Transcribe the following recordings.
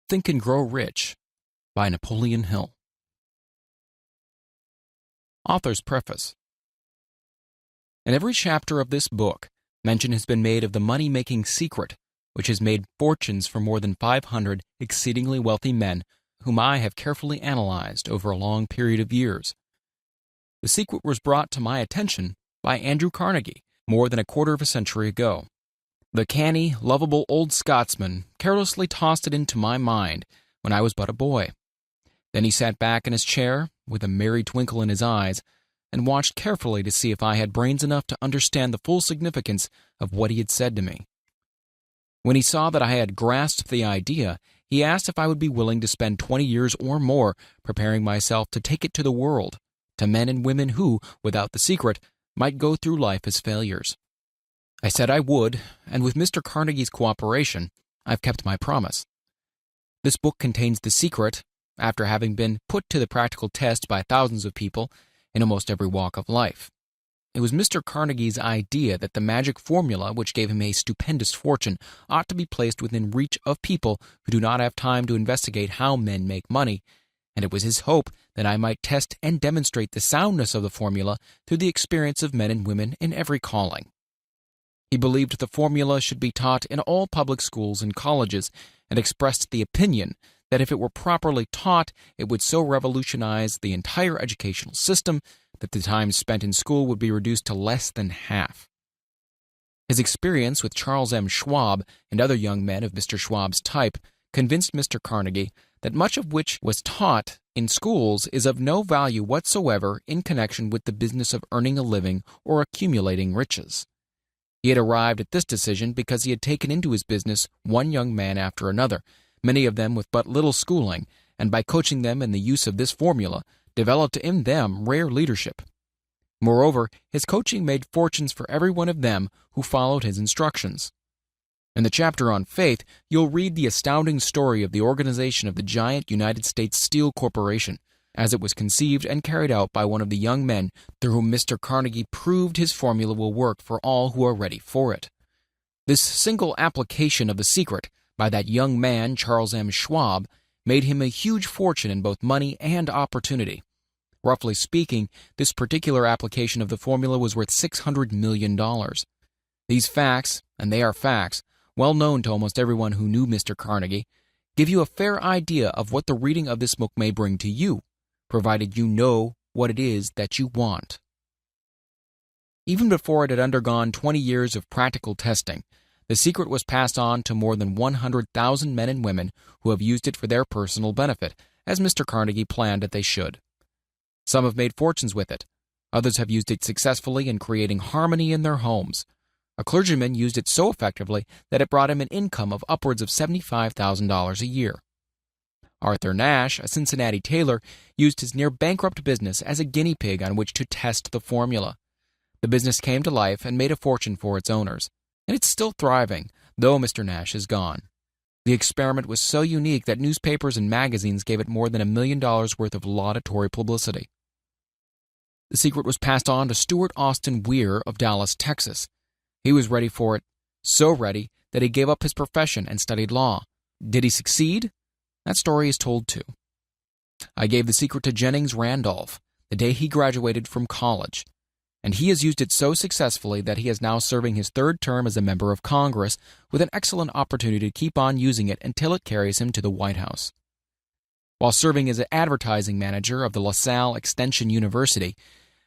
Think and Grow Rich by Napoleon Hill. Author's Preface. In every chapter of this book, mention has been made of the money-making secret, which has made fortunes for more than 500 exceedingly wealthy men whom I have carefully analyzed over a long period of years. The secret was brought to my attention by Andrew Carnegie more than a quarter of a century ago. The canny, lovable old Scotsman carelessly tossed it into my mind when I was but a boy. Then he sat back in his chair, with a merry twinkle in his eyes, and watched carefully to see if I had brains enough to understand the full significance of what he had said to me. When he saw that I had grasped the idea, he asked if I would be willing to spend 20 years or more preparing myself to take it to the world, to men and women who, without the secret, might go through life as failures. I said I would, and with Mr. Carnegie's cooperation, I've kept my promise. This book contains the secret, after having been put to the practical test by thousands of people in almost every walk of life. It was Mr. Carnegie's idea that the magic formula which gave him a stupendous fortune ought to be placed within reach of people who do not have time to investigate how men make money, and it was his hope that I might test and demonstrate the soundness of the formula through the experience of men and women in every calling. He believed the formula should be taught in all public schools and colleges, and expressed the opinion that if it were properly taught, it would so revolutionize the entire educational system that the time spent in school would be reduced to less than half. His experience with Charles M. Schwab and other young men of Mr. Schwab's type convinced Mr. Carnegie that much of which was taught in schools is of no value whatsoever in connection with the business of earning a living or accumulating riches. He had arrived at this decision because he had taken into his business one young man after another, many of them with but little schooling, and by coaching them in the use of this formula, developed in them rare leadership. Moreover, his coaching made fortunes for every one of them who followed his instructions. In the chapter on faith, you'll read the astounding story of the organization of the giant United States Steel Corporation, as it was conceived and carried out by one of the young men through whom Mr. Carnegie proved his formula will work for all who are ready for it. This single application of the secret by that young man, Charles M. Schwab, made him a huge fortune in both money and opportunity. Roughly speaking, this particular application of the formula was worth $600 million. These facts, and they are facts, well known to almost everyone who knew Mr. Carnegie, give you a fair idea of what the reading of this book may bring to you, provided you know what it is that you want. Even before it had undergone 20 years of practical testing, the secret was passed on to more than 100,000 men and women who have used it for their personal benefit, as Mr. Carnegie planned that they should. Some have made fortunes with it. Others have used it successfully in creating harmony in their homes. A clergyman used it so effectively that it brought him an income of upwards of $75,000 a year. Arthur Nash, a Cincinnati tailor, used his near-bankrupt business as a guinea pig on which to test the formula. The business came to life and made a fortune for its owners, and it's still thriving, though Mr. Nash is gone. The experiment was so unique that newspapers and magazines gave it more than $1 million worth of laudatory publicity. The secret was passed on to Stuart Austin Weir of Dallas, Texas. He was ready for it, so ready that he gave up his profession and studied law. Did he succeed? That story is told too. I gave the secret to Jennings Randolph the day he graduated from college, and he has used it so successfully that he is now serving his third term as a member of Congress with an excellent opportunity to keep on using it until it carries him to the White House. While serving as an advertising manager of the LaSalle Extension University,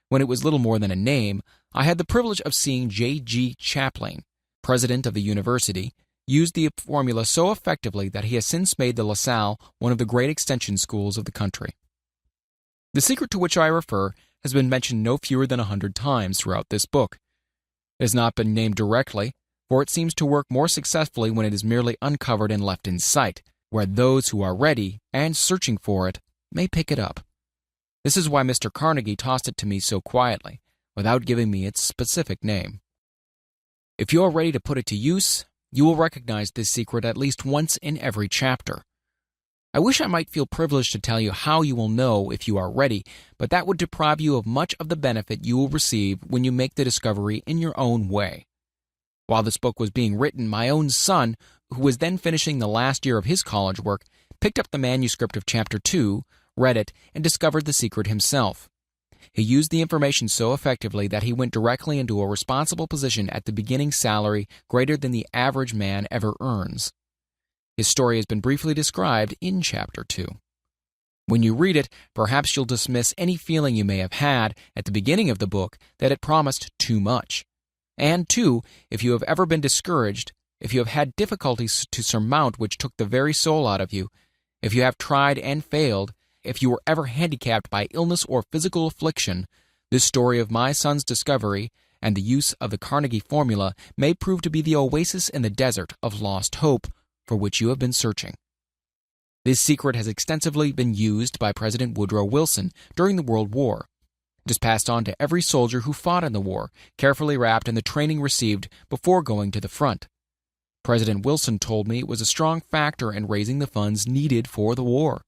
when it was little more than a name, I had the privilege of seeing J.G. Chaplin, president of the university, use the formula so effectively that he has since made the LaSalle one of the great extension schools of the country. The secret to which I refer has been mentioned no fewer than 100 times throughout this book. It has not been named directly, for it seems to work more successfully when it is merely uncovered and left in sight, where those who are ready and searching for it may pick it up. This is why Mr. Carnegie tossed it to me so quietly, without giving me its specific name. If you are ready to put it to use, you will recognize this secret at least once in every chapter. I wish I might feel privileged to tell you how you will know if you are ready, but that would deprive you of much of the benefit you will receive when you make the discovery in your own way. While this book was being written, my own son, who was then finishing the last year of his college work, picked up the manuscript of Chapter 2, read it, and discovered the secret himself. He used the information so effectively that he went directly into a responsible position at the beginning salary greater than the average man ever earns. His story has been briefly described in Chapter 2. When you read it, perhaps you'll dismiss any feeling you may have had at the beginning of the book that it promised too much. And, too, if you have ever been discouraged, if you have had difficulties to surmount which took the very soul out of you, if you have tried and failed, if you were ever handicapped by illness or physical affliction, this story of my son's discovery and the use of the Carnegie formula may prove to be the oasis in the desert of lost hope for which you have been searching. This secret has extensively been used by President Woodrow Wilson during the World War. It is passed on to every soldier who fought in the war, carefully wrapped in the training received before going to the front. President Wilson told me it was a strong factor in raising the funds needed for the war.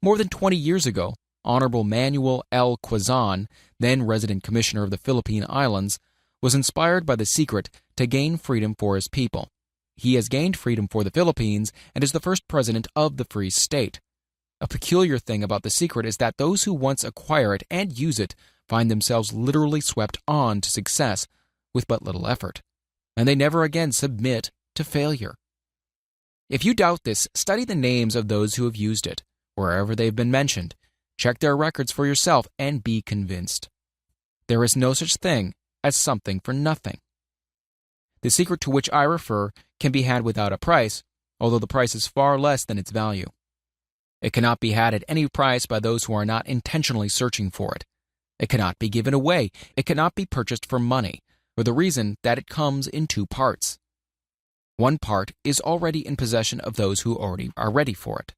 More than 20 years ago, Honorable Manuel L. Quezon, then resident commissioner of the Philippine Islands, was inspired by the secret to gain freedom for his people. He has gained freedom for the Philippines and is the first president of the Free State. A peculiar thing about the secret is that those who once acquire it and use it find themselves literally swept on to success with but little effort, and they never again submit to failure. If you doubt this, study the names of those who have used it, wherever they've been mentioned. Check their records for yourself and be convinced. There is no such thing as something for nothing. The secret to which I refer can be had without a price, although the price is far less than its value. It cannot be had at any price by those who are not intentionally searching for it. It cannot be given away. It cannot be purchased for money, for the reason that it comes in two parts. One part is already in possession of those who already are ready for it.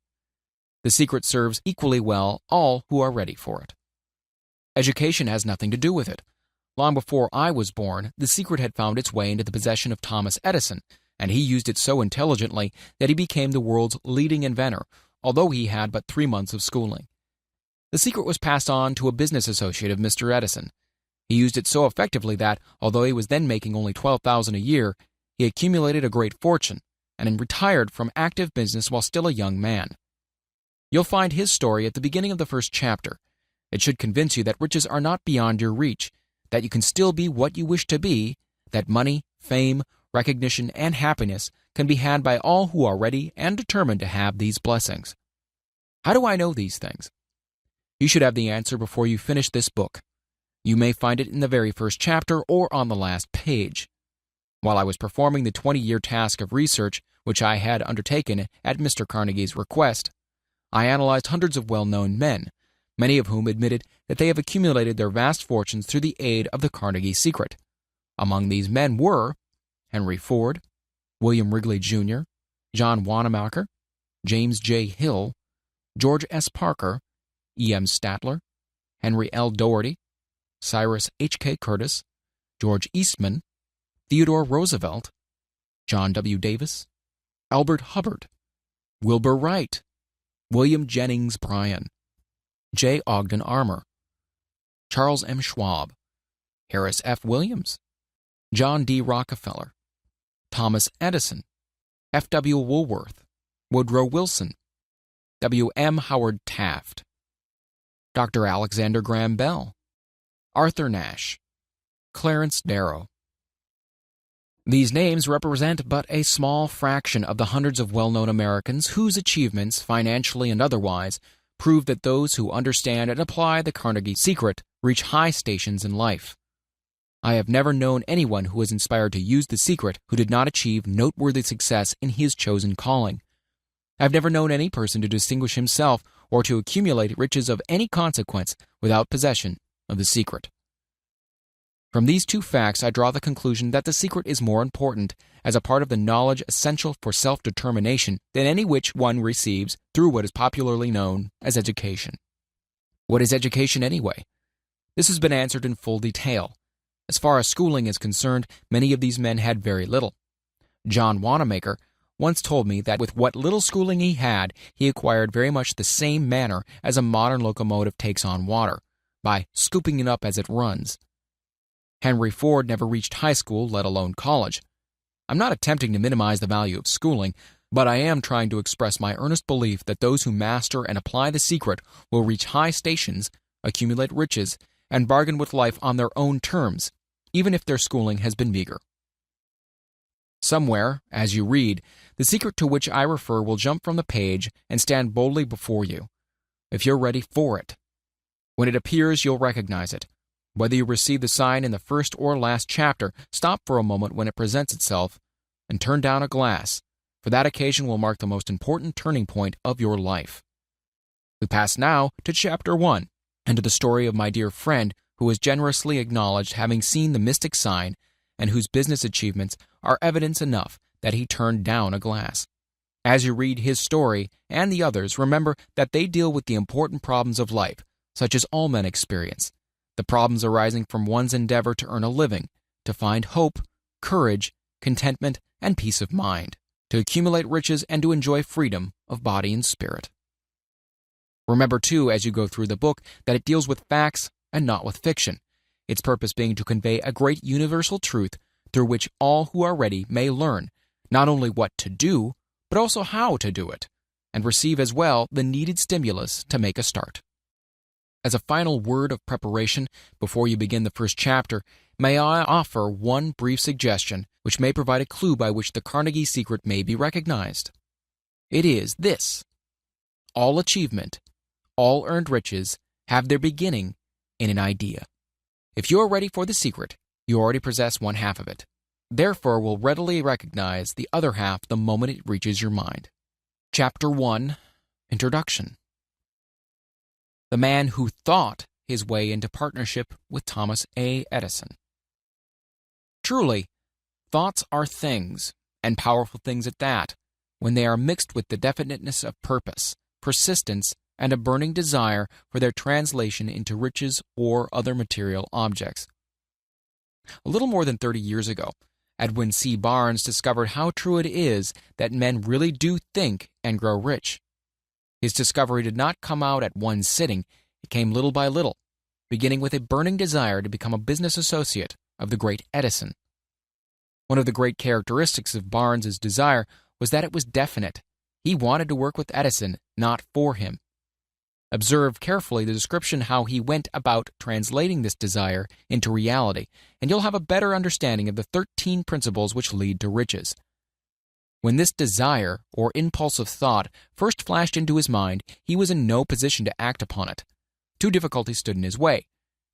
The secret serves equally well all who are ready for it. Education has nothing to do with it. Long before I was born, the secret had found its way into the possession of Thomas Edison, and he used it so intelligently that he became the world's leading inventor, although he had but 3 months of schooling. The secret was passed on to a business associate of Mr. Edison. He used it so effectively that, although he was then making only $12,000 a year, he accumulated a great fortune and retired from active business while still a young man. You'll find his story at the beginning of the first chapter. It should convince you that riches are not beyond your reach, that you can still be what you wish to be, that money, fame, recognition, and happiness can be had by all who are ready and determined to have these blessings. How do I know these things? You should have the answer before you finish this book. You may find it in the very first chapter or on the last page. While I was performing the 20-year task of research which I had undertaken at Mr. Carnegie's request, I analyzed hundreds of well-known men, many of whom admitted that they have accumulated their vast fortunes through the aid of the Carnegie secret. Among these men were Henry Ford, William Wrigley, Jr., John Wanamaker, James J. Hill, George S. Parker, E. M. Statler, Henry L. Doherty, Cyrus H. K. Curtis, George Eastman, Theodore Roosevelt, John W. Davis, Albert Hubbard, Wilbur Wright, William Jennings Bryan, J. Ogden Armour, Charles M. Schwab, Harris F. Williams, John D. Rockefeller, Thomas Edison, F. W. Woolworth, Woodrow Wilson, W. M. Howard Taft, Dr. Alexander Graham Bell, Arthur Nash, Clarence Darrow. These names represent but a small fraction of the hundreds of well-known Americans whose achievements, financially and otherwise, prove that those who understand and apply the Carnegie secret reach high stations in life. I have never known anyone who was inspired to use the secret who did not achieve noteworthy success in his chosen calling. I have never known any person to distinguish himself or to accumulate riches of any consequence without possession of the secret. From these two facts, I draw the conclusion that the secret is more important as a part of the knowledge essential for self-determination than any which one receives through what is popularly known as education. What is education anyway? This has been answered in full detail. As far as schooling is concerned, many of these men had very little. John Wanamaker once told me that with what little schooling he had, he acquired very much the same manner as a modern locomotive takes on water, by scooping it up as it runs. Henry Ford never reached high school, let alone college. I'm not attempting to minimize the value of schooling, But I am trying to express my earnest belief that those who master and apply the secret will reach high stations, accumulate riches, and bargain with life on their own terms, even if their schooling has been meager. Somewhere, as you read, the secret to which I refer will jump from the page and stand boldly before you, if you're ready for it. When it appears, you'll recognize it. Whether you receive the sign in the first or last chapter, stop for a moment when it presents itself and turn down a glass, for that occasion will mark the most important turning point of your life. We pass now to Chapter 1, and to the story of my dear friend who has generously acknowledged having seen the mystic sign and whose business achievements are evidence enough that he turned down a glass. As you read his story and the others, remember that they deal with the important problems of life, such as all men experience, the problems arising from one's endeavor to earn a living, to find hope, courage, contentment, and peace of mind, to accumulate riches and to enjoy freedom of body and spirit. Remember, too, as you go through the book, that it deals with facts and not with fiction, its purpose being to convey a great universal truth through which all who are ready may learn not only what to do, but also how to do it, and receive as well the needed stimulus to make a start. As a final word of preparation before you begin the first chapter, may I offer one brief suggestion which may provide a clue by which the Carnegie secret may be recognized. It is this: all achievement, all earned riches have their beginning in an idea. If you are ready for the secret, you already possess one half of it. Therefore, will readily recognize the other half the moment it reaches your mind. Chapter 1, Introduction. The man who thought his way into partnership with Thomas A. Edison. Truly, thoughts are things, and powerful things at that, when they are mixed with the definiteness of purpose, persistence, and a burning desire for their translation into riches or other material objects. A little more than 30 years ago, Edwin C. Barnes discovered how true it is that men really do think and grow rich. His discovery did not come out at one sitting. It came little by little, beginning with a burning desire to become a business associate of the great Edison. One of the great characteristics of Barnes's desire was that it was definite. He wanted to work with Edison, not for him. Observe carefully the description how he went about translating this desire into reality, and you'll have a better understanding of the 13 principles which lead to riches. When this desire, or impulse of thought, first flashed into his mind, he was in no position to act upon it. Two difficulties stood in his way.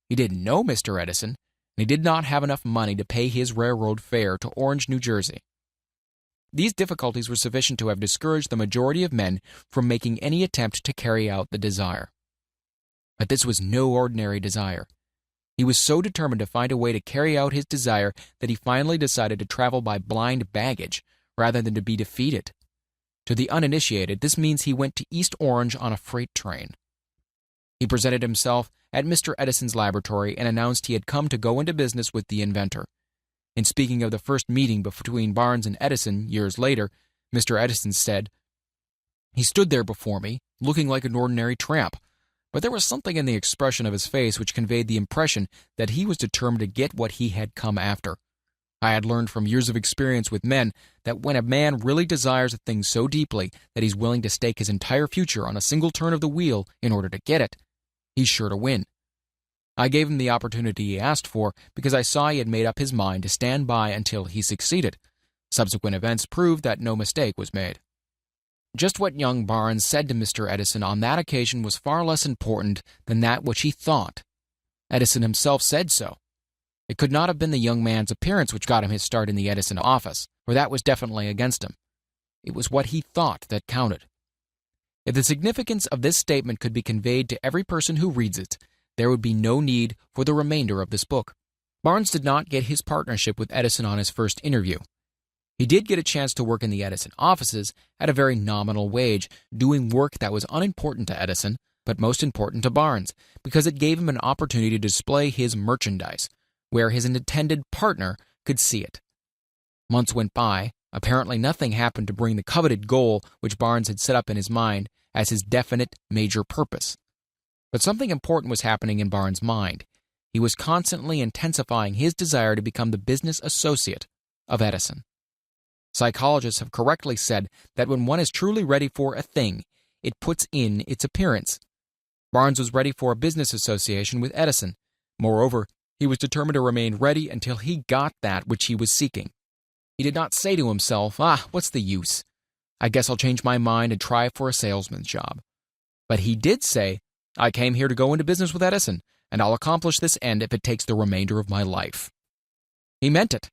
He didn't know Mr. Edison, and he did not have enough money to pay his railroad fare to Orange, New Jersey. These difficulties were sufficient to have discouraged the majority of men from making any attempt to carry out the desire. But this was no ordinary desire. He was so determined to find a way to carry out his desire that he finally decided to travel by blind baggage rather than to be defeated. To the uninitiated, this means he went to East Orange on a freight train. He presented himself at Mr. Edison's laboratory and announced he had come to go into business with the inventor. In speaking of the first meeting between Barnes and Edison years later, Mr. Edison said, "He stood there before me, looking like an ordinary tramp, but there was something in the expression of his face which conveyed the impression that he was determined to get what he had come after. I had learned from years of experience with men that when a man really desires a thing so deeply that he's willing to stake his entire future on a single turn of the wheel in order to get it, he's sure to win. I gave him the opportunity he asked for because I saw he had made up his mind to stand by until he succeeded. Subsequent events proved that no mistake was made." Just what young Barnes said to Mr. Edison on that occasion was far less important than that which he thought. Edison himself said so. It could not have been the young man's appearance which got him his start in the Edison office, for that was definitely against him. It was what he thought that counted. If the significance of this statement could be conveyed to every person who reads it, there would be no need for the remainder of this book. Barnes did not get his partnership with Edison on his first interview. He did get a chance to work in the Edison offices at a very nominal wage, doing work that was unimportant to Edison, but most important to Barnes, because it gave him an opportunity to display his merchandise, where his intended partner could see it. Months went by. Apparently nothing happened to bring the coveted goal which Barnes had set up in his mind as his definite major purpose. But something important was happening in Barnes' mind. He was constantly intensifying his desire to become the business associate of Edison. Psychologists have correctly said that when one is truly ready for a thing, it puts in its appearance. Barnes was ready for a business association with Edison. Moreover, he was determined to remain ready until he got that which he was seeking. He did not say to himself, what's the use? I guess I'll change my mind and try for a salesman's job. But he did say, I came here to go into business with Edison, and I'll accomplish this end if it takes the remainder of my life. He meant it.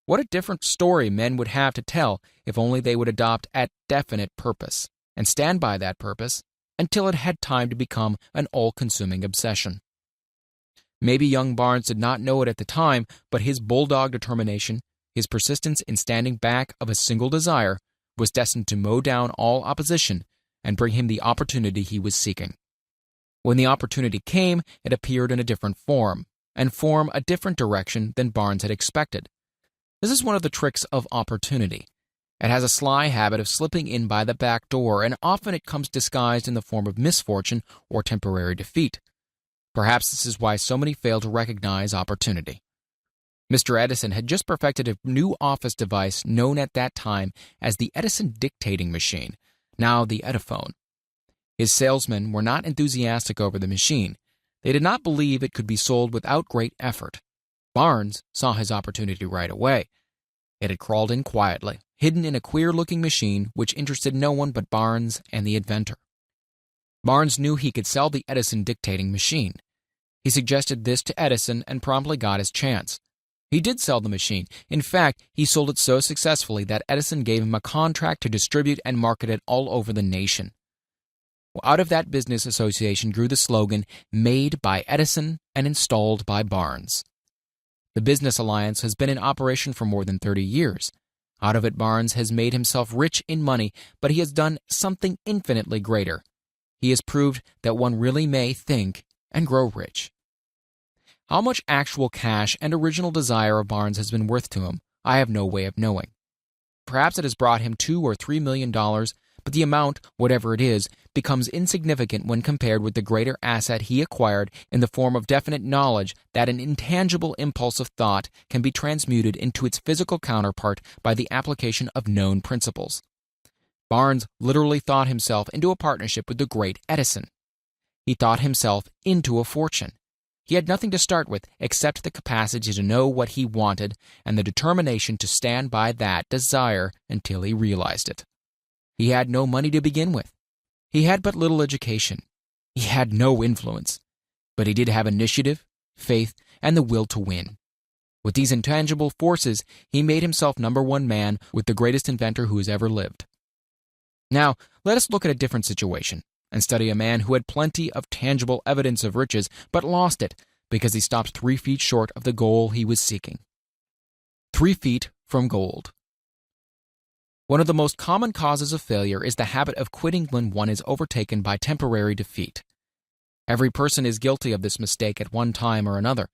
What a different story men would have to tell if only they would adopt a definite purpose and stand by that purpose until it had time to become an all-consuming obsession. Maybe young Barnes did not know it at the time, but his bulldog determination, his persistence in standing back of a single desire, was destined to mow down all opposition and bring him the opportunity he was seeking. When the opportunity came, it appeared in a different form, and form a different direction than Barnes had expected. This is one of the tricks of opportunity. It has a sly habit of slipping in by the back door, and often it comes disguised in the form of misfortune or temporary defeat. Perhaps this is why so many fail to recognize opportunity. Mr. Edison had just perfected a new office device known at that time as the Edison dictating machine, now the Ediphone. His salesmen were not enthusiastic over the machine. They did not believe it could be sold without great effort. Barnes saw his opportunity right away. It had crawled in quietly, hidden in a queer-looking machine which interested no one but Barnes and the inventor. Barnes knew he could sell the Edison dictating machine. He suggested this to Edison and promptly got his chance. He did sell the machine. In fact, he sold it so successfully that Edison gave him a contract to distribute and market it all over the nation. Out of that business association grew the slogan, "Made by Edison and installed by Barnes." The business alliance has been in operation for more than 30 years. Out of it, Barnes has made himself rich in money, but he has done something infinitely greater. He has proved that one really may think and grow rich. How much actual cash and original desire of Barnes has been worth to him, I have no way of knowing. Perhaps it has brought him $2 or $3 million, but the amount, whatever it is, becomes insignificant when compared with the greater asset he acquired in the form of definite knowledge that an intangible impulse of thought can be transmuted into its physical counterpart by the application of known principles. Barnes literally thought himself into a partnership with the great Edison. He thought himself into a fortune. He had nothing to start with except the capacity to know what he wanted and the determination to stand by that desire until he realized it. He had no money to begin with. He had but little education. He had no influence. But he did have initiative, faith, and the will to win. With these intangible forces, he made himself number one man with the greatest inventor who has ever lived. Now, let us look at a different situation and study a man who had plenty of tangible evidence of riches, but lost it because he stopped 3 feet short of the goal he was seeking. 3 feet from gold. One of the most common causes of failure is the habit of quitting when one is overtaken by temporary defeat. Every person is guilty of this mistake at one time or another.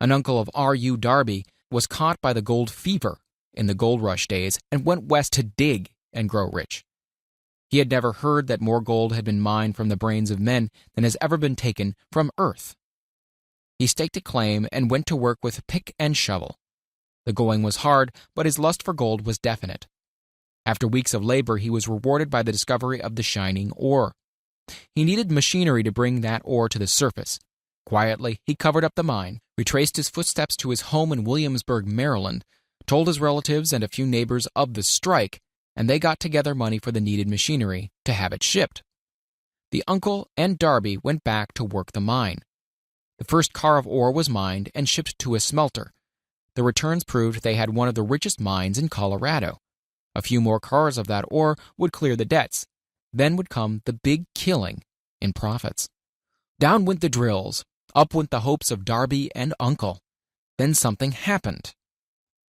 An uncle of R.U. Darby was caught by the gold fever in the gold rush days and went west to dig and grow rich. He had never heard that more gold had been mined from the brains of men than has ever been taken from earth. He staked a claim and went to work with pick and shovel. The going was hard, but his lust for gold was definite. After weeks of labor, he was rewarded by the discovery of the shining ore. He needed machinery to bring that ore to the surface. Quietly, he covered up the mine, retraced his footsteps to his home in Williamsburg, Maryland, told his relatives and a few neighbors of the strike, and they got together money for the needed machinery to have it shipped. The uncle and Darby went back to work the mine. The first car of ore was mined and shipped to a smelter. The returns proved they had one of the richest mines in Colorado. A few more cars of that ore would clear the debts. Then would come the big killing in profits. Down went the drills. Up went the hopes of Darby and uncle. Then something happened.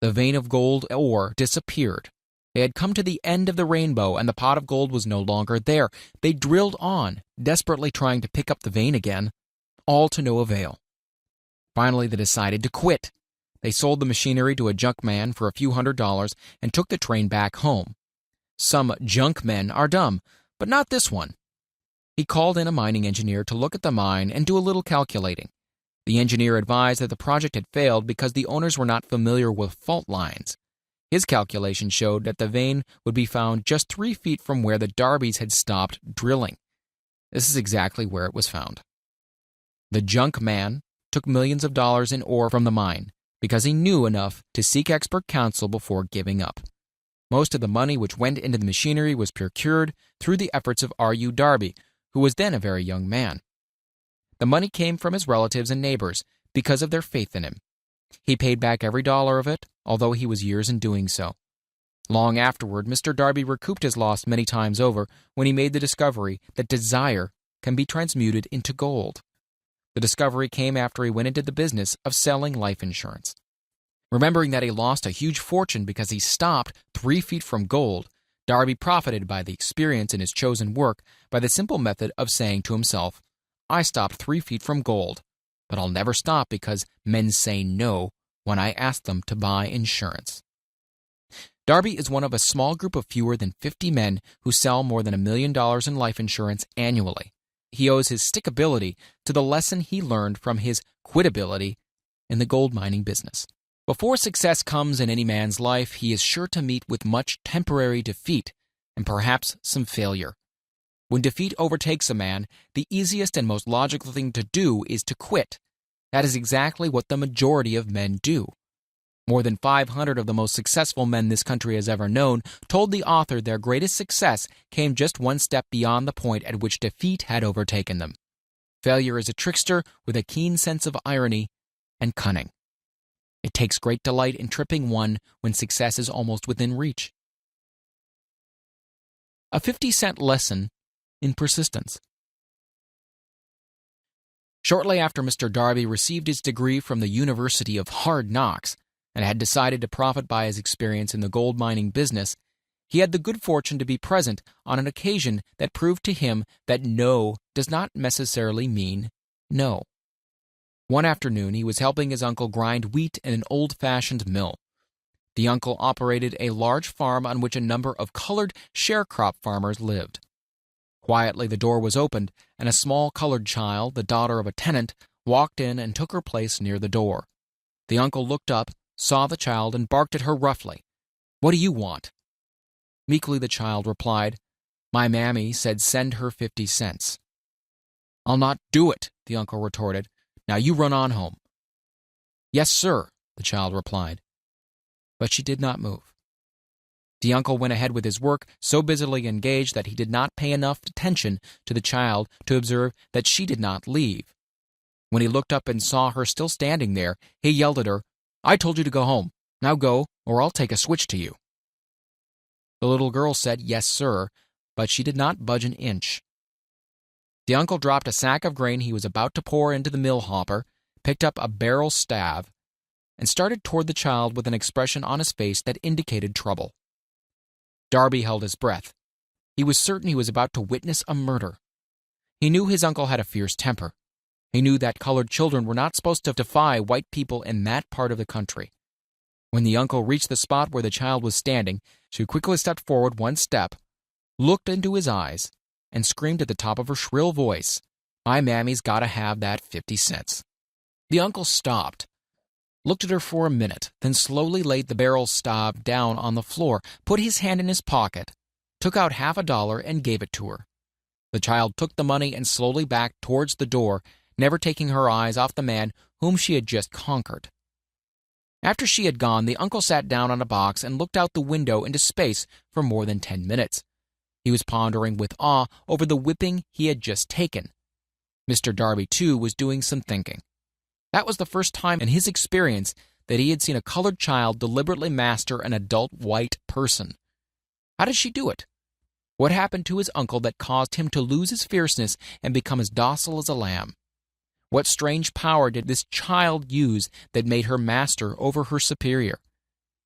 The vein of gold ore disappeared. They had come to the end of the rainbow, and the pot of gold was no longer there. They drilled on, desperately trying to pick up the vein again, all to no avail. Finally, they decided to quit. They sold the machinery to a junk man for a few $100s and took the train back home. Some junk men are dumb, but not this one. He called in a mining engineer to look at the mine and do a little calculating. The engineer advised that the project had failed because the owners were not familiar with fault lines. His calculation showed that the vein would be found just 3 feet from where the Darbys had stopped drilling. This is exactly where it was found. The junk man took millions of dollars in ore from the mine because he knew enough to seek expert counsel before giving up. Most of the money which went into the machinery was procured through the efforts of R.U. Darby, who was then a very young man. The money came from his relatives and neighbors because of their faith in him. He paid back every dollar of it, although he was years in doing so. Long afterward, Mr. Darby recouped his loss many times over when he made the discovery that desire can be transmuted into gold. The discovery came after he went into the business of selling life insurance. Remembering that he lost a huge fortune because he stopped 3 feet from gold, Darby profited by the experience in his chosen work by the simple method of saying to himself, "I stopped 3 feet from gold, but I'll never stop because men say no when I ask them to buy insurance." Darby is one of a small group of fewer than 50 men who sell more than $1 million in life insurance annually. He owes his stickability to the lesson he learned from his quitability in the gold mining business. Before success comes in any man's life, he is sure to meet with much temporary defeat and perhaps some failure. When defeat overtakes a man, the easiest and most logical thing to do is to quit. That is exactly what the majority of men do. More than 500 of the most successful men this country has ever known told the author their greatest success came just one step beyond the point at which defeat had overtaken them. Failure is a trickster with a keen sense of irony and cunning. It takes great delight in tripping one when success is almost within reach. A 50-cent lesson in persistence. Shortly after Mr. Darby received his degree from the University of Hard Knocks and had decided to profit by his experience in the gold mining business, he had the good fortune to be present on an occasion that proved to him that no does not necessarily mean no. One afternoon, he was helping his uncle grind wheat in an old-fashioned mill. The uncle operated a large farm on which a number of colored sharecrop farmers lived. Quietly, the door was opened, and a small colored child, the daughter of a tenant, walked in and took her place near the door. The uncle looked up, saw the child, and barked at her roughly. "What do you want?" Meekly the child replied, "My mammy said send her 50 cents. "I'll not do it," the uncle retorted. "Now you run on home." "Yes, sir," the child replied. But she did not move. The uncle went ahead with his work, so busily engaged that he did not pay enough attention to the child to observe that she did not leave. When he looked up and saw her still standing there, he yelled at her, "I told you to go home. Now go, or I'll take a switch to you." The little girl said, "Yes, sir," but she did not budge an inch. The uncle dropped a sack of grain he was about to pour into the mill hopper, picked up a barrel staff, and started toward the child with an expression on his face that indicated trouble. Darby held his breath. He was certain he was about to witness a murder. He knew his uncle had a fierce temper. He knew that colored children were not supposed to defy white people in that part of the country. When the uncle reached the spot where the child was standing, she quickly stepped forward one step, looked into his eyes, and screamed at the top of her shrill voice, "My mammy's got to have that 50 cents. The uncle stopped, looked at her for a minute, then slowly laid the barrel staff down on the floor, put his hand in his pocket, took out $50 and gave it to her. The child took the money and slowly backed towards the door, never taking her eyes off the man whom she had just conquered. After she had gone, the uncle sat down on a box and looked out the window into space for more than 10 minutes. He was pondering with awe over the whipping he had just taken. Mr. Darby, too, was doing some thinking. That was the first time in his experience that he had seen a colored child deliberately master an adult white person. How did she do it? What happened to his uncle that caused him to lose his fierceness and become as docile as a lamb? What strange power did this child use that made her master over her superior?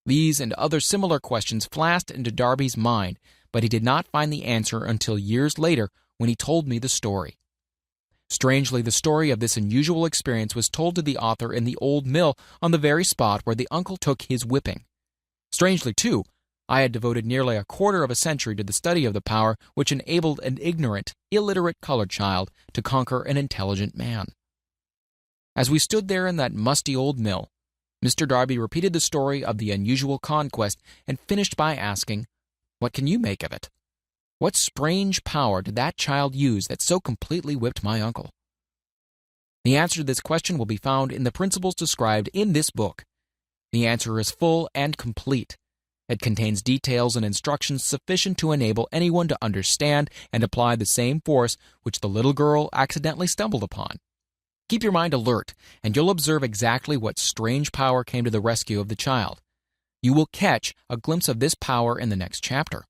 These and other similar questions flashed into Darby's mind, but he did not find the answer until years later when he told me the story. Strangely, the story of this unusual experience was told to the author in the old mill on the very spot where the uncle took his whipping. Strangely, too, I had devoted nearly a quarter of a century to the study of the power which enabled an ignorant, illiterate colored child to conquer an intelligent man. As we stood there in that musty old mill, Mr. Darby repeated the story of the unusual conquest and finished by asking, "What can you make of it? What strange power did that child use that so completely whipped my uncle?" The answer to this question will be found in the principles described in this book. The answer is full and complete. It contains details and instructions sufficient to enable anyone to understand and apply the same force which the little girl accidentally stumbled upon. Keep your mind alert, and you'll observe exactly what strange power came to the rescue of the child. You will catch a glimpse of this power in the next chapter.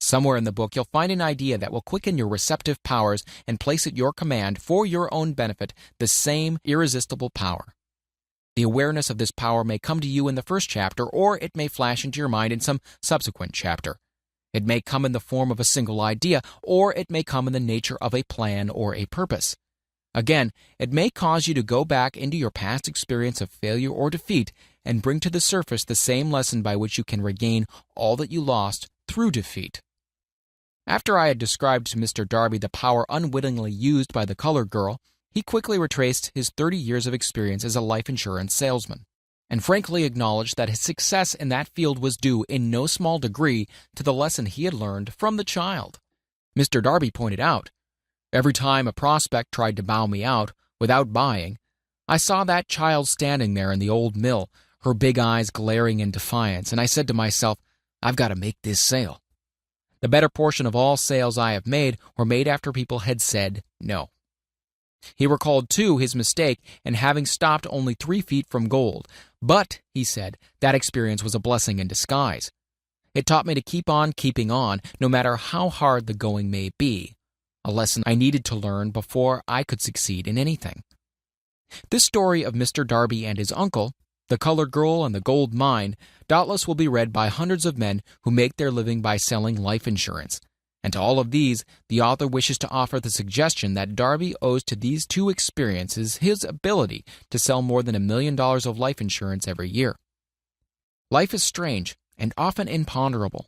Somewhere in the book, you'll find an idea that will quicken your receptive powers and place at your command, for your own benefit, the same irresistible power. The awareness of this power may come to you in the first chapter, or it may flash into your mind in some subsequent chapter. It may come in the form of a single idea, or it may come in the nature of a plan or a purpose. Again, it may cause you to go back into your past experience of failure or defeat and bring to the surface the same lesson by which you can regain all that you lost through defeat. After I had described to Mr. Darby the power unwittingly used by the colored girl, he quickly retraced his 30 years of experience as a life insurance salesman, and frankly acknowledged that his success in that field was due in no small degree to the lesson he had learned from the child. Mr. Darby pointed out, "Every time a prospect tried to bow me out without buying, I saw that child standing there in the old mill, her big eyes glaring in defiance, and I said to myself, I've got to make this sale. The better portion of all sales I have made were made after people had said no." He recalled, too, his mistake in having stopped only 3 feet from gold. But, he said, that experience was a blessing in disguise. It taught me to keep on keeping on, no matter how hard the going may be, a lesson I needed to learn before I could succeed in anything. This story of Mr. Darby and his uncle, the colored girl and the gold mine, doubtless will be read by hundreds of men who make their living by selling life insurance. And to all of these, the author wishes to offer the suggestion that Darby owes to these two experiences his ability to sell more than $1 million of life insurance every year. Life is strange and often imponderable.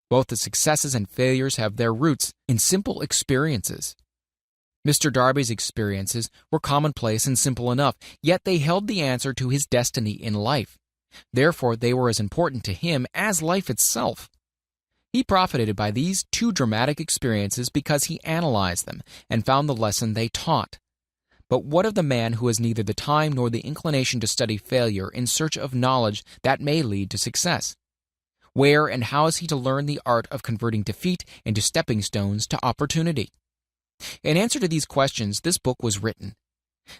Both the successes and failures have their roots in simple experiences. Mr. Darby's experiences were commonplace and simple enough, yet they held the answer to his destiny in life. Therefore, they were as important to him as life itself. He profited by these two dramatic experiences because he analyzed them and found the lesson they taught. But what of the man who has neither the time nor the inclination to study failure in search of knowledge that may lead to success? Where and how is he to learn the art of converting defeat into stepping stones to opportunity? In answer to these questions, this book was written.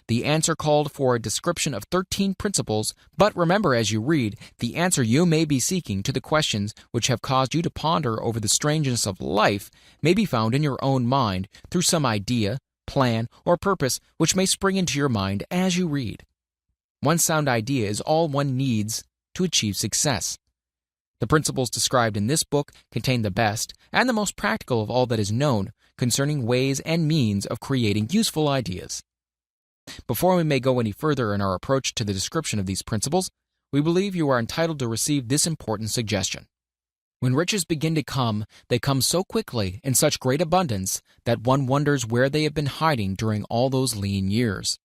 The answer called for a description of 13 principles, but remember as you read, the answer you may be seeking to the questions which have caused you to ponder over the strangeness of life may be found in your own mind through some idea, plan, or purpose which may spring into your mind as you read. One sound idea is all one needs to achieve success. The principles described in this book contain the best and the most practical of all that is known concerning ways and means of creating useful ideas. Before we may go any further in our approach to the description of these principles, we believe you are entitled to receive this important suggestion. When riches begin to come, they come so quickly in such great abundance that one wonders where they have been hiding during all those lean years.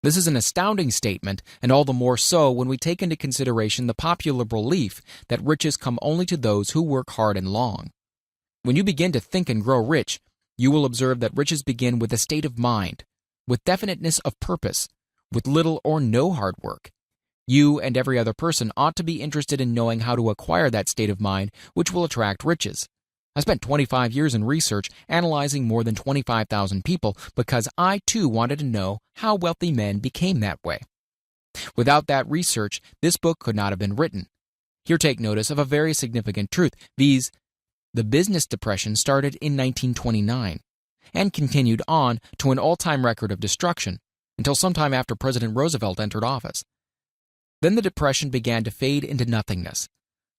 This is an astounding statement, and all the more so when we take into consideration the popular belief that riches come only to those who work hard and long. When you begin to think and grow rich, you will observe that riches begin with a state of mind, with definiteness of purpose, with little or no hard work. You and every other person ought to be interested in knowing how to acquire that state of mind which will attract riches. I spent 25 years in research analyzing more than 25,000 people because I too wanted to know how wealthy men became that way. Without that research, this book could not have been written. Here take notice of a very significant truth, viz., the business depression started in 1929 and continued on to an all-time record of destruction until sometime after President Roosevelt entered office. Then the depression began to fade into nothingness.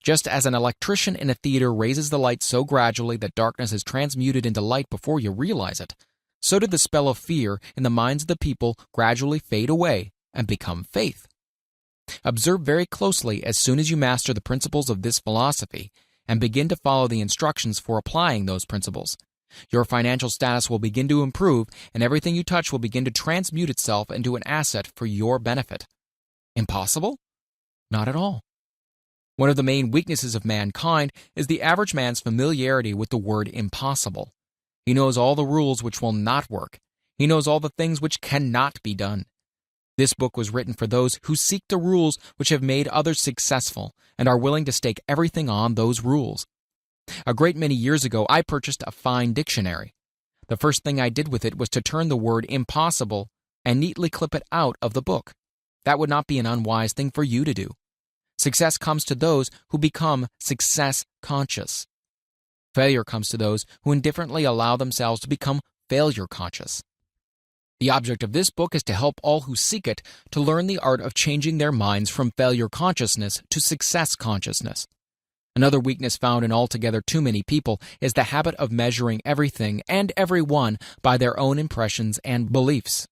Just as an electrician in a theater raises the light so gradually that darkness is transmuted into light before you realize it, so did the spell of fear in the minds of the people gradually fade away and become faith. Observe very closely as soon as you master the principles of this philosophy and begin to follow the instructions for applying those principles. Your financial status will begin to improve, and everything you touch will begin to transmute itself into an asset for your benefit. Impossible? Not at all. One of the main weaknesses of mankind is the average man's familiarity with the word impossible. He knows all the rules which will not work. He knows all the things which cannot be done. This book was written for those who seek the rules which have made others successful and are willing to stake everything on those rules. A great many years ago, I purchased a fine dictionary. The first thing I did with it was to turn the word impossible and neatly clip it out of the book. That would not be an unwise thing for you to do. Success comes to those who become success conscious. Failure comes to those who indifferently allow themselves to become failure conscious. The object of this book is to help all who seek it to learn the art of changing their minds from failure consciousness to success consciousness. Another weakness found in altogether too many people is the habit of measuring everything and everyone by their own impressions and beliefs.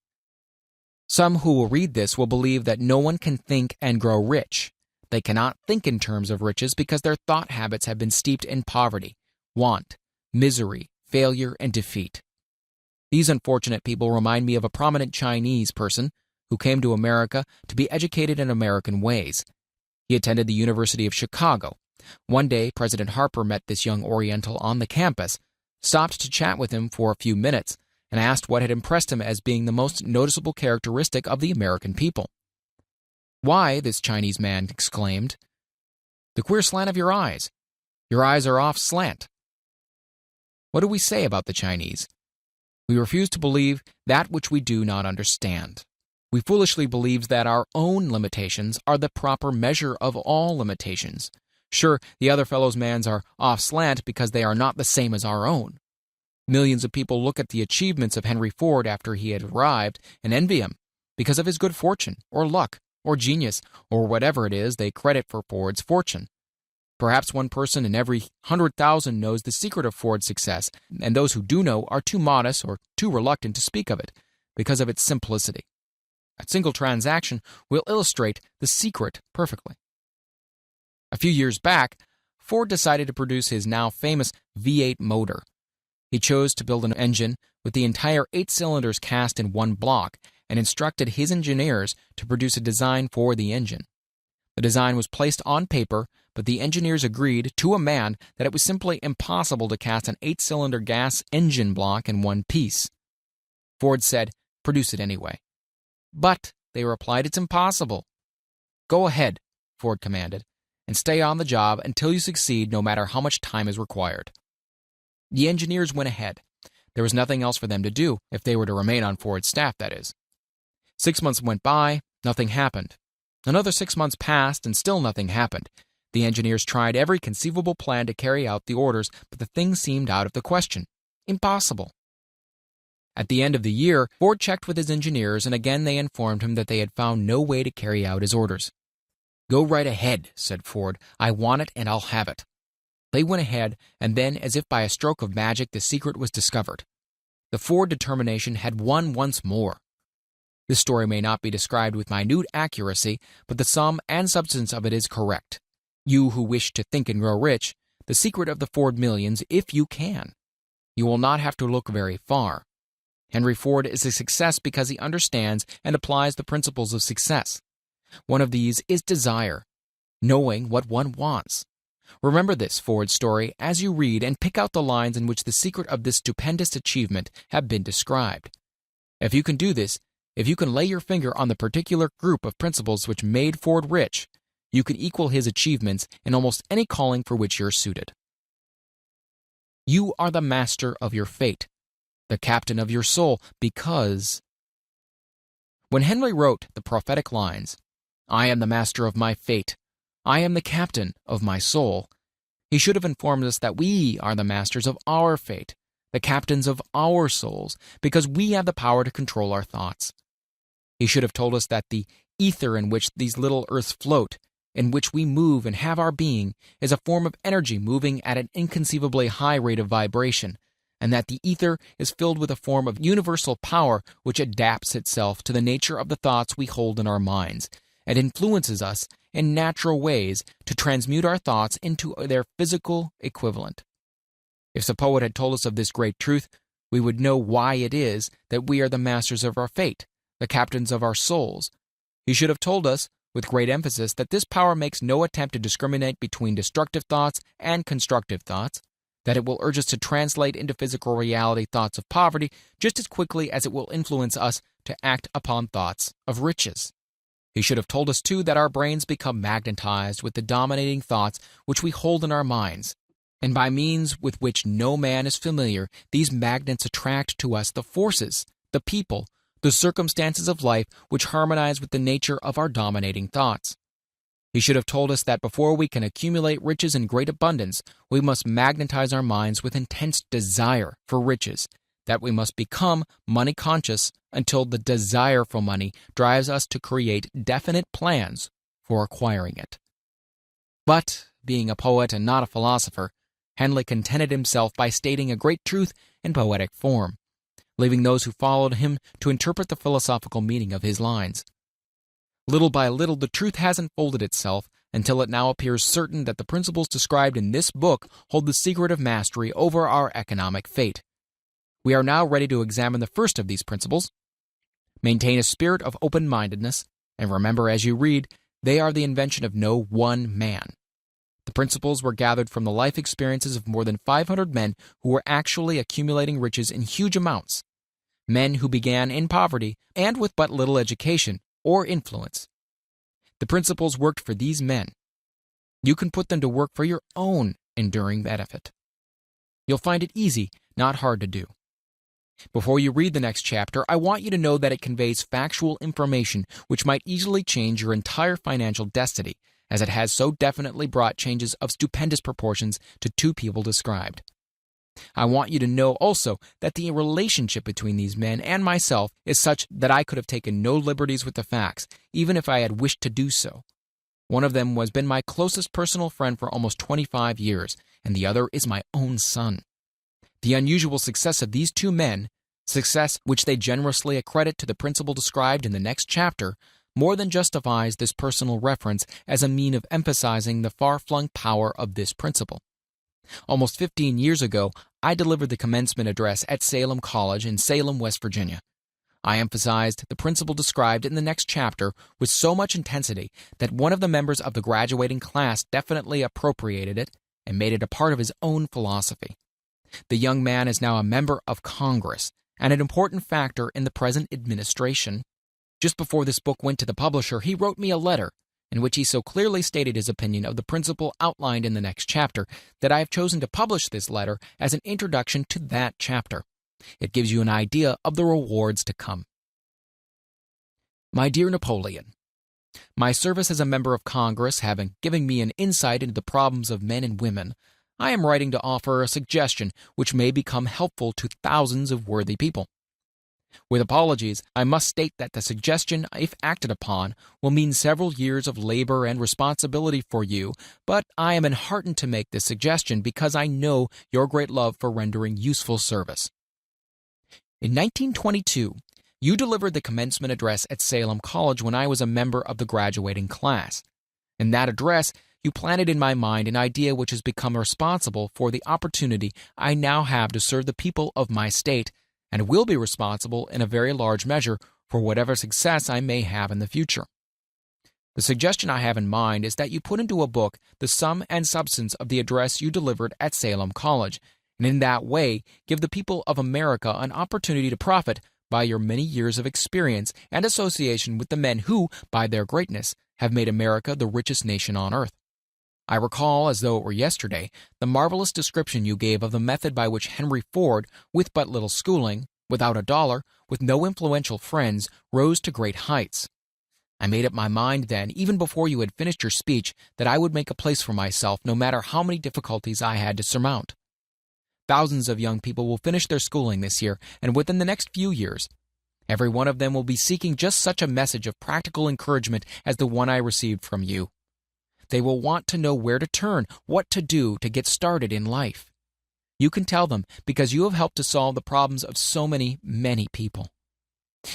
Some who will read this will believe that no one can think and grow rich. They cannot think in terms of riches because their thought habits have been steeped in poverty, want, misery, failure, and defeat. These unfortunate people remind me of a prominent Chinese person who came to America to be educated in American ways. He attended the University of Chicago. One day, President Harper met this young Oriental on the campus, stopped to chat with him for a few minutes, and asked what had impressed him as being the most noticeable characteristic of the American people. "Why," this Chinese man exclaimed, "the queer slant of your eyes. Your eyes are off slant." What do we say about the Chinese? We refuse to believe that which we do not understand. We foolishly believe that our own limitations are the proper measure of all limitations. Sure, the other fellow's mans are off slant because they are not the same as our own. Millions of people look at the achievements of Henry Ford after he had arrived and envy him because of his good fortune, or luck, or genius, or whatever it is they credit for Ford's fortune. Perhaps one person in every 100,000 knows the secret of Ford's success, and those who do know are too modest or too reluctant to speak of it because of its simplicity. A single transaction will illustrate the secret perfectly. A few years back, Ford decided to produce his now famous V8 motor. He chose to build an engine with the entire 8 cylinders cast in one block and instructed his engineers to produce a design for the engine. The design was placed on paper, but the engineers agreed to a man that it was simply impossible to cast an 8-cylinder gas engine block in one piece. Ford said, "Produce it anyway." "But," they replied, "it's impossible." "Go ahead," Ford commanded, "and stay on the job until you succeed, no matter how much time is required." The engineers went ahead. There was nothing else for them to do, if they were to remain on Ford's staff, that is. 6 months went by, nothing happened. Another 6 months passed, and still nothing happened. The engineers tried every conceivable plan to carry out the orders, but the thing seemed out of the question. Impossible. At the end of the year, Ford checked with his engineers, and again they informed him that they had found no way to carry out his orders. "Go right ahead," said Ford. "I want it, and I'll have it." They went ahead, and then, as if by a stroke of magic, the secret was discovered. The Ford determination had won once more. This story may not be described with minute accuracy, but the sum and substance of it is correct. You who wish to think and grow rich, the secret of the Ford millions, if you can. You will not have to look very far. Henry Ford is a success because he understands and applies the principles of success. One of these is desire, knowing what one wants. Remember this Ford story as you read and pick out the lines in which the secret of this stupendous achievement have been described. If you can do this, if you can lay your finger on the particular group of principles which made Ford rich, you can equal his achievements in almost any calling for which you're suited. You are the master of your fate, the captain of your soul, because... When Henry wrote the prophetic lines, "I am the master of my fate, I am the captain of my soul," he should have informed us that we are the masters of our fate, the captains of our souls, because we have the power to control our thoughts. He should have told us that the ether in which these little earths float, in which we move and have our being, is a form of energy moving at an inconceivably high rate of vibration, and that the ether is filled with a form of universal power which adapts itself to the nature of the thoughts we hold in our minds, and influences us in natural ways to transmute our thoughts into their physical equivalent. If the poet had told us of this great truth, we would know why it is that we are the masters of our fate, the captains of our souls. He should have told us with great emphasis that this power makes no attempt to discriminate between destructive thoughts and constructive thoughts, that it will urge us to translate into physical reality thoughts of poverty just as quickly as it will influence us to act upon thoughts of riches. He should have told us, too, that our brains become magnetized with the dominating thoughts which we hold in our minds, and by means with which no man is familiar, these magnets attract to us the forces, the people, the circumstances of life which harmonize with the nature of our dominating thoughts. He should have told us that before we can accumulate riches in great abundance, we must magnetize our minds with intense desire for riches, that we must become money conscious until the desire for money drives us to create definite plans for acquiring it. But, being a poet and not a philosopher, Henley contented himself by stating a great truth in poetic form, leaving those who followed him to interpret the philosophical meaning of his lines. Little by little, the truth has unfolded itself until it now appears certain that the principles described in this book hold the secret of mastery over our economic fate. We are now ready to examine the first of these principles. Maintain a spirit of open-mindedness, and remember as you read, they are the invention of no one man. The principles were gathered from the life experiences of more than 500 men who were actually accumulating riches in huge amounts, men who began in poverty and with but little education or influence. The principles worked for these men. You can put them to work for your own enduring benefit. You'll find it easy, not hard to do. Before you read the next chapter, I want you to know that it conveys factual information which might easily change your entire financial destiny, as it has so definitely brought changes of stupendous proportions to two people described. I want you to know also that the relationship between these men and myself is such that I could have taken no liberties with the facts, even if I had wished to do so. One of them has been my closest personal friend for almost 25 years, and the other is my own son. The unusual success of these two men, success which they generously accredit to the principle described in the next chapter, more than justifies this personal reference as a mean of emphasizing the far-flung power of this principle. Almost 15 years ago, I delivered the commencement address at Salem College in Salem, West Virginia. I emphasized the principle described in the next chapter with so much intensity that one of the members of the graduating class definitely appropriated it and made it a part of his own philosophy. The young man is now a member of Congress and an important factor in the present administration. Just before this book went to the publisher, he wrote me a letter in which he so clearly stated his opinion of the principle outlined in the next chapter that I have chosen to publish this letter as an introduction to that chapter. It gives you an idea of the rewards to come. My dear Napoleon, my service as a member of Congress having given me an insight into the problems of men and women, I am writing to offer a suggestion which may become helpful to thousands of worthy people. With apologies, I must state that the suggestion, if acted upon, will mean several years of labor and responsibility for you, but I am enheartened to make this suggestion because I know your great love for rendering useful service. In 1922, you delivered the commencement address at Salem College when I was a member of the graduating class. In that address, you planted in my mind an idea which has become responsible for the opportunity I now have to serve the people of my state, and will be responsible in a very large measure for whatever success I may have in the future. The suggestion I have in mind is that you put into a book the sum and substance of the address you delivered at Salem College, and in that way give the people of America an opportunity to profit by your many years of experience and association with the men who, by their greatness, have made America the richest nation on earth. I recall, as though it were yesterday, the marvelous description you gave of the method by which Henry Ford, with but little schooling, without a dollar, with no influential friends, rose to great heights. I made up my mind then, even before you had finished your speech, that I would make a place for myself no matter how many difficulties I had to surmount. Thousands of young people will finish their schooling this year, and within the next few years. Every one of them will be seeking just such a message of practical encouragement as the one I received from you. They will want to know where to turn, what to do to get started in life. You can tell them because you have helped to solve the problems of so many people.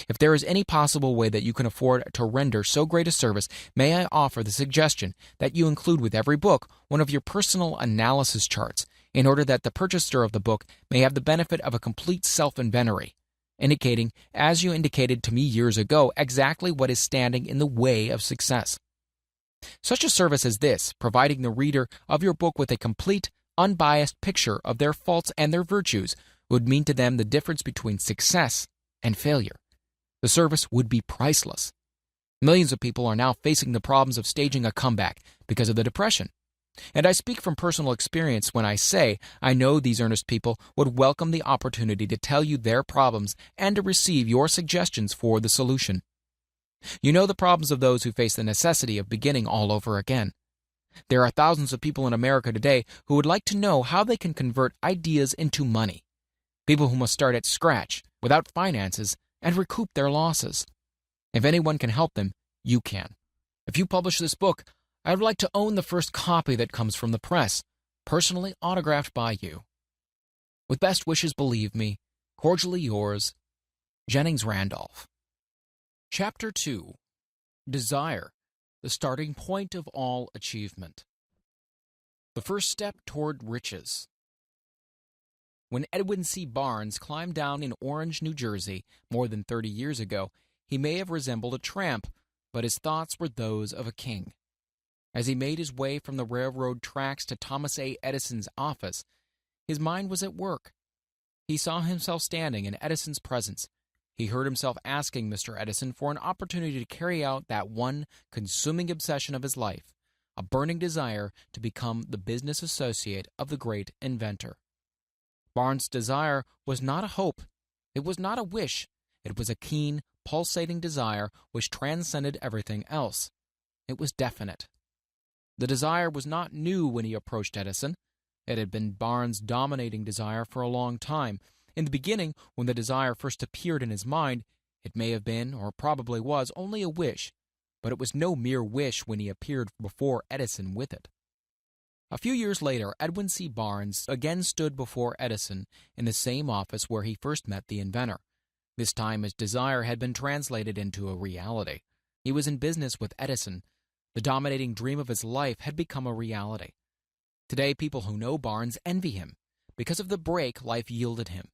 If there is any possible way that you can afford to render so great a service, may I offer the suggestion that you include with every book one of your personal analysis charts, in order that the purchaser of the book may have the benefit of a complete self-inventory, indicating, as you indicated to me years ago, exactly what is standing in the way of success. Such a service as this, providing the reader of your book with a complete, unbiased picture of their faults and their virtues, would mean to them the difference between success and failure. The service would be priceless. Millions of people are now facing the problems of staging a comeback because of the Depression. And I speak from personal experience when I say I know these earnest people would welcome the opportunity to tell you their problems and to receive your suggestions for the solution. You know the problems of those who face the necessity of beginning all over again. There are thousands of people in America today who would like to know how they can convert ideas into money. People who must start at scratch, without finances, and recoup their losses. If anyone can help them, you can. If you publish this book, I would like to own the first copy that comes from the press, personally autographed by you. With best wishes, believe me, cordially yours, Jennings Randolph. Chapter 2. Desire, the starting point of all achievement. The first step toward riches. When Edwin C. Barnes climbed down in Orange, New Jersey, more than 30 years ago, he may have resembled a tramp, but his thoughts were those of a king. As he made his way from the railroad tracks to Thomas A. Edison's office, his mind was at work. He saw himself standing in Edison's presence. He heard himself asking Mr. Edison for an opportunity to carry out that one consuming obsession of his life, a burning desire to become the business associate of the great inventor. Barnes' desire was not a hope. It was not a wish. It was a keen, pulsating desire which transcended everything else. It was definite. The desire was not new when he approached Edison. It had been Barnes' dominating desire for a long time. In the beginning, when the desire first appeared in his mind, it may have been, or probably was, only a wish, but it was no mere wish when he appeared before Edison with it. A few years later, Edwin C. Barnes again stood before Edison in the same office where he first met the inventor. This time his desire had been translated into a reality. He was in business with Edison. The dominating dream of his life had become a reality. Today, people who know Barnes envy him because of the break life yielded him.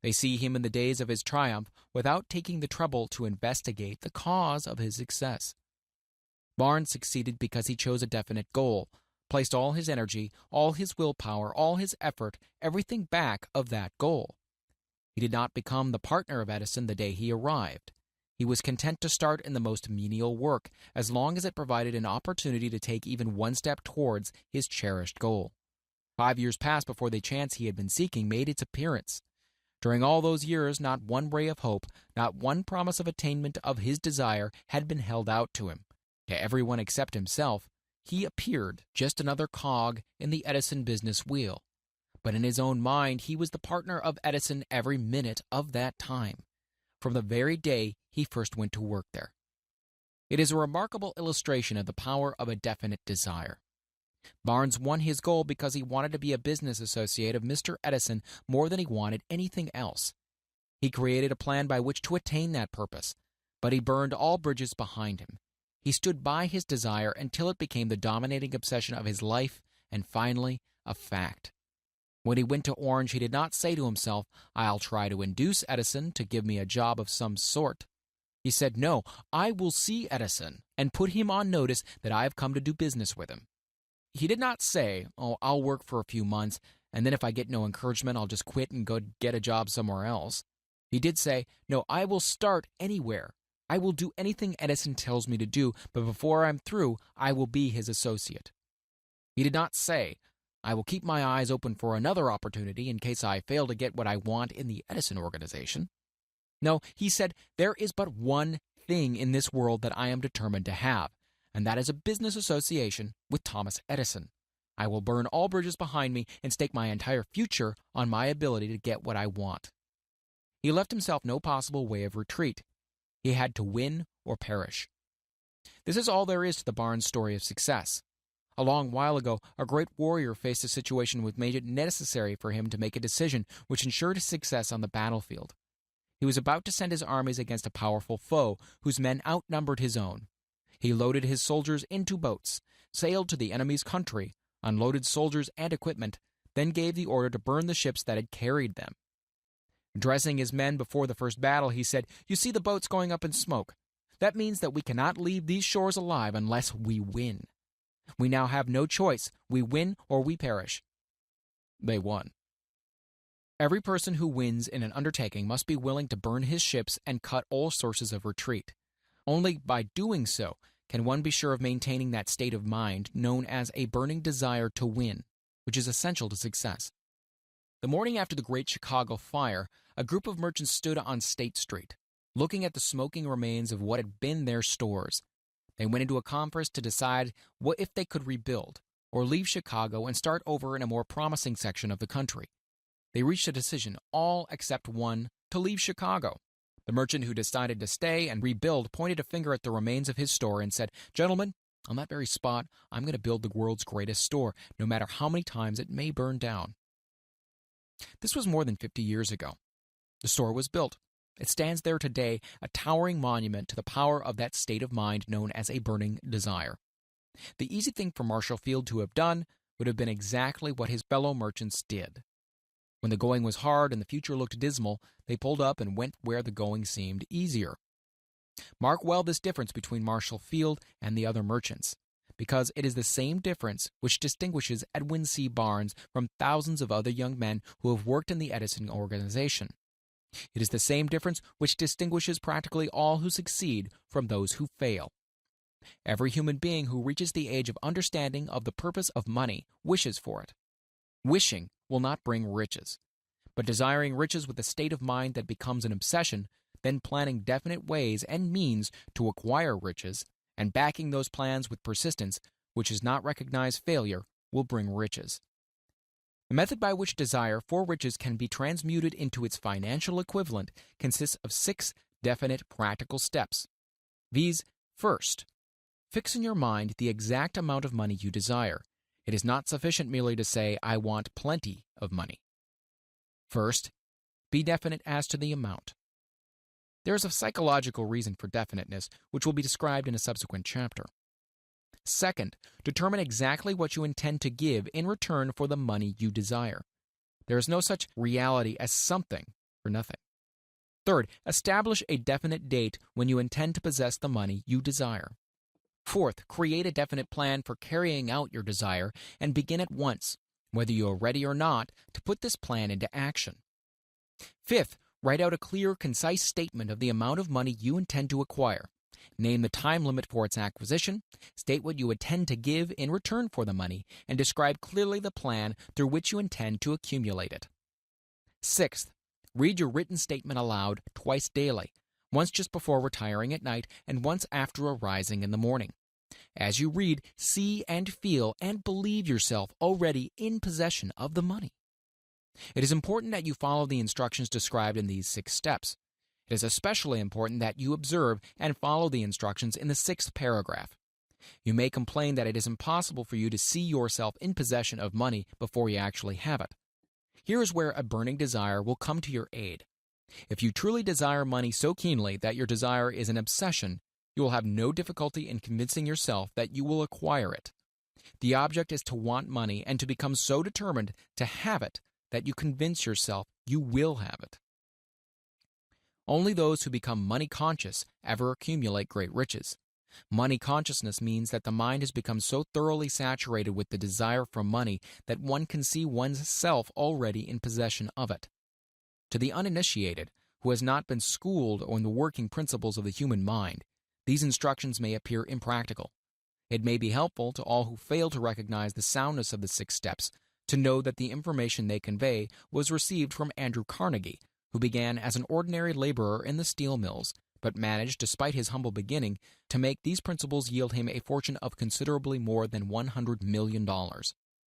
They see him in the days of his triumph without taking the trouble to investigate the cause of his success. Barnes succeeded because he chose a definite goal, placed all his energy, all his willpower, all his effort, everything back of that goal. He did not become the partner of Edison the day he arrived. He was content to start in the most menial work, as long as it provided an opportunity to take even one step towards his cherished goal. 5 years passed before the chance he had been seeking made its appearance. During all those years, not one ray of hope, not one promise of attainment of his desire had been held out to him. To everyone except himself, he appeared just another cog in the Edison business wheel. But in his own mind, he was the partner of Edison every minute of that time, from the very day he first went to work there. It is a remarkable illustration of the power of a definite desire. Barnes won his goal because he wanted to be a business associate of Mr. Edison more than he wanted anything else. He created a plan by which to attain that purpose, but he burned all bridges behind him. He stood by his desire until it became the dominating obsession of his life and finally a fact. When he went to Orange, he did not say to himself, "I'll try to induce Edison to give me a job of some sort." He said, "No, I will see Edison and put him on notice that I have come to do business with him." He did not say, "Oh, I'll work for a few months, and then if I get no encouragement, I'll just quit and go get a job somewhere else." He did say, "No, I will start anywhere. I will do anything Edison tells me to do, but before I'm through, I will be his associate." He did not say, "I will keep my eyes open for another opportunity in case I fail to get what I want in the Edison organization." No, he said, "There is but one thing in this world that I am determined to have, and that is a business association with Thomas Edison. I will burn all bridges behind me and stake my entire future on my ability to get what I want." He left himself no possible way of retreat. He had to win or perish. This is all there is to the Barnes story of success. A long while ago, a great warrior faced a situation which made it necessary for him to make a decision which ensured his success on the battlefield. He was about to send his armies against a powerful foe whose men outnumbered his own. He loaded his soldiers into boats, sailed to the enemy's country, unloaded soldiers and equipment, then gave the order to burn the ships that had carried them. Addressing his men before the first battle, he said, "You see the boats going up in smoke. That means that we cannot leave these shores alive unless we win. We now have no choice. We win or we perish. They won. Every person who wins in an undertaking must be willing to burn his ships and cut all sources of retreat. Only by doing so can one be sure of maintaining that state of mind known as a burning desire to win, which is essential to success. The morning after the Great Chicago Fire, a group of merchants stood on State Street, looking at the smoking remains of what had been their stores. They went into a conference to decide what if they could rebuild, or leave Chicago and start over in a more promising section of the country. They reached a decision, all except one, to leave Chicago. The merchant who decided to stay and rebuild pointed a finger at the remains of his store and said, "Gentlemen, on that very spot, I'm going to build the world's greatest store, no matter how many times it may burn down." This was more than 50 years ago. The store was built. It stands there today, a towering monument to the power of that state of mind known as a burning desire. The easy thing for Marshall Field to have done would have been exactly what his fellow merchants did. When the going was hard and the future looked dismal, they pulled up and went where the going seemed easier. Mark well this difference between Marshall Field and the other merchants, because it is the same difference which distinguishes Edwin C. Barnes from thousands of other young men who have worked in the Edison organization. It is the same difference which distinguishes practically all who succeed from those who fail. Every human being who reaches the age of understanding of the purpose of money wishes for it. Wishing will not bring riches, but desiring riches with a state of mind that becomes an obsession, then planning definite ways and means to acquire riches, and backing those plans with persistence, which does not recognize failure, will bring riches. The method by which desire for riches can be transmuted into its financial equivalent consists of 6 definite practical steps. These: first, fix in your mind the exact amount of money you desire. It is not sufficient merely to say, "I want plenty of money." First, be definite as to the amount. There is a psychological reason for definiteness, which will be described in a subsequent chapter. Second, determine exactly what you intend to give in return for the money you desire. There is no such reality as something for nothing. Third, establish a definite date when you intend to possess the money you desire. Fourth, create a definite plan for carrying out your desire and begin at once, whether you are ready or not, to put this plan into action. Fifth, write out a clear, concise statement of the amount of money you intend to acquire. Name the time limit for its acquisition, state what you intend to give in return for the money, and describe clearly the plan through which you intend to accumulate it. Sixth, read your written statement aloud twice daily, once just before retiring at night and once after arising in the morning. As you read, see and feel and believe yourself already in possession of the money. It is important that you follow the instructions described in these 6 steps. It is especially important that you observe and follow the instructions in the 6th paragraph. You may complain that it is impossible for you to see yourself in possession of money before you actually have it. Here is where a burning desire will come to your aid. If you truly desire money so keenly that your desire is an obsession, you will have no difficulty in convincing yourself that you will acquire it. The object is to want money and to become so determined to have it that you convince yourself you will have it. Only those who become money conscious ever accumulate great riches. Money consciousness means that the mind has become so thoroughly saturated with the desire for money that one can see one's self already in possession of it. To the uninitiated, who has not been schooled on the working principles of the human mind, these instructions may appear impractical. It may be helpful to all who fail to recognize the soundness of the 6 steps to know that the information they convey was received from Andrew Carnegie, who began as an ordinary laborer in the steel mills, but managed, despite his humble beginning, to make these principles yield him a fortune of considerably more than $100 million.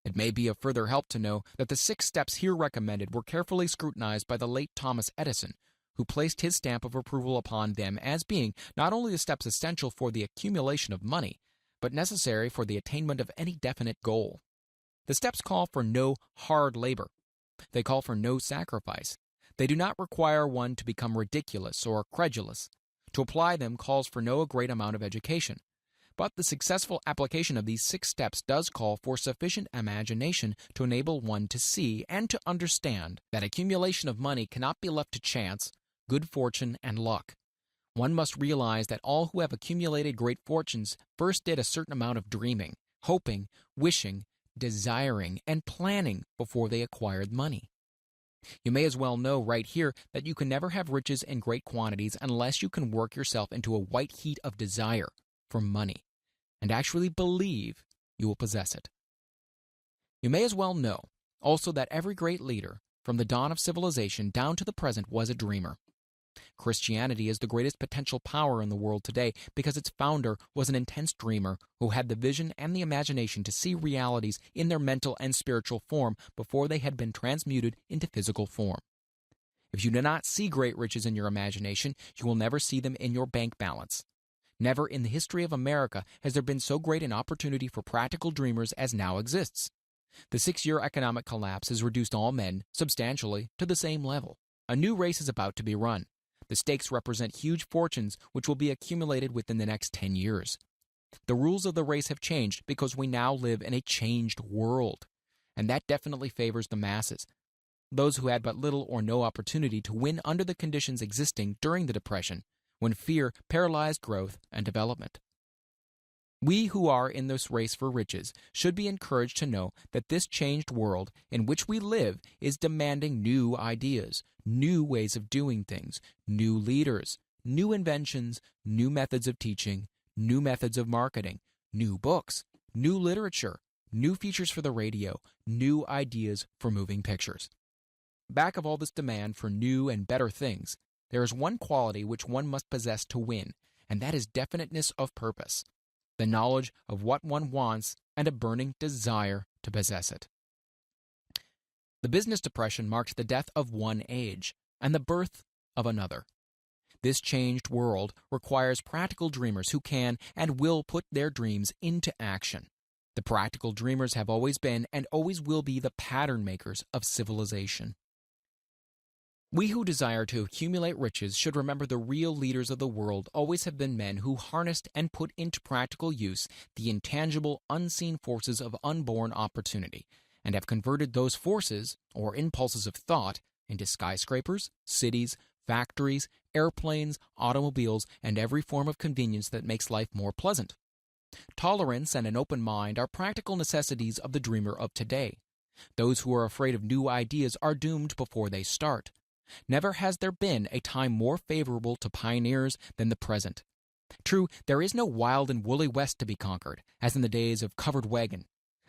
It may be of further help to know that the 6 steps here recommended were carefully scrutinized by the late Thomas Edison, who placed his stamp of approval upon them as being not only the steps essential for the accumulation of money, but necessary for the attainment of any definite goal. The steps call for no hard labor. They call for no sacrifice. They do not require one to become ridiculous or credulous. To apply them calls for no great amount of education. But the successful application of these 6 steps does call for sufficient imagination to enable one to see and to understand that accumulation of money cannot be left to chance, good fortune, and luck. One must realize that all who have accumulated great fortunes first did a certain amount of dreaming, hoping, wishing, desiring, and planning before they acquired money. You may as well know right here that you can never have riches in great quantities unless you can work yourself into a white heat of desire for money and actually believe you will possess it. You may as well know also that every great leader, from the dawn of civilization down to the present, was a dreamer. Christianity is the greatest potential power in the world today because its founder was an intense dreamer who had the vision and the imagination to see realities in their mental and spiritual form before they had been transmuted into physical form. If you do not see great riches in your imagination, you will never see them in your bank balance. Never in the history of America has there been so great an opportunity for practical dreamers as now exists. The 6-year economic collapse has reduced all men, substantially, to the same level. A new race is about to be run. The stakes represent huge fortunes which will be accumulated within the next 10 years. The rules of the race have changed because we now live in a changed world, and that definitely favors the masses, those who had but little or no opportunity to win under the conditions existing during the Depression, when fear paralyzed growth and development. We who are in this race for riches should be encouraged to know that this changed world in which we live is demanding new ideas, new ways of doing things, new leaders, new inventions, new methods of teaching, new methods of marketing, new books, new literature, new features for the radio, new ideas for moving pictures. Back of all this demand for new and better things, there is one quality which one must possess to win, and that is definiteness of purpose, the knowledge of what one wants, and a burning desire to possess it. The business depression marked the death of one age and the birth of another. This changed world requires practical dreamers who can and will put their dreams into action. The practical dreamers have always been and always will be the pattern makers of civilization. We who desire to accumulate riches should remember the real leaders of the world always have been men who harnessed and put into practical use the intangible, unseen forces of unborn opportunity, and have converted those forces, or impulses of thought, into skyscrapers, cities, factories, airplanes, automobiles, and every form of convenience that makes life more pleasant. Tolerance and an open mind are practical necessities of the dreamer of today. Those who are afraid of new ideas are doomed before they start. Never has there been a time more favorable to pioneers than the present. True, there is no wild and woolly West to be conquered, as in the days of covered wagon,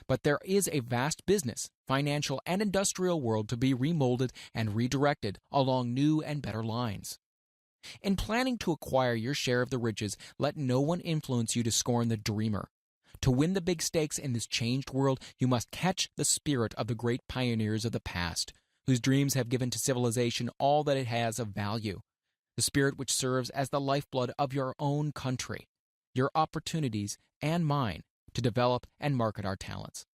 but there is a vast business, financial, and industrial world to be remolded and redirected along new and better lines. In planning to acquire your share of the riches, let no one influence you to scorn the dreamer. To win the big stakes in this changed world, you must catch the spirit of the great pioneers of the past, whose dreams have given to civilization all that it has of value, the spirit which serves as the lifeblood of your own country, your opportunities, and mine, to develop and market our talents.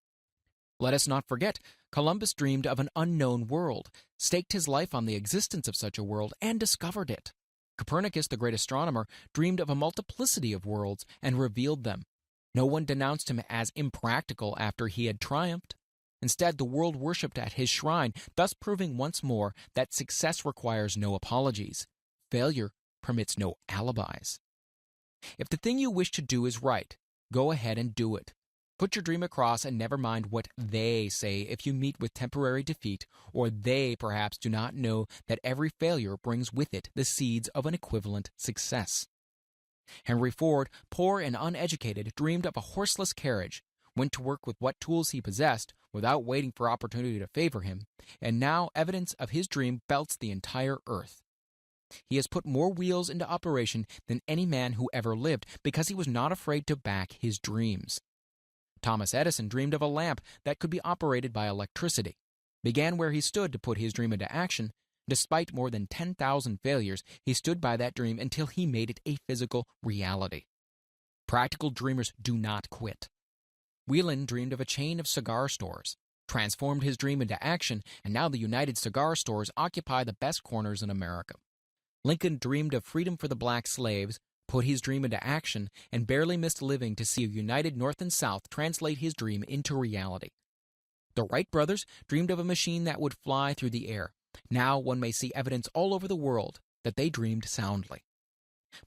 Let us not forget, Columbus dreamed of an unknown world, staked his life on the existence of such a world, and discovered it. Copernicus, the great astronomer, dreamed of a multiplicity of worlds and revealed them. No one denounced him as impractical after he had triumphed. Instead, the world worshipped at his shrine, thus proving once more that success requires no apologies. Failure permits no alibis. If the thing you wish to do is right, go ahead and do it. Put your dream across and never mind what they say if you meet with temporary defeat, or they perhaps do not know that every failure brings with it the seeds of an equivalent success. Henry Ford, poor and uneducated, dreamed of a horseless carriage, went to work with what tools he possessed without waiting for opportunity to favor him, and now evidence of his dream belts the entire earth. He has put more wheels into operation than any man who ever lived because he was not afraid to back his dreams. Thomas Edison dreamed of a lamp that could be operated by electricity, began where he stood to put his dream into action. Despite more than 10,000 failures, he stood by that dream until he made it a physical reality. Practical dreamers do not quit. Whelan dreamed of a chain of cigar stores, transformed his dream into action, and now the United Cigar Stores occupy the best corners in America. Lincoln dreamed of freedom for the black slaves, put his dream into action, and barely missed living to see a united North and South translate his dream into reality. The Wright brothers dreamed of a machine that would fly through the air. Now one may see evidence all over the world that they dreamed soundly.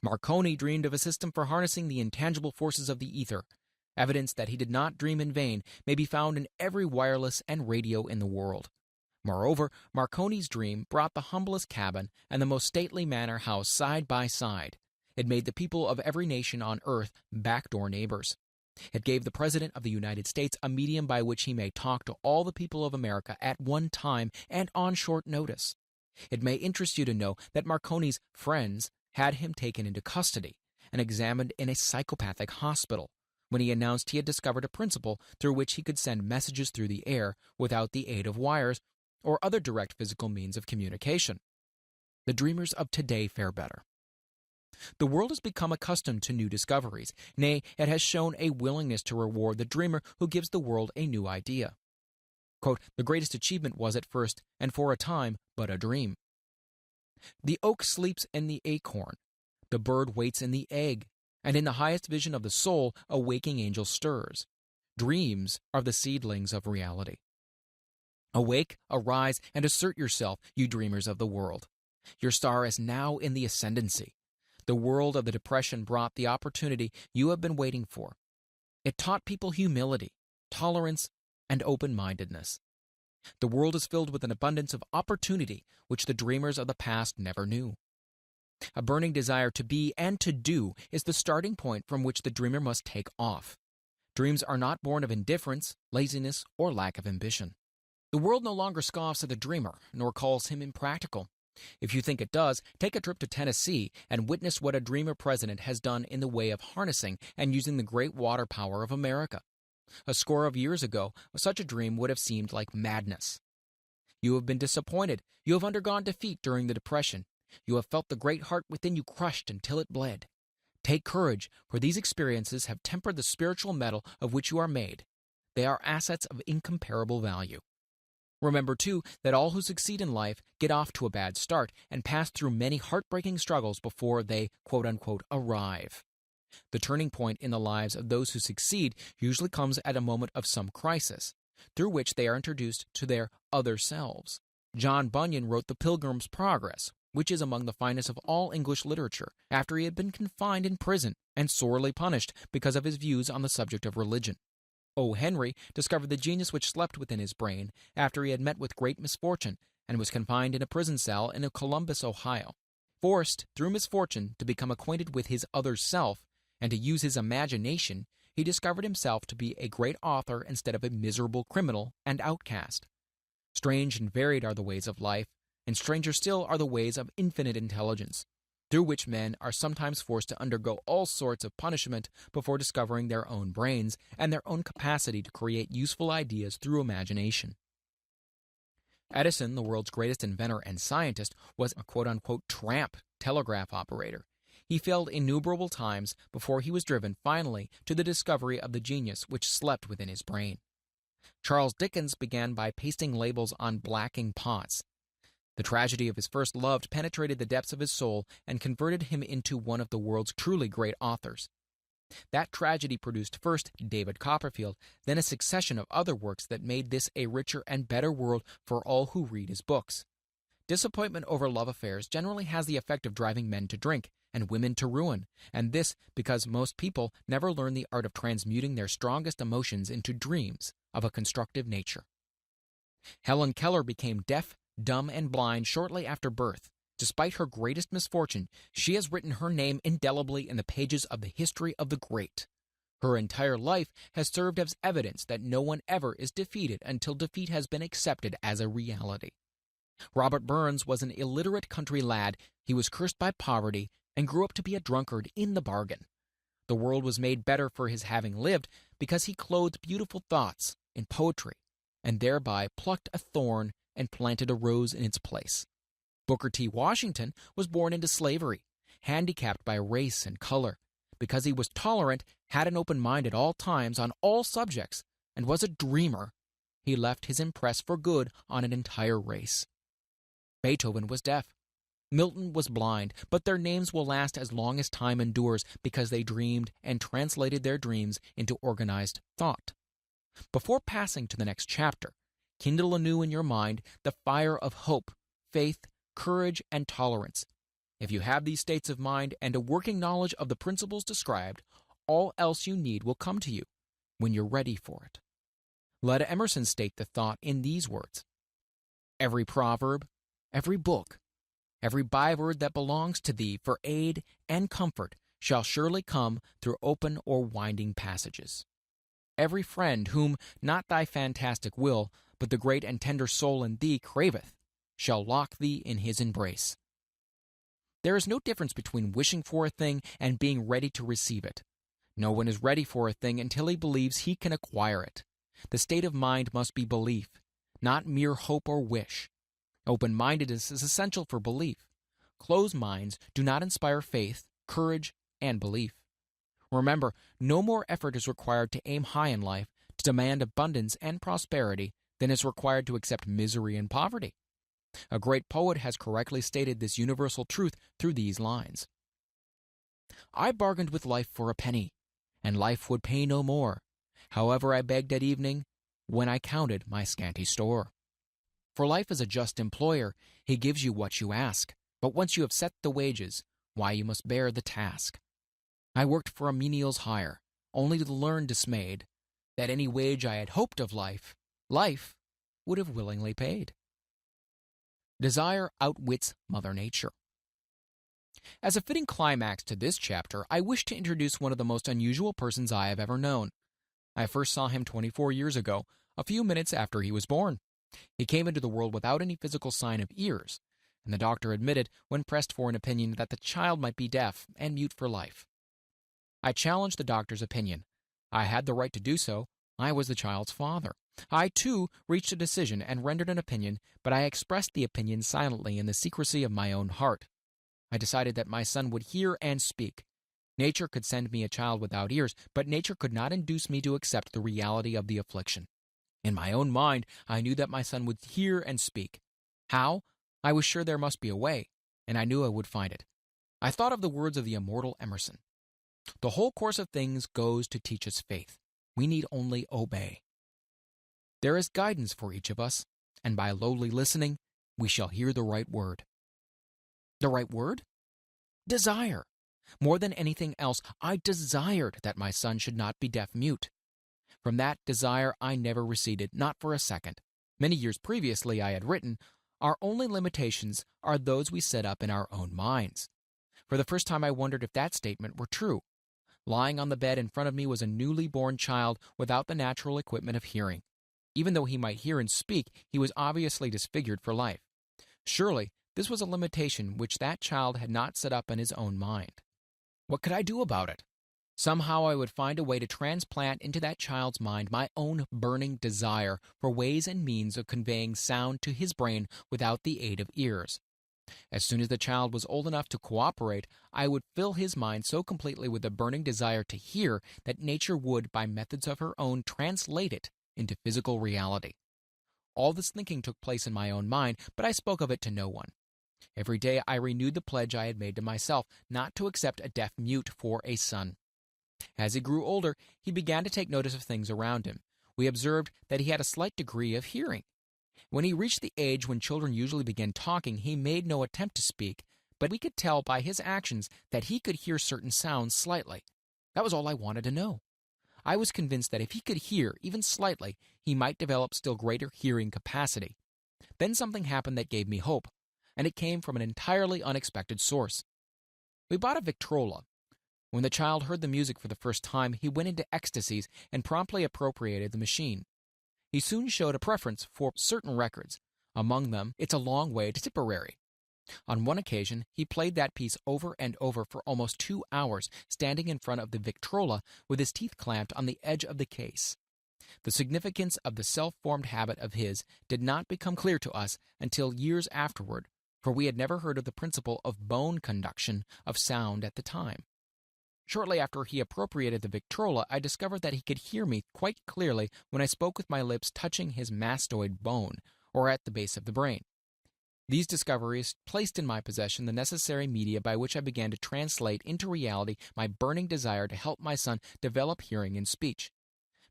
Marconi dreamed of a system for harnessing the intangible forces of the ether. Evidence that he did not dream in vain may be found in every wireless and radio in the world. Moreover, Marconi's dream brought the humblest cabin and the most stately manor house side by side. It made the people of every nation on earth backdoor neighbors. It gave the President of the United States a medium by which he may talk to all the people of America at one time and on short notice. It may interest you to know that Marconi's friends had him taken into custody and examined in a psychopathic hospital when he announced he had discovered a principle through which he could send messages through the air without the aid of wires or other direct physical means of communication. The dreamers of today fare better. The world has become accustomed to new discoveries. Nay, it has shown a willingness to reward the dreamer who gives the world a new idea. Quote, "The greatest achievement was at first, and for a time, but a dream." The oak sleeps in the acorn, the bird waits in the egg, and in the highest vision of the soul, a waking angel stirs. Dreams are the seedlings of reality. Awake, arise, and assert yourself, you dreamers of the world. Your star is now in the ascendancy. The world of the Depression brought the opportunity you have been waiting for. It taught people humility, tolerance, and open-mindedness. The world is filled with an abundance of opportunity which the dreamers of the past never knew. A burning desire to be and to do is the starting point from which the dreamer must take off. Dreams are not born of indifference, laziness, or lack of ambition. The world no longer scoffs at the dreamer, nor calls him impractical. If you think it does, take a trip to Tennessee and witness what a dreamer president has done in the way of harnessing and using the great water power of America. A score of years ago, such a dream would have seemed like madness. You have been disappointed. You have undergone defeat during the Depression. You have felt the great heart within you crushed until it bled. Take courage, for these experiences have tempered the spiritual metal of which you are made. They are assets of incomparable value. Remember, too, that all who succeed in life get off to a bad start and pass through many heartbreaking struggles before they, quote-unquote, arrive. The turning point in the lives of those who succeed usually comes at a moment of some crisis, through which they are introduced to their other selves. John Bunyan wrote The Pilgrim's Progress, which is among the finest of all English literature, after he had been confined in prison and sorely punished because of his views on the subject of religion. O. Henry discovered the genius which slept within his brain after he had met with great misfortune and was confined in a prison cell in Columbus, Ohio. Forced, through misfortune, to become acquainted with his other self and to use his imagination, he discovered himself to be a great author instead of a miserable criminal and outcast. Strange and varied are the ways of life, and stranger still are the ways of infinite intelligence, through which men are sometimes forced to undergo all sorts of punishment before discovering their own brains and their own capacity to create useful ideas through imagination. Edison, the world's greatest inventor and scientist, was a quote-unquote tramp telegraph operator. He failed innumerable times before he was driven finally to the discovery of the genius which slept within his brain. Charles Dickens began by pasting labels on blacking pots. The tragedy of his first love penetrated the depths of his soul and converted him into one of the world's truly great authors. That tragedy produced first David Copperfield, then a succession of other works that made this a richer and better world for all who read his books. Disappointment over love affairs generally has the effect of driving men to drink and women to ruin, and this because most people never learn the art of transmuting their strongest emotions into dreams of a constructive nature. Helen Keller became deaf, dumb, and blind shortly after birth. Despite her greatest misfortune, she has written her name indelibly in the pages of the history of the great. Her entire life has served as evidence that no one ever is defeated until defeat has been accepted as a reality. Robert Burns was an illiterate country lad. He was cursed by poverty and grew up to be a drunkard in the bargain. The world was made better for his having lived because he clothed beautiful thoughts in poetry and thereby plucked a thorn and planted a rose in its place. Booker T. Washington was born into slavery, handicapped by race and color. Because he was tolerant, had an open mind at all times on all subjects, and was a dreamer, he left his impress for good on an entire race. Beethoven was deaf. Milton was blind, but their names will last as long as time endures because they dreamed and translated their dreams into organized thought. Before passing to the next chapter, kindle anew in your mind the fire of hope, faith, courage, and tolerance. If you have these states of mind and a working knowledge of the principles described, all else you need will come to you when you're ready for it. Let Emerson state the thought in these words: every proverb, every book, every byword that belongs to thee for aid and comfort shall surely come through open or winding passages. Every friend whom not thy fantastic will, but the great and tender soul in thee craveth, shall lock thee in his embrace. There is no difference between wishing for a thing and being ready to receive it. No one is ready for a thing until he believes he can acquire it. The state of mind must be belief, not mere hope or wish. Open-mindedness is essential for belief. Closed minds do not inspire faith, courage, and belief. Remember, no more effort is required to aim high in life, to demand abundance and prosperity, than is required to accept misery and poverty. A great poet has correctly stated this universal truth through these lines: I bargained with life for a penny, and life would pay no more. However, I begged at evening, when I counted my scanty store. For life is a just employer, he gives you what you ask, but once you have set the wages, why you must bear the task. I worked for a menial's hire, only to learn dismayed, that any wage I had hoped of life, life would have willingly paid. Desire outwits Mother Nature. As a fitting climax to this chapter, I wish to introduce one of the most unusual persons I have ever known. I first saw him 24 years ago, a few minutes after he was born. He came into the world without any physical sign of ears, and the doctor admitted, when pressed for an opinion, that the child might be deaf and mute for life. I challenged the doctor's opinion. I had the right to do so. I was the child's father. I, too, reached a decision and rendered an opinion, but I expressed the opinion silently in the secrecy of my own heart. I decided that my son would hear and speak. Nature could send me a child without ears, but nature could not induce me to accept the reality of the affliction. In my own mind, I knew that my son would hear and speak. How? I was sure there must be a way, and I knew I would find it. I thought of the words of the immortal Emerson: the whole course of things goes to teach us faith. We need only obey. There is guidance for each of us, and by lowly listening, we shall hear the right word. The right word? Desire. More than anything else, I desired that my son should not be deaf-mute. From that desire I never receded, not for a second. Many years previously I had written, our only limitations are those we set up in our own minds. For the first time I wondered if that statement were true. Lying on the bed in front of me was a newly born child without the natural equipment of hearing. Even though he might hear and speak, he was obviously disfigured for life. Surely, this was a limitation which that child had not set up in his own mind. What could I do about it? Somehow I would find a way to transplant into that child's mind my own burning desire for ways and means of conveying sound to his brain without the aid of ears. As soon as the child was old enough to cooperate, I would fill his mind so completely with the burning desire to hear that nature would, by methods of her own, translate it into physical reality. All this thinking took place in my own mind, but I spoke of it to no one. Every day I renewed the pledge I had made to myself not to accept a deaf-mute for a son. As he grew older, he began to take notice of things around him. We observed that he had a slight degree of hearing. When he reached the age when children usually begin talking, he made no attempt to speak, but we could tell by his actions that he could hear certain sounds slightly. That was all I wanted to know. I was convinced that if he could hear, even slightly, he might develop still greater hearing capacity. Then something happened that gave me hope, and it came from an entirely unexpected source. We bought a Victrola. When the child heard the music for the first time, he went into ecstasies and promptly appropriated the machine. He soon showed a preference for certain records, among them It's a Long Way to Tipperary. On one occasion, he played that piece over and over for almost 2 hours, standing in front of the Victrola with his teeth clamped on the edge of the case. The significance of the self-formed habit of his did not become clear to us until years afterward, for we had never heard of the principle of bone conduction of sound at the time. Shortly after he appropriated the Victrola, I discovered that he could hear me quite clearly when I spoke with my lips touching his mastoid bone, or at the base of the brain. These discoveries placed in my possession the necessary media by which I began to translate into reality my burning desire to help my son develop hearing and speech.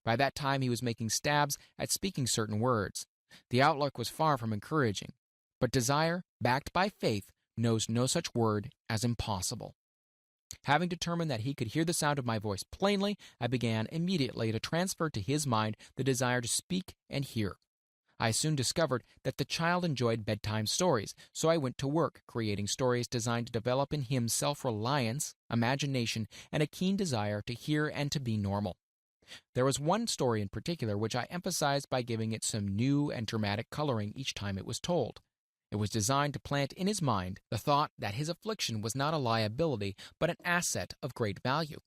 By that time he was making stabs at speaking certain words. The outlook was far from encouraging, but desire, backed by faith, knows no such word as impossible. Having determined that he could hear the sound of my voice plainly, I began immediately to transfer to his mind the desire to speak and hear. I soon discovered that the child enjoyed bedtime stories, so I went to work creating stories designed to develop in him self-reliance, imagination, and a keen desire to hear and to be normal. There was one story in particular which I emphasized by giving it some new and dramatic coloring each time it was told. It was designed to plant in his mind the thought that his affliction was not a liability but an asset of great value.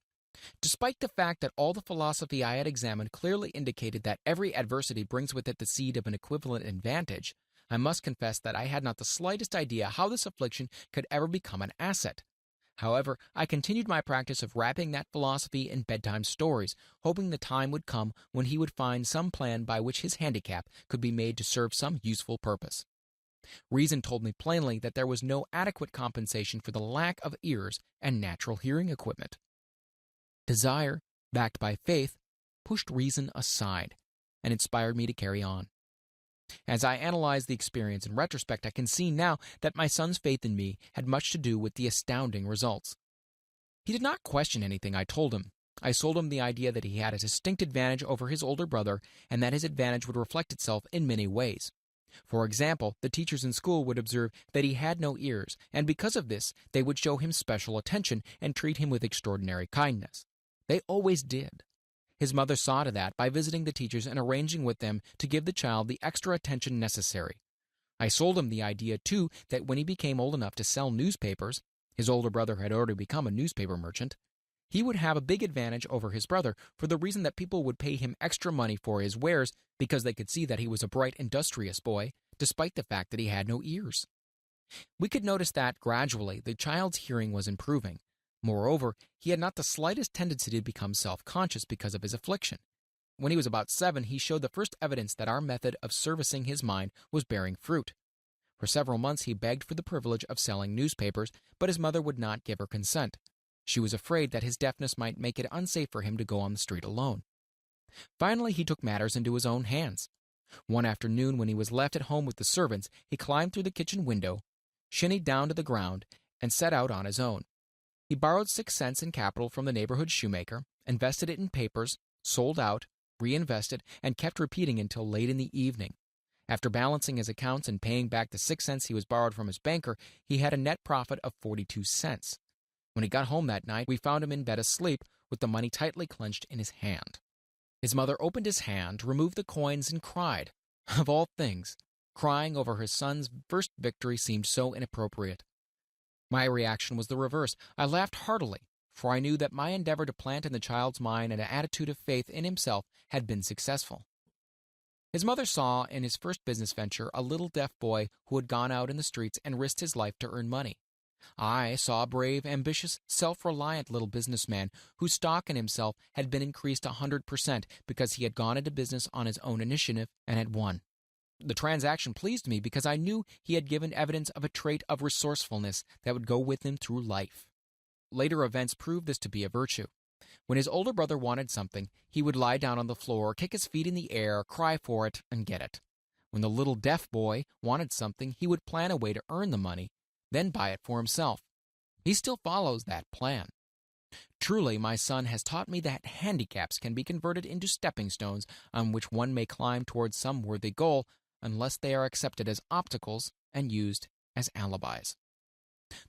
Despite the fact that all the philosophy I had examined clearly indicated that every adversity brings with it the seed of an equivalent advantage, I must confess that I had not the slightest idea how this affliction could ever become an asset. However, I continued my practice of wrapping that philosophy in bedtime stories, hoping the time would come when he would find some plan by which his handicap could be made to serve some useful purpose. Reason told me plainly that there was no adequate compensation for the lack of ears and natural hearing equipment. Desire, backed by faith, pushed reason aside and inspired me to carry on. As I analyze the experience in retrospect, I can see now that my son's faith in me had much to do with the astounding results. He did not question anything I told him. I sold him the idea that he had a distinct advantage over his older brother and that his advantage would reflect itself in many ways. For example, the teachers in school would observe that he had no ears, and because of this, they would show him special attention and treat him with extraordinary kindness. They always did. His mother saw to that by visiting the teachers and arranging with them to give the child the extra attention necessary. I sold him the idea, too, that when he became old enough to sell newspapers, his older brother had already become a newspaper merchant, he would have a big advantage over his brother for the reason that people would pay him extra money for his wares because they could see that he was a bright, industrious boy, despite the fact that he had no ears. We could notice that, gradually, the child's hearing was improving. Moreover, he had not the slightest tendency to become self-conscious because of his affliction. When he was about 7, he showed the first evidence that our method of servicing his mind was bearing fruit. For several months he begged for the privilege of selling newspapers, but his mother would not give her consent. She was afraid that his deafness might make it unsafe for him to go on the street alone. Finally, he took matters into his own hands. One afternoon, when he was left at home with the servants, he climbed through the kitchen window, shinnied down to the ground, and set out on his own. He borrowed 6 cents in capital from the neighborhood shoemaker, invested it in papers, sold out, reinvested, and kept repeating until late in the evening. After balancing his accounts and paying back the 6 cents he was borrowed from his banker, he had a net profit of 42 cents. When he got home that night, we found him in bed asleep with the money tightly clenched in his hand. His mother opened his hand, removed the coins, and cried. Of all things, crying over her son's first victory seemed so inappropriate. My reaction was the reverse. I laughed heartily, for I knew that my endeavor to plant in the child's mind an attitude of faith in himself had been successful. His mother saw in his first business venture a little deaf boy who had gone out in the streets and risked his life to earn money. I saw a brave, ambitious, self-reliant little businessman whose stock in himself had been increased 100% because he had gone into business on his own initiative and had won. The transaction pleased me because I knew he had given evidence of a trait of resourcefulness that would go with him through life. Later events proved this to be a virtue. When his older brother wanted something, he would lie down on the floor, kick his feet in the air, cry for it, and get it. When the little deaf boy wanted something, he would plan a way to earn the money, then buy it for himself. He still follows that plan. Truly, my son has taught me that handicaps can be converted into stepping stones on which one may climb towards some worthy goal, unless they are accepted as obstacles and used as alibis.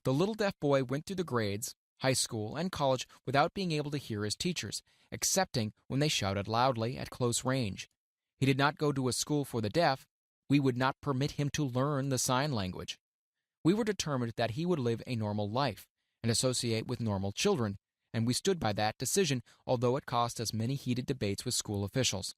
The little deaf boy went through the grades, high school, and college without being able to hear his teachers, excepting when they shouted loudly at close range. He did not go to a school for the deaf. We would not permit him to learn the sign language. We were determined that he would live a normal life and associate with normal children, and we stood by that decision, although it cost us many heated debates with school officials.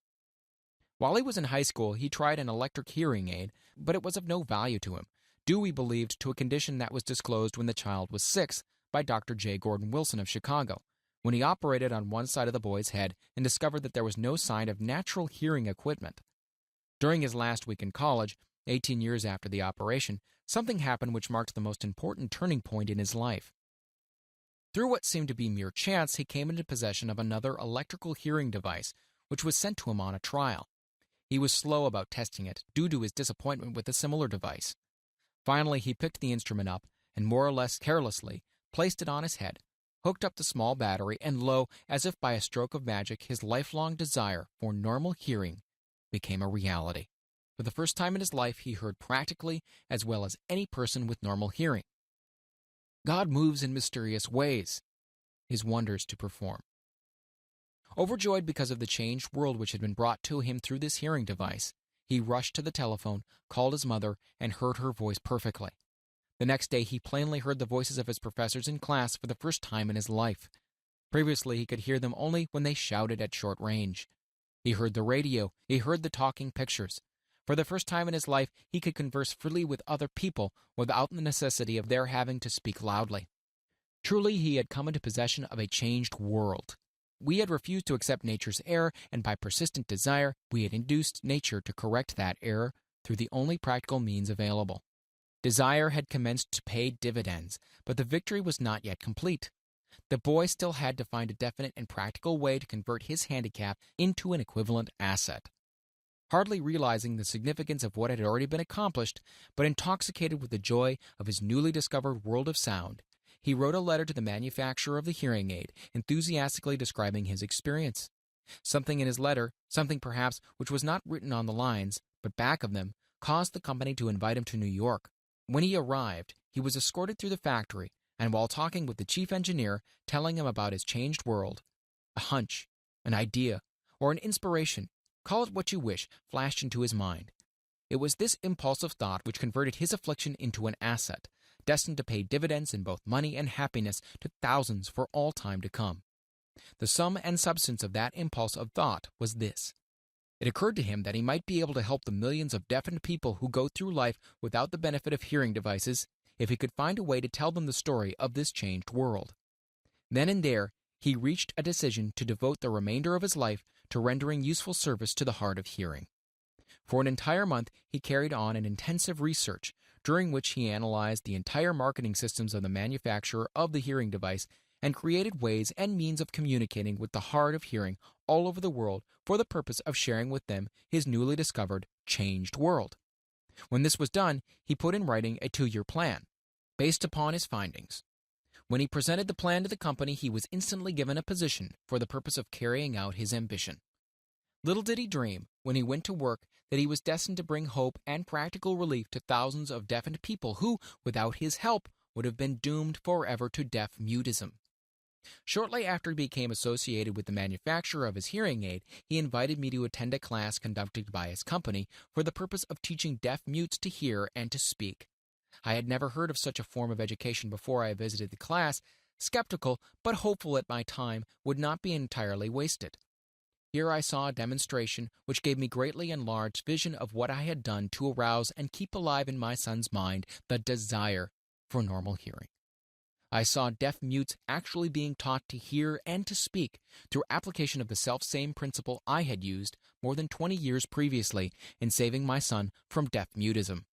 While he was in high school, he tried an electric hearing aid, but it was of no value to him, due, we believed, to a condition that was disclosed when the child was 6 by Dr. J. Gordon Wilson of Chicago, when he operated on one side of the boy's head and discovered that there was no sign of natural hearing equipment. During his last week in college, 18 years after the operation, something happened which marked the most important turning point in his life. Through what seemed to be mere chance, he came into possession of another electrical hearing device, which was sent to him on a trial. He was slow about testing it, due to his disappointment with a similar device. Finally, he picked the instrument up, and more or less carelessly placed it on his head, hooked up the small battery, and lo, as if by a stroke of magic, his lifelong desire for normal hearing became a reality. For the first time in his life, he heard practically as well as any person with normal hearing. God moves in mysterious ways, his wonders to perform. Overjoyed because of the changed world which had been brought to him through this hearing device, he rushed to the telephone, called his mother, and heard her voice perfectly. The next day, he plainly heard the voices of his professors in class for the first time in his life. Previously, he could hear them only when they shouted at short range. He heard the radio. He heard the talking pictures. For the first time in his life, he could converse freely with other people without the necessity of their having to speak loudly. Truly, he had come into possession of a changed world. We had refused to accept nature's error, and by persistent desire, we had induced nature to correct that error through the only practical means available. Desire had commenced to pay dividends, but the victory was not yet complete. The boy still had to find a definite and practical way to convert his handicap into an equivalent asset. Hardly realizing the significance of what had already been accomplished, but intoxicated with the joy of his newly discovered world of sound, he wrote a letter to the manufacturer of the hearing aid, enthusiastically describing his experience. Something in his letter, something perhaps which was not written on the lines, but back of them, caused the company to invite him to New York. When he arrived, he was escorted through the factory, and while talking with the chief engineer, telling him about his changed world, a hunch, an idea, or an inspiration, call it what you wish, flashed into his mind. It was this impulsive thought which converted his affliction into an asset, destined to pay dividends in both money and happiness to thousands for all time to come. The sum and substance of that impulse of thought was this. It occurred to him that he might be able to help the millions of deafened people who go through life without the benefit of hearing devices if he could find a way to tell them the story of this changed world. Then and there, he reached a decision to devote the remainder of his life to rendering useful service to the hard of hearing. For an entire month, he carried on an intensive research, during which he analyzed the entire marketing systems of the manufacturer of the hearing device and created ways and means of communicating with the hard of hearing all over the world for the purpose of sharing with them his newly discovered, changed world. When this was done, he put in writing a 2-year plan, based upon his findings. When he presented the plan to the company, he was instantly given a position for the purpose of carrying out his ambition. Little did he dream, when he went to work, that he was destined to bring hope and practical relief to thousands of deafened people who, without his help, would have been doomed forever to deaf-mutism. Shortly after he became associated with the manufacturer of his hearing aid, he invited me to attend a class conducted by his company for the purpose of teaching deaf-mutes to hear and to speak. I had never heard of such a form of education before I visited the class, skeptical but hopeful that my time would not be entirely wasted. Here I saw a demonstration which gave me greatly enlarged vision of what I had done to arouse and keep alive in my son's mind the desire for normal hearing. I saw deaf mutes actually being taught to hear and to speak through application of the self-same principle I had used more than 20 years previously in saving my son from deaf-mutism.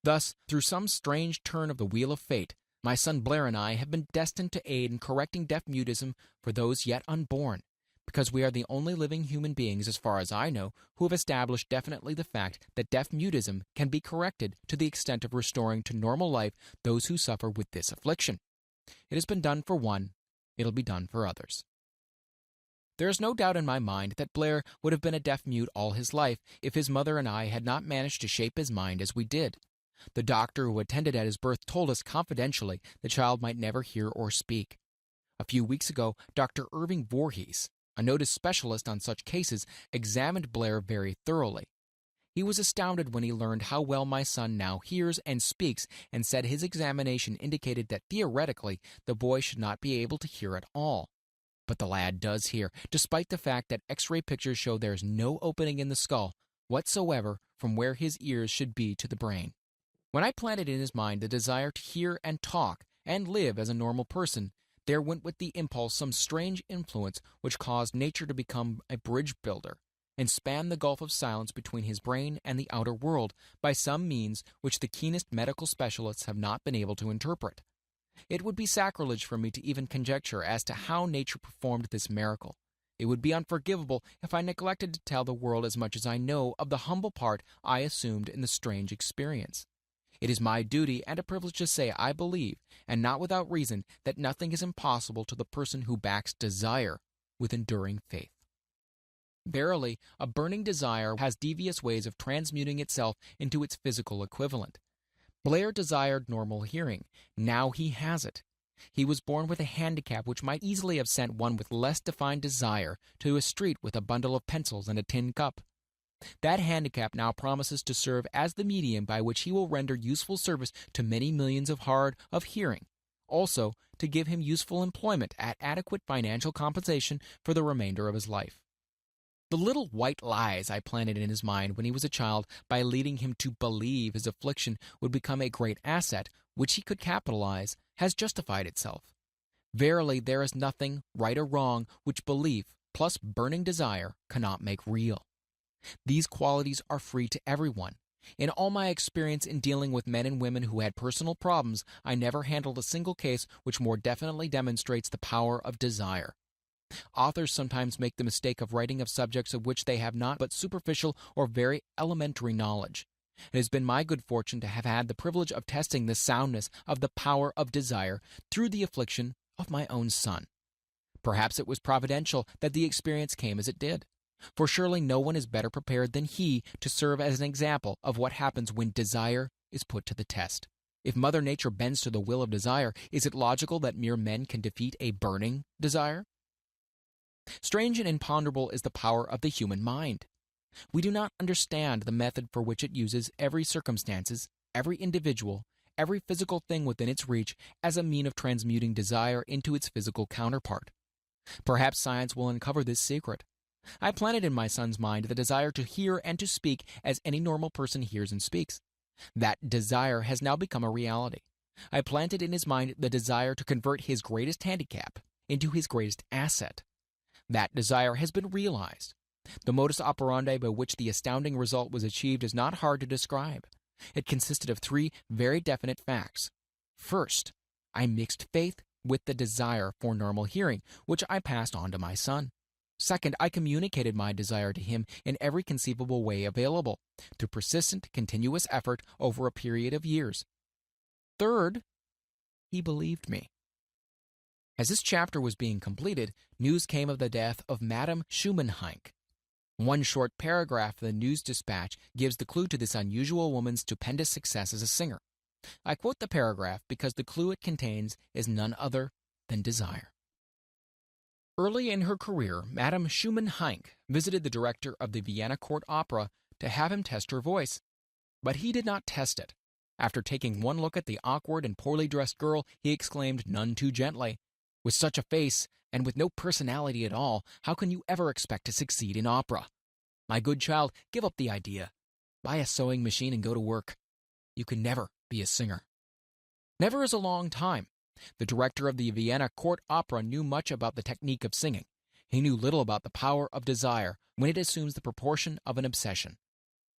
Thus, through some strange turn of the wheel of fate, my son Blair and I have been destined to aid in correcting deaf-mutism for those yet unborn, because we are the only living human beings, as far as I know, who have established definitely the fact that deaf-mutism can be corrected to the extent of restoring to normal life those who suffer with this affliction. It has been done for one, it'll be done for others. There is no doubt in my mind that Blair would have been a deaf-mute all his life if his mother and I had not managed to shape his mind as we did. The doctor who attended at his birth told us confidentially the child might never hear or speak. A few weeks ago, Dr. Irving Voorhees, a noted specialist on such cases, examined Blair very thoroughly. He was astounded when he learned how well my son now hears and speaks, and said his examination indicated that theoretically the boy should not be able to hear at all. But the lad does hear, despite the fact that X-ray pictures show there is no opening in the skull whatsoever from where his ears should be to the brain. When I planted in his mind the desire to hear and talk and live as a normal person, there went with the impulse some strange influence which caused nature to become a bridge builder and span the gulf of silence between his brain and the outer world by some means which the keenest medical specialists have not been able to interpret. It would be sacrilege for me to even conjecture as to how nature performed this miracle. It would be unforgivable if I neglected to tell the world as much as I know of the humble part I assumed in the strange experience. It is my duty and a privilege to say I believe, and not without reason, that nothing is impossible to the person who backs desire with enduring faith. Verily, a burning desire has devious ways of transmuting itself into its physical equivalent. Blair desired normal hearing. Now he has it. He was born with a handicap which might easily have sent one with less defined desire to a street with a bundle of pencils and a tin cup. That handicap now promises to serve as the medium by which he will render useful service to many millions of hard of hearing, also to give him useful employment at adequate financial compensation for the remainder of his life. The little white lies I planted in his mind when he was a child by leading him to believe his affliction would become a great asset which he could capitalize has justified itself. Verily, there is nothing, right or wrong, which belief plus burning desire cannot make real. These qualities are free to everyone. In all my experience in dealing with men and women who had personal problems, I never handled a single case which more definitely demonstrates the power of desire. Authors sometimes make the mistake of writing of subjects of which they have not but superficial or very elementary knowledge. It has been my good fortune to have had the privilege of testing the soundness of the power of desire through the affliction of my own son. Perhaps it was providential that the experience came as it did, for surely no one is better prepared than he to serve as an example of what happens when desire is put to the test. If Mother Nature bends to the will of desire, is it logical that mere men can defeat a burning desire? Strange and imponderable is the power of the human mind. We do not understand the method for which it uses every circumstances, every individual, every physical thing within its reach as a mean of transmuting desire into its physical counterpart. Perhaps science will uncover this secret. I planted in my son's mind the desire to hear and to speak as any normal person hears and speaks. That desire has now become a reality. I planted in his mind the desire to convert his greatest handicap into his greatest asset. That desire has been realized. The modus operandi by which the astounding result was achieved is not hard to describe. It consisted of 3 very definite facts. First, I mixed faith with the desire for normal hearing, which I passed on to my son. Second, I communicated my desire to him in every conceivable way available, through persistent, continuous effort over a period of years. Third, he believed me. As this chapter was being completed, news came of the death of Madame Schumann-Heink. One short paragraph of the news dispatch gives the clue to this unusual woman's stupendous success as a singer. I quote the paragraph because the clue it contains is none other than desire. Early in her career, Madame Schumann-Heink visited the director of the Vienna Court Opera to have him test her voice. But he did not test it. After taking one look at the awkward and poorly dressed girl, he exclaimed none too gently, "With such a face, and with no personality at all, how can you ever expect to succeed in opera? My good child, give up the idea. Buy a sewing machine and go to work. You can never be a singer." Never is a long time. The director of the Vienna Court Opera knew much about the technique of singing. He knew little about the power of desire when it assumes the proportion of an obsession.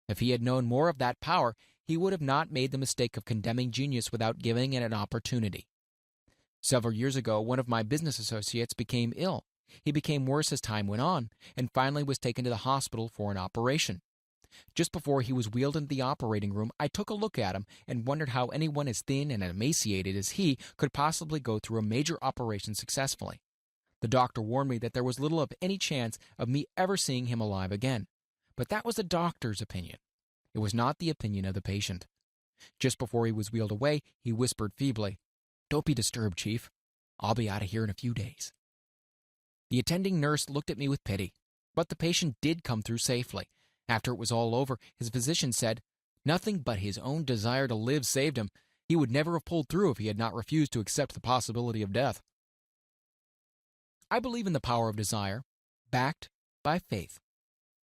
If he had known more of that power, he would have not made the mistake of condemning genius without giving it an opportunity. Several years ago, one of my business associates became ill. He became worse as time went on, and finally was taken to the hospital for an operation. Just before he was wheeled into the operating room, I took a look at him and wondered how anyone as thin and emaciated as he could possibly go through a major operation successfully. The doctor warned me that there was little of any chance of me ever seeing him alive again. But that was the doctor's opinion. It was not the opinion of the patient. Just before he was wheeled away, he whispered feebly, "Don't be disturbed, Chief. I'll be out of here in a few days." The attending nurse looked at me with pity, but the patient did come through safely. After it was all over, his physician said, "Nothing but his own desire to live saved him. He would never have pulled through if he had not refused to accept the possibility of death." I believe in the power of desire, backed by faith,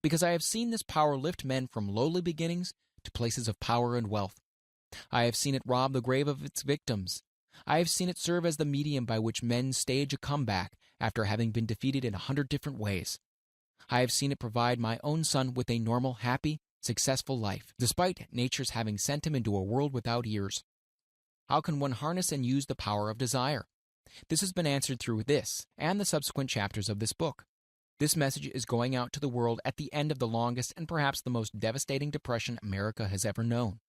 because I have seen this power lift men from lowly beginnings to places of power and wealth. I have seen it rob the grave of its victims. I have seen it serve as the medium by which men stage a comeback after having been defeated in 100 different ways. I have seen it provide my own son with a normal, happy, successful life, despite nature's having sent him into a world without ears. How can one harness and use the power of desire? This has been answered through this and the subsequent chapters of this book. This message is going out to the world at the end of the longest and perhaps the most devastating depression America has ever known.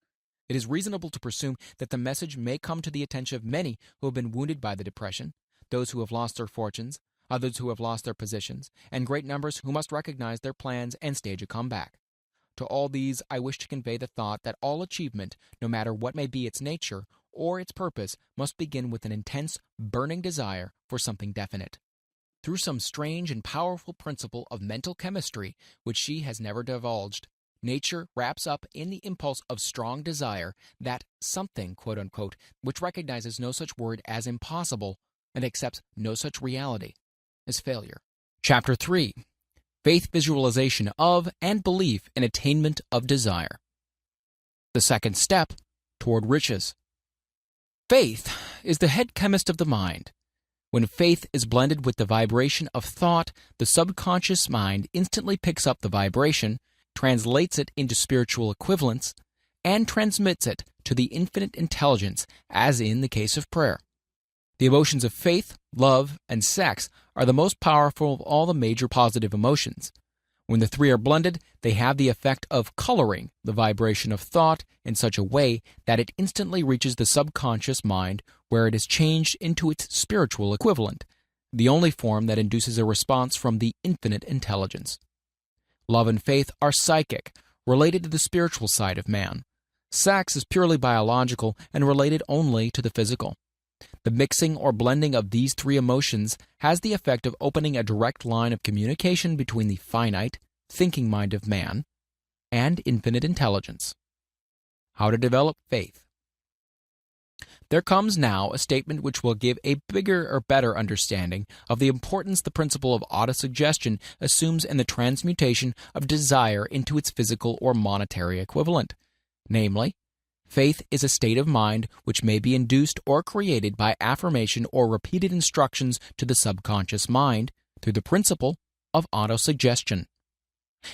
It is reasonable to presume that the message may come to the attention of many who have been wounded by the depression, those who have lost their fortunes, others who have lost their positions, and great numbers who must recognize their plans and stage a comeback. To all these, I wish to convey the thought that all achievement, no matter what may be its nature or its purpose, must begin with an intense, burning desire for something definite. Through some strange and powerful principle of mental chemistry which she has never divulged, nature wraps up in the impulse of strong desire that something, quote-unquote, which recognizes no such word as impossible and accepts no such reality as failure. Chapter 3. Faith visualization of and belief in attainment of desire. The second step toward riches. Faith is the head chemist of the mind. When faith is blended with the vibration of thought, the subconscious mind instantly picks up the vibration, translates it into spiritual equivalents, and transmits it to the infinite intelligence, as in the case of prayer. The emotions of faith, love, and sex are the most powerful of all the major positive emotions. When the three are blended, they have the effect of coloring the vibration of thought in such a way that it instantly reaches the subconscious mind, where it is changed into its spiritual equivalent, the only form that induces a response from the infinite intelligence. Love and faith are psychic, related to the spiritual side of man. Sex is purely biological and related only to the physical. The mixing or blending of these three emotions has the effect of opening a direct line of communication between the finite, thinking mind of man and infinite intelligence. How to develop faith. There comes now a statement which will give a bigger or better understanding of the importance the principle of autosuggestion assumes in the transmutation of desire into its physical or monetary equivalent. Namely, faith is a state of mind which may be induced or created by affirmation or repeated instructions to the subconscious mind through the principle of autosuggestion.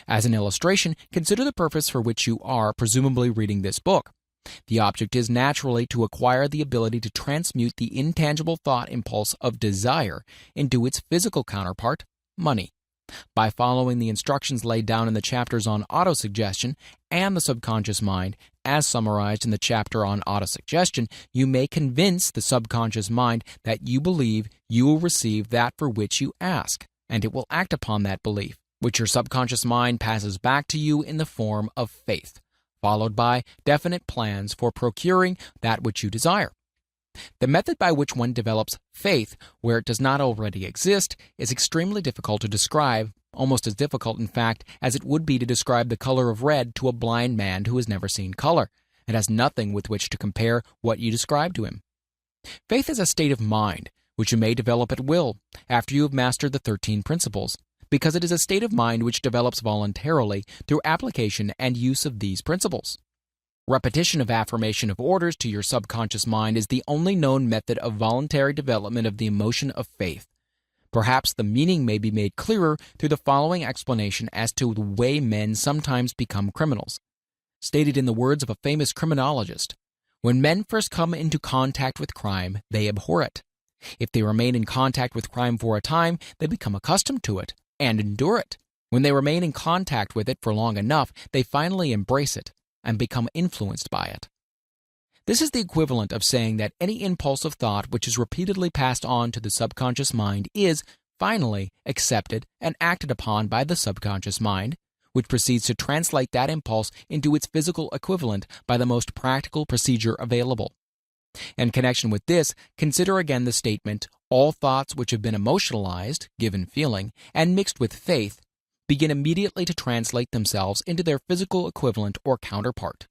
As an illustration, consider the purpose for which you are presumably reading this book. The object is naturally to acquire the ability to transmute the intangible thought impulse of desire into its physical counterpart, money. By following the instructions laid down in the chapters on autosuggestion and the subconscious mind, as summarized in the chapter on autosuggestion, you may convince the subconscious mind that you believe you will receive that for which you ask, and it will act upon that belief, which your subconscious mind passes back to you in the form of faith, followed by definite plans for procuring that which you desire. The method by which one develops faith where it does not already exist is extremely difficult to describe, almost as difficult, in fact, as it would be to describe the color of red to a blind man who has never seen color and has nothing with which to compare what you describe to him. Faith is a state of mind which you may develop at will after you have mastered the 13 principles, because it is a state of mind which develops voluntarily through application and use of these principles. Repetition of affirmation of orders to your subconscious mind is the only known method of voluntary development of the emotion of faith. Perhaps the meaning may be made clearer through the following explanation as to the way men sometimes become criminals. Stated in the words of a famous criminologist, when men first come into contact with crime, they abhor it. If they remain in contact with crime for a time, they become accustomed to it and endure it. When they remain in contact with it for long enough, they finally embrace it and become influenced by it. This is the equivalent of saying that any impulse of thought which is repeatedly passed on to the subconscious mind is, finally, accepted and acted upon by the subconscious mind, which proceeds to translate that impulse into its physical equivalent by the most practical procedure available. In connection with this, consider again the statement, all thoughts which have been emotionalized, given feeling, and mixed with faith, begin immediately to translate themselves into their physical equivalent or counterpart.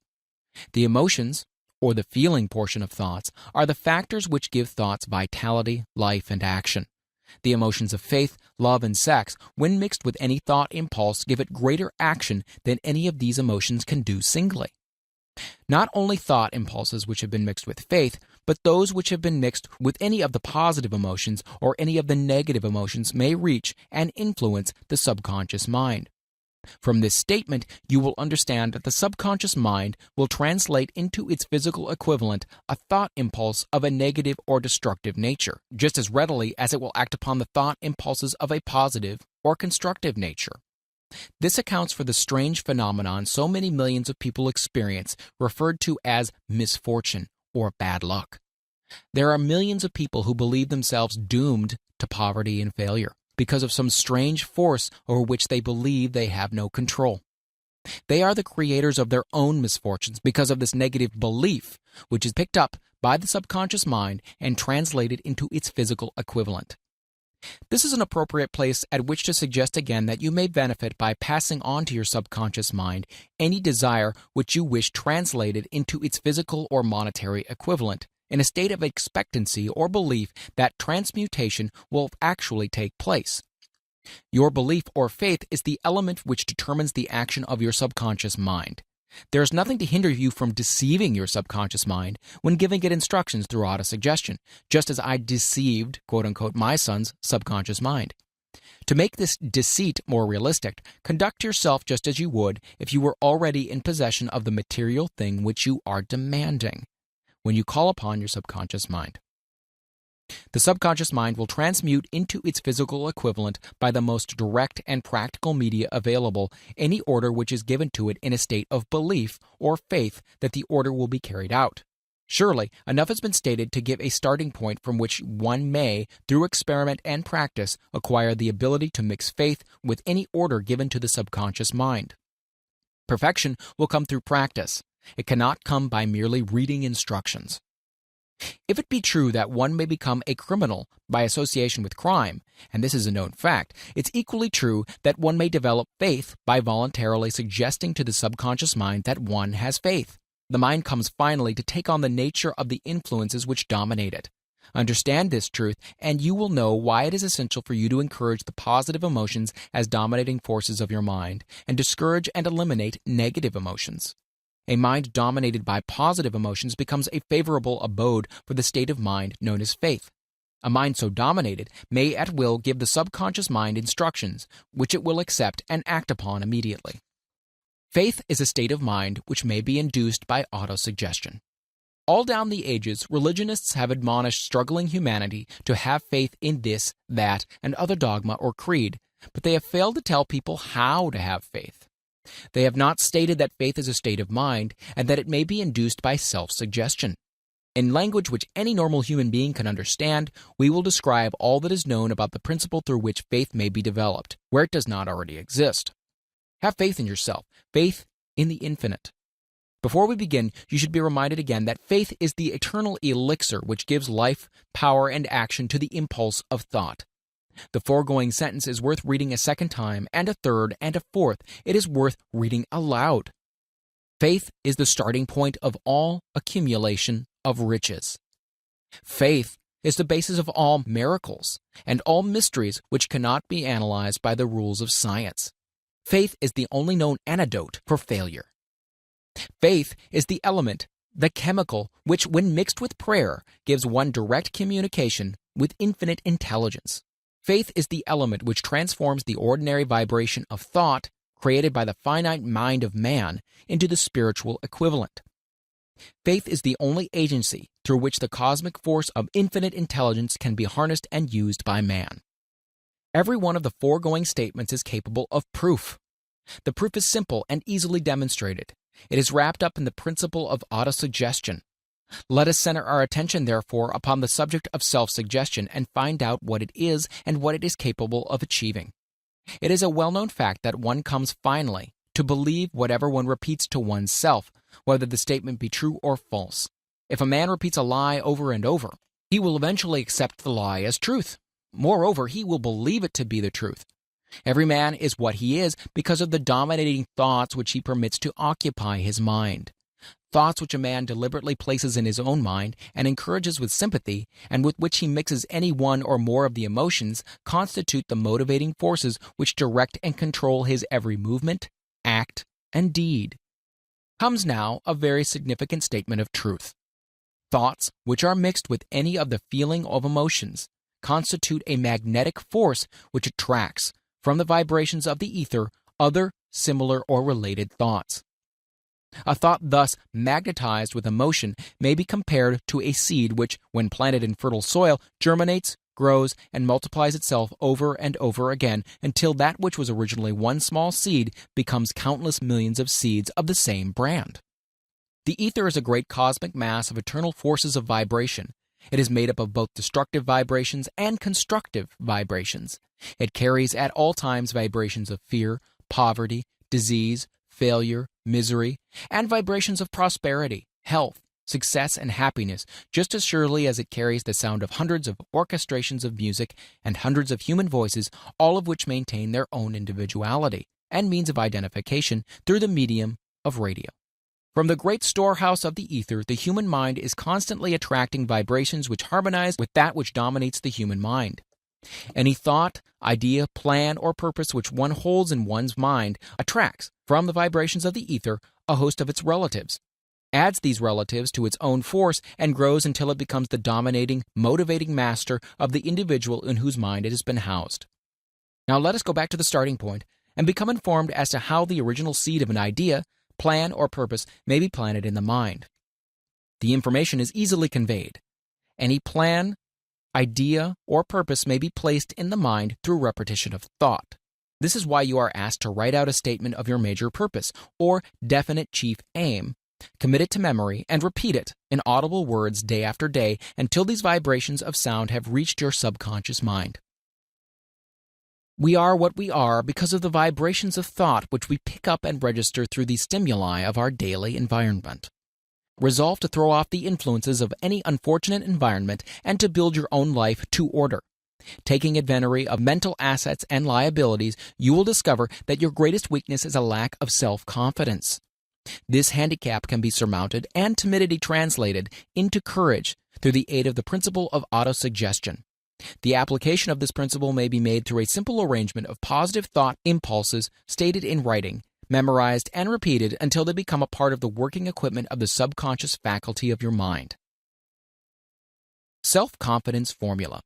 The emotions, or the feeling portion of thoughts, are the factors which give thoughts vitality, life, and action. The emotions of faith, love, and sex, when mixed with any thought impulse, give it greater action than any of these emotions can do singly. Not only thought impulses which have been mixed with faith, but those which have been mixed with any of the positive emotions or any of the negative emotions may reach and influence the subconscious mind. From this statement, you will understand that the subconscious mind will translate into its physical equivalent a thought impulse of a negative or destructive nature, just as readily as it will act upon the thought impulses of a positive or constructive nature. This accounts for the strange phenomenon so many millions of people experience, referred to as misfortune or bad luck. There are millions of people who believe themselves doomed to poverty and failure because of some strange force over which they believe they have no control. They are the creators of their own misfortunes because of this negative belief, which is picked up by the subconscious mind and translated into its physical equivalent. This is an appropriate place at which to suggest again that you may benefit by passing on to your subconscious mind any desire which you wish translated into its physical or monetary equivalent, in a state of expectancy or belief that transmutation will actually take place. Your belief or faith is the element which determines the action of your subconscious mind. There is nothing to hinder you from deceiving your subconscious mind when giving it instructions through autosuggestion, just as I deceived, quote-unquote, my son's subconscious mind. To make this deceit more realistic, conduct yourself just as you would if you were already in possession of the material thing which you are demanding when you call upon your subconscious mind. The subconscious mind will transmute into its physical equivalent by the most direct and practical media available any order which is given to it in a state of belief or faith that the order will be carried out. Surely, enough has been stated to give a starting point from which one may, through experiment and practice, acquire the ability to mix faith with any order given to the subconscious mind. Perfection will come through practice. It cannot come by merely reading instructions. If it be true that one may become a criminal by association with crime, and this is a known fact, it's equally true that one may develop faith by voluntarily suggesting to the subconscious mind that one has faith. The mind comes finally to take on the nature of the influences which dominate it. Understand this truth, and you will know why it is essential for you to encourage the positive emotions as dominating forces of your mind, and discourage and eliminate negative emotions. A mind dominated by positive emotions becomes a favorable abode for the state of mind known as faith. A mind so dominated may at will give the subconscious mind instructions, which it will accept and act upon immediately. Faith is a state of mind which may be induced by autosuggestion. All down the ages, religionists have admonished struggling humanity to have faith in this, that, and other dogma or creed, but they have failed to tell people how to have faith. They have not stated that faith is a state of mind and that it may be induced by self-suggestion. In language which any normal human being can understand, we will describe all that is known about the principle through which faith may be developed, where it does not already exist. Have faith in yourself, faith in the infinite. Before we begin, you should be reminded again that faith is the eternal elixir which gives life, power, and action to the impulse of thought. The foregoing sentence is worth reading a second time, and a third, and a fourth. It is worth reading aloud. Faith is the starting point of all accumulation of riches. Faith is the basis of all miracles and all mysteries which cannot be analyzed by the rules of science. Faith is the only known antidote for failure. Faith is the element, the chemical, which, when mixed with prayer, gives one direct communication with infinite intelligence. Faith is the element which transforms the ordinary vibration of thought created by the finite mind of man into the spiritual equivalent. Faith is the only agency through which the cosmic force of infinite intelligence can be harnessed and used by man. Every one of the foregoing statements is capable of proof. The proof is simple and easily demonstrated. It is wrapped up in the principle of autosuggestion. Let us center our attention, therefore, upon the subject of self-suggestion and find out what it is and what it is capable of achieving. It is a well-known fact that one comes finally to believe whatever one repeats to oneself, whether the statement be true or false. If a man repeats a lie over and over, he will eventually accept the lie as truth. Moreover, he will believe it to be the truth. Every man is what he is because of the dominating thoughts which he permits to occupy his mind. Thoughts which a man deliberately places in his own mind and encourages with sympathy, and with which he mixes any one or more of the emotions, constitute the motivating forces which direct and control his every movement, act, and deed. Comes now a very significant statement of truth. Thoughts which are mixed with any of the feeling of emotions constitute a magnetic force which attracts, from the vibrations of the ether, other similar or related thoughts. A thought thus magnetized with emotion may be compared to a seed which, when planted in fertile soil, germinates, grows, and multiplies itself over and over again until that which was originally one small seed becomes countless millions of seeds of the same brand. The ether is a great cosmic mass of eternal forces of vibration. It is made up of both destructive vibrations and constructive vibrations. It carries at all times vibrations of fear, poverty, disease, failure, misery, and vibrations of prosperity, health, success, and happiness, just as surely as it carries the sound of hundreds of orchestrations of music and hundreds of human voices, all of which maintain their own individuality and means of identification through the medium of radio. From the great storehouse of the ether, the human mind is constantly attracting vibrations which harmonize with that which dominates the human mind. Any thought, idea, plan, or purpose which one holds in one's mind attracts, from the vibrations of the ether, a host of its relatives, adds these relatives to its own force, and grows until it becomes the dominating, motivating master of the individual in whose mind it has been housed. Now let us go back to the starting point and become informed as to how the original seed of an idea, plan, or purpose may be planted in the mind. The information is easily conveyed. Any plan, idea, or purpose may be placed in the mind through repetition of thought. This is why you are asked to write out a statement of your major purpose, or definite chief aim, commit it to memory, and repeat it in audible words day after day until these vibrations of sound have reached your subconscious mind. We are what we are because of the vibrations of thought which we pick up and register through the stimuli of our daily environment. Resolve to throw off the influences of any unfortunate environment and to build your own life to order. Taking inventory of mental assets and liabilities, you will discover that your greatest weakness is a lack of self-confidence. This handicap can be surmounted and timidity translated into courage through the aid of the principle of autosuggestion. The application of this principle may be made through a simple arrangement of positive thought impulses stated in writing, memorized and repeated until they become a part of the working equipment of the subconscious faculty of your mind. Self-confidence formula.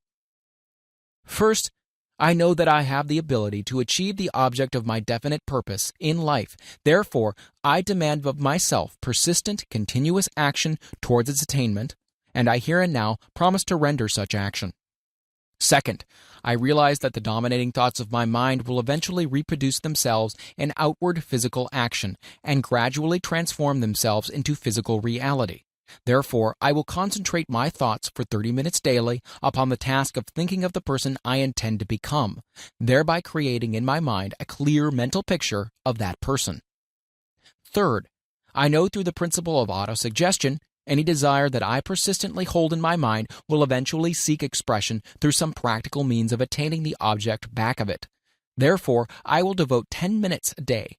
First, I know that I have the ability to achieve the object of my definite purpose in life. Therefore, I demand of myself persistent, continuous action towards its attainment, and I here and now promise to render such action. Second, I realize that the dominating thoughts of my mind will eventually reproduce themselves in outward physical action and gradually transform themselves into physical reality. Therefore, I will concentrate my thoughts for 30 minutes daily upon the task of thinking of the person I intend to become, thereby creating in my mind a clear mental picture of that person. Third, I know through the principle of autosuggestion, any desire that I persistently hold in my mind will eventually seek expression through some practical means of attaining the object back of it. Therefore, I will devote 10 minutes a day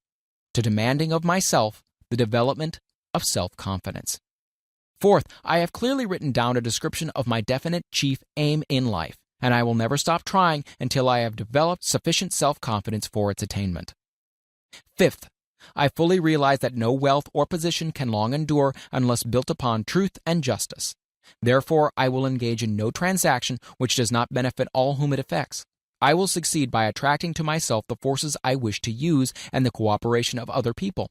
to demanding of myself the development of self-confidence. Fourth, I have clearly written down a description of my definite chief aim in life, and I will never stop trying until I have developed sufficient self-confidence for its attainment. Fifth, I fully realize that no wealth or position can long endure unless built upon truth and justice. Therefore, I will engage in no transaction which does not benefit all whom it affects. I will succeed by attracting to myself the forces I wish to use and the cooperation of other people.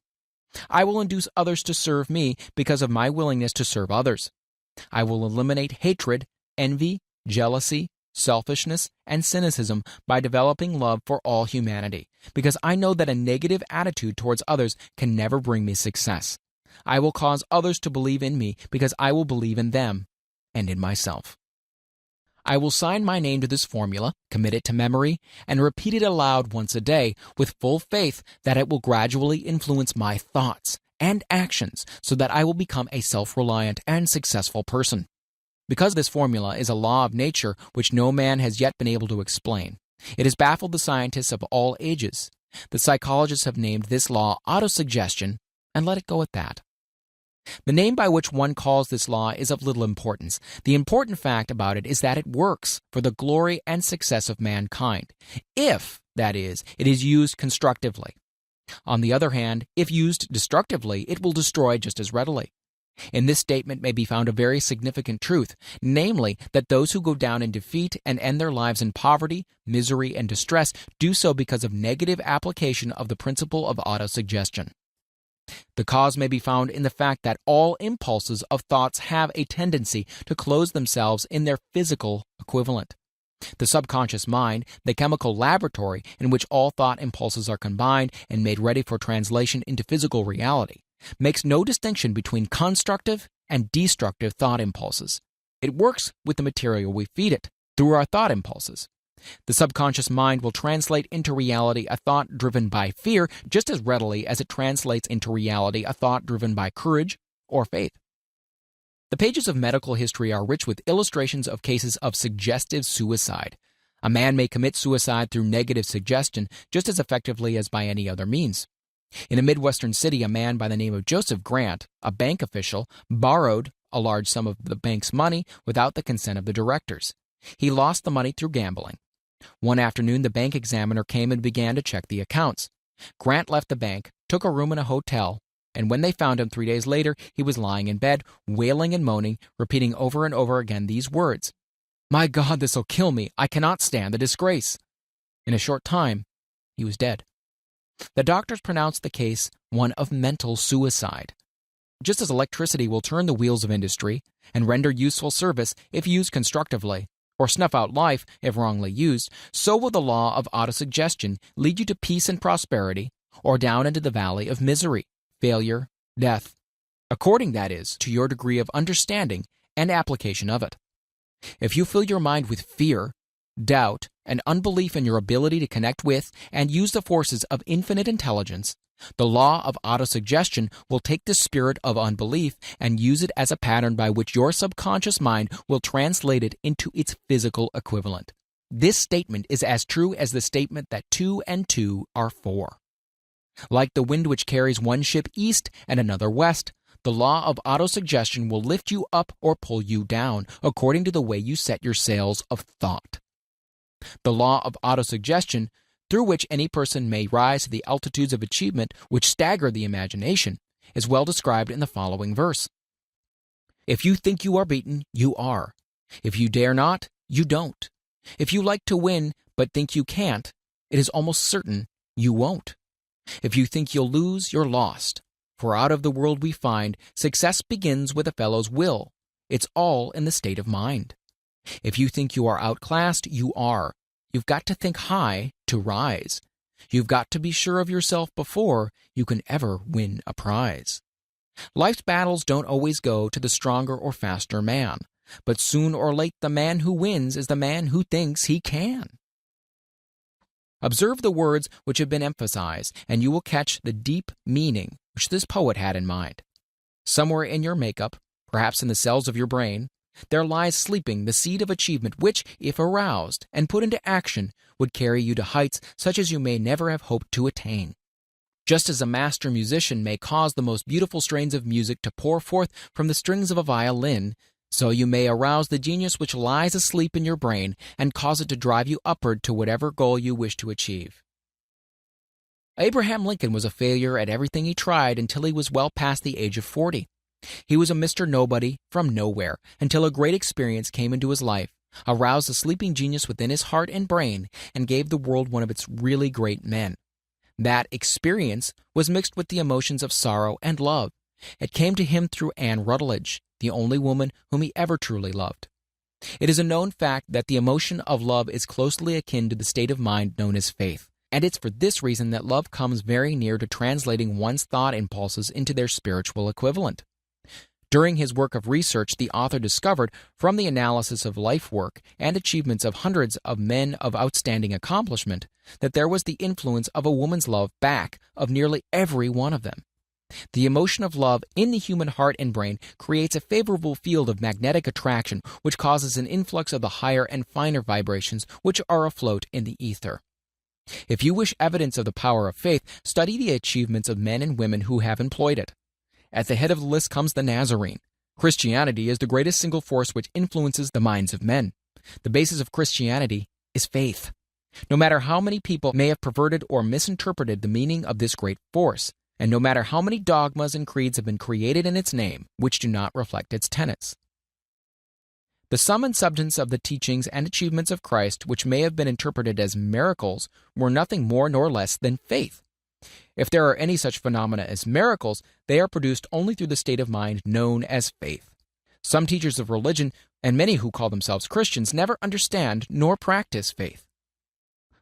I will induce others to serve me because of my willingness to serve others. I will eliminate hatred, envy, jealousy, selfishness, and cynicism by developing love for all humanity, because I know that a negative attitude towards others can never bring me success. I will cause others to believe in me because I will believe in them and in myself. I will sign my name to this formula, commit it to memory, and repeat it aloud once a day with full faith that it will gradually influence my thoughts and actions so that I will become a self-reliant and successful person. Because this formula is a law of nature which no man has yet been able to explain, it has baffled the scientists of all ages. The psychologists have named this law autosuggestion and let it go at that. The name by which one calls this law is of little importance. The important fact about it is that it works for the glory and success of mankind, if, that is, it is used constructively. On the other hand, if used destructively, it will destroy just as readily. In this statement may be found a very significant truth, namely that those who go down in defeat and end their lives in poverty, misery, and distress do so because of negative application of the principle of autosuggestion. The cause may be found in the fact that all impulses of thoughts have a tendency to close themselves in their physical equivalent. The subconscious mind, the chemical laboratory in which all thought impulses are combined and made ready for translation into physical reality, makes no distinction between constructive and destructive thought impulses. It works with the material we feed it, through our thought impulses. The subconscious mind will translate into reality a thought driven by fear just as readily as it translates into reality a thought driven by courage or faith. The pages of medical history are rich with illustrations of cases of suggestive suicide. A man may commit suicide through negative suggestion just as effectively as by any other means. In a Midwestern city, a man by the name of Joseph Grant, a bank official, borrowed a large sum of the bank's money without the consent of the directors. He lost the money through gambling. One afternoon, the bank examiner came and began to check the accounts. Grant left the bank, took a room in a hotel, and when they found him 3 days later, he was lying in bed, wailing and moaning, repeating over and over again these words, "My God, this'll kill me. I cannot stand the disgrace." In a short time, he was dead. The doctors pronounced the case one of mental suicide. Just as electricity will turn the wheels of industry and render useful service if used constructively, or snuff out life if wrongly used, so will the law of autosuggestion lead you to peace and prosperity, or down into the valley of misery, failure, death, according, that is, to your degree of understanding and application of it. If you fill your mind with fear, doubt, and unbelief in your ability to connect with and use the forces of infinite intelligence, the law of autosuggestion will take the spirit of unbelief and use it as a pattern by which your subconscious mind will translate it into its physical equivalent. This statement is as true as the statement that 2 and 2 are 4. Like the wind which carries one ship east and another west, the law of autosuggestion will lift you up or pull you down according to the way you set your sails of thought. The law of autosuggestion, through which any person may rise to the altitudes of achievement which stagger the imagination, is well described in the following verse. If you think you are beaten, you are. If you dare not, you don't. If you like to win but think you can't, it is almost certain you won't. If you think you'll lose, you're lost. For out of the world we find, success begins with a fellow's will. It's all in the state of mind. If you think you are outclassed, you are. You've got to think high to rise. You've got to be sure of yourself before you can ever win a prize. Life's battles don't always go to the stronger or faster man, but soon or late the man who wins is the man who thinks he can. Observe the words which have been emphasized, and you will catch the deep meaning which this poet had in mind. Somewhere in your makeup, perhaps in the cells of your brain, there lies sleeping the seed of achievement which, if aroused and put into action, would carry you to heights such as you may never have hoped to attain. Just as a master musician may cause the most beautiful strains of music to pour forth from the strings of a violin, so you may arouse the genius which lies asleep in your brain and cause it to drive you upward to whatever goal you wish to achieve. Abraham Lincoln was a failure at everything he tried until he was well past the age of 40. He was a Mr. Nobody from nowhere until a great experience came into his life, aroused the sleeping genius within his heart and brain, and gave the world one of its really great men. That experience was mixed with the emotions of sorrow and love. It came to him through Anne Rutledge, the only woman whom he ever truly loved. It is a known fact that the emotion of love is closely akin to the state of mind known as faith, and it's for this reason that love comes very near to translating one's thought impulses into their spiritual equivalent. During his work of research, the author discovered, from the analysis of life work and achievements of hundreds of men of outstanding accomplishment, that there was the influence of a woman's love back of nearly every one of them. The emotion of love in the human heart and brain creates a favorable field of magnetic attraction which causes an influx of the higher and finer vibrations which are afloat in the ether. If you wish evidence of the power of faith, study the achievements of men and women who have employed it. At the head of the list comes the Nazarene. Christianity is the greatest single force which influences the minds of men. The basis of Christianity is faith. No matter how many people may have perverted or misinterpreted the meaning of this great force, and no matter how many dogmas and creeds have been created in its name which do not reflect its tenets. The sum and substance of the teachings and achievements of Christ, which may have been interpreted as miracles, were nothing more nor less than faith. If there are any such phenomena as miracles, they are produced only through the state of mind known as faith. Some teachers of religion, and many who call themselves Christians, never understand nor practice faith.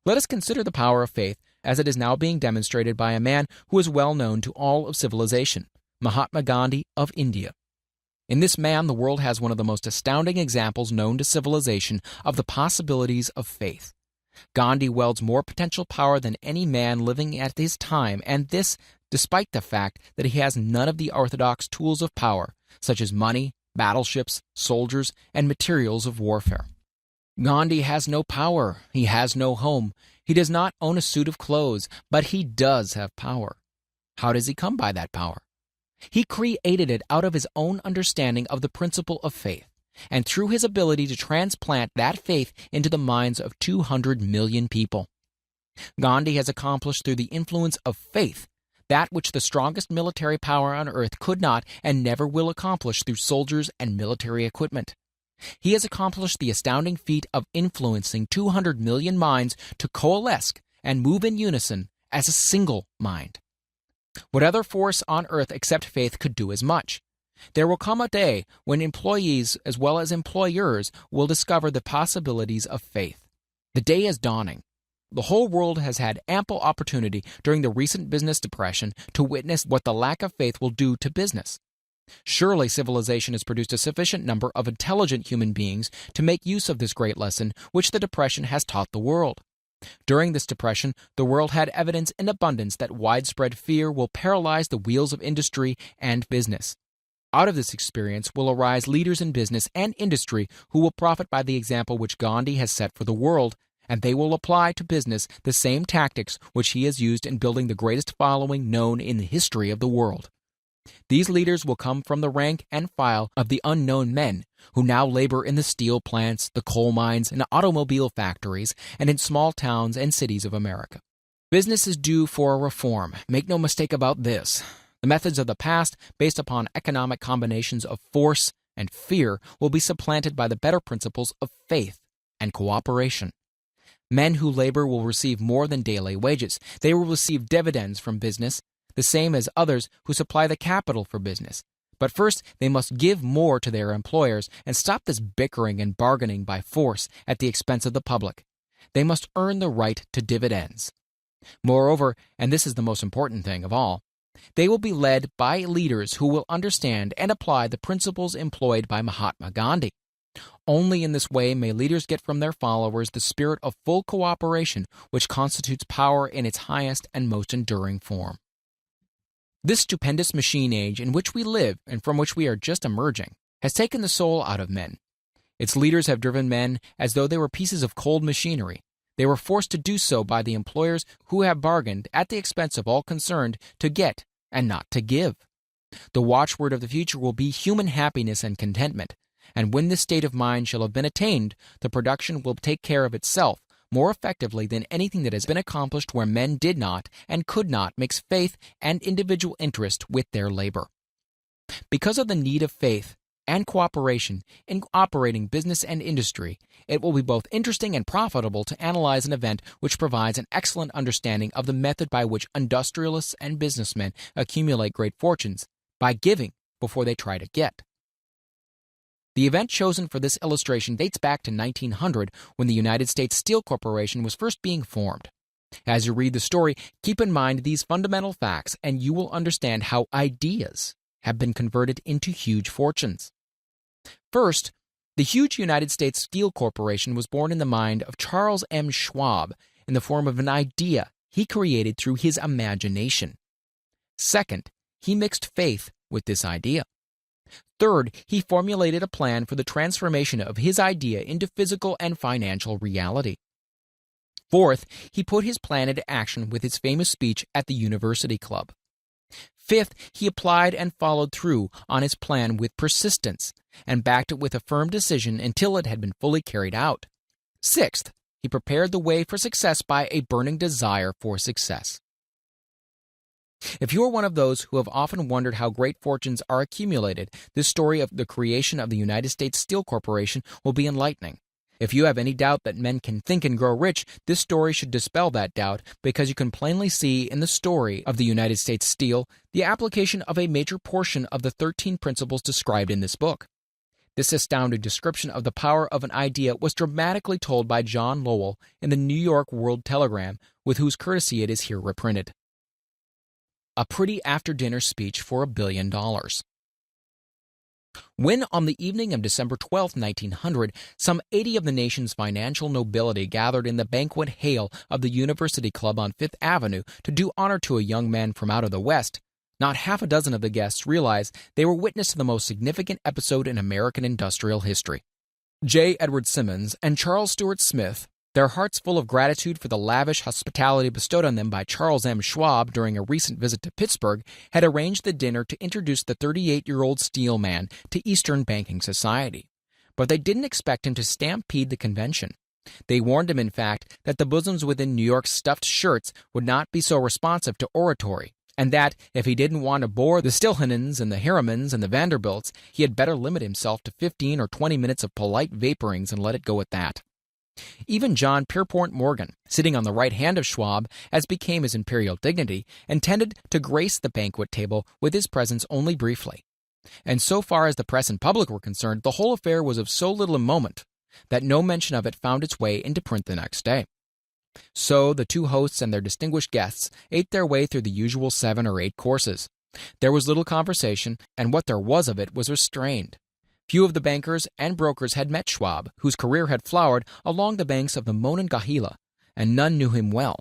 Let us consider the power of faith as it is now being demonstrated by a man who is well known to all of civilization, Mahatma Gandhi of India. In this man, the world has one of the most astounding examples known to civilization of the possibilities of faith. Gandhi wields more potential power than any man living at his time, and this despite the fact that he has none of the orthodox tools of power, such as money, battleships, soldiers, and materials of warfare. Gandhi has no power, he has no home, he does not own a suit of clothes, but he does have power. How does he come by that power? He created it out of his own understanding of the principle of faith, and through his ability to transplant that faith into the minds of 200 million people. Gandhi has accomplished through the influence of faith that which the strongest military power on earth could not and never will accomplish through soldiers and military equipment. He has accomplished the astounding feat of influencing 200 million minds to coalesce and move in unison as a single mind. What other force on earth except faith could do as much? There will come a day when employees as well as employers will discover the possibilities of faith. The day is dawning. The whole world has had ample opportunity during the recent business depression to witness what the lack of faith will do to business. Surely civilization has produced a sufficient number of intelligent human beings to make use of this great lesson which the depression has taught the world. During this depression, the world had evidence in abundance that widespread fear will paralyze the wheels of industry and business. Out of this experience will arise leaders in business and industry who will profit by the example which Gandhi has set for the world, and they will apply to business the same tactics which he has used in building the greatest following known in the history of the world. These leaders will come from the rank and file of the unknown men who now labor in the steel plants, the coal mines, and automobile factories, and in small towns and cities of America. Business is due for a reform. Make no mistake about this. The methods of the past, based upon economic combinations of force and fear, will be supplanted by the better principles of faith and cooperation. Men who labor will receive more than daily wages. They will receive dividends from business, the same as others who supply the capital for business. But first, they must give more to their employers and stop this bickering and bargaining by force at the expense of the public. They must earn the right to dividends. Moreover, and this is the most important thing of all, they will be led by leaders who will understand and apply the principles employed by Mahatma Gandhi. Only in this way may leaders get from their followers the spirit of full cooperation which constitutes power in its highest and most enduring form. This stupendous machine age in which we live and from which we are just emerging has taken the soul out of men. Its leaders have driven men as though they were pieces of cold machinery. They were forced to do so by the employers who have bargained at the expense of all concerned to get and not to give. The watchword of the future will be human happiness and contentment, and when this state of mind shall have been attained, the production will take care of itself more effectively than anything that has been accomplished where men did not and could not mix faith and individual interest with their labor. Because of the need of faith and cooperation in operating business and industry, it will be both interesting and profitable to analyze an event which provides an excellent understanding of the method by which industrialists and businessmen accumulate great fortunes, by giving before they try to get. The event chosen for this illustration dates back to 1900, when the United States Steel Corporation was first being formed. As you read the story, keep in mind these fundamental facts, and you will understand how ideas have been converted into huge fortunes. First, the huge United States Steel Corporation was born in the mind of Charles M. Schwab in the form of an idea he created through his imagination. Second, he mixed faith with this idea. Third, he formulated a plan for the transformation of his idea into physical and financial reality. Fourth, he put his plan into action with his famous speech at the University Club. Fifth, he applied and followed through on his plan with persistence and backed it with a firm decision until it had been fully carried out. Sixth, he prepared the way for success by a burning desire for success. If you are one of those who have often wondered how great fortunes are accumulated, this story of the creation of the United States Steel Corporation will be enlightening. If you have any doubt that men can think and grow rich, this story should dispel that doubt, because you can plainly see in the story of the United States Steel the application of a major portion of the 13 principles described in this book. This astounding description of the power of an idea was dramatically told by John Lowell in the New York World Telegram, with whose courtesy it is here reprinted. A pretty after-dinner speech for $1 billion. When, on the evening of December 12, 1900, some 80 of the nation's financial nobility gathered in the banquet hall of the University Club on Fifth Avenue to do honor to a young man from out of the West, not half a dozen of the guests realized they were witness to the most significant episode in American industrial history. J. Edward Simmons and Charles Stewart Smith, their hearts full of gratitude for the lavish hospitality bestowed on them by Charles M. Schwab during a recent visit to Pittsburgh, had arranged the dinner to introduce the 38-year-old steel man to Eastern banking society. But they didn't expect him to stampede the convention. They warned him, in fact, that the bosoms within New York's stuffed shirts would not be so responsive to oratory, and that, if he didn't want to bore the Stilhanens and the Harrimans and the Vanderbilts, he had better limit himself to 15 or 20 minutes of polite vaporings and let it go at that. Even John Pierpont Morgan, sitting on the right hand of Schwab, as became his imperial dignity, intended to grace the banquet table with his presence only briefly. And so far as the press and public were concerned, the whole affair was of so little moment that no mention of it found its way into print the next day. So the two hosts and their distinguished guests ate their way through the usual 7 or 8 courses. There was little conversation, and what there was of it was restrained. Few of the bankers and brokers had met Schwab, whose career had flowered along the banks of the Monongahela, and none knew him well.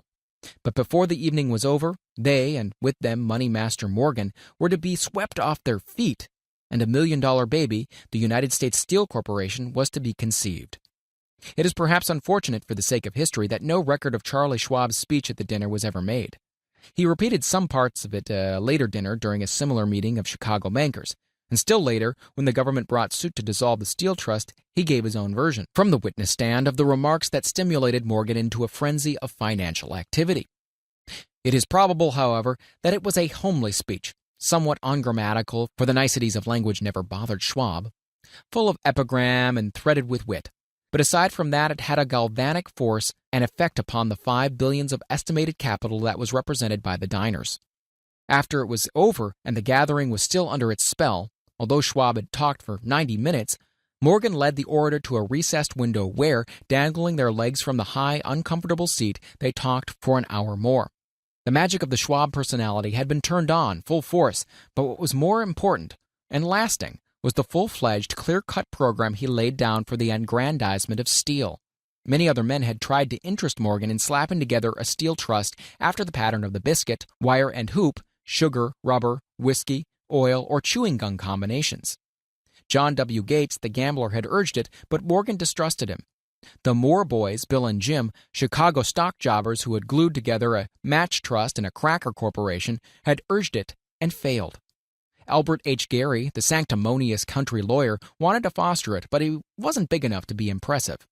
But before the evening was over, they, and with them Money Master Morgan, were to be swept off their feet, and $1 million baby, the United States Steel Corporation, was to be conceived. It is perhaps unfortunate for the sake of history that no record of Charlie Schwab's speech at the dinner was ever made. He repeated some parts of it at a later dinner during a similar meeting of Chicago bankers. And still later, when the government brought suit to dissolve the Steel Trust, he gave his own version, from the witness stand, of the remarks that stimulated Morgan into a frenzy of financial activity. It is probable, however, that it was a homely speech, somewhat ungrammatical, for the niceties of language never bothered Schwab, full of epigram and threaded with wit. But aside from that, it had a galvanic force and effect upon the $5 billion of estimated capital that was represented by the diners. After it was over and the gathering was still under its spell, although Schwab had talked for 90 minutes, Morgan led the orator to a recessed window where, dangling their legs from the high, uncomfortable seat, they talked for an hour more. The magic of the Schwab personality had been turned on full force, but what was more important and lasting was the full-fledged, clear-cut program he laid down for the aggrandizement of steel. Many other men had tried to interest Morgan in slapping together a steel trust after the pattern of the biscuit, wire and hoop, sugar, rubber, whiskey, oil, or chewing gum combinations. John W. Gates, the gambler, had urged it, but Morgan distrusted him. The Moore boys, Bill and Jim, Chicago stock jobbers who had glued together a match trust and a cracker corporation, had urged it and failed. Albert H. Gary, the sanctimonious country lawyer, wanted to foster it, but he wasn't big enough to be impressive.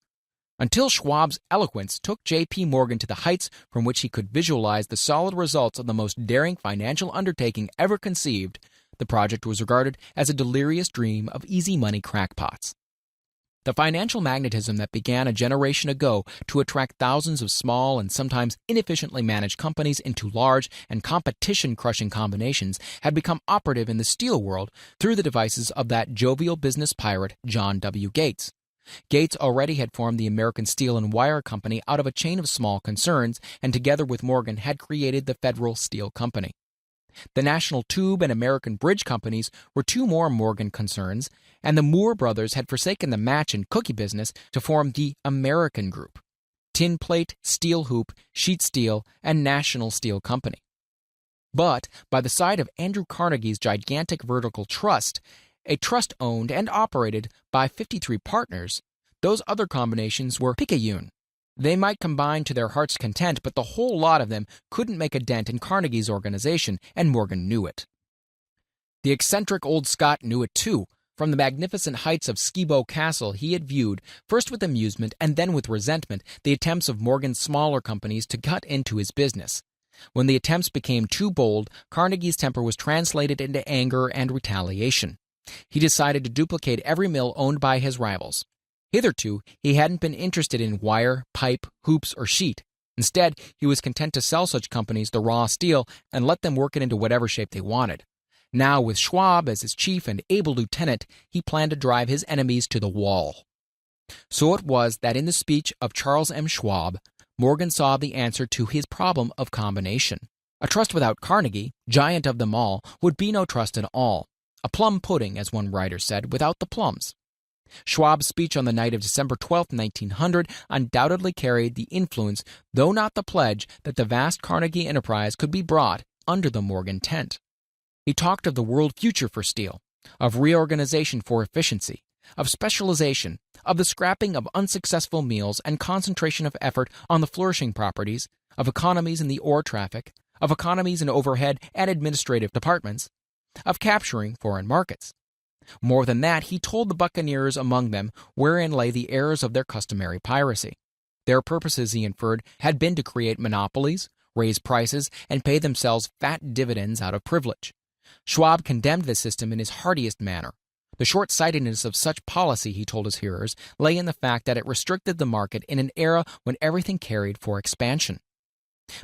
Until Schwab's eloquence took J.P. Morgan to the heights from which he could visualize the solid results of the most daring financial undertaking ever conceived, the project was regarded as a delirious dream of easy money crackpots. The financial magnetism that began a generation ago to attract thousands of small and sometimes inefficiently managed companies into large and competition-crushing combinations had become operative in the steel world through the devices of that jovial business pirate, John W. Gates. Gates already had formed the American Steel and Wire Company out of a chain of small concerns, and together with Morgan had created the Federal Steel Company. The National Tube and American Bridge Companies were 2 more Morgan concerns, and the Moore brothers had forsaken the match and cookie business to form the American Group: Tin Plate, Steel Hoop, Sheet Steel, and National Steel Company. But by the side of Andrew Carnegie's gigantic vertical trust, a trust owned and operated by 53 partners, those other combinations were picayune. They might combine to their heart's content, but the whole lot of them couldn't make a dent in Carnegie's organization, and Morgan knew it. The eccentric old Scot knew it too. From the magnificent heights of Skibo Castle, he had viewed, first with amusement and then with resentment, the attempts of Morgan's smaller companies to cut into his business. When the attempts became too bold, Carnegie's temper was translated into anger and retaliation. He decided to duplicate every mill owned by his rivals. Hitherto, he hadn't been interested in wire, pipe, hoops, or sheet. Instead, he was content to sell such companies the raw steel and let them work it into whatever shape they wanted. Now, with Schwab as his chief and able lieutenant, he planned to drive his enemies to the wall. So it was that in the speech of Charles M. Schwab, Morgan saw the answer to his problem of combination. A trust without Carnegie, giant of them all, would be no trust at all. A plum pudding, as one writer said, without the plums. Schwab's speech on the night of December 12, 1900, undoubtedly carried the influence, though not the pledge, that the vast Carnegie enterprise could be brought under the Morgan tent. He talked of the world future for steel, of reorganization for efficiency, of specialization, of the scrapping of unsuccessful meals and concentration of effort on the flourishing properties, of economies in the ore traffic, of economies in overhead and administrative departments, of capturing foreign markets. More than that, he told the buccaneers among them wherein lay the errors of their customary piracy. Their purposes, he inferred, had been to create monopolies, raise prices, and pay themselves fat dividends out of privilege. Schwab condemned the system in his heartiest manner. The short-sightedness of such policy, he told his hearers, lay in the fact that it restricted the market in an era when everything carried for expansion.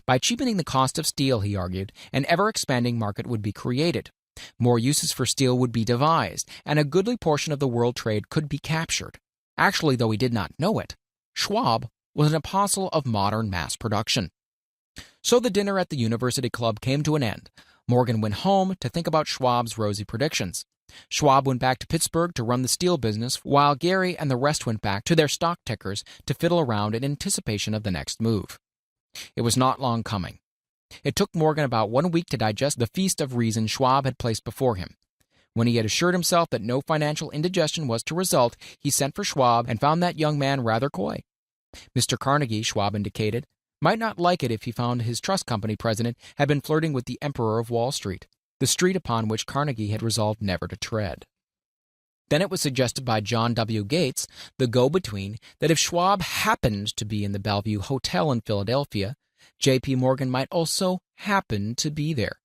By cheapening the cost of steel, he argued, an ever-expanding market would be created. More uses for steel would be devised, and a goodly portion of the world trade could be captured. Actually, though he did not know it, Schwab was an apostle of modern mass production. So the dinner at the University Club came to an end. Morgan went home to think about Schwab's rosy predictions. Schwab went back to Pittsburgh to run the steel business, while Gary and the rest went back to their stock tickers to fiddle around in anticipation of the next move. It was not long coming. It took Morgan about 1 week to digest the feast of reason Schwab had placed before him. When he had assured himself that no financial indigestion was to result, he sent for Schwab and found that young man rather coy. Mr. Carnegie, Schwab indicated, might not like it if he found his trust company president had been flirting with the Emperor of Wall Street, the street upon which Carnegie had resolved never to tread. Then it was suggested by John W. Gates, the go-between, that if Schwab happened to be in the Bellevue Hotel in Philadelphia, J.P. Morgan might also happen to be there.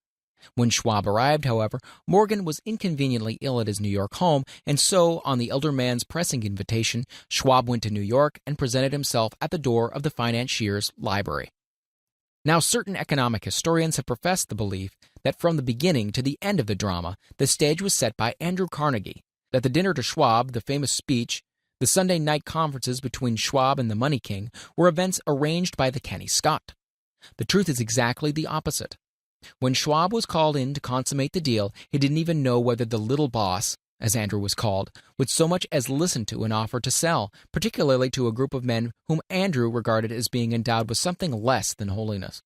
When Schwab arrived, however, Morgan was inconveniently ill at his New York home, and so, on the elder man's pressing invitation, Schwab went to New York and presented himself at the door of the financier's library. Now, certain economic historians have professed the belief that from the beginning to the end of the drama, the stage was set by Andrew Carnegie, that the dinner to Schwab, the famous speech, the Sunday night conferences between Schwab and the Money King were events arranged by the Kenny Scott. The truth is exactly the opposite. When Schwab was called in to consummate the deal, he didn't even know whether the little boss, as Andrew was called, would so much as listen to an offer to sell, particularly to a group of men whom Andrew regarded as being endowed with something less than holiness.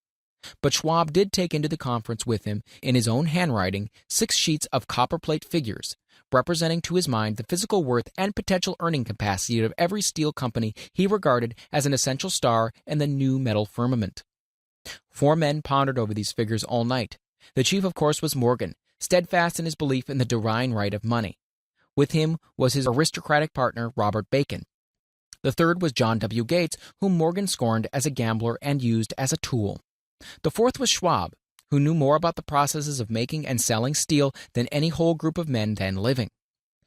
But Schwab did take into the conference with him, in his own handwriting, 6 sheets of copperplate figures, representing to his mind the physical worth and potential earning capacity of every steel company he regarded as an essential star in the new metal firmament. 4 men pondered over these figures all night. The chief, of course, was Morgan, steadfast in his belief in the divine right of money. With him was his aristocratic partner, Robert Bacon. The third was John W. Gates, whom Morgan scorned as a gambler and used as a tool. The fourth was Schwab, who knew more about the processes of making and selling steel than any whole group of men then living.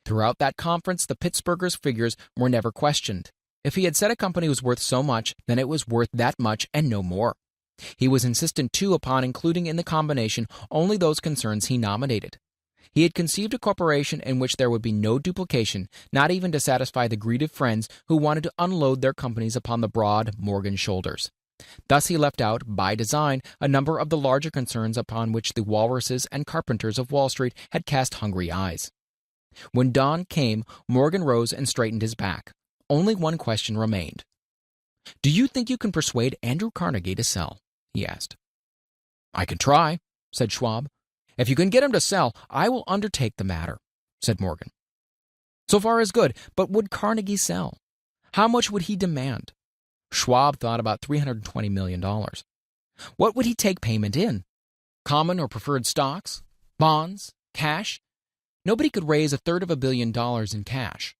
Throughout that conference, the Pittsburghers' figures were never questioned. If he had said a company was worth so much, then it was worth that much and no more. He was insistent, too, upon including in the combination only those concerns he nominated. He had conceived a corporation in which there would be no duplication, not even to satisfy the greed of friends who wanted to unload their companies upon the broad Morgan shoulders. Thus he left out, by design, a number of the larger concerns upon which the walruses and carpenters of Wall Street had cast hungry eyes. When dawn came, Morgan rose and straightened his back. Only one question remained. "Do you think you can persuade Andrew Carnegie to sell?" he asked. "I can try," said Schwab. "If you can get him to sell, I will undertake the matter," said Morgan. So far is good, but would Carnegie sell? How much would he demand? Schwab thought about $320 million. What would he take payment in? Common or preferred stocks? Bonds? Cash? Nobody could raise $350 million in cash.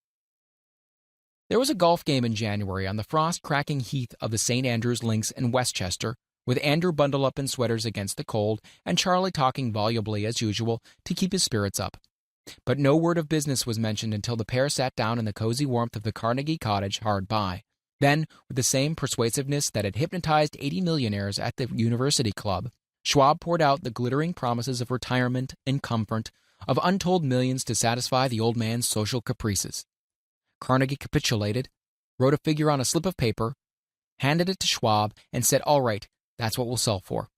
There was a golf game in January on the frost-cracking heath of the St. Andrews Links in Westchester, with Andrew bundled up in sweaters against the cold and Charlie talking volubly as usual to keep his spirits up. But no word of business was mentioned until the pair sat down in the cozy warmth of the Carnegie cottage hard by. Then, with the same persuasiveness that had hypnotized 80 millionaires at the University Club, Schwab poured out the glittering promises of retirement and comfort, of untold millions to satisfy the old man's social caprices. Carnegie capitulated, wrote a figure on a slip of paper, handed it to Schwab, and said, "All right, that's what we'll sell for."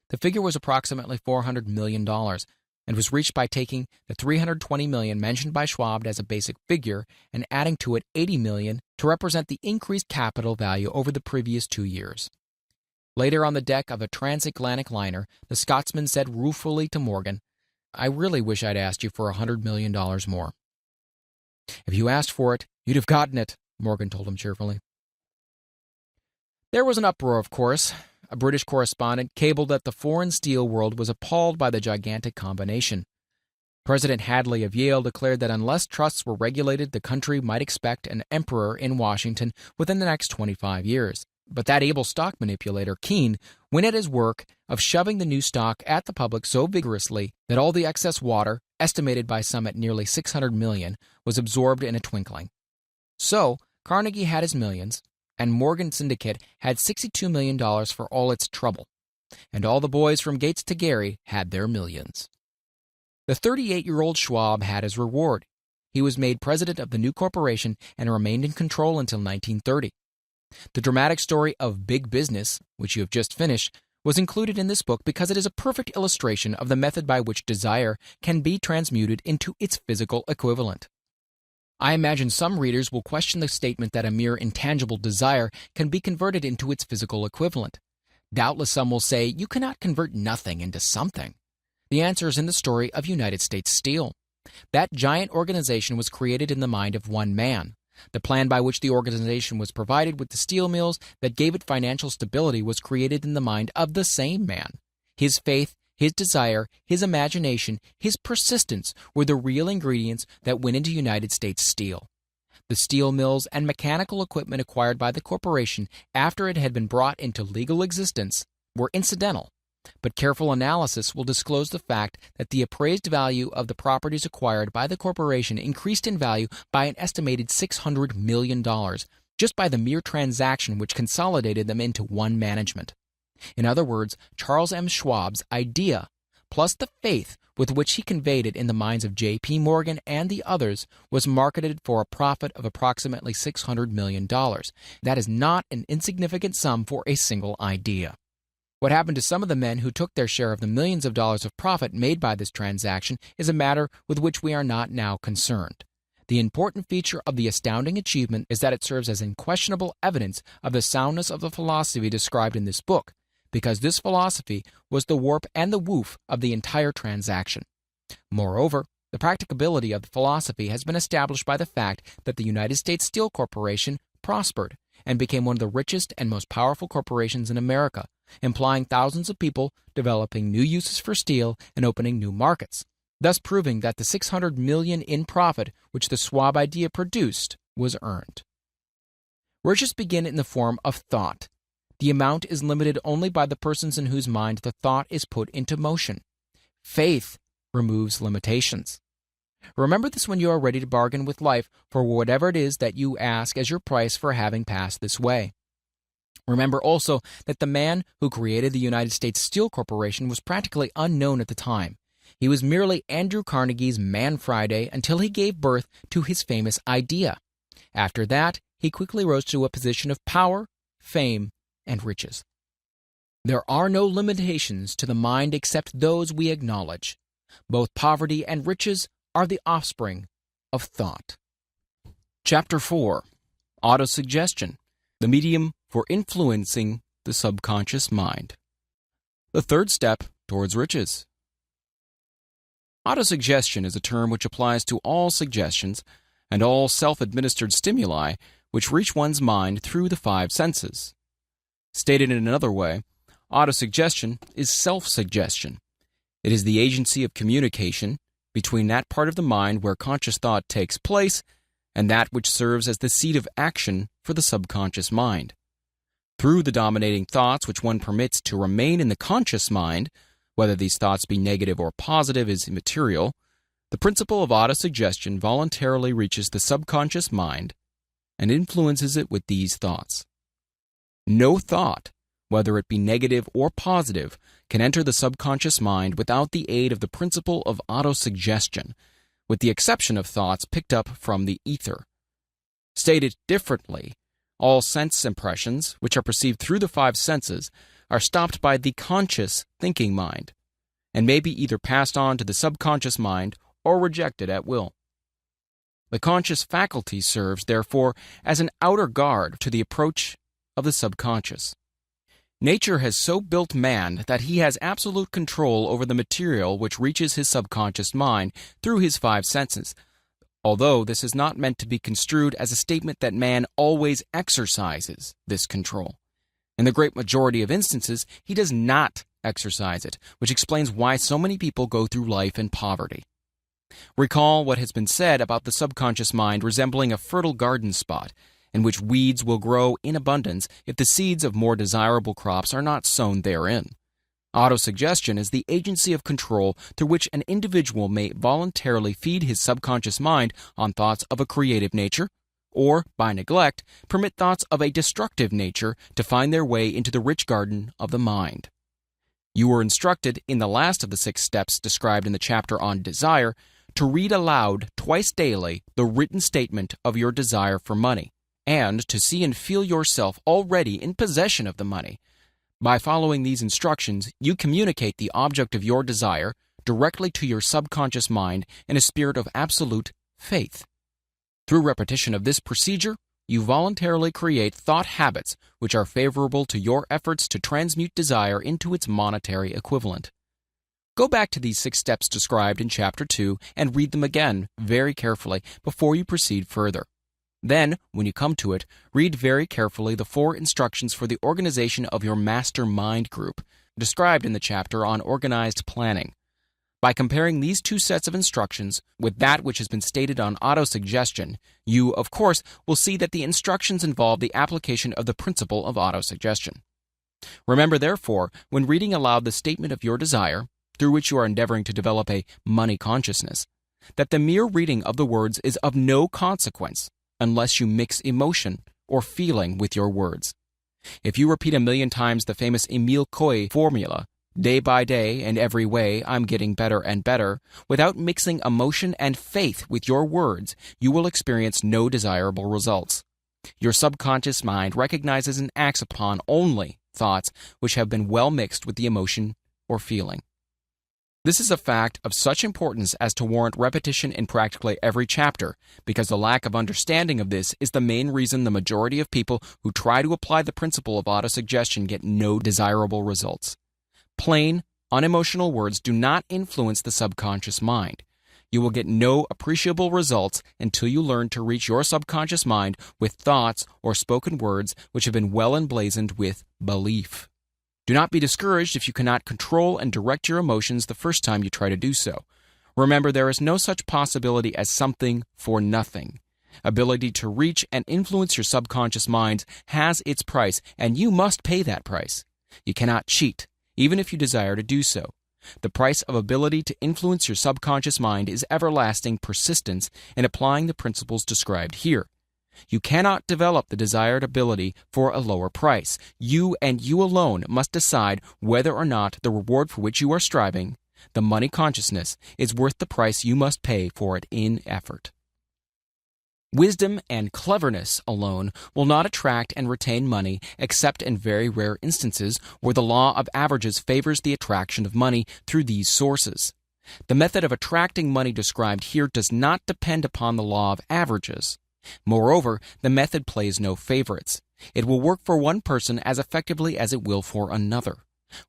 The figure was approximately $400 million and was reached by taking the $320 million mentioned by Schwab as a basic figure and adding to it $80 million to represent the increased capital value over the previous 2 years. Later on the deck of a transatlantic liner, the Scotsman said ruefully to Morgan, "I really wish I'd asked you for $100 million more." "If you asked for it, you'd have gotten it," Morgan told him cheerfully. There was an uproar, of course. A British correspondent cabled that the foreign steel world was appalled by the gigantic combination. President Hadley of Yale declared that unless trusts were regulated, the country might expect an emperor in Washington within the next 25 years. But that able stock manipulator, Keene, went at his work of shoving the new stock at the public so vigorously that all the excess water, estimated by some at nearly $600 million, was absorbed in a twinkling. So, Carnegie had his millions, and Morgan Syndicate had $62 million for all its trouble. And all the boys from Gates to Gary had their millions. The 38-year-old Schwab had his reward. He was made president of the new corporation and remained in control until 1930. The dramatic story of Big Business, which you have just finished, was included in this book because it is a perfect illustration of the method by which desire can be transmuted into its physical equivalent. I imagine some readers will question the statement that a mere intangible desire can be converted into its physical equivalent. Doubtless some will say, you cannot convert nothing into something. The answer is in the story of United States Steel. That giant organization was created in the mind of one man. The plan by which the organization was provided with the steel mills that gave it financial stability was created in the mind of the same man. His faith, his desire, his imagination, his persistence were the real ingredients that went into United States Steel. The steel mills and mechanical equipment acquired by the corporation after it had been brought into legal existence were incidental, but careful analysis will disclose the fact that the appraised value of the properties acquired by the corporation increased in value by an estimated $600 million just by the mere transaction which consolidated them into one management. In other words, Charles M. Schwab's idea, plus the faith with which he conveyed it in the minds of J.P. Morgan and the others, was marketed for a profit of approximately $600 million. That is not an insignificant sum for a single idea. What happened to some of the men who took their share of the millions of dollars of profit made by this transaction is a matter with which we are not now concerned. The important feature of the astounding achievement is that it serves as unquestionable evidence of the soundness of the philosophy described in this book, because this philosophy was the warp and the woof of the entire transaction. Moreover, the practicability of the philosophy has been established by the fact that the United States Steel Corporation prospered and became one of the richest and most powerful corporations in America, employing thousands of people, developing new uses for steel, and opening new markets, thus proving that the $600 million in profit which the Schwab idea produced was earned. Riches begin in the form of thought. The amount is limited only by the persons in whose mind the thought is put into motion. Faith removes limitations. Remember this when you are ready to bargain with life for whatever it is that you ask as your price for having passed this way. Remember also that the man who created the United States Steel Corporation was practically unknown at the time. He was merely Andrew Carnegie's Man Friday until he gave birth to his famous idea. After that, he quickly rose to a position of power, fame, and riches. There are no limitations to the mind except those we acknowledge. Both poverty and riches are the offspring of thought. Chapter 4. Autosuggestion, the medium for influencing the subconscious mind. The third step towards riches. Autosuggestion is a term which applies to all suggestions and all self-administered stimuli which reach one's mind through the five senses. Stated in another way, autosuggestion is self-suggestion. It is the agency of communication between that part of the mind where conscious thought takes place and that which serves as the seat of action for the subconscious mind. Through the dominating thoughts which one permits to remain in the conscious mind, whether these thoughts be negative or positive is immaterial, the principle of autosuggestion voluntarily reaches the subconscious mind and influences it with these thoughts. No thought whether it be negative or positive, can enter the subconscious mind without the aid of the principle of autosuggestion, with the exception of thoughts picked up from the ether. Stated differently, all sense impressions, which are perceived through the five senses, are stopped by the conscious thinking mind, and may be either passed on to the subconscious mind or rejected at will. The conscious faculty serves, therefore, as an outer guard to the approach of the subconscious. Nature has so built man that he has absolute control over the material which reaches his subconscious mind through his five senses, although this is not meant to be construed as a statement that man always exercises this control. In the great majority of instances, he does not exercise it, which explains why so many people go through life in poverty. Recall what has been said about the subconscious mind resembling a fertile garden spot, in which weeds will grow in abundance if the seeds of more desirable crops are not sown therein. Autosuggestion is the agency of control through which an individual may voluntarily feed his subconscious mind on thoughts of a creative nature, or, by neglect, permit thoughts of a destructive nature to find their way into the rich garden of the mind. You were instructed in the last of the 6 steps described in the chapter on desire to read aloud twice daily the written statement of your desire for money, and to see and feel yourself already in possession of the money. By following these instructions, you communicate the object of your desire directly to your subconscious mind in a spirit of absolute faith. Through repetition of this procedure, you voluntarily create thought habits which are favorable to your efforts to transmute desire into its monetary equivalent. Go back to these 6 steps described in Chapter 2 and read them again very carefully before you proceed further. Then, when you come to it, read very carefully the 4 instructions for the organization of your master mind group, described in the chapter on organized planning. By comparing these 2 sets of instructions with that which has been stated on autosuggestion, you, of course, will see that the instructions involve the application of the principle of autosuggestion. Remember, therefore, when reading aloud the statement of your desire, through which you are endeavoring to develop a money consciousness, that the mere reading of the words is of no consequence unless you mix emotion or feeling with your words. If you repeat 1,000,000 times the famous Emile Coué formula, day by day and every way I'm getting better and better, without mixing emotion and faith with your words, you will experience no desirable results. Your subconscious mind recognizes and acts upon only thoughts which have been well mixed with the emotion or feeling. This is a fact of such importance as to warrant repetition in practically every chapter, because the lack of understanding of this is the main reason the majority of people who try to apply the principle of autosuggestion get no desirable results. Plain, unemotional words do not influence the subconscious mind. You will get no appreciable results until you learn to reach your subconscious mind with thoughts or spoken words which have been well emblazoned with belief. Do not be discouraged if you cannot control and direct your emotions the first time you try to do so. Remember, there is no such possibility as something for nothing. Ability to reach and influence your subconscious mind has its price, and you must pay that price. You cannot cheat, even if you desire to do so. The price of ability to influence your subconscious mind is everlasting persistence in applying the principles described here. You cannot develop the desired ability for a lower price. You and you alone must decide whether or not the reward for which you are striving, the money consciousness, is worth the price you must pay for it in effort. Wisdom and cleverness alone will not attract and retain money except in very rare instances where the law of averages favors the attraction of money through these sources. The method of attracting money described here does not depend upon the law of averages. Moreover, the method plays no favorites. It will work for one person as effectively as it will for another.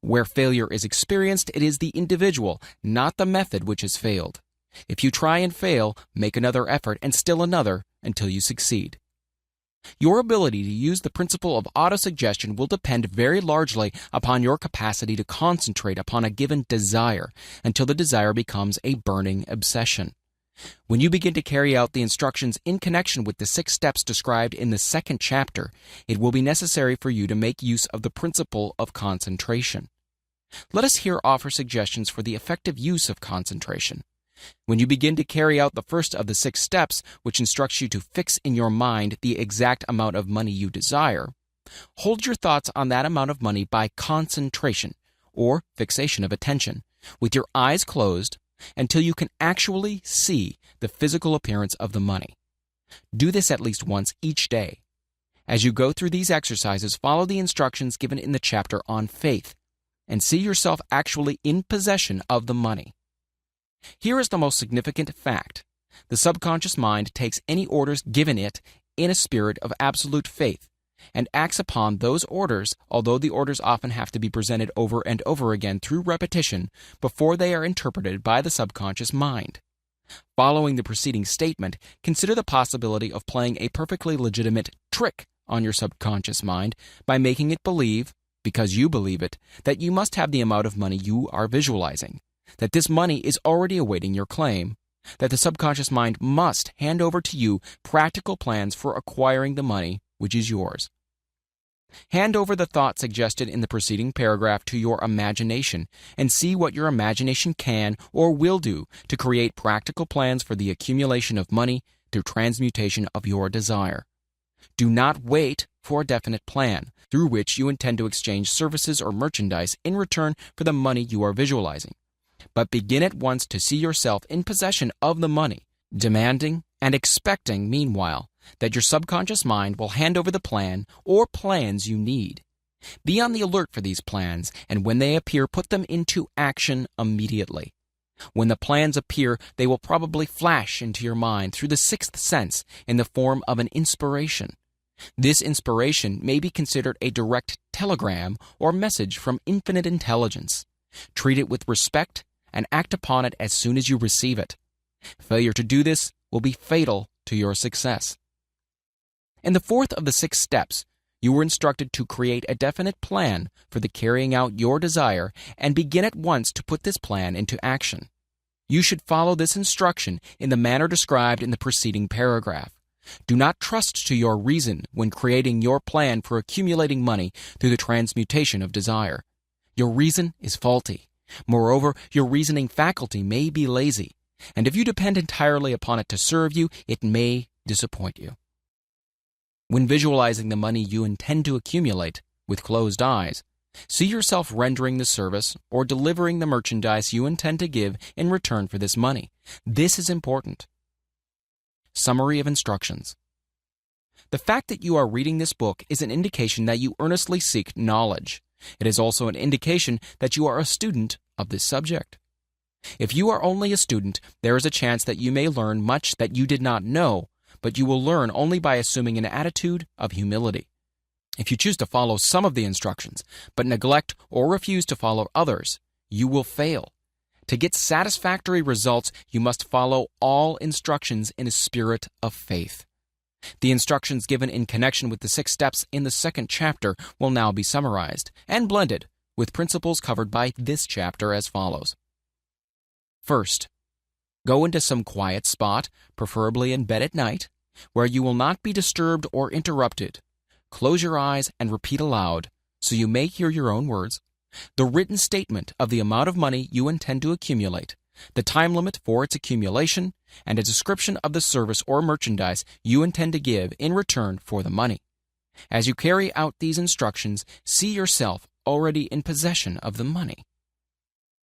Where failure is experienced, it is the individual, not the method, which has failed. If you try and fail, make another effort and still another until you succeed. Your ability to use the principle of autosuggestion will depend very largely upon your capacity to concentrate upon a given desire until the desire becomes a burning obsession. When you begin to carry out the instructions in connection with the 6 steps described in the 2nd chapter, it will be necessary for you to make use of the principle of concentration. Let us here offer suggestions for the effective use of concentration. When you begin to carry out the first of the 6 steps, which instructs you to fix in your mind the exact amount of money you desire, Hold your thoughts on that amount of money by concentration, or fixation of attention, with your eyes closed until you can actually see the physical appearance of the money. Do this at least once each day. As you go through these exercises, follow the instructions given in the chapter on faith and see yourself actually in possession of the money. Here is the most significant fact. The subconscious mind takes any orders given it in a spirit of absolute faith and acts upon those orders, although the orders often have to be presented over and over again through repetition before they are interpreted by the subconscious mind. Following the preceding statement, consider the possibility of playing a perfectly legitimate trick on your subconscious mind by making it believe, because you believe it, that you must have the amount of money you are visualizing, that this money is already awaiting your claim, that the subconscious mind must hand over to you practical plans for acquiring the money which is yours. Hand over the thought suggested in the preceding paragraph to your imagination and see what your imagination can or will do to create practical plans for the accumulation of money through transmutation of your desire. Do not wait for a definite plan through which you intend to exchange services or merchandise in return for the money you are visualizing, but begin at once to see yourself in possession of the money, demanding and expecting, meanwhile, that your subconscious mind will hand over the plan or plans you need. Be on the alert for these plans, and when they appear, put them into action immediately. When the plans appear, they will probably flash into your mind through the sixth sense in the form of an inspiration. This inspiration may be considered a direct telegram or message from infinite intelligence. Treat it with respect and act upon it as soon as you receive it. Failure to do this will be fatal to your success. In the fourth of the 6 steps, you were instructed to create a definite plan for the carrying out your desire and begin at once to put this plan into action. You should follow this instruction in the manner described in the preceding paragraph. Do not trust to your reason when creating your plan for accumulating money through the transmutation of desire. Your reason is faulty. Moreover, your reasoning faculty may be lazy, and if you depend entirely upon it to serve you, it may disappoint you. When visualizing the money you intend to accumulate with closed eyes, see yourself rendering the service or delivering the merchandise you intend to give in return for this money. This is important. Summary of instructions. The fact that you are reading this book is an indication that you earnestly seek knowledge. It is also an indication that you are a student of this subject. If you are only a student, there is a chance that you may learn much that you did not know, but you will learn only by assuming an attitude of humility. If you choose to follow some of the instructions, but neglect or refuse to follow others, you will fail. To get satisfactory results, you must follow all instructions in a spirit of faith. The instructions given in connection with the 6 steps in the 2nd chapter will now be summarized and blended with principles covered by this chapter as follows. First, go into some quiet spot, preferably in bed at night, where you will not be disturbed or interrupted. Close your eyes and repeat aloud, so you may hear your own words, the written statement of the amount of money you intend to accumulate, the time limit for its accumulation, and a description of the service or merchandise you intend to give in return for the money. As you carry out these instructions, see yourself already in possession of the money.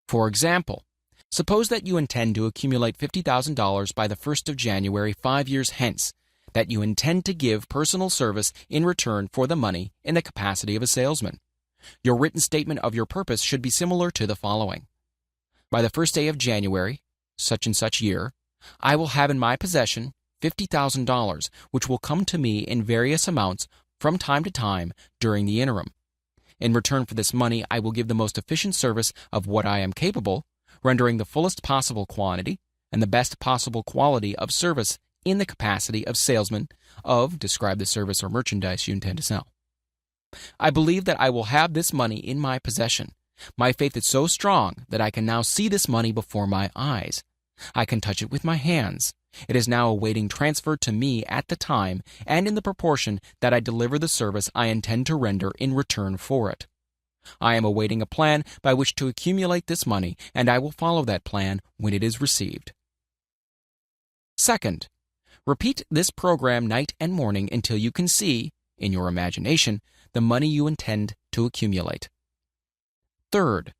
For example, suppose that you intend to accumulate $50,000 by the 1st of January 5 years hence, that you intend to give personal service in return for the money in the capacity of a salesman. Your written statement of your purpose should be similar to the following. By the 1st day of January, such and such year, I will have in my possession $50,000, which will come to me in various amounts from time to time during the interim. In return for this money, I will give the most efficient service of what I am capable, rendering the fullest possible quantity and the best possible quality of service in the capacity of salesman of describe the service or merchandise you intend to sell. I believe that I will have this money in my possession. My faith is so strong that I can now see this money before my eyes. I can touch it with my hands. It is now awaiting transfer to me at the time and in the proportion that I deliver the service I intend to render in return for it. I am awaiting a plan by which to accumulate this money, and I will follow that plan when it is received. Second, repeat this program night and morning until you can see, in your imagination, the money you intend to accumulate. Third,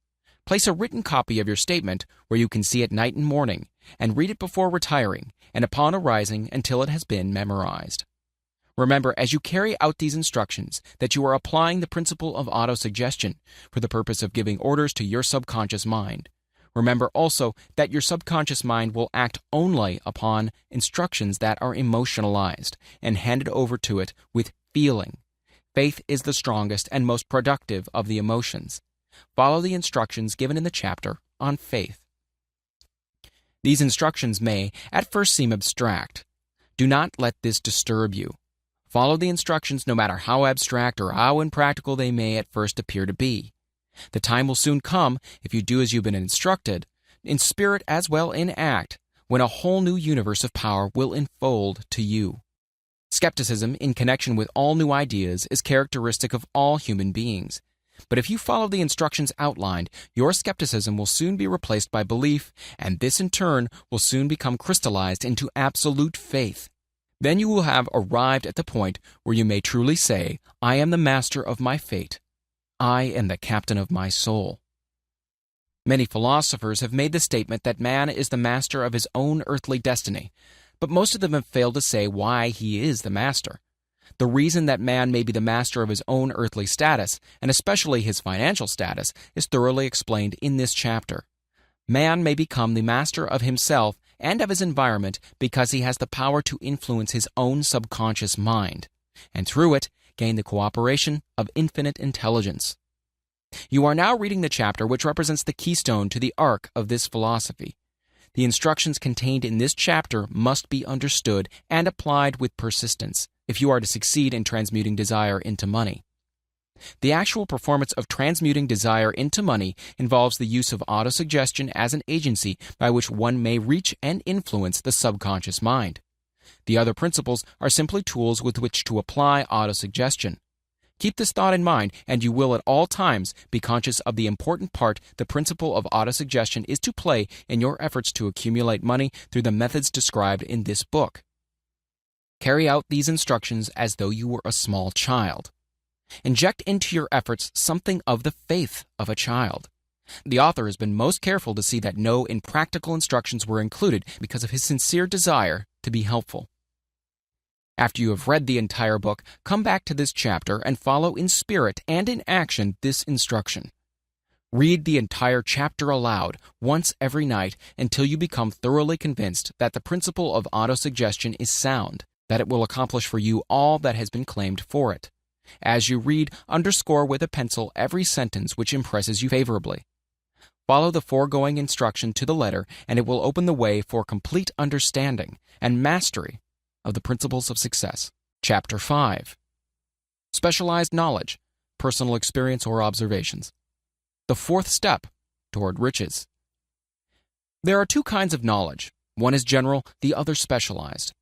place a written copy of your statement where you can see it night and morning, and read it before retiring and upon arising until it has been memorized. Remember, as you carry out these instructions, that you are applying the principle of autosuggestion for the purpose of giving orders to your subconscious mind. Remember also that your subconscious mind will act only upon instructions that are emotionalized and handed over to it with feeling. Faith is the strongest and most productive of the emotions. Follow the instructions given in the chapter on faith. These instructions may, at first, seem abstract. Do not let this disturb you. Follow the instructions no matter how abstract or how impractical they may at first appear to be. The time will soon come, if you do as you've been instructed, in spirit as well in act, when a whole new universe of power will enfold to you. Skepticism in connection with all new ideas is characteristic of all human beings. But if you follow the instructions outlined, your skepticism will soon be replaced by belief, and this in turn will soon become crystallized into absolute faith. Then you will have arrived at the point where you may truly say, I am the master of my fate. I am the captain of my soul. Many philosophers have made the statement that man is the master of his own earthly destiny, but most of them have failed to say why he is the master. The reason that man may be the master of his own earthly status, and especially his financial status, is thoroughly explained in this chapter. Man may become the master of himself and of his environment because he has the power to influence his own subconscious mind, and through it, gain the cooperation of infinite intelligence. You are now reading the chapter which represents the keystone to the arc of this philosophy. The instructions contained in this chapter must be understood and applied with persistence if you are to succeed in transmuting desire into money. The actual performance of transmuting desire into money involves the use of autosuggestion as an agency by which one may reach and influence the subconscious mind. The other principles are simply tools with which to apply autosuggestion. Keep this thought in mind, and you will at all times be conscious of the important part the principle of autosuggestion is to play in your efforts to accumulate money through the methods described in this book. Carry out these instructions as though you were a small child. Inject into your efforts something of the faith of a child. The author has been most careful to see that no impractical instructions were included because of his sincere desire to be helpful. After you have read the entire book, come back to this chapter and follow in spirit and in action this instruction. Read the entire chapter aloud once every night until you become thoroughly convinced that the principle of autosuggestion is sound, that it will accomplish for you all that has been claimed for it. As you read, underscore with a pencil every sentence which impresses you favorably. Follow the foregoing instruction to the letter, and it will open the way for complete understanding and mastery of the principles of success. Chapter 5. Specialized knowledge, personal experience or observations. The fourth step toward riches. There are two kinds of knowledge. One is general, the other specialized.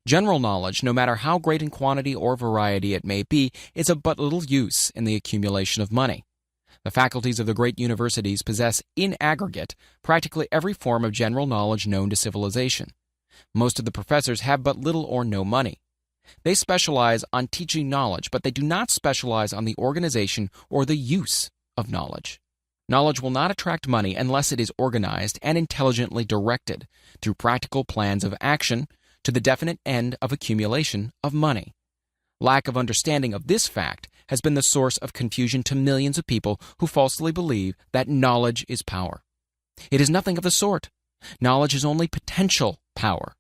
General knowledge, no matter how great in quantity or variety it may be, is of but little use in the accumulation of money. The faculties of the great universities possess, in aggregate, practically every form of general knowledge known to civilization. Most of the professors have but little or no money. They specialize on teaching knowledge, but they do not specialize on the organization or the use of knowledge. Knowledge will not attract money unless it is organized and intelligently directed through practical plans of action to the definite end of accumulation of money. Lack of understanding of this fact has been the source of confusion to millions of people who falsely believe that knowledge is power. It is nothing of the sort. Knowledge is only potential power.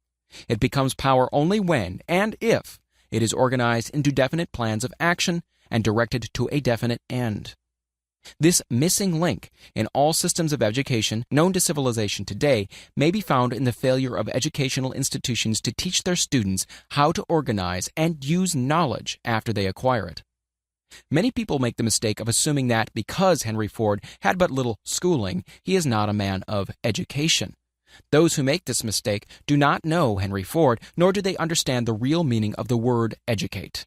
It becomes power only when and if it is organized into definite plans of action and directed to a definite end. This missing link in all systems of education known to civilization today may be found in the failure of educational institutions to teach their students how to organize and use knowledge after they acquire it. Many people make the mistake of assuming that because Henry Ford had but little schooling, he is not a man of education. Those who make this mistake do not know Henry Ford, nor do they understand the real meaning of the word educate.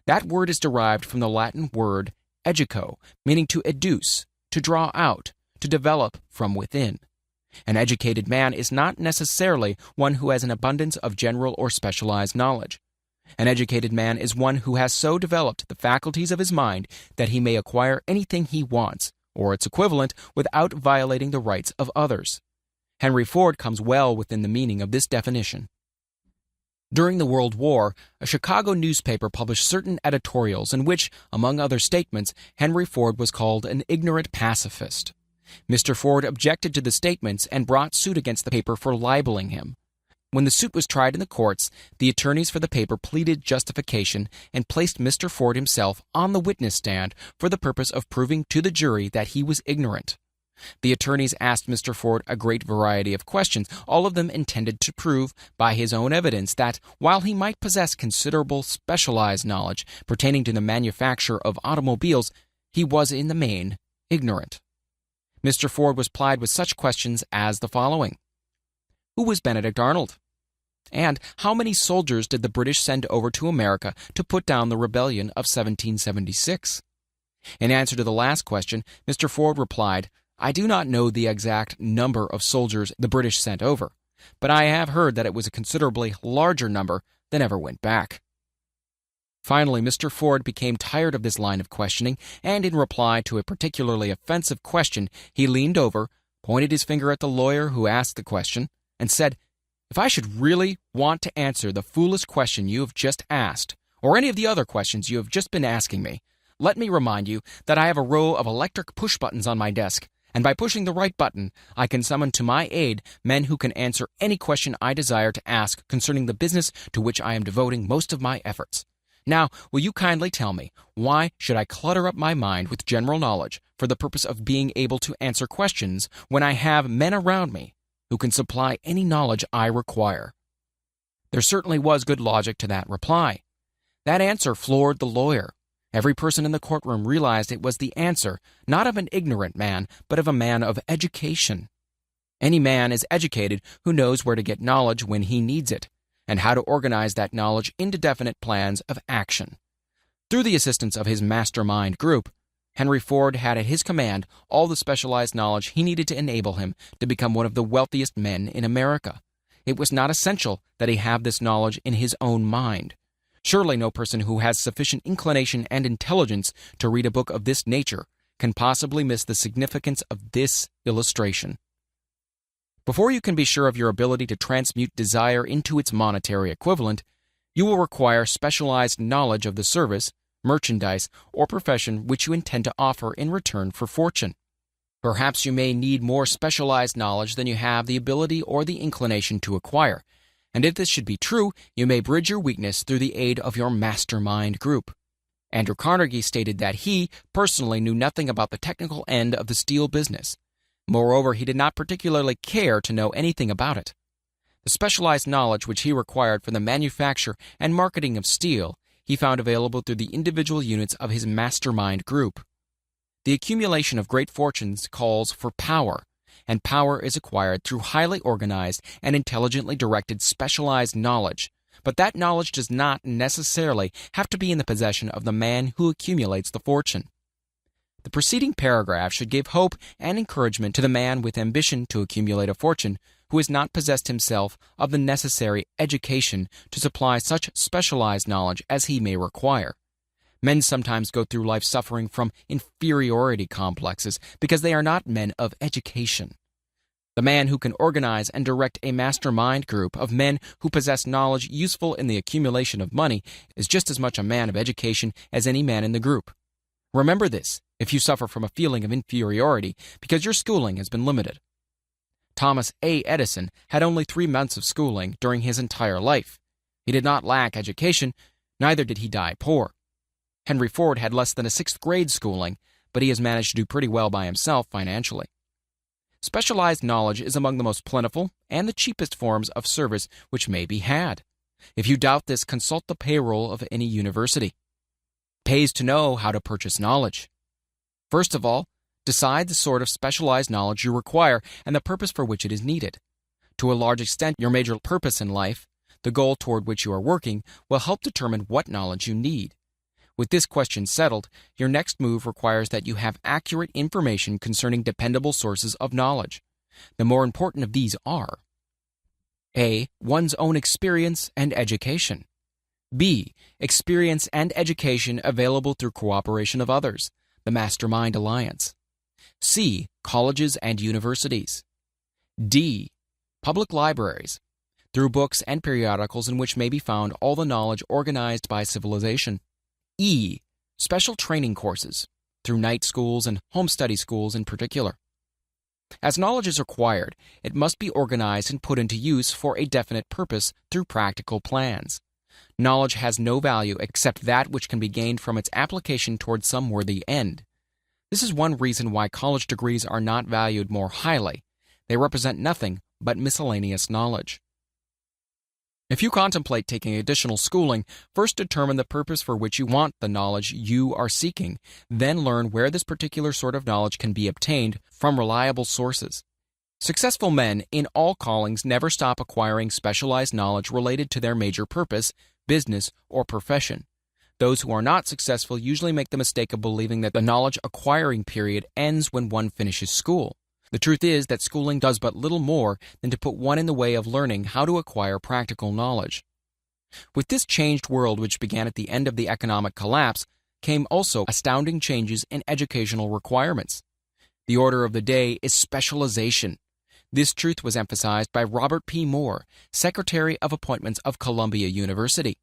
That word is derived from the Latin word educo, meaning to educe, to draw out, to develop from within. An educated man is not necessarily one who has an abundance of general or specialized knowledge. An educated man is one who has so developed the faculties of his mind that he may acquire anything he wants, or its equivalent, without violating the rights of others. Henry Ford comes well within the meaning of this definition. During the World War, a Chicago newspaper published certain editorials in which, among other statements, Henry Ford was called an ignorant pacifist. Mr. Ford objected to the statements and brought suit against the paper for libeling him. When the suit was tried in the courts, the attorneys for the paper pleaded justification and placed Mr. Ford himself on the witness stand for the purpose of proving to the jury that he was ignorant. The attorneys asked Mr. Ford a great variety of questions, all of them intended to prove, by his own evidence, that while he might possess considerable specialized knowledge pertaining to the manufacture of automobiles, he was in the main ignorant. Mr. Ford was plied with such questions as the following. Who was Benedict Arnold? And how many soldiers did the British send over to America to put down the rebellion of 1776? In answer to the last question, Mr. Ford replied, I do not know the exact number of soldiers the British sent over, but I have heard that it was a considerably larger number than ever went back. Finally, Mr. Ford became tired of this line of questioning, and in reply to a particularly offensive question, he leaned over, pointed his finger at the lawyer who asked the question, and said, If I should really want to answer the foolish question you have just asked, or any of the other questions you have just been asking me, let me remind you that I have a row of electric push buttons on my desk, and by pushing the right button, I can summon to my aid men who can answer any question I desire to ask concerning the business to which I am devoting most of my efforts. Now, will you kindly tell me, why should I clutter up my mind with general knowledge for the purpose of being able to answer questions when I have men around me who can supply any knowledge I require? There certainly was good logic to that reply. That answer floored the lawyer. Every person in the courtroom realized it was the answer, not of an ignorant man, but of a man of education. Any man is educated who knows where to get knowledge when he needs it, and how to organize that knowledge into definite plans of action. Through the assistance of his mastermind group, Henry Ford had at his command all the specialized knowledge he needed to enable him to become one of the wealthiest men in America. It was not essential that he have this knowledge in his own mind. Surely no person who has sufficient inclination and intelligence to read a book of this nature can possibly miss the significance of this illustration. Before you can be sure of your ability to transmute desire into its monetary equivalent, you will require specialized knowledge of the service, merchandise, or profession which you intend to offer in return for fortune. Perhaps you may need more specialized knowledge than you have the ability or the inclination to acquire. And if this should be true, you may bridge your weakness through the aid of your mastermind group. Andrew Carnegie stated that he personally knew nothing about the technical end of the steel business. Moreover, he did not particularly care to know anything about it. The specialized knowledge which he required for the manufacture and marketing of steel, he found available through the individual units of his mastermind group. The accumulation of great fortunes calls for power, and power is acquired through highly organized and intelligently directed specialized knowledge, but that knowledge does not necessarily have to be in the possession of the man who accumulates the fortune. The preceding paragraph should give hope and encouragement to the man with ambition to accumulate a fortune who has not possessed himself of the necessary education to supply such specialized knowledge as he may require. Men sometimes go through life suffering from inferiority complexes because they are not men of education. The man who can organize and direct a mastermind group of men who possess knowledge useful in the accumulation of money is just as much a man of education as any man in the group. Remember this if you suffer from a feeling of inferiority because your schooling has been limited. Thomas A. Edison had only 3 months of schooling during his entire life. He did not lack education, neither did he die poor. Henry Ford had less than a 6th grade schooling, but he has managed to do pretty well by himself financially. Specialized knowledge is among the most plentiful and the cheapest forms of service which may be had. If you doubt this, consult the payroll of any university. It pays to know how to purchase knowledge. First of all, decide the sort of specialized knowledge you require and the purpose for which it is needed. To a large extent, your major purpose in life, the goal toward which you are working, will help determine what knowledge you need. With this question settled, your next move requires that you have accurate information concerning dependable sources of knowledge. The more important of these are: A. One's own experience and education. B. Experience and education available through cooperation of others, the Mastermind Alliance. C. Colleges and universities. D. Public libraries, through books and periodicals in which may be found all the knowledge organized by civilization. E. Special training courses, through night schools and home study schools in particular. As knowledge is acquired, it must be organized and put into use for a definite purpose through practical plans. Knowledge has no value except that which can be gained from its application toward some worthy end. This is one reason why college degrees are not valued more highly. They represent nothing but miscellaneous knowledge. If you contemplate taking additional schooling, first determine the purpose for which you want the knowledge you are seeking, then learn where this particular sort of knowledge can be obtained from reliable sources. Successful men in all callings never stop acquiring specialized knowledge related to their major purpose, business, or profession. Those who are not successful usually make the mistake of believing that the knowledge acquiring period ends when one finishes school. The truth is that schooling does but little more than to put one in the way of learning how to acquire practical knowledge. With this changed world which began at the end of the economic collapse came also astounding changes in educational requirements. The order of the day is specialization. This truth was emphasized by Robert P. Moore, Secretary of Appointments of Columbia University.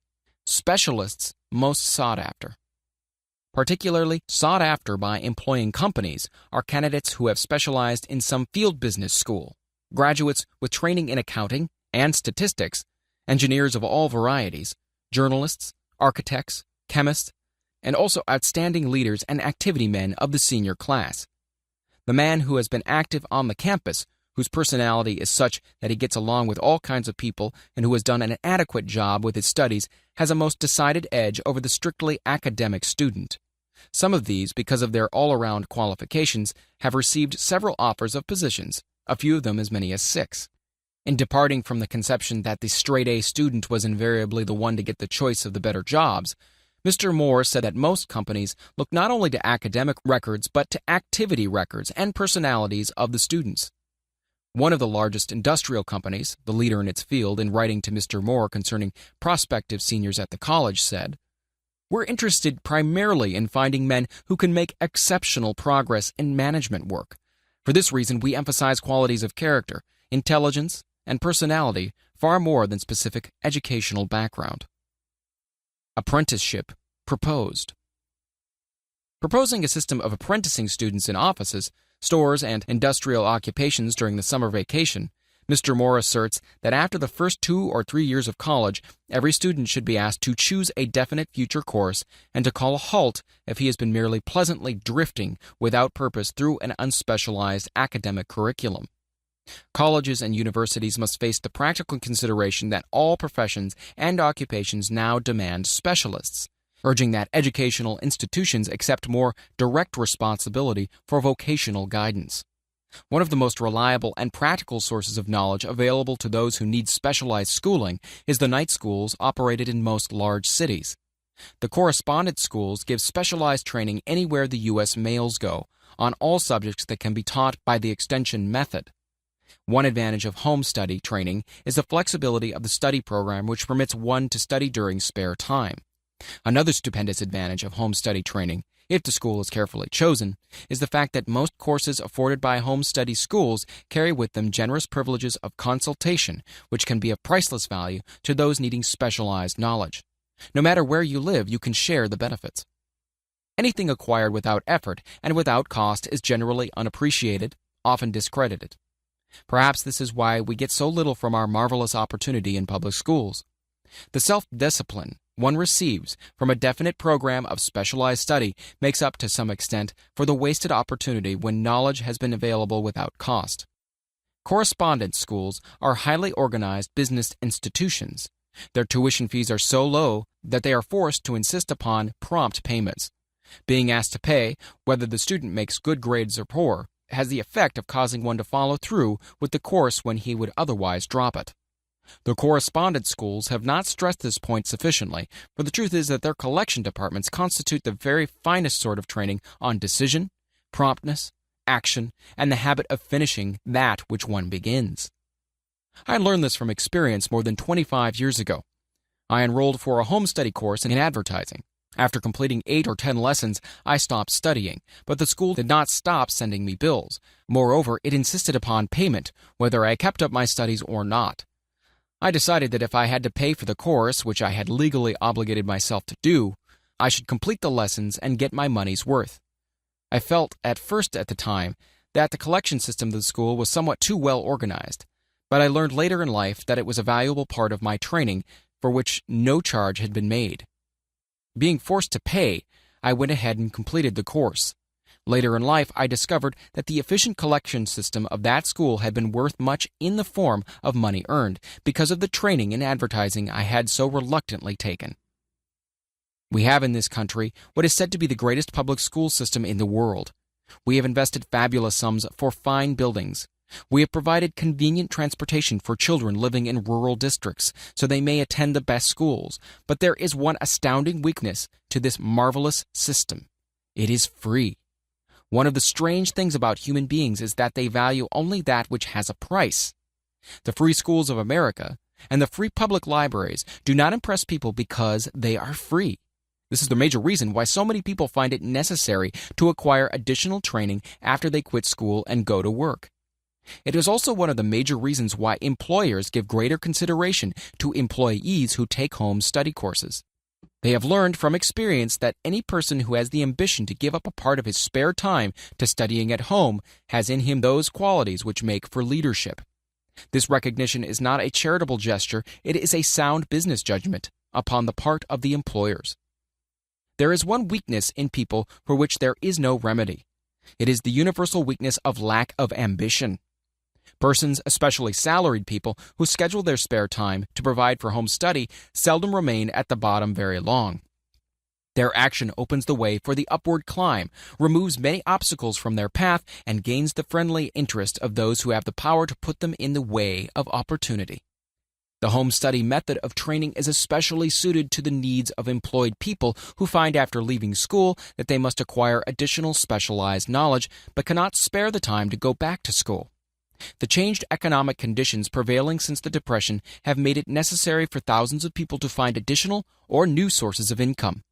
Specialists most sought after. Particularly sought after by employing companies are candidates who have specialized in some field business school, graduates with training in accounting and statistics, engineers of all varieties, journalists, architects, chemists, and also outstanding leaders and activity men of the senior class. The man who has been active on the campus, whose personality is such that he gets along with all kinds of people and who has done an adequate job with his studies, has a most decided edge over the strictly academic student. Some of these, because of their all-around qualifications, have received several offers of positions, a few of them as many as 6. In departing from the conception that the straight-A student was invariably the one to get the choice of the better jobs, Mr. Moore said that most companies look not only to academic records but to activity records and personalities of the students. One of the largest industrial companies, the leader in its field, in writing to Mr. Moore concerning prospective seniors at the college, said, "We're interested primarily in finding men who can make exceptional progress in management work. For this reason, we emphasize qualities of character, intelligence, and personality far more than specific educational background." Apprenticeship proposed. Proposing a system of apprenticing students in offices, stores, and industrial occupations during the summer vacation, Mr. Moore asserts that after the first 2 or 3 years of college, every student should be asked to choose a definite future course and to call a halt if he has been merely pleasantly drifting without purpose through an unspecialized academic curriculum. Colleges and universities must face the practical consideration that all professions and occupations now demand specialists, urging that educational institutions accept more direct responsibility for vocational guidance. One of the most reliable and practical sources of knowledge available to those who need specialized schooling is the night schools operated in most large cities. The correspondence schools give specialized training anywhere the U.S. males go, on all subjects that can be taught by the extension method. One advantage of home study training is the flexibility of the study program, which permits one to study during spare time. Another stupendous advantage of home study training, if the school is carefully chosen, is the fact that most courses afforded by home study schools carry with them generous privileges of consultation, which can be of priceless value to those needing specialized knowledge. No matter where you live, you can share the benefits. Anything acquired without effort and without cost is generally unappreciated, often discredited. Perhaps this is why we get so little from our marvelous opportunity in public schools. The self-discipline one receives from a definite program of specialized study makes up to some extent for the wasted opportunity when knowledge has been available without cost. Correspondence schools are highly organized business institutions. Their tuition fees are so low that they are forced to insist upon prompt payments. Being asked to pay, whether the student makes good grades or poor, has the effect of causing one to follow through with the course when he would otherwise drop it. The correspondence schools have not stressed this point sufficiently, for the truth is that their collection departments constitute the very finest sort of training on decision, promptness, action, and the habit of finishing that which one begins. I learned this from experience more than 25 years ago. I enrolled for a home study course in advertising. After completing 8 or 10 lessons, I stopped studying, but the school did not stop sending me bills. Moreover, it insisted upon payment, whether I kept up my studies or not. I decided that if I had to pay for the course, which I had legally obligated myself to do, I should complete the lessons and get my money's worth. I felt at first at the time that the collection system of the school was somewhat too well organized, but I learned later in life that it was a valuable part of my training for which no charge had been made. Being forced to pay, I went ahead and completed the course. Later in life, I discovered that the efficient collection system of that school had been worth much in the form of money earned because of the training in advertising I had so reluctantly taken. We have in this country what is said to be the greatest public school system in the world. We have invested fabulous sums for fine buildings. We have provided convenient transportation for children living in rural districts so they may attend the best schools. But there is one astounding weakness to this marvelous system. It is free. One of the strange things about human beings is that they value only that which has a price. The free schools of America and the free public libraries do not impress people because they are free. This is the major reason why so many people find it necessary to acquire additional training after they quit school and go to work. It is also one of the major reasons why employers give greater consideration to employees who take home study courses. They have learned from experience that any person who has the ambition to give up a part of his spare time to studying at home has in him those qualities which make for leadership. This recognition is not a charitable gesture, it is a sound business judgment upon the part of the employers. There is one weakness in people for which there is no remedy. It is the universal weakness of lack of ambition. Persons, especially salaried people, who schedule their spare time to provide for home study seldom remain at the bottom very long. Their action opens the way for the upward climb, removes many obstacles from their path, and gains the friendly interest of those who have the power to put them in the way of opportunity. The home study method of training is especially suited to the needs of employed people who find after leaving school that they must acquire additional specialized knowledge but cannot spare the time to go back to school. The changed economic conditions prevailing since the Depression have made it necessary for thousands of people to find additional or new sources of income.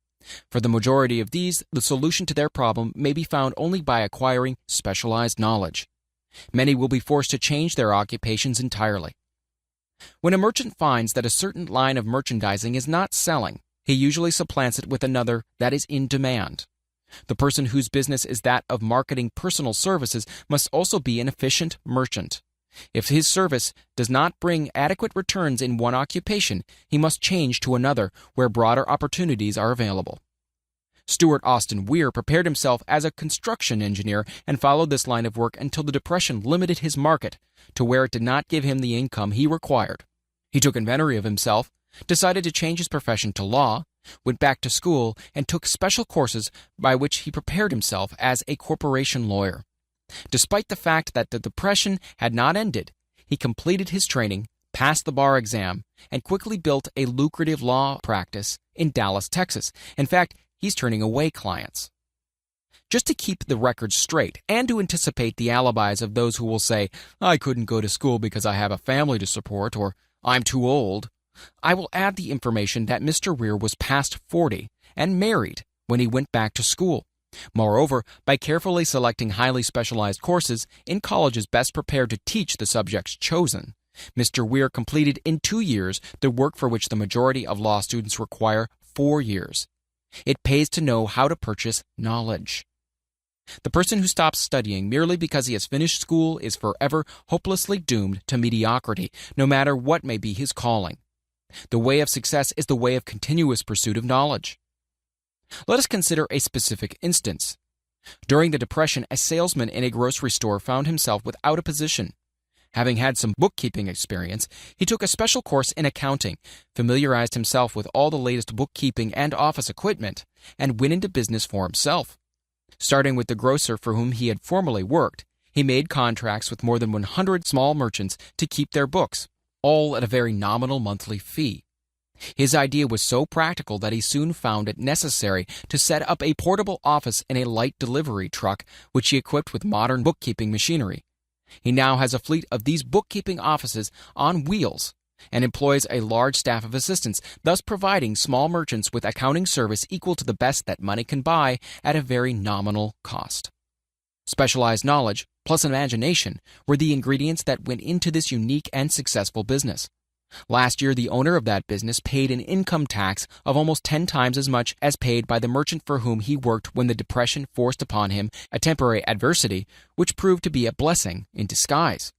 For the majority of these, the solution to their problem may be found only by acquiring specialized knowledge. Many will be forced to change their occupations entirely. When a merchant finds that a certain line of merchandising is not selling, he usually supplants it with another that is in demand. The person whose business is that of marketing personal services must also be an efficient merchant. If his service does not bring adequate returns in one occupation, he must change to another where broader opportunities are available. Stuart Austin Weir prepared himself as a construction engineer and followed this line of work until the Depression limited his market to where it did not give him the income he required. He took inventory of himself, decided to change his profession to law, went back to school, and took special courses by which he prepared himself as a corporation lawyer. Despite the fact that the Depression had not ended, he completed his training, passed the bar exam, and quickly built a lucrative law practice in Dallas, Texas. In fact, he's turning away clients. Just to keep the record straight and to anticipate the alibis of those who will say, "I couldn't go to school because I have a family to support," or "I'm too old," I will add the information that Mr. Weir was past 40 and married when he went back to school. Moreover, by carefully selecting highly specialized courses in colleges best prepared to teach the subjects chosen, Mr. Weir completed in 2 years the work for which the majority of law students require 4 years. It pays to know how to purchase knowledge. The person who stops studying merely because he has finished school is forever hopelessly doomed to mediocrity, no matter what may be his calling. The way of success is the way of continuous pursuit of knowledge. Let us consider a specific instance. During the Depression, a salesman in a grocery store found himself without a position. Having had some bookkeeping experience, he took a special course in accounting, familiarized himself with all the latest bookkeeping and office equipment, and went into business for himself. Starting with the grocer for whom he had formerly worked, he made contracts with more than 100 small merchants to keep their books, all at a very nominal monthly fee. His idea was so practical that he soon found it necessary to set up a portable office in a light delivery truck, which he equipped with modern bookkeeping machinery. He now has a fleet of these bookkeeping offices on wheels, and employs a large staff of assistants, thus providing small merchants with accounting service equal to the best that money can buy at a very nominal cost. Specialized knowledge, plus imagination, were the ingredients that went into this unique and successful business. Last year, the owner of that business paid an income tax of almost 10 times as much as paid by the merchant for whom he worked when the Depression forced upon him a temporary adversity, which proved to be a blessing in disguise.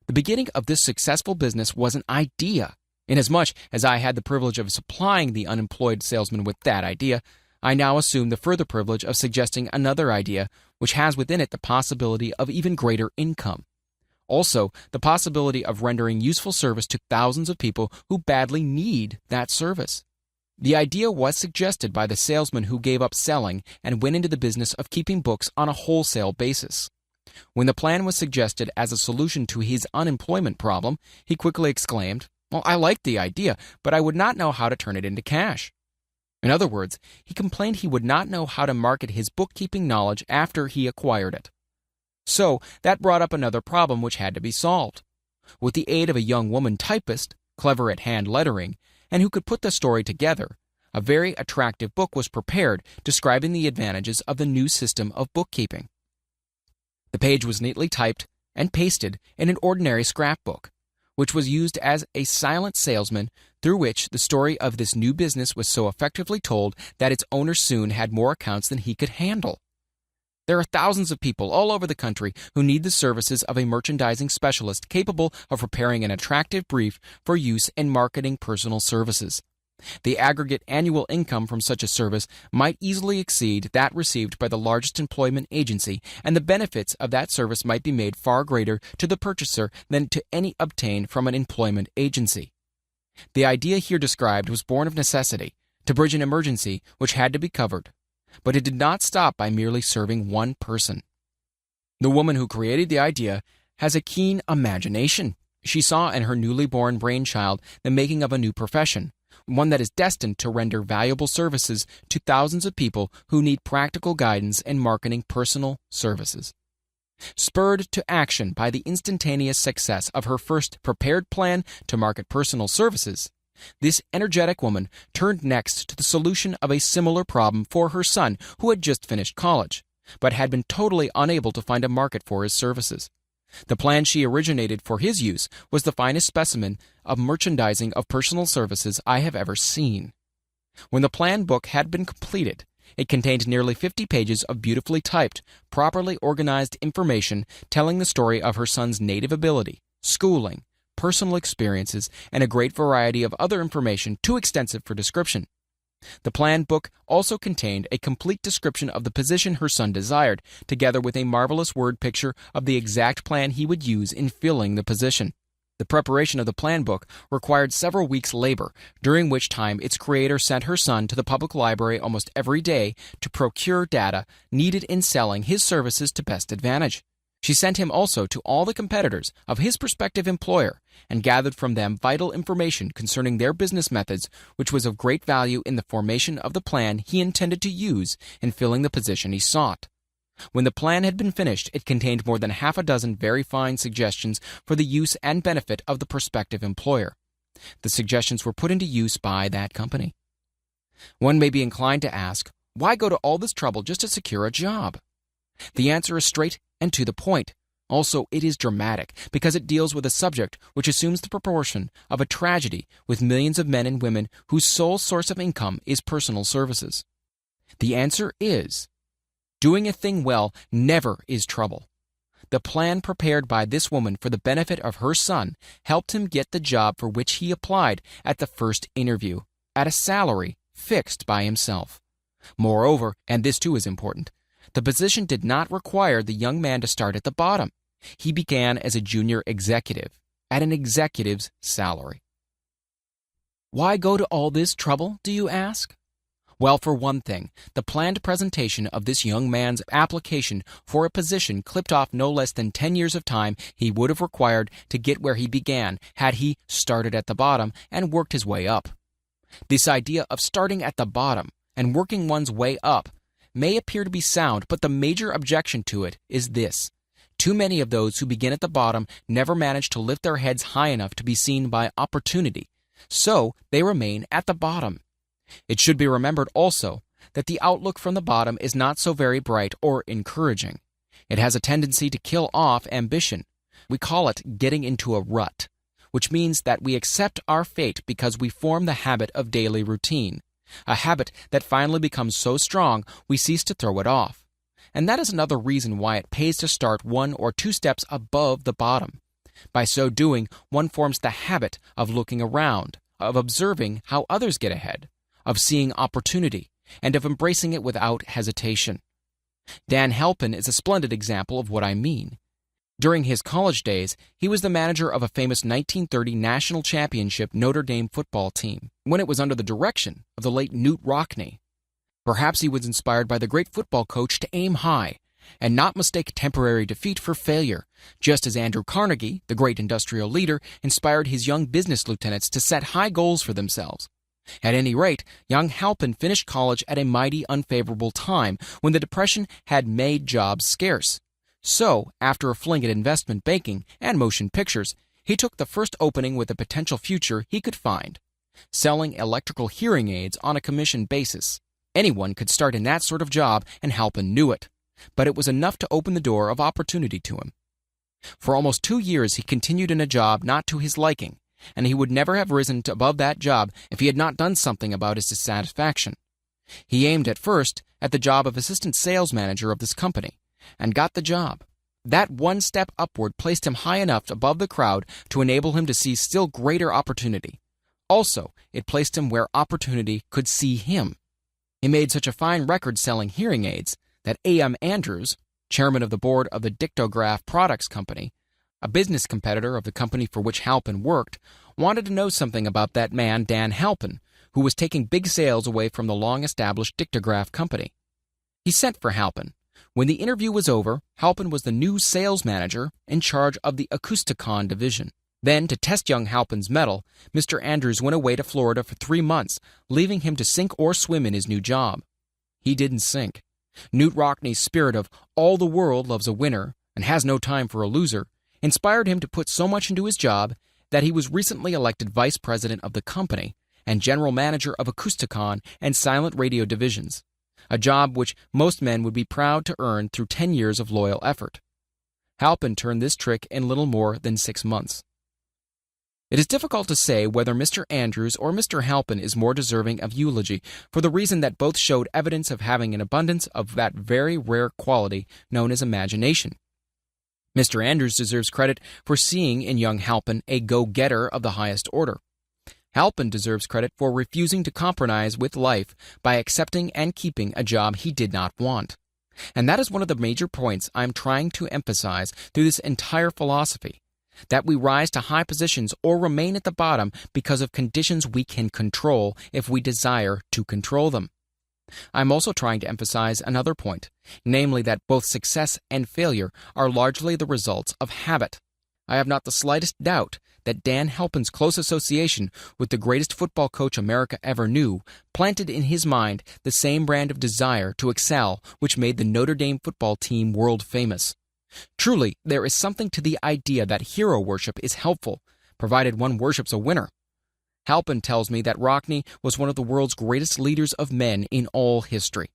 The beginning of this successful business was an idea. Inasmuch as I had the privilege of supplying the unemployed salesman with that idea, I now assume the further privilege of suggesting another idea which has within it the possibility of even greater income. Also, the possibility of rendering useful service to thousands of people who badly need that service. The idea was suggested by the salesman who gave up selling and went into the business of keeping books on a wholesale basis. When the plan was suggested as a solution to his unemployment problem, he quickly exclaimed, "Well, I like the idea, but I would not know how to turn it into cash." In other words, he complained he would not know how to market his bookkeeping knowledge after he acquired it. So that brought up another problem which had to be solved. With the aid of a young woman typist, clever at hand lettering, and who could put the story together, a very attractive book was prepared describing the advantages of the new system of bookkeeping. The page was neatly typed and pasted in an ordinary scrapbook, which was used as a silent salesman through which the story of this new business was so effectively told that its owner soon had more accounts than he could handle. There are thousands of people all over the country who need the services of a merchandising specialist capable of preparing an attractive brief for use in marketing personal services. The aggregate annual income from such a service might easily exceed that received by the largest employment agency, and the benefits of that service might be made far greater to the purchaser than to any obtained from an employment agency. The idea here described was born of necessity, to bridge an emergency which had to be covered, but it did not stop by merely serving one person. The woman who created the idea has a keen imagination. She saw in her newly born brainchild the making of a new profession, one that is destined to render valuable services to thousands of people who need practical guidance in marketing personal services. Spurred to action by the instantaneous success of her first prepared plan to market personal services, this energetic woman turned next to the solution of a similar problem for her son who had just finished college, but had been totally unable to find a market for his services. The plan she originated for his use was the finest specimen of merchandising of personal services I have ever seen. When the plan book had been completed, it contained nearly 50 pages of beautifully typed, properly organized information telling the story of her son's native ability, schooling, personal experiences, and a great variety of other information too extensive for description. The plan book also contained a complete description of the position her son desired, together with a marvelous word picture of the exact plan he would use in filling the position. The preparation of the plan book required several weeks' labor, during which time its creator sent her son to the public library almost every day to procure data needed in selling his services to best advantage. She sent him also to all the competitors of his prospective employer and gathered from them vital information concerning their business methods, which was of great value in the formation of the plan he intended to use in filling the position he sought. When the plan had been finished, it contained more than half a dozen very fine suggestions for the use and benefit of the prospective employer. The suggestions were put into use by that company. One may be inclined to ask, why go to all this trouble just to secure a job? The answer is straight and to the point. Also, it is dramatic because it deals with a subject which assumes the proportion of a tragedy with millions of men and women whose sole source of income is personal services. The answer is, doing a thing well never is trouble. The plan prepared by this woman for the benefit of her son helped him get the job for which he applied at the first interview, at a salary fixed by himself. Moreover, and this too is important, the position did not require the young man to start at the bottom. He began as a junior executive, at an executive's salary. Why go to all this trouble, do you ask? Well, for one thing, the planned presentation of this young man's application for a position clipped off no less than 10 years of time he would have required to get where he began had he started at the bottom and worked his way up. This idea of starting at the bottom and working one's way up may appear to be sound, but the major objection to it is this: Too many of those who begin at the bottom never manage to lift their heads high enough to be seen by opportunity, so they remain at the bottom. It should be remembered also that the outlook from the bottom is not so very bright or encouraging. It has a tendency to kill off ambition. We call it getting into a rut, which means that we accept our fate because we form the habit of daily routine, a habit that finally becomes so strong we cease to throw it off. And that is another reason why it pays to start 1 or 2 steps above the bottom. By so doing, one forms the habit of looking around, of observing how others get ahead, of seeing opportunity, and of embracing it without hesitation. Dan Halpin is a splendid example of what I mean. During his college days, he was the manager of a famous 1930 national championship Notre Dame football team, when it was under the direction of the late Knute Rockne. Perhaps he was inspired by the great football coach to aim high and not mistake temporary defeat for failure, just as Andrew Carnegie, the great industrial leader, inspired his young business lieutenants to set high goals for themselves. At any rate, young Halpin finished college at a mighty unfavorable time when the Depression had made jobs scarce. So, after a fling at investment banking and motion pictures, he took the first opening with a potential future he could find, selling electrical hearing aids on a commission basis. Anyone could start in that sort of job, and Halpin knew it, but it was enough to open the door of opportunity to him. For almost 2 years he continued in a job not to his liking, and he would never have risen above that job if he had not done something about his dissatisfaction. He aimed at first at the job of assistant sales manager of this company, and got the job. That one step upward placed him high enough above the crowd to enable him to see still greater opportunity. Also, it placed him where opportunity could see him. He made such a fine record selling hearing aids that A.M. Andrews, chairman of the board of the Dictograph Products Company, a business competitor of the company for which Halpin worked, wanted to know something about that man Dan Halpin, who was taking big sales away from the long-established Dictograph Company. He sent for Halpin. When the interview was over, Halpin was the new sales manager in charge of the Acousticon division. Then, to test young Halpin's mettle, Mr. Andrews went away to Florida for 3 months, leaving him to sink or swim in his new job. He didn't sink. Knute Rockne's spirit of all the world loves a winner and has no time for a loser inspired him to put so much into his job that he was recently elected vice president of the company and general manager of Acousticon and silent radio divisions, a job which most men would be proud to earn through 10 years of loyal effort. Halpin turned this trick in little more than 6 months. It is difficult to say whether Mr. Andrews or Mr. Halpin is more deserving of eulogy, for the reason that both showed evidence of having an abundance of that very rare quality known as imagination. Mr. Andrews deserves credit for seeing in young Halpin a go-getter of the highest order. Halpin deserves credit for refusing to compromise with life by accepting and keeping a job he did not want. And that is one of the major points I'm trying to emphasize through this entire philosophy, that we rise to high positions or remain at the bottom because of conditions we can control if we desire to control them. I'm also trying to emphasize another point, namely that both success and failure are largely the results of habit. I have not the slightest doubt that Dan Halpin's close association with the greatest football coach America ever knew planted in his mind the same brand of desire to excel which made the Notre Dame football team world famous. Truly, there is something to the idea that hero worship is helpful, provided one worships a winner. Halpin tells me that Rockne was one of the world's greatest leaders of men in all history.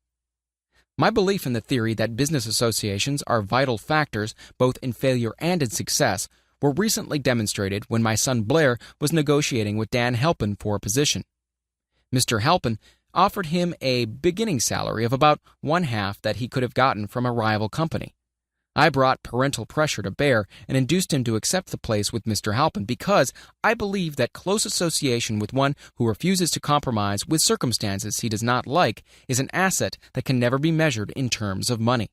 My belief in the theory that business associations are vital factors both in failure and in success were recently demonstrated when my son Blair was negotiating with Dan Halpin for a position. Mr. Halpin offered him a beginning salary of about 1/2 that he could have gotten from a rival company. I brought parental pressure to bear and induced him to accept the place with Mr. Halpin because I believe that close association with one who refuses to compromise with circumstances he does not like is an asset that can never be measured in terms of money.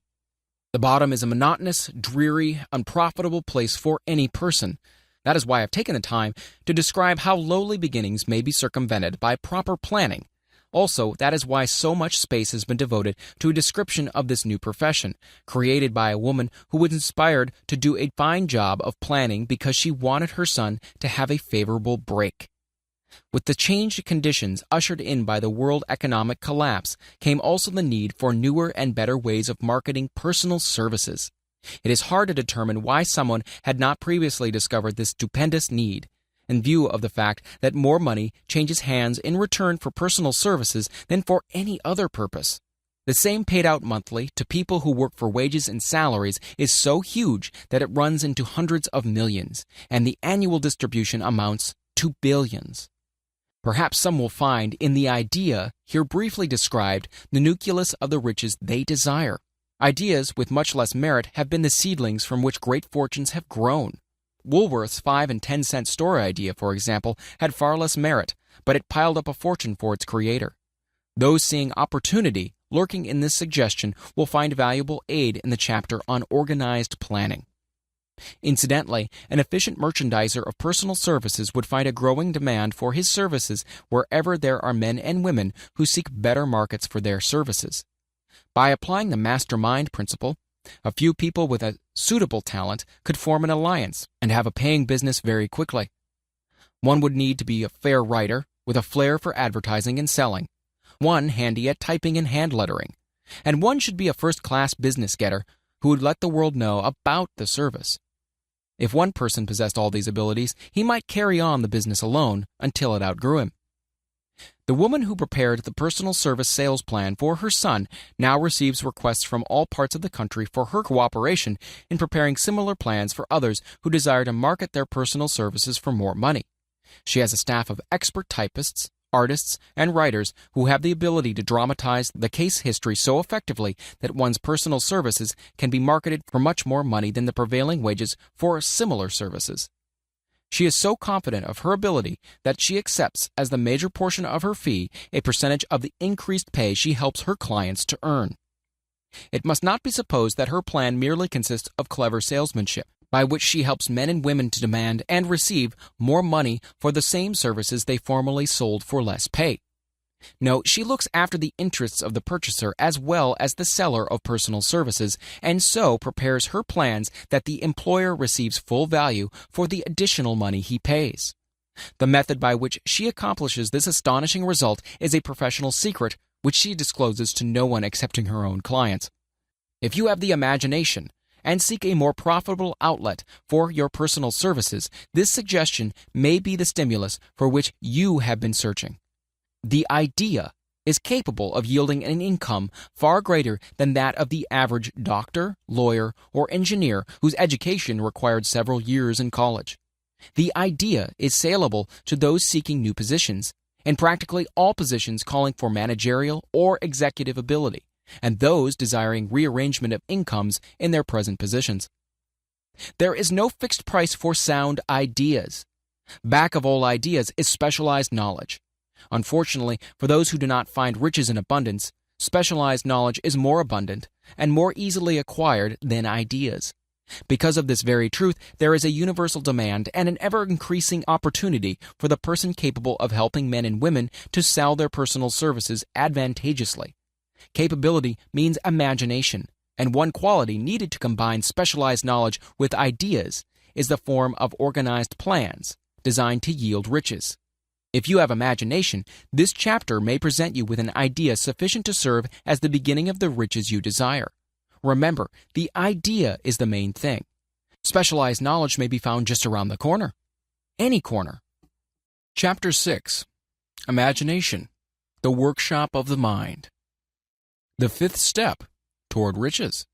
The bottom is a monotonous, dreary, unprofitable place for any person. That is why I've taken the time to describe how lowly beginnings may be circumvented by proper planning. Also, that is why so much space has been devoted to a description of this new profession, created by a woman who was inspired to do a fine job of planning because she wanted her son to have a favorable break. With the changed conditions ushered in by the world economic collapse came also the need for newer and better ways of marketing personal services. It is hard to determine why someone had not previously discovered this stupendous need, in view of the fact that more money changes hands in return for personal services than for any other purpose. The same paid out monthly to people who work for wages and salaries is so huge that it runs into hundreds of millions, and the annual distribution amounts to billions. Perhaps some will find in the idea here briefly described the nucleus of the riches they desire. Ideas with much less merit have been the seedlings from which great fortunes have grown. Woolworth's 5 and 10 cent store idea, for example, had far less merit, but it piled up a fortune for its creator. Those seeing opportunity lurking in this suggestion will find valuable aid in the chapter on organized planning. Incidentally, an efficient merchandiser of personal services would find a growing demand for his services wherever there are men and women who seek better markets for their services. By applying the mastermind principle, a few people with a suitable talent could form an alliance and have a paying business very quickly. One would need to be a fair writer with a flair for advertising and selling, one handy at typing and hand lettering, and one should be a first-class business getter who would let the world know about the service. If one person possessed all these abilities, he might carry on the business alone until it outgrew him. The woman who prepared the personal service sales plan for her son now receives requests from all parts of the country for her cooperation in preparing similar plans for others who desire to market their personal services for more money. She has a staff of expert typists, artists, and writers who have the ability to dramatize the case history so effectively that one's personal services can be marketed for much more money than the prevailing wages for similar services. She is so confident of her ability that she accepts as the major portion of her fee a percentage of the increased pay she helps her clients to earn. It must not be supposed that her plan merely consists of clever salesmanship, by which she helps men and women to demand and receive more money for the same services they formerly sold for less pay. No, she looks after the interests of the purchaser as well as the seller of personal services, and so prepares her plans that the employer receives full value for the additional money he pays. The method by which she accomplishes this astonishing result is a professional secret which she discloses to no one excepting her own clients. If you have the imagination and seek a more profitable outlet for your personal services, this suggestion may be the stimulus for which you have been searching. The idea is capable of yielding an income far greater than that of the average doctor, lawyer, or engineer whose education required several years in college. The idea is saleable to those seeking new positions, in practically all positions calling for managerial or executive ability, and those desiring rearrangement of incomes in their present positions. There is no fixed price for sound ideas. Back of all ideas is specialized knowledge. Unfortunately, for those who do not find riches in abundance, specialized knowledge is more abundant and more easily acquired than ideas. Because of this very truth, there is a universal demand and an ever-increasing opportunity for the person capable of helping men and women to sell their personal services advantageously. Capability means imagination, and one quality needed to combine specialized knowledge with ideas is the form of organized plans designed to yield riches. If you have imagination, this chapter may present you with an idea sufficient to serve as the beginning of the riches you desire. Remember, the idea is the main thing. Specialized knowledge may be found just around the corner. Any corner. Chapter 6. Imagination, the workshop of the mind. The fifth step toward riches.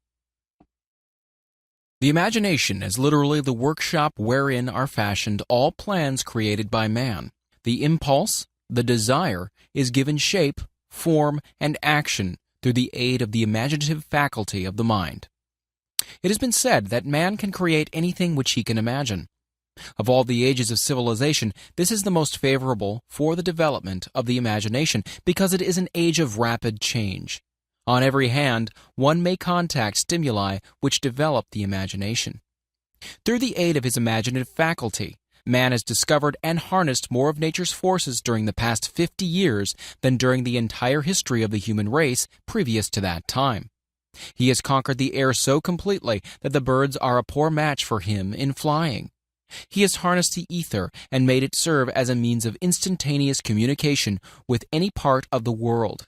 The imagination is literally the workshop wherein are fashioned all plans created by man. The impulse, the desire, is given shape, form, and action through the aid of the imaginative faculty of the mind. It has been said that man can create anything which he can imagine. Of all the ages of civilization, this is the most favorable for the development of the imagination because it is an age of rapid change. On every hand, one may contact stimuli which develop the imagination. Through the aid of his imaginative faculty, man has discovered and harnessed more of nature's forces during the past 50 years than during the entire history of the human race previous to that time. He has conquered the air so completely that the birds are a poor match for him in flying. He has harnessed the ether and made it serve as a means of instantaneous communication with any part of the world.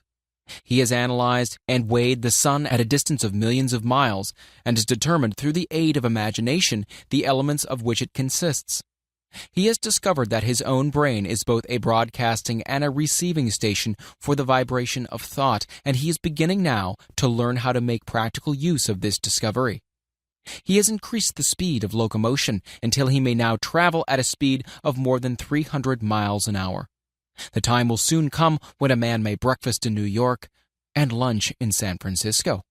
He has analyzed and weighed the sun at a distance of millions of miles and has determined through the aid of imagination the elements of which it consists. He has discovered that his own brain is both a broadcasting and a receiving station for the vibration of thought, and he is beginning now to learn how to make practical use of this discovery. He has increased the speed of locomotion until he may now travel at a speed of more than 300 miles an hour. The time will soon come when a man may breakfast in New York and lunch in San Francisco.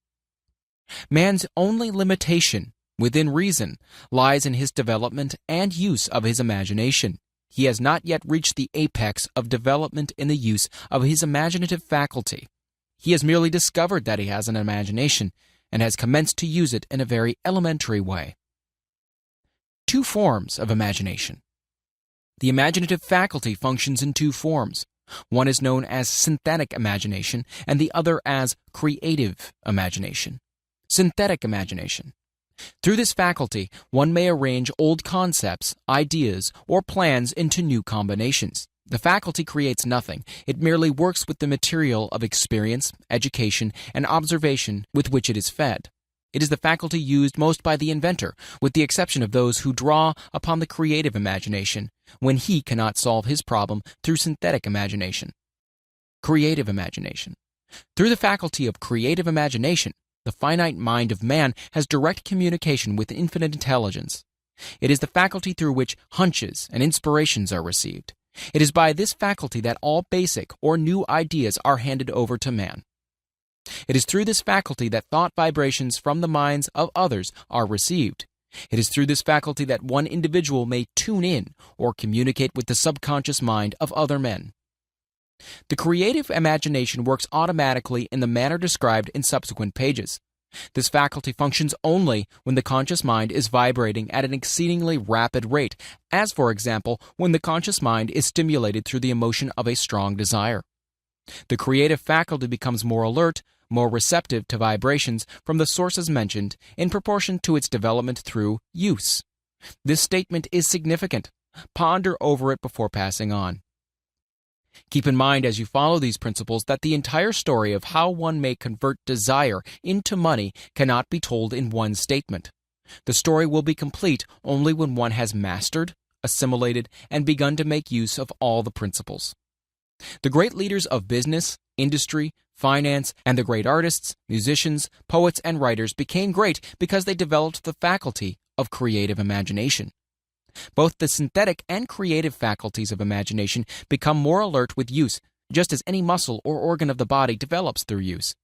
Man's only limitation, within reason, lies in his development and use of his imagination. He has not yet reached the apex of development in the use of his imaginative faculty. He has merely discovered that he has an imagination and has commenced to use it in a very elementary way. Two forms of imagination. The imaginative faculty functions in two forms. One is known as synthetic imagination, and the other as creative imagination. Synthetic imagination. Through this faculty, one may arrange old concepts, ideas, or plans into new combinations. The faculty creates nothing. It merely works with the material of experience, education, and observation with which it is fed. It is the faculty used most by the inventor, with the exception of those who draw upon the creative imagination when he cannot solve his problem through synthetic imagination. Creative imagination. Through the faculty of creative imagination, the finite mind of man has direct communication with infinite intelligence. It is the faculty through which hunches and inspirations are received. It is by this faculty that all basic or new ideas are handed over to man. It is through this faculty that thought vibrations from the minds of others are received. It is through this faculty that one individual may tune in or communicate with the subconscious mind of other men. The creative imagination works automatically in the manner described in subsequent pages. This faculty functions only when the conscious mind is vibrating at an exceedingly rapid rate, as for example, when the conscious mind is stimulated through the emotion of a strong desire. The creative faculty becomes more alert, more receptive to vibrations from the sources mentioned in proportion to its development through use. This statement is significant. Ponder over it before passing on. Keep in mind as you follow these principles that the entire story of how one may convert desire into money cannot be told in one statement. The story will be complete only when one has mastered, assimilated, and begun to make use of all the principles. The great leaders of business, industry, finance, and the great artists, musicians, poets, and writers became great because they developed the faculty of creative imagination. Both the synthetic and creative faculties of imagination become more alert with use, just as any muscle or organ of the body develops through use.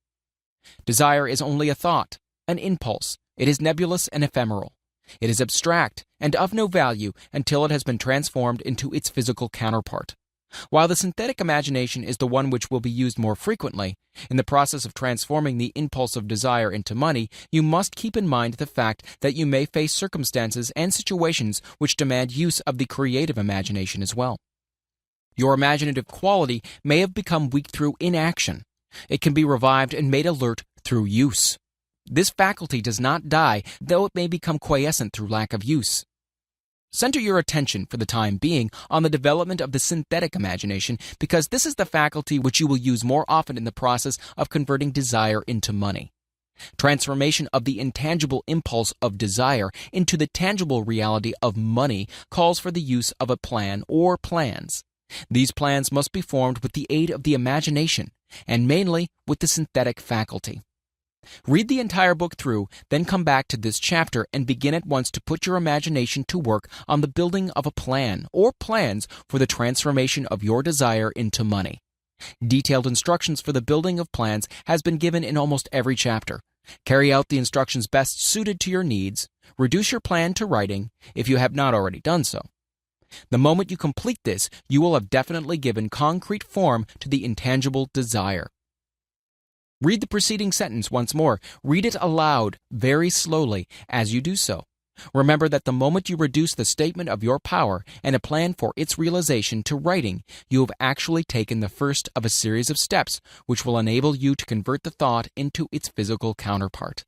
Desire is only a thought, an impulse. It is nebulous and ephemeral. It is abstract and of no value until it has been transformed into its physical counterpart. While the synthetic imagination is the one which will be used more frequently, in the process of transforming the impulse of desire into money, you must keep in mind the fact that you may face circumstances and situations which demand use of the creative imagination as well. Your imaginative quality may have become weak through inaction. It can be revived and made alert through use. This faculty does not die, though it may become quiescent through lack of use. Center your attention for the time being on the development of the synthetic imagination because this is the faculty which you will use more often in the process of converting desire into money. Transformation of the intangible impulse of desire into the tangible reality of money calls for the use of a plan or plans. These plans must be formed with the aid of the imagination, and mainly with the synthetic faculty. Read the entire book through, then come back to this chapter and begin at once to put your imagination to work on the building of a plan or plans for the transformation of your desire into money. Detailed instructions for the building of plans has been given in almost every chapter. Carry out the instructions best suited to your needs. Reduce your plan to writing if you have not already done so. The moment you complete this, you will have definitely given concrete form to the intangible desire. Read the preceding sentence once more. Read it aloud, very slowly, as you do so. Remember that the moment you reduce the statement of your power and a plan for its realization to writing, you have actually taken the first of a series of steps which will enable you to convert the thought into its physical counterpart.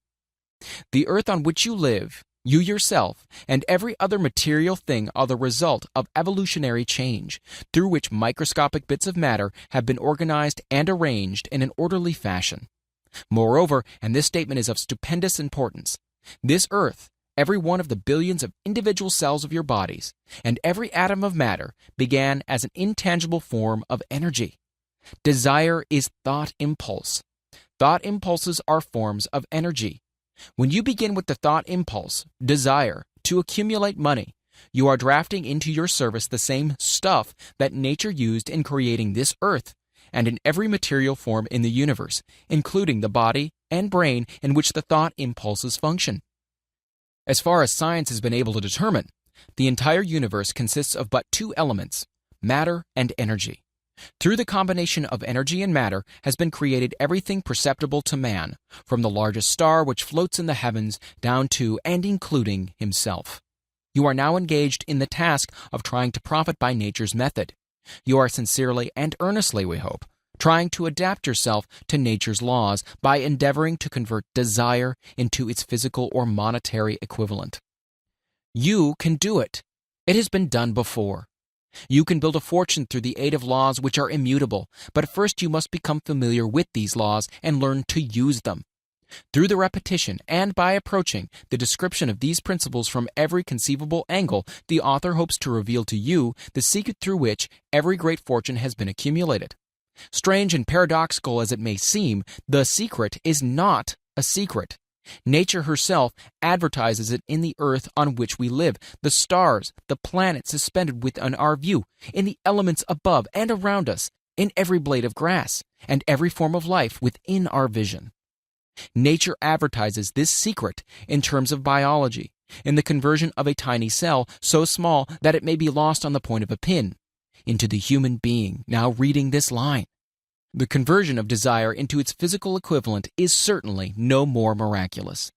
The earth on which you live You yourself and every other material thing are the result of evolutionary change, through which microscopic bits of matter have been organized and arranged in an orderly fashion. Moreover, and this statement is of stupendous importance, this earth, every one of the billions of individual cells of your bodies, and every atom of matter began as an intangible form of energy. Desire is thought impulse. Thought impulses are forms of energy. When you begin with the thought impulse, desire, to accumulate money, you are drafting into your service the same stuff that nature used in creating this earth and in every material form in the universe, including the body and brain in which the thought impulses function. As far as science has been able to determine, the entire universe consists of but two elements, matter and energy. Through the combination of energy and matter has been created everything perceptible to man, from the largest star which floats in the heavens down to and including himself. You are now engaged in the task of trying to profit by nature's method. You are sincerely and earnestly, we hope, trying to adapt yourself to nature's laws by endeavoring to convert desire into its physical or monetary equivalent. You can do it. It has been done before. You can build a fortune through the aid of laws which are immutable, but first you must become familiar with these laws and learn to use them. Through the repetition and by approaching the description of these principles from every conceivable angle, the author hopes to reveal to you the secret through which every great fortune has been accumulated. Strange and paradoxical as it may seem, the secret is not a secret. Nature herself advertises it in the earth on which we live, the stars, the planets suspended within our view, in the elements above and around us, in every blade of grass, and every form of life within our vision. Nature advertises this secret in terms of biology, in the conversion of a tiny cell so small that it may be lost on the point of a pin, into the human being now reading this line. The conversion of desire into its physical equivalent is certainly no more miraculous.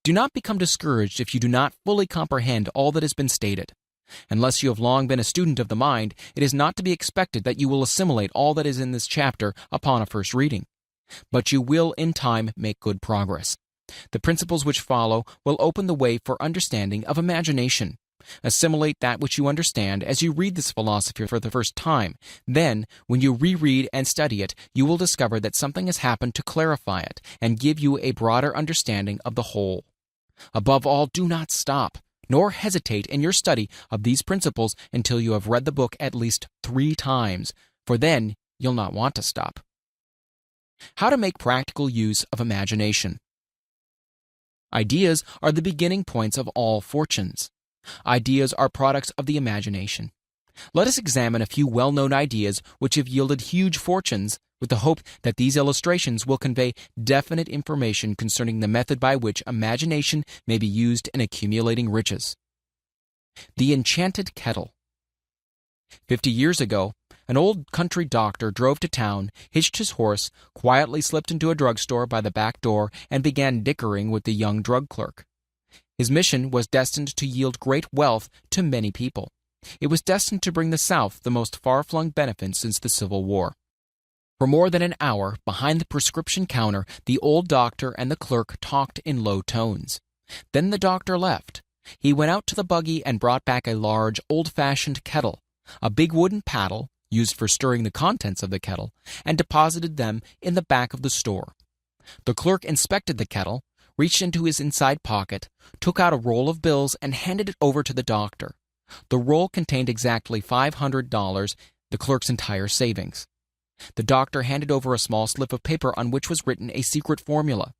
Do not become discouraged if you do not fully comprehend all that has been stated. Unless you have long been a student of the mind, it is not to be expected that you will assimilate all that is in this chapter upon a first reading. But you will in time make good progress. The principles which follow will open the way for understanding of imagination. Assimilate that which you understand as you read this philosophy for the first time. Then, when you reread and study it, you will discover that something has happened to clarify it and give you a broader understanding of the whole. Above all, do not stop, nor hesitate in your study of these principles until you have read the book at least 3 times, for then you'll not want to stop. How to make practical use of imagination. Ideas are the beginning points of all fortunes. Ideas are products of the imagination. Let us examine a few well-known ideas which have yielded huge fortunes with the hope that these illustrations will convey definite information concerning the method by which imagination may be used in accumulating riches. The enchanted kettle. 50 years ago, an old country doctor drove to town, hitched his horse, quietly slipped into a drugstore by the back door, and began dickering with the young drug clerk. His mission was destined to yield great wealth to many people. It was destined to bring the South the most far-flung benefit since the Civil War. For more than an hour, behind the prescription counter, the old doctor and the clerk talked in low tones. Then the doctor left. He went out to the buggy and brought back a large, old-fashioned kettle, a big wooden paddle, used for stirring the contents of the kettle, and deposited them in the back of the store. The clerk inspected the kettle, reached into his inside pocket, took out a roll of bills, and handed it over to the doctor. The roll contained exactly $500, the clerk's entire savings. The doctor handed over a small slip of paper on which was written a secret formula.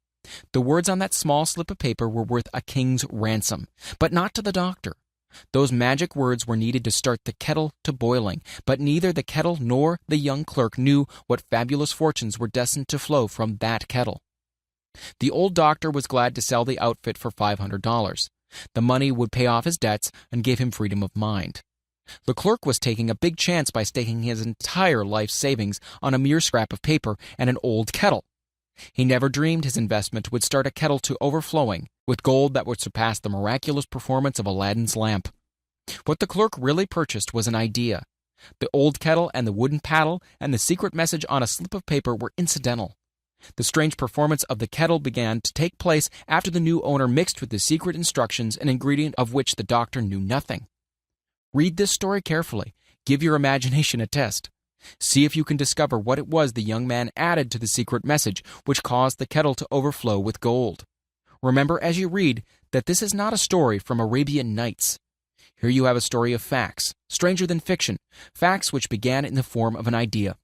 The words on that small slip of paper were worth a king's ransom, but not to the doctor. Those magic words were needed to start the kettle to boiling, but neither the kettle nor the young clerk knew what fabulous fortunes were destined to flow from that kettle. The old doctor was glad to sell the outfit for $500. The money would pay off his debts and give him freedom of mind. The clerk was taking a big chance by staking his entire life savings on a mere scrap of paper and an old kettle. He never dreamed his investment would start a kettle to overflowing with gold that would surpass the miraculous performance of Aladdin's lamp. What the clerk really purchased was an idea. The old kettle and the wooden paddle and the secret message on a slip of paper were incidental. The strange performance of the kettle began to take place after the new owner mixed with the secret instructions an ingredient of which the doctor knew nothing. Read this story carefully. Give your imagination a test. See if you can discover what it was the young man added to the secret message which caused the kettle to overflow with gold. Remember as you read that this is not a story from Arabian Nights. Here you have a story of facts, stranger than fiction, facts which began in the form of an idea.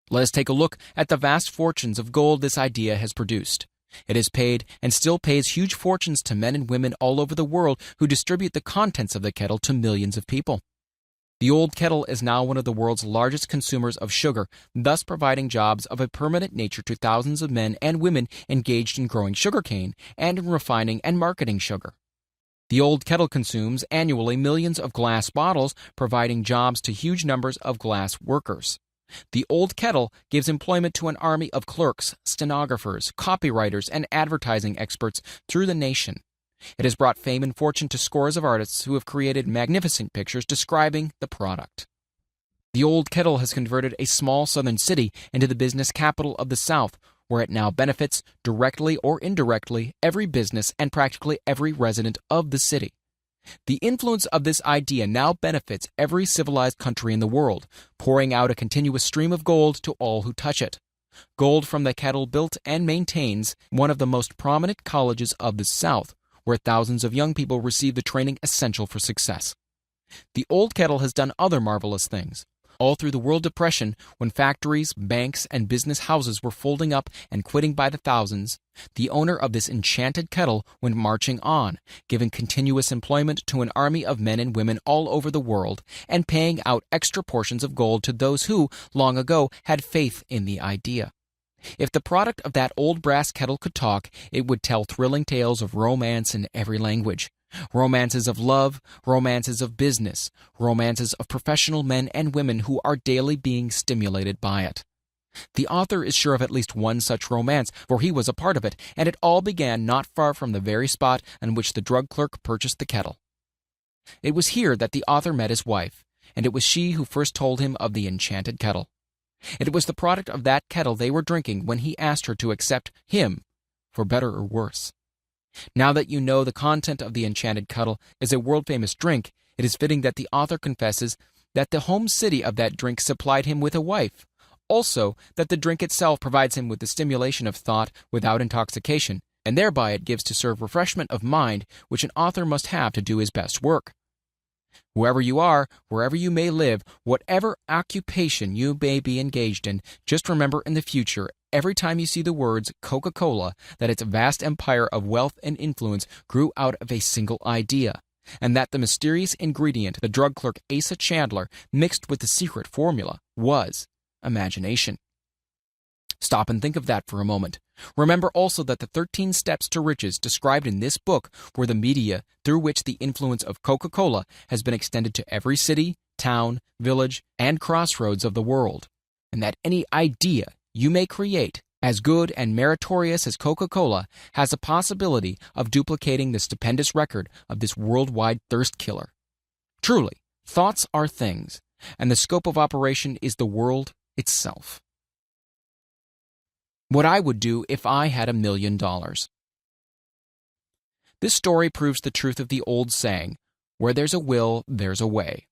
Let us take a look at the vast fortunes of gold this idea has produced. It has paid and still pays huge fortunes to men and women all over the world who distribute the contents of the kettle to millions of people. The old kettle is now one of the world's largest consumers of sugar, thus providing jobs of a permanent nature to thousands of men and women engaged in growing sugarcane and in refining and marketing sugar. The old kettle consumes annually millions of glass bottles, providing jobs to huge numbers of glass workers. The old kettle gives employment to an army of clerks, stenographers, copywriters, and advertising experts through the nation. It has brought fame and fortune to scores of artists who have created magnificent pictures describing the product. The old kettle has converted a small southern city into the business capital of the South, where it now benefits, directly or indirectly, every business and practically every resident of the city. The influence of this idea now benefits every civilized country in the world, pouring out a continuous stream of gold to all who touch it. Gold from the kettle built and maintains one of the most prominent colleges of the South, where thousands of young people receive the training essential for success. The old kettle has done other marvelous things. All through the World Depression, when factories, banks, and business houses were folding up and quitting by the thousands, the owner of this enchanted kettle went marching on, giving continuous employment to an army of men and women all over the world, and paying out extra portions of gold to those who, long ago, had faith in the idea. If the product of that old brass kettle could talk, it would tell thrilling tales of romance in every language. Romances of love, romances of business, romances of professional men and women who are daily being stimulated by it. The author is sure of at least one such romance, for he was a part of it, and it all began not far from the very spot on which the drug clerk purchased the kettle. It was here that the author met his wife, and it was she who first told him of the enchanted kettle. It was the product of that kettle they were drinking when he asked her to accept him, for better or worse. Now that you know the content of the enchanted kettle is a world-famous drink, it is fitting that the author confesses that the home city of that drink supplied him with a wife. Also, that the drink itself provides him with the stimulation of thought without intoxication, and thereby it gives to serve refreshment of mind, which an author must have to do his best work. Whoever you are, wherever you may live, whatever occupation you may be engaged in, just remember in the future, every time you see the words Coca-Cola, that its vast empire of wealth and influence grew out of a single idea, and that the mysterious ingredient the drug clerk Asa Chandler mixed with the secret formula was imagination. Stop and think of that for a moment. Remember also that the 13 steps to riches described in this book were the media through which the influence of Coca-Cola has been extended to every city, town, village, and crossroads of the world, and that any idea you may create, as good and meritorious as Coca-Cola, has a possibility of duplicating the stupendous record of this worldwide thirst killer. Truly, thoughts are things, and the scope of operation is the world itself. What I would do if I had $1 million. This story proves the truth of the old saying, where there's a will, there's a way.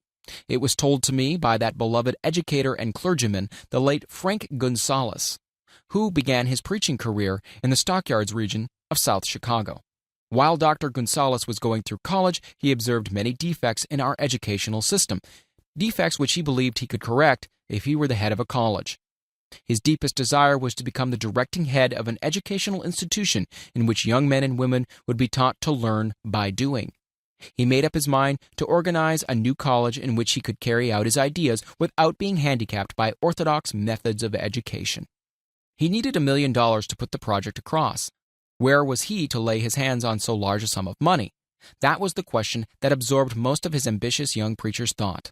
It was told to me by that beloved educator and clergyman, the late Frank Gonzalez, who began his preaching career in the Stockyards region of South Chicago. While Dr. Gonzalez was going through college, he observed many defects in our educational system, defects which he believed he could correct if he were the head of a college. His deepest desire was to become the directing head of an educational institution in which young men and women would be taught to learn by doing. He made up his mind to organize a new college in which he could carry out his ideas without being handicapped by orthodox methods of education. He needed $1 million to put the project across. Where was he to lay his hands on so large a sum of money? That was the question that absorbed most of his ambitious young preacher's thought.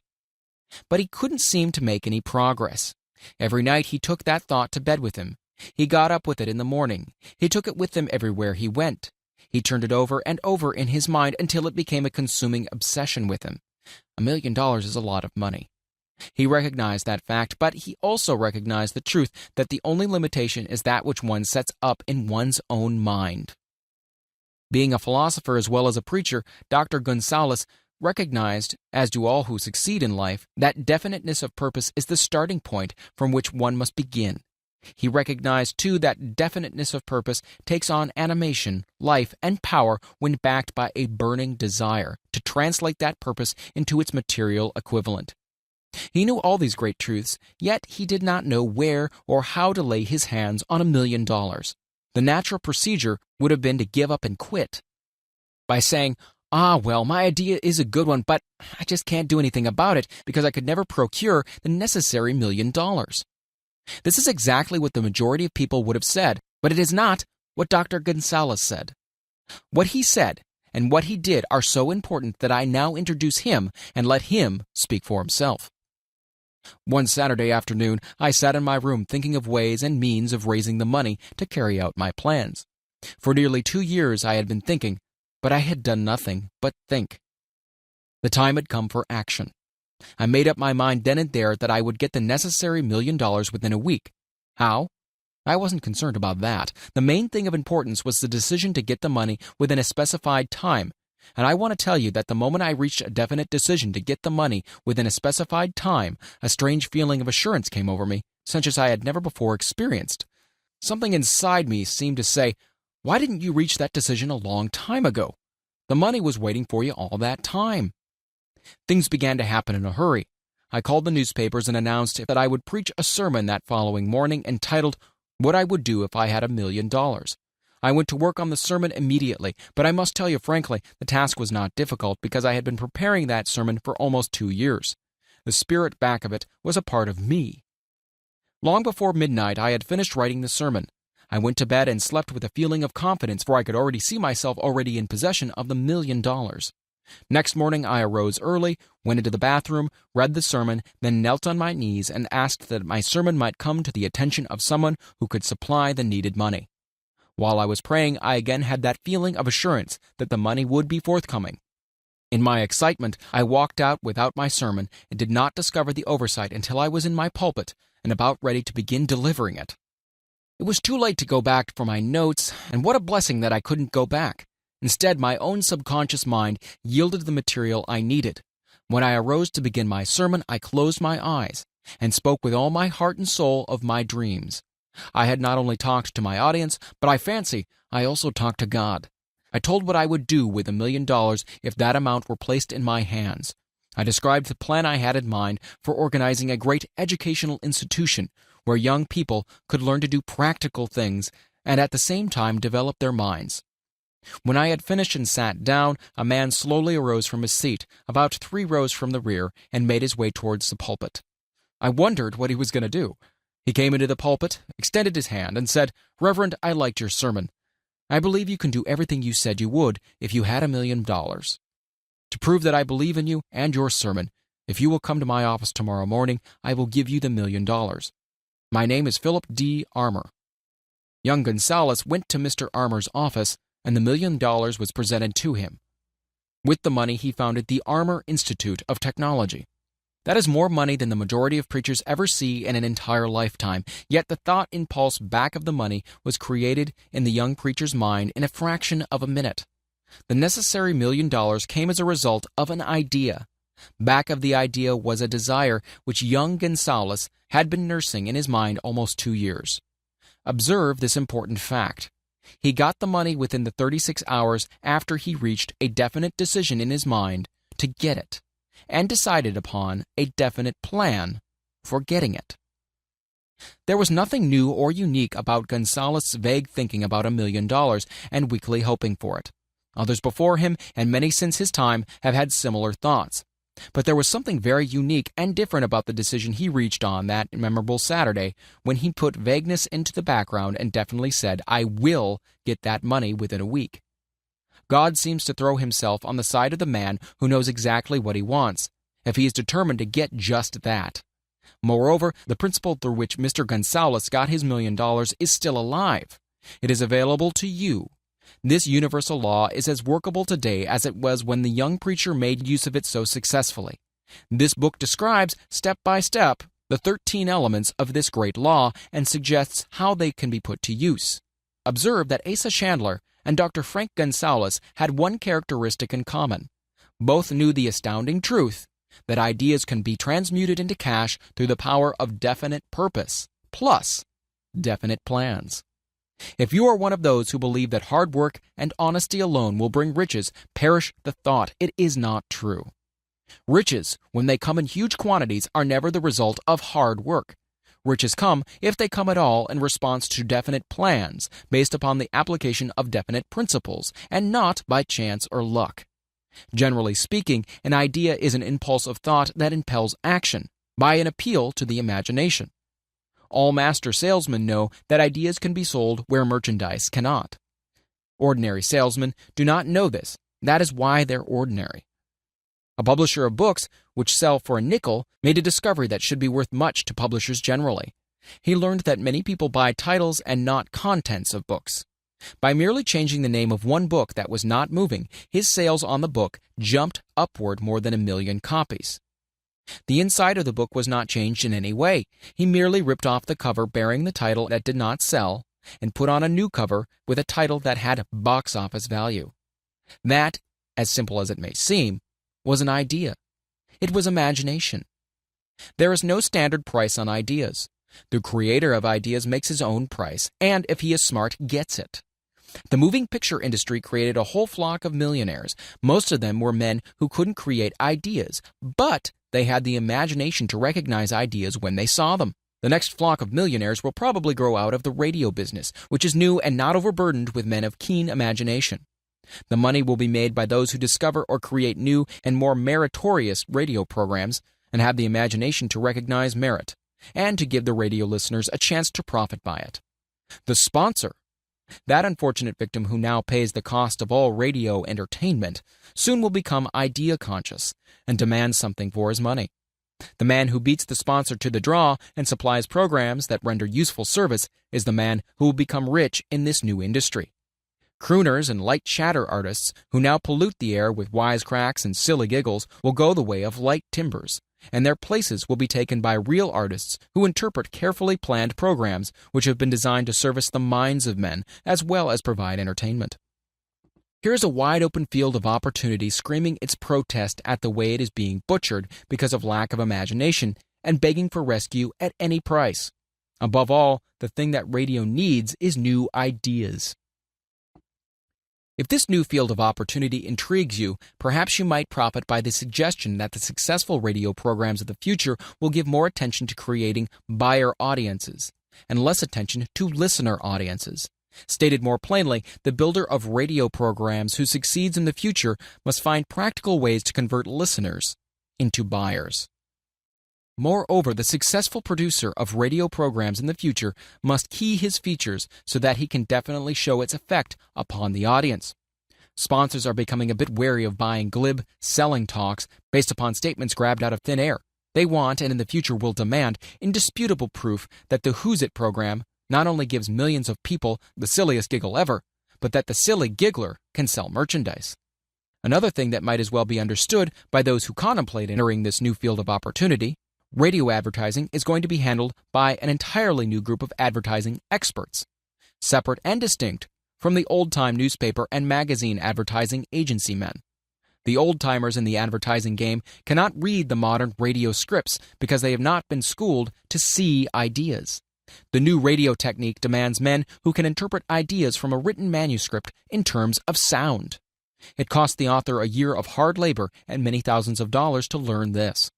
But he couldn't seem to make any progress. Every night he took that thought to bed with him. He got up with it in the morning. He took it with him everywhere he went. He turned it over and over in his mind until it became a consuming obsession with him. $1 million is a lot of money. He recognized that fact, but he also recognized the truth that the only limitation is that which one sets up in one's own mind. Being a philosopher as well as a preacher, Dr. Gonzalez recognized, as do all who succeed in life, that definiteness of purpose is the starting point from which one must begin. He recognized, too, that definiteness of purpose takes on animation, life, and power when backed by a burning desire to translate that purpose into its material equivalent. He knew all these great truths, yet he did not know where or how to lay his hands on $1 million. The natural procedure would have been to give up and quit. By saying, well, my idea is a good one, but I just can't do anything about it because I could never procure the necessary $1 million. This is exactly what the majority of people would have said, but it is not what Dr. Gonzalez said. What he said and what he did are so important that I now introduce him and let him speak for himself. One Saturday afternoon, I sat in my room thinking of ways and means of raising the money to carry out my plans. For nearly 2 years I had been thinking, but I had done nothing but think. The time had come for action. I made up my mind then and there that I would get the necessary $1 million within a week. How? I wasn't concerned about that. The main thing of importance was the decision to get the money within a specified time. And I want to tell you that the moment I reached a definite decision to get the money within a specified time, a strange feeling of assurance came over me, such as I had never before experienced. Something inside me seemed to say, "Why didn't you reach that decision a long time ago? The money was waiting for you all that time." Things began to happen in a hurry. I called the newspapers and announced that I would preach a sermon that following morning entitled, "What I Would Do If I Had $1 Million." I went to work on the sermon immediately, but I must tell you frankly, the task was not difficult because I had been preparing that sermon for almost 2 years. The spirit back of it was a part of me. Long before midnight, I had finished writing the sermon. I went to bed and slept with a feeling of confidence, for I could already see myself already in possession of the $1 million. Next morning, I arose early, went into the bathroom, read the sermon, then knelt on my knees and asked that my sermon might come to the attention of someone who could supply the needed money. While I was praying, I again had that feeling of assurance that the money would be forthcoming. In my excitement, I walked out without my sermon and did not discover the oversight until I was in my pulpit and about ready to begin delivering it. It was too late to go back for my notes, and what a blessing that I couldn't go back. Instead, my own subconscious mind yielded the material I needed. When I arose to begin my sermon, I closed my eyes and spoke with all my heart and soul of my dreams. I had not only talked to my audience, but I fancy I also talked to God. I told what I would do with $1 million if that amount were placed in my hands. I described the plan I had in mind for organizing a great educational institution where young people could learn to do practical things and at the same time develop their minds. When I had finished and sat down, a man slowly arose from his seat, about 3 rows from the rear, and made his way towards the pulpit. I wondered what he was going to do. He came into the pulpit, extended his hand, and said, "Reverend, I liked your sermon. I believe you can do everything you said you would if you had $1 million. To prove that I believe in you and your sermon, if you will come to my office tomorrow morning, I will give you the $1 million. My name is Philip D. Armour." Young Gonzalez went to Mr. Armour's office, and the $1 million was presented to him. With the money, he founded the Armour Institute of Technology. That is more money than the majority of preachers ever see in an entire lifetime, yet the thought impulse back of the money was created in the young preacher's mind in a fraction of a minute. The necessary $1 million came as a result of an idea. Back of the idea was a desire which young Gonzalez had been nursing in his mind almost 2 years. Observe this important fact. He got the money within the 36 hours after he reached a definite decision in his mind to get it, and decided upon a definite plan for getting it. There was nothing new or unique about Gonzalez's vague thinking about $1 million and weakly hoping for it. Others before him, and many since his time, have had similar thoughts. But there was something very unique and different about the decision he reached on that memorable Saturday when he put vagueness into the background and definitely said, "I will get that money within a week." God seems to throw himself on the side of the man who knows exactly what he wants, if he is determined to get just that. Moreover, the principle through which Mr. Gonzalez got his $1 million is still alive. It is available to you. This universal law is as workable today as it was when the young preacher made use of it so successfully. This book describes, step by step, the 13 elements of this great law and suggests how they can be put to use. Observe that Asa Chandler and Dr. Frank Gonzalez had one characteristic in common. Both knew the astounding truth that ideas can be transmuted into cash through the power of definite purpose, plus definite plans. If you are one of those who believe that hard work and honesty alone will bring riches, perish the thought. It is not true. Riches, when they come in huge quantities, are never the result of hard work. Riches come, if they come at all, in response to definite plans, based upon the application of definite principles, and not by chance or luck. Generally speaking, an idea is an impulse of thought that impels action, by an appeal to the imagination. All master salesmen know that ideas can be sold where merchandise cannot. Ordinary salesmen do not know this. That is why they're ordinary. A publisher of books, which sell for a nickel, made a discovery that should be worth much to publishers generally. He learned that many people buy titles and not contents of books. By merely changing the name of one book that was not moving, his sales on the book jumped upward more than 1 million copies. The inside of the book was not changed in any way. He merely ripped off the cover bearing the title that did not sell and put on a new cover with a title that had box office value. That, as simple as it may seem, was an idea. It was imagination. There is no standard price on ideas. The creator of ideas makes his own price, and if he is smart, gets it. The moving picture industry created a whole flock of millionaires. Most of them were men who couldn't create ideas, but they had the imagination to recognize ideas when they saw them. The next flock of millionaires will probably grow out of the radio business, which is new and not overburdened with men of keen imagination. The money will be made by those who discover or create new and more meritorious radio programs and have the imagination to recognize merit, and to give the radio listeners a chance to profit by it. The sponsor, that unfortunate victim who now pays the cost of all radio entertainment, soon will become idea conscious and demand something for his money. The man who beats the sponsor to the draw and supplies programs that render useful service is the man who will become rich in this new industry. Crooners and light chatter artists who now pollute the air with wisecracks and silly giggles will go the way of light timbers, and their places will be taken by real artists who interpret carefully planned programs which have been designed to service the minds of men as well as provide entertainment. Here is a wide-open field of opportunity screaming its protest at the way it is being butchered because of lack of imagination and begging for rescue at any price. Above all, the thing that radio needs is new ideas. If this new field of opportunity intrigues you, perhaps you might profit by the suggestion that the successful radio programs of the future will give more attention to creating buyer audiences and less attention to listener audiences. Stated more plainly, the builder of radio programs who succeeds in the future must find practical ways to convert listeners into buyers. Moreover, the successful producer of radio programs in the future must key his features so that he can definitely show its effect upon the audience. Sponsors are becoming a bit wary of buying glib, selling talks based upon statements grabbed out of thin air. They want, and in the future will demand, indisputable proof that the Who's It program not only gives millions of people the silliest giggle ever, but that the silly giggler can sell merchandise. Another thing that might as well be understood by those who contemplate entering this new field of opportunity: radio advertising is going to be handled by an entirely new group of advertising experts, separate and distinct from the old-time newspaper and magazine advertising agency men. The old-timers in the advertising game cannot read the modern radio scripts because they have not been schooled to see ideas. The new radio technique demands men who can interpret ideas from a written manuscript in terms of sound. It cost the author a year of hard labor and many thousands of dollars to learn this.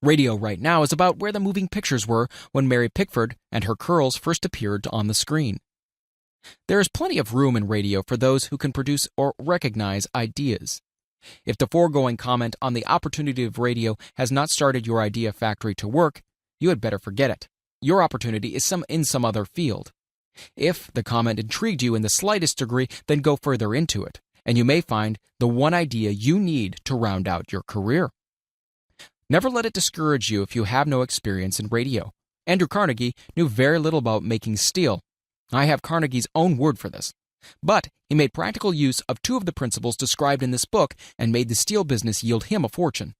Radio right now is about where the moving pictures were when Mary Pickford and her curls first appeared on the screen. There is plenty of room in radio for those who can produce or recognize ideas. If the foregoing comment on the opportunity of radio has not started your idea factory to work, you had better forget it. Your opportunity is in some other field. If the comment intrigued you in the slightest degree, then go further into it, and you may find the one idea you need to round out your career. Never let it discourage you if you have no experience in radio. Andrew Carnegie knew very little about making steel. I have Carnegie's own word for this. But he made practical use of two of the principles described in this book and made the steel business yield him a fortune.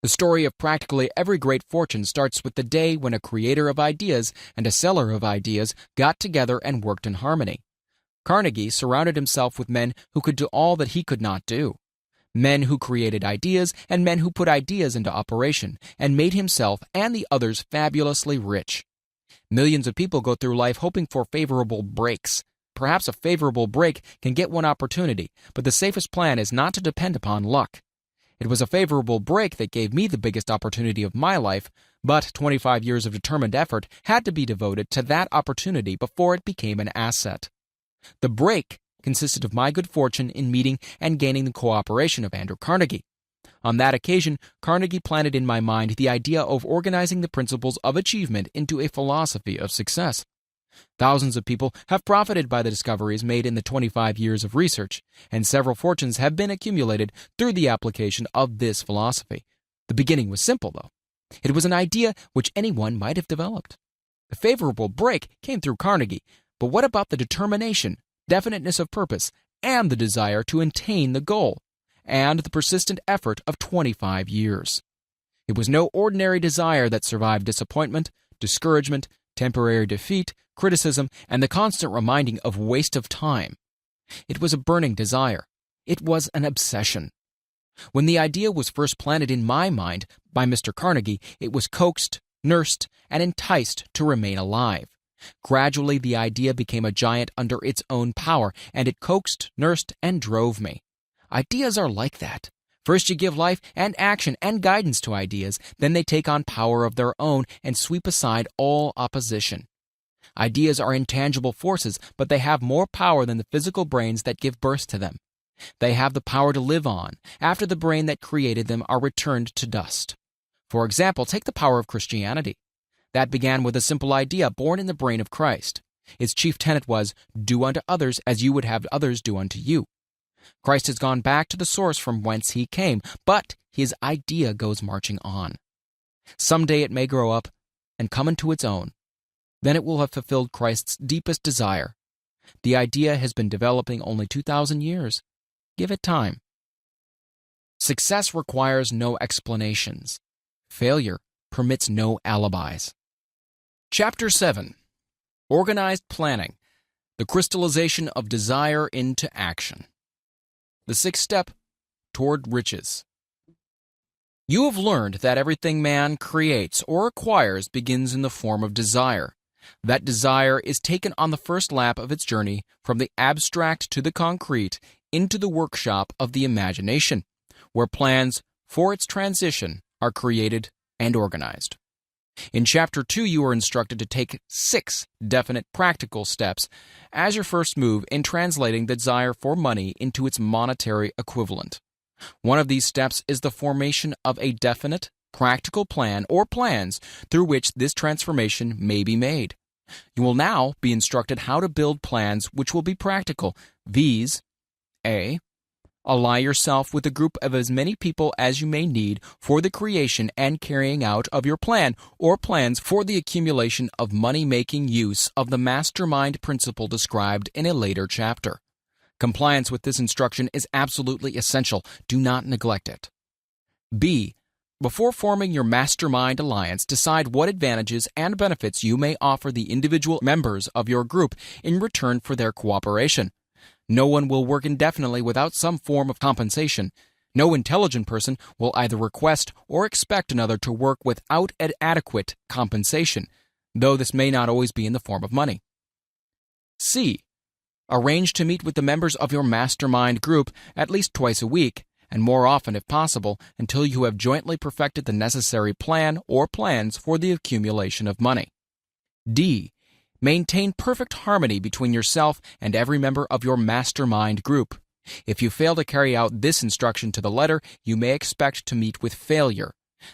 The story of practically every great fortune starts with the day when a creator of ideas and a seller of ideas got together and worked in harmony. Carnegie surrounded himself with men who could do all that he could not do. Men who created ideas and men who put ideas into operation and made himself and the others fabulously rich. Millions of people go through life hoping for favorable breaks. Perhaps a favorable break can get one opportunity, but the safest plan is not to depend upon luck. It was a favorable break that gave me the biggest opportunity of my life, but 25 years of determined effort had to be devoted to that opportunity before it became an asset. The break consisted of my good fortune in meeting and gaining the cooperation of Andrew Carnegie. On that occasion, Carnegie planted in my mind the idea of organizing the principles of achievement into a philosophy of success. Thousands of people have profited by the discoveries made in the 25 years of research, and several fortunes have been accumulated through the application of this philosophy. The beginning was simple, though. It was an idea which anyone might have developed. The favorable break came through Carnegie, but what about the determination, definiteness of purpose, and the desire to attain the goal, and the persistent effort of 25 years? It was no ordinary desire that survived disappointment, discouragement, temporary defeat, criticism, and the constant reminding of waste of time. It was a burning desire. It was an obsession. When the idea was first planted in my mind by Mr. Carnegie, it was coaxed, nursed, and enticed to remain alive. Gradually, the idea became a giant under its own power, and it coaxed, nursed, and drove me. Ideas are like that. First you give life and action and guidance to ideas, then they take on power of their own and sweep aside all opposition. Ideas are intangible forces, but they have more power than the physical brains that give birth to them. They have the power to live on, after the brain that created them are returned to dust. For example, take the power of Christianity. That began with a simple idea born in the brain of Christ. Its chief tenet was, do unto others as you would have others do unto you. Christ has gone back to the source from whence he came, but his idea goes marching on. Someday it may grow up and come into its own. Then it will have fulfilled Christ's deepest desire. The idea has been developing only 2,000 years. Give it time. Success requires no explanations. Failure permits no alibis. Chapter 7. Organized Planning. The Crystallization of Desire into Action. The sixth step toward riches. You have learned that everything man creates or acquires begins in the form of desire. That desire is taken on the first lap of its journey from the abstract to the concrete into the workshop of the imagination, where plans for its transition are created and organized. In Chapter 2, you are instructed to take 6 definite practical steps as your first move in translating the desire for money into its monetary equivalent. One of these steps is the formation of a definite, practical plan or plans through which this transformation may be made. You will now be instructed how to build plans which will be practical. These: A. Ally yourself with a group of as many people as you may need for the creation and carrying out of your plan or plans for the accumulation of money-making use of the mastermind principle described in a later chapter. Compliance with this instruction is absolutely essential. Do not neglect it. B. Before forming your mastermind alliance, decide what advantages and benefits you may offer the individual members of your group in return for their cooperation. No one will work indefinitely without some form of compensation. No intelligent person will either request or expect another to work without adequate compensation, though this may not always be in the form of money. C. Arrange to meet with the members of your mastermind group at least twice a week, and more often if possible, until you have jointly perfected the necessary plan or plans for the accumulation of money. D. Maintain perfect harmony between yourself and every member of your mastermind group. If you fail to carry out this instruction to the letter, you may expect to meet with failure.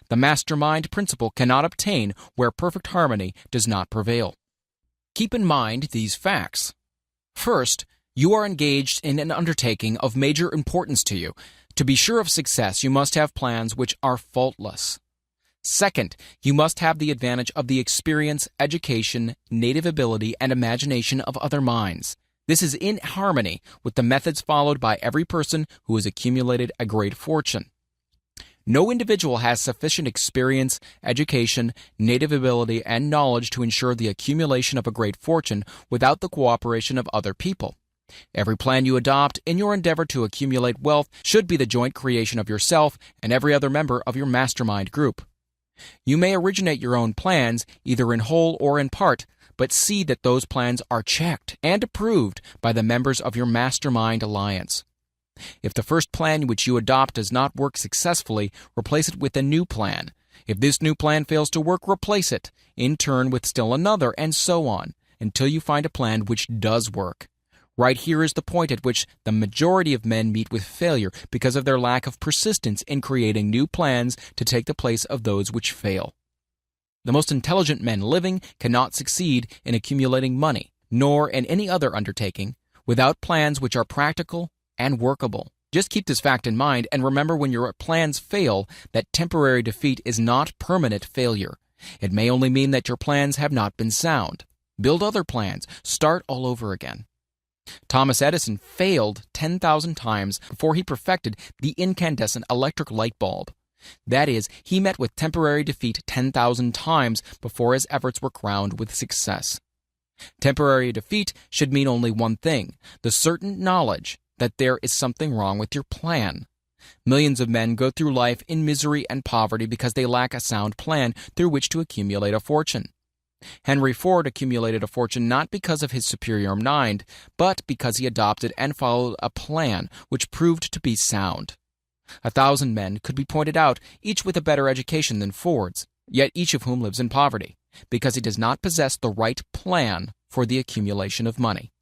The mastermind principle cannot obtain where perfect harmony does not prevail. Keep in mind these facts. First, you are engaged in an undertaking of major importance to you. To be sure of success, you must have plans which are faultless. Second, you must have the advantage of the experience, education, native ability, and imagination of other minds. This is in harmony with the methods followed by every person who has accumulated a great fortune. No individual has sufficient experience, education, native ability, and knowledge to ensure the accumulation of a great fortune without the cooperation of other people. Every plan you adopt in your endeavor to accumulate wealth should be the joint creation of yourself and every other member of your mastermind group. You may originate your own plans, either in whole or in part, but see that those plans are checked and approved by the members of your mastermind alliance. If the first plan which you adopt does not work successfully, replace it with a new plan. If this new plan fails to work, replace it, in turn with still another, and so on, until you find a plan which does work. Right here is the point at which the majority of men meet with failure because of their lack of persistence in creating new plans to take the place of those which fail. The most intelligent men living cannot succeed in accumulating money, nor in any other undertaking, without plans which are practical and workable. Just keep this fact in mind and remember when your plans fail that temporary defeat is not permanent failure. It may only mean that your plans have not been sound. Build other plans. Start all over again. Thomas Edison failed 10,000 times before he perfected the incandescent electric light bulb. That is, he met with temporary defeat 10,000 times before his efforts were crowned with success. Temporary defeat should mean only one thing: the certain knowledge that there is something wrong with your plan. Millions of men go through life in misery and poverty because they lack a sound plan through which to accumulate a fortune. Henry Ford accumulated a fortune not because of his superior mind, but because he adopted and followed a plan which proved to be sound. 1,000 men could be pointed out, each with a better education than Ford's, yet each of whom lives in poverty, because he does not possess the right plan for the accumulation of money.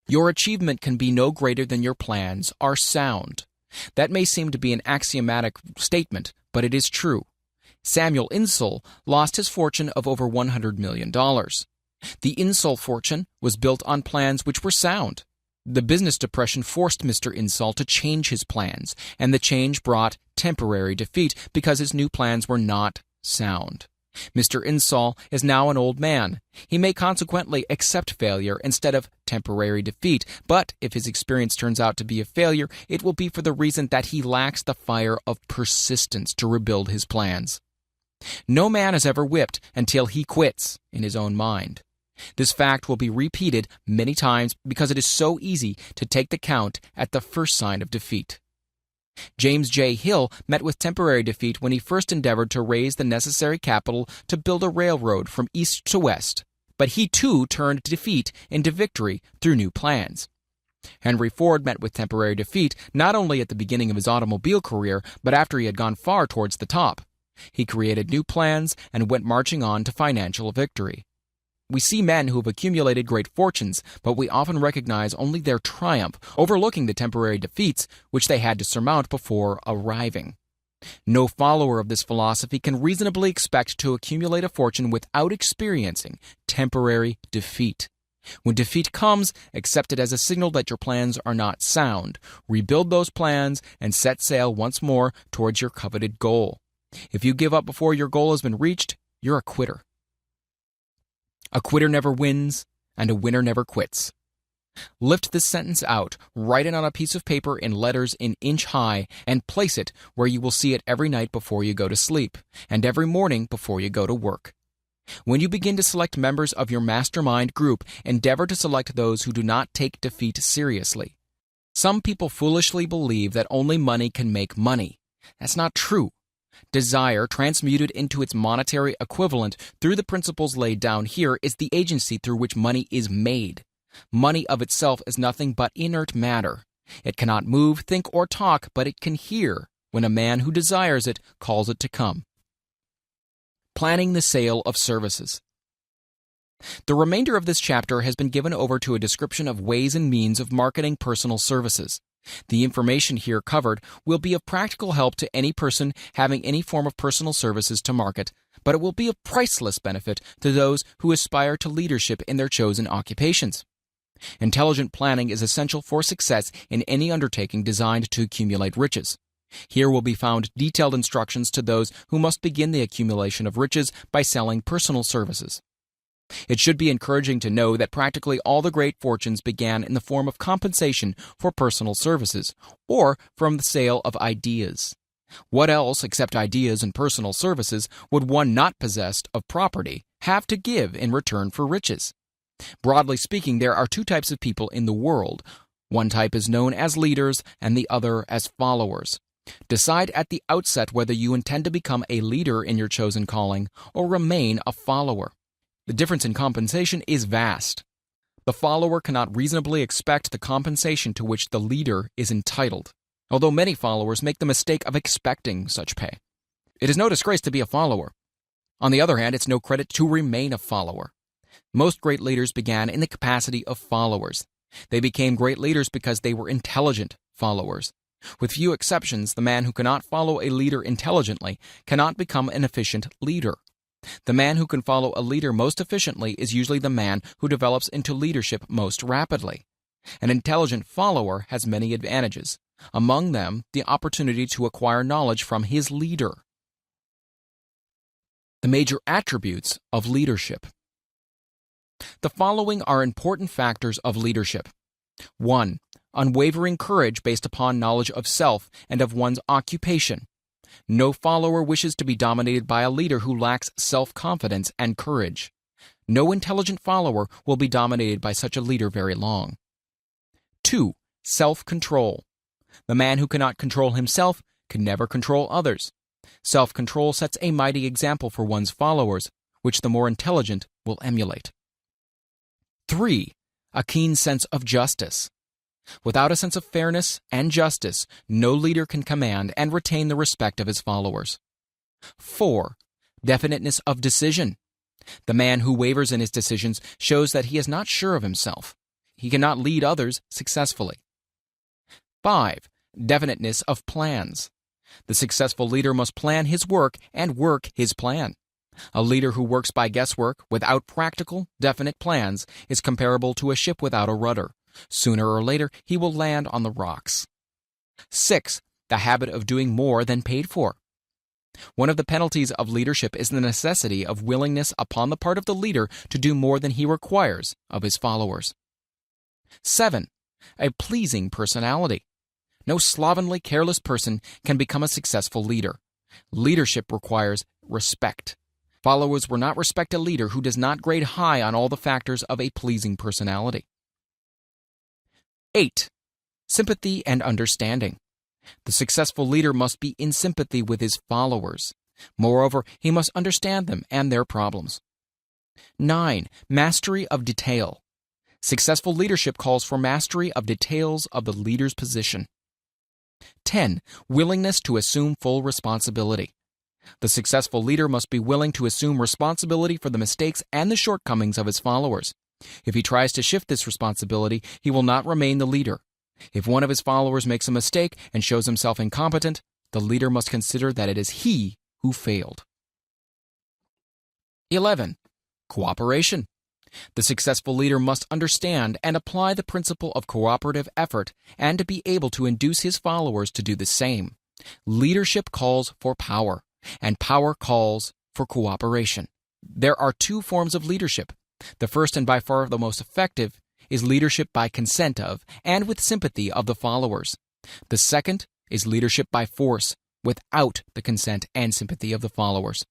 Your achievement can be no greater than your plans are sound. That may seem to be an axiomatic statement, but it is true. Samuel Insull lost his fortune of over $100 million. The Insull fortune was built on plans which were sound. The business depression forced Mr. Insull to change his plans, and the change brought temporary defeat because his new plans were not sound. Mr. Insull is now an old man. He may consequently accept failure instead of temporary defeat, but if his experience turns out to be a failure, it will be for the reason that he lacks the fire of persistence to rebuild his plans. No man is ever whipped until he quits in his own mind. This fact will be repeated many times because it is so easy to take the count at the first sign of defeat. James J. Hill met with temporary defeat when he first endeavored to raise the necessary capital to build a railroad from east to west, but he too turned defeat into victory through new plans. Henry Ford met with temporary defeat not only at the beginning of his automobile career, but after he had gone far towards the top. He created new plans and went marching on to financial victory. We see men who have accumulated great fortunes, but we often recognize only their triumph, overlooking the temporary defeats which they had to surmount before arriving. No follower of this philosophy can reasonably expect to accumulate a fortune without experiencing temporary defeat. When defeat comes, accept it as a signal that your plans are not sound. Rebuild those plans and set sail once more towards your coveted goal. If you give up before your goal has been reached, you're a quitter. A quitter never wins, and a winner never quits. Lift this sentence out, write it on a piece of paper in letters an inch high, and place it where you will see it every night before you go to sleep, and every morning before you go to work. When you begin to select members of your mastermind group, endeavor to select those who do not take defeat seriously. Some people foolishly believe that only money can make money. That's not true. Desire, transmuted into its monetary equivalent through the principles laid down here, is the agency through which money is made. Money of itself is nothing but inert matter. It cannot move, think, or talk, but it can hear when a man who desires it calls it to come. Planning the sale of services. The remainder of this chapter has been given over to a description of ways and means of marketing personal services. The information here covered will be of practical help to any person having any form of personal services to market, but it will be of priceless benefit to those who aspire to leadership in their chosen occupations. Intelligent planning is essential for success in any undertaking designed to accumulate riches. Here will be found detailed instructions to those who must begin the accumulation of riches by selling personal services. It should be encouraging to know that practically all the great fortunes began in the form of compensation for personal services, or from the sale of ideas. What else, except ideas and personal services, would one not possessed of property have to give in return for riches? Broadly speaking, there are two types of people in the world. One type is known as leaders and the other as followers. Decide at the outset whether you intend to become a leader in your chosen calling or remain a follower. The difference in compensation is vast. The follower cannot reasonably expect the compensation to which the leader is entitled, although many followers make the mistake of expecting such pay. It is no disgrace to be a follower. On the other hand, it's no credit to remain a follower. Most great leaders began in the capacity of followers. They became great leaders because they were intelligent followers. With few exceptions, the man who cannot follow a leader intelligently cannot become an efficient leader. The man who can follow a leader most efficiently is usually the man who develops into leadership most rapidly. An intelligent follower has many advantages, among them the opportunity to acquire knowledge from his leader. The major attributes of leadership. The following are important factors of leadership. 1. Unwavering courage based upon knowledge of self and of one's occupation. No follower wishes to be dominated by a leader who lacks self-confidence and courage. No intelligent follower will be dominated by such a leader very long. 2. Self-control. The man who cannot control himself can never control others. Self-control sets a mighty example for one's followers, which the more intelligent will emulate. 3. A keen sense of justice. Without a sense of fairness and justice, no leader can command and retain the respect of his followers. 4. Definiteness of decision. The man who wavers in his decisions shows that he is not sure of himself. He cannot lead others successfully. 5. Definiteness of plans. The successful leader must plan his work and work his plan. A leader who works by guesswork without practical, definite plans is comparable to a ship without a rudder. Sooner or later, he will land on the rocks. 6. The habit of doing more than paid for. One of the penalties of leadership is the necessity of willingness upon the part of the leader to do more than he requires of his followers. 7. A pleasing personality. No slovenly, careless person can become a successful leader. Leadership requires respect. Followers will not respect a leader who does not grade high on all the factors of a pleasing personality. 8. Sympathy and understanding. The successful leader must be in sympathy with his followers. Moreover, he must understand them and their problems. 9. Mastery of detail. Successful leadership calls for mastery of details of the leader's position. 10. Willingness to assume full responsibility. The successful leader must be willing to assume responsibility for the mistakes and the shortcomings of his followers. If he tries to shift this responsibility, he will not remain the leader. If one of his followers makes a mistake and shows himself incompetent, the leader must consider that it is he who failed. 11. Cooperation. The successful leader must understand and apply the principle of cooperative effort and to be able to induce his followers to do the same. Leadership calls for power, and power calls for cooperation. There are two forms of leadership. The first and by far the most effective is leadership by consent of and with sympathy of the followers. The second is leadership by force, without the consent and sympathy of the followers.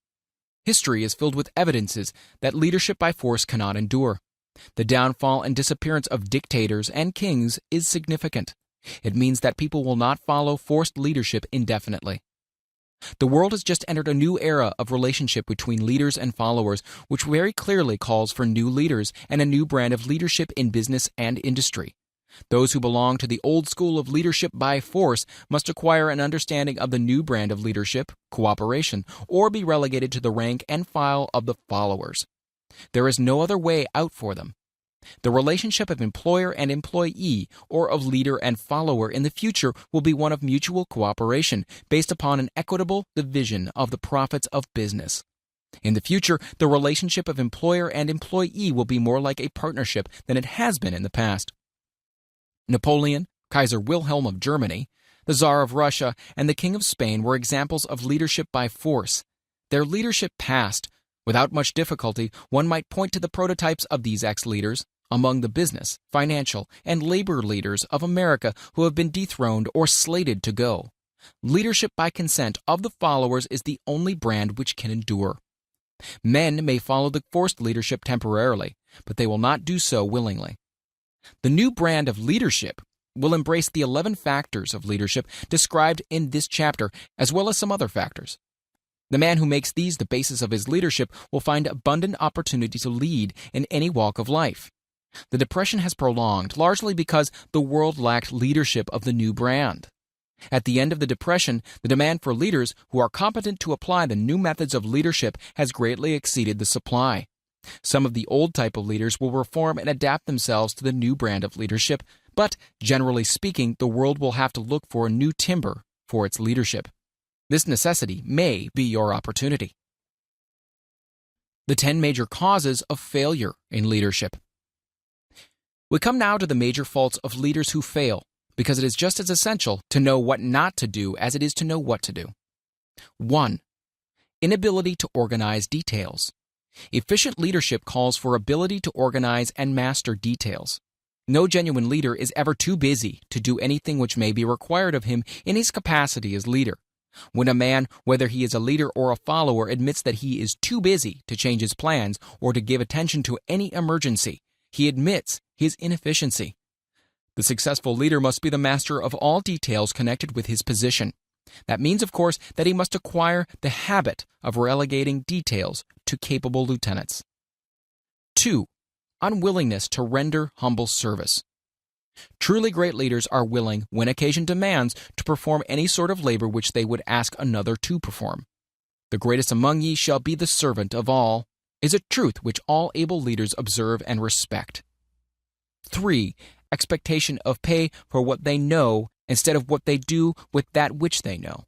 History is filled with evidences that leadership by force cannot endure. The downfall and disappearance of dictators and kings is significant. It means that people will not follow forced leadership indefinitely. The world has just entered a new era of relationship between leaders and followers, which very clearly calls for new leaders and a new brand of leadership in business and industry. Those who belong to the old school of leadership by force must acquire an understanding of the new brand of leadership, cooperation, or be relegated to the rank and file of the followers. There is no other way out for them. The relationship of employer and employee, or of leader and follower in the future, will be one of mutual cooperation, based upon an equitable division of the profits of business. In the future, the relationship of employer and employee will be more like a partnership than it has been in the past. Napoleon, Kaiser Wilhelm of Germany, the Tsar of Russia, and the King of Spain were examples of leadership by force. Their leadership passed. Without much difficulty, one might point to the prototypes of these ex-leaders among the business, financial, and labor leaders of America who have been dethroned or slated to go. Leadership by consent of the followers is the only brand which can endure. Men may follow the forced leadership temporarily, but they will not do so willingly. The new brand of leadership will embrace the 11 factors of leadership described in this chapter, as well as some other factors. The man who makes these the basis of his leadership will find abundant opportunity to lead in any walk of life. The Depression has prolonged, largely because the world lacked leadership of the new brand. At the end of the Depression, the demand for leaders who are competent to apply the new methods of leadership has greatly exceeded the supply. Some of the old type of leaders will reform and adapt themselves to the new brand of leadership, but generally speaking, the world will have to look for a new timber for its leadership. This necessity may be your opportunity. The 10 major causes of failure in leadership. We come now to the major faults of leaders who fail, because it is just as essential to know what not to do as it is to know what to do. 1. Inability to organize details. Efficient leadership calls for ability to organize and master details. No genuine leader is ever too busy to do anything which may be required of him in his capacity as leader. When a man, whether he is a leader or a follower, admits that he is too busy to change his plans or to give attention to any emergency, he admits his inefficiency. The successful leader must be the master of all details connected with his position. That means, of course, that he must acquire the habit of relegating details to capable lieutenants. 2. Unwillingness to render humble service. Truly great leaders are willing, when occasion demands, to perform any sort of labor which they would ask another to perform. The greatest among ye shall be the servant of all, is a truth which all able leaders observe and respect. 3. Expectation of pay for what they know instead of what they do with that which they know.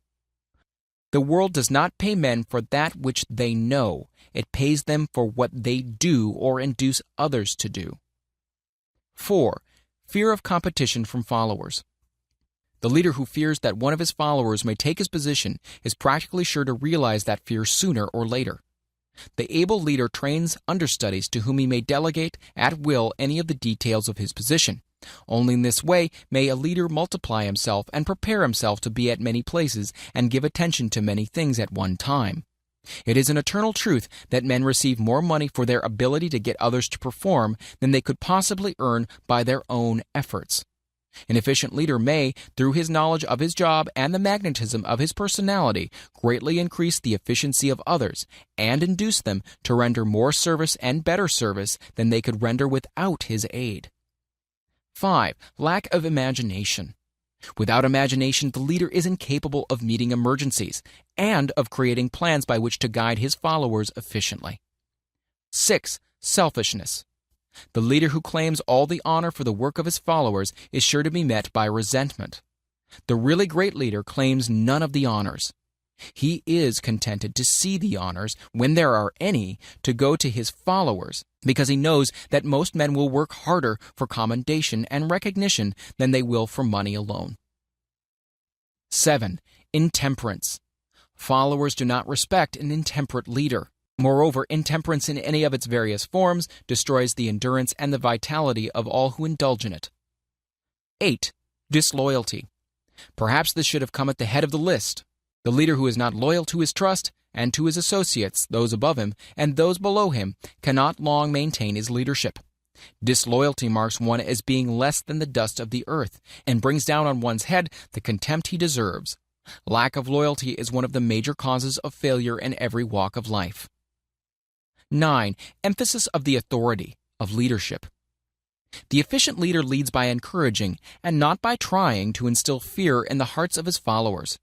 The world does not pay men for that which they know. It pays them for what they do or induce others to do. 4. Fear of competition from followers. The leader who fears that one of his followers may take his position is practically sure to realize that fear sooner or later. The able leader trains understudies to whom he may delegate at will any of the details of his position. Only in this way may a leader multiply himself and prepare himself to be at many places and give attention to many things at one time. It is an eternal truth that men receive more money for their ability to get others to perform than they could possibly earn by their own efforts. An efficient leader may, through his knowledge of his job and the magnetism of his personality, greatly increase the efficiency of others and induce them to render more service and better service than they could render without his aid. 5. Lack of imagination. Without imagination, the leader is incapable of meeting emergencies and of creating plans by which to guide his followers efficiently. 6. Selfishness. The leader who claims all the honor for the work of his followers is sure to be met by resentment. The really great leader claims none of the honors. He is contented to see the honors, when there are any, to go to his followers, because he knows that most men will work harder for commendation and recognition than they will for money alone. 7. Intemperance. Followers do not respect an intemperate leader. Moreover, intemperance in any of its various forms destroys the endurance and the vitality of all who indulge in it. 8. Disloyalty. Perhaps this should have come at the head of the list. The leader who is not loyal to his trust and to his associates, those above him, and those below him, cannot long maintain his leadership. Disloyalty marks one as being less than the dust of the earth, and brings down on one's head the contempt he deserves. Lack of loyalty is one of the major causes of failure in every walk of life. 9. Emphasis of the authority of leadership. The efficient leader leads by encouraging, and not by trying to instill fear in the hearts of his followers.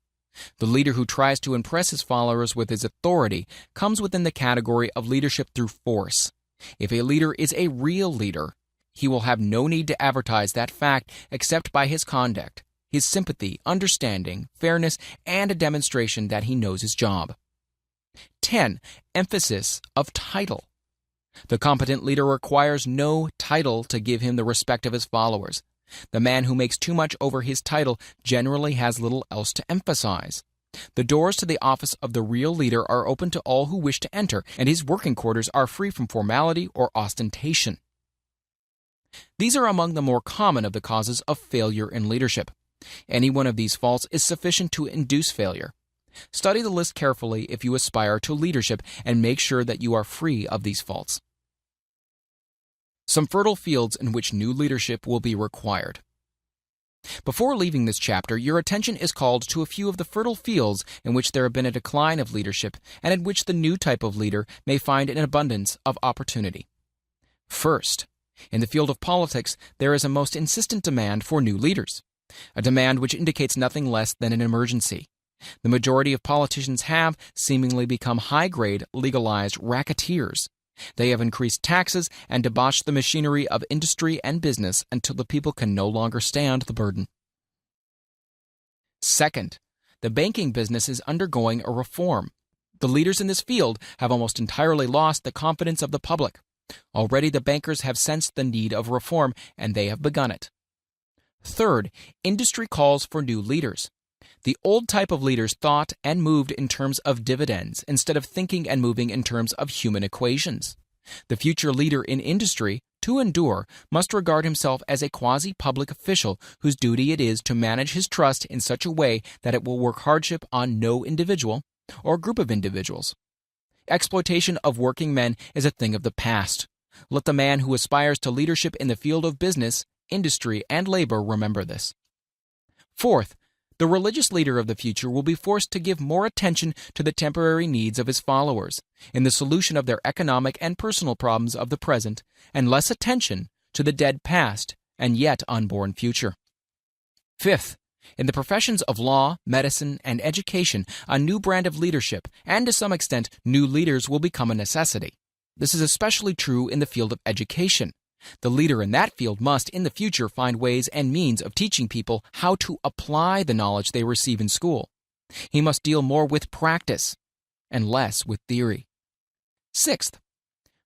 The leader who tries to impress his followers with his authority comes within the category of leadership through force. If a leader is a real leader, he will have no need to advertise that fact except by his conduct, his sympathy, understanding, fairness, and a demonstration that he knows his job. 10. Emphasis of title. The competent leader requires no title to give him the respect of his followers. The man who makes too much over his title generally has little else to emphasize. The doors to the office of the real leader are open to all who wish to enter, and his working quarters are free from formality or ostentation. These are among the more common of the causes of failure in leadership. Any one of these faults is sufficient to induce failure. Study the list carefully if you aspire to leadership and make sure that you are free of these faults. Some fertile fields in which new leadership will be required. Before leaving this chapter, your attention is called to a few of the fertile fields in which there have been a decline of leadership and in which the new type of leader may find an abundance of opportunity. First, in the field of politics, there is a most insistent demand for new leaders, a demand which indicates nothing less than an emergency. The majority of politicians have seemingly become high-grade, legalized racketeers. They have increased taxes and debauched the machinery of industry and business until the people can no longer stand the burden. Second, the banking business is undergoing a reform. The leaders in this field have almost entirely lost the confidence of the public. Already the bankers have sensed the need of reform, and they have begun it. Third, industry calls for new leaders. The old type of leaders thought and moved in terms of dividends instead of thinking and moving in terms of human equations. The future leader in industry, to endure, must regard himself as a quasi-public official whose duty it is to manage his trust in such a way that it will work hardship on no individual or group of individuals. Exploitation of working men is a thing of the past. Let the man who aspires to leadership in the field of business, industry, and labor remember this. Fourth, the religious leader of the future will be forced to give more attention to the temporary needs of his followers in the solution of their economic and personal problems of the present, and less attention to the dead past and yet unborn future. Fifth, in the professions of law, medicine, and education, a new brand of leadership, and to some extent, new leaders will become a necessity. This is especially true in the field of education. The leader in that field must, in the future, find ways and means of teaching people how to apply the knowledge they receive in school. He must deal more with practice and less with theory. Sixth,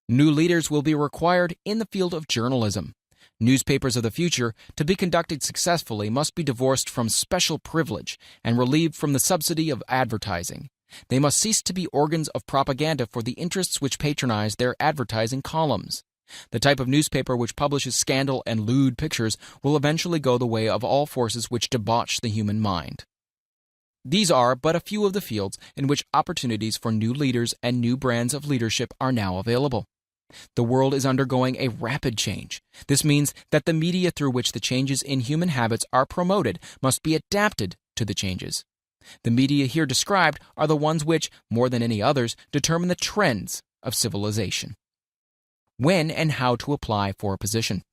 new leaders will be required in the field of journalism. Newspapers of the future, to be conducted successfully, must be divorced from special privilege and relieved from the subsidy of advertising. They must cease to be organs of propaganda for the interests which patronize their advertising columns. The type of newspaper which publishes scandal and lewd pictures will eventually go the way of all forces which debauch the human mind. These are but a few of the fields in which opportunities for new leaders and new brands of leadership are now available. The world is undergoing a rapid change. This means that the media through which the changes in human habits are promoted must be adapted to the changes. The media here described are the ones which, more than any others, determine the trends of civilization. When and how to apply for a position.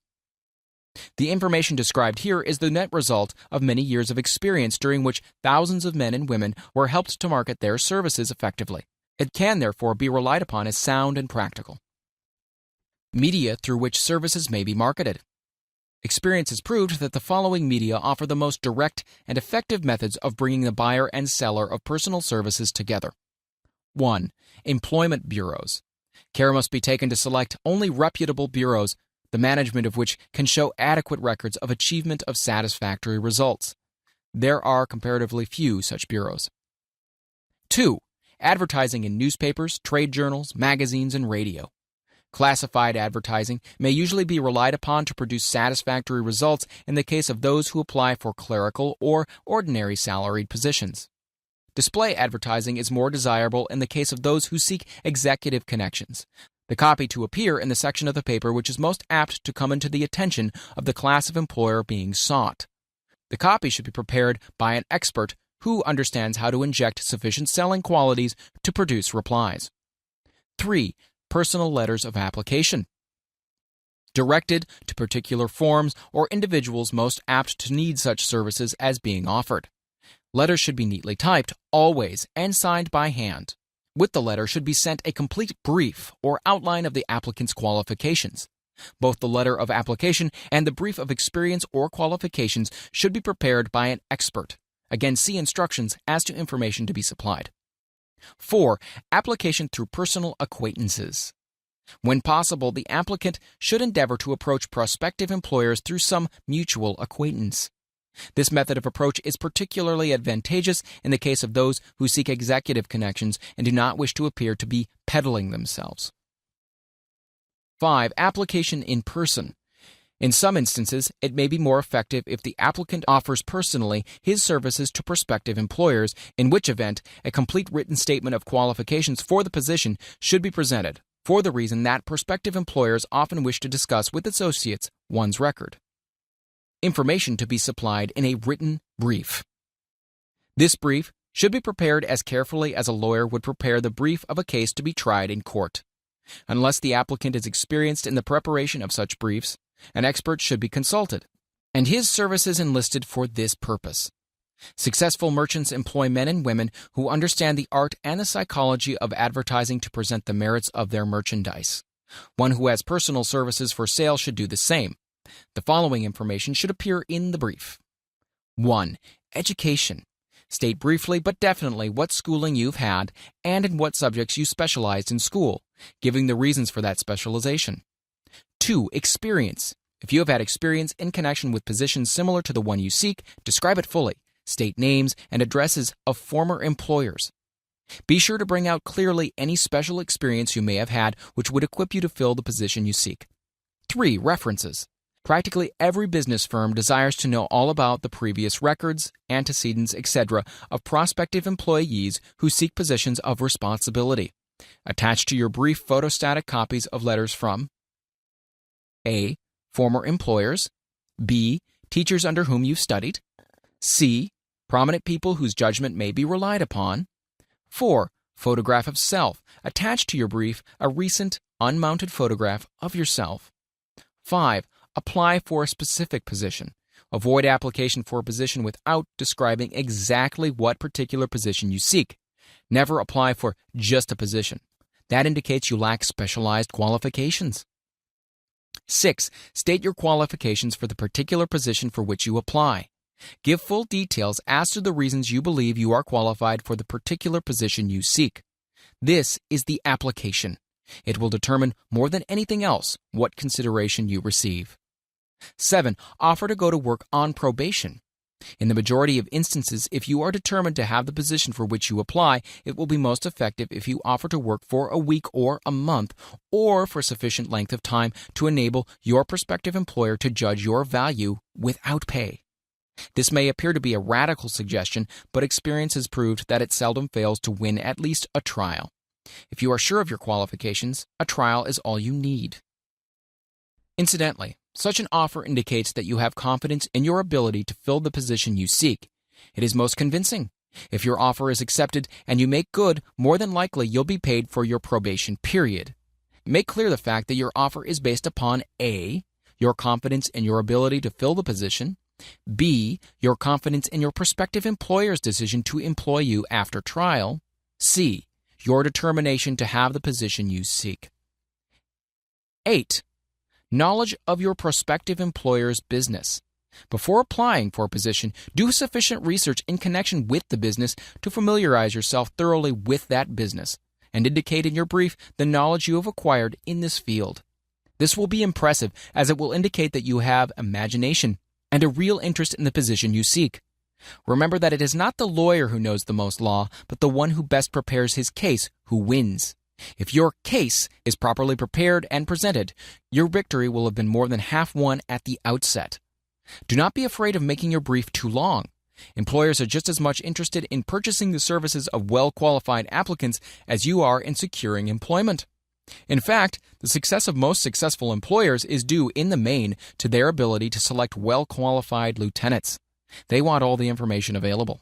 The information described here is the net result of many years of experience during which thousands of men and women were helped to market their services effectively. It can therefore be relied upon as sound and practical. Media through which services may be marketed. Experience has proved that the following media offer the most direct and effective methods of bringing the buyer and seller of personal services together. 1. Employment bureaus. Care must be taken to select only reputable bureaus, the management of which can show adequate records of achievement of satisfactory results. There are comparatively few such bureaus. 2. Advertising in newspapers, trade journals, magazines, and radio. Classified advertising may usually be relied upon to produce satisfactory results in the case of those who apply for clerical or ordinary salaried positions. Display advertising is more desirable in the case of those who seek executive connections. The copy to appear in the section of the paper which is most apt to come into the attention of the class of employer being sought. The copy should be prepared by an expert who understands how to inject sufficient selling qualities to produce replies. 3. Personal letters of application. Directed to particular forms or individuals most apt to need such services as being offered. Letters should be neatly typed, always, and signed by hand. With the letter should be sent a complete brief or outline of the applicant's qualifications. Both the letter of application and the brief of experience or qualifications should be prepared by an expert. Again, see instructions as to information to be supplied. 4. Application through personal acquaintances. When possible, the applicant should endeavor to approach prospective employers through some mutual acquaintance. This method of approach is particularly advantageous in the case of those who seek executive connections and do not wish to appear to be peddling themselves. 5. Application in person. In some instances, it may be more effective if the applicant offers personally his services to prospective employers, in which event a complete written statement of qualifications for the position should be presented, for the reason that prospective employers often wish to discuss with associates one's record. Information to be supplied in a written brief. This brief should be prepared as carefully as a lawyer would prepare the brief of a case to be tried in court. Unless the applicant is experienced in the preparation of such briefs, an expert should be consulted, and his services enlisted for this purpose. Successful merchants employ men and women who understand the art and the psychology of advertising to present the merits of their merchandise. One who has personal services for sale should do the same. The following information should appear in the brief. 1. Education. State briefly but definitely what schooling you've had and in what subjects you specialized in school, giving the reasons for that specialization. 2. Experience. If you have had experience in connection with positions similar to the one you seek, describe it fully. State names and addresses of former employers. Be sure to bring out clearly any special experience you may have had which would equip you to fill the position you seek. 3. References. Practically every business firm desires to know all about the previous records, antecedents, etc. of prospective employees who seek positions of responsibility. Attach to your brief photostatic copies of letters from A. Former employers. B. Teachers under whom you've studied. C. Prominent people whose judgment may be relied upon. 4. Photograph of self. Attach to your brief a recent, unmounted photograph of yourself. 5. Apply for a specific position. Avoid application for a position without describing exactly what particular position you seek. Never apply for just a position. That indicates you lack specialized qualifications. 6. State your qualifications for the particular position for which you apply. Give full details as to the reasons you believe you are qualified for the particular position you seek. This is the application. It will determine more than anything else what consideration you receive. 7. Offer to go to work on probation. In the majority of instances, if you are determined to have the position for which you apply, it will be most effective if you offer to work for a week or a month, or for sufficient length of time to enable your prospective employer to judge your value without pay. This may appear to be a radical suggestion, but experience has proved that it seldom fails to win at least a trial. If you are sure of your qualifications, a trial is all you need. Incidentally, such an offer indicates that you have confidence in your ability to fill the position you seek. It is most convincing. If your offer is accepted and you make good, more than likely you'll be paid for your probation period. Make clear the fact that your offer is based upon A. Your confidence in your ability to fill the position. B. Your confidence in your prospective employer's decision to employ you after trial. C. Your determination to have the position you seek. 8. Knowledge of your prospective employer's business. Before applying for a position, do sufficient research in connection with the business to familiarize yourself thoroughly with that business, and indicate in your brief the knowledge you have acquired in this field. This will be impressive, as it will indicate that you have imagination and a real interest in the position you seek. Remember that it is not the lawyer who knows the most law, but the one who best prepares his case who wins. If your case is properly prepared and presented, your victory will have been more than half won at the outset. Do not be afraid of making your brief too long. Employers are just as much interested in purchasing the services of well-qualified applicants as you are in securing employment. In fact, the success of most successful employers is due in the main to their ability to select well-qualified lieutenants. They want all the information available.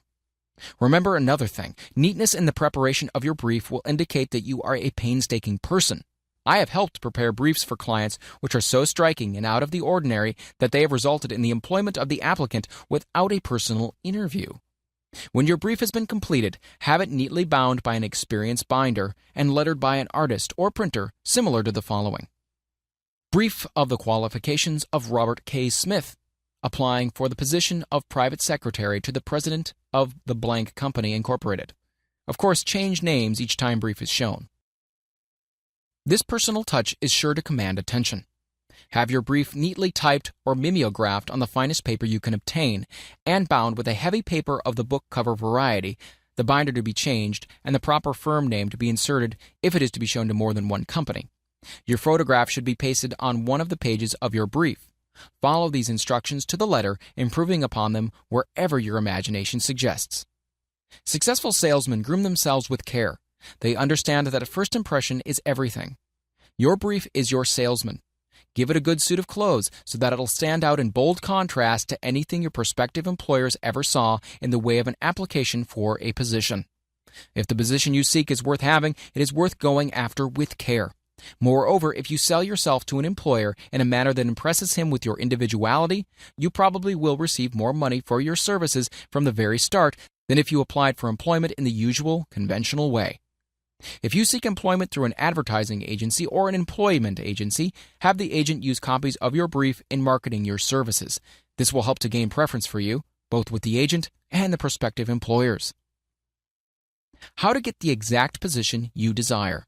Remember another thing. Neatness in the preparation of your brief will indicate that you are a painstaking person. I have helped prepare briefs for clients which are so striking and out of the ordinary that they have resulted in the employment of the applicant without a personal interview. When your brief has been completed, have it neatly bound by an experienced binder and lettered by an artist or printer similar to the following. Brief of the qualifications of Robert K. Smith, applying for the position of private secretary to the president of the blank company incorporated. Of course, change names each time brief is shown. This personal touch is sure to command attention. Have your brief neatly typed or mimeographed on the finest paper you can obtain, and bound with a heavy paper of the book cover variety, the binder to be changed, and the proper firm name to be inserted if it is to be shown to more than one company. Your photograph should be pasted on one of the pages of your brief. Follow these instructions to the letter, improving upon them wherever your imagination suggests. Successful salesmen groom themselves with care. They understand that a first impression is everything. Your brief is your salesman. Give it a good suit of clothes so that it'll stand out in bold contrast to anything your prospective employers ever saw in the way of an application for a position. If the position you seek is worth having, it is worth going after with care. Moreover, if you sell yourself to an employer in a manner that impresses him with your individuality, you probably will receive more money for your services from the very start than if you applied for employment in the usual, conventional way. If you seek employment through an advertising agency or an employment agency, have the agent use copies of your brief in marketing your services. This will help to gain preference for you, both with the agent and the prospective employers. How to get the exact position you desire.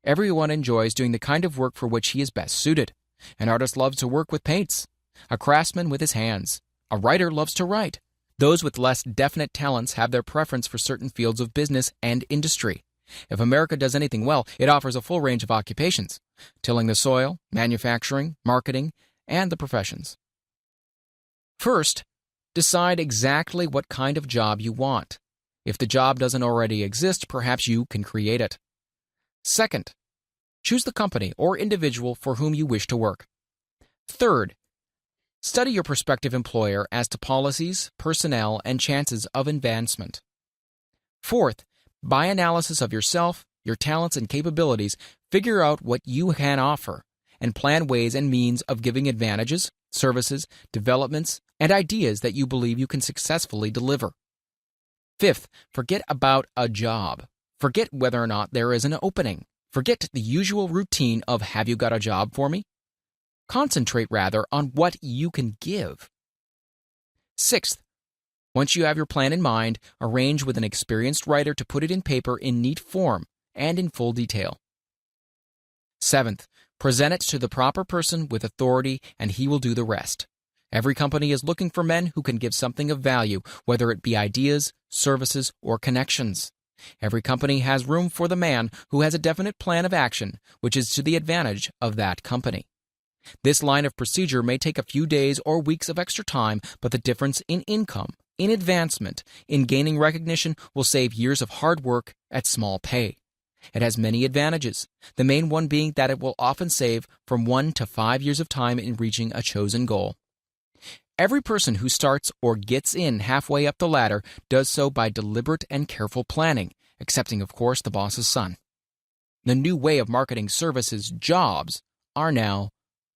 Everyone enjoys doing the kind of work for which he is best suited. An artist loves to work with paints, a craftsman with his hands. A writer loves to write. Those with less definite talents have their preference for certain fields of business and industry. If America does anything well, it offers a full range of occupations: tilling the soil, manufacturing, marketing, and the professions. First, decide exactly what kind of job you want. If the job doesn't already exist, perhaps you can create it. Second, choose the company or individual for whom you wish to work. Third, study your prospective employer as to policies, personnel, and chances of advancement. Fourth, by analysis of yourself, your talents and capabilities, figure out what you can offer and plan ways and means of giving advantages, services, developments, and ideas that you believe you can successfully deliver. Fifth, forget about a job. Forget whether or not there is an opening. Forget the usual routine of "have you got a job for me?" Concentrate rather on what you can give. Sixth, once you have your plan in mind, arrange with an experienced writer to put it in paper in neat form and in full detail. Seventh, present it to the proper person with authority and he will do the rest. Every company is looking for men who can give something of value, whether it be ideas, services, or connections. Every company has room for the man who has a definite plan of action, which is to the advantage of that company. This line of procedure may take a few days or weeks of extra time, but the difference in income, in advancement, in gaining recognition will save years of hard work at small pay. It has many advantages, the main one being that it will often save from 1 to 5 years of time in reaching a chosen goal. Every person who starts or gets in halfway up the ladder does so by deliberate and careful planning, excepting, of course, the boss's son. The new way of marketing services, jobs, are now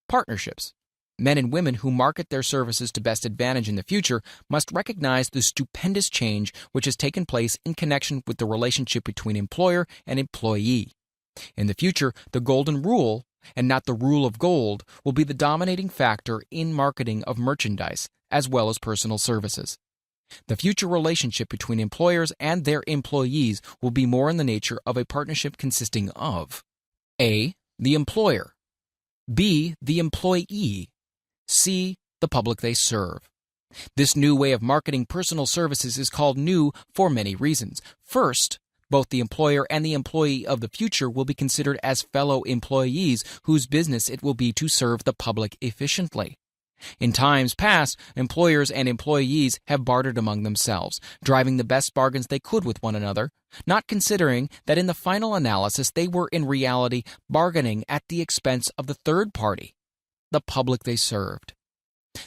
partnerships. Men and women who market their services to best advantage in the future must recognize the stupendous change which has taken place in connection with the relationship between employer and employee. In the future, the golden rule, and not the rule of gold, will be the dominating factor in marketing of merchandise as well as personal services. The future relationship between employers and their employees will be more in the nature of a partnership consisting of A. The employer, B. The employee, C. The public they serve. This new way of marketing personal services is called new for many reasons. First, both the employer and the employee of the future will be considered as fellow employees whose business it will be to serve the public efficiently. In times past, employers and employees have bartered among themselves, driving the best bargains they could with one another, not considering that in the final analysis they were in reality bargaining at the expense of the third party, the public they served.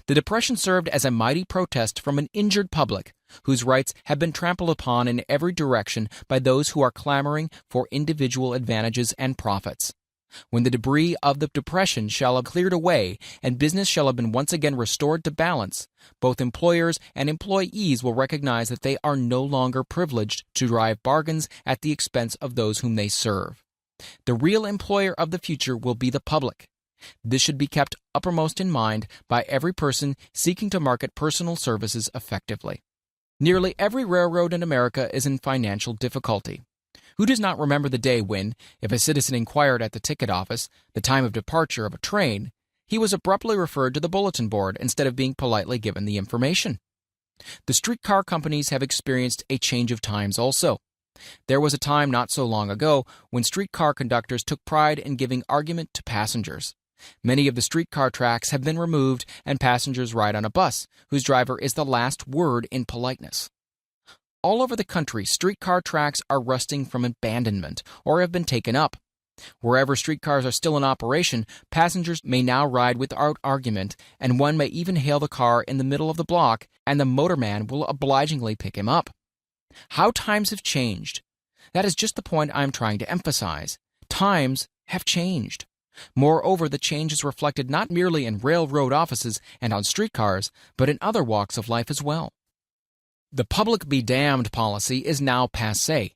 The Depression served as a mighty protest from an injured public whose rights have been trampled upon in every direction by those who are clamoring for individual advantages and profits. When the debris of the Depression shall have cleared away and business shall have been once again restored to balance, both employers and employees will recognize that they are no longer privileged to drive bargains at the expense of those whom they serve. The real employer of the future will be the public. This should be kept uppermost in mind by every person seeking to market personal services effectively. Nearly every railroad in America is in financial difficulty. Who does not remember the day when, if a citizen inquired at the ticket office the time of departure of a train, he was abruptly referred to the bulletin board instead of being politely given the information? The streetcar companies have experienced a change of times also. There was a time not so long ago when streetcar conductors took pride in giving argument to passengers. Many of the streetcar tracks have been removed and passengers ride on a bus, whose driver is the last word in politeness. All over the country, streetcar tracks are rusting from abandonment or have been taken up. Wherever streetcars are still in operation, passengers may now ride without argument, and one may even hail the car in the middle of the block, and the motorman will obligingly pick him up. How times have changed. That is just the point I am trying to emphasize. Times have changed. Moreover, the change is reflected not merely in railroad offices and on streetcars, but in other walks of life as well. The public be damned policy is now passé.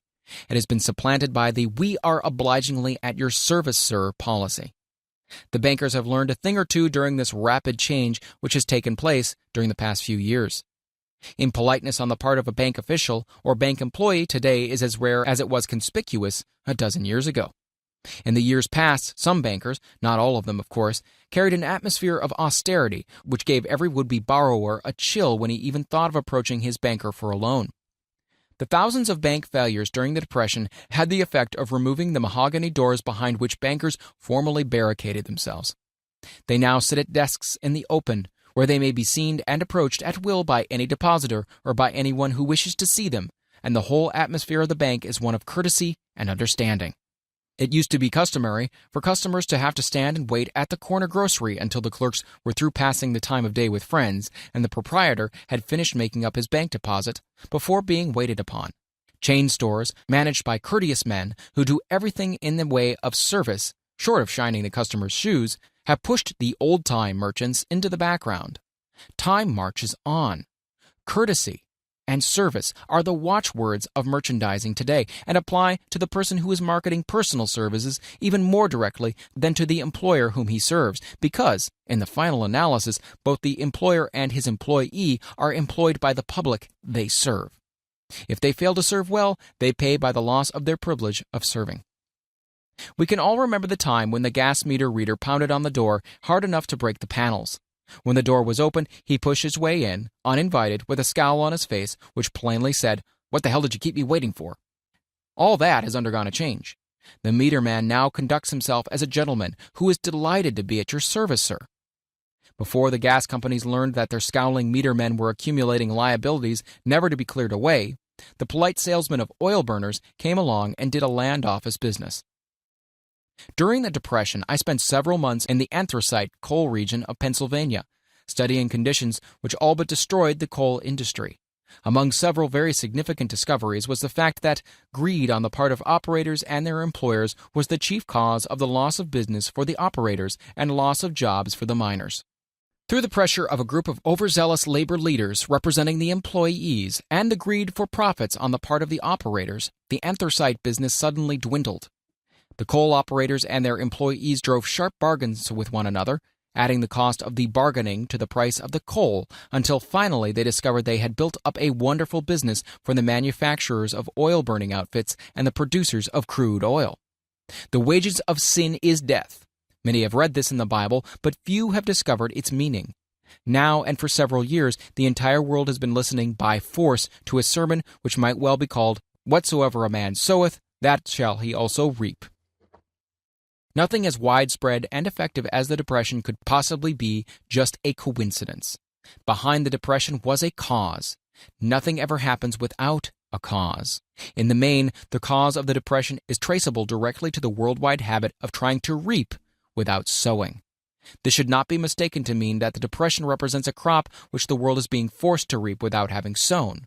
It has been supplanted by the "we are obligingly at your service, sir" policy. The bankers have learned a thing or two during this rapid change which has taken place during the past few years. Impoliteness on the part of a bank official or bank employee today is as rare as it was conspicuous a dozen years ago. In the years past, some bankers, not all of them of course, carried an atmosphere of austerity which gave every would-be borrower a chill when he even thought of approaching his banker for a loan. The thousands of bank failures during the Depression had the effect of removing the mahogany doors behind which bankers formerly barricaded themselves. They now sit at desks in the open, where they may be seen and approached at will by any depositor or by anyone who wishes to see them, and the whole atmosphere of the bank is one of courtesy and understanding. It used to be customary for customers to have to stand and wait at the corner grocery until the clerks were through passing the time of day with friends and the proprietor had finished making up his bank deposit before being waited upon. Chain stores, managed by courteous men who do everything in the way of service, short of shining the customer's shoes, have pushed the old-time merchants into the background. Time marches on. Courtesy and service are the watchwords of merchandising today and apply to the person who is marketing personal services even more directly than to the employer whom he serves, because, in the final analysis, both the employer and his employee are employed by the public they serve. If they fail to serve well, they pay by the loss of their privilege of serving. We can all remember the time when the gas meter reader pounded on the door hard enough to break the panels. When the door was open, he pushed his way in, uninvited, with a scowl on his face, which plainly said, "What the hell did you keep me waiting for?" All that has undergone a change. The meter man now conducts himself as a gentleman who is delighted to be at your service, sir. Before the gas companies learned that their scowling meter men were accumulating liabilities never to be cleared away, the polite salesman of oil burners came along and did a land office business. During the Depression, I spent several months in the anthracite coal region of Pennsylvania, studying conditions which all but destroyed the coal industry. Among several very significant discoveries was the fact that greed on the part of operators and their employers was the chief cause of the loss of business for the operators and loss of jobs for the miners. Through the pressure of a group of overzealous labor leaders representing the employees and the greed for profits on the part of the operators, the anthracite business suddenly dwindled. The coal operators and their employees drove sharp bargains with one another, adding the cost of the bargaining to the price of the coal, until finally they discovered they had built up a wonderful business for the manufacturers of oil-burning outfits and the producers of crude oil. The wages of sin is death. Many have read this in the Bible, but few have discovered its meaning. Now and for several years, the entire world has been listening by force to a sermon which might well be called, "Whatsoever a man soweth, that shall he also reap." Nothing as widespread and effective as the Depression could possibly be just a coincidence. Behind the Depression was a cause. Nothing ever happens without a cause. In the main, the cause of the Depression is traceable directly to the worldwide habit of trying to reap without sowing. This should not be mistaken to mean that the Depression represents a crop which the world is being forced to reap without having sown.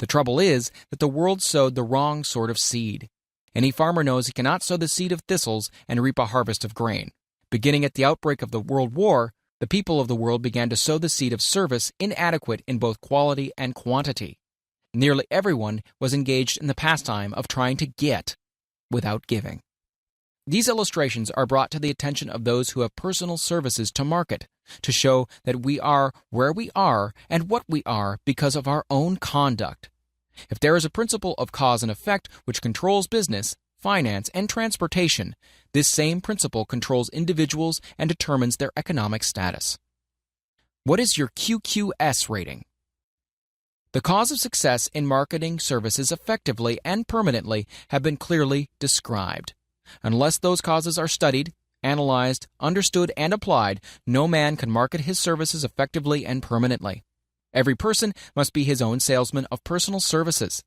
The trouble is that the world sowed the wrong sort of seed. Any farmer knows he cannot sow the seed of thistles and reap a harvest of grain. Beginning at the outbreak of the World War, the people of the world began to sow the seed of service inadequate in both quality and quantity. Nearly everyone was engaged in the pastime of trying to get without giving. These illustrations are brought to the attention of those who have personal services to market, to show that we are where we are and what we are because of our own conduct. If there is a principle of cause and effect which controls business, finance, and transportation, this same principle controls individuals and determines their economic status. What is your QQS rating? The cause of success in marketing services effectively and permanently have been clearly described. Unless those causes are studied analyzed, understood, and applied, no man can market his services effectively and permanently. Every person must be his own salesman of personal services.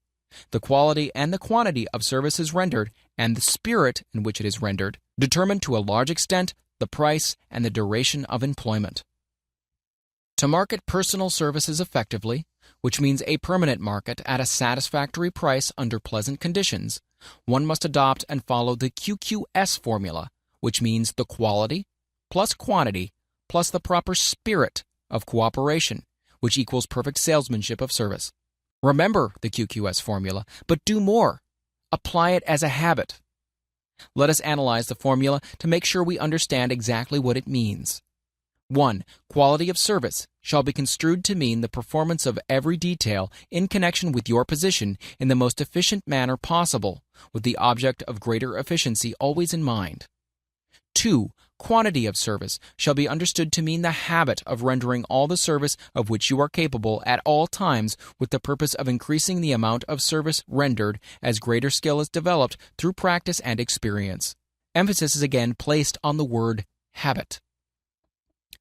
The quality and the quantity of services rendered, and the spirit in which it is rendered, determine to a large extent the price and the duration of employment. To market personal services effectively, which means a permanent market at a satisfactory price under pleasant conditions, one must adopt and follow the QQS formula, which means the quality plus quantity plus the proper spirit of cooperation, which equals perfect salesmanship of service. Remember the QQS formula, but do more. Apply it as a habit. Let us analyze the formula to make sure we understand exactly what it means. 1. Quality of service shall be construed to mean the performance of every detail in connection with your position in the most efficient manner possible, with the object of greater efficiency always in mind. 2. Quantity of service shall be understood to mean the habit of rendering all the service of which you are capable at all times with the purpose of increasing the amount of service rendered as greater skill is developed through practice and experience. Emphasis is again placed on the word habit.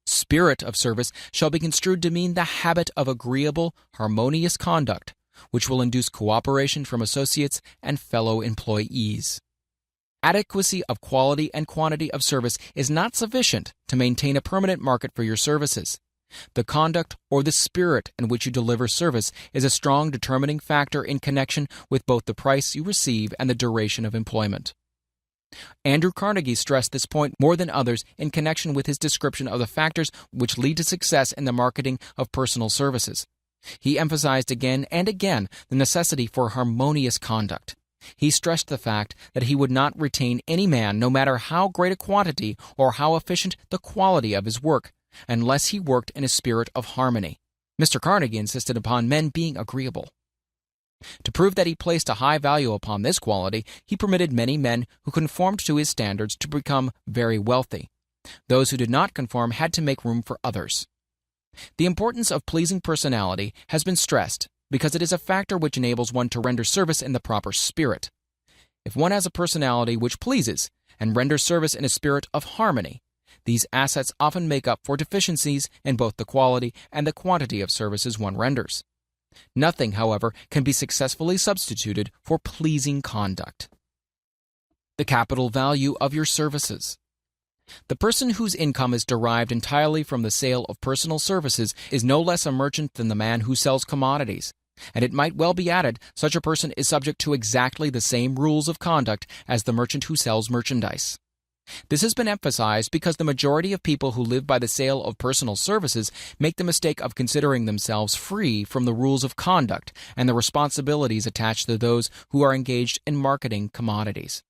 Spirit of service shall be construed to mean the habit of agreeable, harmonious conduct, which will induce cooperation from associates and fellow employees. Adequacy of quality and quantity of service is not sufficient to maintain a permanent market for your services. The conduct or the spirit in which you deliver service is a strong determining factor in connection with both the price you receive and the duration of employment. Andrew Carnegie stressed this point more than others in connection with his description of the factors which lead to success in the marketing of personal services. He emphasized again and again the necessity for harmonious conduct. He stressed the fact that he would not retain any man, no matter how great a quantity or how efficient the quality of his work, unless he worked in a spirit of harmony. Mr. Carnegie insisted upon men being agreeable. To prove that he placed a high value upon this quality, he permitted many men who conformed to his standards to become very wealthy. Those who did not conform had to make room for others. The importance of pleasing personality has been stressed because it is a factor which enables one to render service in the proper spirit. If one has a personality which pleases and renders service in a spirit of harmony, these assets often make up for deficiencies in both the quality and the quantity of services one renders. Nothing, however, can be successfully substituted for pleasing conduct. The capital value of your services. The person whose income is derived entirely from the sale of personal services is no less a merchant than the man who sells commodities. And it might well be added, such a person is subject to exactly the same rules of conduct as the merchant who sells merchandise. This has been emphasized because the majority of people who live by the sale of personal services make the mistake of considering themselves free from the rules of conduct and the responsibilities attached to those who are engaged in marketing commodities.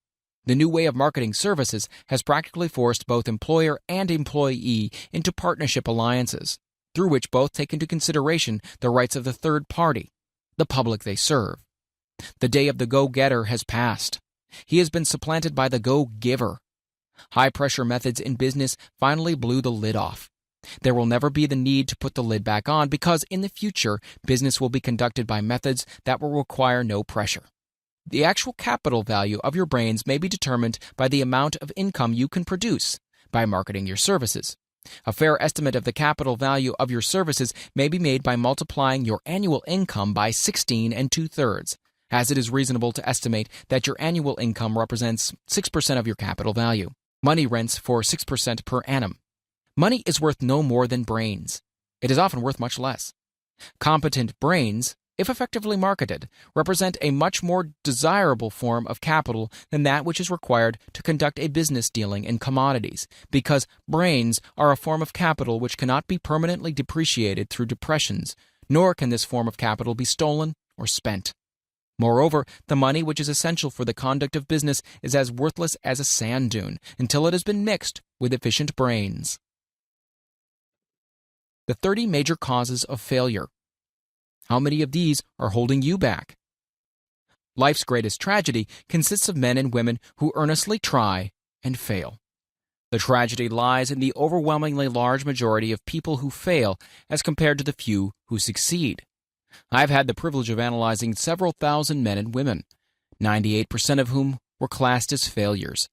The new way of marketing services has practically forced both employer and employee into partnership alliances, through which both take into consideration the rights of the third party, the public they serve. The day of the go-getter has passed. He has been supplanted by the go-giver. High-pressure methods in business finally blew the lid off. There will never be the need to put the lid back on because in the future, business will be conducted by methods that will require no pressure. The actual capital value of your brains may be determined by the amount of income you can produce by marketing your services. A fair estimate of the capital value of your services may be made by multiplying your annual income by 16 2/3, as it is reasonable to estimate that your annual income represents 6% of your capital value. Money rents for 6% per annum. Money is worth no more than brains. It is often worth much less. Competent brains, if effectively marketed, represent a much more desirable form of capital than that which is required to conduct a business dealing in commodities, because brains are a form of capital which cannot be permanently depreciated through depressions, nor can this form of capital be stolen or spent. Moreover, the money which is essential for the conduct of business is as worthless as a sand dune until it has been mixed with efficient brains. The 30 major causes of failure. How many of these are holding you back? Life's greatest tragedy consists of men and women who earnestly try and fail. The tragedy lies in the overwhelmingly large majority of people who fail as compared to the few who succeed. I've had the privilege of analyzing several thousand men and women, 98% of whom were classed as failures.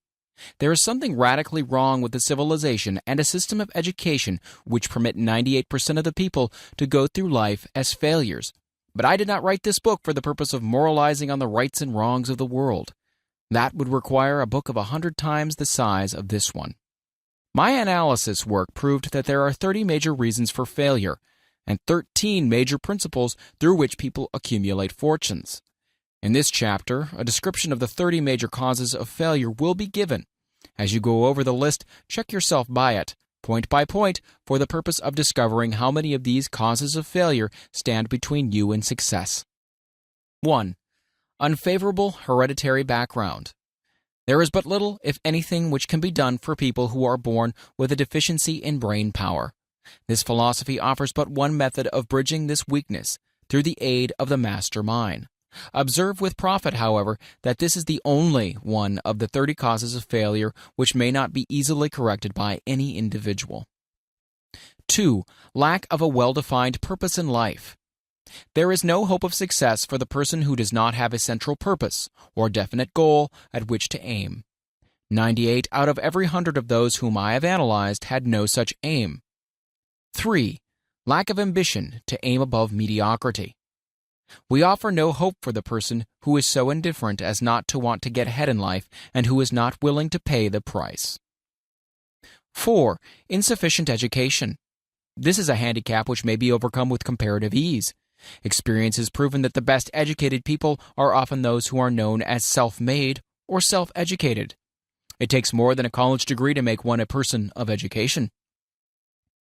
There is something radically wrong with a civilization and a system of education which permit 98% of the people to go through life as failures. But I did not write this book for the purpose of moralizing on the rights and wrongs of the world. That would require a book of 100 times the size of this one. My analysis work proved that there are 30 major reasons for failure and 13 major principles through which people accumulate fortunes. In this chapter, a description of the 30 major causes of failure will be given. As you go over the list, check yourself by it, point by point, for the purpose of discovering how many of these causes of failure stand between you and success. 1. Unfavorable hereditary background. There is but little, if anything, which can be done for people who are born with a deficiency in brain power. This philosophy offers but one method of bridging this weakness, through the aid of the master mind. Observe with profit, however, that this is the only one of the 30 causes of failure which may not be easily corrected by any individual. 2. Lack of a well-defined purpose in life. There is no hope of success for the person who does not have a central purpose or definite goal at which to aim. 98 out of every 100 of those whom I have analyzed had no such aim. 3. Lack of ambition to aim above mediocrity. We offer no hope for the person who is so indifferent as not to want to get ahead in life and who is not willing to pay the price. 4. Insufficient education. This is a handicap which may be overcome with comparative ease. Experience has proven that the best educated people are often those who are known as self-made or self-educated. It takes more than a college degree to make one a person of education.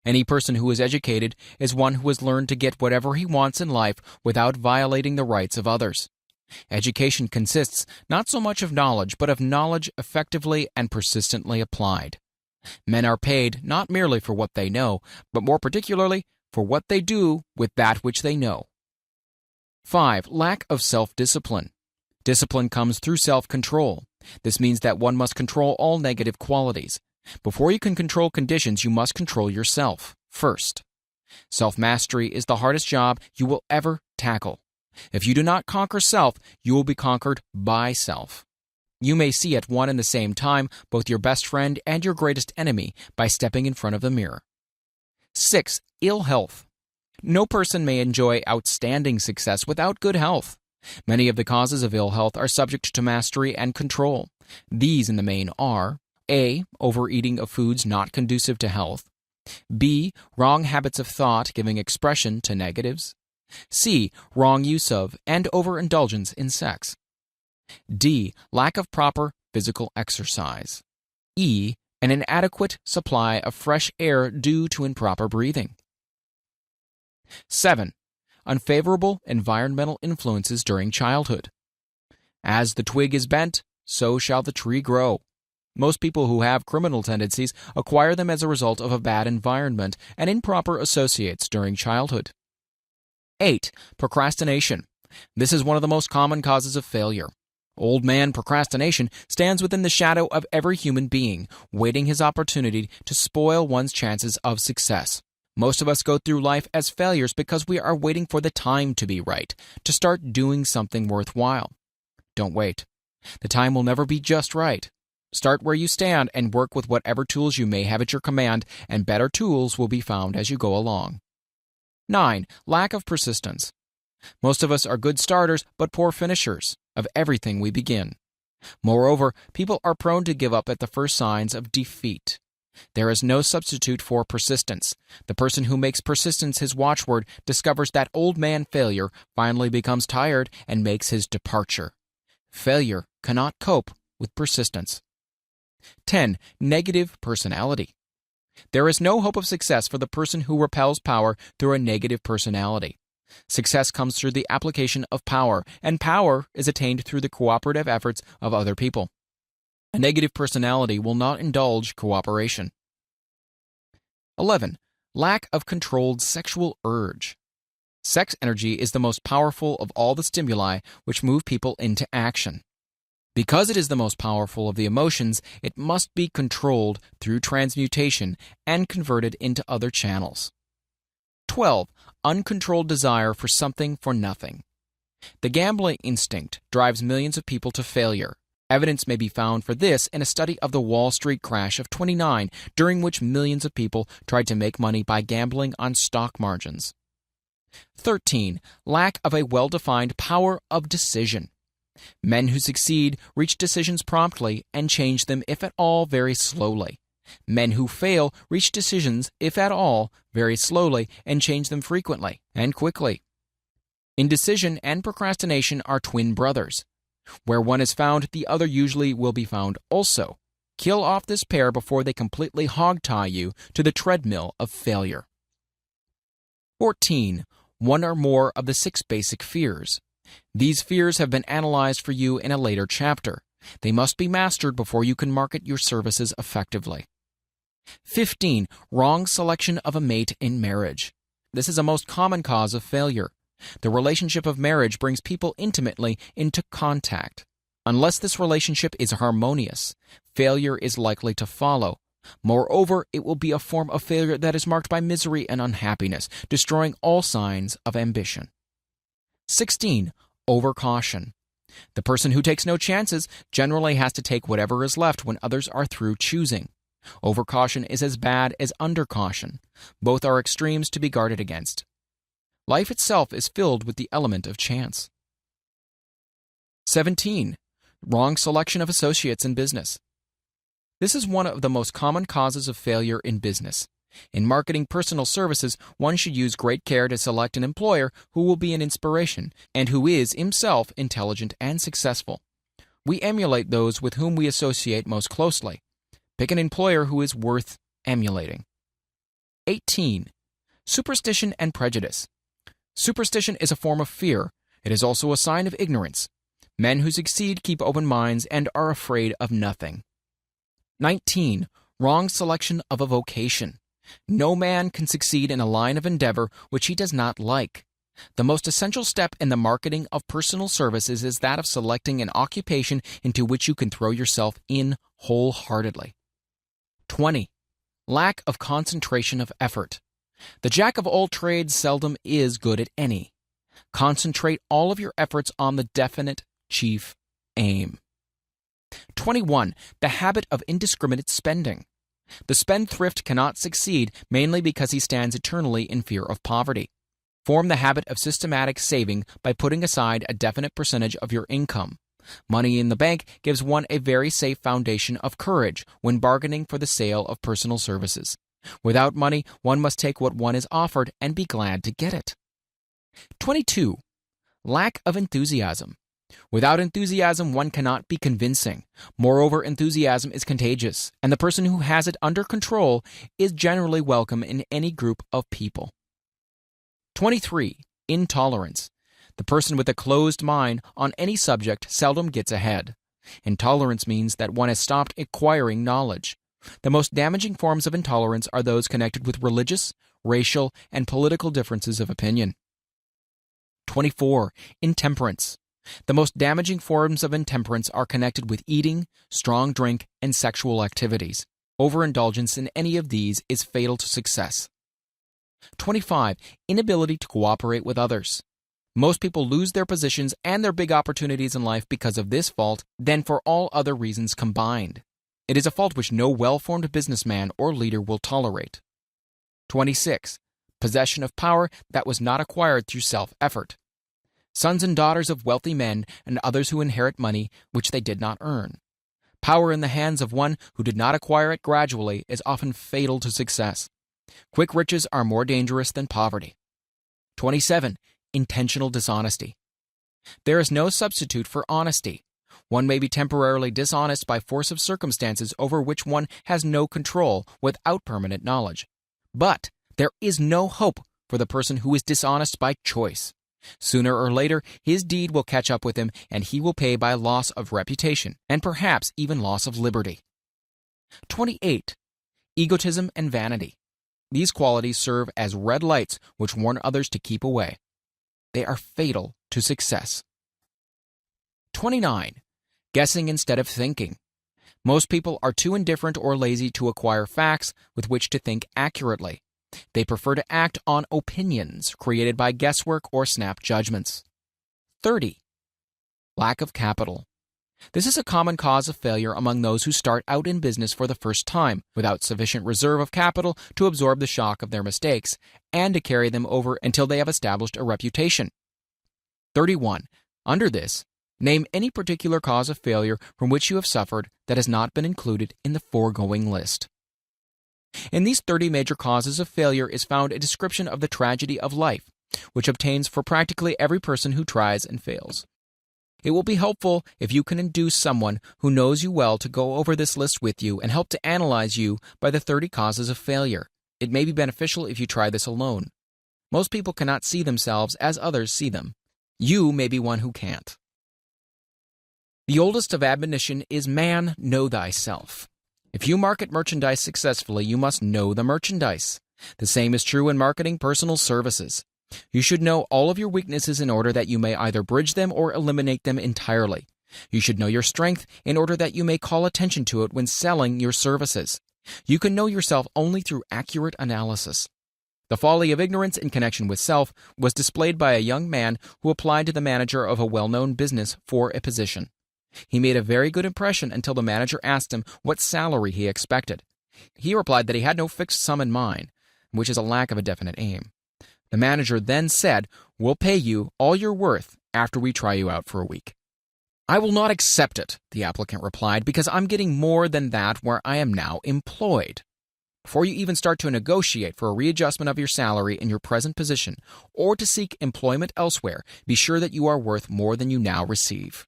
Any person who is educated is one who has learned to get whatever he wants in life without violating the rights of others. Education consists not so much of knowledge, but of knowledge effectively and persistently applied. Men are paid not merely for what they know, but more particularly for what they do with that which they know. 5. Lack of self-discipline. Discipline comes through self-control. This means that one must control all negative qualities. Before you can control conditions, you must control yourself first. Self-mastery is the hardest job you will ever tackle. If you do not conquer self, you will be conquered by self. You may see at one and the same time both your best friend and your greatest enemy by stepping in front of the mirror. 6. Ill health. No person may enjoy outstanding success without good health. Many of the causes of ill health are subject to mastery and control. These, in the main, are A. Overeating of foods not conducive to health. B. Wrong habits of thought giving expression to negatives. C. Wrong use of and overindulgence in sex. D. Lack of proper physical exercise. E. An inadequate supply of fresh air due to improper breathing. 7. Unfavorable environmental influences during childhood. As the twig is bent, so shall the tree grow. Most people who have criminal tendencies acquire them as a result of a bad environment and improper associates during childhood. 8. Procrastination. This is one of the most common causes of failure. Old man procrastination stands within the shadow of every human being, waiting his opportunity to spoil one's chances of success. Most of us go through life as failures because we are waiting for the time to be right, to start doing something worthwhile. Don't wait. The time will never be just right. Start where you stand and work with whatever tools you may have at your command, and better tools will be found as you go along. 9. Lack of persistence. Most of us are good starters but poor finishers of everything we begin. Moreover, people are prone to give up at the first signs of defeat. There is no substitute for persistence. The person who makes persistence his watchword discovers that old man failure, finally becomes tired, and makes his departure. Failure cannot cope with persistence. 10. Negative personality. There is no hope of success for the person who repels power through a negative personality. Success comes through the application of power, and power is attained through the cooperative efforts of other people. A negative personality will not indulge cooperation. 11. Lack of controlled sexual urge. Sex energy is the most powerful of all the stimuli which move people into action. Because it is the most powerful of the emotions, it must be controlled through transmutation and converted into other channels. 12. Uncontrolled desire for something for nothing. The gambling instinct drives millions of people to failure. Evidence may be found for this in a study of the Wall Street crash of '29, during which millions of people tried to make money by gambling on stock margins. 13. Lack of a well-defined power of decision. Men who succeed reach decisions promptly and change them, if at all, very slowly. Men who fail reach decisions, if at all, very slowly and change them frequently and quickly. Indecision and procrastination are twin brothers. Where one is found, the other usually will be found also. Kill off this pair before they completely hog-tie you to the treadmill of failure. 14. One or more of the 6 basic fears. These fears have been analyzed for you in a later chapter. They must be mastered before you can market your services effectively. 15. Wrong selection of a mate in marriage. This is a most common cause of failure. The relationship of marriage brings people intimately into contact. Unless this relationship is harmonious, failure is likely to follow. Moreover, it will be a form of failure that is marked by misery and unhappiness, destroying all signs of ambition. 16. Overcaution. The person who takes no chances generally has to take whatever is left when others are through choosing. Overcaution is as bad as undercaution. Both are extremes to be guarded against. Life itself is filled with the element of chance. 17. Wrong selection of associates in business. This is one of the most common causes of failure in business. In marketing personal services, one should use great care to select an employer who will be an inspiration and who is himself intelligent and successful. We emulate those with whom we associate most closely. Pick an employer who is worth emulating. 18. Superstition and prejudice. Superstition is a form of fear. It is also a sign of ignorance. Men who succeed keep open minds and are afraid of nothing. 19. Wrong selection of a vocation. No man can succeed in a line of endeavor which he does not like. The most essential step in the marketing of personal services is that of selecting an occupation into which you can throw yourself in wholeheartedly. 20. Lack of concentration of effort. The jack of all trades seldom is good at any. Concentrate all of your efforts on the definite chief aim. 21. The habit of indiscriminate spending. The spendthrift cannot succeed mainly because he stands eternally in fear of poverty. Form the habit of systematic saving by putting aside a definite percentage of your income. Money in the bank gives one a very safe foundation of courage when bargaining for the sale of personal services. Without money, one must take what one is offered and be glad to get it. 22. Lack of enthusiasm. Without enthusiasm, one cannot be convincing. Moreover, enthusiasm is contagious, and the person who has it under control is generally welcome in any group of people. 23. Intolerance. The person with a closed mind on any subject seldom gets ahead. Intolerance means that one has stopped acquiring knowledge. The most damaging forms of intolerance are those connected with religious, racial, and political differences of opinion. 24. Intemperance. The most damaging forms of intemperance are connected with eating, strong drink, and sexual activities. Overindulgence in any of these is fatal to success. 25. Inability to cooperate with others. Most people lose their positions and their big opportunities in life because of this fault than for all other reasons combined. It is a fault which no well-formed businessman or leader will tolerate. 26. Possession of power that was not acquired through self-effort. Sons and daughters of wealthy men and others who inherit money which they did not earn. Power in the hands of one who did not acquire it gradually is often fatal to success. Quick riches are more dangerous than poverty. 27. Intentional dishonesty. There is no substitute for honesty. One may be temporarily dishonest by force of circumstances over which one has no control without permanent knowledge. But there is no hope for the person who is dishonest by choice. Sooner or later, his deed will catch up with him, and he will pay by loss of reputation, and perhaps even loss of liberty. 28. Egotism and vanity. These qualities serve as red lights which warn others to keep away. They are fatal to success. 29. Guessing instead of thinking. Most people are too indifferent or lazy to acquire facts with which to think accurately. They prefer to act on opinions created by guesswork or snap judgments. 30. Lack of capital. This is a common cause of failure among those who start out in business for the first time, without sufficient reserve of capital to absorb the shock of their mistakes and to carry them over until they have established a reputation. 31. Under this, name any particular cause of failure from which you have suffered that has not been included in the foregoing list. In these 30 major causes of failure is found a description of the tragedy of life, which obtains for practically every person who tries and fails. It will be helpful if you can induce someone who knows you well to go over this list with you and help to analyze you by the 30 causes of failure. It may be beneficial if you try this alone. Most people cannot see themselves as others see them. You may be one who can't. The oldest of admonition is man, know thyself. If you market merchandise successfully, you must know the merchandise. The same is true in marketing personal services. You should know all of your weaknesses in order that you may either bridge them or eliminate them entirely. You should know your strength in order that you may call attention to it when selling your services. You can know yourself only through accurate analysis. The folly of ignorance in connection with self was displayed by a young man who applied to the manager of a well-known business for a position. He made a very good impression until the manager asked him what salary he expected. He replied that he had no fixed sum in mind, which is a lack of a definite aim. The manager then said, "We'll pay you all you're worth after we try you out for a week." "I will not accept it," the applicant replied, "because I'm getting more than that where I am now employed." Before you even start to negotiate for a readjustment of your salary in your present position or to seek employment elsewhere, be sure that you are worth more than you now receive.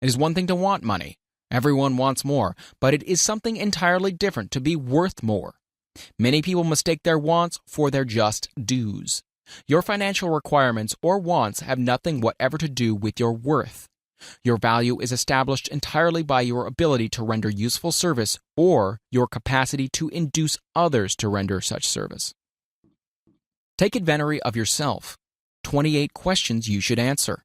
It is one thing to want money. Everyone wants more, but it is something entirely different to be worth more. Many people mistake their wants for their just dues. Your financial requirements or wants have nothing whatever to do with your worth. Your value is established entirely by your ability to render useful service or your capacity to induce others to render such service. Take inventory of yourself. 28 questions you should answer.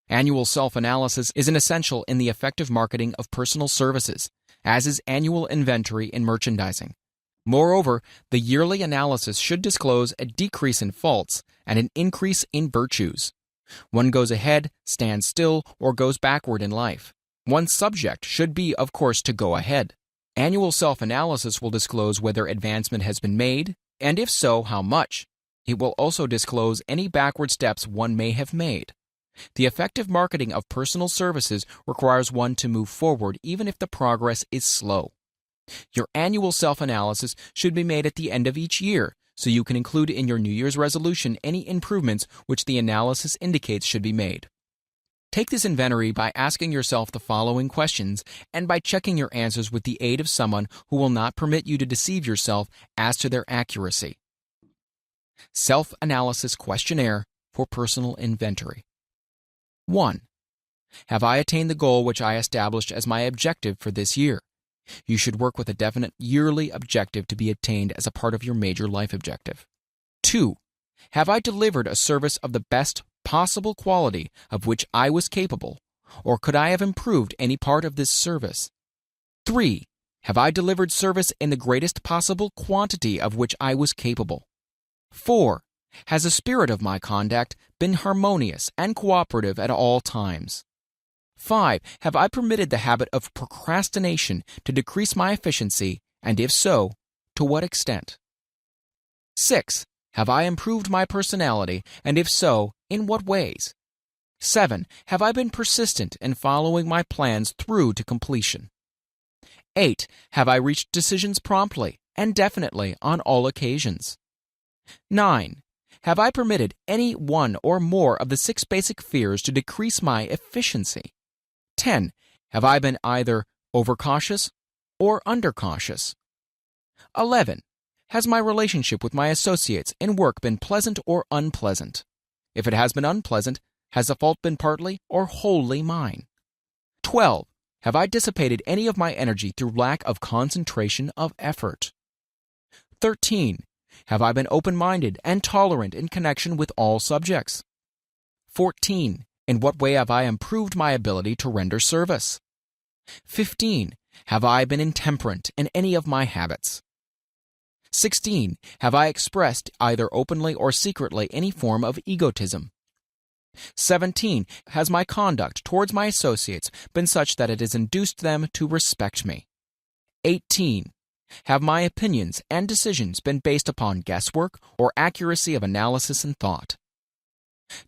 Annual self-analysis is an essential in the effective marketing of personal services, as is annual inventory in merchandising. Moreover, the yearly analysis should disclose a decrease in faults and an increase in virtues. One goes ahead, stands still, or goes backward in life. One's subject should be, of course, to go ahead. Annual self-analysis will disclose whether advancement has been made, and if so, how much. It will also disclose any backward steps one may have made. The effective marketing of personal services requires one to move forward even if the progress is slow. Your annual self-analysis should be made at the end of each year, so you can include in your New Year's resolution any improvements which the analysis indicates should be made. Take this inventory by asking yourself the following questions and by checking your answers with the aid of someone who will not permit you to deceive yourself as to their accuracy. Self-analysis questionnaire for personal inventory. 1. Have I attained the goal which I established as my objective for this year? You should work with a definite yearly objective to be attained as a part of your major life objective. 2. Have I delivered a service of the best possible quality of which I was capable, or could I have improved any part of this service? 3. Have I delivered service in the greatest possible quantity of which I was capable? 4. Has the spirit of my conduct been harmonious and cooperative at all times? 5. Have I permitted the habit of procrastination to decrease my efficiency, and if so, to what extent? 6. Have I improved my personality, and if so, in what ways? 7. Have I been persistent in following my plans through to completion? 8. Have I reached decisions promptly and definitely on all occasions? 9. Have I permitted any one or more of the 6 basic fears to decrease my efficiency? 10. Have I been either overcautious or undercautious? 11. Has my relationship with my associates in work been pleasant or unpleasant? If it has been unpleasant, has the fault been partly or wholly mine? 12. Have I dissipated any of my energy through lack of concentration of effort? 13. Have I been open-minded and tolerant in connection with all subjects? 14. In what way have I improved my ability to render service? 15. Have I been intemperate in any of my habits? 16. Have I expressed, either openly or secretly, any form of egotism? 17. Has my conduct towards my associates been such that it has induced them to respect me? 18. Have my opinions and decisions been based upon guesswork or accuracy of analysis and thought?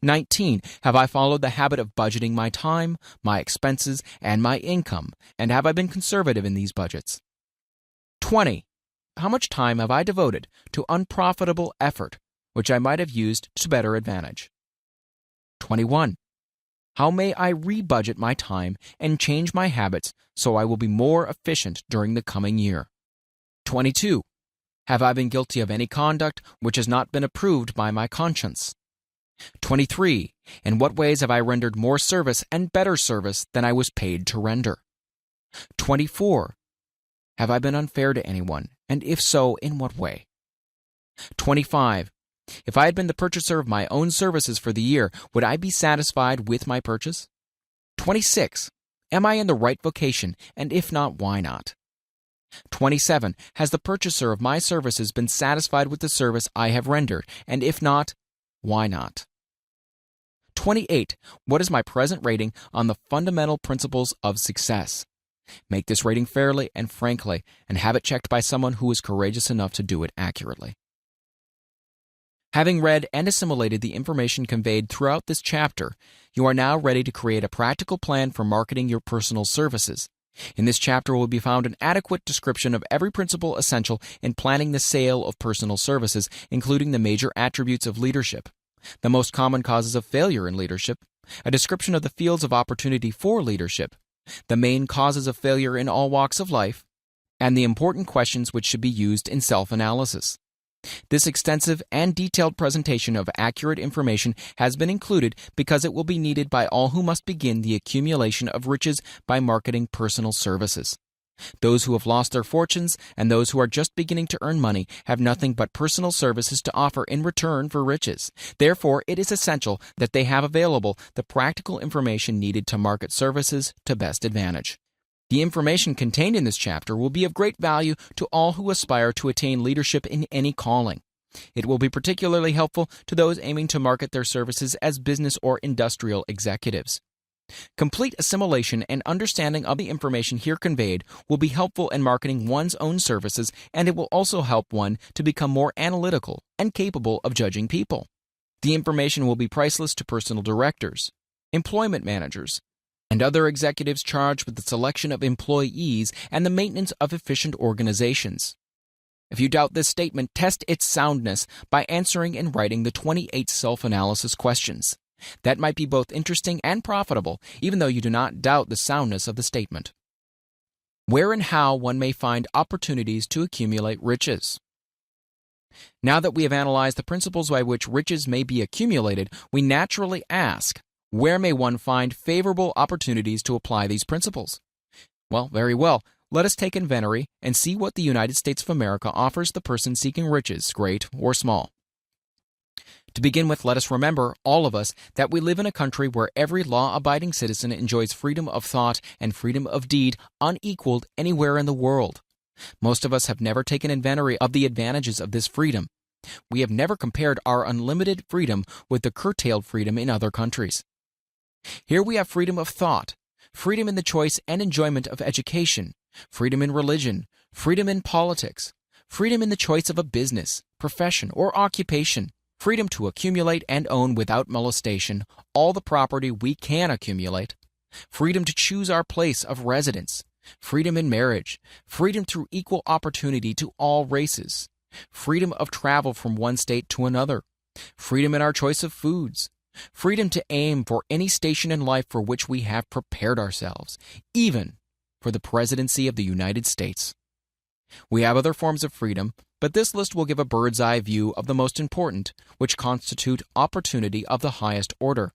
19. Have I followed the habit of budgeting my time, my expenses, and my income, and have I been conservative in these budgets? 20. How much time have I devoted to unprofitable effort, which I might have used to better advantage? 21. How may I rebudget my time and change my habits so I will be more efficient during the coming year? 22. Have I been guilty of any conduct which has not been approved by my conscience? 23. In what ways have I rendered more service and better service than I was paid to render? 24. Have I been unfair to anyone, and if so, in what way? 25. If I had been the purchaser of my own services for the year, would I be satisfied with my purchase? 26. Am I in the right vocation, and if not, why not? 27. Has the purchaser of my services been satisfied with the service I have rendered, and if not, why not? 28. What is my present rating on the fundamental principles of success? Make this rating fairly and frankly, and have it checked by someone who is courageous enough to do it accurately. Having read and assimilated the information conveyed throughout this chapter, you are now ready to create a practical plan for marketing your personal services. In this chapter will be found an adequate description of every principle essential in planning the sale of personal services, including the major attributes of leadership, the most common causes of failure in leadership, a description of the fields of opportunity for leadership, the main causes of failure in all walks of life, and the important questions which should be used in self-analysis. This extensive and detailed presentation of accurate information has been included because it will be needed by all who must begin the accumulation of riches by marketing personal services. Those who have lost their fortunes and those who are just beginning to earn money have nothing but personal services to offer in return for riches. Therefore, it is essential that they have available the practical information needed to market services to best advantage. The information contained in this chapter will be of great value to all who aspire to attain leadership in any calling. It will be particularly helpful to those aiming to market their services as business or industrial executives. Complete assimilation and understanding of the information here conveyed will be helpful in marketing one's own services, and it will also help one to become more analytical and capable of judging people. The information will be priceless to personal directors, employment managers, and other executives charged with the selection of employees and the maintenance of efficient organizations. If you doubt this statement, test its soundness by answering and writing the 28 self-analysis questions. That might be both interesting and profitable, even though you do not doubt the soundness of the statement. Where and how one may find opportunities to accumulate riches. Now that we have analyzed the principles by which riches may be accumulated, we naturally ask, where may one find favorable opportunities to apply these principles? Well, very well. Let us take inventory and see what the United States of America offers the person seeking riches, great or small. To begin with, let us remember, all of us, that we live in a country where every law-abiding citizen enjoys freedom of thought and freedom of deed unequaled anywhere in the world. Most of us have never taken inventory of the advantages of this freedom. We have never compared our unlimited freedom with the curtailed freedom in other countries. Here we have freedom of thought, freedom in the choice and enjoyment of education, freedom in religion, freedom in politics, freedom in the choice of a business, profession, or occupation, freedom to accumulate and own without molestation all the property we can accumulate, freedom to choose our place of residence, freedom in marriage, freedom through equal opportunity to all races, freedom of travel from one state to another, freedom in our choice of foods, freedom to aim for any station in life for which we have prepared ourselves, even for the presidency of the United States. We have other forms of freedom, but this list will give a bird's-eye view of the most important, which constitute opportunity of the highest order.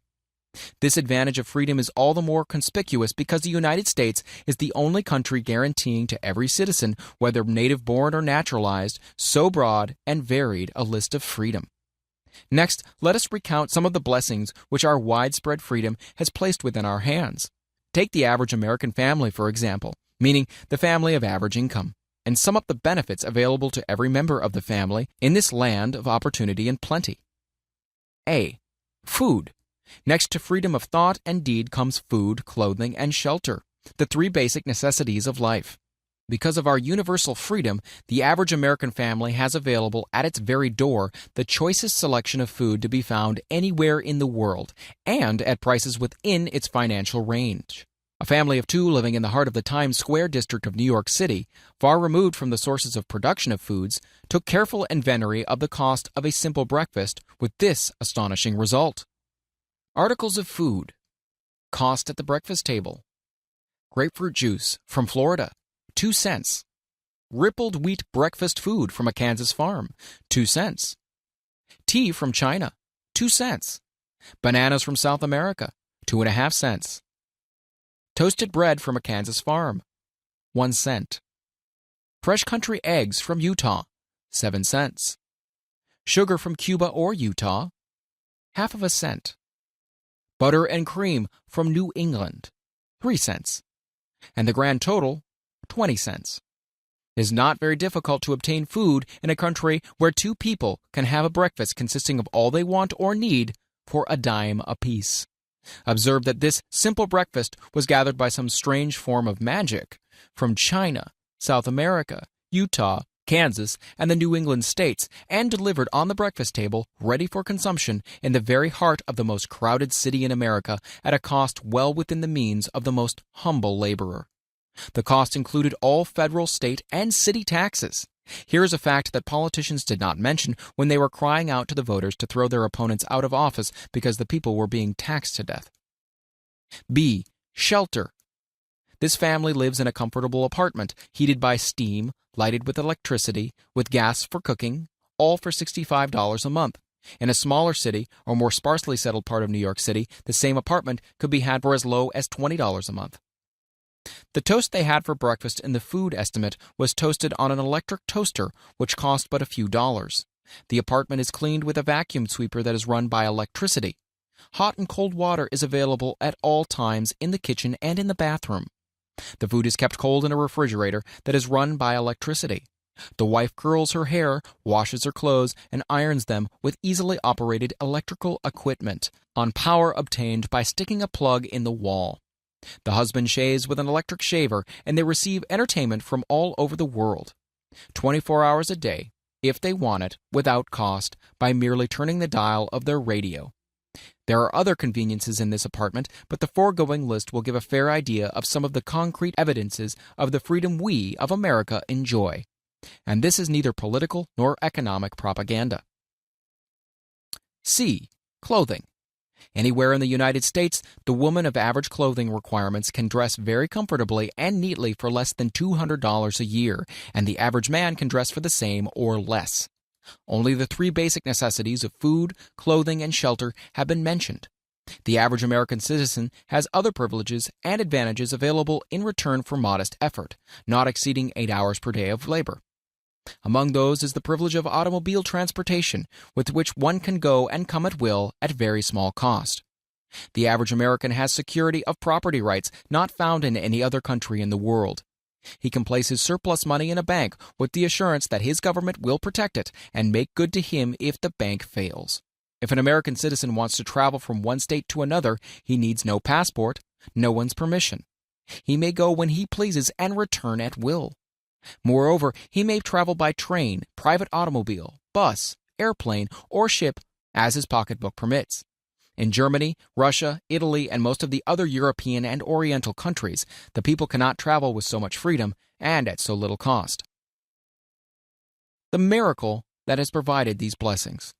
This advantage of freedom is all the more conspicuous because the United States is the only country guaranteeing to every citizen, whether native-born or naturalized, so broad and varied a list of freedom. Next, let us recount some of the blessings which our widespread freedom has placed within our hands. Take the average American family, for example, meaning the family of average income, and sum up the benefits available to every member of the family in this land of opportunity and plenty. A. Food. Next to freedom of thought and deed comes food, clothing, and shelter, the three basic necessities of life. Because of our universal freedom, the average American family has available at its very door the choicest selection of food to be found anywhere in the world, and at prices within its financial range. A family of two living in the heart of the Times Square district of New York City, far removed from the sources of production of foods, took careful inventory of the cost of a simple breakfast with this astonishing result. Articles of food. Cost at the breakfast table. Grapefruit juice from Florida, 2 cents. Rippled wheat breakfast food from a Kansas farm, 2 cents. Tea from China, 2 cents. Bananas from South America, 2.5 cents. Toasted bread from a Kansas farm, 1 cent. Fresh country eggs from Utah, 7 cents. Sugar from Cuba or Utah, half of a cent. Butter and cream from New England, 3 cents. And the grand total, 20 cents. It is not very difficult to obtain food in a country where two people can have a breakfast consisting of all they want or need for a dime apiece. Observe that this simple breakfast was gathered by some strange form of magic from China, South America, Utah, Kansas, and the New England states, and delivered on the breakfast table, ready for consumption, in the very heart of the most crowded city in America, at a cost well within the means of the most humble laborer. The cost included all federal, state, and city taxes. Here is a fact that politicians did not mention when they were crying out to the voters to throw their opponents out of office because the people were being taxed to death. B. Shelter. This family lives in a comfortable apartment, heated by steam, lighted with electricity, with gas for cooking, all for $65 a month. In a smaller city or more sparsely settled part of New York City, the same apartment could be had for as low as $20 a month. The toast they had for breakfast in the food estimate was toasted on an electric toaster, which cost but a few dollars. The apartment is cleaned with a vacuum sweeper that is run by electricity. Hot and cold water is available at all times in the kitchen and in the bathroom. The food is kept cold in a refrigerator that is run by electricity. The wife curls her hair, washes her clothes, and irons them with easily operated electrical equipment on power obtained by sticking a plug in the wall. The husband shaves with an electric shaver, and they receive entertainment from all over the world, 24 hours a day, if they want it, without cost, by merely turning the dial of their radio. There are other conveniences in this apartment, but the foregoing list will give a fair idea of some of the concrete evidences of the freedom we of America enjoy. And this is neither political nor economic propaganda. C. Clothing. Anywhere in the United States, the woman of average clothing requirements can dress very comfortably and neatly for less than $200 a year, and the average man can dress for the same or less. Only the three basic necessities of food, clothing, and shelter have been mentioned. The average American citizen has other privileges and advantages available in return for modest effort, not exceeding 8 hours per day of labor. Among those is the privilege of automobile transportation, with which one can go and come at will at very small cost. The average American has security of property rights not found in any other country in the world. He can place his surplus money in a bank with the assurance that his government will protect it and make good to him if the bank fails. If an American citizen wants to travel from one state to another, he needs no passport, no one's permission. He may go when he pleases and return at will. Moreover, he may travel by train, private automobile, bus, airplane, or ship as his pocketbook permits. In Germany, Russia, Italy, and most of the other European and Oriental countries, the people cannot travel with so much freedom and at so little cost. The miracle that has provided these blessings.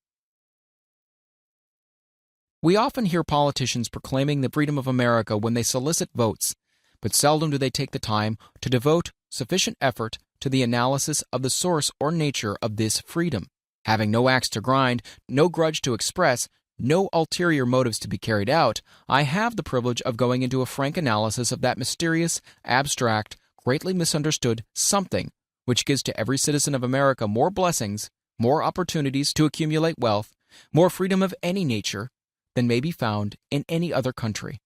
We often hear politicians proclaiming the freedom of America when they solicit votes, but seldom do they take the time to devote sufficient effort to the analysis of the source or nature of this freedom. Having no axe to grind, no grudge to express, no ulterior motives to be carried out, I have the privilege of going into a frank analysis of that mysterious, abstract, greatly misunderstood something which gives to every citizen of America more blessings, more opportunities to accumulate wealth, more freedom of any nature than may be found in any other country.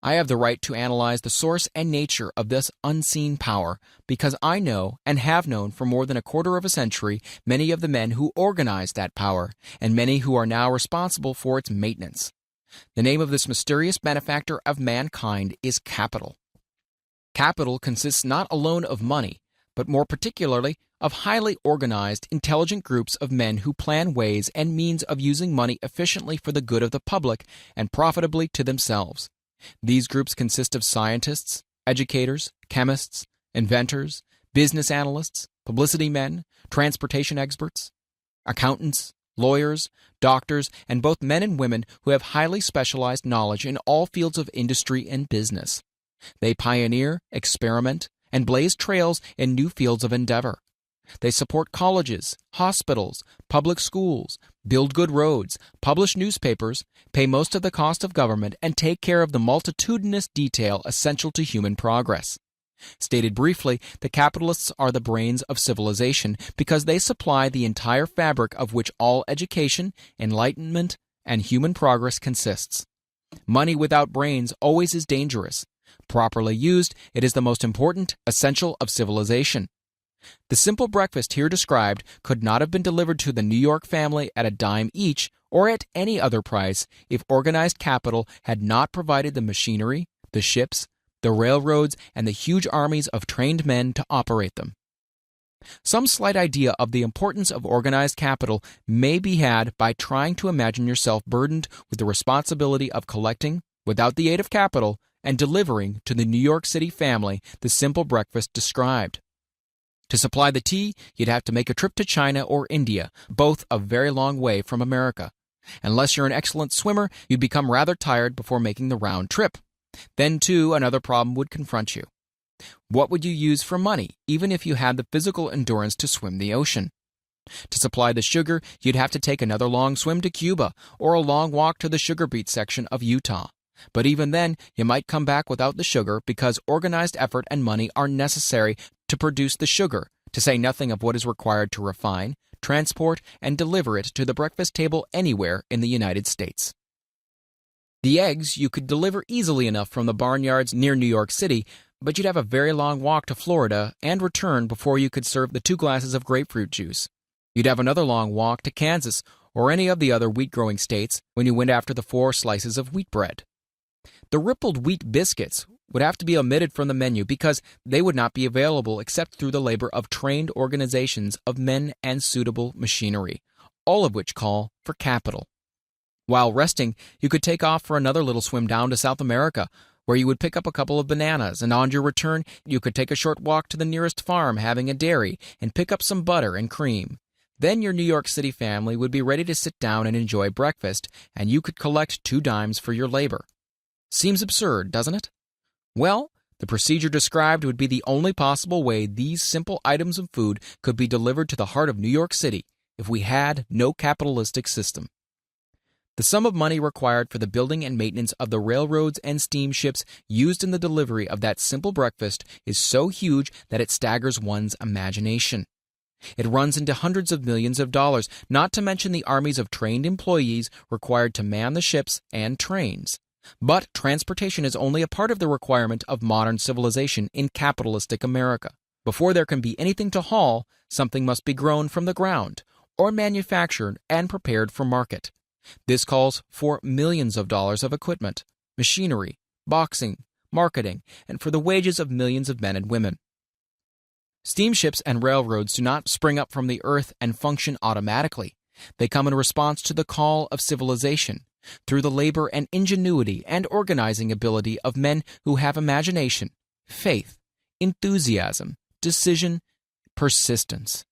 I have the right to analyze the source and nature of this unseen power because I know and have known for more than a quarter of a century many of the men who organized that power and many who are now responsible for its maintenance. The name of this mysterious benefactor of mankind is capital. Capital consists not alone of money, but more particularly of highly organized, intelligent groups of men who plan ways and means of using money efficiently for the good of the public and profitably to themselves. These groups consist of scientists, educators, chemists, inventors, business analysts, publicity men, transportation experts, accountants, lawyers, doctors, and both men and women who have highly specialized knowledge in all fields of industry and business. They pioneer, experiment, and blaze trails in new fields of endeavor. They support colleges, hospitals, public schools, build good roads, publish newspapers, pay most of the cost of government, and take care of the multitudinous detail essential to human progress. Stated briefly, the capitalists are the brains of civilization because they supply the entire fabric of which all education, enlightenment, and human progress consists. Money without brains always is dangerous. Properly used, it is the most important essential of civilization. The simple breakfast here described could not have been delivered to the New York family at a dime each or at any other price if organized capital had not provided the machinery, the ships, the railroads, and the huge armies of trained men to operate them. Some slight idea of the importance of organized capital may be had by trying to imagine yourself burdened with the responsibility of collecting, without the aid of capital, and delivering to the New York City family the simple breakfast described. To supply the tea, you'd have to make a trip to China or India, both a very long way from America. Unless you're an excellent swimmer, you'd become rather tired before making the round trip. Then, too, another problem would confront you. What would you use for money, even if you had the physical endurance to swim the ocean? To supply the sugar, you'd have to take another long swim to Cuba, or a long walk to the sugar beet section of Utah. But even then, you might come back without the sugar because organized effort and money are necessary to produce the sugar, to say nothing of what is required to refine, transport, and deliver it to the breakfast table anywhere in the United States. The eggs you could deliver easily enough from the barnyards near New York City, but you'd have a very long walk to Florida and return before you could serve the 2 glasses of grapefruit juice. You'd have another long walk to Kansas or any of the other wheat-growing states when you went after the 4 slices of wheat bread. The rippled wheat biscuits would have to be omitted from the menu because they would not be available except through the labor of trained organizations of men and suitable machinery, all of which call for capital. While resting, you could take off for another little swim down to South America, where you would pick up a couple of bananas, and on your return, you could take a short walk to the nearest farm having a dairy and pick up some butter and cream. Then your New York City family would be ready to sit down and enjoy breakfast, and you could collect 2 dimes for your labor. Seems absurd, doesn't it? Well, the procedure described would be the only possible way these simple items of food could be delivered to the heart of New York City if we had no capitalistic system. The sum of money required for the building and maintenance of the railroads and steamships used in the delivery of that simple breakfast is so huge that it staggers one's imagination. It runs into hundreds of millions of dollars, not to mention the armies of trained employees required to man the ships and trains. But transportation is only a part of the requirement of modern civilization in capitalistic America. Before there can be anything to haul, something must be grown from the ground, or manufactured and prepared for market. This calls for millions of dollars of equipment, machinery, boxing, marketing, and for the wages of millions of men and women. Steamships and railroads do not spring up from the earth and function automatically. They come in response to the call of civilization, through the labor and ingenuity and organizing ability of men who have imagination, faith, enthusiasm, decision, persistence.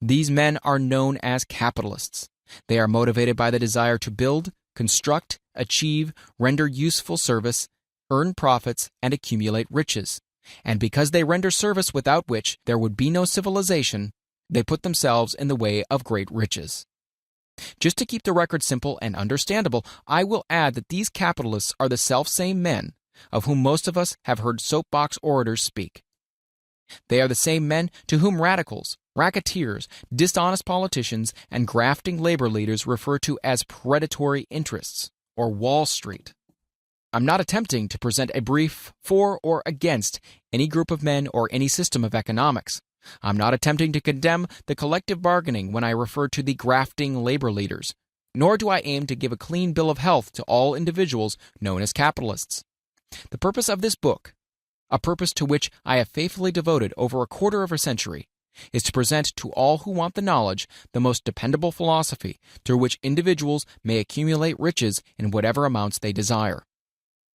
These men are known as capitalists. They are motivated by the desire to build, construct, achieve, render useful service, earn profits, and accumulate riches. And because they render service without which there would be no civilization, they put themselves in the way of great riches. Just to keep the record simple and understandable, I will add that these capitalists are the selfsame men of whom most of us have heard soapbox orators speak. They are the same men to whom radicals, racketeers, dishonest politicians, and grafting labor leaders refer to as predatory interests, or Wall Street. I'm not attempting to present a brief for or against any group of men or any system of economics. I'm not attempting to condemn the collective bargaining when I refer to the grafting labor leaders. nor do I aim to give a clean bill of health to all individuals known as capitalists. The purpose of this book, a purpose to which I have faithfully devoted over a quarter of a century, is to present to all who want the knowledge the most dependable philosophy through which individuals may accumulate riches in whatever amounts they desire.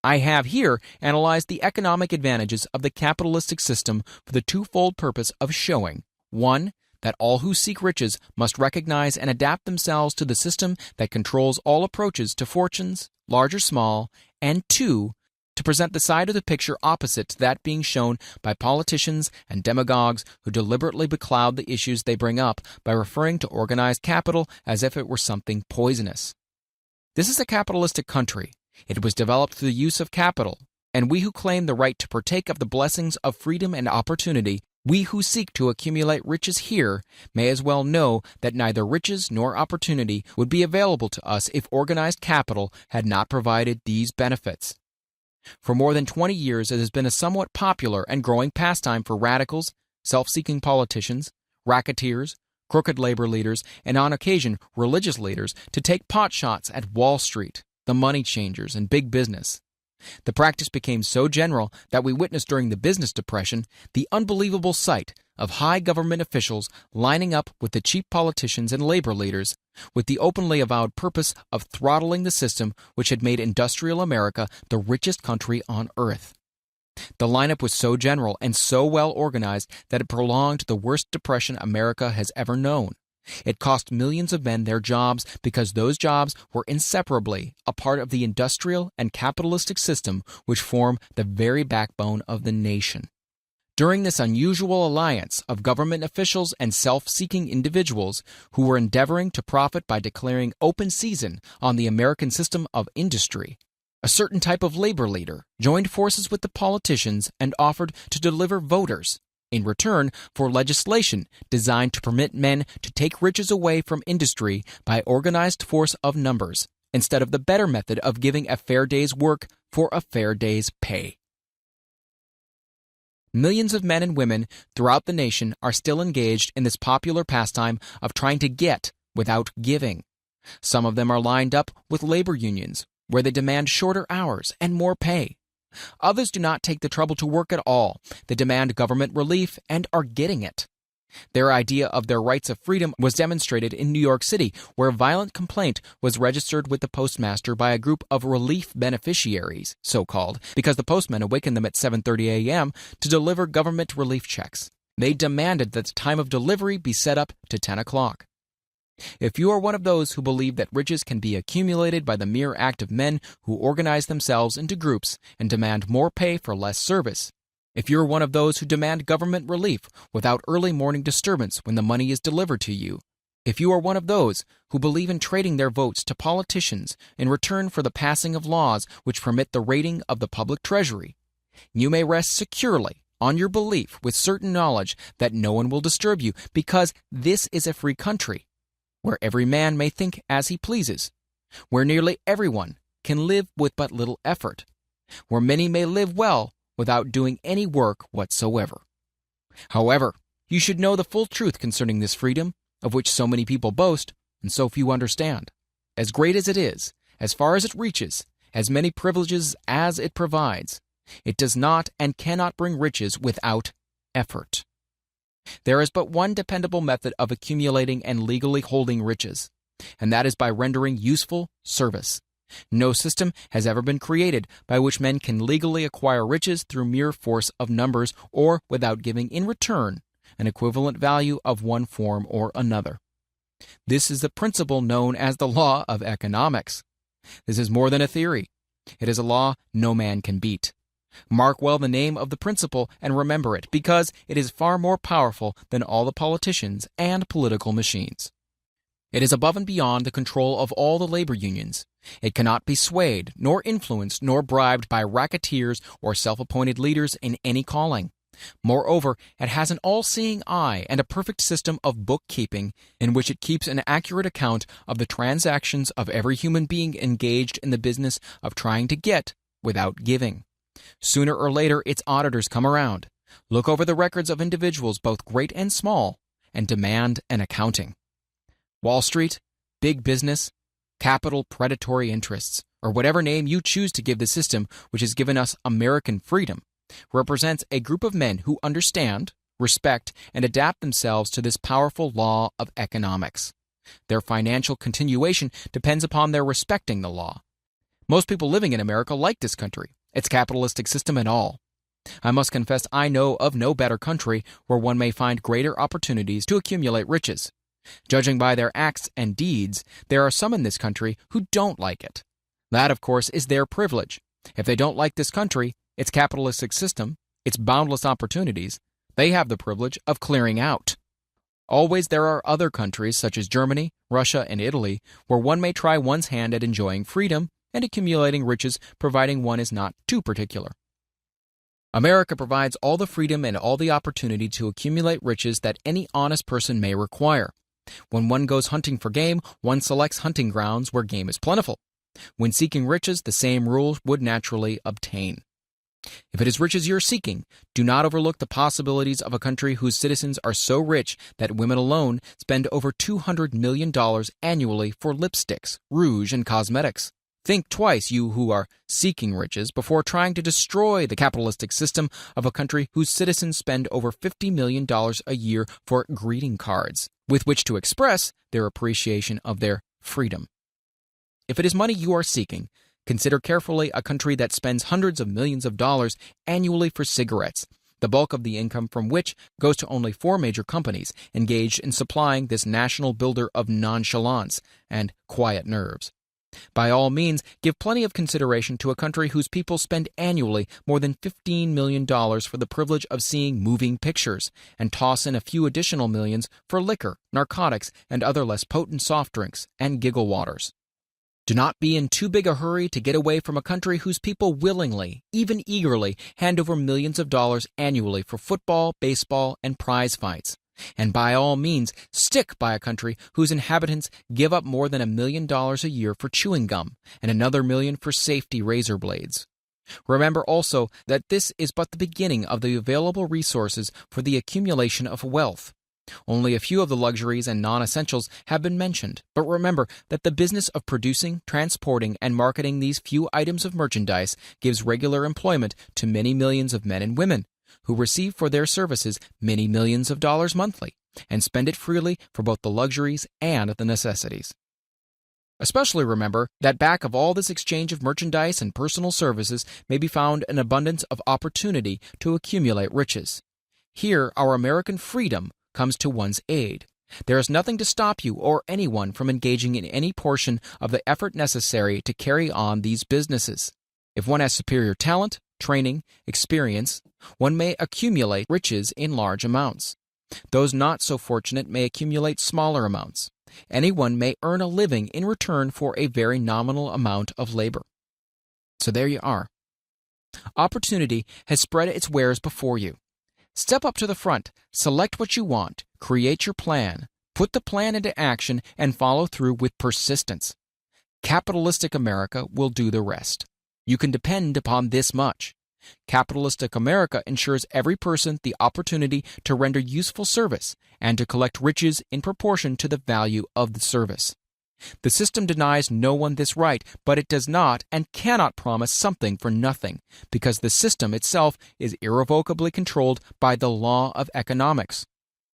I have here analyzed the economic advantages of the capitalistic system for the twofold purpose of showing, 1, that all who seek riches must recognize and adapt themselves to the system that controls all approaches to fortunes, large or small, and 2, to present the side of the picture opposite to that being shown by politicians and demagogues who deliberately becloud the issues they bring up by referring to organized capital as if it were something poisonous. This is a capitalistic country. It was developed through the use of capital, and we who claim the right to partake of the blessings of freedom and opportunity, we who seek to accumulate riches here, may as well know that neither riches nor opportunity would be available to us if organized capital had not provided these benefits. For more than 20 years, it has been a somewhat popular and growing pastime for radicals, self-seeking politicians, racketeers, crooked labor leaders, and on occasion religious leaders to take potshots at Wall Street, the money changers, and big business. The practice became so general that we witnessed during the business depression the unbelievable sight of high government officials lining up with the cheap politicians and labor leaders with the openly avowed purpose of throttling the system which had made industrial America the richest country on earth. The lineup was so general and so well organized that it prolonged the worst depression America has ever known. It cost millions of men their jobs because those jobs were inseparably a part of the industrial and capitalistic system which form the very backbone of the nation. During this unusual alliance of government officials and self-seeking individuals who were endeavoring to profit by declaring open season on the American system of industry, a certain type of labor leader joined forces with the politicians and offered to deliver voters in return for legislation designed to permit men to take riches away from industry by organized force of numbers, instead of the better method of giving a fair day's work for a fair day's pay. Millions of men and women throughout the nation are still engaged in this popular pastime of trying to get without giving. Some of them are lined up with labor unions, where they demand shorter hours and more pay. Others do not take the trouble to work at all. They demand government relief and are getting it. Their idea of their rights of freedom was demonstrated in New York City, where a violent complaint was registered with the postmaster by a group of relief beneficiaries, so-called, because the postman awakened them at 7:30 a.m. to deliver government relief checks. They demanded that the time of delivery be set up to 10 o'clock. If you are one of those who believe that riches can be accumulated by the mere act of men who organize themselves into groups and demand more pay for less service, if you're one of those who demand government relief without early morning disturbance when the money is delivered to you, if you are one of those who believe in trading their votes to politicians in return for the passing of laws which permit the raiding of the public treasury, you may rest securely on your belief with certain knowledge that no one will disturb you, because this is a free country, where every man may think as he pleases, where nearly everyone can live with but little effort, where many may live well without doing any work whatsoever. However, you should know the full truth concerning this freedom, of which so many people boast and so few understand. As great as it is, as far as it reaches, as many privileges as it provides, it does not and cannot bring riches without effort. There is but one dependable method of accumulating and legally holding riches, and that is by rendering useful service. No system has ever been created by which men can legally acquire riches through mere force of numbers or without giving in return an equivalent value of one form or another. This is the principle known as the law of economics. This is more than a theory. It is a law no man can beat. Mark well the name of the principle and remember it, because it is far more powerful than all the politicians and political machines. It is above and beyond the control of all the labor unions. It cannot be swayed, nor influenced, nor bribed by racketeers or self-appointed leaders in any calling. Moreover, it has an all-seeing eye and a perfect system of bookkeeping in which it keeps an accurate account of the transactions of every human being engaged in the business of trying to get without giving. Sooner or later, its auditors come around, look over the records of individuals both great and small, and demand an accounting. Wall Street, big business, capital predatory interests, or whatever name you choose to give the system which has given us American freedom, represents a group of men who understand, respect, and adapt themselves to this powerful law of economics. Their financial continuation depends upon their respecting the law. Most people living in America like this country, its capitalistic system and all. I must confess I know of no better country where one may find greater opportunities to accumulate riches. Judging by their acts and deeds, there are some in this country who don't like it. That, of course, is their privilege. If they don't like this country, its capitalistic system, its boundless opportunities, they have the privilege of clearing out. Always there are other countries, such as Germany, Russia, and Italy, where one may try one's hand at enjoying freedom and accumulating riches, providing one is not too particular. America provides all the freedom and all the opportunity to accumulate riches that any honest person may require. When one goes hunting for game, one selects hunting grounds where game is plentiful. When seeking riches, the same rules would naturally obtain. If it is riches you're seeking, do not overlook the possibilities of a country whose citizens are so rich that women alone spend over $200 million annually for lipsticks, rouge, and cosmetics. Think twice, you who are seeking riches, before trying to destroy the capitalistic system of a country whose citizens spend over $50 million a year for greeting cards, with which to express their appreciation of their freedom. If it is money you are seeking, consider carefully a country that spends hundreds of millions of dollars annually for cigarettes, the bulk of the income from which goes to only 4 major companies engaged in supplying this national builder of nonchalance and quiet nerves. By all means, give plenty of consideration to a country whose people spend annually more than $15 million for the privilege of seeing moving pictures, and toss in a few additional millions for liquor, narcotics, and other less potent soft drinks and giggle waters. Do not be in too big a hurry to get away from a country whose people willingly, even eagerly, hand over millions of dollars annually for football, baseball, and prize fights. And by all means, stick by a country whose inhabitants give up more than $1 million a year for chewing gum and another $1 million for safety razor blades. Remember also that this is but the beginning of the available resources for the accumulation of wealth. Only a few of the luxuries and non-essentials have been mentioned, but remember that the business of producing, transporting, and marketing these few items of merchandise gives regular employment to many millions of men and women, who receive for their services many millions of dollars monthly, and spend it freely for both the luxuries and the necessities. Especially remember that back of all this exchange of merchandise and personal services may be found an abundance of opportunity to accumulate riches. Here our American freedom comes to one's aid. There is nothing to stop you or anyone from engaging in any portion of the effort necessary to carry on these businesses. If one has superior talent, training, experience, one may accumulate riches in large amounts. Those not so fortunate may accumulate smaller amounts. Anyone may earn a living in return for a very nominal amount of labor. So there you are. Opportunity has spread its wares before you. Step up to the front, select what you want, create your plan, put the plan into action, and follow through with persistence. Capitalistic America will do the rest. You can depend upon this much. Capitalistic America ensures every person the opportunity to render useful service and to collect riches in proportion to the value of the service. The system denies no one this right, but it does not and cannot promise something for nothing, because the system itself is irrevocably controlled by the law of economics,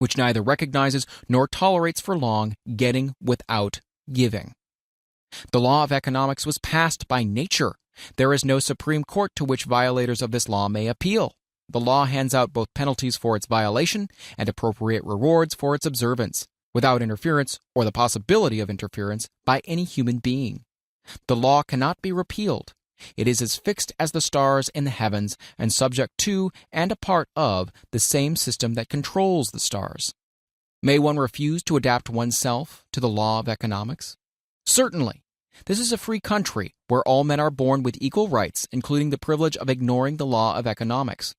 which neither recognizes nor tolerates for long getting without giving. The law of economics was passed by nature. There is no Supreme Court to which violators of this law may appeal. The law hands out both penalties for its violation and appropriate rewards for its observance, without interference or the possibility of interference by any human being. The law cannot be repealed. It is as fixed as the stars in the heavens and subject to and a part of the same system that controls the stars. May one refuse to adapt oneself to the law of economics? Certainly. This is a free country where all men are born with equal rights, including the privilege of ignoring the law of economics.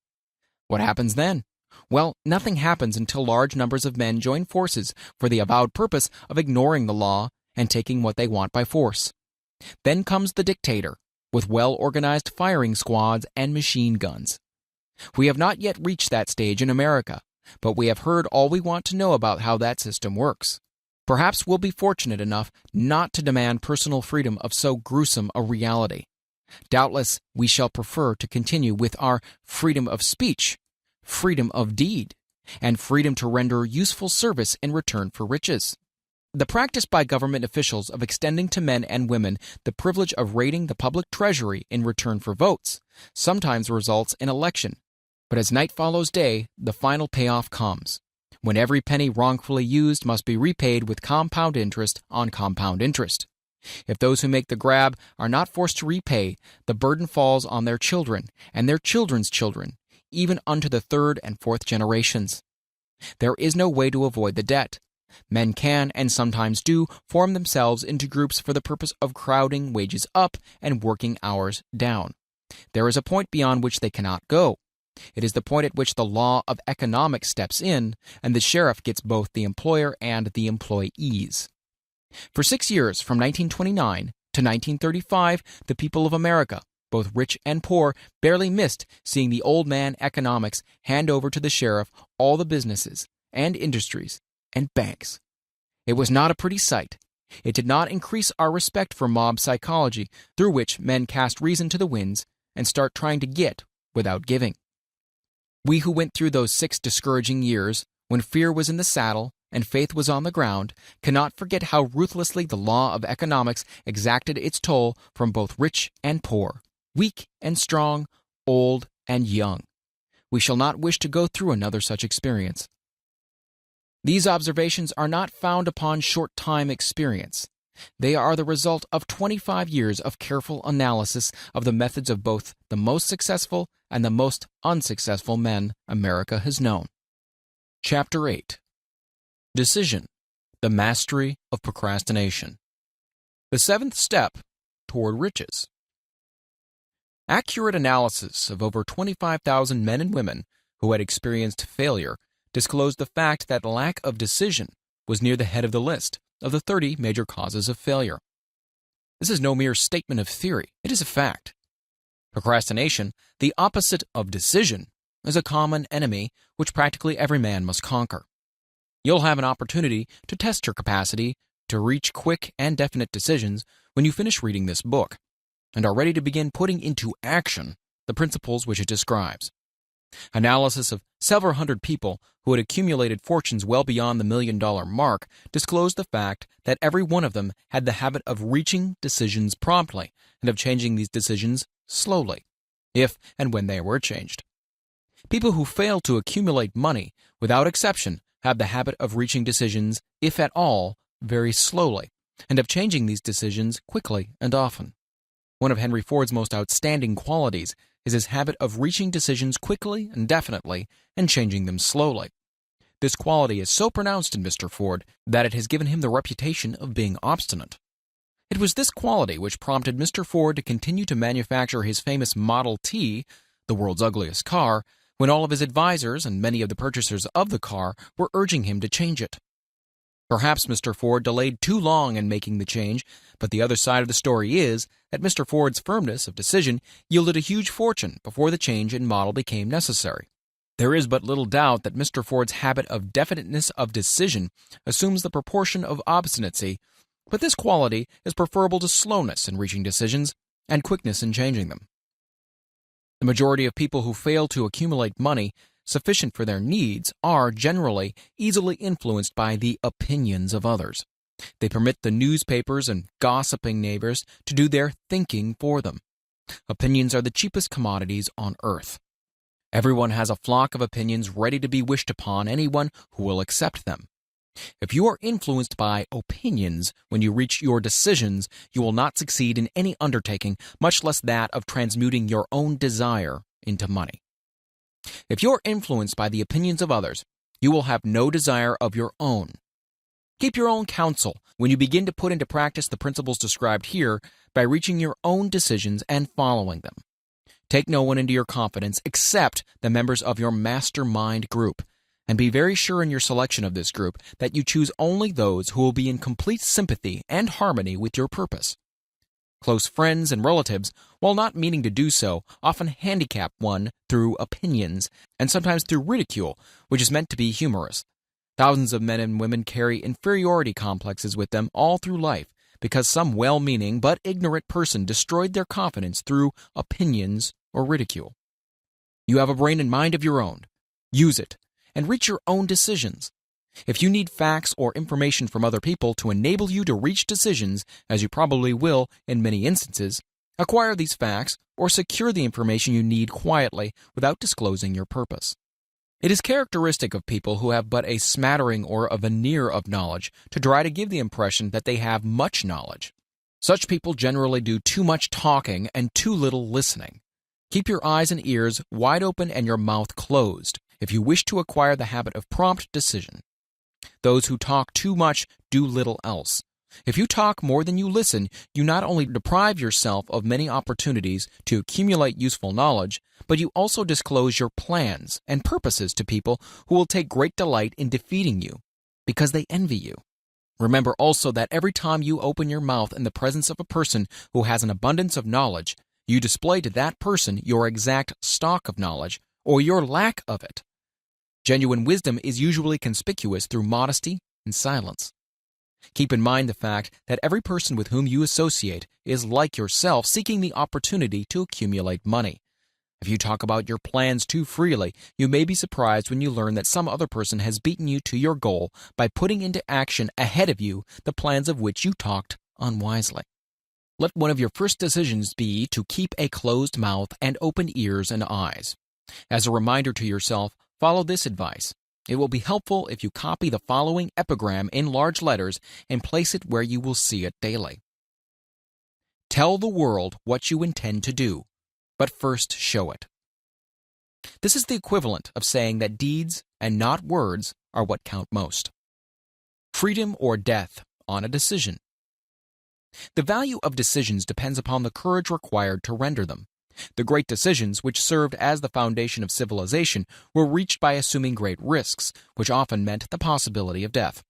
What happens then? Well, nothing happens until large numbers of men join forces for the avowed purpose of ignoring the law and taking what they want by force. Then comes the dictator, with well-organized firing squads and machine guns. We have not yet reached that stage in America, but we have heard all we want to know about how that system works. Perhaps we'll be fortunate enough not to demand personal freedom of so gruesome a reality. Doubtless, we shall prefer to continue with our freedom of speech, freedom of deed, and freedom to render useful service in return for riches. The practice by government officials of extending to men and women the privilege of raiding the public treasury in return for votes sometimes results in election. But as night follows day, the final payoff comes, when every penny wrongfully used must be repaid with compound interest on compound interest. If those who make the grab are not forced to repay, the burden falls on their children and their children's children, even unto the third and fourth generations. There is no way to avoid the debt. Men can, and sometimes do, form themselves into groups for the purpose of crowding wages up and working hours down. There is a point beyond which they cannot go. It is the point at which the law of economics steps in, and the sheriff gets both the employer and the employees. For 6 years, from 1929 to 1935, the people of America, both rich and poor, barely missed seeing the old man economics hand over to the sheriff all the businesses and industries and banks. It was not a pretty sight. It did not increase our respect for mob psychology, through which men cast reason to the winds and start trying to get without giving. We who went through those 6 discouraging years, when fear was in the saddle and faith was on the ground, cannot forget how ruthlessly the law of economics exacted its toll from both rich and poor, weak and strong, old and young. We shall not wish to go through another such experience. These observations are not found upon short-time experience. They are the result of 25 years of careful analysis of the methods of both the most successful and the most unsuccessful men America has known. Chapter 8. Decision: The Mastery of Procrastination. The 7th step toward riches. Accurate analysis of over 25,000 men and women who had experienced failure disclosed the fact that lack of decision was near the head of the list of the 30 major causes of failure. This is no mere statement of theory, it is a fact. Procrastination, the opposite of decision, is a common enemy which practically every man must conquer. You'll have an opportunity to test your capacity to reach quick and definite decisions when you finish reading this book and are ready to begin putting into action the principles which it describes. Analysis of several hundred people who had accumulated fortunes well beyond the $1 million mark disclosed the fact that every one of them had the habit of reaching decisions promptly and of changing these decisions slowly, if and when they were changed. People who fail to accumulate money, without exception, have the habit of reaching decisions, if at all, very slowly, and of changing these decisions quickly and often. One of Henry Ford's most outstanding qualities is his habit of reaching decisions quickly and definitely and changing them slowly. This quality is so pronounced in Mr. Ford that it has given him the reputation of being obstinate. It was this quality which prompted Mr. Ford to continue to manufacture his famous Model T, the world's ugliest car, when all of his advisors and many of the purchasers of the car were urging him to change it. Perhaps Mr. Ford delayed too long in making the change, but the other side of the story is that Mr. Ford's firmness of decision yielded a huge fortune before the change in model became necessary. There is but little doubt that Mr. Ford's habit of definiteness of decision assumes the proportion of obstinacy, but this quality is preferable to slowness in reaching decisions and quickness in changing them. The majority of people who fail to accumulate money sufficient for their needs are generally easily influenced by the opinions of others. They permit the newspapers and gossiping neighbors to do their thinking for them. Opinions are the cheapest commodities on earth. Everyone has a flock of opinions ready to be wished upon anyone who will accept them. If you are influenced by opinions when you reach your decisions, you will not succeed in any undertaking, much less that of transmuting your own desire into money. If you are influenced by the opinions of others, you will have no desire of your own. Keep your own counsel when you begin to put into practice the principles described here by reaching your own decisions and following them. Take no one into your confidence except the members of your mastermind group, and be very sure in your selection of this group that you choose only those who will be in complete sympathy and harmony with your purpose. Close friends and relatives, while not meaning to do so, often handicap one through opinions, and sometimes through ridicule, which is meant to be humorous. Thousands of men and women carry inferiority complexes with them all through life because some well-meaning but ignorant person destroyed their confidence through opinions or ridicule. You have a brain and mind of your own. Use it and reach your own decisions. If you need facts or information from other people to enable you to reach decisions, as you probably will in many instances, acquire these facts or secure the information you need quietly without disclosing your purpose. It is characteristic of people who have but a smattering or a veneer of knowledge to try to give the impression that they have much knowledge. Such people generally do too much talking and too little listening. Keep your eyes and ears wide open and your mouth closed if you wish to acquire the habit of prompt decision. Those who talk too much do little else. If you talk more than you listen, you not only deprive yourself of many opportunities to accumulate useful knowledge, but you also disclose your plans and purposes to people who will take great delight in defeating you, because they envy you. Remember also that every time you open your mouth in the presence of a person who has an abundance of knowledge, you display to that person your exact stock of knowledge, or your lack of it. Genuine wisdom is usually conspicuous through modesty and silence. Keep in mind the fact that every person with whom you associate is like yourself seeking the opportunity to accumulate money. If you talk about your plans too freely, you may be surprised when you learn that some other person has beaten you to your goal by putting into action ahead of you the plans of which you talked unwisely. Let one of your first decisions be to keep a closed mouth and open ears and eyes. As a reminder to yourself, follow this advice. It will be helpful if you copy the following epigram in large letters and place it where you will see it daily. Tell the world what you intend to do, but first show it. This is the equivalent of saying that deeds and not words are what count most. Freedom or death on a decision. The value of decisions depends upon the courage required to render them. The great decisions, which served as the foundation of civilization, were reached by assuming great risks, which often meant the possibility of death.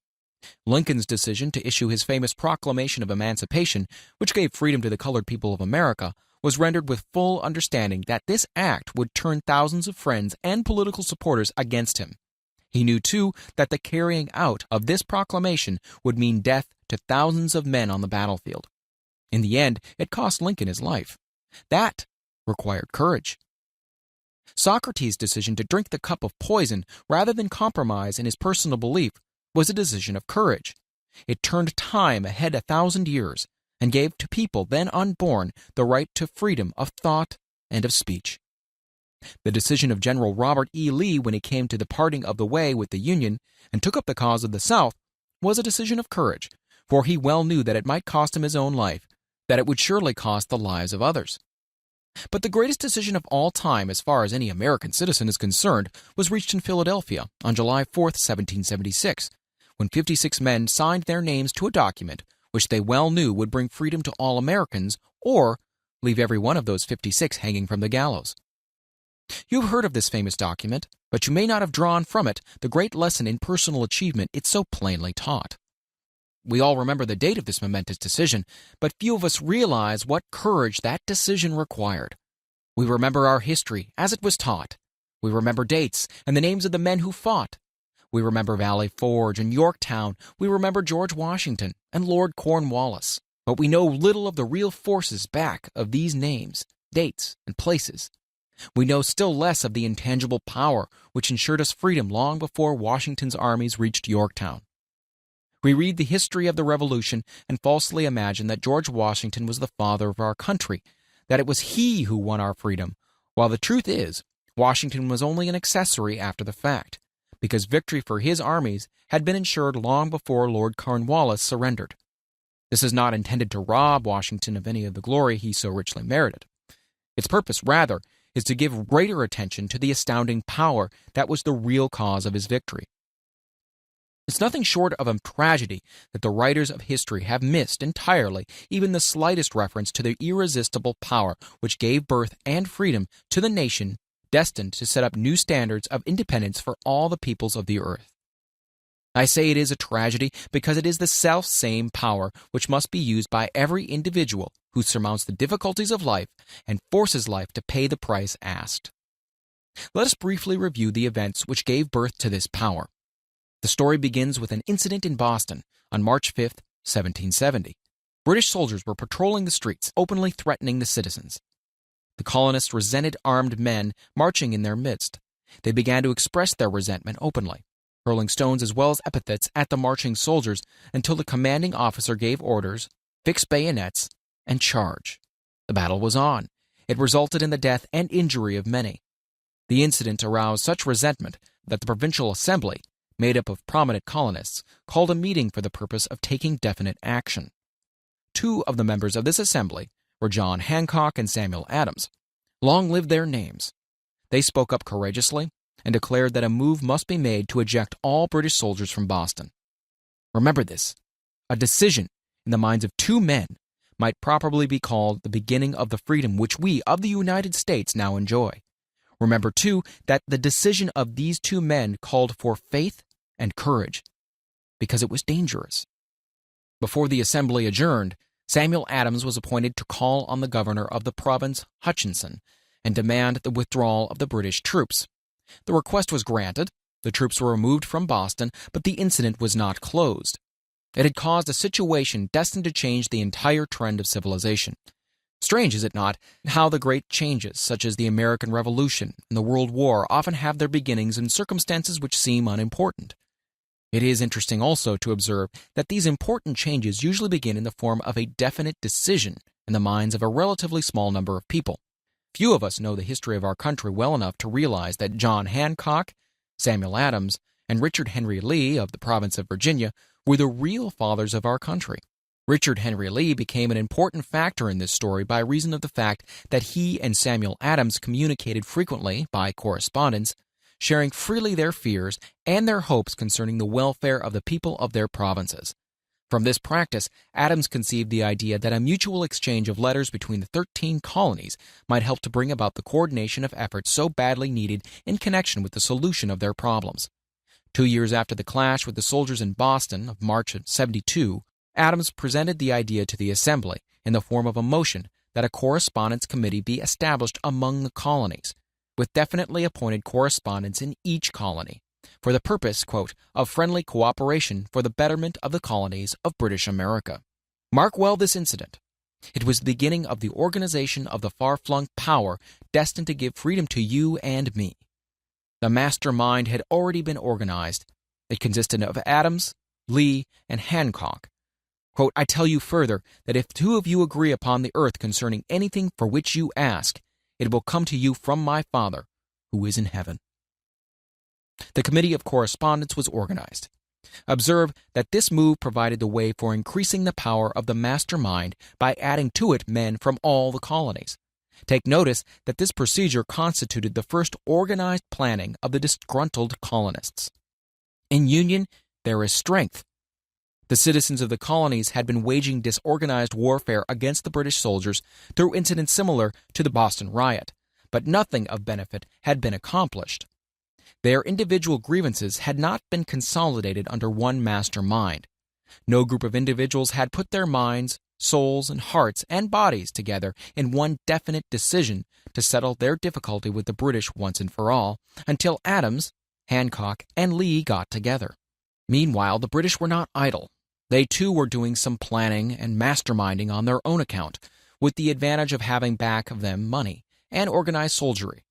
Lincoln's decision to issue his famous Proclamation of Emancipation, which gave freedom to the colored people of America, was rendered with full understanding that this act would turn thousands of friends and political supporters against him. He knew, too, that the carrying out of this proclamation would mean death to thousands of men on the battlefield. In the end, it cost Lincoln his life. That required courage. Socrates' decision to drink the cup of poison rather than compromise in his personal belief was a decision of courage. It turned time ahead 1,000 years and gave to people then unborn the right to freedom of thought and of speech. The decision of General Robert E. Lee when he came to the parting of the way with the Union and took up the cause of the South was a decision of courage, for he well knew that it might cost him his own life, that it would surely cost the lives of others. But the greatest decision of all time, as far as any American citizen is concerned, was reached in Philadelphia on July 4, 1776, when 56 men signed their names to a document which they well knew would bring freedom to all Americans or leave every one of those 56 hanging from the gallows. You have heard of this famous document, but you may not have drawn from it the great lesson in personal achievement it so plainly taught. We all remember the date of this momentous decision, but few of us realize what courage that decision required. We remember our history as it was taught. We remember dates and the names of the men who fought. We remember Valley Forge and Yorktown. We remember George Washington and Lord Cornwallis. But we know little of the real forces back of these names, dates, and places. We know still less of the intangible power which ensured us freedom long before Washington's armies reached Yorktown. We read the history of the Revolution and falsely imagine that George Washington was the father of our country, that it was he who won our freedom, while the truth is, Washington was only an accessory after the fact, because victory for his armies had been ensured long before Lord Cornwallis surrendered. This is not intended to rob Washington of any of the glory he so richly merited. Its purpose, rather, is to give greater attention to the astounding power that was the real cause of his victory. It's nothing short of a tragedy that the writers of history have missed entirely even the slightest reference to the irresistible power which gave birth and freedom to the nation destined to set up new standards of independence for all the peoples of the earth. I say it is a tragedy because it is the self-same power which must be used by every individual who surmounts the difficulties of life and forces life to pay the price asked. Let us briefly review the events which gave birth to this power. The story begins with an incident in Boston on March 5, 1770. British soldiers were patrolling the streets, openly threatening the citizens. The colonists resented armed men marching in their midst. They began to express their resentment openly, hurling stones as well as epithets at the marching soldiers until the commanding officer gave orders, fix bayonets, and charge. The battle was on. It resulted in the death and injury of many. The incident aroused such resentment that the Provincial Assembly, made up of prominent colonists, called a meeting for the purpose of taking definite action. Two of the members of this assembly were John Hancock and Samuel Adams. Long live their names. They spoke up courageously and declared that a move must be made to eject all British soldiers from Boston. Remember this. A decision in the minds of two men might properly be called the beginning of the freedom which we of the United States now enjoy. Remember, too, that the decision of these two men called for faith and courage, because it was dangerous. Before the assembly adjourned, Samuel Adams was appointed to call on the governor of the province, Hutchinson, and demand the withdrawal of the British troops. The request was granted, the troops were removed from Boston, but the incident was not closed. It had caused a situation destined to change the entire trend of civilization. Strange, is it not, how the great changes, such as the American Revolution and the World War, often have their beginnings in circumstances which seem unimportant. It is interesting also to observe that these important changes usually begin in the form of a definite decision in the minds of a relatively small number of people. Few of us know the history of our country well enough to realize that John Hancock, Samuel Adams, and Richard Henry Lee of the province of Virginia were the real fathers of our country. Richard Henry Lee became an important factor in this story by reason of the fact that he and Samuel Adams communicated frequently by correspondence, sharing freely their fears and their hopes concerning the welfare of the people of their provinces. From this practice, Adams conceived the idea that a mutual exchange of letters between the 13 colonies might help to bring about the coordination of efforts so badly needed in connection with the solution of their problems. 2 years after the clash with the soldiers in Boston of March of '72, Adams presented the idea to the Assembly in the form of a motion that a correspondence committee be established among the colonies, with definitely appointed correspondents in each colony, for the purpose, quote, of friendly cooperation for the betterment of the colonies of British America. Mark well this incident. It was the beginning of the organization of the far-flung power destined to give freedom to you and me. The mastermind had already been organized. It consisted of Adams, Lee, and Hancock. Quote, I tell you further that if two of you agree upon the earth concerning anything for which you ask, it will come to you from my Father, who is in heaven. The Committee of Correspondence was organized. Observe that this move provided the way for increasing the power of the mastermind by adding to it men from all the colonies. Take notice that this procedure constituted the first organized planning of the disgruntled colonists. In union, there is strength. The citizens of the colonies had been waging disorganized warfare against the British soldiers through incidents similar to the Boston riot, but nothing of benefit had been accomplished. Their individual grievances had not been consolidated under one master mind. No group of individuals had put their minds, souls, and hearts and bodies together in one definite decision to settle their difficulty with the British once and for all, until Adams, Hancock, and Lee got together. Meanwhile, the British were not idle. They too were doing some planning and masterminding on their own account, with the advantage of having back of them money and organized soldiery.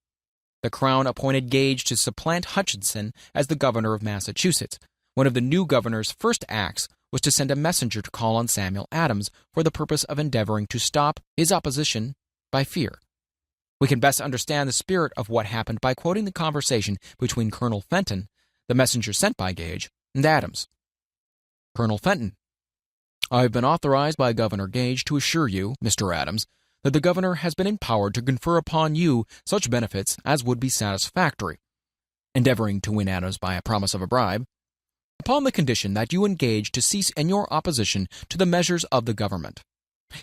The Crown appointed Gage to supplant Hutchinson as the governor of Massachusetts. One of the new governor's first acts was to send a messenger to call on Samuel Adams for the purpose of endeavoring to stop his opposition by fear. We can best understand the spirit of what happened by quoting the conversation between Colonel Fenton, the messenger sent by Gage, and Adams. Colonel Fenton: I have been authorized by Governor Gage to assure you, Mr. Adams, that the governor has been empowered to confer upon you such benefits as would be satisfactory, endeavoring to win Adams by a promise of a bribe, upon the condition that you engage to cease in your opposition to the measures of the government.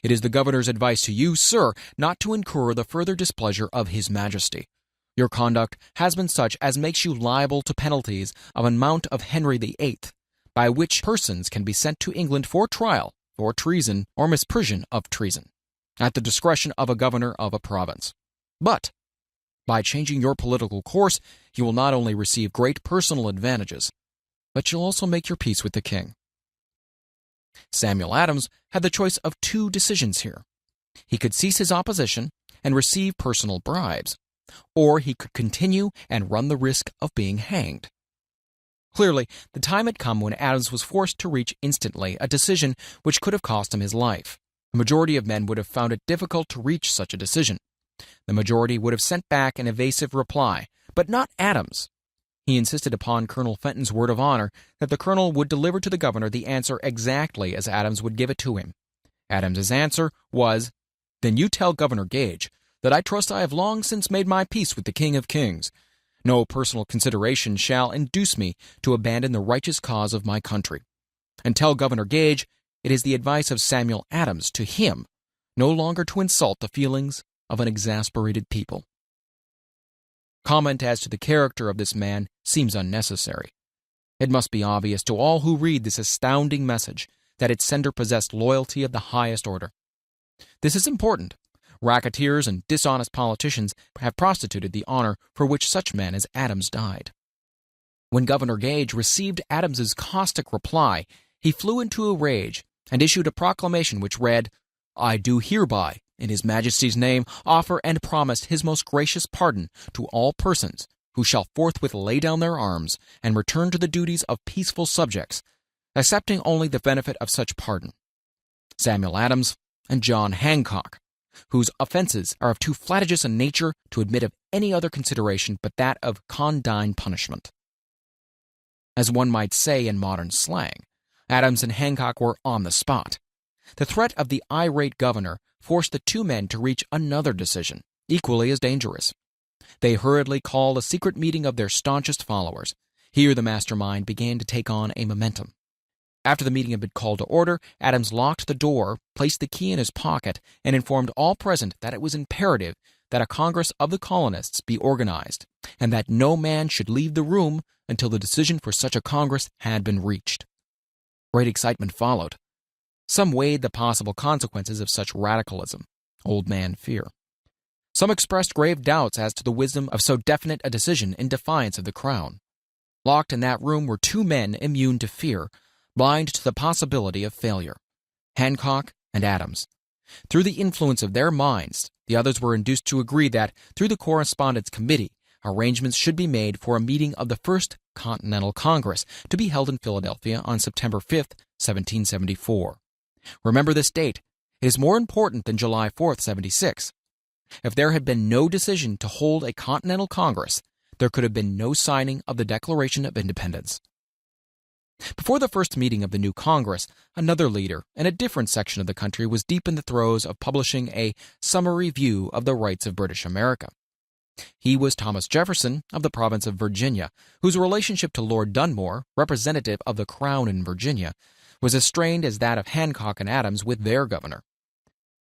It is the governor's advice to you, sir, not to incur the further displeasure of His Majesty. Your conduct has been such as makes you liable to penalties of an amount of Henry VIII, by which persons can be sent to England for trial for treason or misprision of treason, at the discretion of a governor of a province. But, by changing your political course, you will not only receive great personal advantages, but you'll also make your peace with the king. Samuel Adams had the choice of two decisions here. He could cease his opposition and receive personal bribes, or he could continue and run the risk of being hanged. Clearly, the time had come when Adams was forced to reach instantly a decision which could have cost him his life. The majority of men would have found it difficult to reach such a decision. The majority would have sent back an evasive reply, but not Adams. He insisted upon Colonel Fenton's word of honor that the colonel would deliver to the governor the answer exactly as Adams would give it to him. Adams's answer was, "Then you tell Governor Gage that I trust I have long since made my peace with the King of Kings. No personal consideration shall induce me to abandon the righteous cause of my country. And tell Governor Gage it is the advice of Samuel Adams to him no longer to insult the feelings of an exasperated people." Comment as to the character of this man seems unnecessary. It must be obvious to all who read this astounding message that its sender possessed loyalty of the highest order. This is important. Racketeers and dishonest politicians have prostituted the honor for which such men as Adams died. When Governor Gage received Adams's caustic reply, he flew into a rage and issued a proclamation which read, "I do hereby, in His Majesty's name, offer and promise His most gracious pardon to all persons who shall forthwith lay down their arms and return to the duties of peaceful subjects, accepting only the benefit of such pardon. Samuel Adams and John Hancock, whose offenses are of too flagitious a nature to admit of any other consideration but that of condign punishment." As one might say in modern slang, Adams and Hancock were on the spot. The threat of the irate governor forced the two men to reach another decision, equally as dangerous. They hurriedly called a secret meeting of their staunchest followers. Here the mastermind began to take on a momentum. After the meeting had been called to order, Adams locked the door, placed the key in his pocket, and informed all present that it was imperative that a Congress of the colonists be organized, and that no man should leave the room until the decision for such a Congress had been reached. Great excitement followed. Some weighed the possible consequences of such radicalism, old man fear. Some expressed grave doubts as to the wisdom of so definite a decision in defiance of the Crown. Locked in that room were two men immune to fear, blind to the possibility of failure, Hancock and Adams. Through the influence of their minds, the others were induced to agree that, through the Correspondence Committee, arrangements should be made for a meeting of the First Continental Congress to be held in Philadelphia on September 5, 1774. Remember this date. It is more important than July 4, 76. If there had been no decision to hold a Continental Congress, there could have been no signing of the Declaration of Independence. Before the first meeting of the new Congress, another leader in a different section of the country was deep in the throes of publishing a summary view of the rights of British America. He was Thomas Jefferson of the province of Virginia, whose relationship to Lord Dunmore, representative of the Crown in Virginia, was as strained as that of Hancock and Adams with their governor.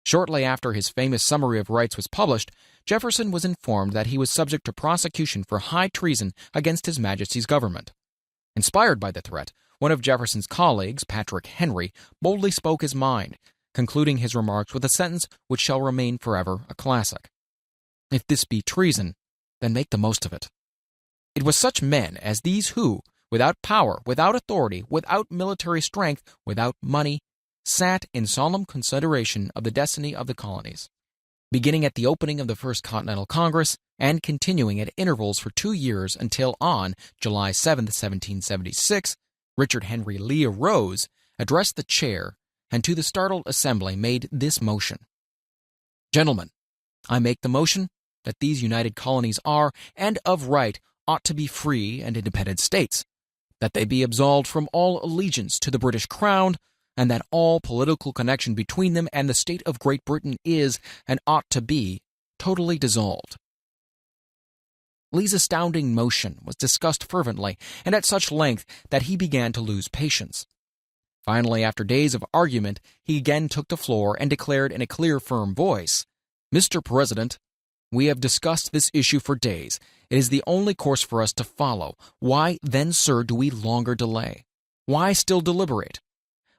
Shortly after his famous Summary of Rights was published, Jefferson was informed that he was subject to prosecution for high treason against His Majesty's government. Inspired by the threat, one of Jefferson's colleagues, Patrick Henry, boldly spoke his mind, concluding his remarks with a sentence which shall remain forever a classic. "If this be treason, then make the most of it." It was such men as these who, without power, without authority, without military strength, without money, sat in solemn consideration of the destiny of the colonies. Beginning at the opening of the First Continental Congress and continuing at intervals for 2 years until on July 7, 1776, Richard Henry Lee arose, addressed the chair, and to the startled assembly made this motion: "Gentlemen, I make the motion that these united colonies are, and of right, ought to be free and independent states, that they be absolved from all allegiance to the British Crown, and that all political connection between them and the state of Great Britain is, and ought to be, totally dissolved." Lee's astounding motion was discussed fervently and at such length that he began to lose patience. Finally, after days of argument, he again took the floor and declared in a clear, firm voice, "Mr. President, we have discussed this issue for days. It is the only course for us to follow. Why, then, sir, do we longer delay? Why still deliberate?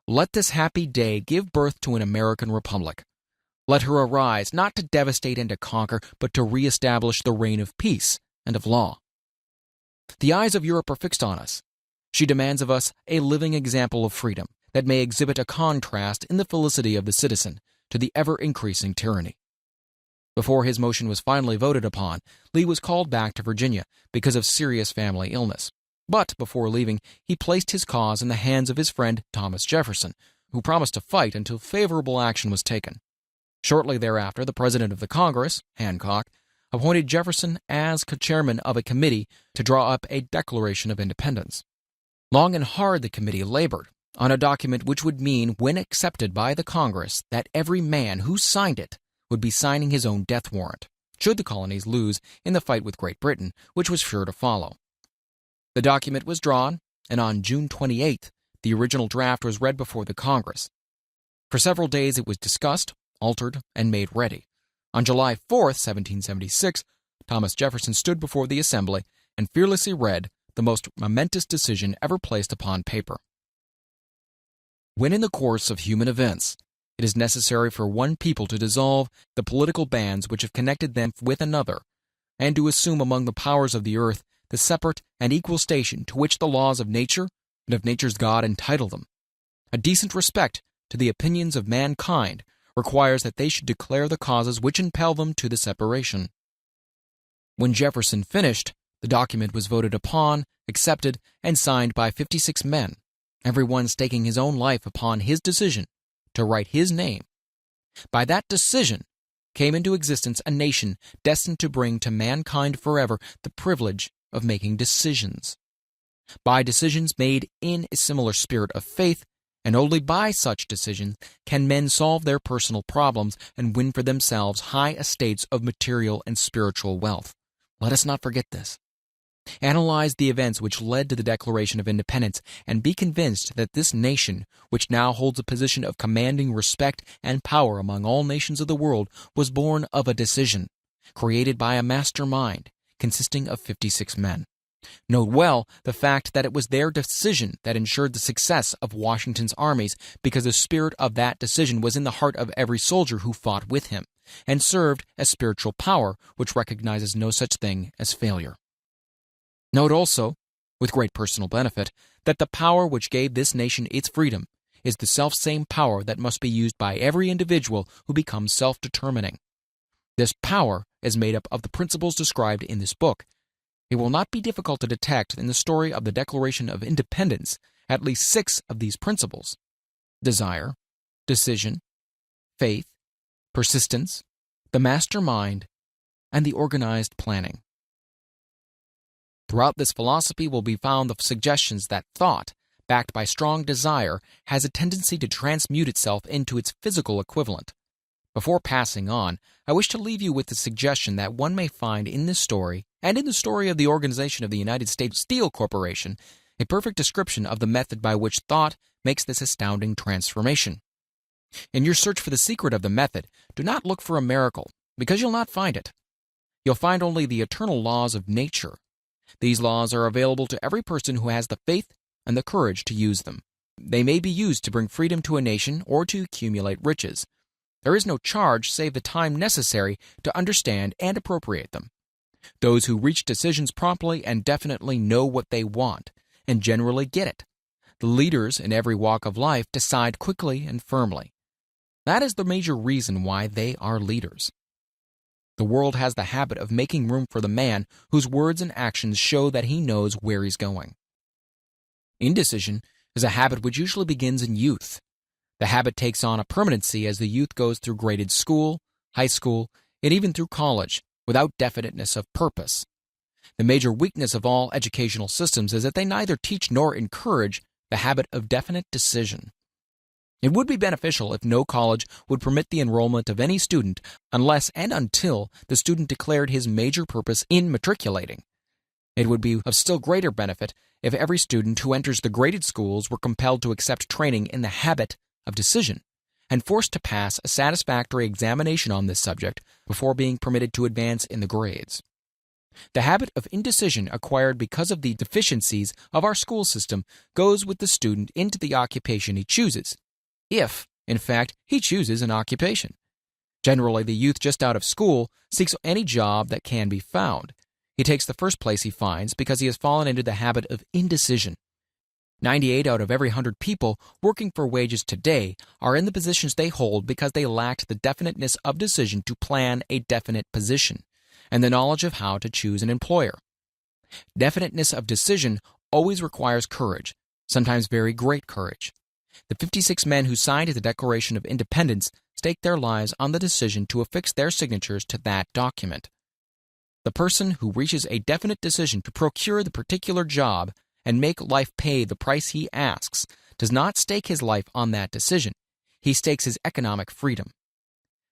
Let this happy day give birth to an American republic. Let her arise, not to devastate and to conquer, but to reestablish the reign of peace and of law. The eyes of Europe are fixed on us. She She demands of us a living example of freedom that may exhibit a contrast in the felicity of the citizen to the ever-increasing tyranny. Before his motion was finally voted upon, Lee was called back to Virginia because of serious family illness. But before leaving, he placed his cause in the hands of his friend Thomas Jefferson, who promised to fight until favorable action was taken. Shortly thereafter, the President of the Congress, Hancock, appointed Jefferson as chairman of a committee to draw up a Declaration of Independence. Long and hard the committee labored on a document which would mean, when accepted by the Congress, that every man who signed it would be signing his own death warrant, should the colonies lose in the fight with Great Britain, which was sure to follow. The document was drawn, and on June 28th, the original draft was read before the Congress. For several days it was discussed, altered, and made ready. On July 4th, 1776, Thomas Jefferson stood before the Assembly and fearlessly read the most momentous decision ever placed upon paper. When in the course of human events, it is necessary for one people to dissolve the political bands which have connected them with another, and to assume among the powers of the earth the separate and equal station to which the laws of nature and of nature's God entitle them, a decent respect to the opinions of mankind requires that they should declare the causes which impel them to the separation. When Jefferson finished, the document was voted upon, accepted, and signed by 56 men, every one staking his own life upon his decision to write his name. By that decision came into existence a nation destined to bring to mankind forever the privilege of making decisions. By decisions made in a similar spirit of faith, and only by such decisions can men solve their personal problems and win for themselves high estates of material and spiritual wealth. Let us not forget this. Analyze the events which led to the Declaration of Independence and be convinced that this nation, which now holds a position of commanding respect and power among all nations of the world, was born of a decision, created by a master mind, consisting of 56 men. Note well the fact that it was their decision that ensured the success of Washington's armies, because the spirit of that decision was in the heart of every soldier who fought with him, and served as spiritual power which recognizes no such thing as failure. Note also, with great personal benefit, that the power which gave this nation its freedom is the selfsame power that must be used by every individual who becomes self-determining. This power is made up of the principles described in this book. It will not be difficult to detect in the story of the Declaration of Independence at least 6 of these principles: desire, decision, faith, persistence, the master mind, and the organized planning. Throughout this philosophy will be found the suggestions that thought, backed by strong desire, has a tendency to transmute itself into its physical equivalent. Before passing on, I wish to leave you with the suggestion that one may find in this story, and in the story of the organization of the United States Steel Corporation, a perfect description of the method by which thought makes this astounding transformation. In your search for the secret of the method, do not look for a miracle, because you'll not find it. You'll find only the eternal laws of nature. These laws are available to every person who has the faith and the courage to use them. They may be used to bring freedom to a nation or to accumulate riches. There is no charge save the time necessary to understand and appropriate them. Those who reach decisions promptly and definitely know what they want, and generally get it. The leaders in every walk of life decide quickly and firmly. That is the major reason why they are leaders. The world has the habit of making room for the man whose words and actions show that he knows where he's going. Indecision is a habit which usually begins in youth. The habit takes on a permanency as the youth goes through graded school, high school, and even through college, without definiteness of purpose. The major weakness of all educational systems is that they neither teach nor encourage the habit of definite decision. It would be beneficial if no college would permit the enrollment of any student unless and until the student declared his major purpose in matriculating. It would be of still greater benefit if every student who enters the graded schools were compelled to accept training in the habit of decision, and forced to pass a satisfactory examination on this subject before being permitted to advance in the grades. The habit of indecision acquired because of the deficiencies of our school system goes with the student into the occupation he chooses, if, in fact, he chooses an occupation. Generally, the youth just out of school seeks any job that can be found. He takes the first place he finds because he has fallen into the habit of indecision. 98 out of every 100 people working for wages today are in the positions they hold because they lacked the definiteness of decision to plan a definite position and the knowledge of how to choose an employer. Definiteness of decision always requires courage, sometimes very great courage. The 56 men who signed the Declaration of Independence staked their lives on the decision to affix their signatures to that document. The person who reaches a definite decision to procure the particular job and make life pay the price he asks does not stake his life on that decision. He stakes his economic freedom.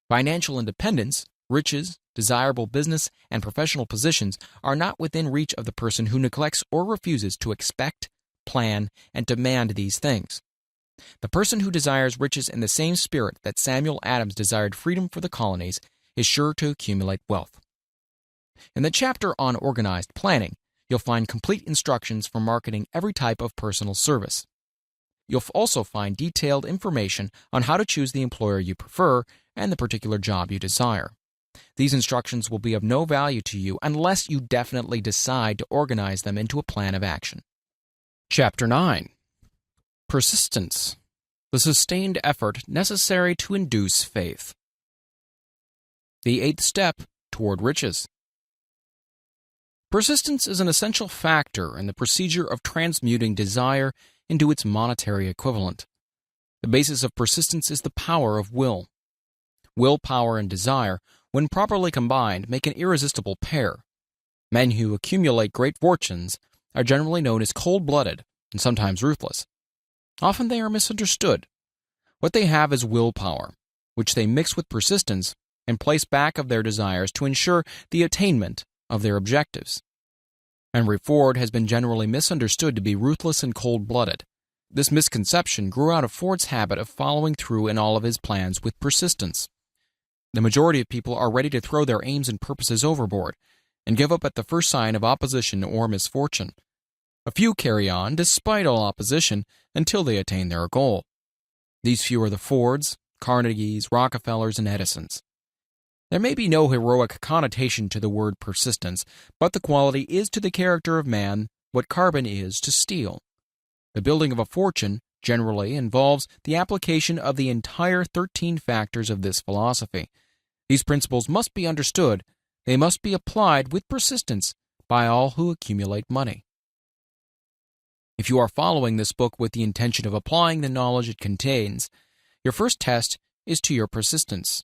Financial independence, riches, desirable business, and professional positions are not within reach of the person who neglects or refuses to expect, plan, and demand these things. The person who desires riches in the same spirit that Samuel Adams desired freedom for the colonies is sure to accumulate wealth. In the chapter on organized planning, you'll find complete instructions for marketing every type of personal service. You'll also find detailed information on how to choose the employer you prefer and the particular job you desire. These instructions will be of no value to you unless you definitely decide to organize them into a plan of action. Chapter 9. Persistence, the sustained effort necessary to induce faith. The 8th step toward riches. Persistence is an essential factor in the procedure of transmuting desire into its monetary equivalent. The basis of persistence is the power of will. Willpower and desire, when properly combined, make an irresistible pair. Men who accumulate great fortunes are generally known as cold-blooded and sometimes ruthless. Often they are misunderstood. What they have is willpower, which they mix with persistence and place back of their desires to ensure the attainment of their objectives. Henry Ford has been generally misunderstood to be ruthless and cold-blooded. This misconception grew out of Ford's habit of following through in all of his plans with persistence. The majority of people are ready to throw their aims and purposes overboard and give up at the first sign of opposition or misfortune. A few carry on, despite all opposition, until they attain their goal. These few are the Fords, Carnegies, Rockefellers, and Edisons. There may be no heroic connotation to the word persistence, but the quality is to the character of man what carbon is to steel. The building of a fortune generally involves the application of the entire 13 factors of this philosophy. These principles must be understood. They must be applied with persistence by all who accumulate money. If you are following this book with the intention of applying the knowledge it contains, your first test is to your persistence.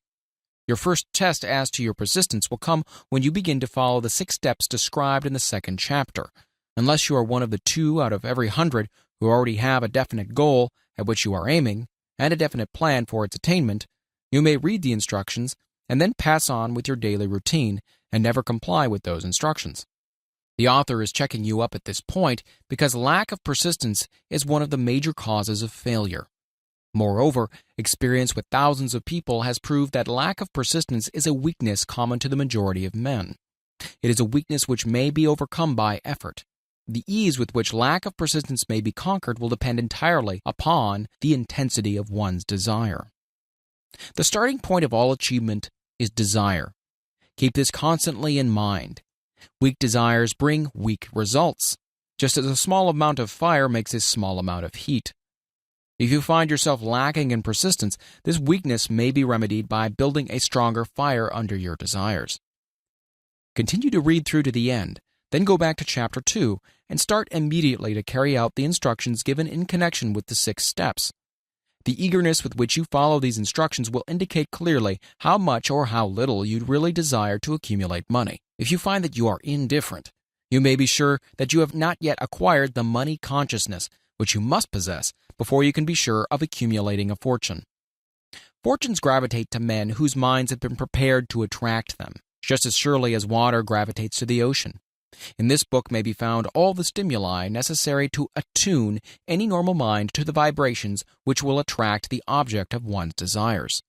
Your first test as to your persistence will come when you begin to follow the 6 steps described in the 2nd chapter. Unless you are one of the 2 out of every 100 who already have a definite goal at which you are aiming and a definite plan for its attainment, you may read the instructions and then pass on with your daily routine and never comply with those instructions. The author is checking you up at this point because lack of persistence is one of the major causes of failure. Moreover, experience with thousands of people has proved that lack of persistence is a weakness common to the majority of men. It is a weakness which may be overcome by effort. The ease with which lack of persistence may be conquered will depend entirely upon the intensity of one's desire. The starting point of all achievement is desire. Keep this constantly in mind. Weak desires bring weak results, just as a small amount of fire makes a small amount of heat. If you find yourself lacking in persistence, this weakness may be remedied by building a stronger fire under your desires. Continue to read through to the end, then go back to Chapter 2 and start immediately to carry out the instructions given in connection with the 6 steps. The eagerness with which you follow these instructions will indicate clearly how much or how little you'd really desire to accumulate money. If you find that you are indifferent, you may be sure that you have not yet acquired the money consciousness which you must possess before you can be sure of accumulating a fortune. Fortunes gravitate to men whose minds have been prepared to attract them, just as surely as water gravitates to the ocean. In this book may be found all the stimuli necessary to attune any normal mind to the vibrations which will attract the object of one's desires.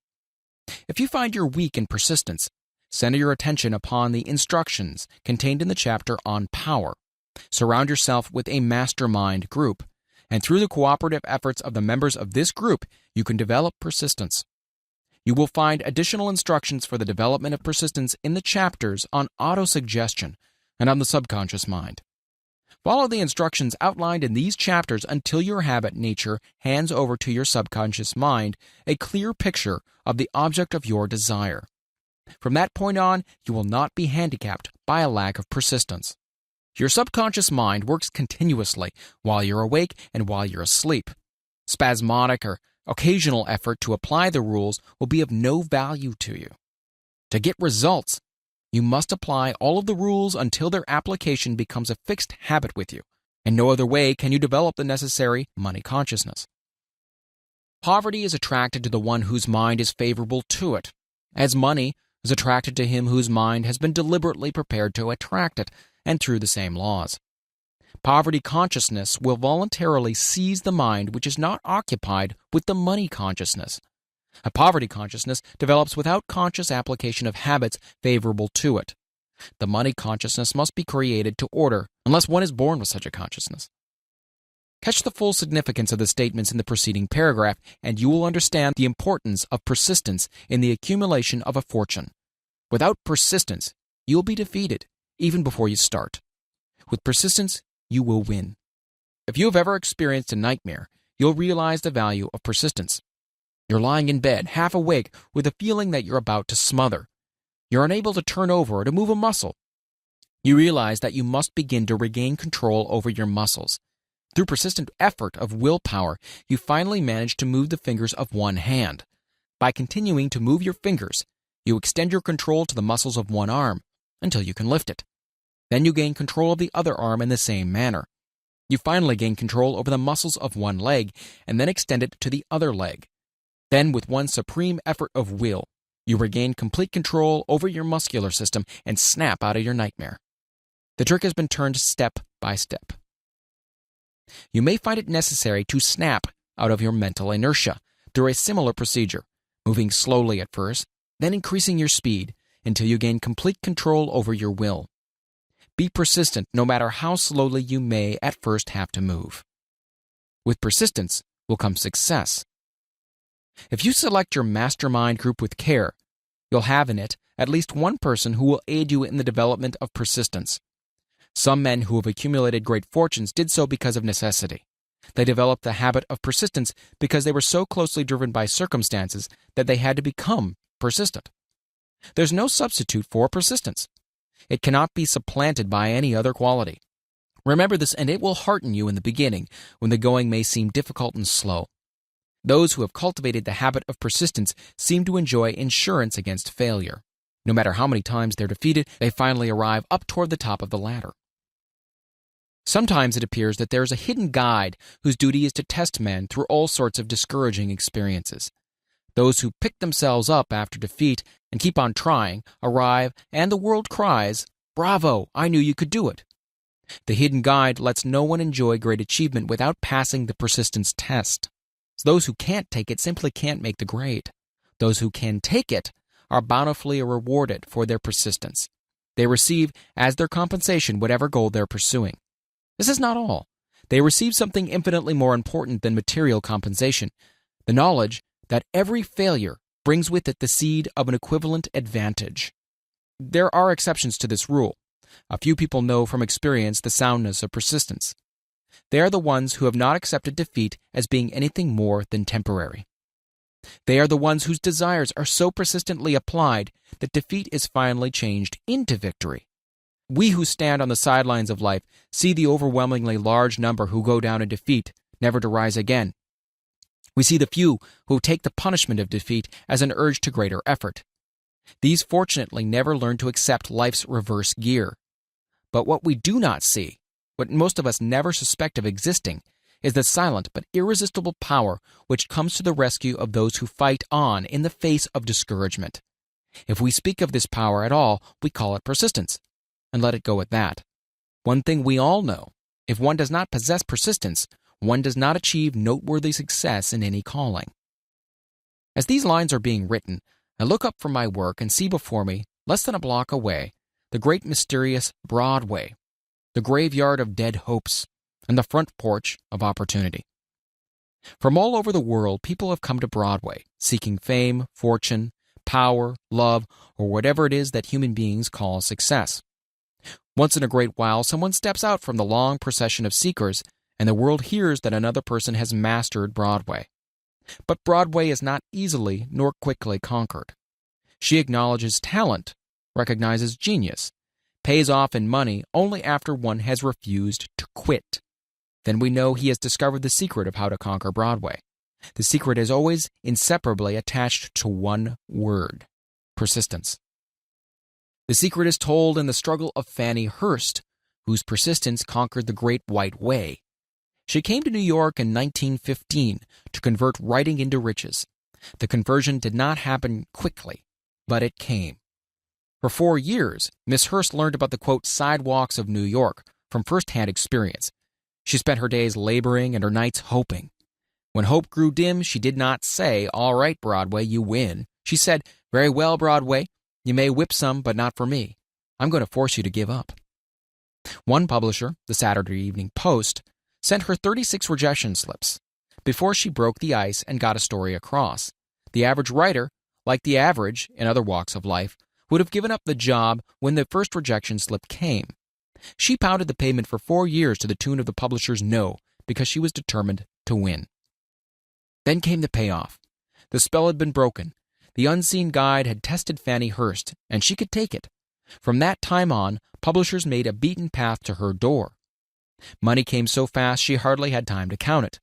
If you find you're weak in persistence, center your attention upon the instructions contained in the chapter on power. Surround yourself with a mastermind group, and through the cooperative efforts of the members of this group, you can develop persistence. You will find additional instructions for the development of persistence in the chapters on autosuggestion and on the subconscious mind. Follow the instructions outlined in these chapters until your habit nature hands over to your subconscious mind a clear picture of the object of your desire. From that point on, you will not be handicapped by a lack of persistence. Your subconscious mind works continuously while you're awake and while you're asleep. Spasmodic or occasional effort to apply the rules will be of no value to you. To get results, you must apply all of the rules until their application becomes a fixed habit with you. In no other way can you develop the necessary money consciousness. Poverty is attracted to the one whose mind is favorable to it, as money is attracted to him whose mind has been deliberately prepared to attract it, and through the same laws. Poverty consciousness will voluntarily seize the mind which is not occupied with the money consciousness. A poverty consciousness develops without conscious application of habits favorable to it. The money consciousness must be created to order, unless one is born with such a consciousness. Catch the full significance of the statements in the preceding paragraph, and you will understand the importance of persistence in the accumulation of a fortune. Without persistence, you will be defeated, even before you start. With persistence, you will win. If you have ever experienced a nightmare, you'll realize the value of persistence. You're lying in bed, half awake, with a feeling that you're about to smother. You're unable to turn over or to move a muscle. You realize that you must begin to regain control over your muscles. Through persistent effort of willpower, you finally manage to move the fingers of one hand. By continuing to move your fingers, you extend your control to the muscles of one arm until you can lift it. Then you gain control of the other arm in the same manner. You finally gain control over the muscles of one leg and then extend it to the other leg. Then, with one supreme effort of will, you regain complete control over your muscular system and snap out of your nightmare. The trick has been turned step by step. You may find it necessary to snap out of your mental inertia through a similar procedure, moving slowly at first, then increasing your speed until you gain complete control over your will. Be persistent no matter how slowly you may at first have to move. With persistence will come success. If you select your mastermind group with care, you'll have in it at least one person who will aid you in the development of persistence. Some men who have accumulated great fortunes did so because of necessity. They developed the habit of persistence because they were so closely driven by circumstances that they had to become persistent. There's no substitute for persistence. It cannot be supplanted by any other quality. Remember this, and it will hearten you in the beginning when the going may seem difficult and slow. Those who have cultivated the habit of persistence seem to enjoy insurance against failure. No matter how many times they're defeated, they finally arrive up toward the top of the ladder. Sometimes it appears that there is a hidden guide whose duty is to test men through all sorts of discouraging experiences. Those who pick themselves up after defeat and keep on trying arrive, and the world cries, "Bravo, I knew you could do it." The hidden guide lets no one enjoy great achievement without passing the persistence test. Those who can't take it simply can't make the grade. Those who can take it are bountifully rewarded for their persistence. They receive as their compensation whatever goal they're pursuing. This is not all. They receive something infinitely more important than material compensation, the knowledge that every failure brings with it the seed of an equivalent advantage. There are exceptions to this rule. A few people know from experience the soundness of persistence. They are the ones who have not accepted defeat as being anything more than temporary. They are the ones whose desires are so persistently applied that defeat is finally changed into victory. We who stand on the sidelines of life see the overwhelmingly large number who go down in defeat, never to rise again. We see the few who take the punishment of defeat as an urge to greater effort. These fortunately never learn to accept life's reverse gear. But what we do not see, what most of us never suspect of existing, is the silent but irresistible power which comes to the rescue of those who fight on in the face of discouragement. If we speak of this power at all, we call it persistence, and let it go at that. One thing we all know, if one does not possess persistence, one does not achieve noteworthy success in any calling. As these lines are being written, I look up from my work and see before me, less than a block away, the great mysterious Broadway, the graveyard of dead hopes, and the front porch of opportunity. From all over the world, people have come to Broadway, seeking fame, fortune, power, love, or whatever it is that human beings call success. Once in a great while, someone steps out from the long procession of seekers, and the world hears that another person has mastered Broadway. But Broadway is not easily nor quickly conquered. She acknowledges talent, recognizes genius, pays off in money only after one has refused to quit. Then we know he has discovered the secret of how to conquer Broadway. The secret is always inseparably attached to one word: persistence. The secret is told in the struggle of Fannie Hurst, whose persistence conquered the Great White Way. She came to New York in 1915 to convert writing into riches. The conversion did not happen quickly, but it came. For 4 years, Miss Hurst learned about the, quote, sidewalks of New York from first-hand experience. She spent her days laboring and her nights hoping. When hope grew dim, she did not say, "All right, Broadway, you win." She said, "Very well, Broadway, you may whip some, but not for me. I'm going to force you to give up." One publisher, the Saturday Evening Post, sent her 36 rejection slips before she broke the ice and got a story across. The average writer, like the average in other walks of life, would have given up the job when the first rejection slip came. She pounded the pavement for 4 years to the tune of the publisher's no, because she was determined to win. Then came the payoff. The spell had been broken. The unseen guide had tested Fannie Hurst, and she could take it. From that time on, publishers made a beaten path to her door. Money came so fast she hardly had time to count it.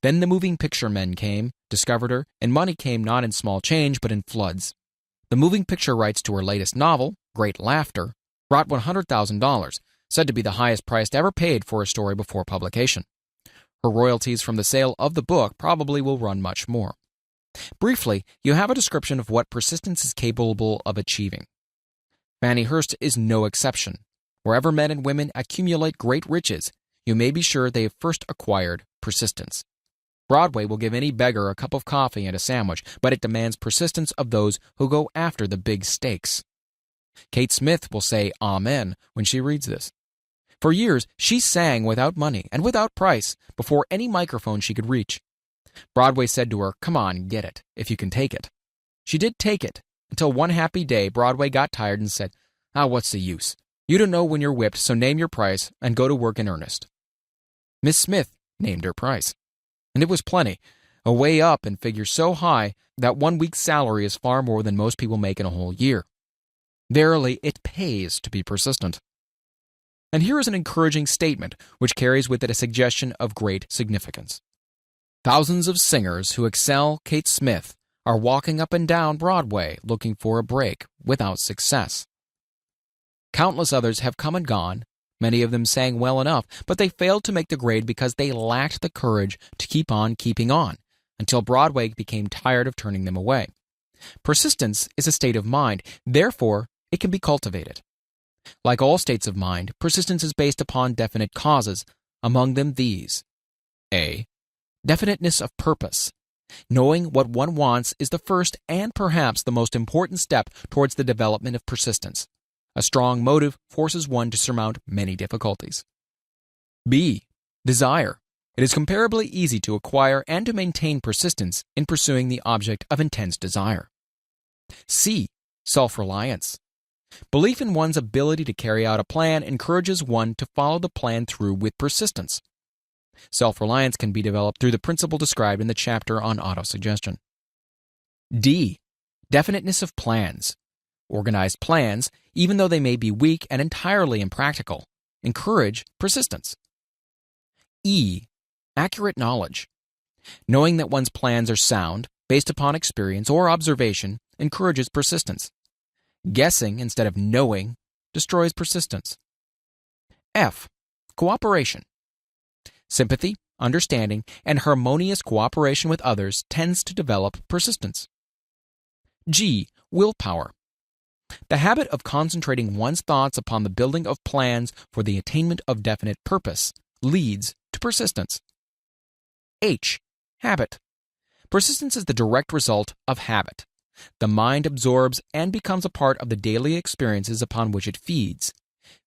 Then the moving picture men came, discovered her, and money came not in small change but in floods. The moving picture rights to her latest novel, Great Laughter, brought $100,000, said to be the highest price ever paid for a story before publication. Her royalties from the sale of the book probably will run much more. Briefly, you have a description of what persistence is capable of achieving. Fannie Hurst is no exception. Wherever men and women accumulate great riches, you may be sure they have first acquired persistence. Broadway will give any beggar a cup of coffee and a sandwich, but it demands persistence of those who go after the big stakes. Kate Smith will say amen when she reads this. For years, she sang without money and without price before any microphone she could reach. Broadway said to her, "Come on, get it, if you can take it." She did take it, until one happy day Broadway got tired and said, "What's the use? You don't know when you're whipped, so name your price and go to work in earnest." Miss Smith named her price, and it was plenty, a way up in figures so high that 1 week's salary is far more than most people make in a whole year. Verily, it pays to be persistent. And here is an encouraging statement which carries with it a suggestion of great significance. Thousands of singers who excel Kate Smith are walking up and down Broadway looking for a break without success. Countless others have come and gone. Many of them sang well enough, but they failed to make the grade because they lacked the courage to keep on keeping on, until Broadway became tired of turning them away. Persistence is a state of mind, therefore it can be cultivated. Like all states of mind, persistence is based upon definite causes, among them these. A. Definiteness of purpose. Knowing what one wants is the first and perhaps the most important step towards the development of persistence. A strong motive forces one to surmount many difficulties. B. Desire. It is comparably easy to acquire and to maintain persistence in pursuing the object of intense desire. C. Self-reliance. Belief in one's ability to carry out a plan encourages one to follow the plan through with persistence. Self-reliance can be developed through the principle described in the chapter on autosuggestion. D. Definiteness of plans. Organized plans, even though they may be weak and entirely impractical, encourage persistence. E. Accurate knowledge. Knowing that one's plans are sound, based upon experience or observation, encourages persistence. Guessing instead of knowing destroys persistence. F. Cooperation. Sympathy, understanding, and harmonious cooperation with others tends to develop persistence. G. Willpower. The habit of concentrating one's thoughts upon the building of plans for the attainment of definite purpose leads to persistence. H. Habit. Persistence is the direct result of habit. The mind absorbs and becomes a part of the daily experiences upon which it feeds.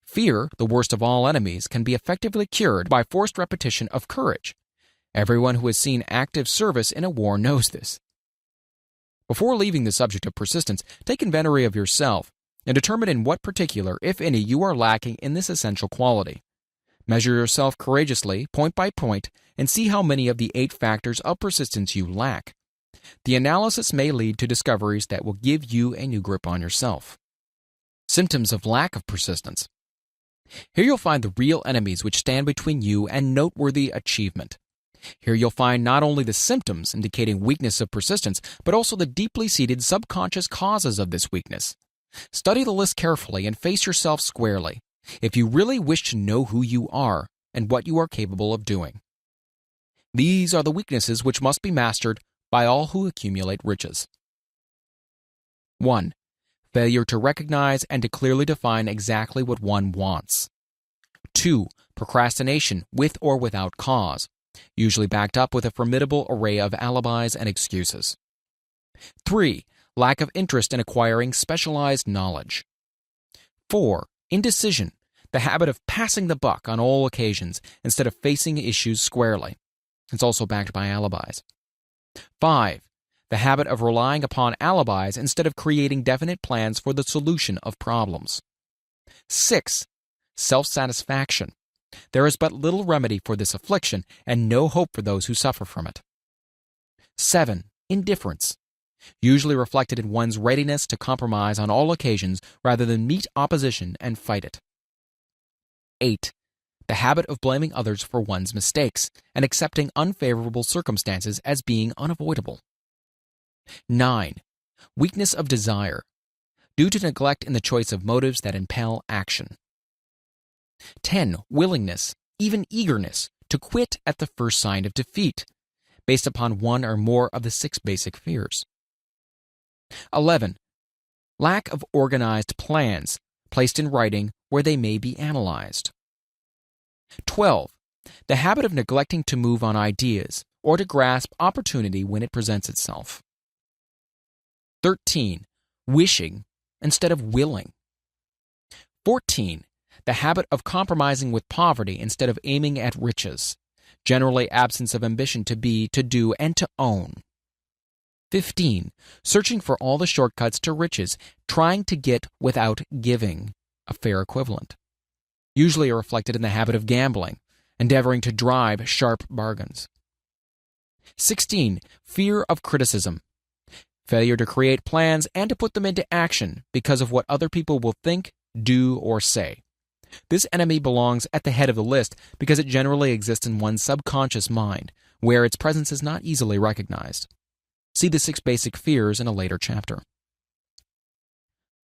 Fear, the worst of all enemies, can be effectively cured by forced repetition of courage. Everyone who has seen active service in a war knows this. Before leaving the subject of persistence, take inventory of yourself. and determine in what particular, if any, you are lacking in this essential quality. Measure yourself courageously, point by point, and see how many of the 8 factors of persistence you lack. The analysis may lead to discoveries that will give you a new grip on yourself. Symptoms of lack of persistence. Here you'll find the real enemies which stand between you and noteworthy achievement. Here you'll find not only the symptoms indicating weakness of persistence, but also the deeply seated subconscious causes of this weakness. Study the list carefully and face yourself squarely, if you really wish to know who you are and what you are capable of doing. These are the weaknesses which must be mastered by all who accumulate riches. 1. Failure to recognize and to clearly define exactly what one wants. 2. Procrastination with or without cause, usually backed up with a formidable array of alibis and excuses. 3. Lack of interest in acquiring specialized knowledge. 4. Indecision, the habit of passing the buck on all occasions instead of facing issues squarely. It's also backed by alibis. 5. The habit of relying upon alibis instead of creating definite plans for the solution of problems. 6. Self-satisfaction. There is but little remedy for this affliction and no hope for those who suffer from it. 7. Indifference, usually reflected in one's readiness to compromise on all occasions rather than meet opposition and fight it. 8. The habit of blaming others for one's mistakes and accepting unfavorable circumstances as being unavoidable. 9. Weakness of desire, due to neglect in the choice of motives that impel action. 10. Willingness, even eagerness, to quit at the first sign of defeat, based upon one or more of the 6 basic fears. 11. Lack of organized plans, placed in writing where they may be analyzed. 12. The habit of neglecting to move on ideas or to grasp opportunity when it presents itself. 13. Wishing instead of willing. 14. The habit of compromising with poverty instead of aiming at riches, generally absence of ambition to be, to do, and to own. 15. Searching for all the shortcuts to riches, trying to get without giving, a fair equivalent. Usually reflected in the habit of gambling, endeavoring to drive sharp bargains. 16. Fear of criticism. Failure to create plans and to put them into action because of what other people will think, do, or say. This enemy belongs at the head of the list because it generally exists in one's subconscious mind, where its presence is not easily recognized. See the 6 basic fears in a later chapter.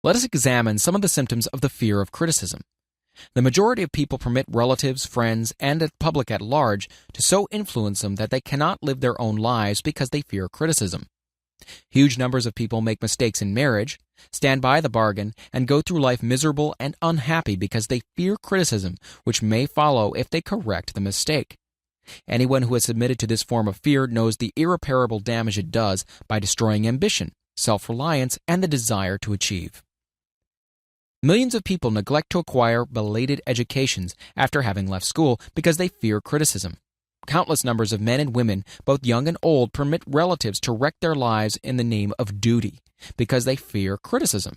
Let us examine some of the symptoms of the fear of criticism. The majority of people permit relatives, friends, and the public at large to so influence them that they cannot live their own lives because they fear criticism. Huge numbers of people make mistakes in marriage, stand by the bargain, and go through life miserable and unhappy because they fear criticism, which may follow if they correct the mistake. Anyone who has submitted to this form of fear knows the irreparable damage it does by destroying ambition, self-reliance, and the desire to achieve. Millions of people neglect to acquire belated educations after having left school because they fear criticism. Countless numbers of men and women, both young and old, permit relatives to wreck their lives in the name of duty because they fear criticism.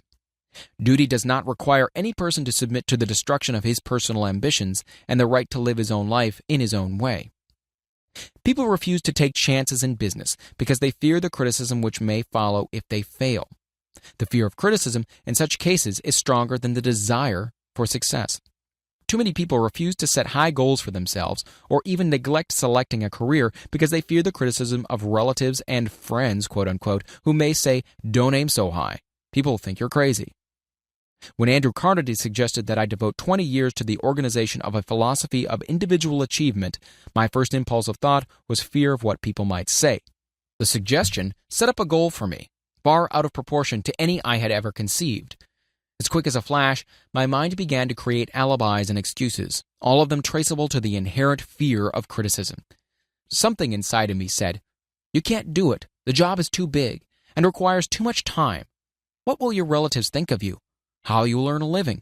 Duty does not require any person to submit to the destruction of his personal ambitions and the right to live his own life in his own way. People refuse to take chances in business because they fear the criticism which may follow if they fail. The fear of criticism in such cases is stronger than the desire for success. Too many people refuse to set high goals for themselves or even neglect selecting a career because they fear the criticism of relatives and friends, quote-unquote, who may say, "Don't aim so high. People think you're crazy." When Andrew Carnegie suggested that I devote 20 years to the organization of a philosophy of individual achievement, my first impulse of thought was fear of what people might say. The suggestion set up a goal for me, far out of proportion to any I had ever conceived. As quick as a flash, my mind began to create alibis and excuses, all of them traceable to the inherent fear of criticism. Something inside of me said, "You can't do it. The job is too big and requires too much time. What will your relatives think of you? How you will earn a living?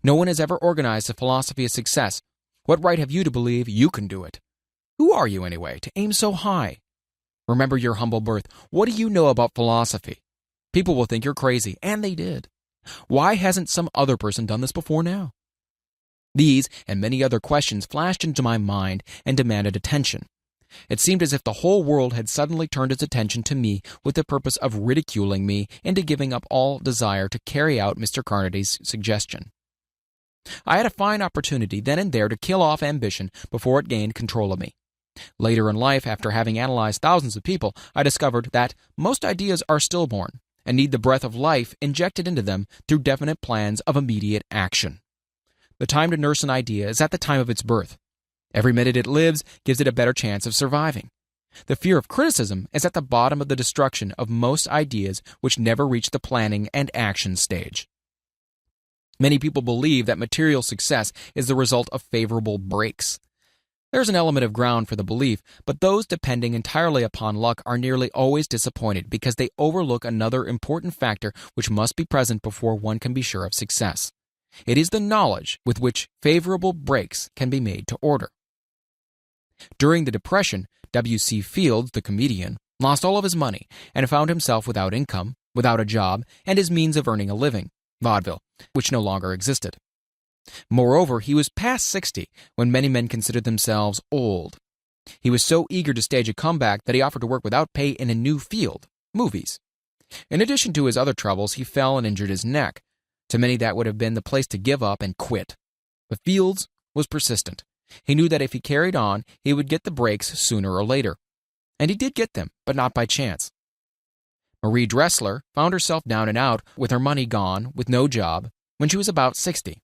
No one has ever organized a philosophy of success. What right have you to believe you can do it? Who are you, anyway, to aim so high? Remember your humble birth. What do you know about philosophy? People will think you're crazy," and they did. Why hasn't some other person done this before now? These and many other questions flashed into my mind and demanded attention. It seemed as if the whole world had suddenly turned its attention to me with the purpose of ridiculing me into giving up all desire to carry out Mr. Carnedy's suggestion. I had a fine opportunity then and there to kill off ambition before it gained control of me. Later in life, after having analyzed thousands of people, I discovered that most ideas are stillborn and need the breath of life injected into them through definite plans of immediate action. The time to nurse an idea is at the time of its birth. Every minute it lives gives it a better chance of surviving. The fear of criticism is at the bottom of the destruction of most ideas which never reach the planning and action stage. Many people believe that material success is the result of favorable breaks. There's an element of ground for the belief, but those depending entirely upon luck are nearly always disappointed because they overlook another important factor which must be present before one can be sure of success. It is the knowledge with which favorable breaks can be made to order. During the Depression, W.C. Fields, the comedian, lost all of his money and found himself without income, without a job, and his means of earning a living, vaudeville, which no longer existed. Moreover, he was past 60 when many men considered themselves old. He was so eager to stage a comeback that he offered to work without pay in a new field, movies. In addition to his other troubles, he fell and injured his neck. To many that would have been the place to give up and quit. But Fields was persistent. He knew that if he carried on, he would get the breaks sooner or later. And he did get them, but not by chance. Marie Dressler found herself down and out, with her money gone, with no job, when she was about 60.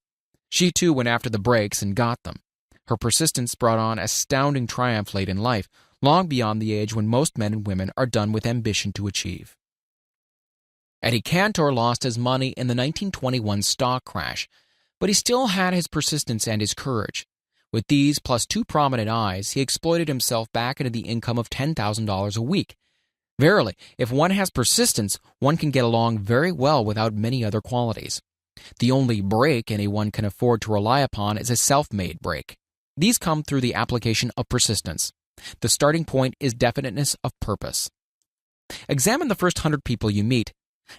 She too went after the breaks and got them. Her persistence brought on astounding triumph late in life, long beyond the age when most men and women are done with ambition to achieve. Eddie Cantor lost his money in the 1921 stock crash, but he still had his persistence and his courage. With these plus 2 prominent eyes, he exploited himself back into the income of $10,000 a week. Verily, if one has persistence, one can get along very well without many other qualities. The only break anyone can afford to rely upon is a self-made break. These come through the application of persistence. The starting point is definiteness of purpose. Examine the first 100 people you meet.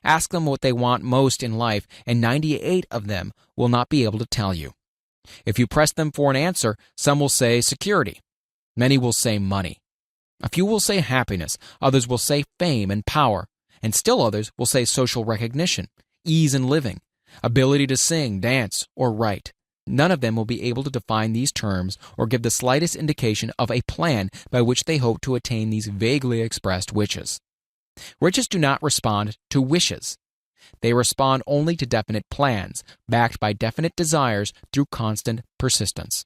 Ask them what they want most in life, and 98 of them will not be able to tell you. If you press them for an answer, some will say security. Many will say money. A few will say happiness. Others will say fame and power. And still others will say social recognition, ease in living, ability to sing, dance, or write. None of them will be able to define these terms or give the slightest indication of a plan by which they hope to attain these vaguely expressed wishes. Riches do not respond to wishes. They respond only to definite plans, backed by definite desires through constant persistence.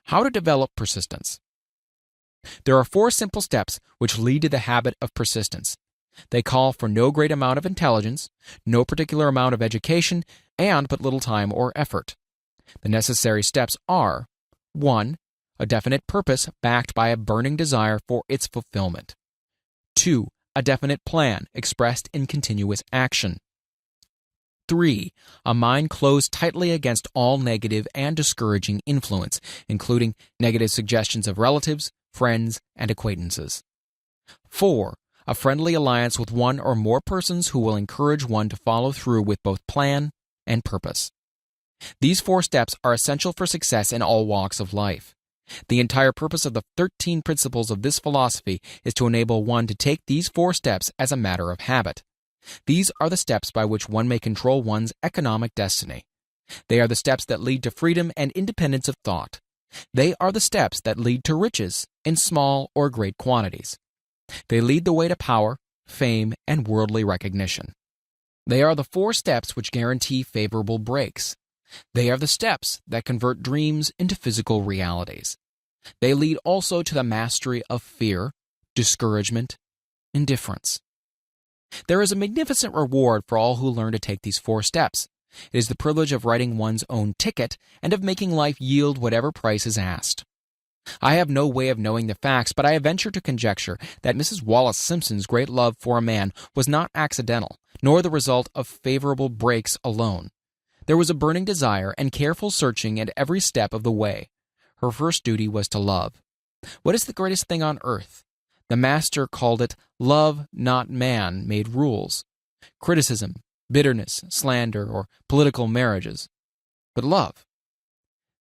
How to develop persistence? There are 4 simple steps which lead to the habit of persistence. They call for no great amount of intelligence, no particular amount of education, and but little time or effort. The necessary steps are: 1. A definite purpose backed by a burning desire for its fulfillment. 2. A definite plan expressed in continuous action. 3. A mind closed tightly against all negative and discouraging influence, including negative suggestions of relatives, friends, and acquaintances. 4. A friendly alliance with one or more persons who will encourage one to follow through with both plan and purpose. These 4 steps are essential for success in all walks of life. The entire purpose of the 13 principles of this philosophy is to enable one to take these 4 steps as a matter of habit. These are the steps by which one may control one's economic destiny. They are the steps that lead to freedom and independence of thought. They are the steps that lead to riches in small or great quantities. They lead the way to power, fame, and worldly recognition. They are the 4 steps which guarantee favorable breaks. They are the steps that convert dreams into physical realities. They lead also to the mastery of fear, discouragement, indifference. There is a magnificent reward for all who learn to take these 4 steps. It is the privilege of writing one's own ticket and of making life yield whatever price is asked. I have no way of knowing the facts, but I venture to conjecture that Mrs. Wallace Simpson's great love for a man was not accidental, nor the result of favorable breaks alone. There was a burning desire and careful searching at every step of the way. Her first duty was to love. What is the greatest thing on earth? The master called it love, not man, made rules. Criticism, bitterness, slander, or political marriages, but love.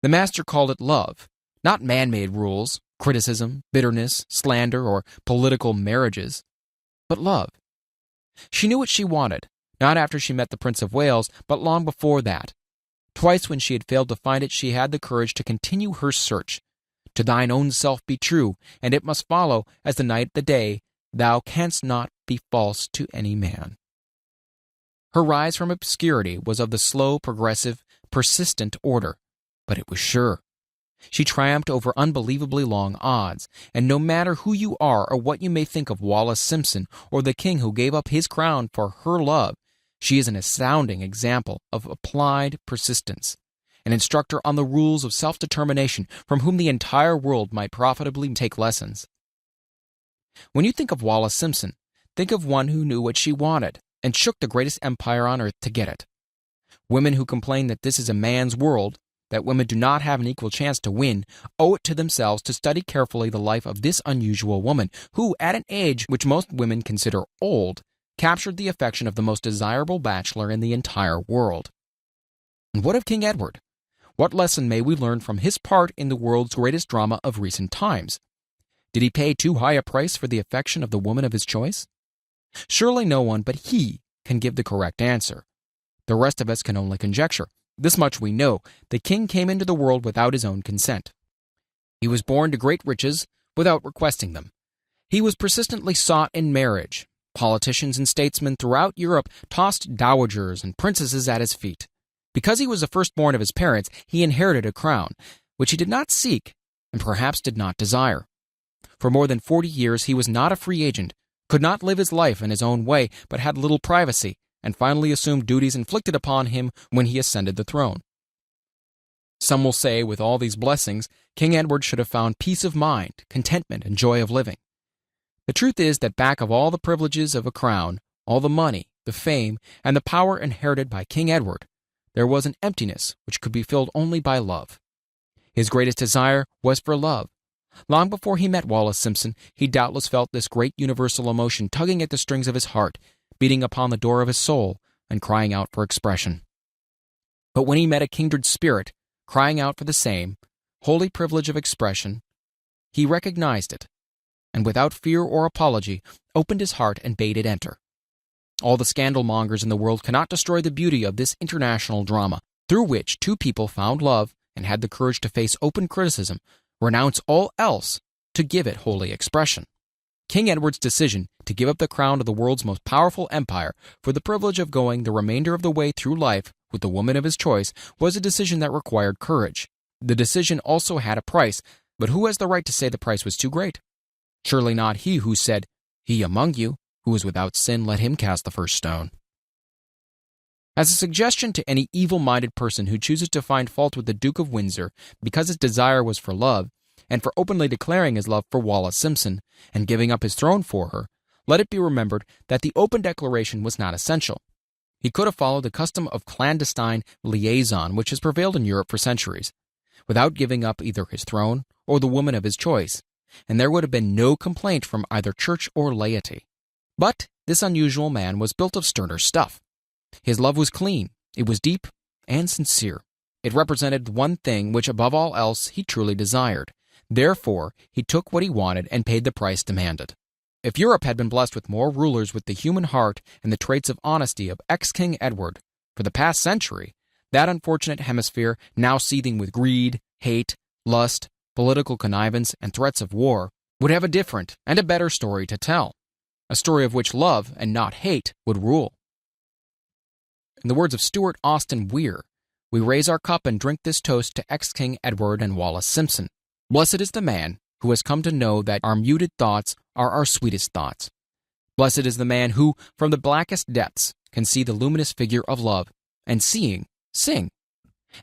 The master called it love, not man-made rules, criticism, bitterness, slander, or political marriages, but love. She knew what she wanted, not after she met the Prince of Wales, but long before that. Twice when she had failed to find it, she had the courage to continue her search. To thine own self be true, and it must follow, as the night the day, thou canst not be false to any man. Her rise from obscurity was of the slow, progressive, persistent order, but it was sure. She triumphed over unbelievably long odds, and no matter who you are or what you may think of Wallace Simpson or the king who gave up his crown for her love, she is an astounding example of applied persistence, an instructor on the rules of self-determination from whom the entire world might profitably take lessons. When you think of Wallace Simpson, think of one who knew what she wanted and shook the greatest empire on earth to get it. Women who complain that this is a man's world, that women do not have an equal chance to win, owe it to themselves to study carefully the life of this unusual woman who, at an age which most women consider old, captured the affection of the most desirable bachelor in the entire world. And what of King Edward? What lesson may we learn from his part in the world's greatest drama of recent times? Did he pay too high a price for the affection of the woman of his choice? Surely no one but he can give the correct answer. The rest of us can only conjecture. This much we know: the king came into the world without his own consent. He was born to great riches without requesting them. He was persistently sought in marriage. Politicians and statesmen throughout Europe tossed dowagers and princesses at his feet. Because he was the firstborn of his parents, he inherited a crown, which he did not seek and perhaps did not desire. For more than 40 years he was not a free agent, could not live his life in his own way, but had little privacy, and finally assumed duties inflicted upon him when he ascended the throne. Some will say, with all these blessings, King Edward should have found peace of mind, contentment, and joy of living. The truth is that back of all the privileges of a crown, all the money, the fame, and the power inherited by King Edward, there was an emptiness which could be filled only by love. His greatest desire was for love. Long before he met Wallace Simpson, he doubtless felt this great universal emotion tugging at the strings of his heart, beating upon the door of his soul, and crying out for expression. But when he met a kindred spirit, crying out for the same holy privilege of expression, he recognized it, and without fear or apology, opened his heart and bade it enter. All the scandal-mongers in the world cannot destroy the beauty of this international drama, through which two people found love and had the courage to face open criticism, renounce all else, to give it holy expression. King Edward's decision to give up the crown of the world's most powerful empire for the privilege of going the remainder of the way through life with the woman of his choice was a decision that required courage. The decision also had a price, but who has the right to say the price was too great? Surely not he who said, "He among you who is without sin, let him cast the first stone." As a suggestion to any evil-minded person who chooses to find fault with the Duke of Windsor because his desire was for love, and for openly declaring his love for Wallace Simpson, and giving up his throne for her, let it be remembered that the open declaration was not essential. He could have followed the custom of clandestine liaison which has prevailed in Europe for centuries, without giving up either his throne or the woman of his choice, and there would have been no complaint from either church or laity. But this unusual man was built of sterner stuff. His love was clean, it was deep and sincere. It represented one thing which above all else he truly desired. Therefore, he took what he wanted and paid the price demanded. If Europe had been blessed with more rulers with the human heart and the traits of honesty of ex-King Edward for the past century, that unfortunate hemisphere, now seething with greed, hate, lust, political connivance, and threats of war, would have a different and a better story to tell, a story of which love and not hate would rule. In the words of Stuart Austin Weir, we raise our cup and drink this toast to ex-King Edward and Wallace Simpson. Blessed is the man who has come to know that our muted thoughts are our sweetest thoughts. Blessed is the man who, from the blackest depths, can see the luminous figure of love, and seeing, sing,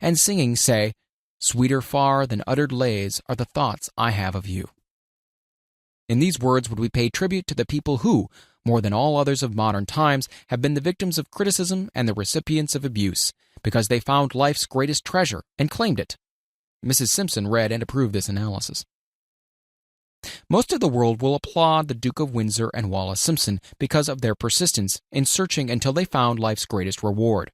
and singing say, "Sweeter far than uttered lays are the thoughts I have of you." In these words would we pay tribute to the people who, more than all others of modern times, have been the victims of criticism and the recipients of abuse, because they found life's greatest treasure and claimed it. Mrs. Simpson read and approved this analysis. Most of the world will applaud the Duke of Windsor and Wallace Simpson because of their persistence in searching until they found life's greatest reward.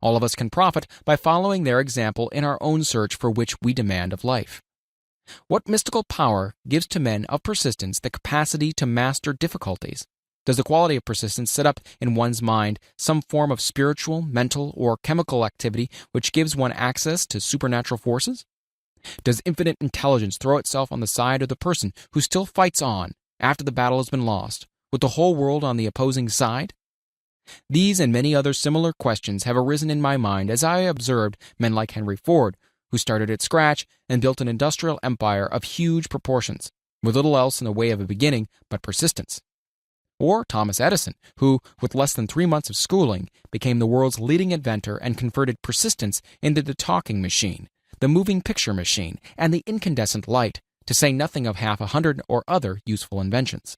All of us can profit by following their example in our own search for which we demand of life. What mystical power gives to men of persistence the capacity to master difficulties? Does the quality of persistence set up in one's mind some form of spiritual, mental, or chemical activity which gives one access to supernatural forces? Does infinite intelligence throw itself on the side of the person who still fights on after the battle has been lost, with the whole world on the opposing side? These and many other similar questions have arisen in my mind as I observed men like Henry Ford, who started at scratch and built an industrial empire of huge proportions, with little else in the way of a beginning but persistence. Or Thomas Edison, who, with less than 3 months of schooling, became the world's leading inventor and converted persistence into the talking machine, the moving picture machine, and the incandescent light, to say nothing of 100 or other useful inventions.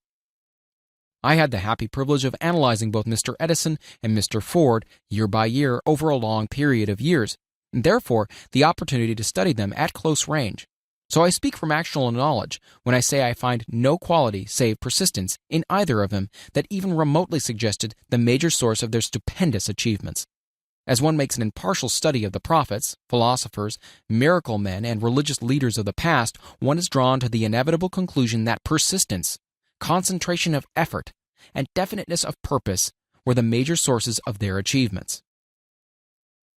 I had the happy privilege of analyzing both Mr. Edison and Mr. Ford year by year over a long period of years, and therefore the opportunity to study them at close range. So I speak from actual knowledge when I say I find no quality save persistence in either of them that even remotely suggested the major source of their stupendous achievements. As one makes an impartial study of the prophets, philosophers, miracle men, and religious leaders of the past, one is drawn to the inevitable conclusion that persistence, concentration of effort, and definiteness of purpose were the major sources of their achievements.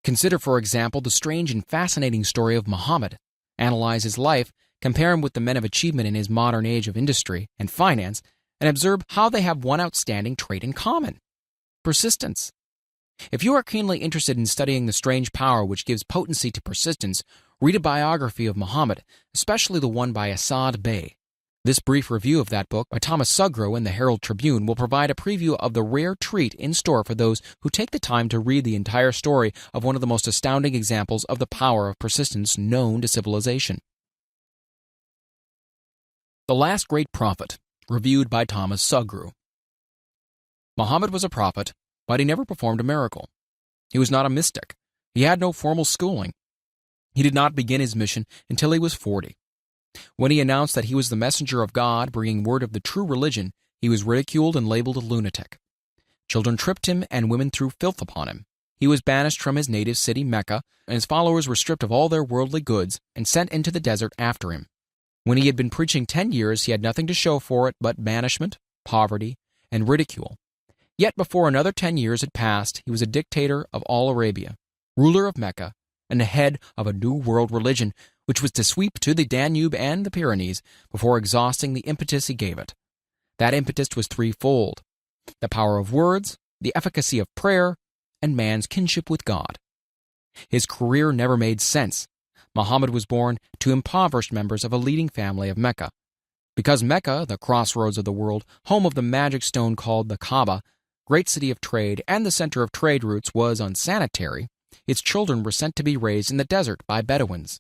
Consider, for example, the strange and fascinating story of Muhammad. Analyze his life, compare him with the men of achievement in his modern age of industry and finance, and observe how they have one outstanding trait in common: persistence. If you are keenly interested in studying the strange power which gives potency to persistence, read a biography of Muhammad, especially the one by Asad Bey. This brief review of that book by Thomas Sugrow in the Herald Tribune will provide a preview of the rare treat in store for those who take the time to read the entire story of one of the most astounding examples of the power of persistence known to civilization. The Last Great Prophet, reviewed by Thomas Sugrow. Muhammad was a prophet, but he never performed a miracle. He was not a mystic. He had no formal schooling. He did not begin his mission until he was 40. When he announced that he was the messenger of God bringing word of the true religion, he was ridiculed and labeled a lunatic. Children tripped him and women threw filth upon him. He was banished from his native city, Mecca, and his followers were stripped of all their worldly goods and sent into the desert after him. When he had been preaching 10 years, he had nothing to show for it but banishment, poverty, and ridicule. Yet before another 10 years had passed, he was a dictator of all Arabia, ruler of Mecca, and the head of a new world religion, which was to sweep to the Danube and the Pyrenees before exhausting the impetus he gave it. That impetus was threefold: the power of words, the efficacy of prayer, and man's kinship with God. His career never made sense. Muhammad was born to impoverished members of a leading family of Mecca. Because Mecca, the crossroads of the world, home of the magic stone called the Kaaba, great city of trade and the center of trade routes, was unsanitary, its children were sent to be raised in the desert by Bedouins.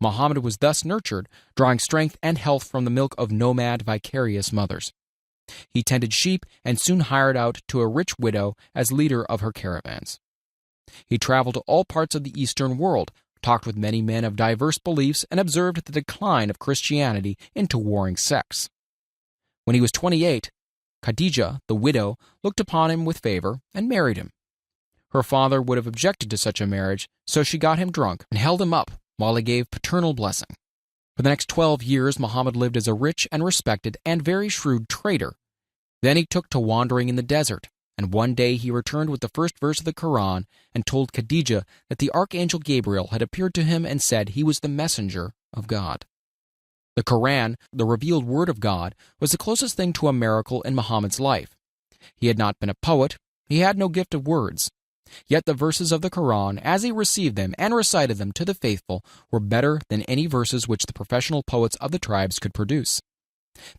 Muhammad was thus nurtured, drawing strength and health from the milk of nomad, vicarious mothers. He tended sheep and soon hired out to a rich widow as leader of her caravans. He traveled to all parts of the Eastern world, talked with many men of diverse beliefs, and observed the decline of Christianity into warring sects. When he was 28, Khadijah, the widow, looked upon him with favor and married him. Her father would have objected to such a marriage, so she got him drunk and held him up while he gave paternal blessing. For the next 12 years, Muhammad lived as a rich and respected and very shrewd trader. Then he took to wandering in the desert, and one day he returned with the first verse of the Quran and told Khadijah that the archangel Gabriel had appeared to him and said he was the messenger of God. The Quran, the revealed word of God, was the closest thing to a miracle in Muhammad's life. He had not been a poet, he had no gift of words. Yet the verses of the Quran, as he received them and recited them to the faithful, were better than any verses which the professional poets of the tribes could produce.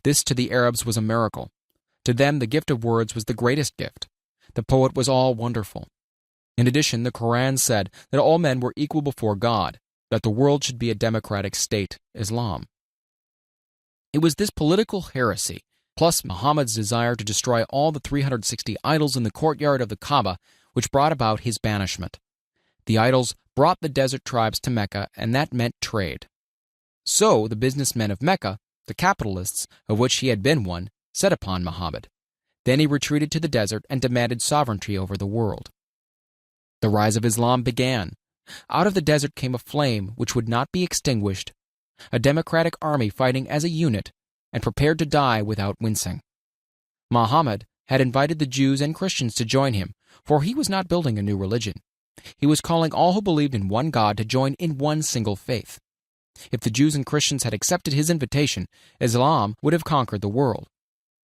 This to the Arabs was a miracle. To them the gift of words was the greatest gift. The poet was all wonderful. In addition, the Quran said that all men were equal before God, that the world should be a democratic state, Islam. It was this political heresy, plus Muhammad's desire to destroy all the 360 idols in the courtyard of the Kaaba, which brought about his banishment. The idols brought the desert tribes to Mecca, and that meant trade. So the businessmen of Mecca, The capitalists, of which he had been one, set upon Muhammad. Then he retreated to the desert and demanded sovereignty over the world. The rise of Islam began. Out of the desert came a flame which would not be extinguished, a democratic army fighting as a unit and prepared to die without wincing. Muhammad had invited the Jews and Christians to join him, for he was not building a new religion. He was calling all who believed in one God to join in one single faith. If the Jews and Christians had accepted his invitation, Islam would have conquered the world.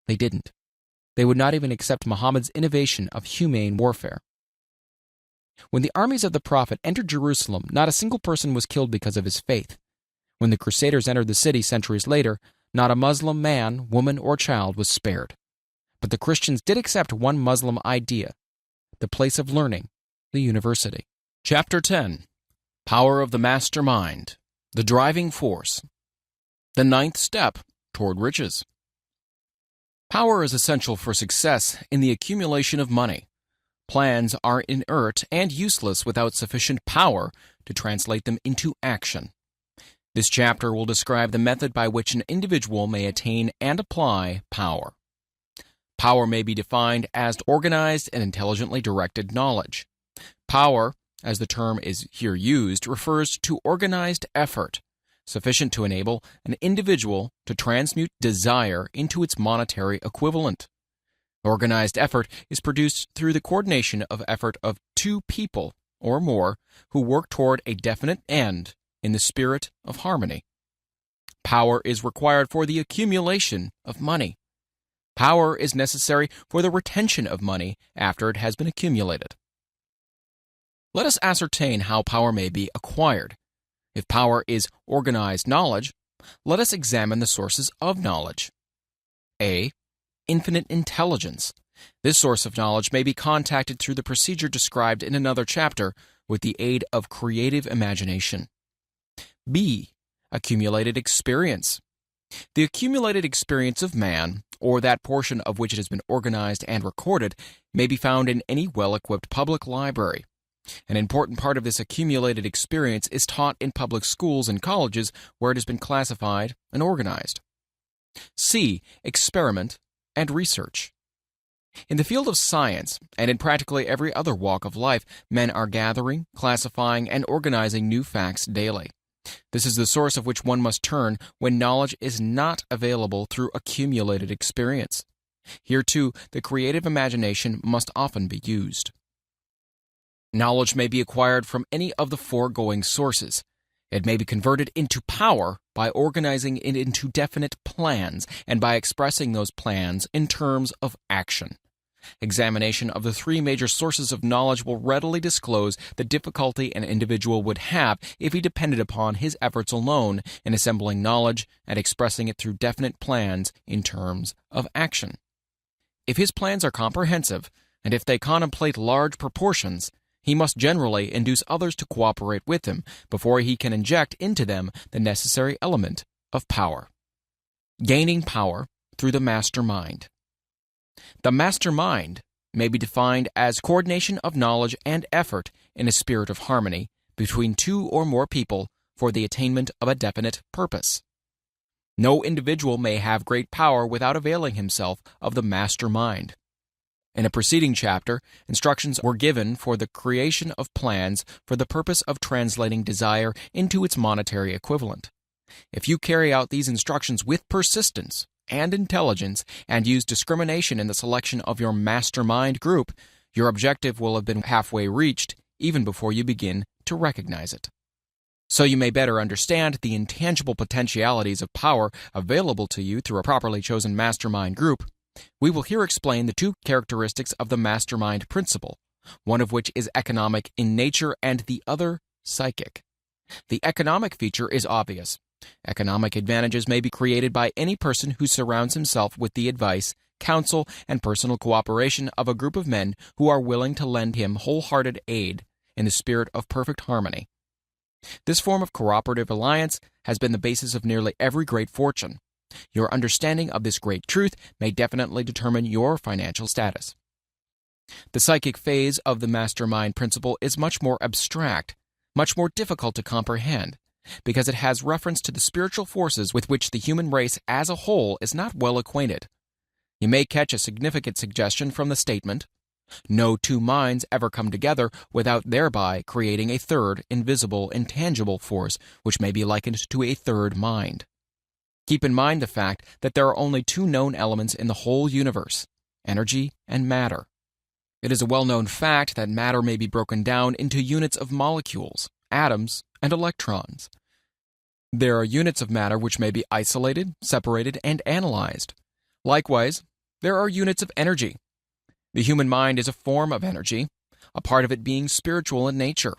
They didn't. They would not even accept Muhammad's innovation of humane warfare. When the armies of the Prophet entered Jerusalem, not a single person was killed because of his faith. When the Crusaders entered the city centuries later, not a Muslim man, woman, or child was spared. But the Christians did accept one Muslim idea, the place of learning, the university. Chapter 10. Power of the Mastermind, the Driving Force. The ninth step toward riches. Power is essential for success in the accumulation of money. Plans are inert and useless without sufficient power to translate them into action. This chapter will describe the method by which an individual may attain and apply power. Power may be defined as organized and intelligently directed knowledge. Power, as the term is here used, refers to organized effort, sufficient to enable an individual to transmute desire into its monetary equivalent. Organized effort is produced through the coordination of effort of two people or more who work toward a definite end in the spirit of harmony. Power is required for the accumulation of money. Power is necessary for the retention of money after it has been accumulated. Let us ascertain how power may be acquired. If power is organized knowledge, let us examine the sources of knowledge. A. Infinite intelligence. This source of knowledge may be contacted through the procedure described in another chapter with the aid of creative imagination. B. Accumulated experience. The accumulated experience of man, or that portion of which it has been organized and recorded, may be found in any well-equipped public library. An important part of this accumulated experience is taught in public schools and colleges where it has been classified and organized. C. Experiment and research. In the field of science, and in practically every other walk of life, men are gathering, classifying, and organizing new facts daily. This is the source of which one must turn when knowledge is not available through accumulated experience. Here, too, the creative imagination must often be used. Knowledge may be acquired from any of the foregoing sources. It may be converted into power by organizing it into definite plans and by expressing those plans in terms of action. Examination of the three major sources of knowledge will readily disclose the difficulty an individual would have if he depended upon his efforts alone in assembling knowledge and expressing it through definite plans in terms of action. If his plans are comprehensive, and if they contemplate large proportions, he must generally induce others to cooperate with him before he can inject into them the necessary element of power. Gaining power through the mastermind. The mastermind may be defined as coordination of knowledge and effort in a spirit of harmony between two or more people for the attainment of a definite purpose. No individual may have great power without availing himself of the mastermind. In a preceding chapter, instructions were given for the creation of plans for the purpose of translating desire into its monetary equivalent. If you carry out these instructions with persistence and intelligence and use discrimination in the selection of your mastermind group, your objective will have been halfway reached even before you begin to recognize it. So you may better understand the intangible potentialities of power available to you through a properly chosen mastermind group, we will here explain the two characteristics of the mastermind principle, one of which is economic in nature and the other psychic. The economic feature is obvious. Economic advantages may be created by any person who surrounds himself with the advice, counsel, and personal cooperation of a group of men who are willing to lend him wholehearted aid in the spirit of perfect harmony. This form of cooperative alliance has been the basis of nearly every great fortune. Your understanding of this great truth may definitely determine your financial status. The psychic phase of the mastermind principle is much more abstract, much more difficult to comprehend. because it has reference to the spiritual forces with which the human race as a whole is not well acquainted. You may catch a significant suggestion from the statement, "No two minds ever come together without thereby creating a third, invisible, intangible force which may be likened to a third mind." Keep in mind the fact that there are only two known elements in the whole universe, energy and matter. It is a well-known fact that matter may be broken down into units of molecules, atoms, and electrons. There are units of matter which may be isolated, separated, and analyzed. Likewise, there are units of energy. The human mind is a form of energy, a part of it being spiritual in nature.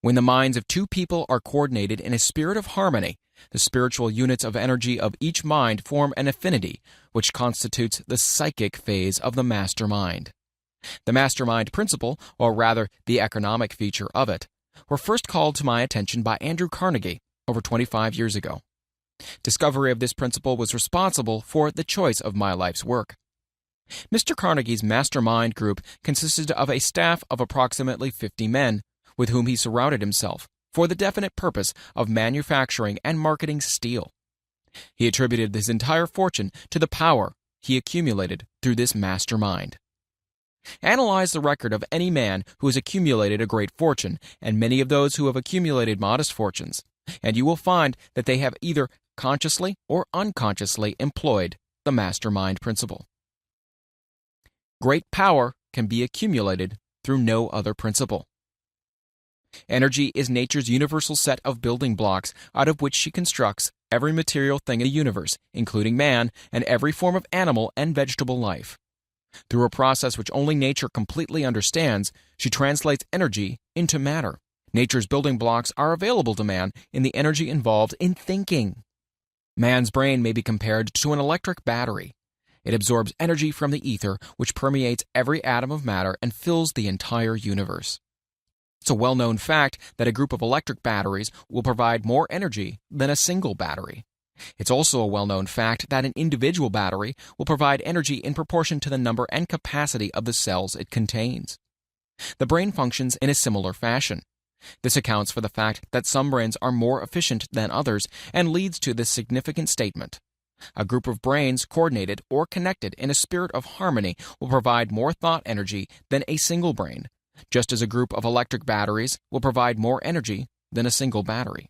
When the minds of two people are coordinated in a spirit of harmony, the spiritual units of energy of each mind form an affinity, which constitutes the psychic phase of the mastermind. The mastermind principle, or rather the economic feature of it, were first called to my attention by Andrew Carnegie over 25 years ago. Discovery of this principle was responsible for the choice of my life's work. Mr. Carnegie's mastermind group consisted of a staff of approximately 50 men, with whom he surrounded himself for the definite purpose of manufacturing and marketing steel. He attributed his entire fortune to the power he accumulated through this mastermind. Analyze the record of any man who has accumulated a great fortune and many of those who have accumulated modest fortunes, and you will find that they have either consciously or unconsciously employed the mastermind principle. Great power can be accumulated through no other principle. Energy is nature's universal set of building blocks out of which she constructs every material thing in the universe, including man and every form of animal and vegetable life. Through a process which only nature completely understands, she translates energy into matter. Nature's building blocks are available to man in the energy involved in thinking. Man's brain may be compared to an electric battery. It absorbs energy from the ether, which permeates every atom of matter and fills the entire universe. It's a well-known fact that a group of electric batteries will provide more energy than a single battery. It's also a well-known fact that an individual battery will provide energy in proportion to the number and capacity of the cells it contains. The brain functions in a similar fashion. This accounts for the fact that some brains are more efficient than others and leads to this significant statement. A group of brains coordinated or connected in a spirit of harmony will provide more thought energy than a single brain, just as a group of electric batteries will provide more energy than a single battery.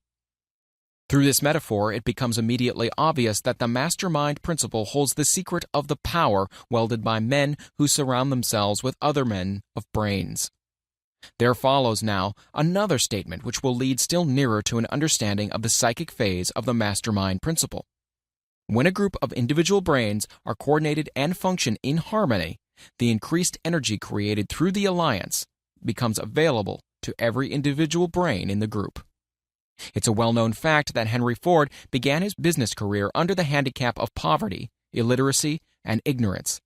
Through this metaphor, it becomes immediately obvious that the mastermind principle holds the secret of the power welded by men who surround themselves with other men of brains. There follows now another statement which will lead still nearer to an understanding of the psychic phase of the mastermind principle. When a group of individual brains are coordinated and function in harmony, the increased energy created through the alliance becomes available to every individual brain in the group. It's a well-known fact that Henry Ford began his business career under the handicap of poverty, illiteracy, and ignorance.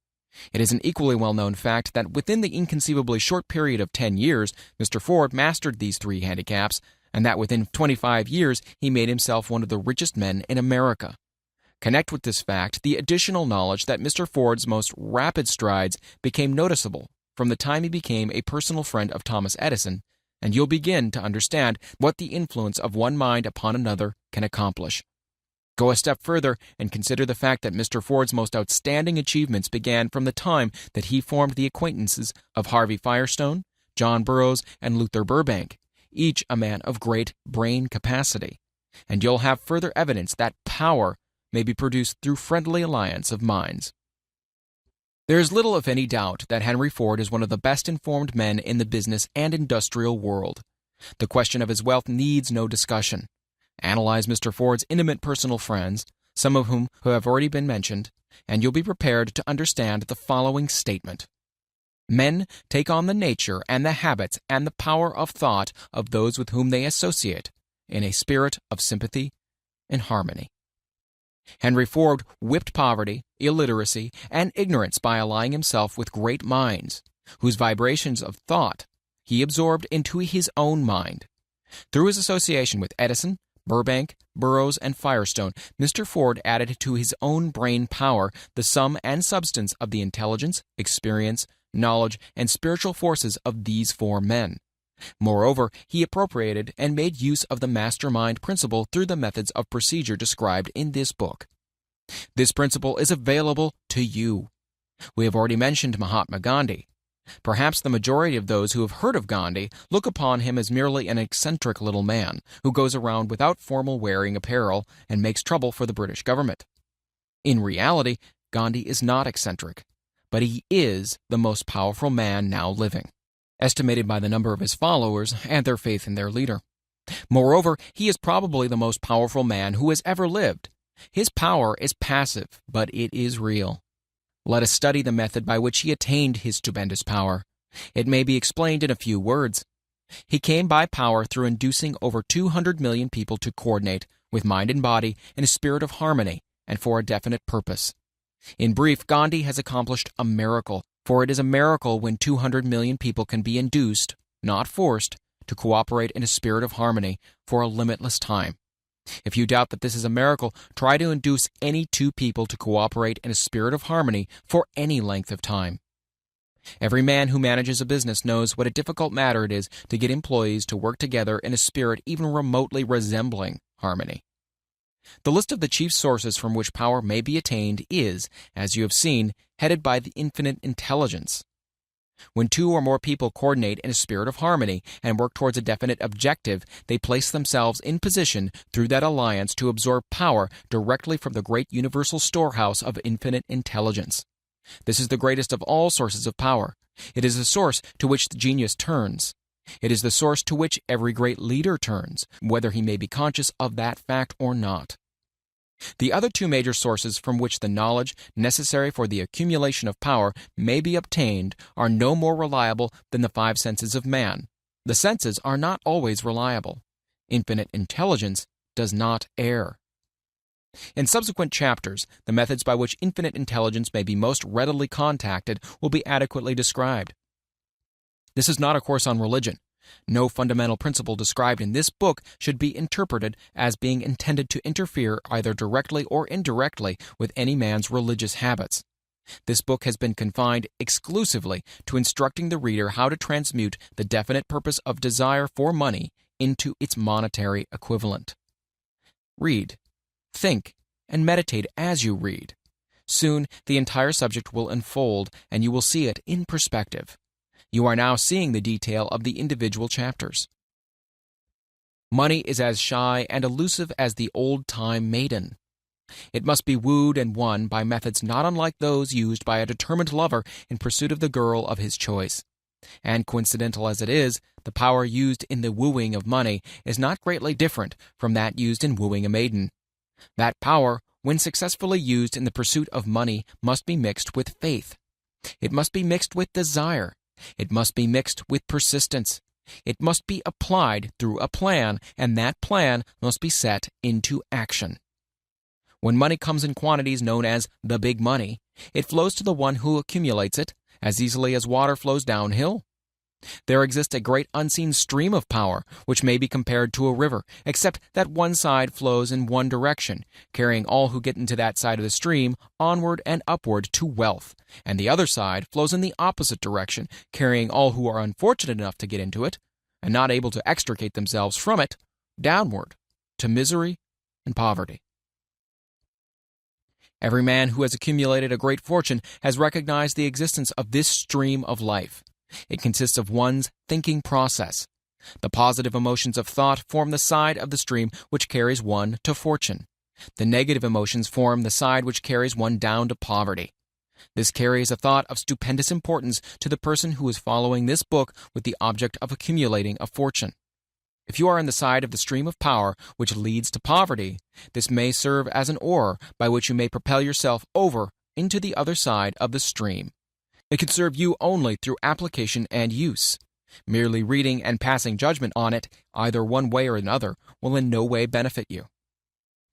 It is an equally well-known fact that within the inconceivably short period of 10 years, Mr. Ford mastered these three handicaps, and that within 25 years he made himself one of the richest men in America. Connect with this fact the additional knowledge that Mr. Ford's most rapid strides became noticeable from the time he became a personal friend of Thomas Edison, and you'll begin to understand what the influence of one mind upon another can accomplish. Go a step further and consider the fact that Mr. Ford's most outstanding achievements began from the time that he formed the acquaintances of Harvey Firestone, John Burroughs, and Luther Burbank, each a man of great brain capacity. And you'll have further evidence that power may be produced through friendly alliance of minds. There is little if any doubt that Henry Ford is one of the best informed men in the business and industrial world. The question of his wealth needs no discussion. Analyze Mr. Ford's intimate personal friends, some of whom have already been mentioned, and you'll be prepared to understand the following statement. Men take on the nature and the habits and the power of thought of those with whom they associate, in a spirit of sympathy and harmony. Henry Ford whipped poverty, illiteracy, and ignorance by allying himself with great minds, whose vibrations of thought he absorbed into his own mind. Through his association with Edison, Burbank, Burroughs, and Firestone, Mr. Ford added to his own brain power the sum and substance of the intelligence, experience, knowledge, and spiritual forces of these four men. Moreover, he appropriated and made use of the mastermind principle through the methods of procedure described in this book. This principle is available to you. We have already mentioned Mahatma Gandhi. Perhaps the majority of those who have heard of Gandhi look upon him as merely an eccentric little man who goes around without formal wearing apparel and makes trouble for the British government. In reality, Gandhi is not eccentric, but he is the most powerful man now living, estimated by the number of his followers and their faith in their leader. Moreover, he is probably the most powerful man who has ever lived. His power is passive, but it is real. Let us study the method by which he attained his stupendous power. It may be explained in a few words. He came by power through inducing over 200 million people to coordinate, with mind and body, in a spirit of harmony and for a definite purpose. In brief, Gandhi has accomplished a miracle, for it is a miracle when 200 million people can be induced, not forced, to cooperate in a spirit of harmony for a limitless time. If you doubt that this is a miracle, try to induce any two people to cooperate in a spirit of harmony for any length of time. Every man who manages a business knows what a difficult matter it is to get employees to work together in a spirit even remotely resembling harmony. The list of the chief sources from which power may be attained is, as you have seen, headed by the infinite intelligence. When two or more people coordinate in a spirit of harmony and work towards a definite objective, they place themselves in position through that alliance to absorb power directly from the great universal storehouse of infinite intelligence. This is the greatest of all sources of power. It is the source to which the genius turns. It is the source to which every great leader turns, whether he may be conscious of that fact or not. The other two major sources from which the knowledge necessary for the accumulation of power may be obtained are no more reliable than the five senses of man. The senses are not always reliable. Infinite intelligence does not err. In subsequent chapters, the methods by which infinite intelligence may be most readily contacted will be adequately described. This is not a course on religion. No fundamental principle described in this book should be interpreted as being intended to interfere either directly or indirectly with any man's religious habits. This book has been confined exclusively to instructing the reader how to transmute the definite purpose of desire for money into its monetary equivalent. Read, think, and meditate as you read. Soon, the entire subject will unfold, and you will see it in perspective. You are now seeing the detail of the individual chapters. Money is as shy and elusive as the old-time maiden. It must be wooed and won by methods not unlike those used by a determined lover in pursuit of the girl of his choice. And coincidental as it is, the power used in the wooing of money is not greatly different from that used in wooing a maiden. That power, when successfully used in the pursuit of money, must be mixed with faith. It must be mixed with desire. It must be mixed with persistence. It must be applied through a plan, and that plan must be set into action. When money comes in quantities known as the big money, it flows to the one who accumulates it as easily as water flows downhill. There exists a great unseen stream of power, which may be compared to a river, except that one side flows in one direction, carrying all who get into that side of the stream onward and upward to wealth, and the other side flows in the opposite direction, carrying all who are unfortunate enough to get into it, and not able to extricate themselves from it, downward, to misery and poverty. Every man who has accumulated a great fortune has recognized the existence of this stream of life. It consists of one's thinking process. The positive emotions of thought form the side of the stream which carries one to fortune. The negative emotions form the side which carries one down to poverty. This carries a thought of stupendous importance to the person who is following this book with the object of accumulating a fortune. If you are on the side of the stream of power which leads to poverty, this may serve as an oar by which you may propel yourself over into the other side of the stream. It can serve you only through application and use. Merely reading and passing judgment on it, either one way or another, will in no way benefit you.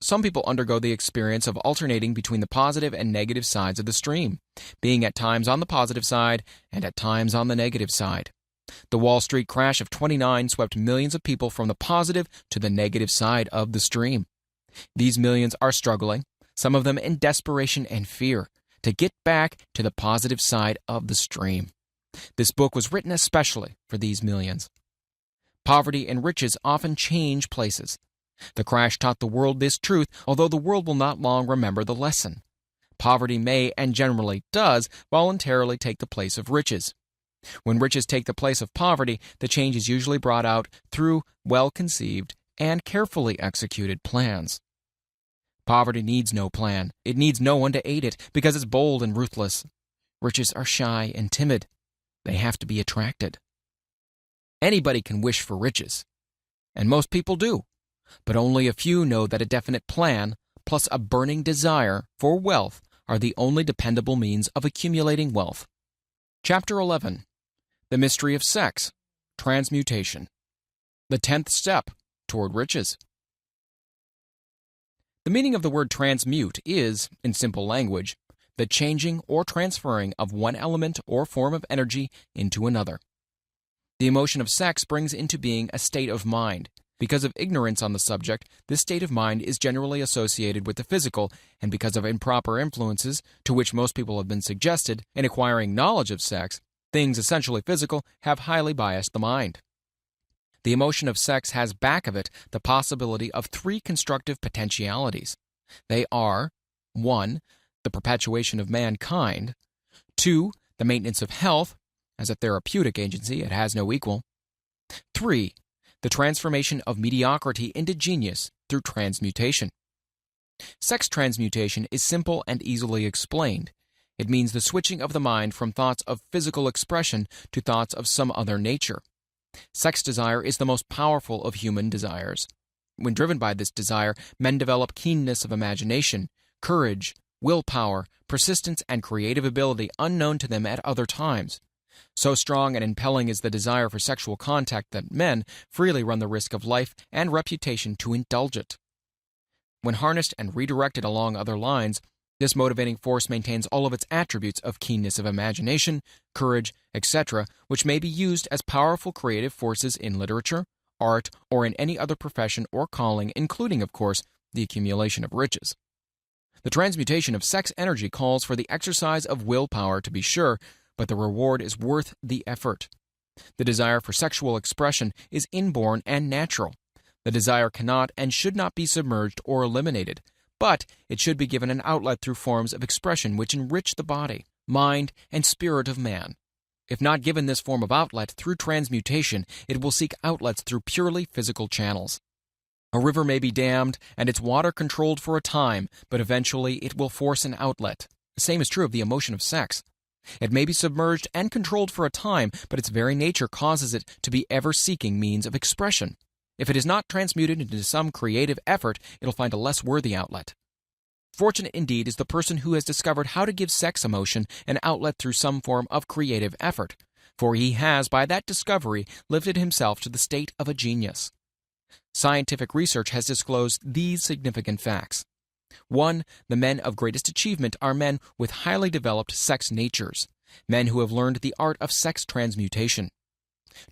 Some people undergo the experience of alternating between the positive and negative sides of the stream, being at times on the positive side and at times on the negative side. The Wall Street crash of '29 swept millions of people from the positive to the negative side of the stream. These millions are struggling, some of them in desperation and fear, to get back to the positive side of the stream. This book was written especially for these millions. Poverty and riches often change places. The crash taught the world this truth, although the world will not long remember the lesson. Poverty may, and generally does, voluntarily take the place of riches. When riches take the place of poverty, the change is usually brought out through well-conceived and carefully executed plans. Poverty needs no plan. It needs no one to aid it, because it's bold and ruthless. Riches are shy and timid. They have to be attracted. Anybody can wish for riches, and most people do, but only a few know that a definite plan, plus a burning desire for wealth, are the only dependable means of accumulating wealth. Chapter 11. The Mystery of Sex, Transmutation. The 10th step toward riches. The meaning of the word transmute is, in simple language, the changing or transferring of one element or form of energy into another. The emotion of sex brings into being a state of mind. Because of ignorance on the subject, this state of mind is generally associated with the physical, and because of improper influences, to which most people have been suggested, in acquiring knowledge of sex, things essentially physical have highly biased the mind. The emotion of sex has back of it the possibility of three constructive potentialities. They are 1. The perpetuation of mankind, 2. The maintenance of health. As a therapeutic agency, it has no equal. 3. The transformation of mediocrity into genius through transmutation. Sex transmutation is simple and easily explained. It means the switching of the mind from thoughts of physical expression to thoughts of some other nature. Sex desire is the most powerful of human desires. When driven by this desire, men develop keenness of imagination, courage, willpower, persistence, and creative ability unknown to them at other times. So strong and impelling is the desire for sexual contact that men freely run the risk of life and reputation to indulge it. When harnessed and redirected along other lines, this motivating force maintains all of its attributes of keenness of imagination, courage, etc., which may be used as powerful creative forces in literature, art, or in any other profession or calling, including, of course, the accumulation of riches. The transmutation of sex energy calls for the exercise of willpower, to be sure, but the reward is worth the effort. The desire for sexual expression is inborn and natural. The desire cannot and should not be submerged or eliminated, but it should be given an outlet through forms of expression which enrich the body, mind, and spirit of man. If not given this form of outlet through transmutation, it will seek outlets through purely physical channels. A river may be dammed and its water controlled for a time, but eventually it will force an outlet. The same is true of the emotion of sex. It may be submerged and controlled for a time, but its very nature causes it to be ever-seeking means of expression. If it is not transmuted into some creative effort, it'll find a less worthy outlet. Fortunate indeed is the person who has discovered how to give sex emotion an outlet through some form of creative effort, for he has, by that discovery, lifted himself to the state of a genius. Scientific research has disclosed these significant facts. 1. The men of greatest achievement are men with highly developed sex natures, men who have learned the art of sex transmutation.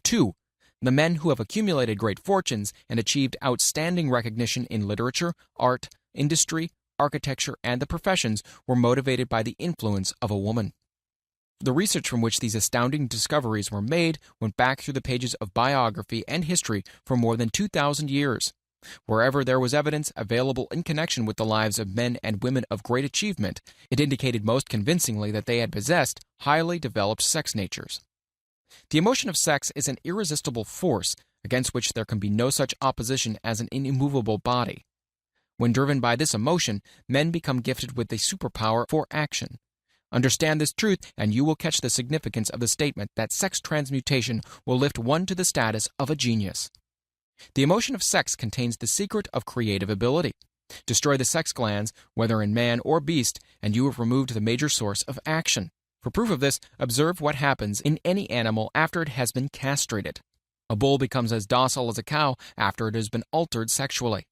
2. The men who have accumulated great fortunes and achieved outstanding recognition in literature, art, industry, architecture, and the professions were motivated by the influence of a woman. The research from which these astounding discoveries were made went back through the pages of biography and history for more than 2,000 years. Wherever there was evidence available in connection with the lives of men and women of great achievement, it indicated most convincingly that they had possessed highly developed sex natures. The emotion of sex is an irresistible force against which there can be no such opposition as an immovable body. When driven by this emotion, men become gifted with a superpower for action. Understand this truth, and you will catch the significance of the statement that sex transmutation will lift one to the status of a genius. The emotion of sex contains the secret of creative ability. Destroy the sex glands, whether in man or beast, and you have removed the major source of action. For proof of this, observe what happens in any animal after it has been castrated. A bull becomes as docile as a cow after it has been altered sexually.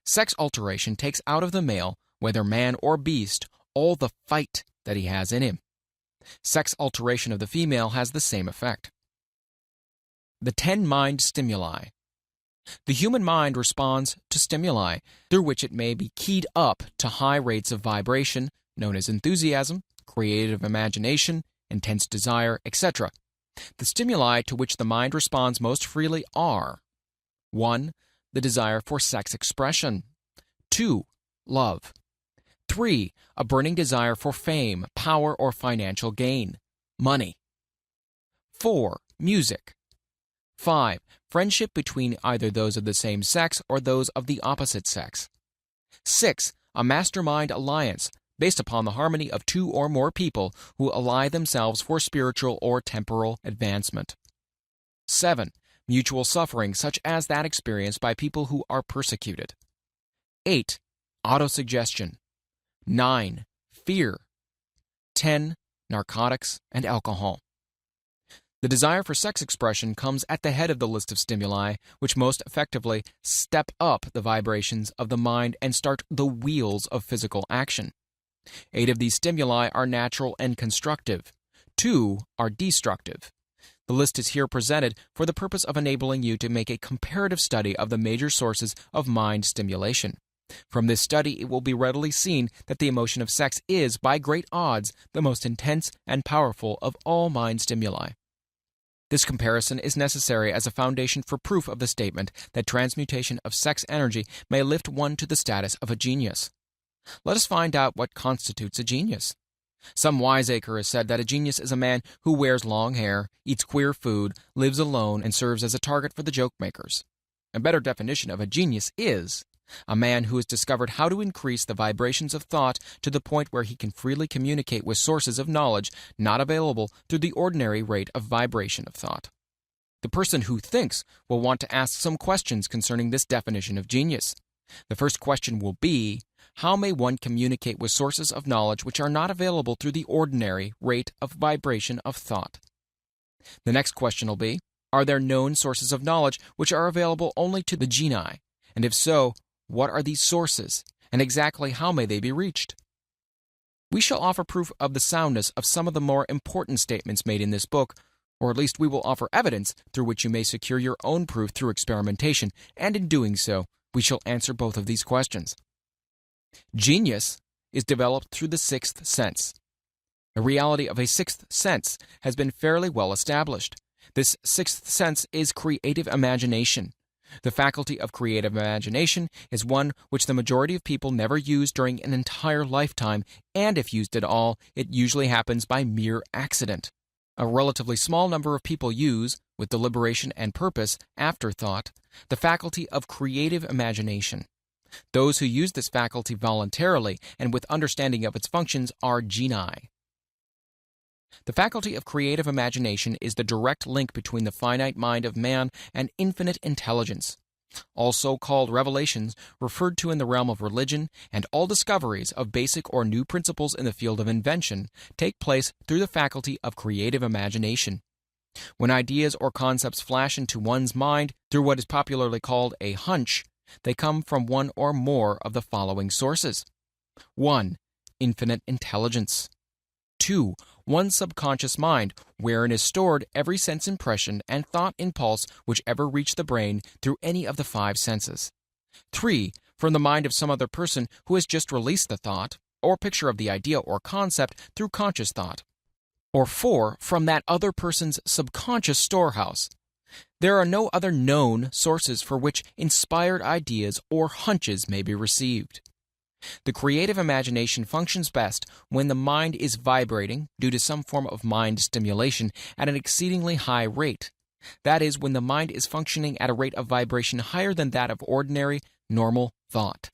Sex alteration takes out of the male, whether man or beast, all the fight that he has in him. Sex alteration of the female has the same effect. The 10 mind stimuli. The human mind responds to stimuli, through which it may be keyed up to high rates of vibration, known as enthusiasm, creative imagination, intense desire, etc. The stimuli to which the mind responds most freely are 1. The desire for sex expression. 2. Love. 3. A burning desire for fame, power, or financial gain. Money. 4. Music. 5. Friendship between either those of the same sex or those of the opposite sex. 6. A mastermind alliance based upon the harmony of two or more people who ally themselves for spiritual or temporal advancement. 7. Mutual suffering such as that experienced by people who are persecuted. 8. Autosuggestion. 9. Fear. 10. Narcotics and alcohol. The desire for sex expression comes at the head of the list of stimuli, which most effectively step up the vibrations of the mind and start the wheels of physical action. 8 of these stimuli are natural and constructive. 2 are destructive. The list is here presented for the purpose of enabling you to make a comparative study of the major sources of mind stimulation. From this study, it will be readily seen that the emotion of sex is, by great odds, the most intense and powerful of all mind stimuli. This comparison is necessary as a foundation for proof of the statement that transmutation of sex energy may lift one to the status of a genius. Let us find out what constitutes a genius. Some wiseacre has said that a genius is a man who wears long hair, eats queer food, lives alone, and serves as a target for the joke makers. A better definition of a genius is a man who has discovered how to increase the vibrations of thought to the point where he can freely communicate with sources of knowledge not available through the ordinary rate of vibration of thought. The person who thinks will want to ask some questions concerning this definition of genius. The first question will be, how may one communicate with sources of knowledge which are not available through the ordinary rate of vibration of thought? The next question will be, are there known sources of knowledge which are available only to the genii? And if so, what are these sources, and exactly how may they be reached? We shall offer proof of the soundness of some of the more important statements made in this book, or at least we will offer evidence through which you may secure your own proof through experimentation, and in doing so, we shall answer both of these questions. Genius is developed through the sixth sense. The reality of a sixth sense has been fairly well established. This sixth sense is creative imagination. The faculty of creative imagination is one which the majority of people never use during an entire lifetime, and if used at all, it usually happens by mere accident. A relatively small number of people use, with deliberation and purpose, afterthought, the faculty of creative imagination. Those who use this faculty voluntarily and with understanding of its functions are genii. The faculty of creative imagination is the direct link between the finite mind of man and infinite intelligence. All so-called revelations referred to in the realm of religion and all discoveries of basic or new principles in the field of invention take place through the faculty of creative imagination. When ideas or concepts flash into one's mind through what is popularly called a hunch, they come from one or more of the following sources. 1. Infinite intelligence. 2. One's subconscious mind, wherein is stored every sense impression and thought impulse which ever reached the brain through any of the 5 senses. 3. From the mind of some other person who has just released the thought, or picture of the idea or concept through conscious thought. Or 4. From that other person's subconscious storehouse. There are no other known sources for which inspired ideas or hunches may be received. The creative imagination functions best when the mind is vibrating due to some form of mind stimulation at an exceedingly high rate. That is, when the mind is functioning at a rate of vibration higher than that of ordinary, normal thought.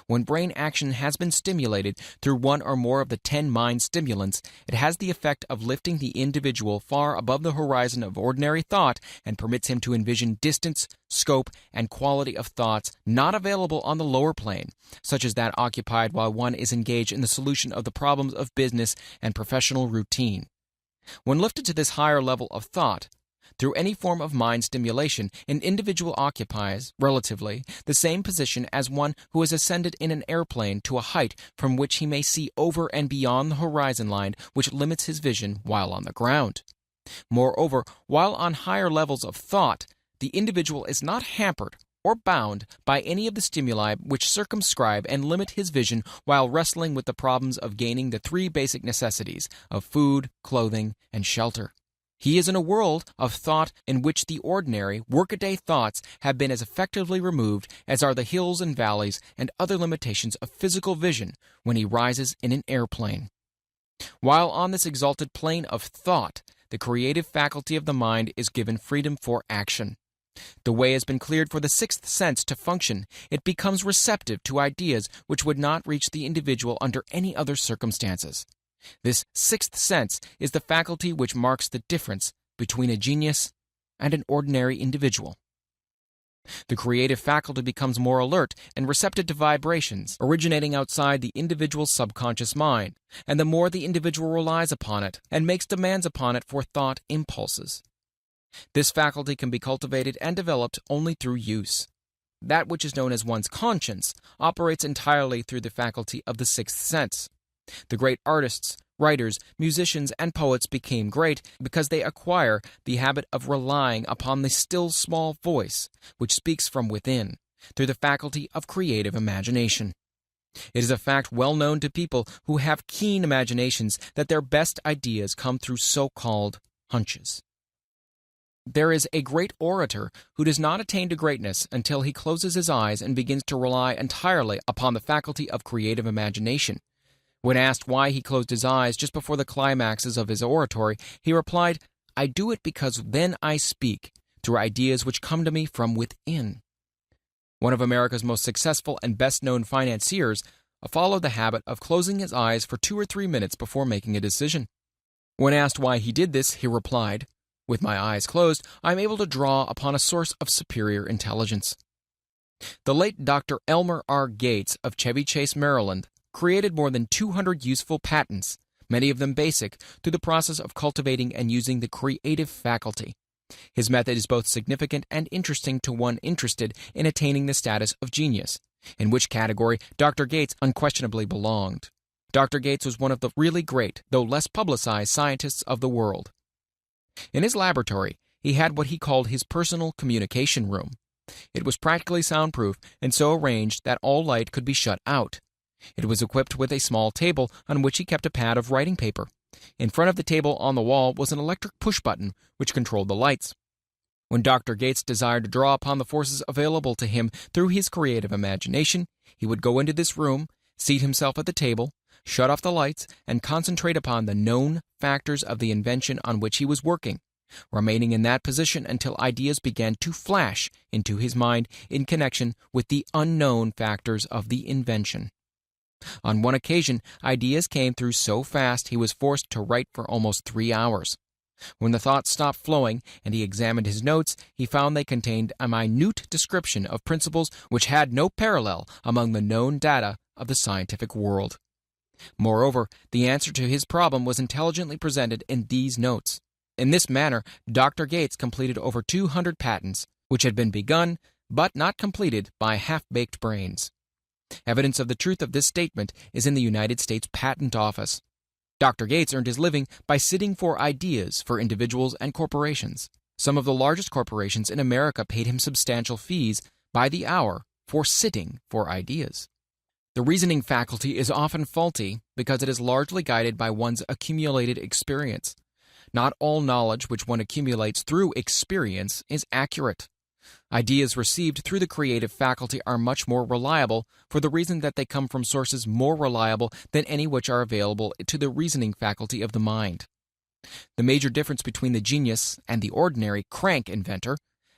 When brain action has been stimulated through one or more of the 10 mind stimulants, it has the effect of lifting the individual far above the horizon of ordinary thought and permits him to envision distance, scope, and quality of thoughts not available on the lower plane, such as that occupied while one is engaged in the solution of the problems of business and professional routine. When lifted to this higher level of thought, through any form of mind stimulation, an individual occupies, relatively, the same position as one who has ascended in an airplane to a height from which he may see over and beyond the horizon line which limits his vision while on the ground. Moreover, while on higher levels of thought, the individual is not hampered or bound by any of the stimuli which circumscribe and limit his vision while wrestling with the problems of gaining the 3 basic necessities of food, clothing, and shelter. He is in a world of thought in which the ordinary, workaday thoughts have been as effectively removed as are the hills and valleys and other limitations of physical vision when he rises in an airplane. While on this exalted plane of thought, the creative faculty of the mind is given freedom for action. The way has been cleared for the sixth sense to function. It becomes receptive to ideas which would not reach the individual under any other circumstances. This sixth sense is the faculty which marks the difference between a genius and an ordinary individual. The creative faculty becomes more alert and receptive to vibrations originating outside the individual's subconscious mind, and the more the individual relies upon it and makes demands upon it for thought impulses. This faculty can be cultivated and developed only through use. That which is known as one's conscience operates entirely through the faculty of the sixth sense. The great artists, writers, musicians, and poets became great because they acquire the habit of relying upon the still small voice which speaks from within, through the faculty of creative imagination. It is a fact well known to people who have keen imaginations that their best ideas come through so-called hunches. There is a great orator who does not attain to greatness until he closes his eyes and begins to rely entirely upon the faculty of creative imagination. When asked why he closed his eyes just before the climaxes of his oratory, he replied, "I do it because then I speak through ideas which come to me from within." One of America's most successful and best-known financiers followed the habit of closing his eyes for 2 or 3 minutes before making a decision. When asked why he did this, he replied, "With my eyes closed, I am able to draw upon a source of superior intelligence." The late Dr. Elmer R. Gates of Chevy Chase, Maryland, created more than 200 useful patents, many of them basic, through the process of cultivating and using the creative faculty. His method is both significant and interesting to one interested in attaining the status of genius, in which category Dr. Gates unquestionably belonged. Dr. Gates was one of the really great, though less publicized, scientists of the world. In his laboratory, he had what he called his personal communication room. It was practically soundproof and so arranged that all light could be shut out. It was equipped with a small table on which he kept a pad of writing paper. In front of the table on the wall was an electric push button which controlled the lights. When Dr. Gates desired to draw upon the forces available to him through his creative imagination, he would go into this room, seat himself at the table, shut off the lights, and concentrate upon the known factors of the invention on which he was working, remaining in that position until ideas began to flash into his mind in connection with the unknown factors of the invention. On one occasion, ideas came through so fast he was forced to write for almost 3 hours. When the thoughts stopped flowing and he examined his notes, he found they contained a minute description of principles which had no parallel among the known data of the scientific world. Moreover, the answer to his problem was intelligently presented in these notes. In this manner, Dr. Gates completed over 200 patents, which had been begun but not completed by half-baked brains. Evidence of the truth of this statement is in the United States Patent Office. Dr. Gates earned his living by sitting for ideas for individuals and corporations. Some of the largest corporations in America paid him substantial fees by the hour for sitting for ideas. The reasoning faculty is often faulty because it is largely guided by one's accumulated experience. Not all knowledge which one accumulates through experience is accurate. Ideas received through the creative faculty are much more reliable for the reason that they come from sources more reliable than any which are available to the reasoning faculty of the mind. The major difference between the genius and the ordinary crank inventor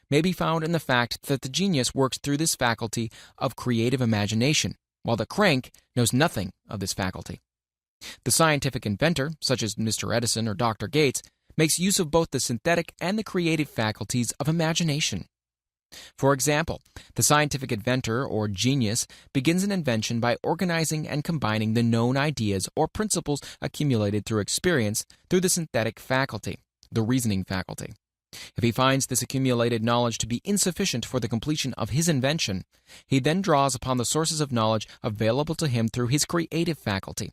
may be found in the fact that the genius works through this faculty of creative imagination, while the crank knows nothing of this faculty. The scientific inventor, such as Mr. Edison or Dr. Gates, makes use of both the synthetic and the creative faculties of imagination. For example, the scientific inventor or genius begins an invention by organizing and combining the known ideas or principles accumulated through experience through the synthetic faculty, the reasoning faculty. If he finds this accumulated knowledge to be insufficient for the completion of his invention, he then draws upon the sources of knowledge available to him through his creative faculty.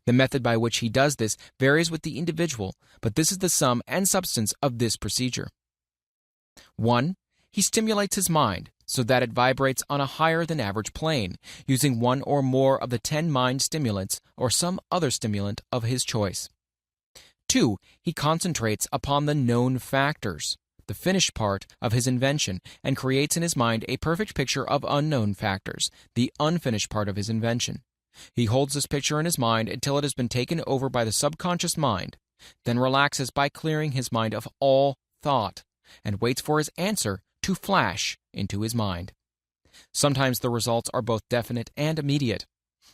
The method by which he does this varies with the individual, but this is the sum and substance of this procedure. 1. He stimulates his mind so that it vibrates on a higher than average plane, using one or more of the 10 mind stimulants or some other stimulant of his choice. 2, he concentrates upon the known factors, the finished part of his invention, and creates in his mind a perfect picture of unknown factors, the unfinished part of his invention. He holds this picture in his mind until it has been taken over by the subconscious mind, then relaxes by clearing his mind of all thought, and waits for his answer to flash into his mind. Sometimes the results are both definite and immediate.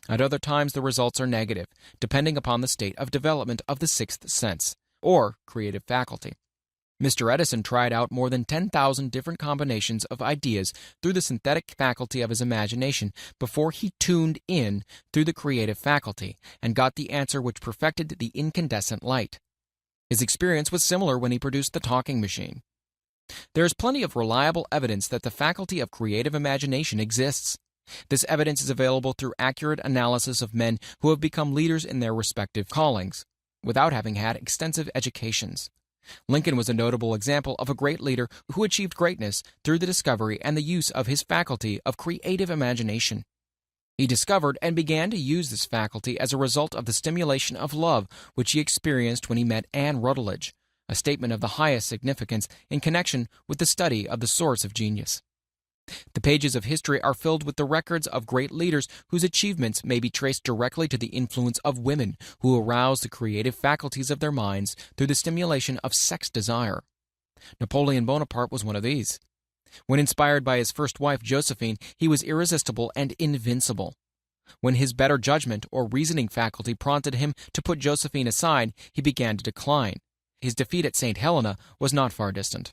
At other times the results are negative, depending upon the state of development of the sixth sense, or creative faculty. Mr. Edison tried out more than 10,000 different combinations of ideas through the synthetic faculty of his imagination before he tuned in through the creative faculty and got the answer which perfected the incandescent light. His experience was similar when he produced the talking machine. There is plenty of reliable evidence that the faculty of creative imagination exists. This evidence is available through accurate analysis of men who have become leaders in their respective callings, without having had extensive educations. Lincoln was a notable example of a great leader who achieved greatness through the discovery and the use of his faculty of creative imagination. He discovered and began to use this faculty as a result of the stimulation of love which he experienced when he met Anne Rutledge, a statement of the highest significance in connection with the study of the source of genius. The pages of history are filled with the records of great leaders whose achievements may be traced directly to the influence of women who aroused the creative faculties of their minds through the stimulation of sex desire. Napoleon Bonaparte was one of these. When inspired by his first wife, Josephine, he was irresistible and invincible. When his better judgment or reasoning faculty prompted him to put Josephine aside, he began to decline. His defeat at St. Helena was not far distant.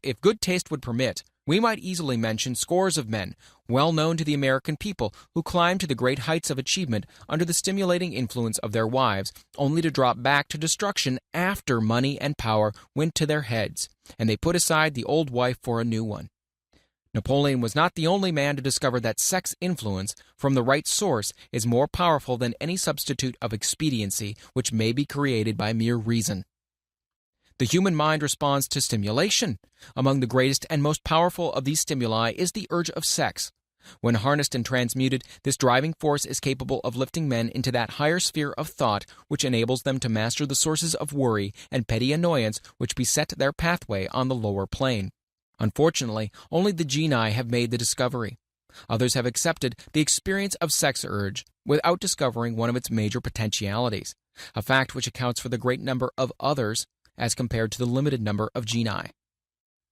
If good taste would permit, we might easily mention scores of men, well known to the American people, who climbed to the great heights of achievement under the stimulating influence of their wives, only to drop back to destruction after money and power went to their heads, and they put aside the old wife for a new one. Napoleon was not the only man to discover that sex influence from the right source is more powerful than any substitute of expediency which may be created by mere reason. The human mind responds to stimulation. Among the greatest and most powerful of these stimuli is the urge of sex. When harnessed and transmuted, this driving force is capable of lifting men into that higher sphere of thought which enables them to master the sources of worry and petty annoyance which beset their pathway on the lower plane. Unfortunately, only the genii have made the discovery. Others have accepted the experience of sex urge without discovering one of its major potentialities, a fact which accounts for the great number of others as compared to the limited number of genii.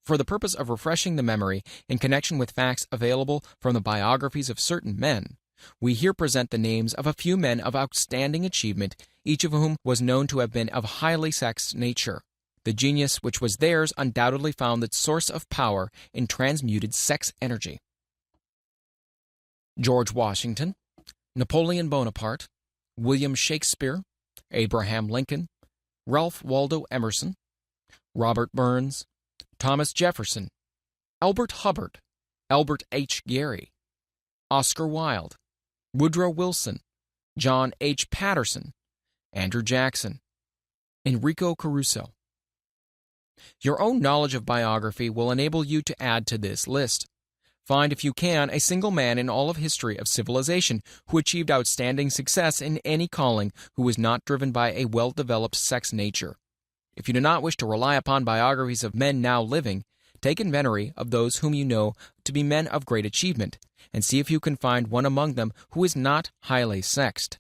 For the purpose of refreshing the memory in connection with facts available from the biographies of certain men, we here present the names of a few men of outstanding achievement, each of whom was known to have been of highly sexed nature. The genius which was theirs undoubtedly found its source of power in transmuted sex energy. George Washington, Napoleon Bonaparte, William Shakespeare, Abraham Lincoln, Ralph Waldo Emerson, Robert Burns, Thomas Jefferson, Albert Hubbard, Albert H. Gary, Oscar Wilde, Woodrow Wilson, John H. Patterson, Andrew Jackson, Enrico Caruso. Your own knowledge of biography will enable you to add to this list. Find, if you can, a single man in all of history of civilization who achieved outstanding success in any calling who was not driven by a well-developed sex nature. If you do not wish to rely upon biographies of men now living, take inventory of those whom you know to be men of great achievement, and see if you can find one among them who is not highly sexed.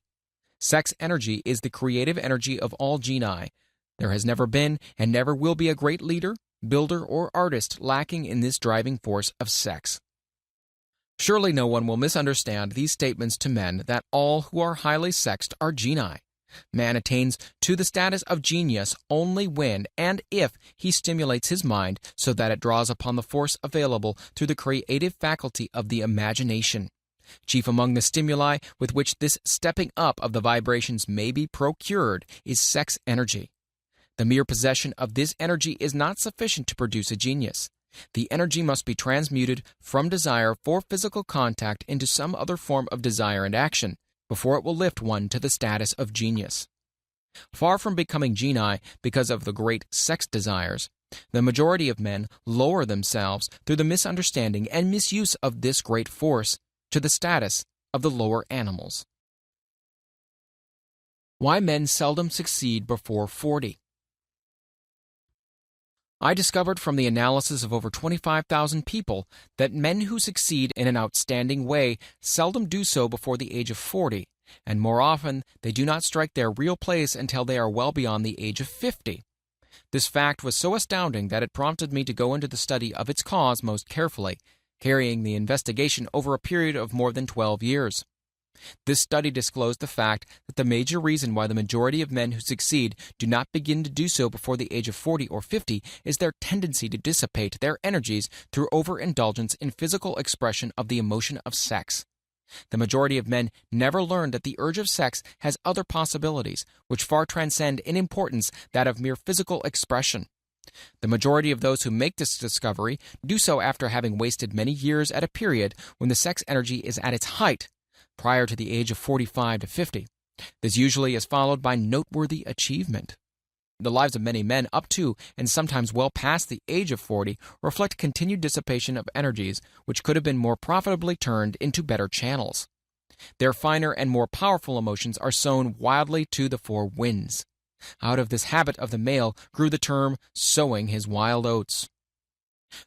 Sex energy is the creative energy of all genii. There has never been and never will be a great leader, builder, or artist lacking in this driving force of sex. Surely no one will misunderstand these statements to men that all who are highly sexed are genii. Man attains to the status of genius only when and if he stimulates his mind so that it draws upon the force available through the creative faculty of the imagination. Chief among the stimuli with which this stepping up of the vibrations may be procured is sex energy. The mere possession of this energy is not sufficient to produce a genius. The energy must be transmuted from desire for physical contact into some other form of desire and action before it will lift one to the status of genius. Far from becoming genii because of the great sex desires, the majority of men lower themselves through the misunderstanding and misuse of this great force to the status of the lower animals. Why men seldom succeed before 40. I discovered from the analysis of over 25,000 people that men who succeed in an outstanding way seldom do so before the age of 40, and more often they do not strike their real place until they are well beyond the age of 50. This fact was so astounding that it prompted me to go into the study of its cause most carefully, carrying the investigation over a period of more than 12 years. This study disclosed the fact that the major reason why the majority of men who succeed do not begin to do so before the age of 40 or 50 is their tendency to dissipate their energies through overindulgence in physical expression of the emotion of sex. The majority of men never learn that the urge of sex has other possibilities, which far transcend in importance that of mere physical expression. The majority of those who make this discovery do so after having wasted many years at a period when the sex energy is at its height, prior to the age of 45 to 50. This usually is followed by noteworthy achievement. The lives of many men up to and sometimes well past the age of 40 reflect continued dissipation of energies which could have been more profitably turned into better channels. Their finer and more powerful emotions are sown wildly to the four winds. Out of this habit of the male grew the term sowing his wild oats.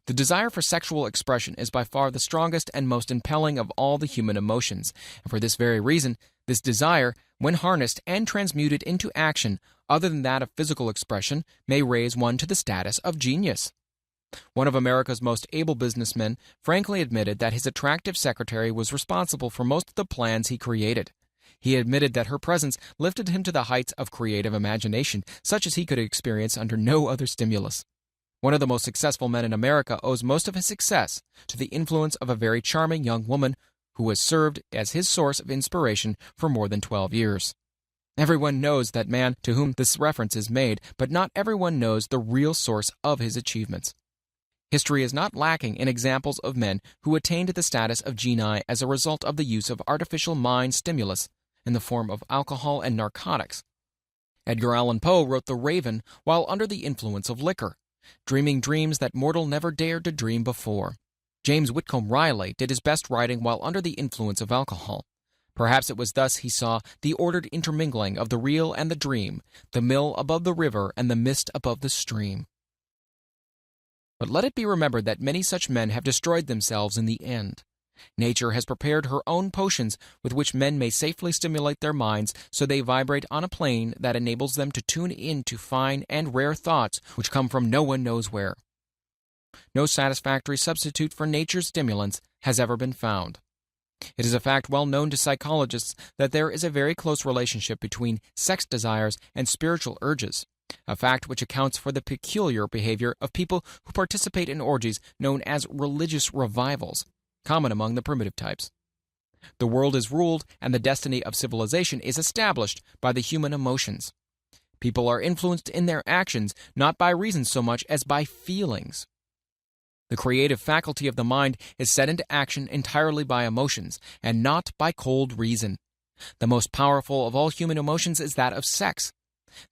The desire for sexual expression is by far the strongest and most impelling of all the human emotions, and for this very reason, this desire, when harnessed and transmuted into action other than that of physical expression, may raise one to the status of genius. One of America's most able businessmen frankly admitted that his attractive secretary was responsible for most of the plans he created. He admitted that her presence lifted him to the heights of creative imagination, such as he could experience under no other stimulus. One of the most successful men in America owes most of his success to the influence of a very charming young woman who has served as his source of inspiration for more than 12 years. Everyone knows that man to whom this reference is made, but not everyone knows the real source of his achievements. History is not lacking in examples of men who attained the status of genii as a result of the use of artificial mind stimulus in the form of alcohol and narcotics. Edgar Allan Poe wrote The Raven while under the influence of liquor, dreaming dreams that mortal never dared to dream before. James Whitcomb Riley did his best writing while under the influence of alcohol. Perhaps it was thus he saw the ordered intermingling of the real and the dream, the mill above the river and the mist above the stream. But let it be remembered that many such men have destroyed themselves in the end. Nature has prepared her own potions with which men may safely stimulate their minds so they vibrate on a plane that enables them to tune in to fine and rare thoughts which come from no one knows where. No satisfactory substitute for nature's stimulants has ever been found. It is a fact well known to psychologists that there is a very close relationship between sex desires and spiritual urges, a fact which accounts for the peculiar behavior of people who participate in orgies known as religious revivals, common among the primitive types. The world is ruled and the destiny of civilization is established by the human emotions. People are influenced in their actions not by reason so much as by feelings. The creative faculty of the mind is set into action entirely by emotions and not by cold reason. The most powerful of all human emotions is that of sex.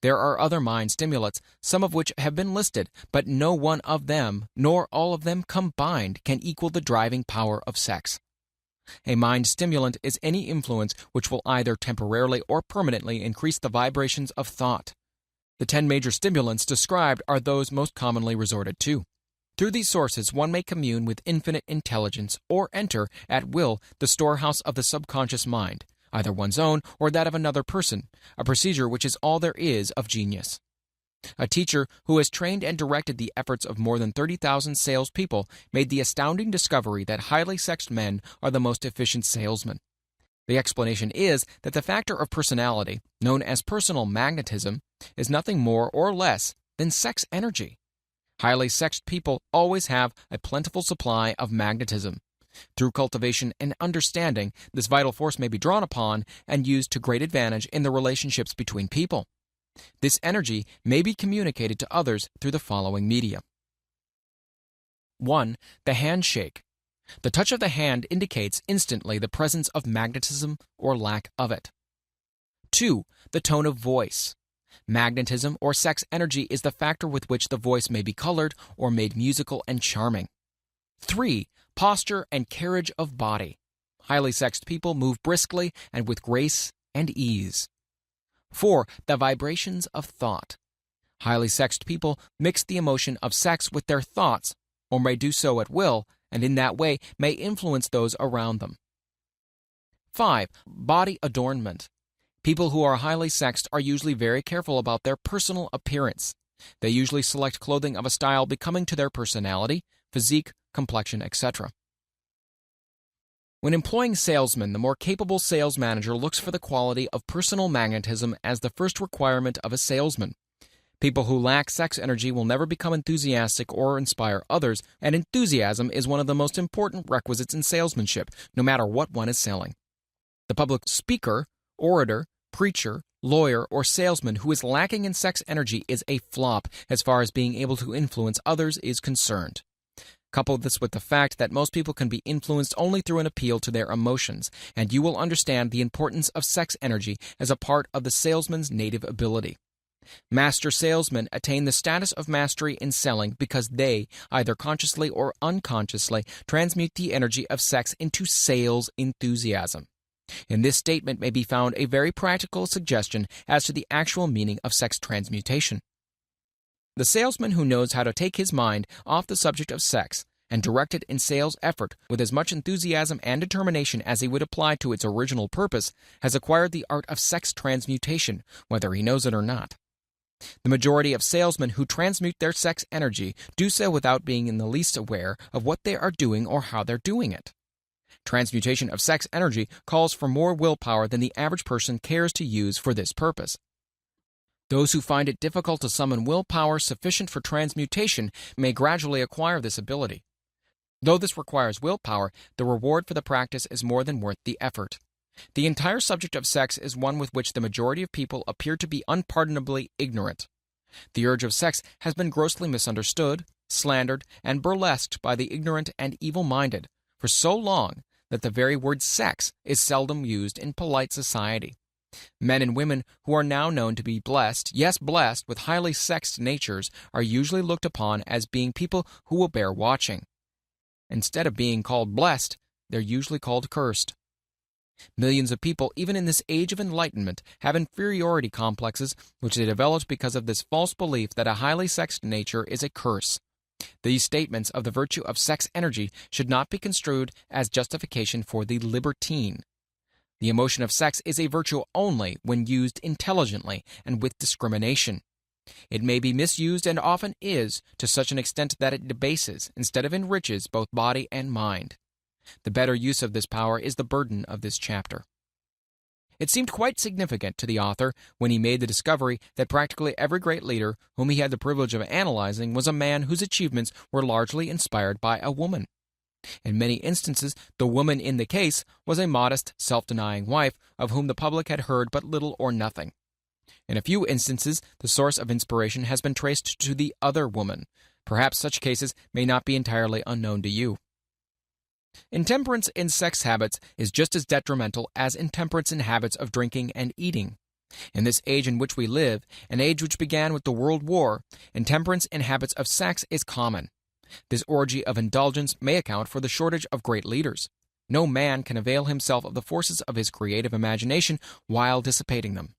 There are other mind stimulants, some of which have been listed, but no one of them, nor all of them combined, can equal the driving power of sex. A mind stimulant is any influence which will either temporarily or permanently increase the vibrations of thought. The 10 major stimulants described are those most commonly resorted to. Through these sources, one may commune with infinite intelligence or enter, at will, the storehouse of the subconscious mind, either one's own or that of another person, a procedure which is all there is of genius. A teacher who has trained and directed the efforts of more than 30,000 salespeople made the astounding discovery that highly sexed men are the most efficient salesmen. The explanation is that the factor of personality, known as personal magnetism, is nothing more or less than sex energy. Highly sexed people always have a plentiful supply of magnetism. Through cultivation and understanding, this vital force may be drawn upon and used to great advantage in the relationships between people. This energy may be communicated to others through the following media. 1. The handshake. The touch of the hand indicates instantly the presence of magnetism or lack of it. 2. The tone of voice. Magnetism or sex energy is the factor with which the voice may be colored or made musical and charming. 3. Posture and carriage of body. Highly sexed people move briskly and with grace and ease. 4. The vibrations of thought. Highly sexed people mix the emotion of sex with their thoughts, or may do so at will, and in that way may influence those around them. 5. Body adornment. People who are highly sexed are usually very careful about their personal appearance. They usually select clothing of a style becoming to their personality, physique, complexion, etc. When employing salesmen, the more capable sales manager looks for the quality of personal magnetism as the first requirement of a salesman. People who lack sex energy will never become enthusiastic or inspire others, and enthusiasm is one of the most important requisites in salesmanship, no matter what one is selling. The public speaker, orator, preacher, lawyer, or salesman who is lacking in sex energy is a flop as far as being able to influence others is concerned. Couple this with the fact that most people can be influenced only through an appeal to their emotions, and you will understand the importance of sex energy as a part of the salesman's native ability. Master salesmen attain the status of mastery in selling because they, either consciously or unconsciously, transmute the energy of sex into sales enthusiasm. In this statement may be found a very practical suggestion as to the actual meaning of sex transmutation. The salesman who knows how to take his mind off the subject of sex and direct it in sales effort with as much enthusiasm and determination as he would apply to its original purpose has acquired the art of sex transmutation, whether he knows it or not. The majority of salesmen who transmute their sex energy do so without being in the least aware of what they are doing or how they're doing it. Transmutation of sex energy calls for more willpower than the average person cares to use for this purpose. Those who find it difficult to summon willpower sufficient for transmutation may gradually acquire this ability. Though this requires willpower, the reward for the practice is more than worth the effort. The entire subject of sex is one with which the majority of people appear to be unpardonably ignorant. The urge of sex has been grossly misunderstood, slandered, and burlesqued by the ignorant and evil-minded for so long that the very word sex is seldom used in polite society. Men and women who are now known to be blessed, yes blessed, with highly sexed natures are usually looked upon as being people who will bear watching. Instead of being called blessed, they're usually called cursed. Millions of people, even in this age of enlightenment, have inferiority complexes which they developed because of this false belief that a highly sexed nature is a curse. These statements of the virtue of sex energy should not be construed as justification for the libertine. The emotion of sex is a virtue only when used intelligently and with discrimination. It may be misused and often is to such an extent that it debases instead of enriches both body and mind. The better use of this power is the burden of this chapter. It seemed quite significant to the author when he made the discovery that practically every great leader whom he had the privilege of analyzing was a man whose achievements were largely inspired by a woman. In many instances, the woman in the case was a modest, self-denying wife of whom the public had heard but little or nothing. In a few instances, the source of inspiration has been traced to the other woman. Perhaps such cases may not be entirely unknown to you. Intemperance in sex habits is just as detrimental as intemperance in habits of drinking and eating. In this age in which we live, an age which began with the World War, intemperance in habits of sex is common. This orgy of indulgence may account for the shortage of great leaders. No man can avail himself of the forces of his creative imagination while dissipating them.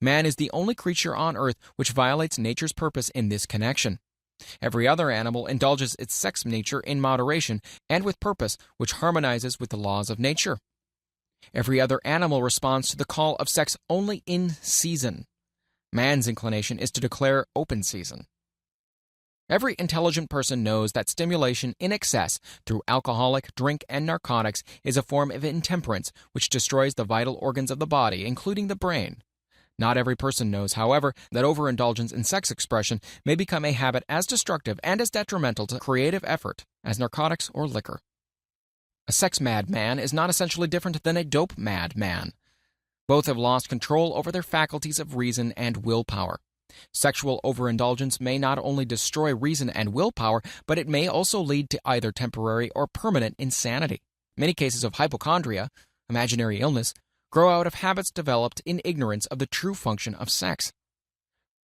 Man is the only creature on earth which violates nature's purpose in this connection. Every other animal indulges its sex nature in moderation and with purpose which harmonizes with the laws of nature. Every other animal responds to the call of sex only in season. Man's inclination is to declare open season. Every intelligent person knows that stimulation in excess through alcoholic, drink, and narcotics is a form of intemperance which destroys the vital organs of the body, including the brain. Not every person knows, however, that overindulgence in sex expression may become a habit as destructive and as detrimental to creative effort as narcotics or liquor. A sex-mad man is not essentially different than a dope-mad man. Both have lost control over their faculties of reason and willpower. Sexual overindulgence may not only destroy reason and willpower, but it may also lead to either temporary or permanent insanity. Many cases of hypochondria, imaginary illness, grow out of habits developed in ignorance of the true function of sex.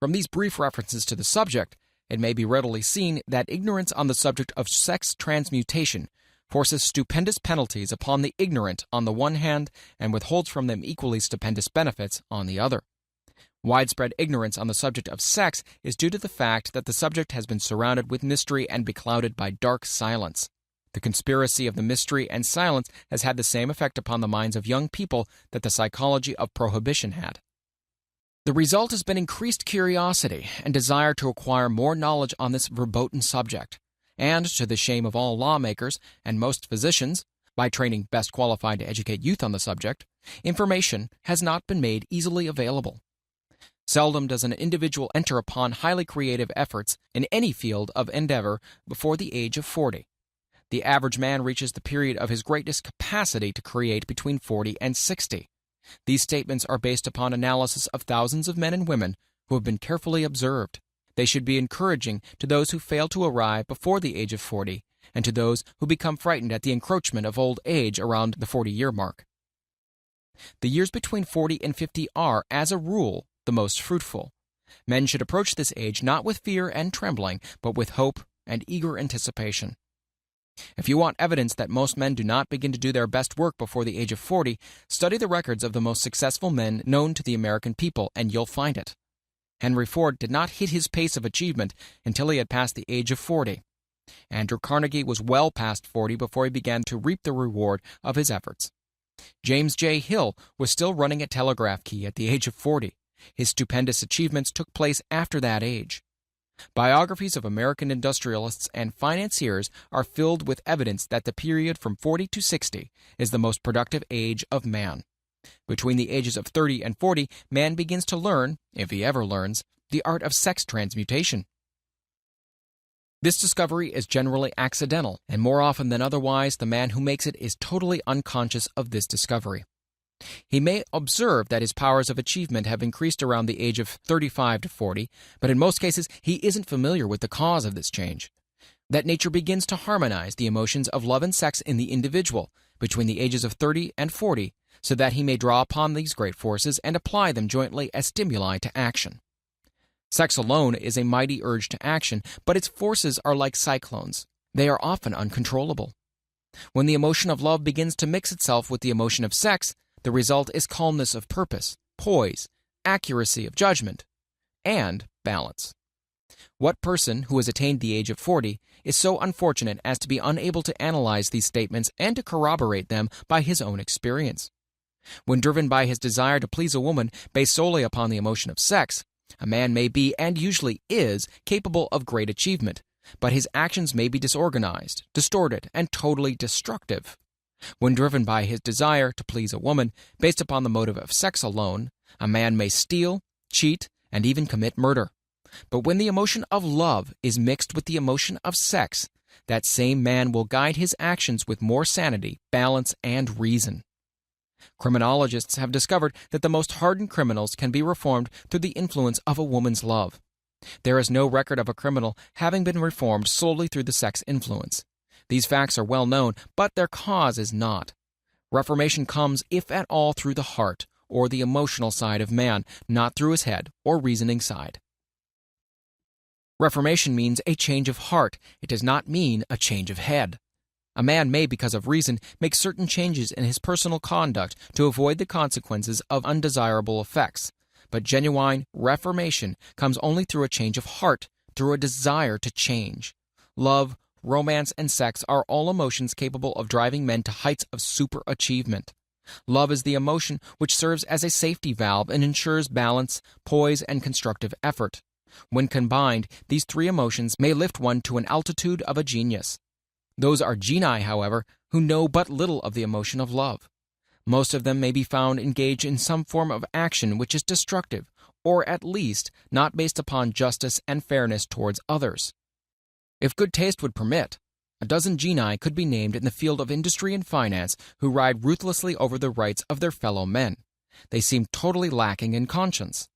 From these brief references to the subject, it may be readily seen that ignorance on the subject of sex transmutation forces stupendous penalties upon the ignorant on the one hand and withholds from them equally stupendous benefits on the other. Widespread ignorance on the subject of sex is due to the fact that the subject has been surrounded with mystery and beclouded by dark silence. The conspiracy of the mystery and silence has had the same effect upon the minds of young people that the psychology of prohibition had. The result has been increased curiosity and desire to acquire more knowledge on this verboten subject, and, to the shame of all lawmakers and most physicians, by training best qualified to educate youth on the subject, information has not been made easily available. Seldom does an individual enter upon highly creative efforts in any field of endeavor before the age of 40. The average man reaches the period of his greatest capacity to create between 40 and 60. These statements are based upon analysis of thousands of men and women who have been carefully observed. They should be encouraging to those who fail to arrive before the age of 40, and to those who become frightened at the encroachment of old age around the 40-year mark. The years between 40 and 50 are, as a rule, the most fruitful. Men should approach this age not with fear and trembling, but with hope and eager anticipation. If you want evidence that most men do not begin to do their best work before the age of 40, study the records of the most successful men known to the American people, and you'll find it. Henry Ford did not hit his pace of achievement until he had passed the age of 40. Andrew Carnegie was well past 40 before he began to reap the reward of his efforts. James J. Hill was still running a telegraph key at the age of 40. His stupendous achievements took place after that age. Biographies of American industrialists and financiers are filled with evidence that the period from 40 to 60 is the most productive age of man. Between the ages of 30 and 40, man begins to learn, if he ever learns, the art of sex transmutation. This discovery is generally accidental, and more often than otherwise, the man who makes it is totally unconscious of this discovery. He may observe that his powers of achievement have increased around the age of 35 to 40, but in most cases he isn't familiar with the cause of this change. That nature begins to harmonize the emotions of love and sex in the individual between the ages of 30 and 40, so that he may draw upon these great forces and apply them jointly as stimuli to action. Sex alone is a mighty urge to action, but its forces are like cyclones. They are often uncontrollable. When the emotion of love begins to mix itself with the emotion of sex, the result is calmness of purpose, poise, accuracy of judgment, and balance. What person who has attained the age of 40 is so unfortunate as to be unable to analyze these statements and to corroborate them by his own experience? When driven by his desire to please a woman based solely upon the emotion of sex, a man may be, and usually is, capable of great achievement, but his actions may be disorganized, distorted, and totally destructive. When driven by his desire to please a woman based upon the motive of sex alone, a man may steal, cheat, and even commit murder. But when the emotion of love is mixed with the emotion of sex, that same man will guide his actions with more sanity, balance, and reason. Criminologists have discovered that the most hardened criminals can be reformed through the influence of a woman's love. There is no record of a criminal having been reformed solely through the sex influence. These facts are well known, but their cause is not. Reformation comes, if at all, through the heart, or the emotional side of man, not through his head or reasoning side. Reformation means a change of heart. It does not mean a change of head. A man may, because of reason, make certain changes in his personal conduct to avoid the consequences of undesirable effects. But genuine reformation comes only through a change of heart, through a desire to change. Love, romance, and sex are all emotions capable of driving men to heights of superachievement. Love is the emotion which serves as a safety valve and ensures balance, poise, and constructive effort. When combined, these three emotions may lift one to an altitude of a genius. Those are genii, however, who know but little of the emotion of love. Most of them may be found engaged in some form of action which is destructive, or at least not based upon justice and fairness towards others. If good taste would permit, a dozen genii could be named in the field of industry and finance who ride ruthlessly over the rights of their fellow men. They seem totally lacking in conscience.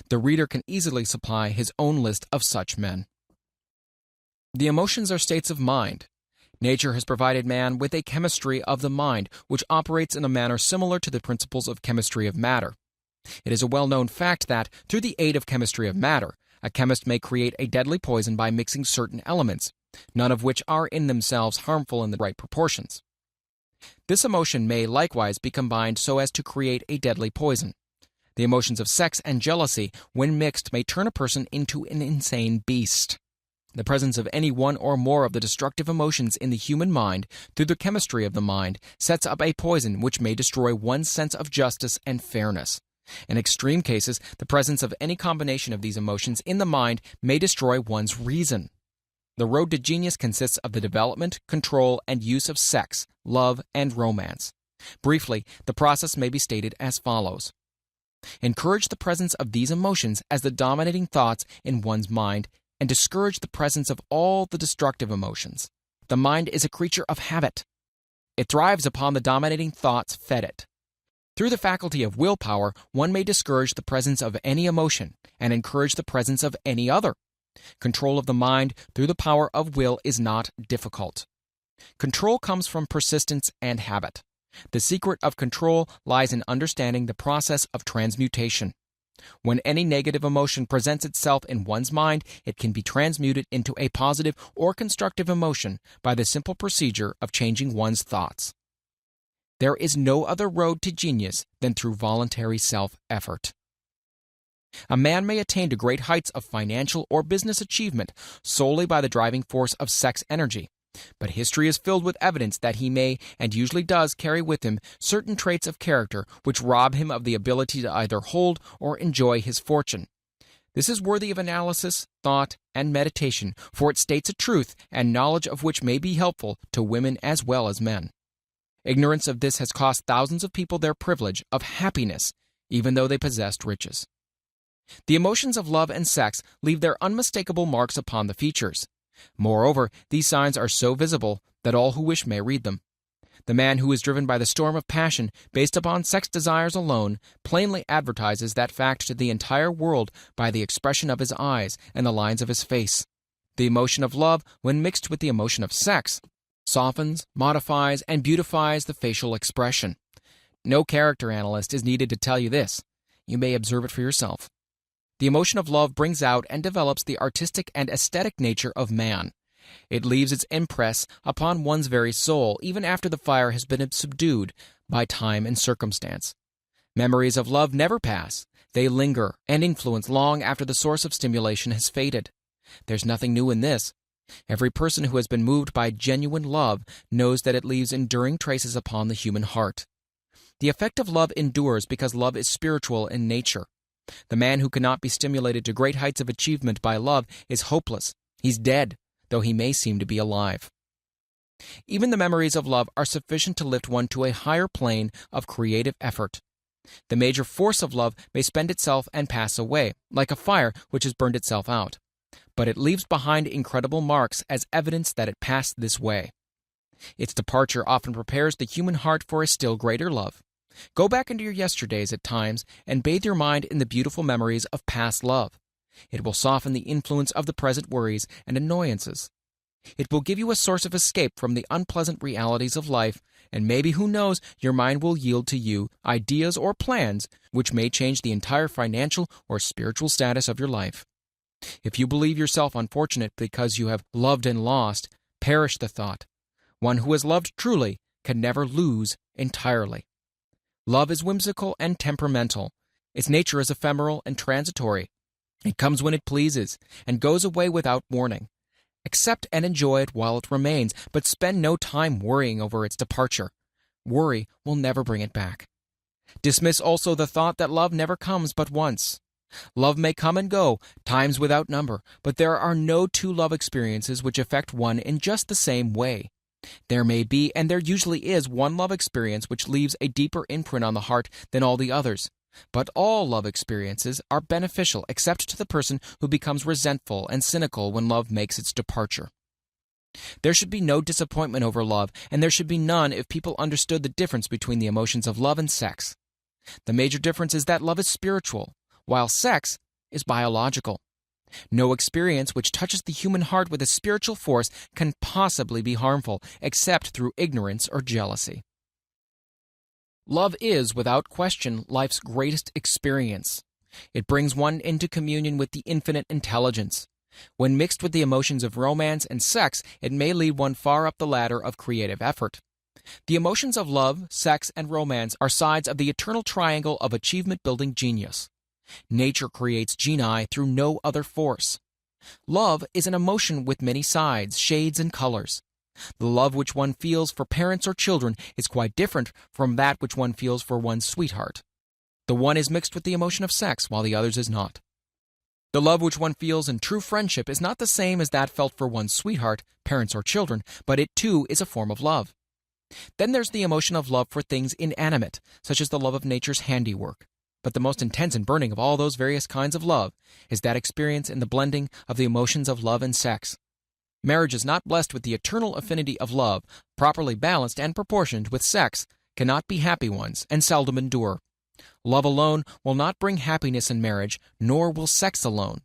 The reader can easily supply his own list of such men. The emotions are states of mind. Nature has provided man with a chemistry of the mind, which operates in a manner similar to the principles of chemistry of matter. It is a well-known fact that, through the aid of chemistry of matter, a chemist may create a deadly poison by mixing certain elements, none of which are in themselves harmful in the right proportions. This emotion may likewise be combined so as to create a deadly poison. The emotions of sex and jealousy, when mixed, may turn a person into an insane beast. The presence of any one or more of the destructive emotions in the human mind, through the chemistry of the mind, sets up a poison which may destroy one's sense of justice and fairness. In extreme cases, the presence of any combination of these emotions in the mind may destroy one's reason. The road to genius consists of the development, control, and use of sex, love, and romance. Briefly, the process may be stated as follows. Encourage the presence of these emotions as the dominating thoughts in one's mind, and discourage the presence of all the destructive emotions. The mind is a creature of habit. It thrives upon the dominating thoughts fed it. Through the faculty of willpower, one may discourage the presence of any emotion and encourage the presence of any other. Control of the mind through the power of will is not difficult. Control comes from persistence and habit. The secret of control lies in understanding the process of transmutation. When any negative emotion presents itself in one's mind, it can be transmuted into a positive or constructive emotion by the simple procedure of changing one's thoughts. There is no other road to genius than through voluntary self-effort. A man may attain to great heights of financial or business achievement solely by the driving force of sex energy, but history is filled with evidence that he may, and usually does, carry with him certain traits of character which rob him of the ability to either hold or enjoy his fortune. This is worthy of analysis, thought, and meditation, for it states a truth and knowledge of which may be helpful to women as well as men. Ignorance of this has cost thousands of people their privilege of happiness, even though they possessed riches. The emotions of love and sex leave their unmistakable marks upon the features. Moreover, these signs are so visible that all who wish may read them. The man who is driven by the storm of passion based upon sex desires alone plainly advertises that fact to the entire world by the expression of his eyes and the lines of his face. The emotion of love, when mixed with the emotion of sex, softens, modifies, and beautifies the facial expression. No character analyst is needed to tell you this. You may observe it for yourself. The emotion of love brings out and develops the artistic and aesthetic nature of man. It leaves its impress upon one's very soul, even after the fire has been subdued by time and circumstance. Memories of love never pass. They linger and influence long after the source of stimulation has faded. There's nothing new in this. Every person who has been moved by genuine love knows that it leaves enduring traces upon the human heart. The effect of love endures because love is spiritual in nature. The man who cannot be stimulated to great heights of achievement by love is hopeless. He's dead, though he may seem to be alive. Even the memories of love are sufficient to lift one to a higher plane of creative effort. The major force of love may spend itself and pass away, like a fire which has burned itself out. But it leaves behind incredible marks as evidence that it passed this way. Its departure often prepares the human heart for a still greater love. Go back into your yesterdays at times and bathe your mind in the beautiful memories of past love. It will soften the influence of the present worries and annoyances. It will give you a source of escape from the unpleasant realities of life, and maybe, who knows, your mind will yield to you ideas or plans which may change the entire financial or spiritual status of your life. If you believe yourself unfortunate because you have loved and lost, perish the thought. One who has loved truly can never lose entirely. Love is whimsical and temperamental. Its nature is ephemeral and transitory. It comes when it pleases, and goes away without warning. Accept and enjoy it while it remains, but spend no time worrying over its departure. Worry will never bring it back. Dismiss also the thought that love never comes but once. Love may come and go, times without number, but there are no two love experiences which affect one in just the same way. There may be, and there usually is, one love experience which leaves a deeper imprint on the heart than all the others. But all love experiences are beneficial except to the person who becomes resentful and cynical when love makes its departure. There should be no disappointment over love, and there should be none if people understood the difference between the emotions of love and sex. The major difference is that love is spiritual, while sex is biological. No experience which touches the human heart with a spiritual force can possibly be harmful, except through ignorance or jealousy. Love is, without question, life's greatest experience. It brings one into communion with the infinite intelligence. When mixed with the emotions of romance and sex, it may lead one far up the ladder of creative effort. The emotions of love, sex, and romance are sides of the eternal triangle of achievement-building genius. Nature creates genii through no other force. Love is an emotion with many sides, shades, and colors. The love which one feels for parents or children is quite different from that which one feels for one's sweetheart. The one is mixed with the emotion of sex, while the other's is not. The love which one feels in true friendship is not the same as that felt for one's sweetheart, parents, or children, but it too is a form of love. Then there's the emotion of love for things inanimate, such as the love of nature's handiwork. But the most intense and burning of all those various kinds of love is that experience in the blending of the emotions of love and sex. Marriage is not blessed with the eternal affinity of love, properly balanced and proportioned with sex, cannot be happy ones, and seldom endure. Love alone will not bring happiness in marriage, nor will sex alone.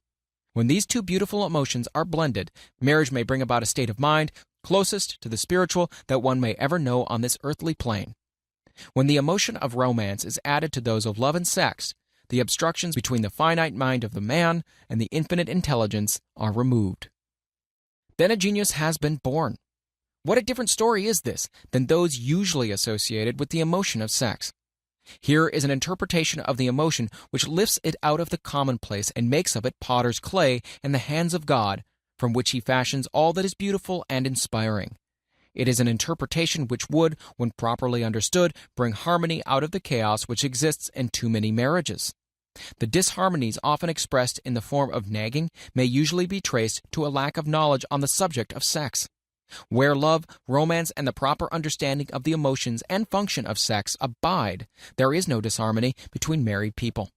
When these two beautiful emotions are blended, marriage may bring about a state of mind closest to the spiritual that one may ever know on this earthly plane. When the emotion of romance is added to those of love and sex, the obstructions between the finite mind of the man and the infinite intelligence are removed. Then a genius has been born. What a different story is this than those usually associated with the emotion of sex. Here is an interpretation of the emotion which lifts it out of the commonplace and makes of it potter's clay in the hands of God, from which he fashions all that is beautiful and inspiring. It is an interpretation which would, when properly understood, bring harmony out of the chaos which exists in too many marriages. The disharmonies often expressed in the form of nagging may usually be traced to a lack of knowledge on the subject of sex. Where love, romance, and the proper understanding of the emotions and function of sex abide, there is no disharmony between married people.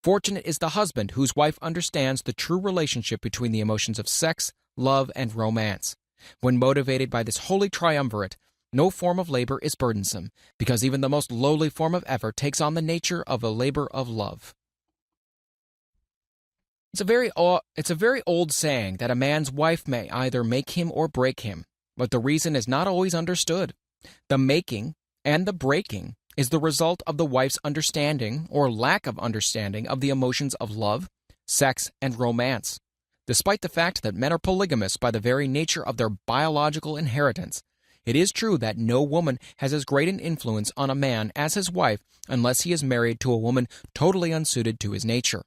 Fortunate is the husband whose wife understands the true relationship between the emotions of sex, love, and romance. When motivated by this holy triumvirate, no form of labor is burdensome, because even the most lowly form of effort takes on the nature of a labor of love. It's a very old saying that a man's wife may either make him or break him, but the reason is not always understood. The making and the breaking is the result of the wife's understanding or lack of understanding of the emotions of love, sex, and romance. Despite the fact that men are polygamous by the very nature of their biological inheritance, it is true that no woman has as great an influence on a man as his wife unless he is married to a woman totally unsuited to his nature.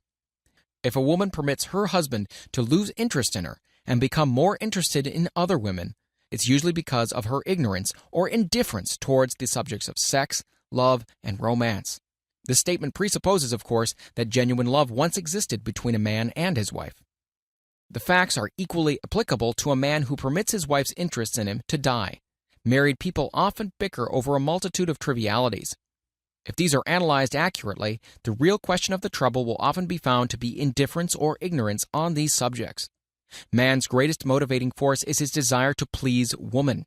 If a woman permits her husband to lose interest in her and become more interested in other women, it's usually because of her ignorance or indifference towards the subjects of sex, love, and romance. This statement presupposes, of course, that genuine love once existed between a man and his wife. The facts are equally applicable to a man who permits his wife's interests in him to die. Married people often bicker over a multitude of trivialities. If these are analyzed accurately, the real question of the trouble will often be found to be indifference or ignorance on these subjects. Man's greatest motivating force is his desire to please woman.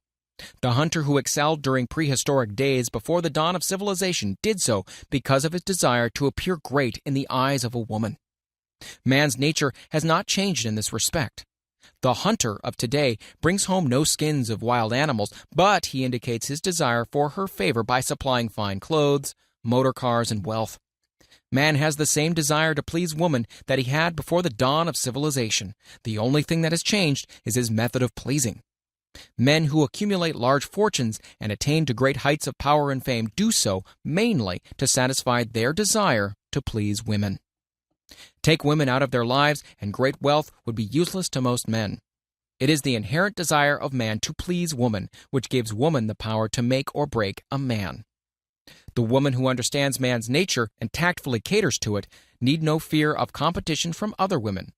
The hunter who excelled during prehistoric days before the dawn of civilization did so because of his desire to appear great in the eyes of a woman. Man's nature has not changed in this respect. The hunter of today brings home no skins of wild animals, but he indicates his desire for her favor by supplying fine clothes, motor cars, and wealth. Man has the same desire to please woman that he had before the dawn of civilization. The only thing that has changed is his method of pleasing. Men who accumulate large fortunes and attain to great heights of power and fame do so mainly to satisfy their desire to please women. Take women out of their lives, and great wealth would be useless to most men. It is the inherent desire of man to please woman which gives woman the power to make or break a man. The woman who understands man's nature and tactfully caters to it need no fear of competition from other women.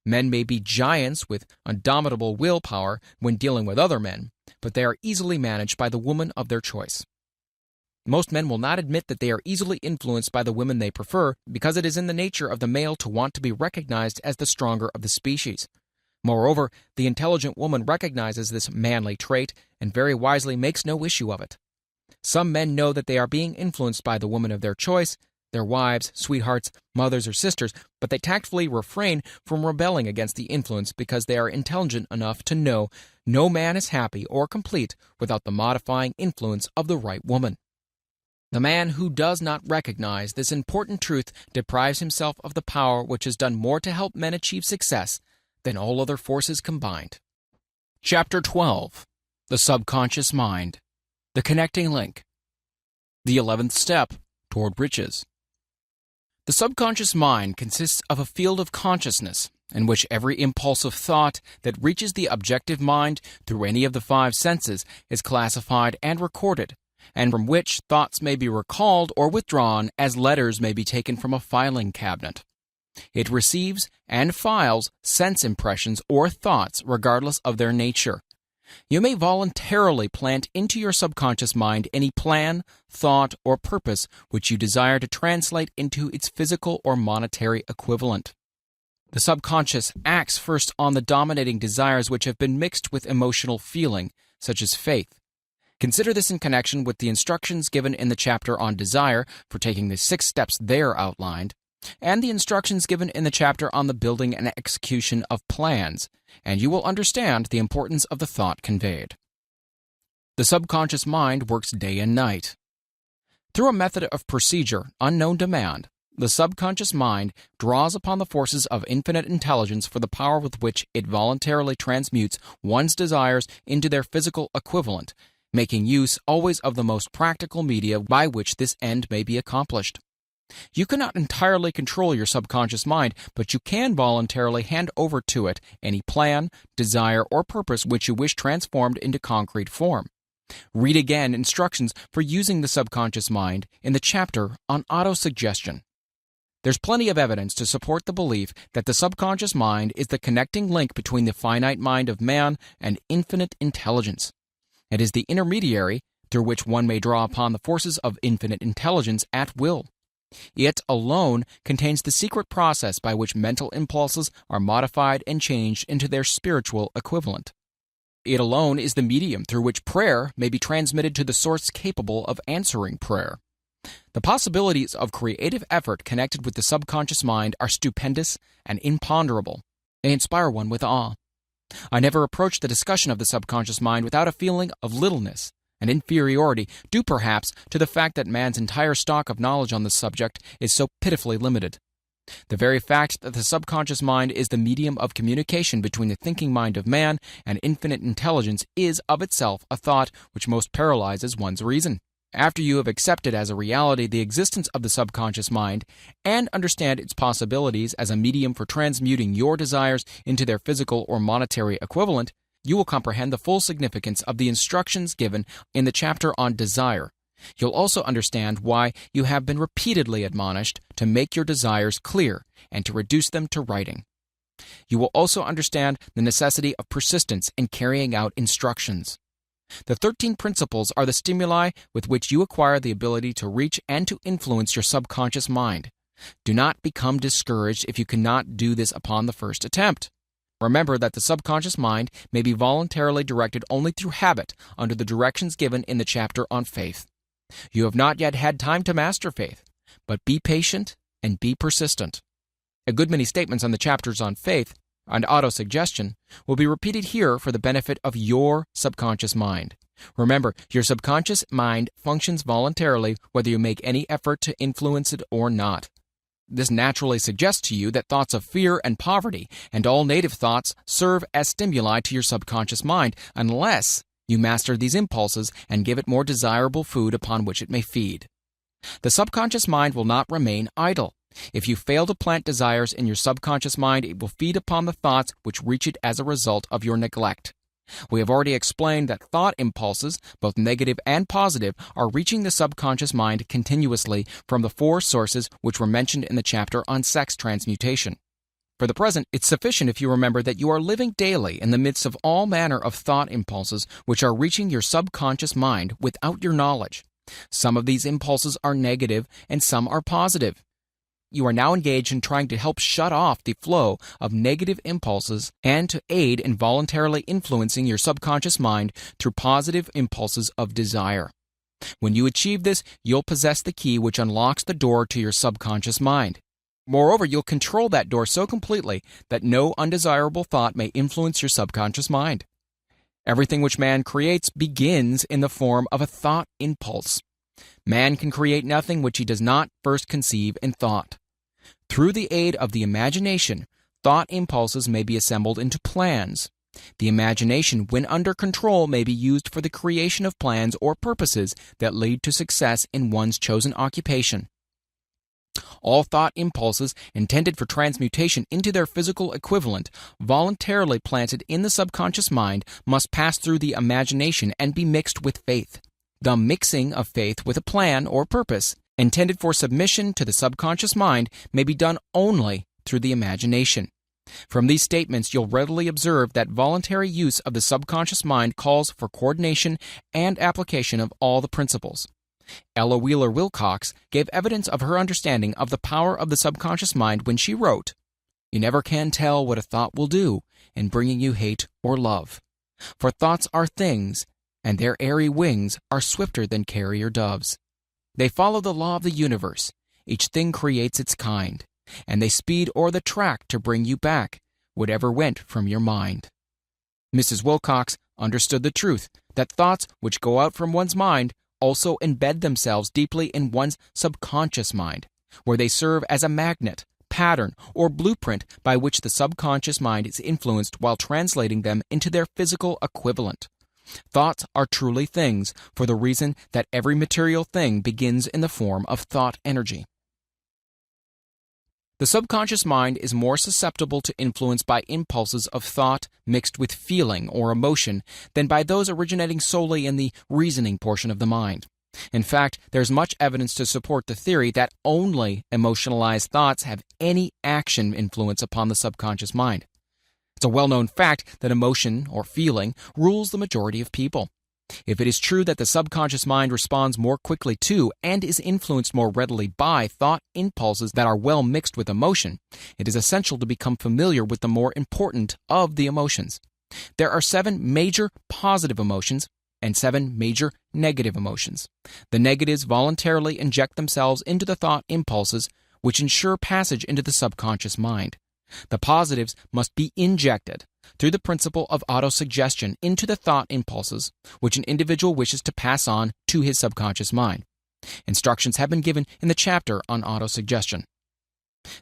Men may be giants with indomitable willpower when dealing with other men, but they are easily managed by the woman of their choice. Most men will not admit that they are easily influenced by the women they prefer because it is in the nature of the male to want to be recognized as the stronger of the species. Moreover, the intelligent woman recognizes this manly trait and very wisely makes no issue of it. Some men know that they are being influenced by the woman of their choice, their wives, sweethearts, mothers, or sisters, but they tactfully refrain from rebelling against the influence because they are intelligent enough to know no man is happy or complete without the modifying influence of the right woman. The man who does not recognize this important truth deprives himself of the power which has done more to help men achieve success than all other forces combined. Chapter 12. The Subconscious Mind. The connecting link. The 11th step toward riches. The subconscious mind consists of a field of consciousness in which every impulsive thought that reaches the objective mind through any of the 5 senses is classified and recorded, and from which thoughts may be recalled or withdrawn as letters may be taken from a filing cabinet. It receives and files sense impressions or thoughts regardless of their nature. You may voluntarily plant into your subconscious mind any plan, thought, or purpose which you desire to translate into its physical or monetary equivalent. The subconscious acts first on the dominating desires which have been mixed with emotional feeling, such as faith. Consider this in connection with the instructions given in the chapter on desire for taking the 6 steps there outlined, and the instructions given in the chapter on the building and execution of plans, and you will understand the importance of the thought conveyed. The subconscious mind works day and night. Through a method of procedure unknown to man, the subconscious mind draws upon the forces of infinite intelligence for the power with which it voluntarily transmutes one's desires into their physical equivalent, making use always of the most practical media by which this end may be accomplished. You cannot entirely control your subconscious mind, but you can voluntarily hand over to it any plan, desire, or purpose which you wish transformed into concrete form. Read again instructions for using the subconscious mind in the chapter on autosuggestion. There's plenty of evidence to support the belief that the subconscious mind is the connecting link between the finite mind of man and infinite intelligence. It is the intermediary through which one may draw upon the forces of infinite intelligence at will. It alone contains the secret process by which mental impulses are modified and changed into their spiritual equivalent. It alone is the medium through which prayer may be transmitted to the source capable of answering prayer. The possibilities of creative effort connected with the subconscious mind are stupendous and imponderable. They inspire one with awe. I never approached the discussion of the subconscious mind without a feeling of littleness and inferiority, due perhaps to the fact that man's entire stock of knowledge on the subject is so pitifully limited. The very fact that the subconscious mind is the medium of communication between the thinking mind of man and infinite intelligence is of itself a thought which most paralyzes one's reason. After you have accepted as a reality the existence of the subconscious mind and understand its possibilities as a medium for transmuting your desires into their physical or monetary equivalent, you will comprehend the full significance of the instructions given in the chapter on desire. You'll also understand why you have been repeatedly admonished to make your desires clear and to reduce them to writing. You will also understand the necessity of persistence in carrying out instructions. The 13 principles are the stimuli with which you acquire the ability to reach and to influence your subconscious mind. Do not become discouraged if you cannot do this upon the first attempt. Remember that the subconscious mind may be voluntarily directed only through habit under the directions given in the chapter on faith. You have not yet had time to master faith, but be patient and be persistent. A good many statements on the chapters on faith and autosuggestion will be repeated here for the benefit of your subconscious mind. Remember, your subconscious mind functions voluntarily whether you make any effort to influence it or not. This naturally suggests to you that thoughts of fear and poverty and all native thoughts serve as stimuli to your subconscious mind unless you master these impulses and give it more desirable food upon which it may feed. The subconscious mind will not remain idle. If you fail to plant desires in your subconscious mind, it will feed upon the thoughts which reach it as a result of your neglect. We have already explained that thought impulses, both negative and positive, are reaching the subconscious mind continuously from the 4 sources which were mentioned in the chapter on sex transmutation. For the present, it's sufficient if you remember that you are living daily in the midst of all manner of thought impulses which are reaching your subconscious mind without your knowledge. Some of these impulses are negative and some are positive. You are now engaged in trying to help shut off the flow of negative impulses and to aid in voluntarily influencing your subconscious mind through positive impulses of desire. When you achieve this, you'll possess the key which unlocks the door to your subconscious mind. Moreover, you'll control that door so completely that no undesirable thought may influence your subconscious mind. Everything which man creates begins in the form of a thought impulse. Man can create nothing which he does not first conceive in thought. Through the aid of the imagination, thought impulses may be assembled into plans. The imagination, when under control, may be used for the creation of plans or purposes that lead to success in one's chosen occupation. All thought impulses intended for transmutation into their physical equivalent, voluntarily planted in the subconscious mind, must pass through the imagination and be mixed with faith. The mixing of faith with a plan or purpose intended for submission to the subconscious mind may be done only through the imagination. From these statements, you'll readily observe that voluntary use of the subconscious mind calls for coordination and application of all the principles. Ella Wheeler Wilcox gave evidence of her understanding of the power of the subconscious mind when she wrote, "You never can tell what a thought will do in bringing you hate or love. For thoughts are things, and their airy wings are swifter than carrier doves. They follow the law of the universe. Each thing creates its kind, and they speed o'er the track to bring you back whatever went from your mind." Mrs. Wilcox understood the truth that thoughts which go out from one's mind also embed themselves deeply in one's subconscious mind, where they serve as a magnet, pattern, or blueprint by which the subconscious mind is influenced while translating them into their physical equivalent. Thoughts are truly things for the reason that every material thing begins in the form of thought energy. The subconscious mind is more susceptible to influence by impulses of thought mixed with feeling or emotion than by those originating solely in the reasoning portion of the mind. In fact, there's much evidence to support the theory that only emotionalized thoughts have any action influence upon the subconscious mind. It's a well-known fact that emotion or feeling rules the majority of people. If it is true that the subconscious mind responds more quickly to and is influenced more readily by thought impulses that are well mixed with emotion, it is essential to become familiar with the more important of the emotions. There are 7 major positive emotions and 7 major negative emotions. The negatives voluntarily inject themselves into the thought impulses, which ensure passage into the subconscious mind. The positives must be injected through the principle of autosuggestion into the thought impulses, which an individual wishes to pass on to his subconscious mind. Instructions have been given in the chapter on autosuggestion.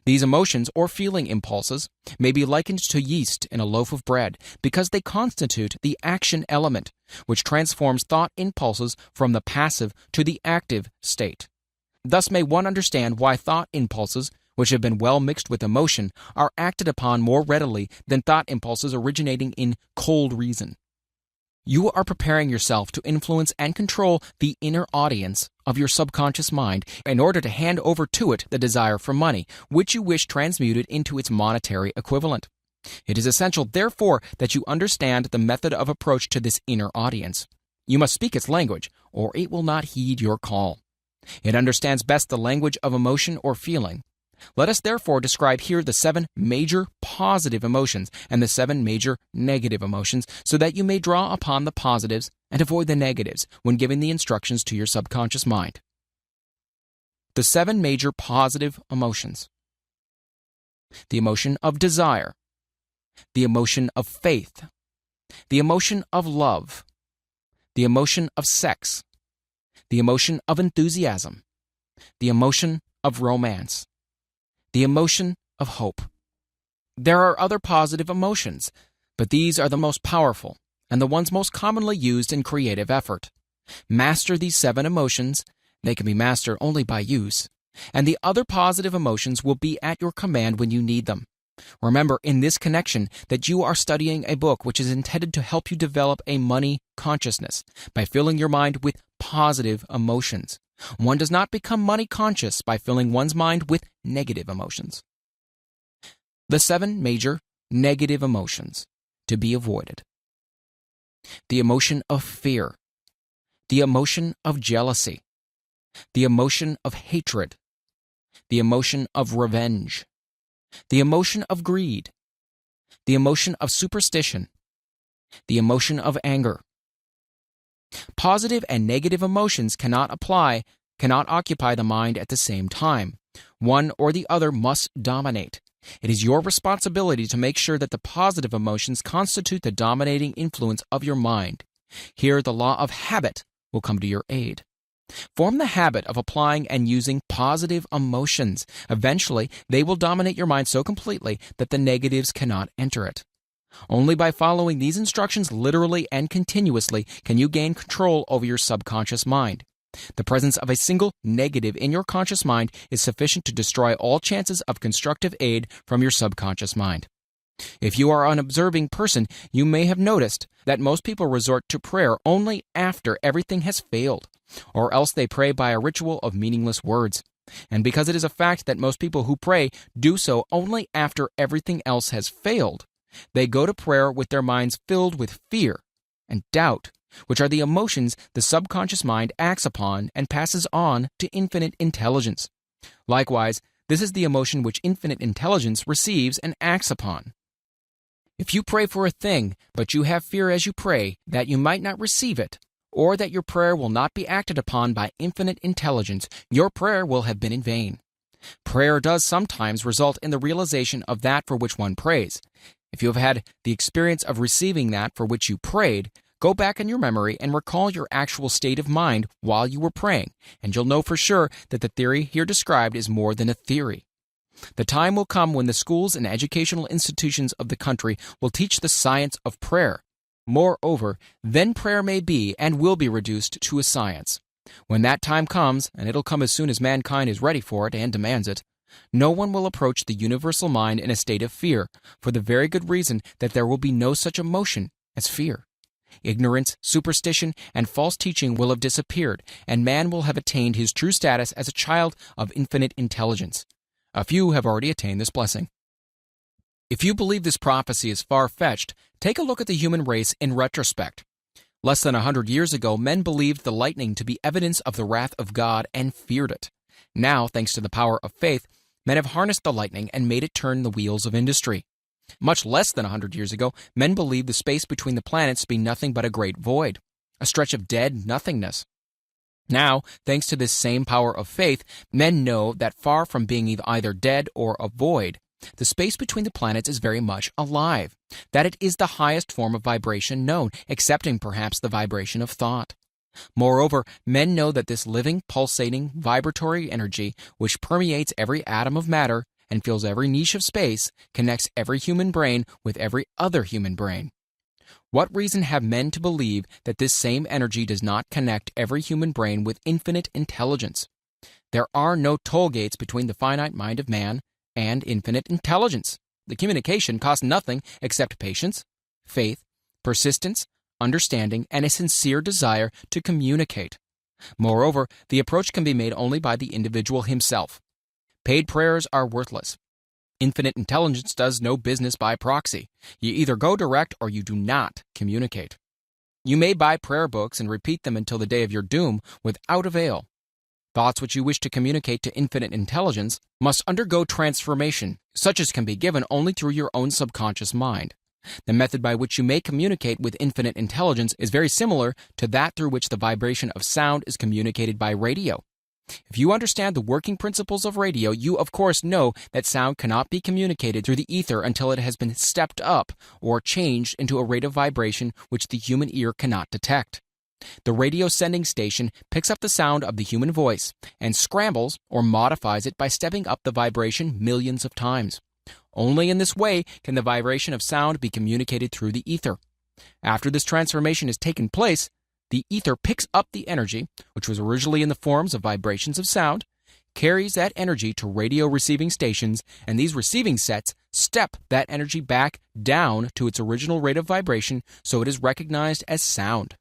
These emotions or feeling impulses may be likened to yeast in a loaf of bread because they constitute the action element, which transforms thought impulses from the passive to the active state. Thus may one understand why thought impulses which have been well mixed with emotion, are acted upon more readily than thought impulses originating in cold reason. You are preparing yourself to influence and control the inner audience of your subconscious mind in order to hand over to it the desire for money, which you wish transmuted into its monetary equivalent. It is essential, therefore, that you understand the method of approach to this inner audience. You must speak its language, or it will not heed your call. It understands best the language of emotion or feeling. Let us therefore describe here the 7 major positive emotions and the 7 major negative emotions so that you may draw upon the positives and avoid the negatives when giving the instructions to your subconscious mind. The 7 major positive emotions. The emotion of desire, the emotion of faith, the emotion of love, the emotion of sex, the emotion of enthusiasm, the emotion of romance, the emotion of hope. There are other positive emotions, but these are the most powerful and the ones most commonly used in creative effort. Master these 7 emotions. They can be mastered only by use, and the other positive emotions will be at your command when you need them. Remember in this connection that you are studying a book which is intended to help you develop a money consciousness by filling your mind with positive emotions. One does not become money conscious by filling one's mind with negative emotions. The 7 major negative emotions to be avoided. The emotion of fear, the emotion of jealousy, the emotion of hatred, the emotion of revenge, the emotion of greed, the emotion of superstition, the emotion of anger. Positive and negative emotions cannot occupy the mind at the same time. One or the other must dominate. It is your responsibility to make sure that the positive emotions constitute the dominating influence of your mind. Here, the law of habit will come to your aid. Form the habit of applying and using positive emotions. Eventually, they will dominate your mind so completely that the negatives cannot enter it. Only by following these instructions literally and continuously can you gain control over your subconscious mind. The presence of a single negative in your conscious mind is sufficient to destroy all chances of constructive aid from your subconscious mind. If you are an observing person, you may have noticed that most people resort to prayer only after everything has failed, or else they pray by a ritual of meaningless words. And because it is a fact that most people who pray do so only after everything else has failed, they go to prayer with their minds filled with fear and doubt, which are the emotions the subconscious mind acts upon and passes on to infinite intelligence. Likewise, this is the emotion which infinite intelligence receives and acts upon. If you pray for a thing, but you have fear as you pray that you might not receive it, or that your prayer will not be acted upon by infinite intelligence, your prayer will have been in vain. Prayer does sometimes result in the realization of that for which one prays. If you have had the experience of receiving that for which you prayed, go back in your memory and recall your actual state of mind while you were praying, and you'll know for sure that the theory here described is more than a theory. The time will come when the schools and educational institutions of the country will teach the science of prayer. Moreover, then prayer may be and will be reduced to a science. When that time comes, and it'll come as soon as mankind is ready for it and demands it, no one will approach the universal mind in a state of fear, for the very good reason that there will be no such emotion as fear. Ignorance, superstition, and false teaching will have disappeared, and man will have attained his true status as a child of infinite intelligence. A few have already attained this blessing. If you believe this prophecy is far-fetched, take a look at the human race in retrospect. Less than 100 years ago, men believed the lightning to be evidence of the wrath of God and feared it. Now, thanks to the power of faith, men have harnessed the lightning and made it turn the wheels of industry. Much less than 100 years ago, men believed the space between the planets to be nothing but a great void, a stretch of dead nothingness. Now, thanks to this same power of faith, men know that far from being either dead or a void, the space between the planets is very much alive, that it is the highest form of vibration known, excepting perhaps the vibration of thought. Moreover, men know that this living, pulsating, vibratory energy, which permeates every atom of matter and fills every niche of space, connects every human brain with every other human brain. What reason have men to believe that this same energy does not connect every human brain with infinite intelligence? There are no toll gates between the finite mind of man and infinite intelligence. The communication costs nothing except patience, faith, persistence, understanding, and a sincere desire to communicate. Moreover, the approach can be made only by the individual himself. Paid prayers are worthless. Infinite intelligence does no business by proxy. You either go direct or you do not communicate. You may buy prayer books and repeat them until the day of your doom without avail. Thoughts which you wish to communicate to infinite intelligence must undergo transformation, such as can be given only through your own subconscious mind. The method by which you may communicate with infinite intelligence is very similar to that through which the vibration of sound is communicated by radio. If you understand the working principles of radio, you of course know that sound cannot be communicated through the ether until it has been stepped up or changed into a rate of vibration which the human ear cannot detect. The radio sending station picks up the sound of the human voice and scrambles or modifies it by stepping up the vibration millions of times. Only in this way can the vibration of sound be communicated through the ether. After this transformation has taken place, the ether picks up the energy, which was originally in the forms of vibrations of sound, carries that energy to radio receiving stations, and these receiving sets step that energy back down to its original rate of vibration so it is recognized as sound.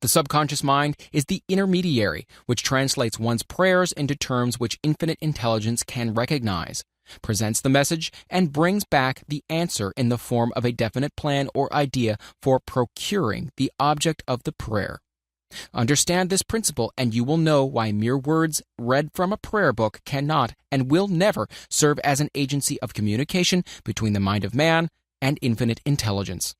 The subconscious mind is the intermediary, which translates one's prayers into terms which infinite intelligence can recognize, presents the message, and brings back the answer in the form of a definite plan or idea for procuring the object of the prayer. Understand this principle, and you will know why mere words read from a prayer book cannot and will never serve as an agency of communication between the mind of man and infinite intelligence.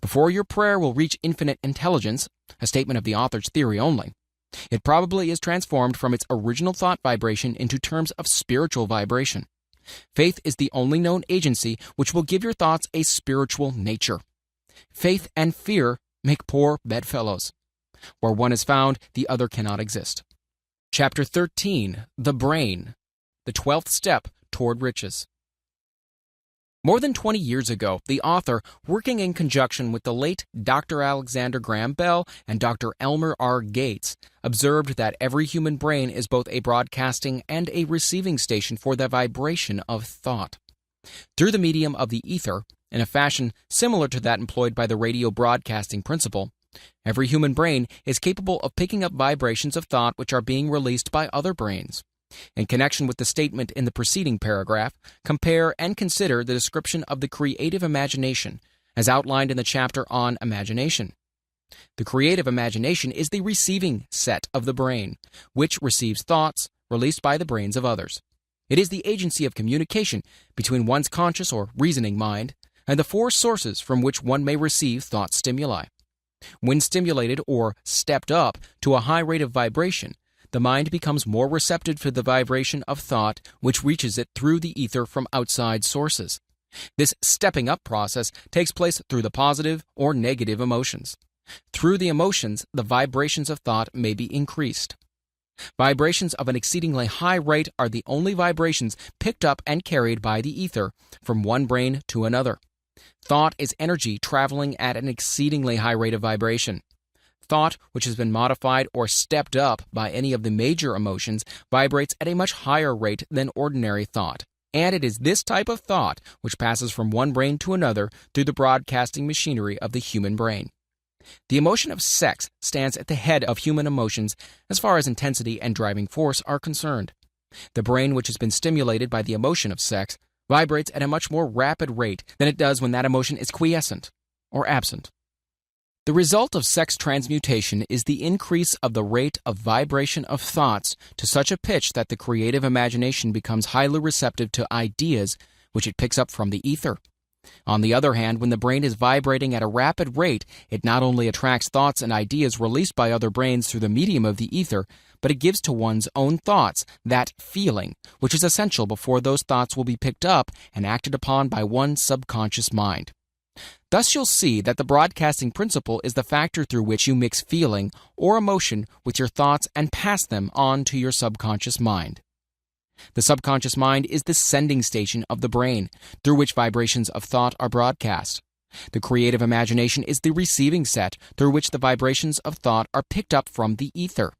Before your prayer will reach infinite intelligence, a statement of the author's theory only, it probably is transformed from its original thought vibration into terms of spiritual vibration. Faith is the only known agency which will give your thoughts a spiritual nature. Faith and fear make poor bedfellows. Where one is found, the other cannot exist. Chapter 13, The Brain, the 12th step toward riches. More than 20 years ago, the author, working in conjunction with the late Dr. Alexander Graham Bell and Dr. Elmer R. Gates, observed that every human brain is both a broadcasting and a receiving station for the vibration of thought. Through the medium of the ether, in a fashion similar to that employed by the radio broadcasting principle, every human brain is capable of picking up vibrations of thought which are being released by other brains. In connection with the statement in the preceding paragraph, compare and consider the description of the creative imagination, as outlined in the chapter on imagination. The creative imagination is the receiving set of the brain, which receives thoughts released by the brains of others. It is the agency of communication between one's conscious or reasoning mind and the four sources from which one may receive thought stimuli. When stimulated or stepped up to a high rate of vibration, the mind becomes more receptive to the vibration of thought which reaches it through the ether from outside sources. This stepping up process takes place through the positive or negative emotions. Through the emotions, the vibrations of thought may be increased. Vibrations of an exceedingly high rate are the only vibrations picked up and carried by the ether from one brain to another. Thought is energy traveling at an exceedingly high rate of vibration. Thought, which has been modified or stepped up by any of the major emotions, vibrates at a much higher rate than ordinary thought. And it is this type of thought which passes from one brain to another through the broadcasting machinery of the human brain. The emotion of sex stands at the head of human emotions as far as intensity and driving force are concerned. The brain which has been stimulated by the emotion of sex vibrates at a much more rapid rate than it does when that emotion is quiescent or absent. The result of sex transmutation is the increase of the rate of vibration of thoughts to such a pitch that the creative imagination becomes highly receptive to ideas which it picks up from the ether. On the other hand, when the brain is vibrating at a rapid rate, it not only attracts thoughts and ideas released by other brains through the medium of the ether, but it gives to one's own thoughts that feeling, which is essential before those thoughts will be picked up and acted upon by one's subconscious mind. Thus you'll see that the broadcasting principle is the factor through which you mix feeling or emotion with your thoughts and pass them on to your subconscious mind. The subconscious mind is the sending station of the brain, through which vibrations of thought are broadcast. The creative imagination is the receiving set, through which the vibrations of thought are picked up from the ether.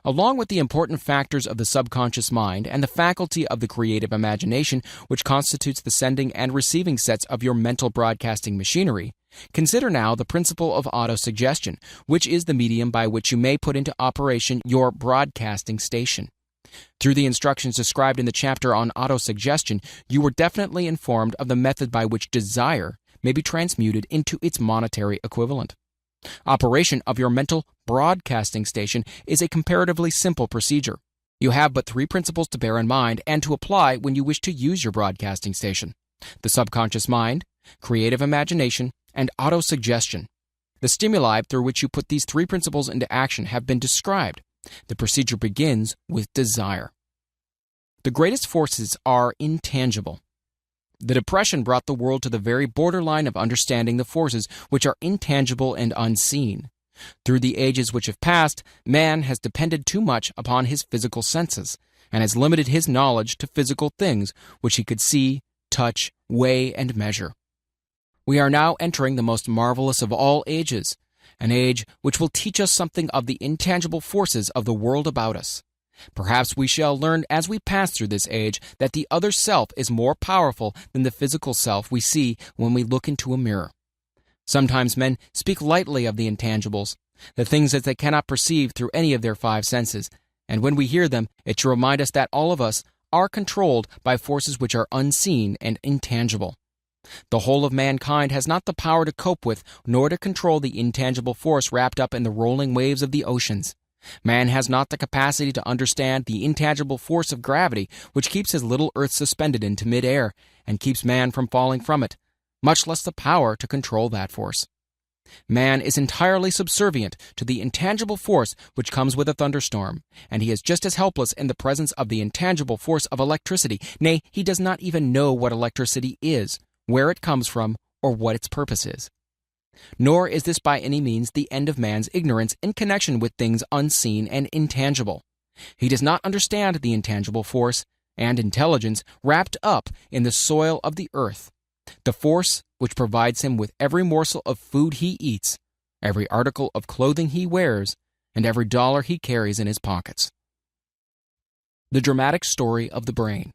Along with the important factors of the subconscious mind and the faculty of the creative imagination, which constitutes the sending and receiving sets of your mental broadcasting machinery, consider now the principle of autosuggestion, which is the medium by which you may put into operation your broadcasting station. Through the instructions described in the chapter on autosuggestion, you were definitely informed of the method by which desire may be transmuted into its monetary equivalent. Operation of your mental broadcasting station is a comparatively simple procedure. You have but three principles to bear in mind and to apply when you wish to use your broadcasting station: the subconscious mind, creative imagination, and autosuggestion. The stimuli through which you put these three principles into action have been described. The procedure begins with desire. The greatest forces are intangible. The Depression brought the world to the very borderline of understanding the forces which are intangible and unseen. Through the ages which have passed, man has depended too much upon his physical senses, and has limited his knowledge to physical things which he could see, touch, weigh, and measure. We are now entering the most marvelous of all ages, an age which will teach us something of the intangible forces of the world about us. Perhaps we shall learn as we pass through this age that the other self is more powerful than the physical self we see when we look into a mirror. Sometimes men speak lightly of the intangibles, the things that they cannot perceive through any of their five senses, and when we hear them, it should remind us that all of us are controlled by forces which are unseen and intangible. The whole of mankind has not the power to cope with nor to control the intangible force wrapped up in the rolling waves of the oceans. Man has not the capacity to understand the intangible force of gravity which keeps his little earth suspended into mid-air and keeps man from falling from it, much less the power to control that force. Man is entirely subservient to the intangible force which comes with a thunderstorm, and he is just as helpless in the presence of the intangible force of electricity. Nay, he does not even know what electricity is, where it comes from, or what its purpose is. Nor is this by any means the end of man's ignorance in connection with things unseen and intangible. He does not understand the intangible force and intelligence wrapped up in the soil of the earth, The force which provides him with every morsel of food he eats, every article of clothing he wears, and every dollar he carries in his pockets. The dramatic story of the brain.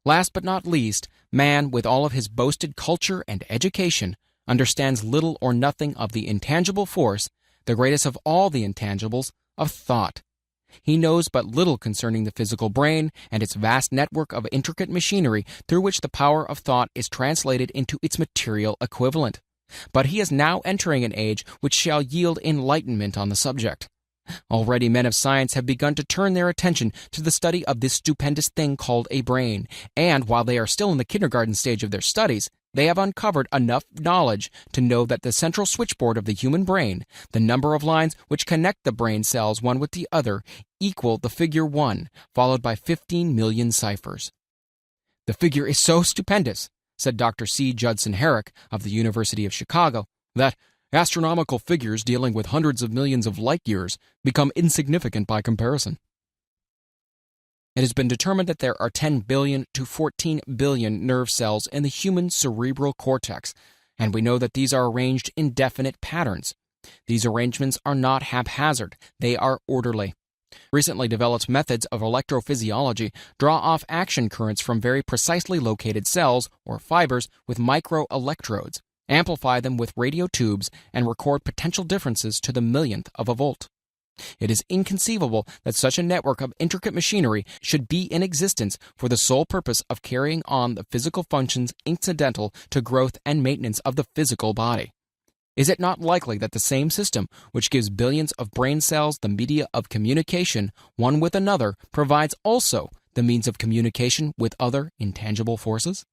Last but not least, man, with all of his boasted culture and education, understands little or nothing of the intangible force, the greatest of all the intangibles, of thought. He knows but little concerning the physical brain and its vast network of intricate machinery through which the power of thought is translated into its material equivalent. But he is now entering an age which shall yield enlightenment on the subject. Already men of science have begun to turn their attention to the study of this stupendous thing called a brain, and while they are still in the kindergarten stage of their studies, they have uncovered enough knowledge to know that the central switchboard of the human brain, the number of lines which connect the brain cells one with the other, equal the figure 1, followed by 15 million ciphers. "The figure is so stupendous," said Dr. C. Judson Herrick of the University of Chicago, "that astronomical figures dealing with hundreds of millions of light years become insignificant by comparison." It has been determined that there are 10 billion to 14 billion nerve cells in the human cerebral cortex, and we know that these are arranged in definite patterns. These arrangements are not haphazard, they are orderly. Recently developed methods of electrophysiology draw off action currents from very precisely located cells, or fibers, with microelectrodes, amplify them with radio tubes, and record potential differences to the millionth of a volt. It is inconceivable that such a network of intricate machinery should be in existence for the sole purpose of carrying on the physical functions incidental to growth and maintenance of the physical body. Is it not likely that the same system which gives billions of brain cells the media of communication one with another provides also the means of communication with other intangible forces?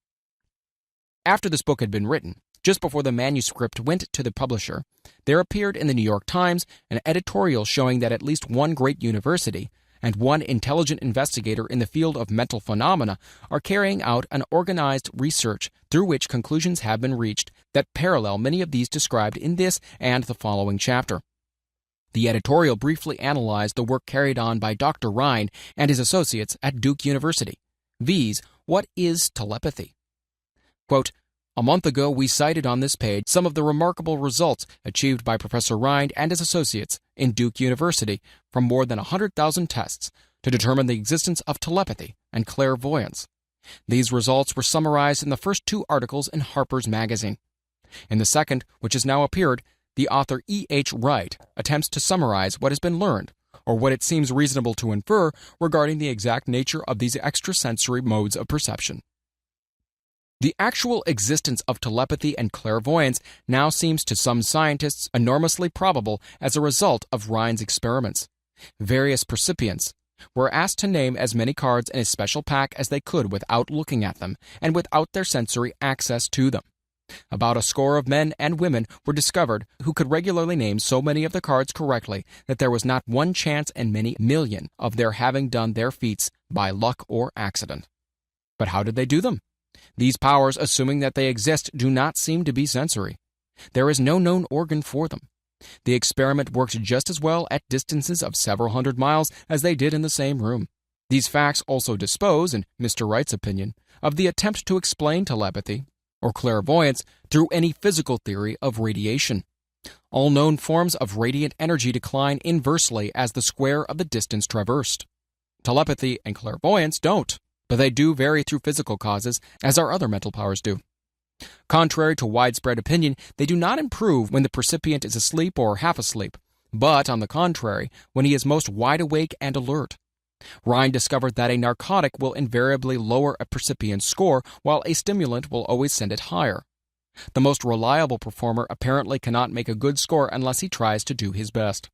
After this book had been written, just before the manuscript went to the publisher, there appeared in the New York Times an editorial showing that at least one great university and one intelligent investigator in the field of mental phenomena are carrying out an organized research through which conclusions have been reached that parallel many of these described in this and the following chapter. The editorial briefly analyzed the work carried on by Dr. Rhine and his associates at Duke University, viz., what is telepathy? Quote, "A month ago, we cited on this page some of the remarkable results achieved by Professor Rhine and his associates in Duke University from more than 100,000 tests to determine the existence of telepathy and clairvoyance. These results were summarized in the first 2 articles in Harper's Magazine. In the second, which has now appeared, the author E.H. Wright attempts to summarize what has been learned, or what it seems reasonable to infer regarding the exact nature of these extrasensory modes of perception. The actual existence of telepathy and clairvoyance now seems to some scientists enormously probable as a result of Rhine's experiments. Various percipients were asked to name as many cards in a special pack as they could without looking at them and without their sensory access to them. About a score of men and women were discovered who could regularly name so many of the cards correctly that there was not one chance in many million of their having done their feats by luck or accident. But how did they do them? These powers, assuming that they exist, do not seem to be sensory. There is no known organ for them. The experiment worked just as well at distances of several hundred miles as they did in the same room. These facts also dispose, in Mr. Wright's opinion, of the attempt to explain telepathy or clairvoyance through any physical theory of radiation. All known forms of radiant energy decline inversely as the square of the distance traversed. Telepathy and clairvoyance don't, but they do vary through physical causes, as our other mental powers do. Contrary to widespread opinion, they do not improve when the percipient is asleep or half asleep, but, on the contrary, when he is most wide awake and alert. Rhine discovered that a narcotic will invariably lower a percipient's score, while a stimulant will always send it higher. The most reliable performer apparently cannot make a good score unless he tries to do his best.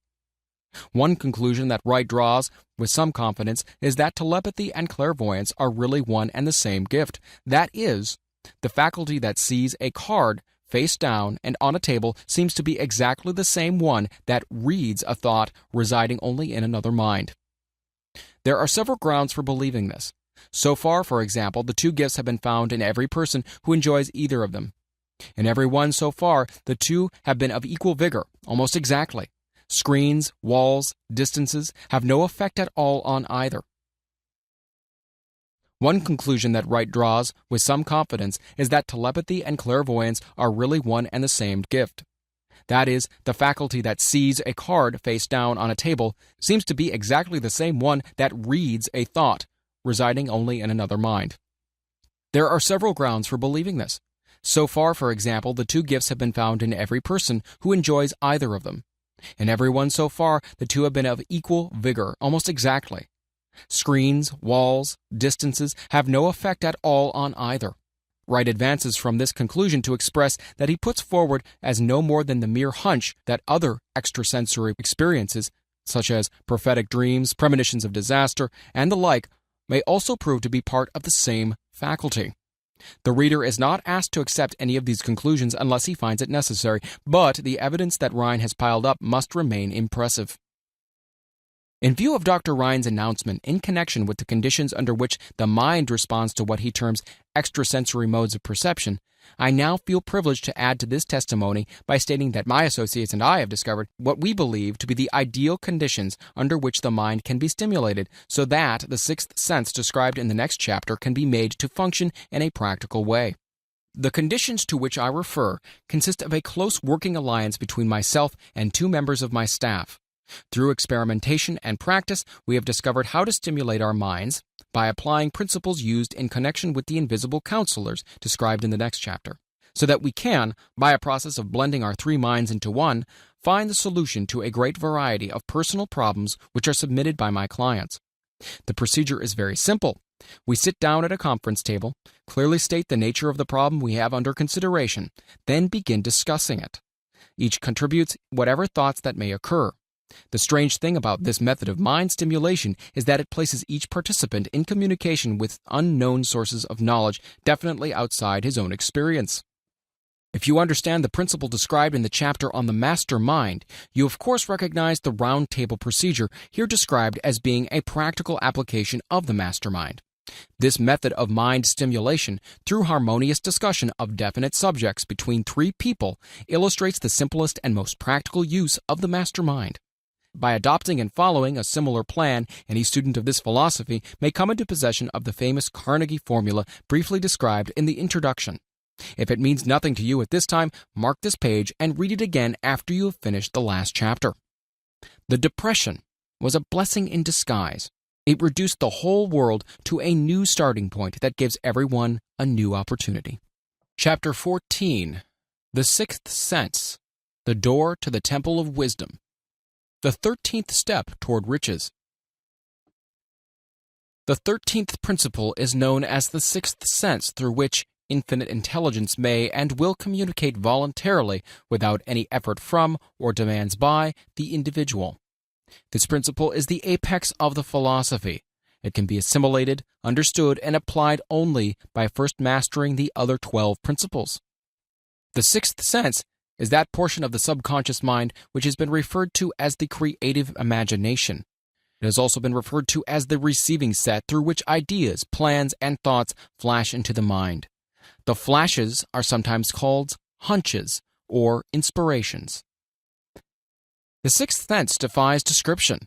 One conclusion that Wright draws with some confidence is that telepathy and clairvoyance are really one and the same gift. That is, the faculty that sees a card face down and on a table seems to be exactly the same one that reads a thought residing only in another mind. There are several grounds for believing this. So far, for example, the 2 gifts have been found in every person who enjoys either of them. In every one so far, the 2 have been of equal vigor, almost exactly. Screens, walls, distances have no effect at all on either. One conclusion that Wright draws with some confidence is that telepathy and clairvoyance are really one and the same gift. That is, the faculty that sees a card face down on a table seems to be exactly the same one that reads a thought, residing only in another mind. There are several grounds for believing this. So far, for example, the two gifts have been found in every person who enjoys either of them. In everyone so far, the two have been of equal vigor, almost exactly. Screens, walls, distances have no effect at all on either. Wright advances from this conclusion to express that he puts forward as no more than the mere hunch that other extrasensory experiences, such as prophetic dreams, premonitions of disaster, and the like, may also prove to be part of the same faculty. The reader is not asked to accept any of these conclusions unless he finds it necessary, but the evidence that Rhine has piled up must remain impressive. In view of Dr. Rhine's announcement in connection with the conditions under which the mind responds to what he terms extrasensory modes of perception, I now feel privileged to add to this testimony by stating that my associates and I have discovered what we believe to be the ideal conditions under which the mind can be stimulated so that the sixth sense described in the next chapter can be made to function in a practical way. The conditions to which I refer consist of a close working alliance between myself and two members of my staff. Through experimentation and practice, we have discovered how to stimulate our minds by applying principles used in connection with the invisible counselors described in the next chapter, so that we can, by a process of blending our three minds into one, find the solution to a great variety of personal problems which are submitted by my clients. The procedure is very simple. We sit down at a conference table, clearly state the nature of the problem we have under consideration, then begin discussing it. Each contributes whatever thoughts that may occur. The strange thing about this method of mind stimulation is that it places each participant in communication with unknown sources of knowledge definitely outside his own experience. If you understand the principle described in the chapter on the master mind, you of course recognize the round table procedure here described as being a practical application of the mastermind. This method of mind stimulation, through harmonious discussion of definite subjects between three people, illustrates the simplest and most practical use of the mastermind. By adopting and following a similar plan, any student of this philosophy may come into possession of the famous Carnegie formula briefly described in the introduction. If it means nothing to you at this time, mark this page and read it again after you have finished the last chapter. The Depression was a blessing in disguise. It reduced the whole world to a new starting point that gives everyone a new opportunity. Chapter 14. The Sixth Sense. The Door to the Temple of Wisdom. The 13th Step Toward Riches. The 13th principle is known as the sixth sense, through which infinite intelligence may and will communicate voluntarily without any effort from or demands by the individual. This principle is the apex of the philosophy. It can be assimilated, understood, and applied only by first mastering the other 12 principles. The sixth sense is that portion of the subconscious mind which has been referred to as the creative imagination. It has also been referred to as the receiving set through which ideas, plans, and thoughts flash into the mind. The flashes are sometimes called hunches or inspirations. The sixth sense defies description.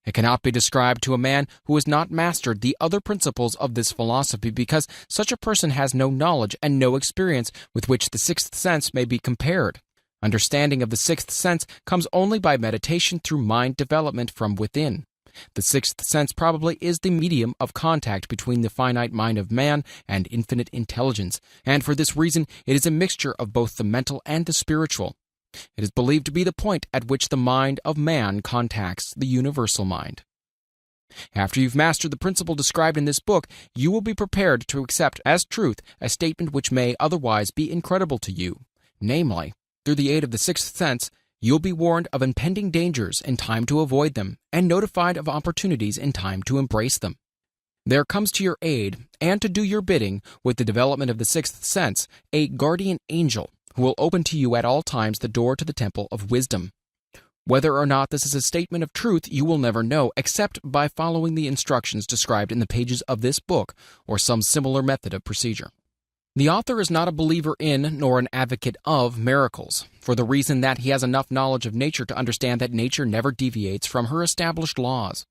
It cannot be described to a man who has not mastered the other principles of this philosophy because such a person has no knowledge and no experience with which the sixth sense may be compared. Understanding of the sixth sense comes only by meditation through mind development from within. The sixth sense probably is the medium of contact between the finite mind of man and infinite intelligence, and for this reason it is a mixture of both the mental and the spiritual. It is believed to be the point at which the mind of man contacts the universal mind. After you've mastered the principle described in this book, you will be prepared to accept as truth a statement which may otherwise be incredible to you, namely, through the aid of the sixth sense, you'll be warned of impending dangers in time to avoid them, and notified of opportunities in time to embrace them. There comes to your aid, and to do your bidding with the development of the sixth sense, a guardian angel who will open to you at all times the door to the temple of wisdom. Whether or not this is a statement of truth you will never know except by following the instructions described in the pages of this book or some similar method of procedure. The author is not a believer in nor an advocate of miracles, for the reason that he has enough knowledge of nature to understand that nature never deviates from her established laws.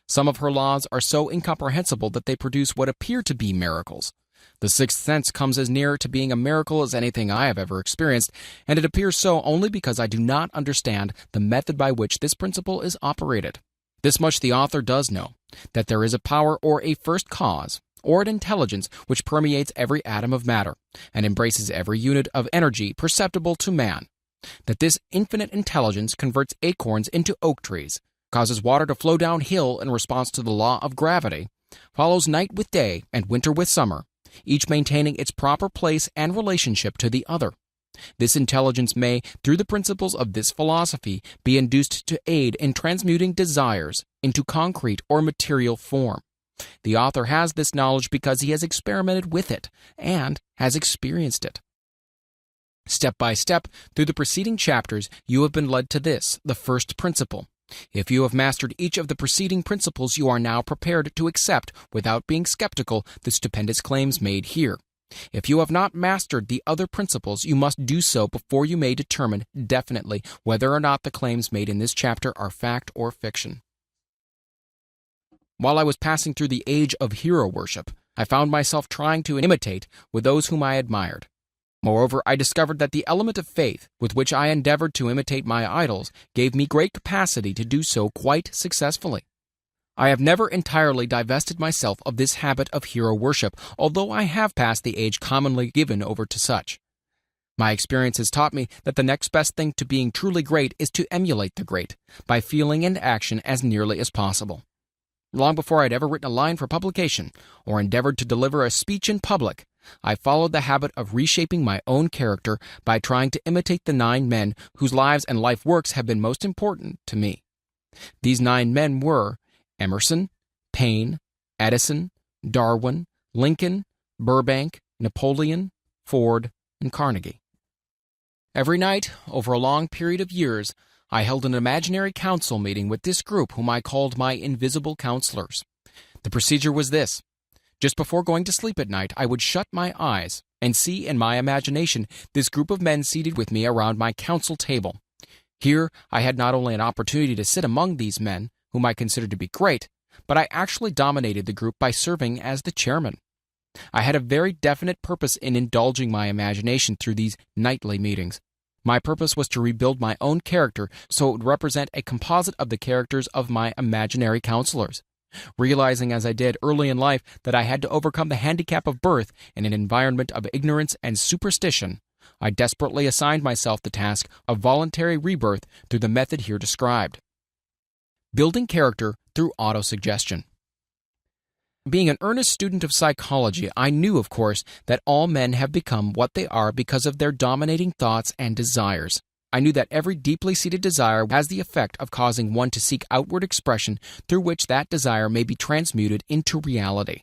Some of her laws are so incomprehensible that they produce what appear to be miracles. The sixth sense comes as near to being a miracle as anything I have ever experienced, and it appears so only because I do not understand the method by which this principle is operated. This much the author does know, that there is a power or a first cause, or an intelligence which permeates every atom of matter, and embraces every unit of energy perceptible to man. That this infinite intelligence converts acorns into oak trees, causes water to flow downhill in response to the law of gravity, follows night with day and winter with summer, each maintaining its proper place and relationship to the other. This intelligence may, through the principles of this philosophy, be induced to aid in transmuting desires into concrete or material form. The author has this knowledge because he has experimented with it and has experienced it. Step by step, through the preceding chapters, you have been led to this, the first principle. If you have mastered each of the preceding principles, you are now prepared to accept, without being skeptical, the stupendous claims made here. If you have not mastered the other principles, you must do so before you may determine definitely whether or not the claims made in this chapter are fact or fiction. While I was passing through the age of hero worship, I found myself trying to imitate with those whom I admired. Moreover, I discovered that the element of faith with which I endeavored to imitate my idols gave me great capacity to do so quite successfully. I have never entirely divested myself of this habit of hero worship, although I have passed the age commonly given over to such. My experience has taught me that the next best thing to being truly great is to emulate the great, by feeling and action as nearly as possible. Long before I had ever written a line for publication, or endeavored to deliver a speech in public, I followed the habit of reshaping my own character by trying to imitate the 9 men whose lives and life works have been most important to me. These 9 men were Emerson, Paine, Edison, Darwin, Lincoln, Burbank, Napoleon, Ford, and Carnegie. Every night, over a long period of years, I held an imaginary council meeting with this group whom I called my invisible counselors. The procedure was this. Just before going to sleep at night, I would shut my eyes and see in my imagination this group of men seated with me around my council table. Here, I had not only an opportunity to sit among these men, whom I considered to be great, but I actually dominated the group by serving as the chairman. I had a very definite purpose in indulging my imagination through these nightly meetings. My purpose was to rebuild my own character so it would represent a composite of the characters of my imaginary counselors. Realizing as I did early in life that I had to overcome the handicap of birth in an environment of ignorance and superstition, I desperately assigned myself the task of voluntary rebirth through the method here described. Building character through autosuggestion. Being an earnest student of psychology, I knew, of course, that all men have become what they are because of their dominating thoughts and desires. I knew that every deeply seated desire has the effect of causing one to seek outward expression through which that desire may be transmuted into reality.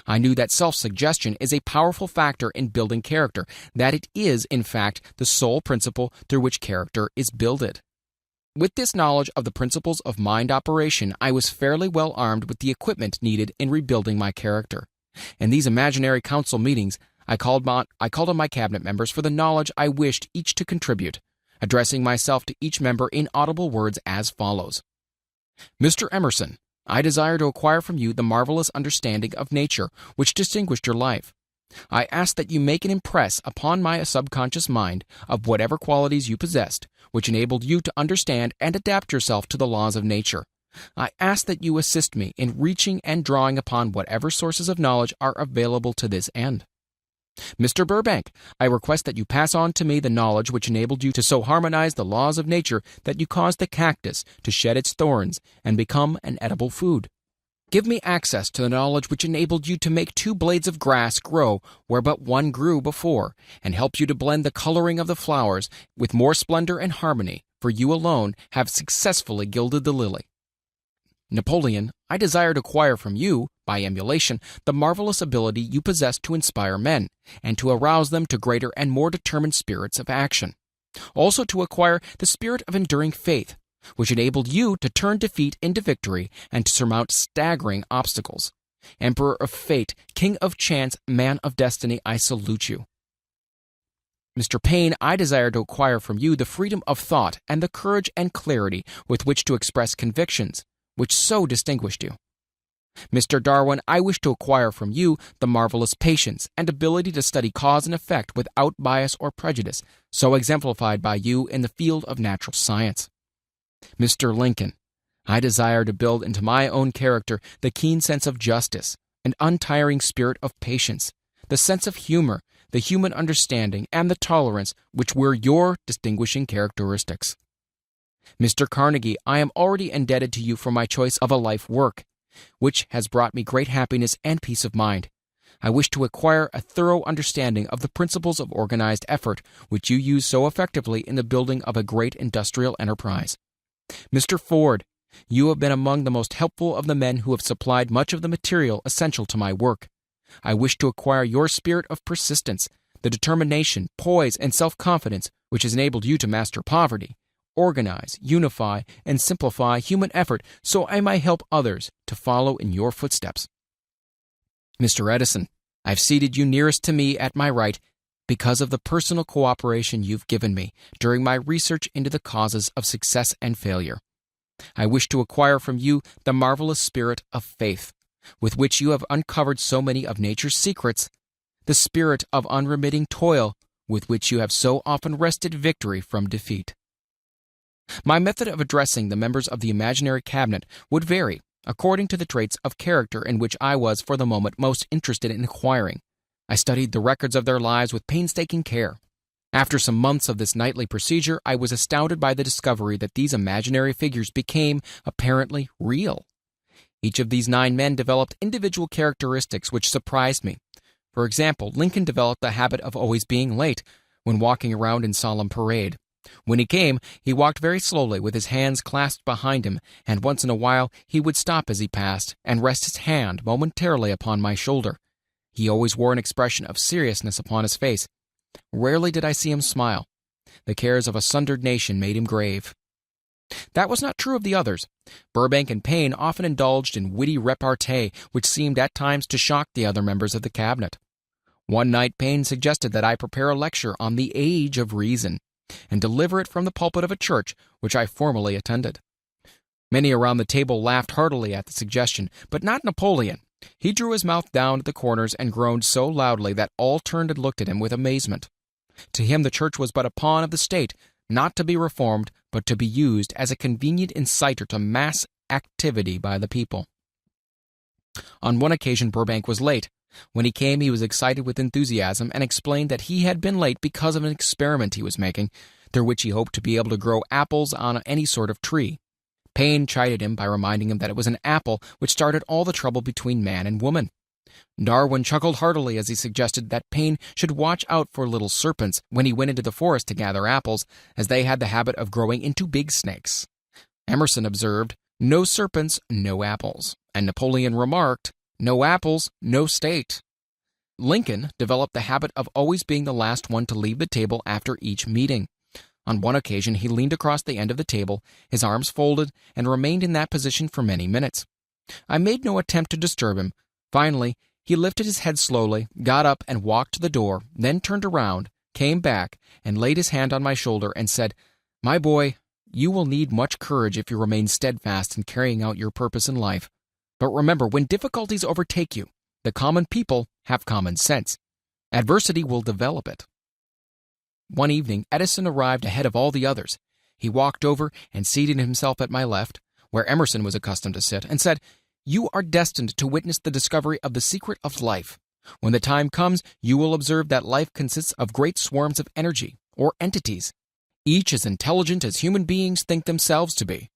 I knew that self-suggestion is a powerful factor in building character, that it is, in fact, the sole principle through which character is builded. With this knowledge of the principles of mind operation, I was fairly well armed with the equipment needed in rebuilding my character. In these imaginary council meetings, I called on my cabinet members for the knowledge I wished each to contribute, addressing myself to each member in audible words as follows. Mr. Emerson, I desire to acquire from you the marvelous understanding of nature which distinguished your life. I ask that you make an impress upon my subconscious mind of whatever qualities you possessed, which enabled you to understand and adapt yourself to the laws of nature. I ask that you assist me in reaching and drawing upon whatever sources of knowledge are available to this end. Mr. Burbank, I request that you pass on to me the knowledge which enabled you to so harmonize the laws of nature that you caused the cactus to shed its thorns and become an edible food. Give me access to the knowledge which enabled you to make 2 blades of grass grow where but one grew before, and helped you to blend the coloring of the flowers with more splendor and harmony, for you alone have successfully gilded the lily. Napoleon, I desire to acquire from you, by emulation, the marvelous ability you possess to inspire men, and to arouse them to greater and more determined spirits of action. Also to acquire the spirit of enduring faith, which enabled you to turn defeat into victory and to surmount staggering obstacles. Emperor of fate, king of chance, man of destiny, I salute you. Mr. Paine, I desire to acquire from you the freedom of thought and the courage and clarity with which to express convictions, which so distinguished you. Mr. Darwin, I wish to acquire from you the marvelous patience and ability to study cause and effect without bias or prejudice, so exemplified by you in the field of natural science. Mr. Lincoln, I desire to build into my own character the keen sense of justice, an untiring spirit of patience, the sense of humor, the human understanding, and the tolerance which were your distinguishing characteristics. Mr. Carnegie, I am already indebted to you for my choice of a life work, which has brought me great happiness and peace of mind. I wish to acquire a thorough understanding of the principles of organized effort which you use so effectively in the building of a great industrial enterprise. Mr. Ford, you have been among the most helpful of the men who have supplied much of the material essential to my work. I wish to acquire your spirit of persistence, the determination, poise, and self-confidence which has enabled you to master poverty, organize, unify, and simplify human effort so I may help others to follow in your footsteps. Mr. Edison, I've seated you nearest to me at my right because of the personal cooperation you've given me during my research into the causes of success and failure. I wish to acquire from you the marvelous spirit of faith, with which you have uncovered so many of nature's secrets, the spirit of unremitting toil, with which you have so often wrested victory from defeat. My method of addressing the members of the imaginary cabinet would vary according to the traits of character in which I was for the moment most interested in acquiring. I studied the records of their lives with painstaking care. After some months of this nightly procedure, I was astounded by the discovery that these imaginary figures became apparently real. Each of these 9 men developed individual characteristics which surprised me. For example, Lincoln developed the habit of always being late when walking around in solemn parade. When he came, he walked very slowly with his hands clasped behind him, and once in a while he would stop as he passed and rest his hand momentarily upon my shoulder. He always wore an expression of seriousness upon his face. Rarely did I see him smile. The cares of a sundered nation made him grave. That was not true of the others. Burbank and Payne often indulged in witty repartee which seemed at times to shock the other members of the cabinet. One night Payne suggested that I prepare a lecture on the age of reason, and deliver it from the pulpit of a church which I formerly attended. Many around the table laughed heartily at the suggestion, but not Napoleon. He drew his mouth down at the corners and groaned so loudly that all turned and looked at him with amazement. To him the church was but a pawn of the state, not to be reformed, but to be used as a convenient inciter to mass activity by the people. On one occasion Burbank was late. When he came, he was excited with enthusiasm and explained that he had been late because of an experiment he was making, through which he hoped to be able to grow apples on any sort of tree. Payne chided him by reminding him that it was an apple which started all the trouble between man and woman. Darwin chuckled heartily as he suggested that Payne should watch out for little serpents when he went into the forest to gather apples, as they had the habit of growing into big snakes. Emerson observed, "No serpents, no apples," and Napoleon remarked, "No apples, no state." Lincoln developed the habit of always being the last one to leave the table after each meeting. On one occasion he leaned across the end of the table, his arms folded, and remained in that position for many minutes. I made no attempt to disturb him. Finally, he lifted his head slowly, got up and walked to the door, then turned around, came back, and laid his hand on my shoulder and said, "My boy, you will need much courage if you remain steadfast in carrying out your purpose in life. But remember, when difficulties overtake you, the common people have common sense. Adversity will develop it." One evening, Edison arrived ahead of all the others. He walked over and seated himself at my left, where Emerson was accustomed to sit, and said, "You are destined to witness the discovery of the secret of life. When the time comes, you will observe that life consists of great swarms of energy, or entities, each as intelligent as human beings think themselves to be.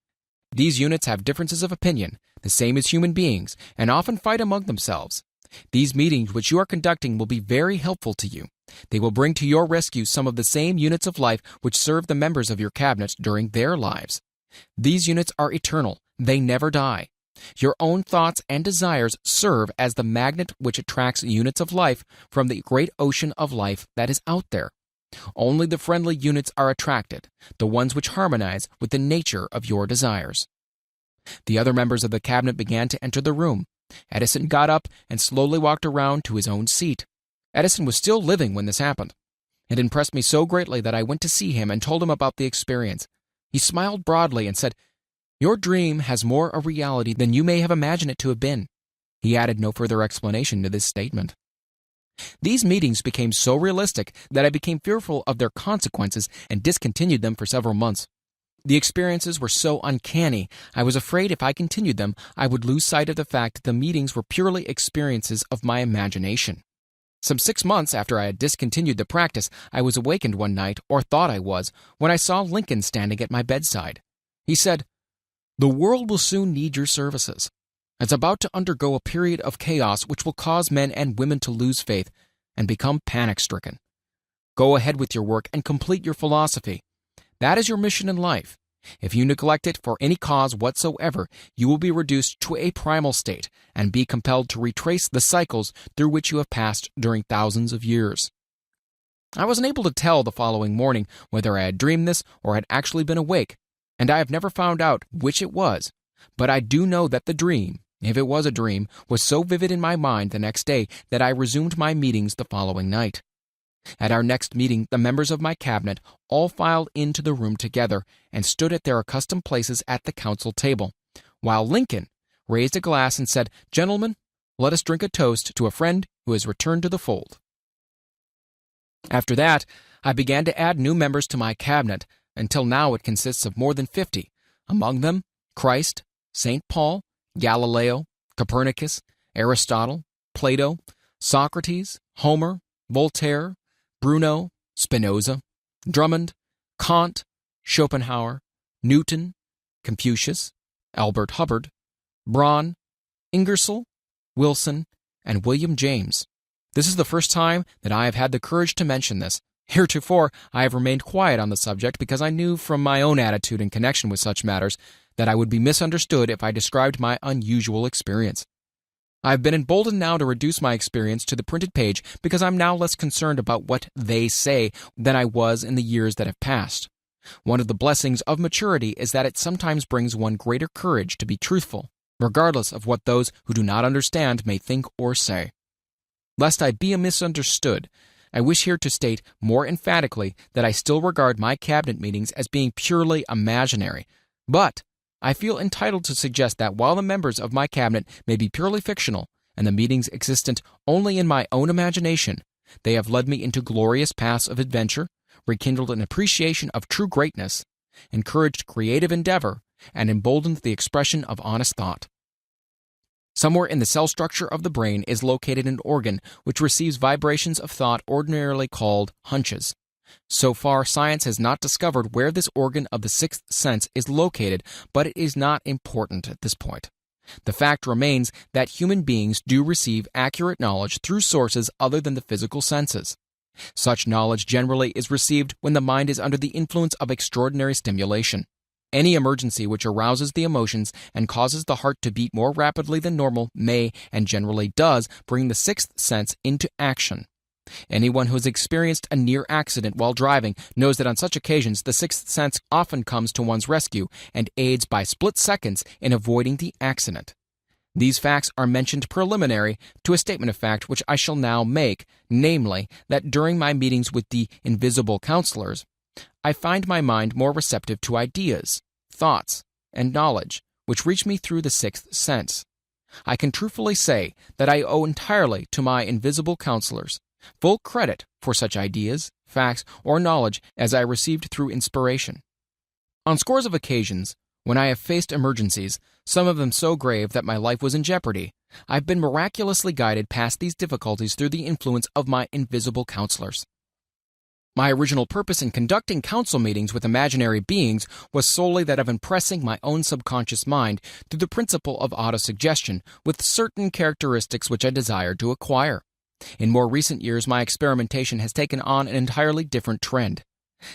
These units have differences of opinion, the same as human beings, and often fight among themselves. These meetings which you are conducting will be very helpful to you. They will bring to your rescue some of the same units of life which serve the members of your cabinet during their lives. These units are eternal. They never die. Your own thoughts and desires serve as the magnet which attracts units of life from the great ocean of life that is out there. Only the friendly units are attracted, the ones which harmonize with the nature of your desires." The other members of the cabinet began to enter the room. Edison got up and slowly walked around to his own seat. Edison was still living when this happened. It impressed me so greatly that I went to see him and told him about the experience. He smiled broadly and said, Your dream has more a reality than you may have imagined it to have been. He added no further explanation to this statement. These meetings became so realistic that I became fearful of their consequences and discontinued them for several months. The experiences were so uncanny, I was afraid if I continued them, I would lose sight of the fact that the meetings were purely experiences of my imagination. Some 6 months after I had discontinued the practice, I was awakened one night, or thought I was, when I saw Lincoln standing at my bedside. He said, "The world will soon need your services. It's about to undergo a period of chaos which will cause men and women to lose faith and become panic-stricken. Go ahead with your work and complete your philosophy. That is your mission in life. If you neglect it for any cause whatsoever, you will be reduced to a primal state and be compelled to retrace the cycles through which you have passed during thousands of years." I was unable to tell the following morning whether I had dreamed this or had actually been awake, and I have never found out which it was, but I do know that the dream, if it was a dream, was so vivid in my mind the next day that I resumed my meetings the following night. At our next meeting, the members of my cabinet all filed into the room together and stood at their accustomed places at the council table, while Lincoln raised a glass and said, "Gentlemen, let us drink a toast to a friend who has returned to the fold." After that, I began to add new members to my cabinet, until now it consists of more than 50, among them Christ, St. Paul, Galileo, Copernicus, Aristotle, Plato, Socrates, Homer, Voltaire, Bruno, Spinoza, Drummond, Kant, Schopenhauer, Newton, Confucius, Albert Hubbard, Braun, Ingersoll, Wilson, and William James. This is the first time that I have had the courage to mention this. Heretofore, I have remained quiet on the subject because I knew from my own attitude in connection with such matters that I would be misunderstood if I described my unusual experience. I have been emboldened now to reduce my experience to the printed page because I'm now less concerned about what they say than I was in the years that have passed. One of the blessings of maturity is that it sometimes brings one greater courage to be truthful, regardless of what those who do not understand may think or say. Lest I be misunderstood, I wish here to state more emphatically that I still regard my cabinet meetings as being purely imaginary, but I feel entitled to suggest that while the members of my cabinet may be purely fictional and the meetings existent only in my own imagination, they have led me into glorious paths of adventure, rekindled an appreciation of true greatness, encouraged creative endeavor, and emboldened the expression of honest thought. Somewhere in the cell structure of the brain is located an organ which receives vibrations of thought ordinarily called hunches. So far, science has not discovered where this organ of the sixth sense is located, but it is not important at this point. The fact remains that human beings do receive accurate knowledge through sources other than the physical senses. Such knowledge generally is received when the mind is under the influence of extraordinary stimulation. Any emergency which arouses the emotions and causes the heart to beat more rapidly than normal may, and generally does, bring the sixth sense into action. Anyone who has experienced a near accident while driving knows that on such occasions the sixth sense often comes to one's rescue and aids by split seconds in avoiding the accident. These facts are mentioned preliminary to a statement of fact which I shall now make, namely, that during my meetings with the invisible counselors, I find my mind more receptive to ideas, thoughts, and knowledge which reach me through the sixth sense. I can truthfully say that I owe entirely to my invisible counselors full credit for such ideas, facts, or knowledge as I received through inspiration. On scores of occasions, when I have faced emergencies, some of them so grave that my life was in jeopardy, I've been miraculously guided past these difficulties through the influence of my invisible counselors. My original purpose in conducting council meetings with imaginary beings was solely that of impressing my own subconscious mind through the principle of autosuggestion with certain characteristics which I desired to acquire. In more recent years, my experimentation has taken on an entirely different trend.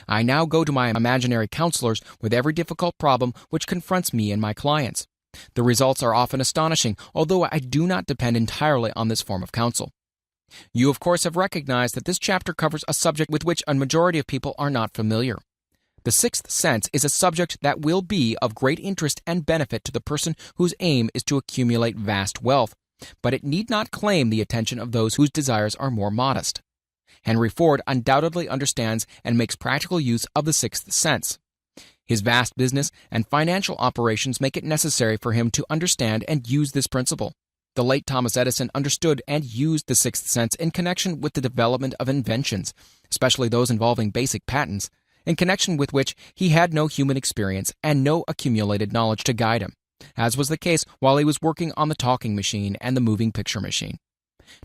I now go to my imaginary counselors with every difficult problem which confronts me and my clients. The results are often astonishing, although I do not depend entirely on this form of counsel. You, of course, have recognized that this chapter covers a subject with which a majority of people are not familiar. The sixth sense is a subject that will be of great interest and benefit to the person whose aim is to accumulate vast wealth, but it need not claim the attention of those whose desires are more modest. Henry Ford undoubtedly understands and makes practical use of the sixth sense. His vast business and financial operations make it necessary for him to understand and use this principle. The late Thomas Edison understood and used the sixth sense in connection with the development of inventions, especially those involving basic patents, in connection with which he had no human experience and no accumulated knowledge to guide him, as was the case while he was working on the talking machine and the moving picture machine.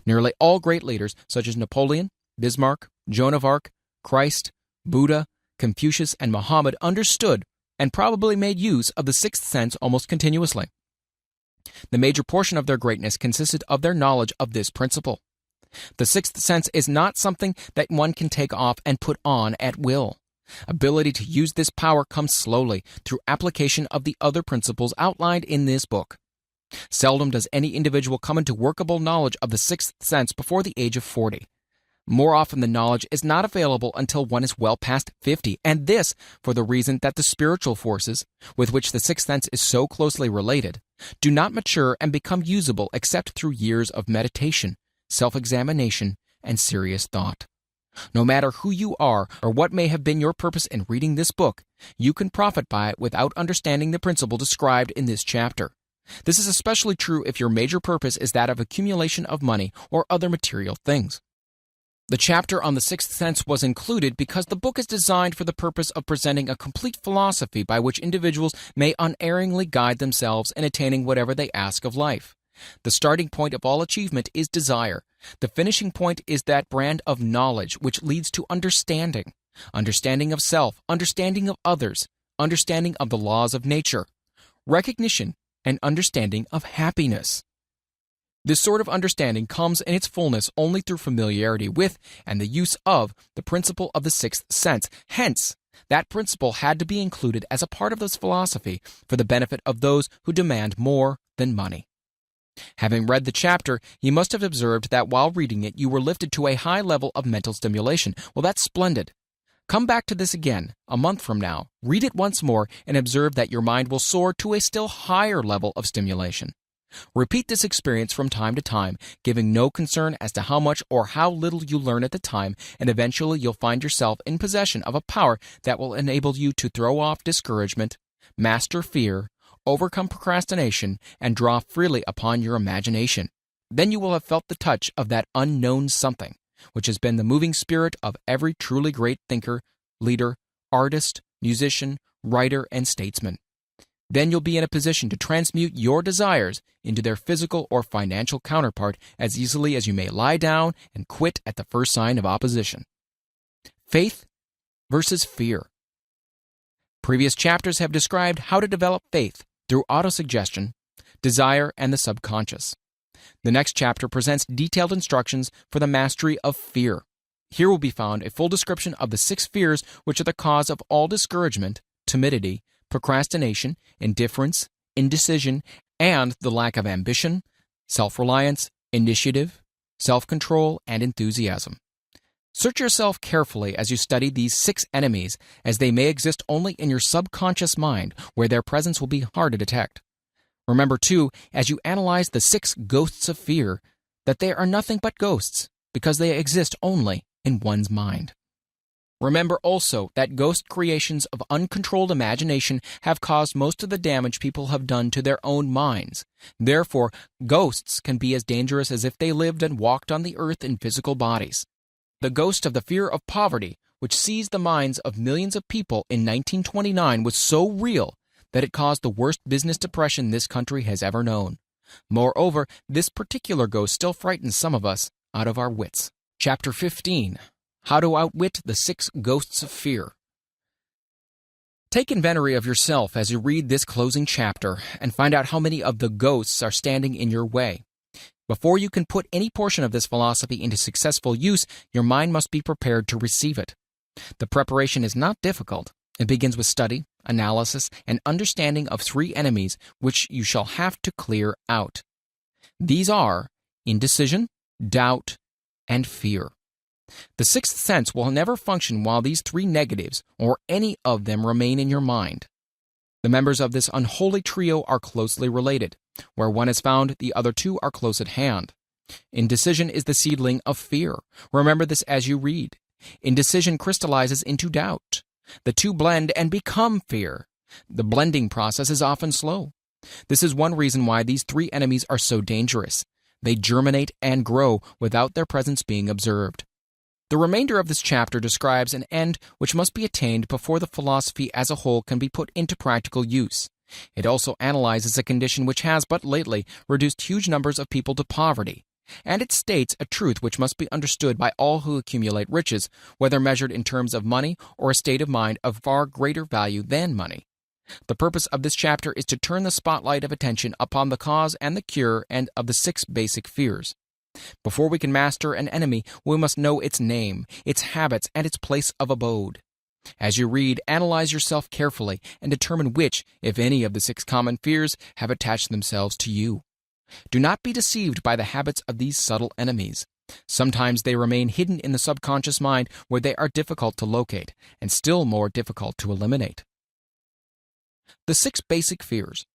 Nearly all great leaders, such as Napoleon, Bismarck, Joan of Arc, Christ, Buddha, Confucius, and Muhammad, understood and probably made use of the sixth sense almost continuously. The major portion of their greatness consisted of their knowledge of this principle. The sixth sense is not something that one can take off and put on at will. Ability to use this power comes slowly through application of the other principles outlined in this book. Seldom does any individual come into workable knowledge of the sixth sense before the age of 40. More often, the knowledge is not available until one is well past 50, and this for the reason that the spiritual forces, with which the sixth sense is so closely related, do not mature and become usable except through years of meditation, self-examination, and serious thought. No matter who you are or what may have been your purpose in reading this book, you can profit by it without understanding the principle described in this chapter. This is especially true if your major purpose is that of accumulation of money or other material things. The chapter on the sixth sense was included because the book is designed for the purpose of presenting a complete philosophy by which individuals may unerringly guide themselves in attaining whatever they ask of life. The starting point of all achievement is desire. The finishing point is that brand of knowledge which leads to understanding. Understanding of self, understanding of others, understanding of the laws of nature, recognition, and understanding of happiness. This sort of understanding comes in its fullness only through familiarity with and the use of the principle of the sixth sense. Hence, that principle had to be included as a part of this philosophy for the benefit of those who demand more than money. Having read the chapter, you must have observed that while reading it, you were lifted to a high level of mental stimulation. Well, that's splendid. Come back to this again a month from now, read it once more, and observe that your mind will soar to a still higher level of stimulation. Repeat this experience from time to time, giving no concern as to how much or how little you learn at the time, and eventually you'll find yourself in possession of a power that will enable you to throw off discouragement, master fear, overcome procrastination, and draw freely upon your imagination. Then you will have felt the touch of that unknown something, which has been the moving spirit of every truly great thinker, leader, artist, musician, writer, and statesman. Then you'll be in a position to transmute your desires into their physical or financial counterpart as easily as you may lie down and quit at the first sign of opposition. Faith versus fear. Previous chapters have described how to develop faith through autosuggestion, desire, and the subconscious. The next chapter presents detailed instructions for the mastery of fear. Here will be found a full description of the 6 fears which are the cause of all discouragement, timidity, procrastination, indifference, indecision, and the lack of ambition, self-reliance, initiative, self-control, and enthusiasm. Search yourself carefully as you study these 6 enemies, as they may exist only in your subconscious mind, where their presence will be hard to detect. Remember, too, as you analyze the 6 ghosts of fear, that they are nothing but ghosts, because they exist only in one's mind. Remember also that ghost creations of uncontrolled imagination have caused most of the damage people have done to their own minds. Therefore, ghosts can be as dangerous as if they lived and walked on the earth in physical bodies. The ghost of the fear of poverty, which seized the minds of millions of people in 1929, was so real that it caused the worst business depression this country has ever known. Moreover, this particular ghost still frightens some of us out of our wits. Chapter 15. How to Outwit the 6 Ghosts of Fear. Take inventory of yourself as you read this closing chapter and find out how many of the ghosts are standing in your way. Before you can put any portion of this philosophy into successful use, your mind must be prepared to receive it. The preparation is not difficult. It begins with study, analysis, and understanding of 3 enemies which you shall have to clear out. These are indecision, doubt, and fear. The sixth sense will never function while these 3 negatives, or any of them, remain in your mind. The members of this unholy trio are closely related. Where one is found, the other 2 are close at hand. Indecision is the seedling of fear. Remember this as you read. Indecision crystallizes into doubt. The two blend and become fear. The blending process is often slow. This is one reason why these three enemies are so dangerous. They germinate and grow without their presence being observed. The remainder of this chapter describes an end which must be attained before the philosophy as a whole can be put into practical use. It also analyzes a condition which has but lately reduced huge numbers of people to poverty, and it states a truth which must be understood by all who accumulate riches, whether measured in terms of money or a state of mind of far greater value than money. The purpose of this chapter is to turn the spotlight of attention upon the cause and the cure and of the 6 basic fears. Before we can master an enemy, we must know its name, its habits, and its place of abode. As you read, analyze yourself carefully and determine which, if any, of the 6 common fears have attached themselves to you. Do not be deceived by the habits of these subtle enemies. Sometimes they remain hidden in the subconscious mind where they are difficult to locate and still more difficult to eliminate. The 6 basic fears.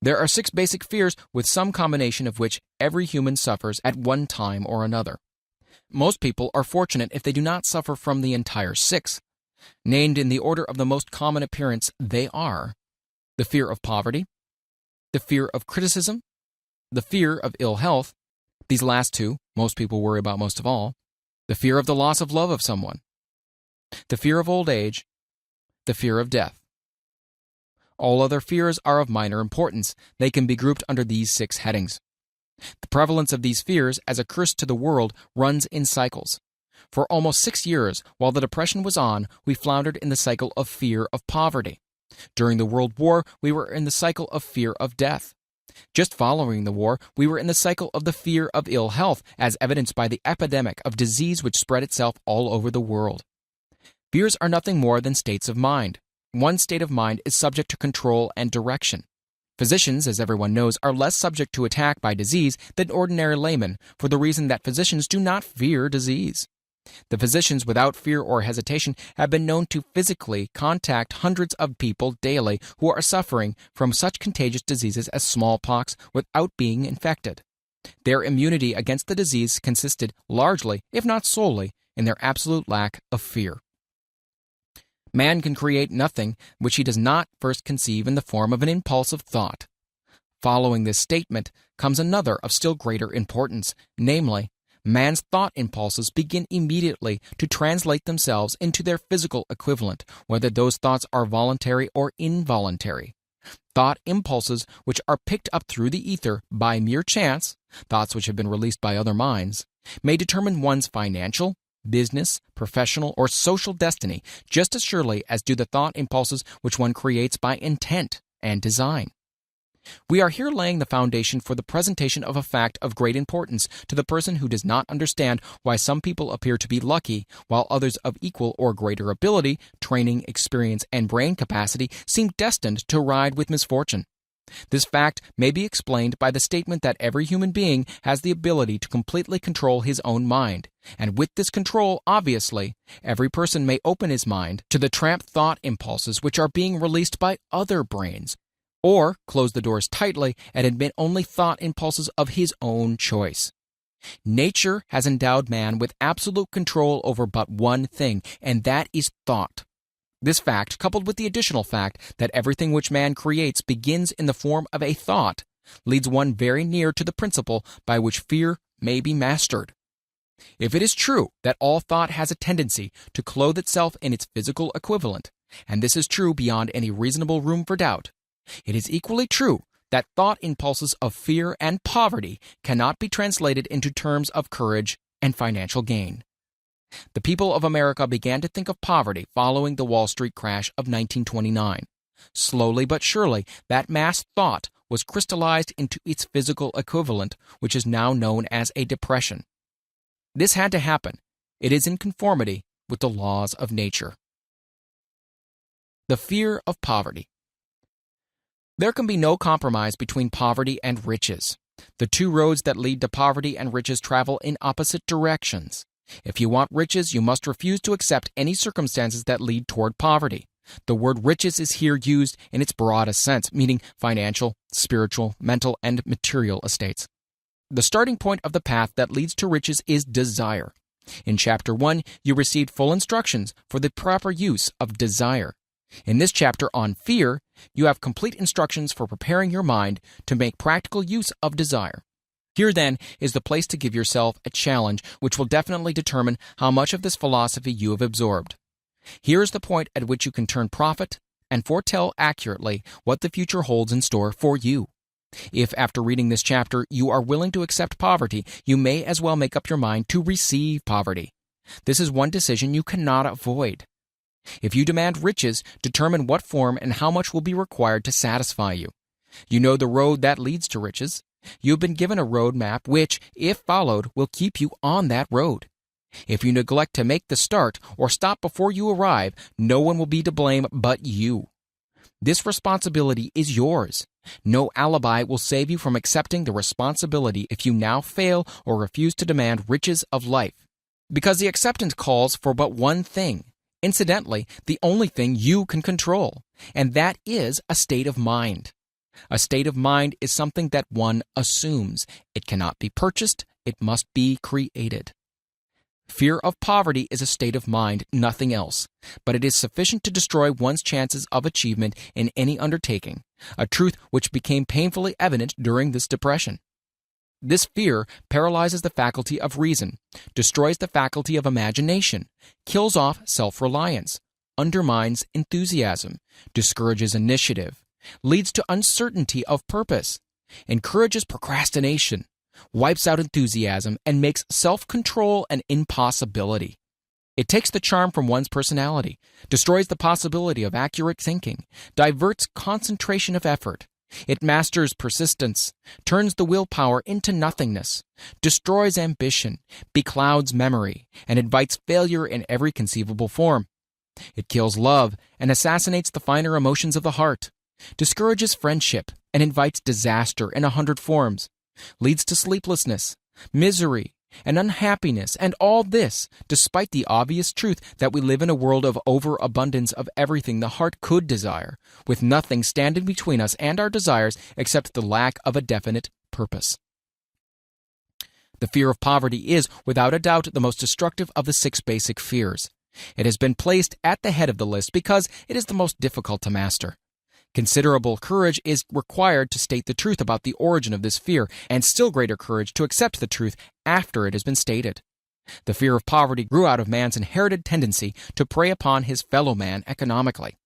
There are 6 basic fears with some combination of which every human suffers at one time or another. Most people are fortunate if they do not suffer from the entire 6. Named in the order of the most common appearance, they are the fear of poverty, the fear of criticism, the fear of ill health, these last 2 most people worry about most of all, the fear of the loss of love of someone, the fear of old age, the fear of death. All other fears are of minor importance. They can be grouped under these 6 headings. The prevalence of these fears as a curse to the world runs in cycles. For almost 6 years, while the Depression was on, we floundered in the cycle of fear of poverty. During the World War, we were in the cycle of fear of death. Just following the war, we were in the cycle of the fear of ill health, as evidenced by the epidemic of disease which spread itself all over the world. Fears are nothing more than states of mind. One state of mind is subject to control and direction. Physicians, as everyone knows, are less subject to attack by disease than ordinary laymen, for the reason that physicians do not fear disease. The physicians, without fear or hesitation, have been known to physically contact hundreds of people daily who are suffering from such contagious diseases as smallpox without being infected. Their immunity against the disease consisted largely, if not solely, in their absolute lack of fear. Man can create nothing which he does not first conceive in the form of an impulsive thought. Following this statement comes another of still greater importance, namely, man's thought impulses begin immediately to translate themselves into their physical equivalent, whether those thoughts are voluntary or involuntary. Thought impulses which are picked up through the ether by mere chance, thoughts which have been released by other minds, may determine one's financial, business, professional, or social destiny just as surely as do the thought impulses which one creates by intent and design. We are here laying the foundation for the presentation of a fact of great importance to the person who does not understand why some people appear to be lucky, while others of equal or greater ability, training, experience, and brain capacity seem destined to ride with misfortune. This fact may be explained by the statement that every human being has the ability to completely control his own mind, and with this control, obviously, every person may open his mind to the tramp thought impulses which are being released by other brains, or close the doors tightly and admit only thought impulses of his own choice. Nature has endowed man with absolute control over but one thing, and that is thought. This fact, coupled with the additional fact that everything which man creates begins in the form of a thought, leads one very near to the principle by which fear may be mastered. If it is true that all thought has a tendency to clothe itself in its physical equivalent, and this is true beyond any reasonable room for doubt, it is equally true that thought impulses of fear and poverty cannot be translated into terms of courage and financial gain. The people of America began to think of poverty following the Wall Street crash of 1929. Slowly but surely, that mass thought was crystallized into its physical equivalent, which is now known as a depression. This had to happen. It is in conformity with the laws of nature. The fear of poverty. There can be no compromise between poverty and riches. The two roads that lead to poverty and riches travel in opposite directions. If you want riches, you must refuse to accept any circumstances that lead toward poverty. The word riches is here used in its broadest sense, meaning financial, spiritual, mental, and material estates. The starting point of the path that leads to riches is desire. In Chapter 1, you received full instructions for the proper use of desire. In this chapter on fear, you have complete instructions for preparing your mind to make practical use of desire. Here, then, is the place to give yourself a challenge which will definitely determine how much of this philosophy you have absorbed. Here is the point at which you can turn prophet and foretell accurately what the future holds in store for you. If, after reading this chapter, you are willing to accept poverty, you may as well make up your mind to receive poverty. This is one decision you cannot avoid. If you demand riches, determine what form and how much will be required to satisfy you. You know the road that leads to riches. You have been given a road map which, if followed, will keep you on that road. If you neglect to make the start or stop before you arrive, no one will be to blame but you. This responsibility is yours. No alibi will save you from accepting the responsibility if you now fail or refuse to demand riches of life. Because the acceptance calls for but one thing, incidentally, the only thing you can control, and that is a state of mind. A state of mind is something that one assumes. It cannot be purchased, it must be created. Fear of poverty is a state of mind, nothing else, but it is sufficient to destroy one's chances of achievement in any undertaking, a truth which became painfully evident during this depression. This fear paralyzes the faculty of reason, destroys the faculty of imagination, kills off self-reliance, undermines enthusiasm, discourages initiative, leads to uncertainty of purpose, encourages procrastination, wipes out enthusiasm, and makes self-control an impossibility. It takes the charm from one's personality, destroys the possibility of accurate thinking, diverts concentration of effort. It masters persistence, turns the willpower into nothingness, destroys ambition, beclouds memory, and invites failure in every conceivable form. It kills love and assassinates the finer emotions of the heart, discourages friendship and invites disaster in 100 forms, leads to sleeplessness, misery, and unhappiness, and all this despite the obvious truth that we live in a world of overabundance of everything the heart could desire, with nothing standing between us and our desires except the lack of a definite purpose. The fear of poverty is, without a doubt, the most destructive of the 6 basic fears. It has been placed at the head of the list because it is the most difficult to master. Considerable courage is required to state the truth about the origin of this fear, and still greater courage to accept the truth after it has been stated. The fear of poverty grew out of man's inherited tendency to prey upon his fellow man economically.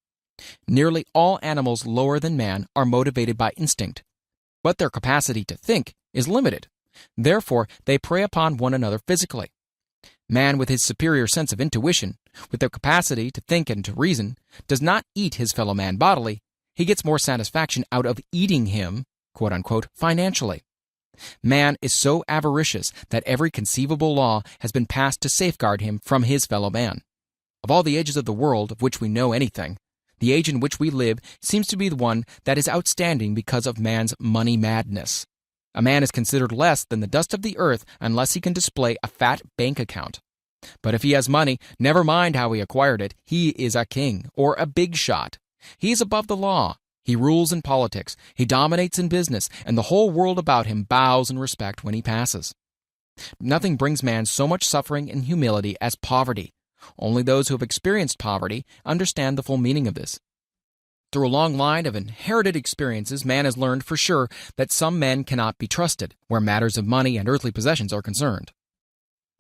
Nearly all animals lower than man are motivated by instinct, but their capacity to think is limited. Therefore, they prey upon one another physically. Man, with his superior sense of intuition, with the capacity to think and to reason, does not eat his fellow man bodily. He gets more satisfaction out of eating him, quote-unquote, financially. Man is so avaricious that every conceivable law has been passed to safeguard him from his fellow man. Of all the ages of the world of which we know anything, the age in which we live seems to be the one that is outstanding because of man's money madness. A man is considered less than the dust of the earth unless he can display a fat bank account. But if he has money, never mind how he acquired it, he is a king or a big shot. He is above the law. He rules in politics. He dominates in business, and the whole world about him bows in respect when he passes. Nothing brings man so much suffering and humility as poverty. Only those who have experienced poverty understand the full meaning of this. Through a long line of inherited experiences, man has learned for sure that some men cannot be trusted where matters of money and earthly possessions are concerned.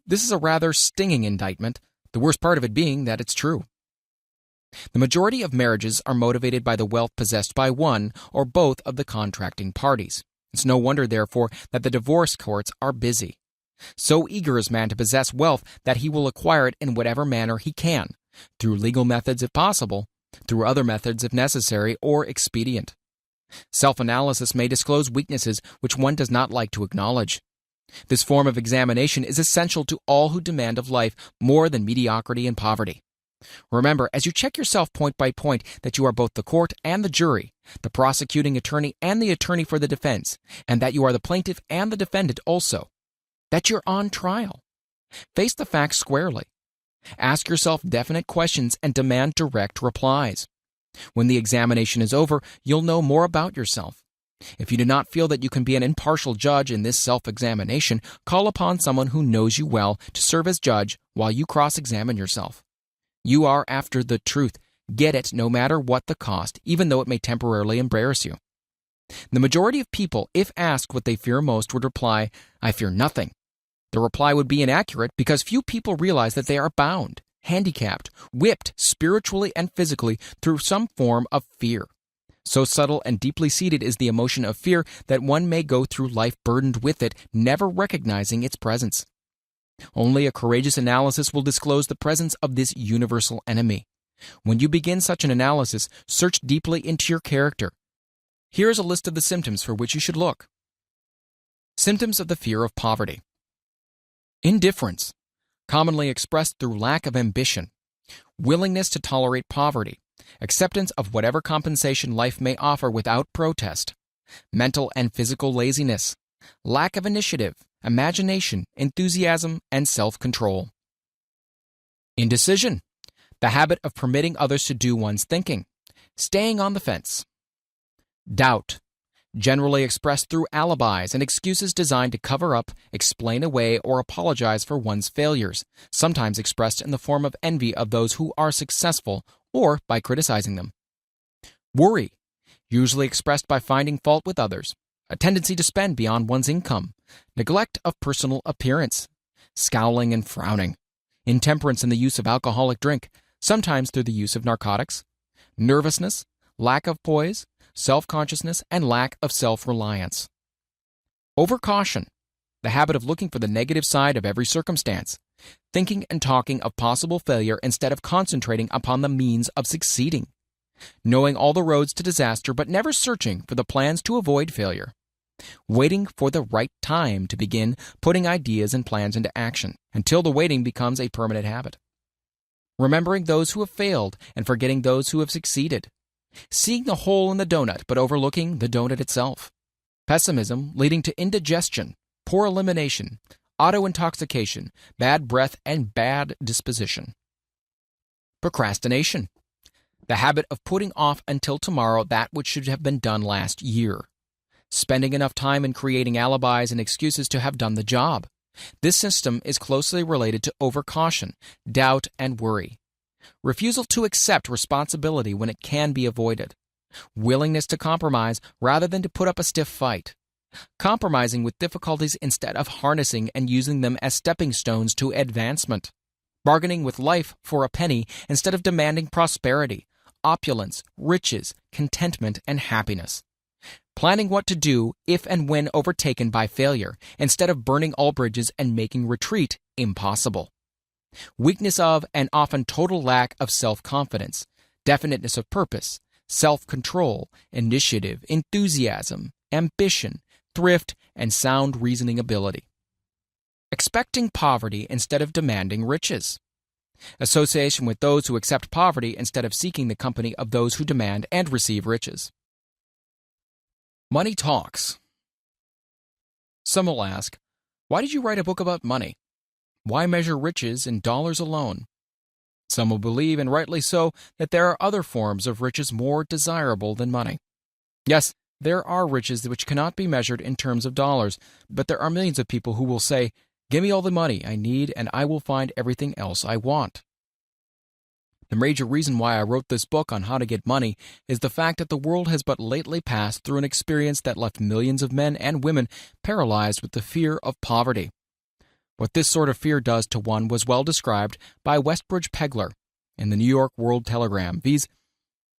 This is a rather stinging indictment, the worst part of it being that it's true. The majority of marriages are motivated by the wealth possessed by one or both of the contracting parties. It's no wonder, therefore, that the divorce courts are busy. So eager is man to possess wealth that he will acquire it in whatever manner he can, through legal methods if possible, through other methods if necessary or expedient. Self-analysis may disclose weaknesses which one does not like to acknowledge. This form of examination is essential to all who demand of life more than mediocrity and poverty. Remember, as you check yourself point by point, that you are both the court and the jury, the prosecuting attorney and the attorney for the defense, and that you are the plaintiff and the defendant also. That you're on trial. Face the facts squarely. Ask yourself definite questions and demand direct replies. When the examination is over, you'll know more about yourself. If you do not feel that you can be an impartial judge in this self-examination, call upon someone who knows you well to serve as judge while you cross-examine yourself. You are after the truth. Get it no matter what the cost, even though it may temporarily embarrass you. The majority of people, if asked what they fear most, would reply, "I fear nothing." The reply would be inaccurate because few people realize that they are bound, handicapped, whipped spiritually and physically through some form of fear. So subtle and deeply seated is the emotion of fear that one may go through life burdened with it, never recognizing its presence. Only a courageous analysis will disclose the presence of this universal enemy. When you begin such an analysis, search deeply into your character. Here is a list of the symptoms for which you should look. Symptoms of the fear of poverty. Indifference, commonly expressed through lack of ambition. Willingness to tolerate poverty. Acceptance of whatever compensation life may offer without protest. Mental and physical laziness. Lack of initiative, imagination, enthusiasm, and self-control. Indecision, the habit of permitting others to do one's thinking. Staying on the fence. Doubt, generally expressed through alibis and excuses designed to cover up, explain away, or apologize for one's failures, sometimes expressed in the form of envy of those who are successful or by criticizing them. Worry, usually expressed by finding fault with others, a tendency to spend beyond one's income, neglect of personal appearance, scowling and frowning, intemperance in the use of alcoholic drink, sometimes through the use of narcotics, nervousness, lack of poise, self-consciousness, and lack of self-reliance. Overcaution, the habit of looking for the negative side of every circumstance, thinking and talking of possible failure instead of concentrating upon the means of succeeding, knowing all the roads to disaster but never searching for the plans to avoid failure, waiting for the right time to begin putting ideas and plans into action until the waiting becomes a permanent habit, remembering those who have failed and forgetting those who have succeeded, seeing the hole in the donut but overlooking the donut itself, pessimism leading to indigestion, poor elimination, auto-intoxication, bad breath, and bad disposition. Procrastination, the habit of putting off until tomorrow that which should have been done last year, spending enough time in creating alibis and excuses to have done the job. This system is closely related to overcaution, doubt, and worry. Refusal to accept responsibility when it can be avoided. Willingness to compromise rather than to put up a stiff fight. Compromising with difficulties instead of harnessing and using them as stepping stones to advancement. Bargaining with life for a penny instead of demanding prosperity, opulence, riches, contentment, and happiness. Planning what to do if and when overtaken by failure instead of burning all bridges and making retreat impossible. Weakness of and often total lack of self-confidence, definiteness of purpose, self-control, initiative, enthusiasm, ambition, thrift, and sound reasoning ability. Expecting poverty instead of demanding riches. Association with those who accept poverty instead of seeking the company of those who demand and receive riches. Money talks. Some will ask, why did you write a book about money? Why measure riches in dollars alone? Some will believe, and rightly so, that there are other forms of riches more desirable than money. Yes, there are riches which cannot be measured in terms of dollars, but there are millions of people who will say, "Give me all the money I need and I will find everything else I want." The major reason why I wrote this book on how to get money is the fact that the world has but lately passed through an experience that left millions of men and women paralyzed with the fear of poverty. What this sort of fear does to one was well described by Westbridge Pegler in the New York World Telegram, viz.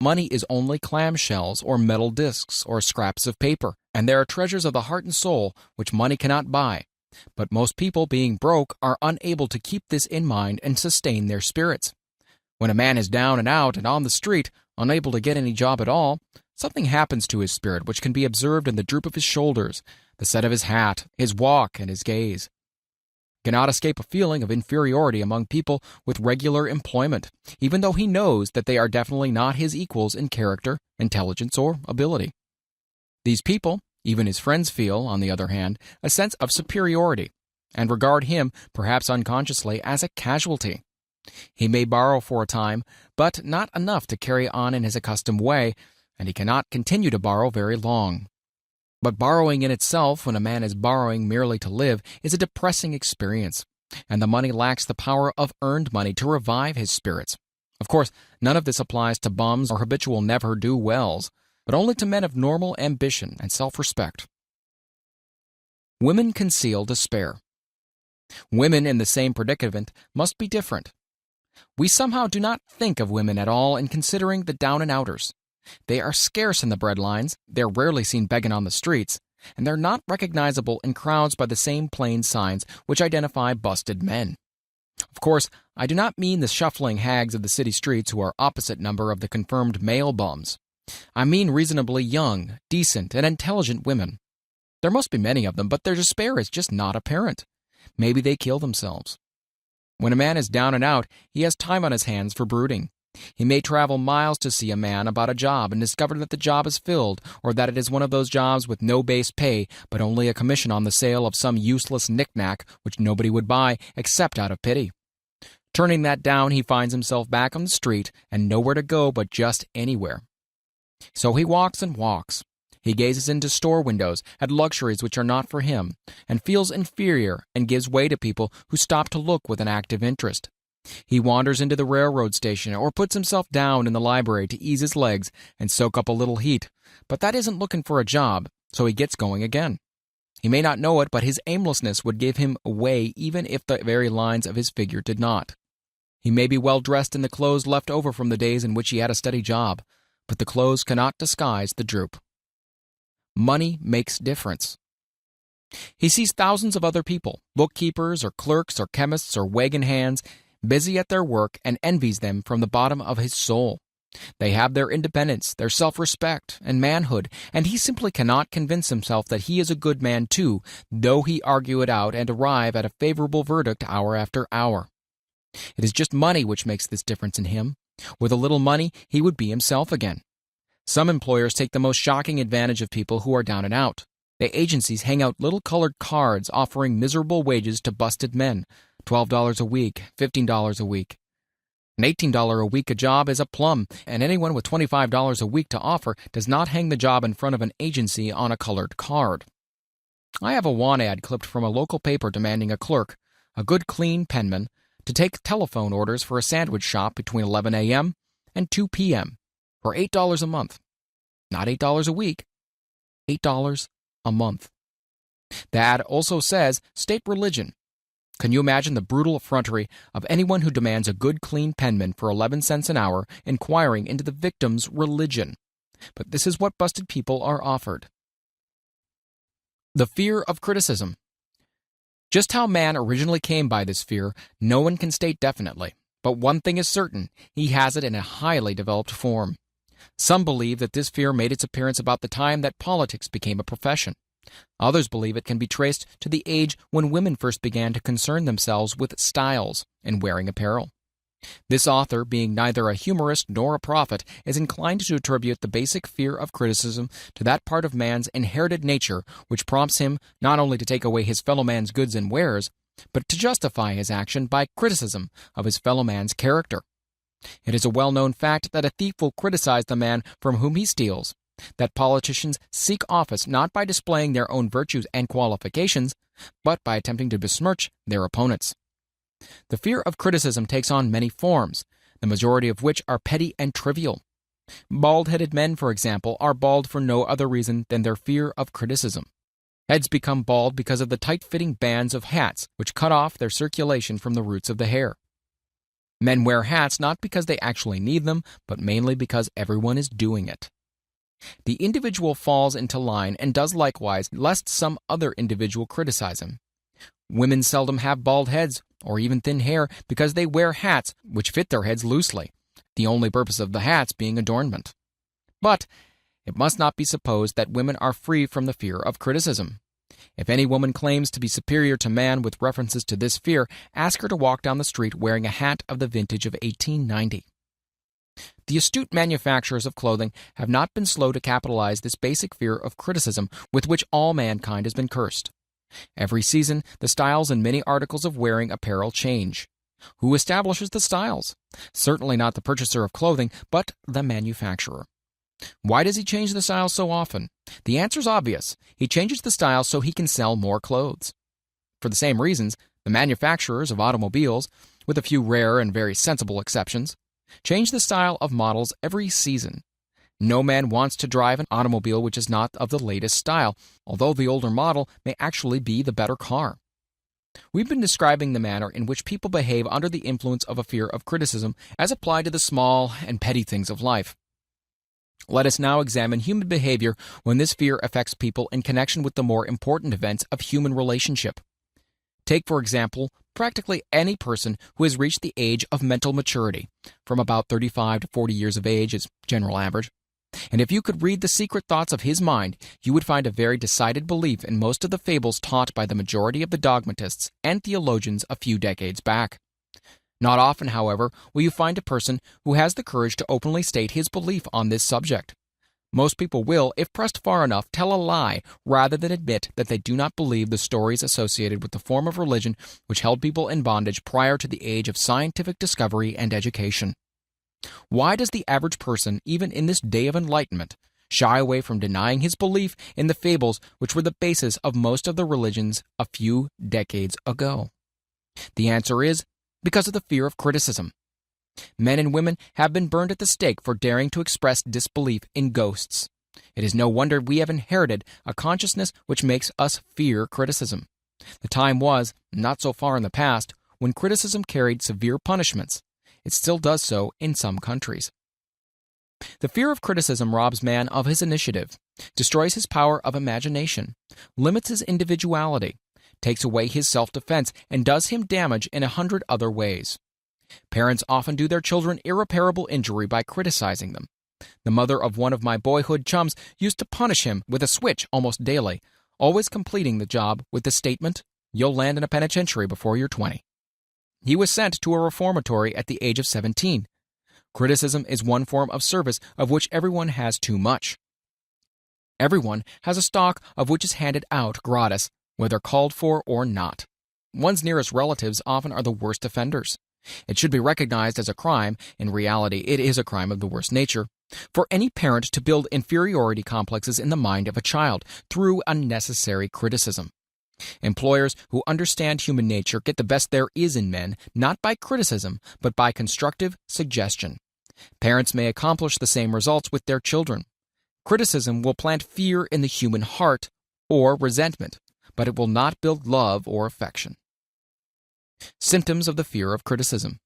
Money is only clamshells or metal discs or scraps of paper, and there are treasures of the heart and soul which money cannot buy. But most people, being broke, are unable to keep this in mind and sustain their spirits. When a man is down and out and on the street, unable to get any job at all, something happens to his spirit which can be observed in the droop of his shoulders, the set of his hat, his walk, and his gaze. Cannot escape a feeling of inferiority among people with regular employment, even though he knows that they are definitely not his equals in character, intelligence, or ability. These people, even his friends, feel, on the other hand, a sense of superiority, and regard him, perhaps unconsciously, as a casualty. He may borrow for a time, but not enough to carry on in his accustomed way, and he cannot continue to borrow very long. But borrowing in itself, when a man is borrowing merely to live, is a depressing experience, and the money lacks the power of earned money to revive his spirits. Of course, none of this applies to bums or habitual never-do-wells, but only to men of normal ambition and self-respect. Women conceal despair. Women in the same predicament must be different. We somehow do not think of women at all in considering the down-and-outers. They are scarce in the breadlines, they're rarely seen begging on the streets, and they're not recognizable in crowds by the same plain signs which identify busted men. Of course, I do not mean the shuffling hags of the city streets who are opposite number of the confirmed male bums. I mean reasonably young, decent, and intelligent women. There must be many of them, but their despair is just not apparent. Maybe they kill themselves. When a man is down and out, he has time on his hands for brooding. He may travel miles to see a man about a job and discover that the job is filled, or that it is one of those jobs with no base pay, but only a commission on the sale of some useless knick-knack which nobody would buy except out of pity. Turning that down, he finds himself back on the street and nowhere to go but just anywhere. So he walks and walks. He gazes into store windows at luxuries which are not for him, and feels inferior and gives way to people who stop to look with an active interest. He wanders into the railroad station or puts himself down in the library to ease his legs and soak up a little heat, but that isn't looking for a job, so he gets going again. He may not know it, but his aimlessness would give him away even if the very lines of his figure did not. He may be well dressed in the clothes left over from the days in which he had a steady job, but the clothes cannot disguise the droop. Money makes difference. He sees thousands of other people, bookkeepers or clerks or chemists or wagon hands, busy at their work, and envies them from the bottom of his soul. They have their independence, their self-respect, and manhood, and he simply cannot convince himself that he is a good man too, though he argue it out and arrive at a favorable verdict hour after hour. It is just money which makes this difference in him. With a little money, he would be himself again. Some employers take the most shocking advantage of people who are down and out. The agencies hang out little colored cards offering miserable wages to busted men, $12 a week, $15 a week. An $18 a week a job is a plum, and anyone with $25 a week to offer does not hang the job in front of an agency on a colored card. I have a want ad clipped from a local paper demanding a clerk, a good clean penman, to take telephone orders for a sandwich shop between 11 a.m. and 2 p.m. for $8 a month. Not $8 a week, $8 a month. The ad also says, state religion. Can you imagine the brutal effrontery of anyone who demands a good clean penman for 11 cents an hour inquiring into the victim's religion? But this is what busted people are offered. The fear of criticism. Just how man originally came by this fear, no one can state definitely. But one thing is certain, he has it in a highly developed form. Some believe that this fear made its appearance about the time that politics became a profession. Others believe it can be traced to the age when women first began to concern themselves with styles in wearing apparel. This author, being neither a humorist nor a prophet, is inclined to attribute the basic fear of criticism to that part of man's inherited nature which prompts him not only to take away his fellow man's goods and wares, but to justify his action by criticism of his fellow man's character. It is a well-known fact that a thief will criticize the man from whom he steals, that politicians seek office not by displaying their own virtues and qualifications, but by attempting to besmirch their opponents. The fear of criticism takes on many forms, the majority of which are petty and trivial. Bald-headed men, for example, are bald for no other reason than their fear of criticism. Heads become bald because of the tight-fitting bands of hats which cut off their circulation from the roots of the hair. Men wear hats not because they actually need them, but mainly because everyone is doing it. The individual falls into line and does likewise, lest some other individual criticize him. Women seldom have bald heads or even thin hair because they wear hats which fit their heads loosely, the only purpose of the hats being adornment. But it must not be supposed that women are free from the fear of criticism. If any woman claims to be superior to man with references to this fear, ask her to walk down the street wearing a hat of the vintage of 1890. The astute manufacturers of clothing have not been slow to capitalize this basic fear of criticism with which all mankind has been cursed. Every season, the styles in many articles of wearing apparel change. Who establishes the styles? Certainly not the purchaser of clothing, but the manufacturer. Why does he change the style so often? The answer's obvious. He changes the style so he can sell more clothes. For the same reasons, the manufacturers of automobiles, with a few rare and very sensible exceptions, change the style of models every season. No man wants to drive an automobile which is not of the latest style, although the older model may actually be the better car. We've been describing the manner in which people behave under the influence of a fear of criticism as applied to the small and petty things of life. Let us now examine human behavior when this fear affects people in connection with the more important events of human relationship. Take, for example, practically any person who has reached the age of mental maturity, from about 35 to 40 years of age is general average. And if you could read the secret thoughts of his mind, you would find a very decided belief in most of the fables taught by the majority of the dogmatists and theologians a few decades back. Not often, however, will you find a person who has the courage to openly state his belief on this subject. Most people will, if pressed far enough, tell a lie rather than admit that they do not believe the stories associated with the form of religion which held people in bondage prior to the age of scientific discovery and education. Why does the average person, even in this day of enlightenment, shy away from denying his belief in the fables which were the basis of most of the religions a few decades ago? The answer is because of the fear of criticism. Men and women have been burned at the stake for daring to express disbelief in ghosts. It is no wonder we have inherited a consciousness which makes us fear criticism. The time was, not so far in the past, when criticism carried severe punishments. It still does so in some countries. The fear of criticism robs man of his initiative, destroys his power of imagination, limits his individuality, takes away his self-defense, and does him damage in 100 other ways. Parents often do their children irreparable injury by criticizing them. The mother of one of my boyhood chums used to punish him with a switch almost daily, always completing the job with the statement, "You'll land in a penitentiary before you're 20. He was sent to a reformatory at the age of 17. Criticism is one form of service of which everyone has too much. Everyone has a stock of which is handed out gratis, whether called for or not. One's nearest relatives often are the worst offenders. It should be recognized as a crime, in reality it is a crime of the worst nature, for any parent to build inferiority complexes in the mind of a child through unnecessary criticism. Employers who understand human nature get the best there is in men, not by criticism, but by constructive suggestion. Parents may accomplish the same results with their children. Criticism will plant fear in the human heart or resentment, but it will not build love or affection. Symptoms of the fear of criticism.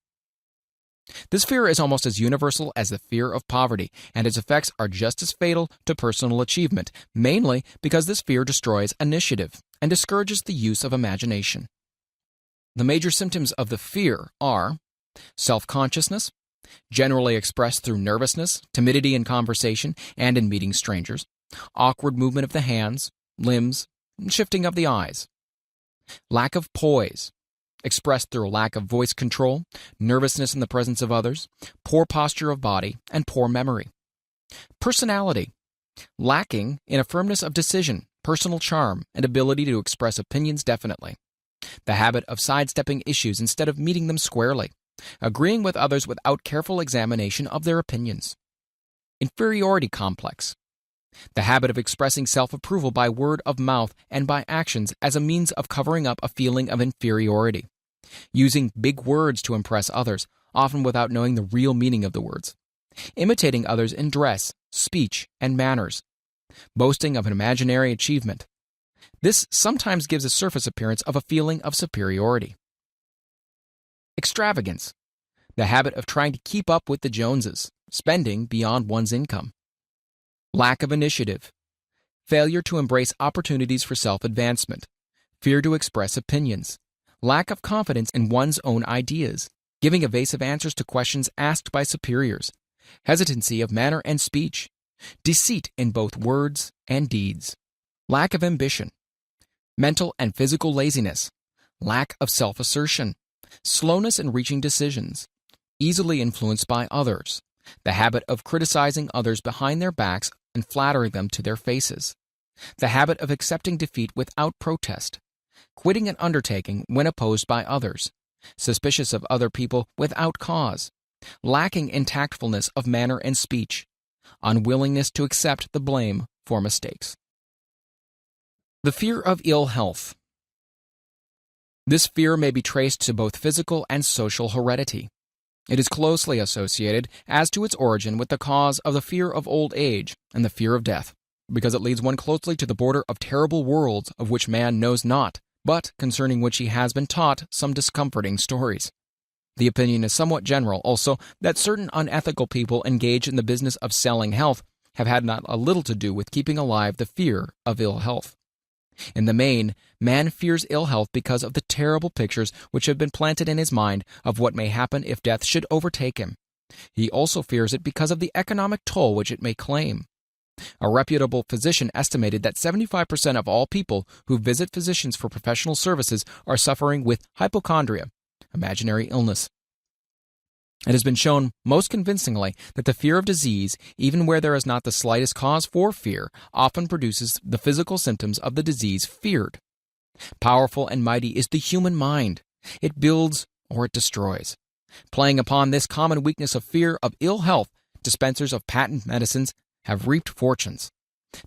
This fear is almost as universal as the fear of poverty, and its effects are just as fatal to personal achievement, mainly because this fear destroys initiative and discourages the use of imagination. The major symptoms of the fear are self-consciousness, generally expressed through nervousness, timidity in conversation and in meeting strangers, awkward movement of the hands, limbs, and shifting of the eyes, lack of poise, expressed through a lack of voice control, nervousness in the presence of others, poor posture of body, and poor memory. Personality, lacking in a firmness of decision, personal charm, and ability to express opinions definitely. The habit of sidestepping issues instead of meeting them squarely, agreeing with others without careful examination of their opinions. Inferiority complex, the habit of expressing self-approval by word of mouth and by actions as a means of covering up a feeling of inferiority. Using big words to impress others, often without knowing the real meaning of the words. Imitating others in dress, speech, and manners. Boasting of an imaginary achievement. This sometimes gives a surface appearance of a feeling of superiority. Extravagance, the habit of trying to keep up with the Joneses, spending beyond one's income. Lack of initiative, failure to embrace opportunities for self-advancement, fear to express opinions, lack of confidence in one's own ideas, giving evasive answers to questions asked by superiors, hesitancy of manner and speech, deceit in both words and deeds, lack of ambition, mental and physical laziness, lack of self-assertion, slowness in reaching decisions, easily influenced by others, the habit of criticizing others behind their backs and flattering them to their faces, the habit of accepting defeat without protest, quitting an undertaking when opposed by others, suspicious of other people without cause, lacking in tactfulness of manner and speech, unwillingness to accept the blame for mistakes. The fear of ill health. This fear may be traced to both physical and social heredity. It is closely associated as to its origin with the cause of the fear of old age and the fear of death, because it leads one closely to the border of terrible worlds of which man knows not, but concerning which he has been taught some discomforting stories. The opinion is somewhat general, also, that certain unethical people engaged in the business of selling health have had not a little to do with keeping alive the fear of ill health. In the main, man fears ill health because of the terrible pictures which have been planted in his mind of what may happen if death should overtake him. He also fears it because of the economic toll which it may claim. A reputable physician estimated that 75% of all people who visit physicians for professional services are suffering with hypochondria, imaginary illness. It has been shown most convincingly that the fear of disease, even where there is not the slightest cause for fear, often produces the physical symptoms of the disease feared. Powerful and mighty is the human mind. It builds or it destroys. Playing upon this common weakness of fear of ill health, dispensers of patent medicines have reaped fortunes.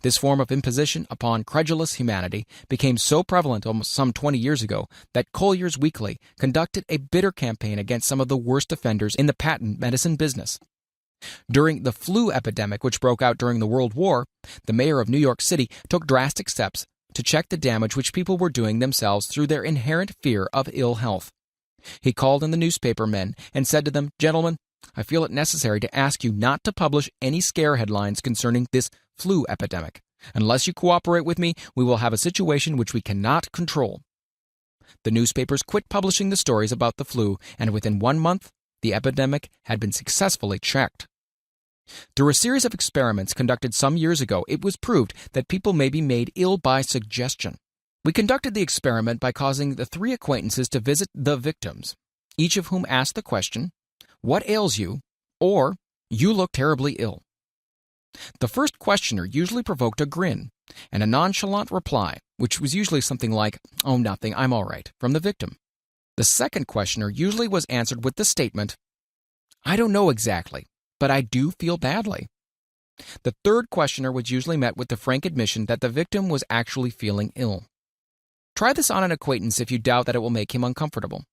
This form of imposition upon credulous humanity became so prevalent almost some 20 years ago that Collier's Weekly conducted a bitter campaign against some of the worst offenders in the patent medicine business. During the flu epidemic which broke out during the World War, the mayor of New York City took drastic steps to check the damage which people were doing themselves through their inherent fear of ill health. He called in the newspaper men and said to them, "Gentlemen, I feel it necessary to ask you not to publish any scare headlines concerning this flu epidemic. Unless you cooperate with me, we will have a situation which we cannot control." The newspapers quit publishing the stories about the flu, and within 1 month, the epidemic had been successfully checked. Through a series of experiments conducted some years ago, it was proved that people may be made ill by suggestion. We conducted the experiment by causing the 3 acquaintances to visit the victims, each of whom asked the question, "What ails you?" or "You look terribly ill." The first questioner usually provoked a grin and a nonchalant reply, which was usually something like, "Oh, nothing, I'm all right," from the victim. The second questioner usually was answered with the statement, "I don't know exactly, but I do feel badly." The third questioner was usually met with the frank admission that the victim was actually feeling ill. Try this on an acquaintance if you doubt that it will make him uncomfortable.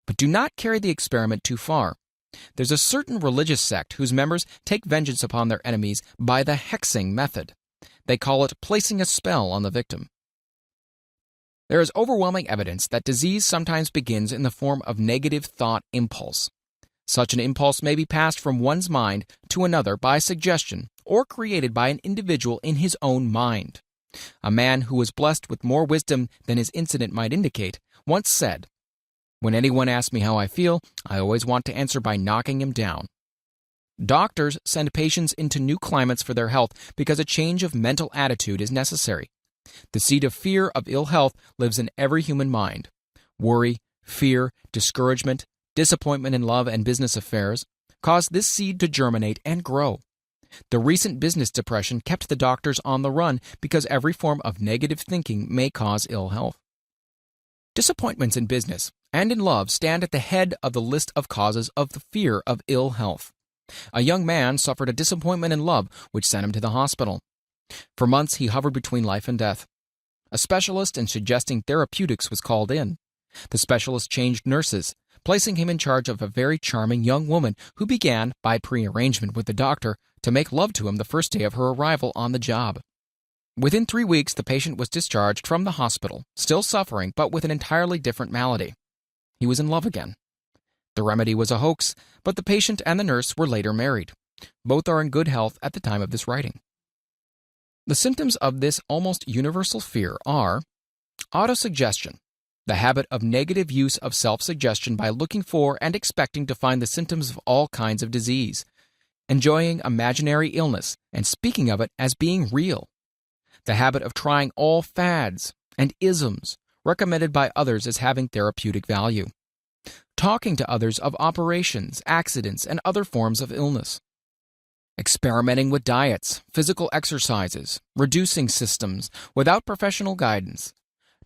But do not carry the experiment too far. There's a certain religious sect whose members take vengeance upon their enemies by the hexing method. They call it placing a spell on the victim. There is overwhelming evidence that disease sometimes begins in the form of negative thought impulse. Such an impulse may be passed from one's mind to another by suggestion or created by an individual in his own mind. A man who was blessed with more wisdom than his incident might indicate once said, "When anyone asks me how I feel, I always want to answer by knocking him down." Doctors send patients into new climates for their health because a change of mental attitude is necessary. The seed of fear of ill health lives in every human mind. Worry, fear, discouragement, disappointment in love and business affairs cause this seed to germinate and grow. The recent business depression kept the doctors on the run because every form of negative thinking may cause ill health. Disappointments in business and in love stand at the head of the list of causes of the fear of ill health. A young man suffered a disappointment in love which sent him to the hospital. For months he hovered between life and death. A specialist in suggesting therapeutics was called in. The specialist changed nurses, placing him in charge of a very charming young woman who began, by prearrangement with the doctor, to make love to him the first day of her arrival on the job. Within 3 weeks, the patient was discharged from the hospital, still suffering, but with an entirely different malady. He was in love again. The remedy was a hoax, but the patient and the nurse were later married. Both are in good health at the time of this writing. The symptoms of this almost universal fear are autosuggestion, the habit of negative use of self-suggestion by looking for and expecting to find the symptoms of all kinds of disease, enjoying imaginary illness and speaking of it as being real, the habit of trying all fads and isms recommended by others as having therapeutic value, talking to others of operations, accidents, and other forms of illness, experimenting with diets, physical exercises, reducing systems without professional guidance,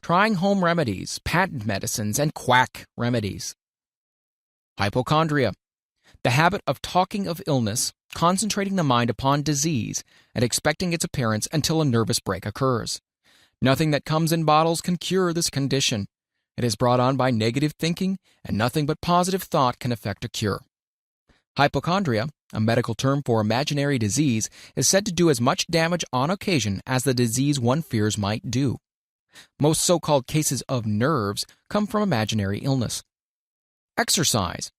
trying home remedies, patent medicines, and quack remedies. Hypochondria, The habit of talking of illness, concentrating the mind upon disease, and expecting its appearance until a nervous break occurs. Nothing that comes in bottles can cure this condition. It is brought on by negative thinking, and nothing but positive thought can effect a cure. Hypochondria, a medical term for imaginary disease, is said to do as much damage on occasion as the disease one fears might do. Most so-called cases of nerves come from imaginary illness. Exercise.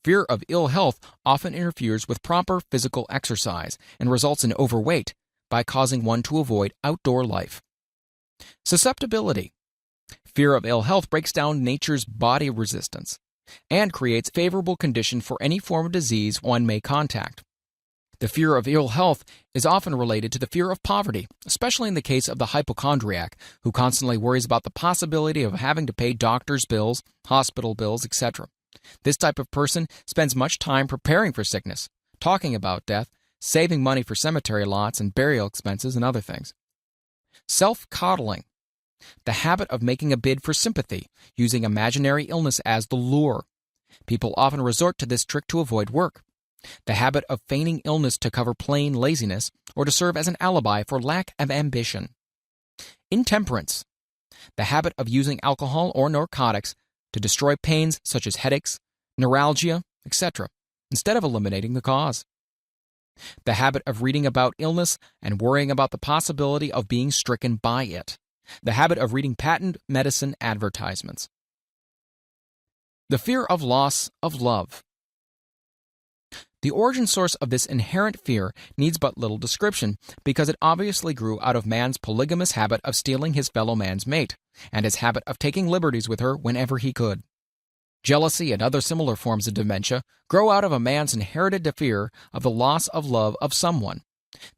Fear of ill health often interferes with proper physical exercise and results in overweight by causing one to avoid outdoor life. Susceptibility. Fear of ill health breaks down nature's body resistance and creates favorable condition for any form of disease one may contact. The fear of ill health is often related to the fear of poverty, especially in the case of the hypochondriac, who constantly worries about the possibility of having to pay doctor's bills, hospital bills, etc. This type of person spends much time preparing for sickness, talking about death, saving money for cemetery lots and burial expenses and other things. Self-coddling. The habit of making a bid for sympathy, using imaginary illness as the lure. People often resort to this trick to avoid work. The habit of feigning illness to cover plain laziness or to serve as an alibi for lack of ambition. Intemperance. The habit of using alcohol or narcotics to destroy pains such as headaches, neuralgia, etc., instead of eliminating the cause. The habit of reading about illness and worrying about the possibility of being stricken by it. The habit of reading patent medicine advertisements. The fear of loss of love. The origin source of this inherent fear needs but little description because it obviously grew out of man's polygamous habit of stealing his fellow man's mate and his habit of taking liberties with her whenever he could. Jealousy and other similar forms of dementia grow out of a man's inherited fear of the loss of love of someone.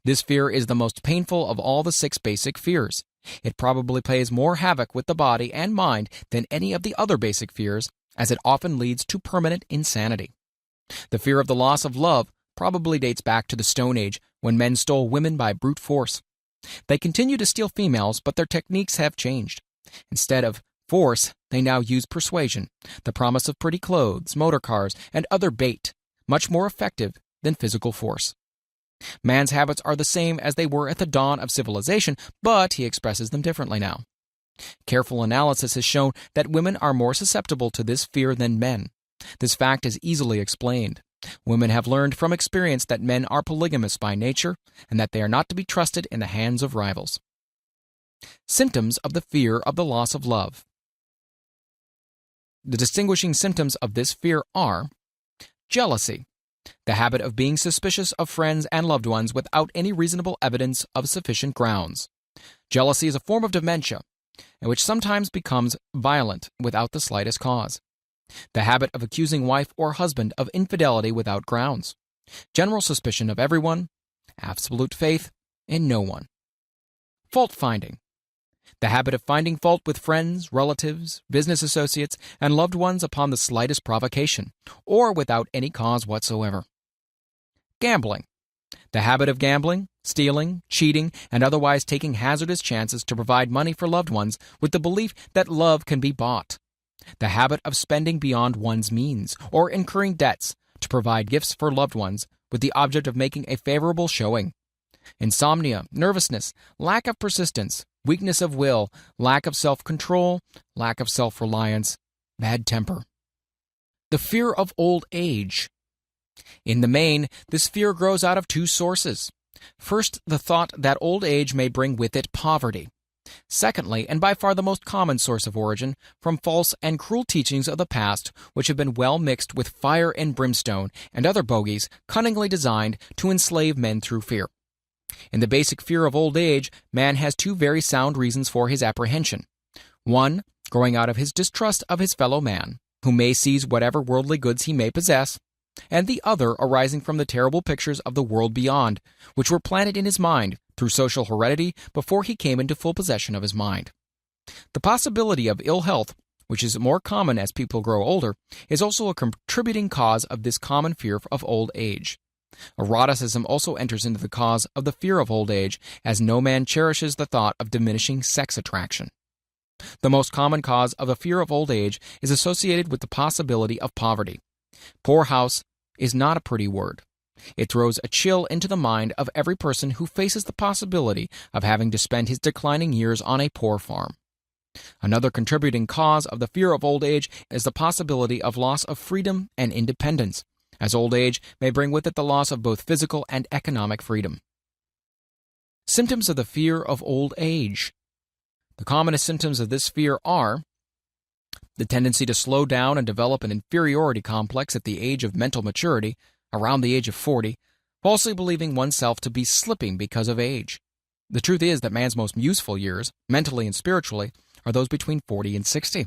This fear is the most painful of all the 6 basic fears. It probably plays more havoc with the body and mind than any of the other basic fears, as it often leads to permanent insanity. The fear of the loss of love probably dates back to the Stone Age, when men stole women by brute force. They continue to steal females, but their techniques have changed. Instead of force, they now use persuasion, the promise of pretty clothes, motor cars, and other bait, much more effective than physical force. Man's habits are the same as they were at the dawn of civilization, but he expresses them differently now. Careful analysis has shown that women are more susceptible to this fear than men. This fact is easily explained. Women have learned from experience that men are polygamous by nature and that they are not to be trusted in the hands of rivals. Symptoms of the fear of the loss of love. The distinguishing symptoms of this fear are jealousy, the habit of being suspicious of friends and loved ones without any reasonable evidence of sufficient grounds. Jealousy is a form of dementia, which sometimes becomes violent without the slightest cause. The habit of accusing wife or husband of infidelity without grounds. General suspicion of everyone, absolute faith in no one. Fault-finding. The habit of finding fault with friends, relatives, business associates, and loved ones upon the slightest provocation, or without any cause whatsoever. Gambling. The habit of gambling, stealing, cheating, and otherwise taking hazardous chances to provide money for loved ones with the belief that love can be bought. The habit of spending beyond one's means, or incurring debts to provide gifts for loved ones with the object of making a favorable showing. Insomnia, nervousness, lack of persistence, weakness of will, lack of self-control, lack of self-reliance, bad temper. The fear of old age. In the main, this fear grows out of 2 sources. First, the thought that old age may bring with it poverty. Secondly, and by far the most common source of origin, from false and cruel teachings of the past which have been well mixed with fire and brimstone and other bogies cunningly designed to enslave men through fear. In the basic fear of old age, man has 2 very sound reasons for his apprehension. One, growing out of his distrust of his fellow man, who may seize whatever worldly goods he may possess, and the other arising from the terrible pictures of the world beyond, which were planted in his mind through social heredity before he came into full possession of his mind. The possibility of ill health, which is more common as people grow older, is also a contributing cause of this common fear of old age. Eroticism also enters into the cause of the fear of old age, as no man cherishes the thought of diminishing sex attraction. The most common cause of a fear of old age is associated with the possibility of poverty. Poor house, is not a pretty word. It throws a chill into the mind of every person who faces the possibility of having to spend his declining years on a poor farm. Another contributing cause of the fear of old age is the possibility of loss of freedom and independence, as old age may bring with it the loss of both physical and economic freedom. Symptoms of the fear of old age. The commonest symptoms of this fear are the tendency to slow down and develop an inferiority complex at the age of mental maturity, around the age of 40, falsely believing oneself to be slipping because of age. The truth is that man's most useful years, mentally and spiritually, are those between 40 and 60.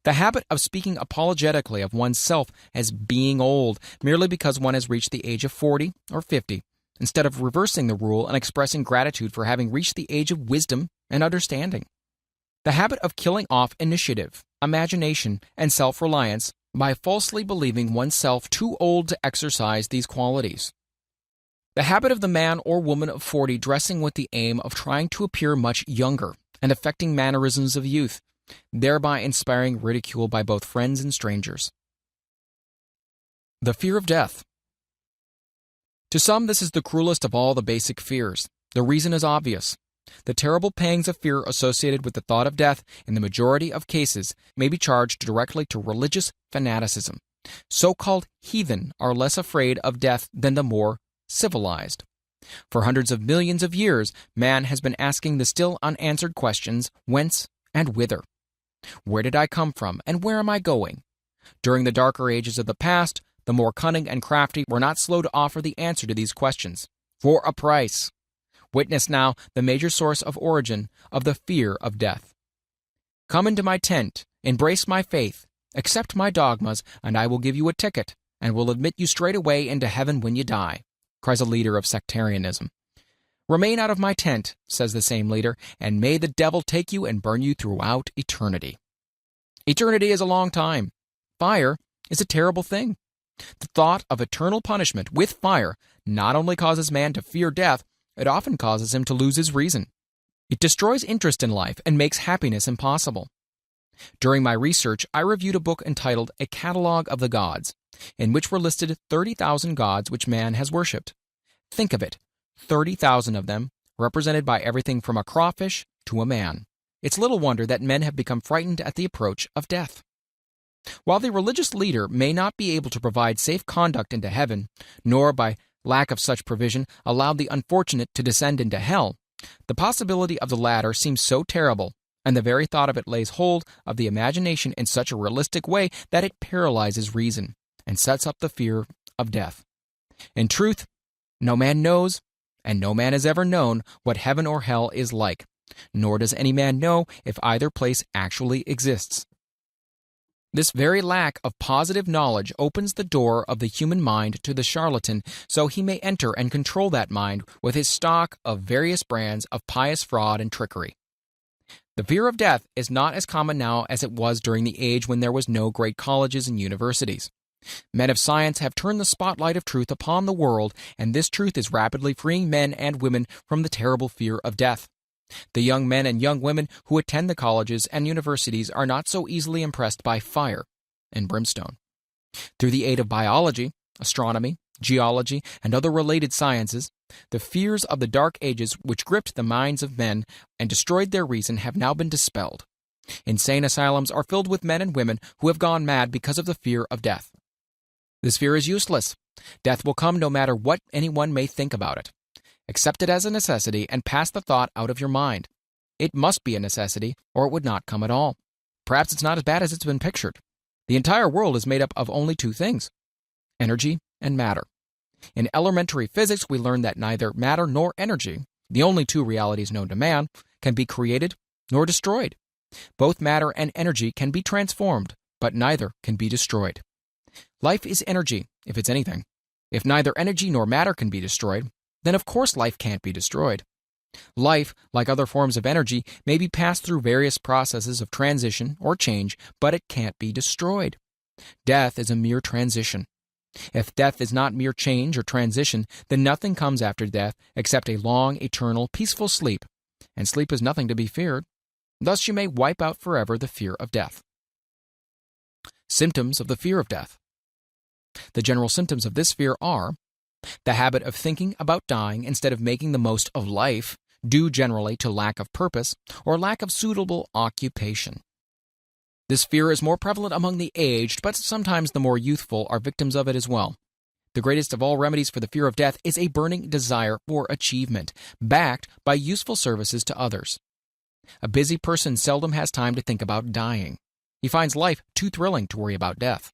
The habit of speaking apologetically of oneself as being old merely because one has reached the age of 40 or 50, instead of reversing the rule and expressing gratitude for having reached the age of wisdom and understanding. The habit of killing off initiative, imagination, and self-reliance by falsely believing oneself too old to exercise these qualities. The habit of the man or woman of 40 dressing with the aim of trying to appear much younger and affecting mannerisms of youth, thereby inspiring ridicule by both friends and strangers. The fear of death. To some, this is the cruelest of all the basic fears. The reason is obvious. The terrible pangs of fear associated with the thought of death, in the majority of cases, may be charged directly to religious fanaticism. So-called heathen are less afraid of death than the more civilized. For hundreds of millions of years, man has been asking the still unanswered questions, whence and whither? Where did I come from, and where am I going? During the darker ages of the past, the more cunning and crafty were not slow to offer the answer to these questions, for a price. Witness now the major source of origin of the fear of death. Come into my tent, embrace my faith, accept my dogmas, and I will give you a ticket, and will admit you straight away into heaven when you die, cries a leader of sectarianism. Remain out of my tent, says the same leader, and may the devil take you and burn you throughout eternity. Eternity is a long time. Fire is a terrible thing. The thought of eternal punishment with fire not only causes man to fear death, it often causes him to lose his reason. It destroys interest in life and makes happiness impossible. During my research, I reviewed a book entitled A Catalogue of the Gods, in which were listed 30,000 gods which man has worshipped. Think of it, 30,000 of them, represented by everything from a crawfish to a man. It's little wonder that men have become frightened at the approach of death. While the religious leader may not be able to provide safe conduct into heaven, nor by lack of such provision allow the unfortunate to descend into hell, the possibility of the latter seems so terrible, and the very thought of it lays hold of the imagination in such a realistic way that it paralyzes reason and sets up the fear of death. In truth, no man knows, and no man has ever known, what heaven or hell is like, nor does any man know if either place actually exists. This very lack of positive knowledge opens the door of the human mind to the charlatan, so he may enter and control that mind with his stock of various brands of pious fraud and trickery. The fear of death is not as common now as it was during the age when there was no great colleges and universities. Men of science have turned the spotlight of truth upon the world, and this truth is rapidly freeing men and women from the terrible fear of death. The young men and young women who attend the colleges and universities are not so easily impressed by fire and brimstone. Through the aid of biology, astronomy, geology, and other related sciences, the fears of the Dark Ages which gripped the minds of men and destroyed their reason have now been dispelled. Insane asylums are filled with men and women who have gone mad because of the fear of death. This fear is useless. Death will come no matter what anyone may think about it. Accept it as a necessity and pass the thought out of your mind. It must be a necessity, or it would not come at all. Perhaps it's not as bad as it's been pictured. The entire world is made up of only two things: energy and matter. In elementary physics, we learn that neither matter nor energy, the only two realities known to man, can be created nor destroyed. Both matter and energy can be transformed, but neither can be destroyed. Life is energy, if it's anything. If neither energy nor matter can be destroyed, then of course life can't be destroyed. Life, like other forms of energy, may be passed through various processes of transition or change, but it can't be destroyed. Death is a mere transition. If death is not mere change or transition, then nothing comes after death except a long, eternal, peaceful sleep, and sleep is nothing to be feared. Thus you may wipe out forever the fear of death. Symptoms of the fear of death. The general symptoms of this fear are the habit of thinking about dying instead of making the most of life, due generally to lack of purpose or lack of suitable occupation. This fear is more prevalent among the aged, but sometimes the more youthful are victims of it as well. The greatest of all remedies for the fear of death is a burning desire for achievement, backed by useful services to others. A busy person seldom has time to think about dying. He finds life too thrilling to worry about death.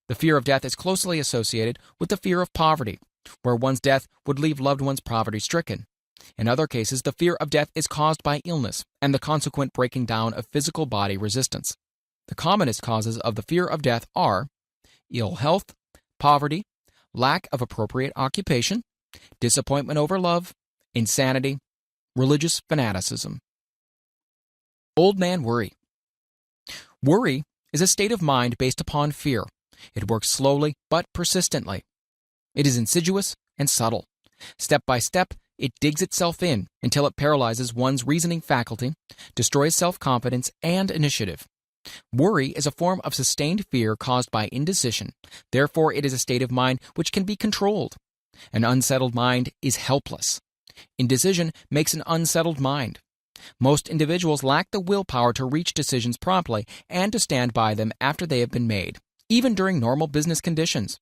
The fear of death is closely associated with the fear of poverty, where one's death would leave loved ones poverty-stricken. In other cases, the fear of death is caused by illness and the consequent breaking down of physical body resistance. The commonest causes of the fear of death are ill health, poverty, lack of appropriate occupation, disappointment over love, insanity, religious fanaticism. Old man worry. Worry is a state of mind based upon fear. It works slowly but persistently. It is insidious and subtle. Step by step, it digs itself in until it paralyzes one's reasoning faculty, destroys self-confidence and initiative. Worry is a form of sustained fear caused by indecision. Therefore, it is a state of mind which can be controlled. An unsettled mind is helpless. Indecision makes an unsettled mind. Most individuals lack the willpower to reach decisions promptly and to stand by them after they have been made, even during normal business conditions.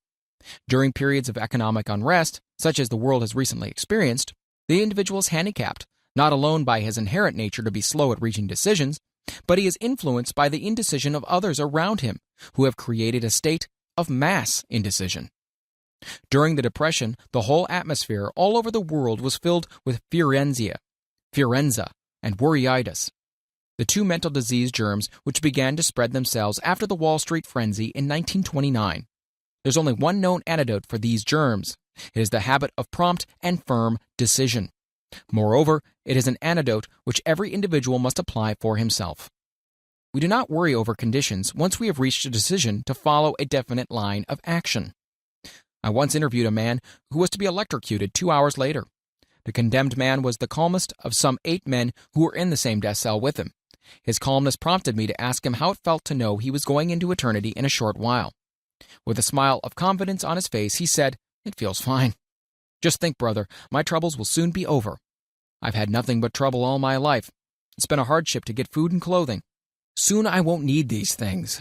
During periods of economic unrest, such as the world has recently experienced, the individual is handicapped, not alone by his inherent nature to be slow at reaching decisions, but he is influenced by the indecision of others around him, who have created a state of mass indecision. During the Depression, the whole atmosphere all over the world was filled with fierenza, and worryitis, the two mental disease germs which began to spread themselves after the Wall Street frenzy in 1929. There's only one known antidote for these germs. It is the habit of prompt and firm decision. Moreover, it is an antidote which every individual must apply for himself. We do not worry over conditions once we have reached a decision to follow a definite line of action. I once interviewed a man who was to be electrocuted 2 hours later. The condemned man was the calmest of some 8 men who were in the same death cell with him. His calmness prompted me to ask him how it felt to know he was going into eternity in a short while. With a smile of confidence on his face, he said, "It feels fine. Just think, brother, my troubles will soon be over. I've had nothing but trouble all my life. It's been a hardship to get food and clothing. Soon I won't need these things.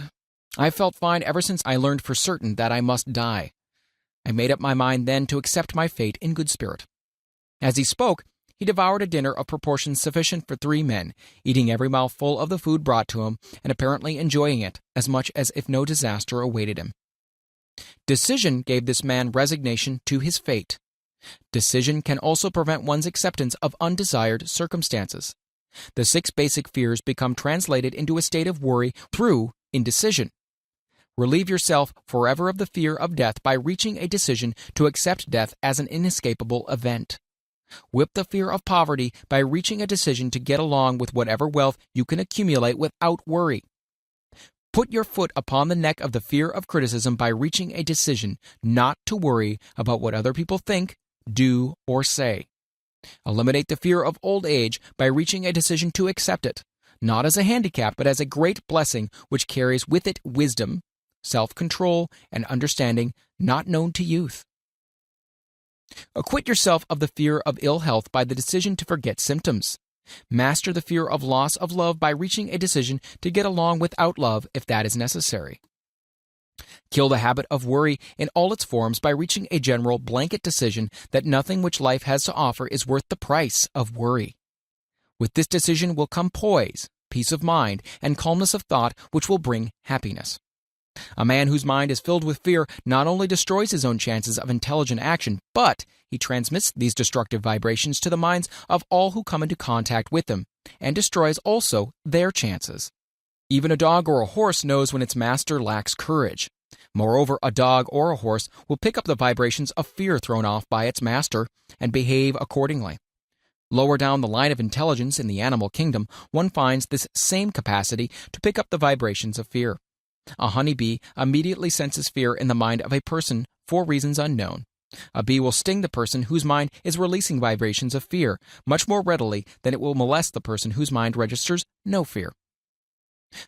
I've felt fine ever since I learned for certain that I must die. I made up my mind then to accept my fate in good spirit." As he spoke, he devoured a dinner of proportions sufficient for 3 men, eating every mouthful of the food brought to him and apparently enjoying it as much as if no disaster awaited him. Decision gave this man resignation to his fate. Decision can also prevent one's acceptance of undesired circumstances. The 6 basic fears become translated into a state of worry through indecision. Relieve yourself forever of the fear of death by reaching a decision to accept death as an inescapable event. Whip the fear of poverty by reaching a decision to get along with whatever wealth you can accumulate without worry. Put your foot upon the neck of the fear of criticism by reaching a decision not to worry about what other people think, do, or say. Eliminate the fear of old age by reaching a decision to accept it, not as a handicap, but as a great blessing which carries with it wisdom, self-control, and understanding not known to youth. Acquit yourself of the fear of ill health by the decision to forget symptoms. Master the fear of loss of love by reaching a decision to get along without love if that is necessary. Kill the habit of worry in all its forms by reaching a general blanket decision that nothing which life has to offer is worth the price of worry. With this decision will come poise, peace of mind, and calmness of thought which will bring happiness. A man whose mind is filled with fear not only destroys his own chances of intelligent action, but he transmits these destructive vibrations to the minds of all who come into contact with him, and destroys also their chances. Even a dog or a horse knows when its master lacks courage. Moreover, a dog or a horse will pick up the vibrations of fear thrown off by its master and behave accordingly. Lower down the line of intelligence in the animal kingdom, one finds this same capacity to pick up the vibrations of fear. A honeybee immediately senses fear in the mind of a person for reasons unknown. A bee will sting the person whose mind is releasing vibrations of fear much more readily than it will molest the person whose mind registers no fear.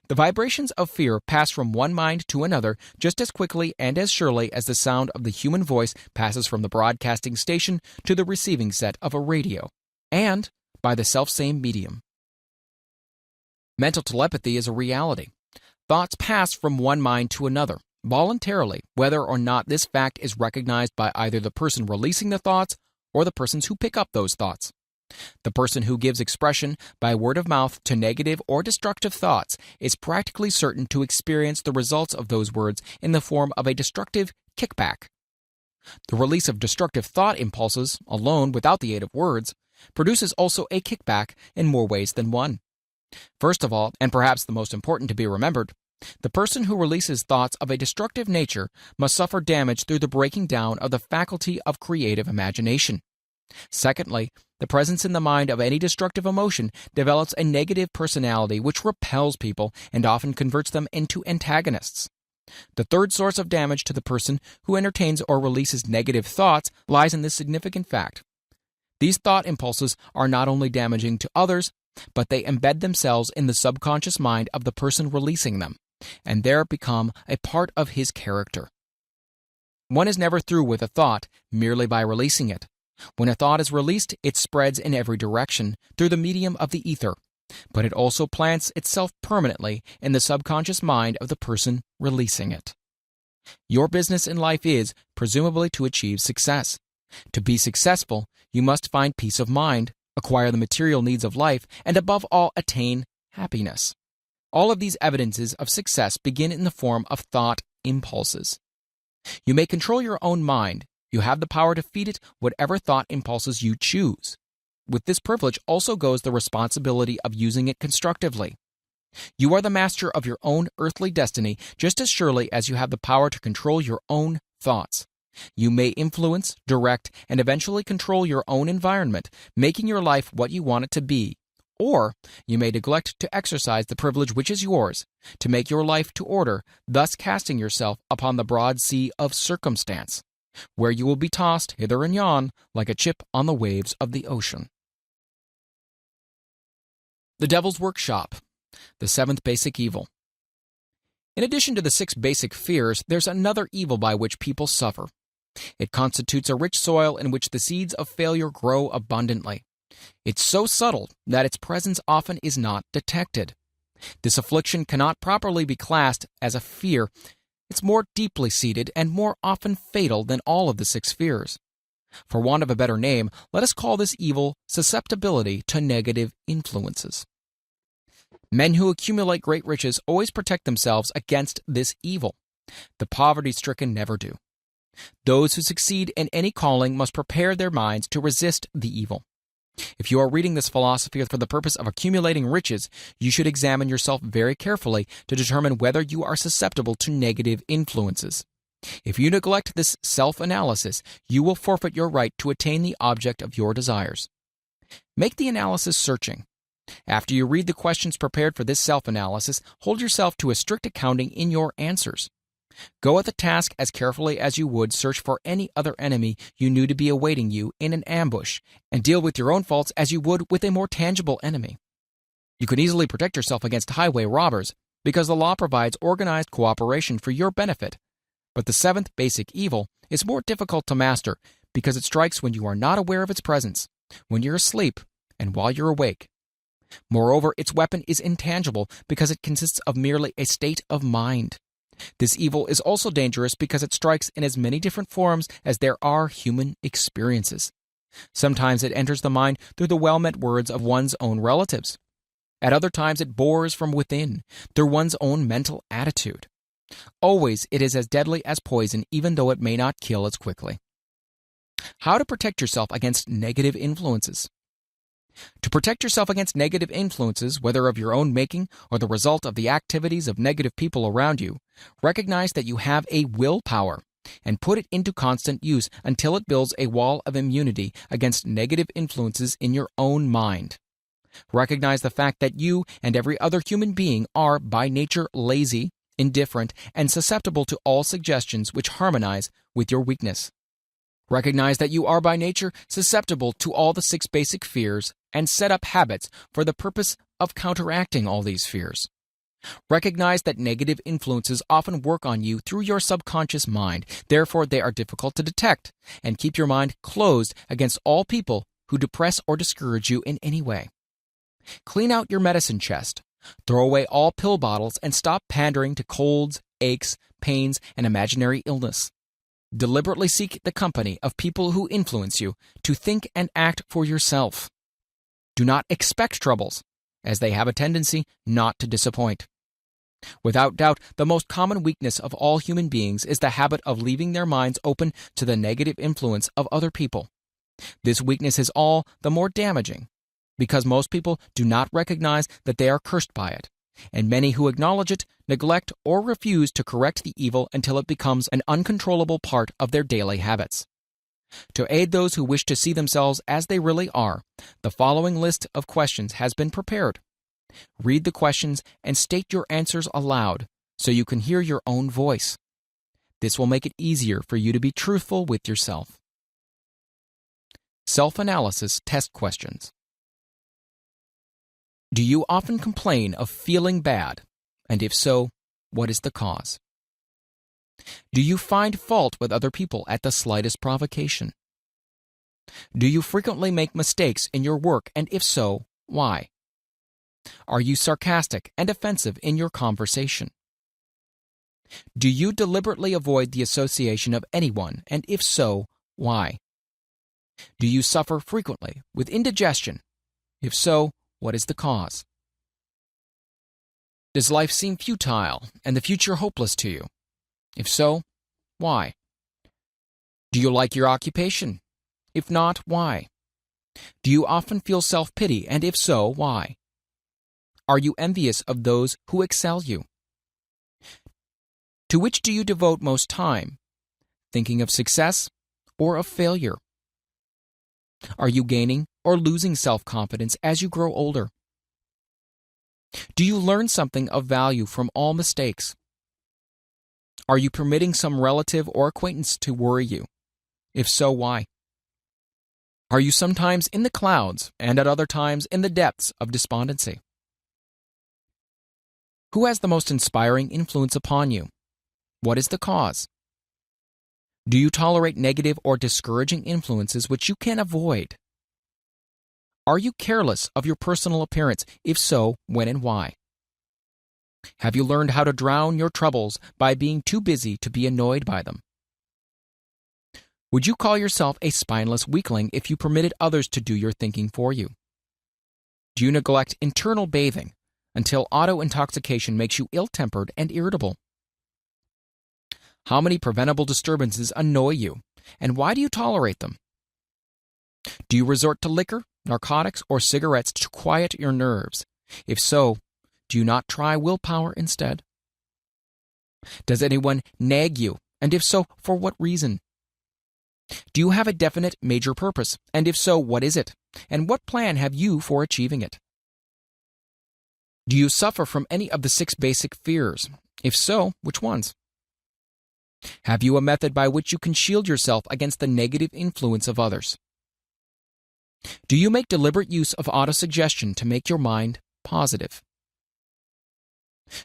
The vibrations of fear pass from one mind to another just as quickly and as surely as the sound of the human voice passes from the broadcasting station to the receiving set of a radio, and by the selfsame medium. Mental telepathy is a reality. Thoughts pass from one mind to another, voluntarily, whether or not this fact is recognized by either the person releasing the thoughts or the persons who pick up those thoughts. The person who gives expression by word of mouth to negative or destructive thoughts is practically certain to experience the results of those words in the form of a destructive kickback. The release of destructive thought impulses, alone without the aid of words, produces also a kickback in more ways than one. First of all, and perhaps the most important to be remembered, the person who releases thoughts of a destructive nature must suffer damage through the breaking down of the faculty of creative imagination. Secondly, the presence in the mind of any destructive emotion develops a negative personality which repels people and often converts them into antagonists. The third source of damage to the person who entertains or releases negative thoughts lies in this significant fact. These thought impulses are not only damaging to others, but they embed themselves in the subconscious mind of the person releasing them, and there become a part of his character. One is never through with a thought merely by releasing it. When a thought is released, it spreads in every direction through the medium of the ether, but it also plants itself permanently in the subconscious mind of the person releasing it. Your business in life is, presumably, to achieve success. To be successful, you must find peace of mind, acquire the material needs of life, and above all, attain happiness. All of these evidences of success begin in the form of thought impulses. You may control your own mind. You have the power to feed it whatever thought impulses you choose. With this privilege also goes the responsibility of using it constructively. You are the master of your own earthly destiny just as surely as you have the power to control your own thoughts. You may influence, direct, and eventually control your own environment, making your life what you want it to be. Or you may neglect to exercise the privilege which is yours, to make your life to order, thus casting yourself upon the broad sea of circumstance, where you will be tossed hither and yon like a chip on the waves of the ocean. The Devil's Workshop, the seventh basic evil. In addition to the 6 basic fears, there's another evil by which people suffer. It constitutes a rich soil in which the seeds of failure grow abundantly. It's so subtle that its presence often is not detected. This affliction cannot properly be classed as a fear. It's more deeply seated and more often fatal than all of the 6 fears. For want of a better name, let us call this evil susceptibility to negative influences. Men who accumulate great riches always protect themselves against this evil. The poverty-stricken never do. Those who succeed in any calling must prepare their minds to resist the evil. If you are reading this philosophy for the purpose of accumulating riches, you should examine yourself very carefully to determine whether you are susceptible to negative influences. If you neglect this self-analysis, you will forfeit your right to attain the object of your desires. Make the analysis searching. After you read the questions prepared for this self-analysis, hold yourself to a strict accounting in your answers. Go at the task as carefully as you would search for any other enemy you knew to be awaiting you in an ambush, and deal with your own faults as you would with a more tangible enemy. You can easily protect yourself against highway robbers, because the law provides organized cooperation for your benefit. But the 7th basic evil is more difficult to master because it strikes when you are not aware of its presence, when you're asleep, and while you're awake. Moreover, its weapon is intangible because it consists of merely a state of mind. This evil is also dangerous because it strikes in as many different forms as there are human experiences. Sometimes it enters the mind through the well-meant words of one's own relatives. At other times it bores from within, through one's own mental attitude. Always it is as deadly as poison, even though it may not kill as quickly. How to protect yourself against negative influences? To protect yourself against negative influences, whether of your own making or the result of the activities of negative people around you, recognize that you have a willpower and put it into constant use until it builds a wall of immunity against negative influences in your own mind. Recognize the fact that you and every other human being are by nature lazy, indifferent, and susceptible to all suggestions which harmonize with your weakness. Recognize that you are by nature susceptible to all the 6 basic fears and set up habits for the purpose of counteracting all these fears. Recognize that negative influences often work on you through your subconscious mind, therefore they are difficult to detect, and keep your mind closed against all people who depress or discourage you in any way. Clean out your medicine chest. Throw away all pill bottles and stop pandering to colds, aches, pains, and imaginary illness. Deliberately seek the company of people who influence you to think and act for yourself. Do not expect troubles, as they have a tendency not to disappoint. Without doubt, the most common weakness of all human beings is the habit of leaving their minds open to the negative influence of other people. This weakness is all the more damaging because most people do not recognize that they are cursed by it, and many who acknowledge it neglect or refuse to correct the evil until it becomes an uncontrollable part of their daily habits. To aid those who wish to see themselves as they really are, the following list of questions has been prepared. Read the questions and state your answers aloud so you can hear your own voice. This will make it easier for you to be truthful with yourself. Self-analysis test questions. Do you often complain of feeling bad? And if so, what is the cause? Do you find fault with other people at the slightest provocation? Do you frequently make mistakes in your work, and if so, why? Are you sarcastic and offensive in your conversation? Do you deliberately avoid the association of anyone, and if so, why? Do you suffer frequently with indigestion? If so, what is the cause? Does life seem futile and the future hopeless to you? If so, why? Do you like your occupation? If not, why? Do you often feel self-pity, and if so, why? Are you envious of those who excel you? To which do you devote most time? Thinking of success or of failure? Are you gaining or losing self-confidence as you grow older? Do you learn something of value from all mistakes? Are you permitting some relative or acquaintance to worry you? If so, why? Are you sometimes in the clouds and at other times in the depths of despondency? Who has the most inspiring influence upon you? What is the cause? Do you tolerate negative or discouraging influences which you can avoid? Are you careless of your personal appearance? If so, when and why? Have you learned how to drown your troubles by being too busy to be annoyed by them? Would you call yourself a spineless weakling if you permitted others to do your thinking for you? Do you neglect internal bathing until auto-intoxication makes you ill-tempered and irritable? How many preventable disturbances annoy you, and why do you tolerate them? Do you resort to liquor, narcotics, or cigarettes to quiet your nerves? If so, do you not try willpower instead? Does anyone nag you, and if so, for what reason? Do you have a definite major purpose, and if so, what is it? And what plan have you for achieving it? Do you suffer from any of the 6 basic fears? If so, which ones? Have you a method by which you can shield yourself against the negative influence of others? Do you make deliberate use of autosuggestion to make your mind positive?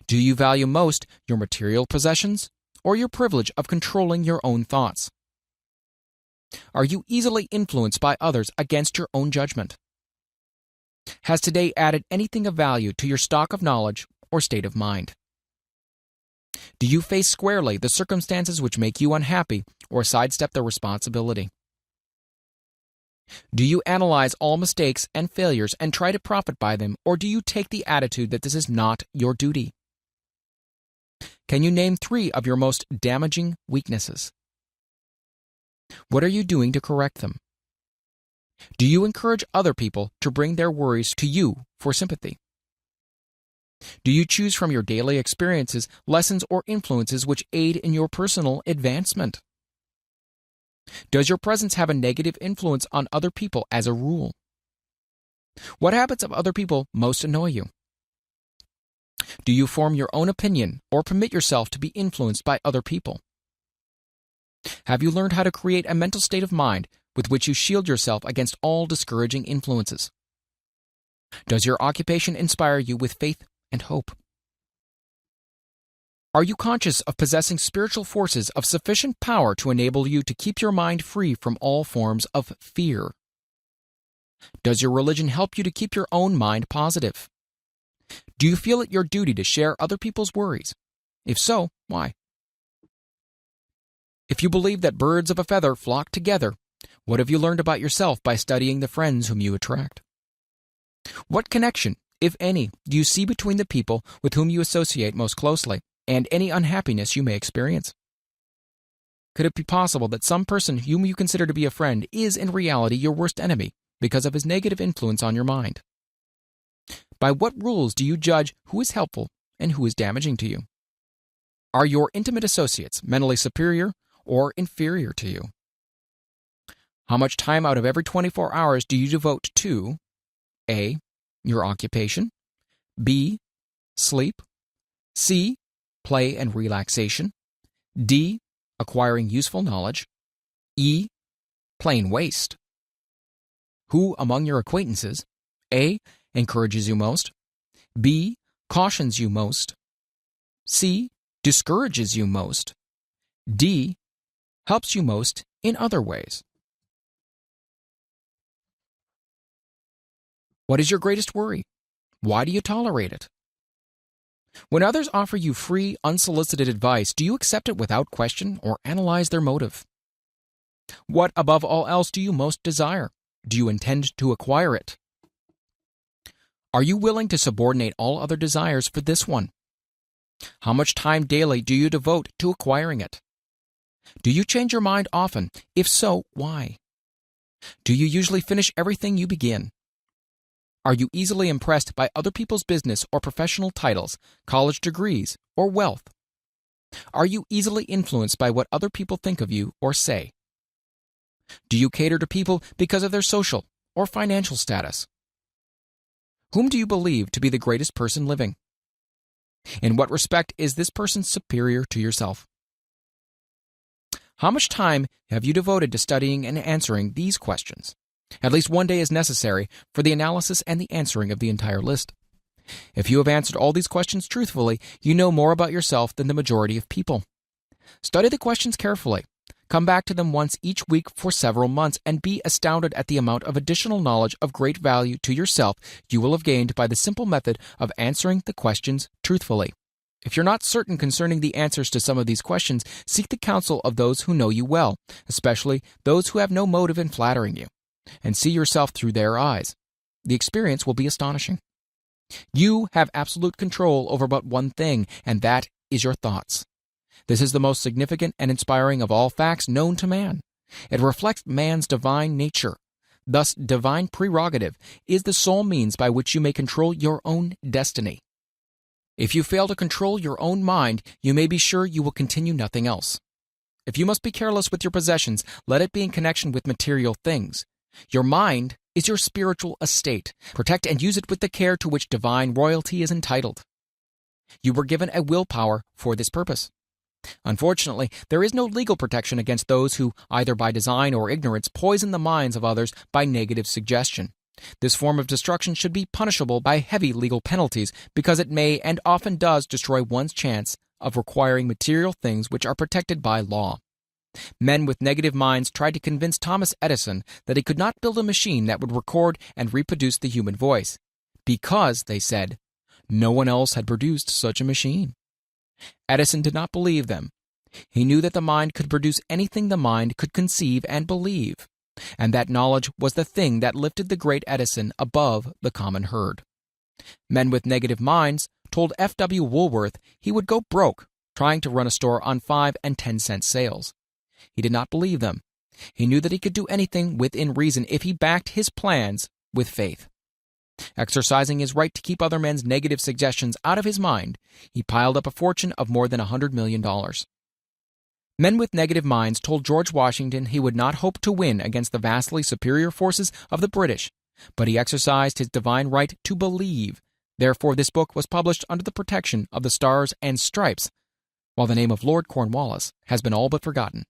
Do you value most your material possessions or your privilege of controlling your own thoughts? Are you easily influenced by others against your own judgment? Has today added anything of value to your stock of knowledge or state of mind? Do you face squarely the circumstances which make you unhappy or sidestep the responsibility? Do you analyze all mistakes and failures and try to profit by them, or do you take the attitude that this is not your duty? Can you name 3 of your most damaging weaknesses? What are you doing to correct them? Do you encourage other people to bring their worries to you for sympathy? Do you choose from your daily experiences lessons or influences which aid in your personal advancement? Does your presence have a negative influence on other people as a rule? What habits of other people most annoy you? Do you form your own opinion or permit yourself to be influenced by other people? Have you learned how to create a mental state of mind with which you shield yourself against all discouraging influences? Does your occupation inspire you with faith and hope? Are you conscious of possessing spiritual forces of sufficient power to enable you to keep your mind free from all forms of fear? Does your religion help you to keep your own mind positive? Do you feel it your duty to share other people's worries? If so, why? If you believe that birds of a feather flock together, what have you learned about yourself by studying the friends whom you attract? What connection, if any, do you see between the people with whom you associate most closely and any unhappiness you may experience? Could it be possible that some person whom you consider to be a friend is in reality your worst enemy because of his negative influence on your mind? By what rules do you judge who is helpful and who is damaging to you? Are your intimate associates mentally superior or inferior to you? How much time out of every 24 hours do you devote to A. Your occupation, B. Sleep, C. Play and relaxation, D. Acquiring useful knowledge, E. Plain waste? Who among your acquaintances A. Encourages you most, B. Cautions you most, C. Discourages you most, D. Helps you most in other ways? What is your greatest worry? Why do you tolerate it? When others offer you free, unsolicited advice, do you accept it without question or analyze their motive? What, above all else, do you most desire? Do you intend to acquire it? Are you willing to subordinate all other desires for this one? How much time daily do you devote to acquiring it? Do you change your mind often? If so, why? Do you usually finish everything you begin? Are you easily impressed by other people's business or professional titles, college degrees, or wealth? Are you easily influenced by what other people think of you or say? Do you cater to people because of their social or financial status? Whom do you believe to be the greatest person living? In what respect is this person superior to yourself? How much time have you devoted to studying and answering these questions? At least one day is necessary for the analysis and the answering of the entire list. If you have answered all these questions truthfully, you know more about yourself than the majority of people. Study the questions carefully. Come back to them once each week for several months and be astounded at the amount of additional knowledge of great value to yourself you will have gained by the simple method of answering the questions truthfully. If you're not certain concerning the answers to some of these questions, seek the counsel of those who know you well, especially those who have no motive in flattering you, and see yourself through their eyes. The experience will be astonishing. You have absolute control over but one thing, and that is your thoughts. This is the most significant and inspiring of all facts known to man. It reflects man's divine nature. Thus, divine prerogative is the sole means by which you may control your own destiny. If you fail to control your own mind, you may be sure you will continue nothing else. If you must be careless with your possessions, let it be in connection with material things. Your mind is your spiritual estate. Protect and use it with the care to which divine royalty is entitled. You were given a willpower for this purpose. Unfortunately, there is no legal protection against those who, either by design or ignorance, poison the minds of others by negative suggestion. This form of destruction should be punishable by heavy legal penalties because it may and often does destroy one's chance of acquiring material things which are protected by law. Men with negative minds tried to convince Thomas Edison that he could not build a machine that would record and reproduce the human voice, because, they said, no one else had produced such a machine. Edison did not believe them. He knew that the mind could produce anything the mind could conceive and believe, and that knowledge was the thing that lifted the great Edison above the common herd. Men with negative minds told F.W. Woolworth he would go broke trying to run a store on 5 and 10 cent sales. He did not believe them. He knew that he could do anything within reason if he backed his plans with faith. Exercising his right to keep other men's negative suggestions out of his mind, he piled up a fortune of more than $100 million. Men with negative minds told George Washington he would not hope to win against the vastly superior forces of the British, but he exercised his divine right to believe. Therefore, this book was published under the protection of the Stars and Stripes, while the name of Lord Cornwallis has been all but forgotten.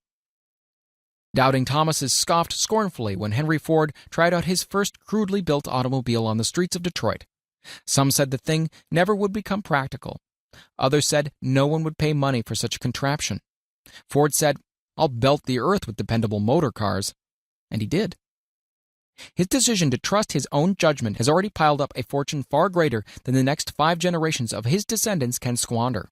Doubting Thomases scoffed scornfully when Henry Ford tried out his first crudely built automobile on the streets of Detroit. Some said the thing never would become practical. Others said no one would pay money for such a contraption. Ford said, "I'll belt the earth with dependable motor cars." And he did. His decision to trust his own judgment has already piled up a fortune far greater than the next 5 generations of his descendants can squander.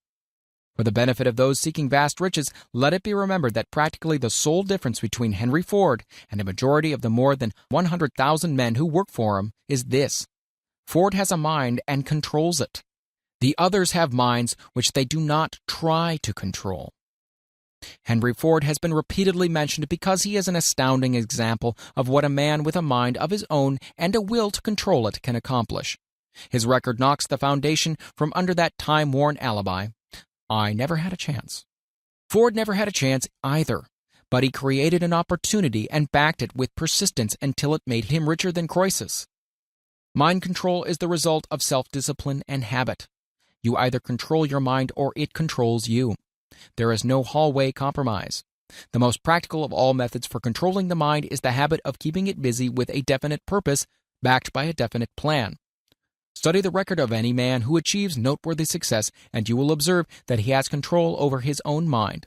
For the benefit of those seeking vast riches, let it be remembered that practically the sole difference between Henry Ford and a majority of the more than 100,000 men who work for him is this: Ford has a mind and controls it. The others have minds which they do not try to control. Henry Ford has been repeatedly mentioned because he is an astounding example of what a man with a mind of his own and a will to control it can accomplish. His record knocks the foundation from under that time-worn alibi: "I never had a chance." Ford never had a chance either, but he created an opportunity and backed it with persistence until it made him richer than Croesus. Mind control is the result of self-discipline and habit. You either control your mind or it controls you. There is no hallway compromise. The most practical of all methods for controlling the mind is the habit of keeping it busy with a definite purpose, backed by a definite plan. Study the record of any man who achieves noteworthy success, and you will observe that he has control over his own mind.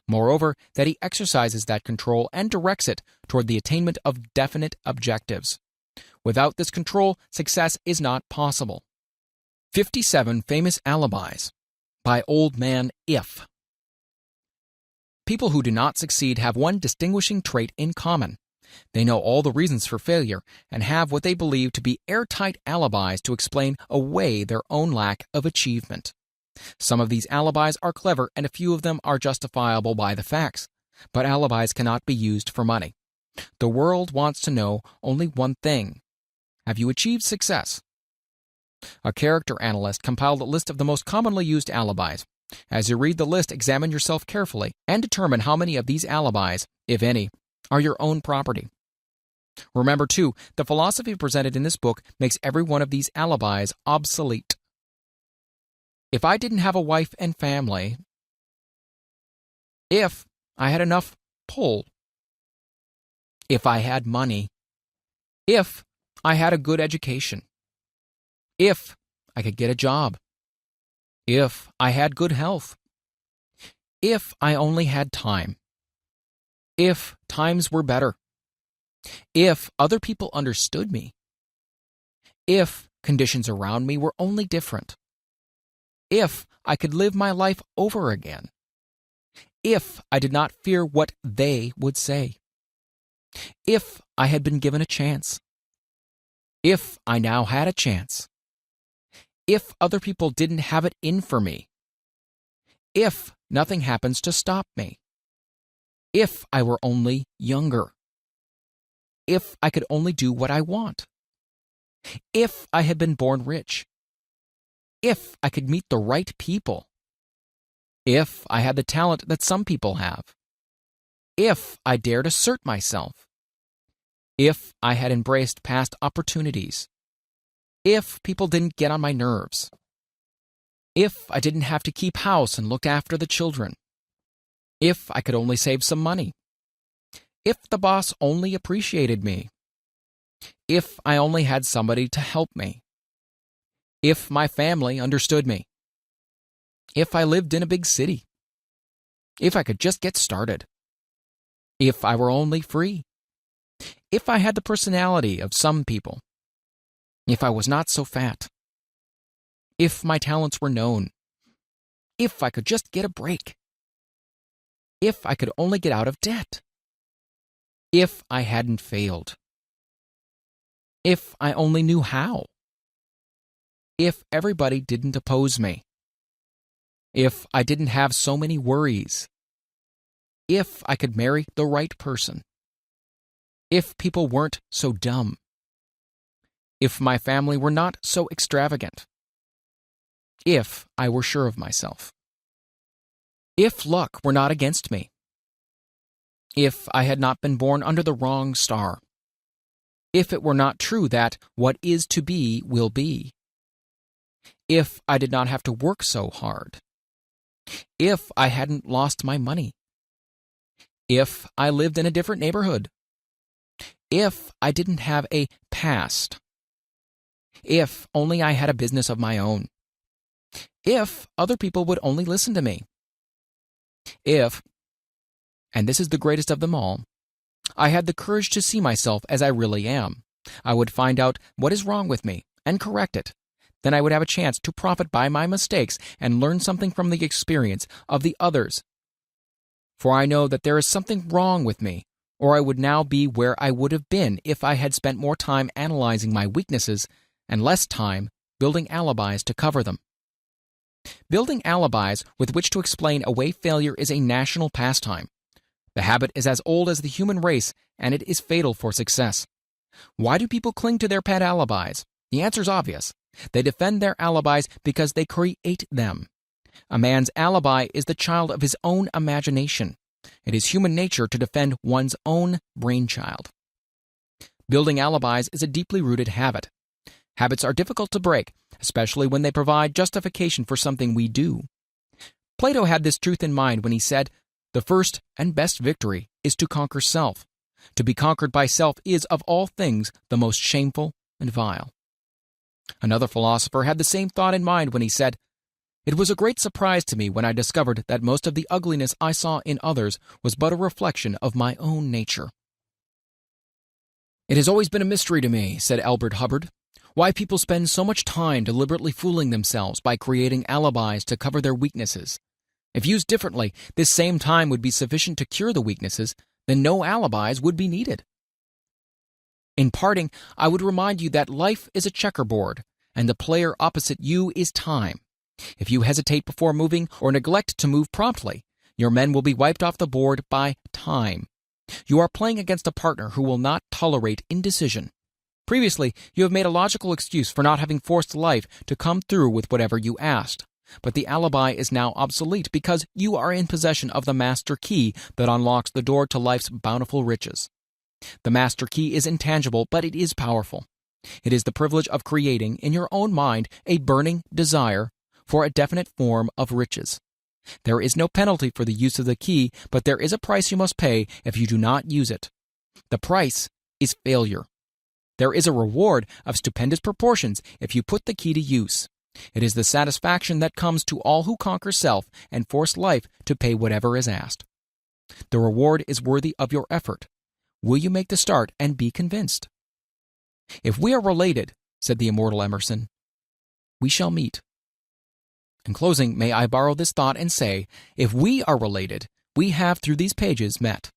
Moreover, that he exercises that control and directs it toward the attainment of definite objectives. Without this control, success is not possible. 57 Famous Alibis by Old Man If. People who do not succeed have one distinguishing trait in common. They know all the reasons for failure and have what they believe to be airtight alibis to explain away their own lack of achievement. Some of these alibis are clever and a few of them are justifiable by the facts, but alibis cannot be used for money. The world wants to know only one thing: have you achieved success? A character analyst compiled a list of the most commonly used alibis. As you read the list, examine yourself carefully and determine how many of these alibis, if any, are your own property. Remember, too, the philosophy presented in this book makes every one of these alibis obsolete. If I didn't have a wife and family, if I had enough pull, if I had money, if I had a good education, if I could get a job, if I had good health, if I only had time, if times were better, if other people understood me, if conditions around me were only different, if I could live my life over again, if I did not fear what they would say, if I had been given a chance, if I now had a chance, if other people didn't have it in for me, if nothing happens to stop me, if I were only younger, if I could only do what I want, if I had been born rich, if I could meet the right people, if I had the talent that some people have, if I dared assert myself, if I had embraced past opportunities, if people didn't get on my nerves, if I didn't have to keep house and look after the children, if I could only save some money, if the boss only appreciated me, if I only had somebody to help me, if my family understood me, if I lived in a big city, if I could just get started, if I were only free, if I had the personality of some people, if I was not so fat, if my talents were known, if I could just get a break, if I could only get out of debt, if I hadn't failed, if I only knew how, if everybody didn't oppose me, if I didn't have so many worries, if I could marry the right person, if people weren't so dumb, if my family were not so extravagant, if I were sure of myself, if luck were not against me, if I had not been born under the wrong star, if it were not true that what is to be will be, if I did not have to work so hard, if I hadn't lost my money, if I lived in a different neighborhood, if I didn't have a past, if only I had a business of my own, if other people would only listen to me. If, and this is the greatest of them all, I had the courage to see myself as I really am, I would find out what is wrong with me and correct it. Then I would have a chance to profit by my mistakes and learn something from the experience of the others. For I know that there is something wrong with me, or I would now be where I would have been if I had spent more time analyzing my weaknesses and less time building alibis to cover them. Building alibis with which to explain away failure is a national pastime. The habit is as old as the human race, and it is fatal for success. Why do people cling to their pet alibis? The answer is obvious. They defend their alibis because they create them. A man's alibi is the child of his own imagination. It is human nature to defend one's own brainchild. Building alibis is a deeply rooted habit. Habits are difficult to break, especially when they provide justification for something we do. Plato had this truth in mind when he said, "The first and best victory is to conquer self. To be conquered by self is, of all things, the most shameful and vile." Another philosopher had the same thought in mind when he said, "It was a great surprise to me when I discovered that most of the ugliness I saw in others was but a reflection of my own nature." "It has always been a mystery to me," said Albert Hubbard, "why people spend so much time deliberately fooling themselves by creating alibis to cover their weaknesses. If used differently, this same time would be sufficient to cure the weaknesses, then no alibis would be needed." In parting, I would remind you that life is a checkerboard, and the player opposite you is time. If you hesitate before moving or neglect to move promptly, your men will be wiped off the board by time. You are playing against a partner who will not tolerate indecision. Previously, you have made a logical excuse for not having forced life to come through with whatever you asked. But the alibi is now obsolete because you are in possession of the master key that unlocks the door to life's bountiful riches. The master key is intangible, but it is powerful. It is the privilege of creating, in your own mind, a burning desire for a definite form of riches. There is no penalty for the use of the key, but there is a price you must pay if you do not use it. The price is failure. There is a reward of stupendous proportions if you put the key to use. It is the satisfaction that comes to all who conquer self and force life to pay whatever is asked. The reward is worthy of your effort. Will you make the start and be convinced? "If we are related," said the immortal Emerson, "we shall meet." In closing, may I borrow this thought and say, if we are related, we have through these pages met.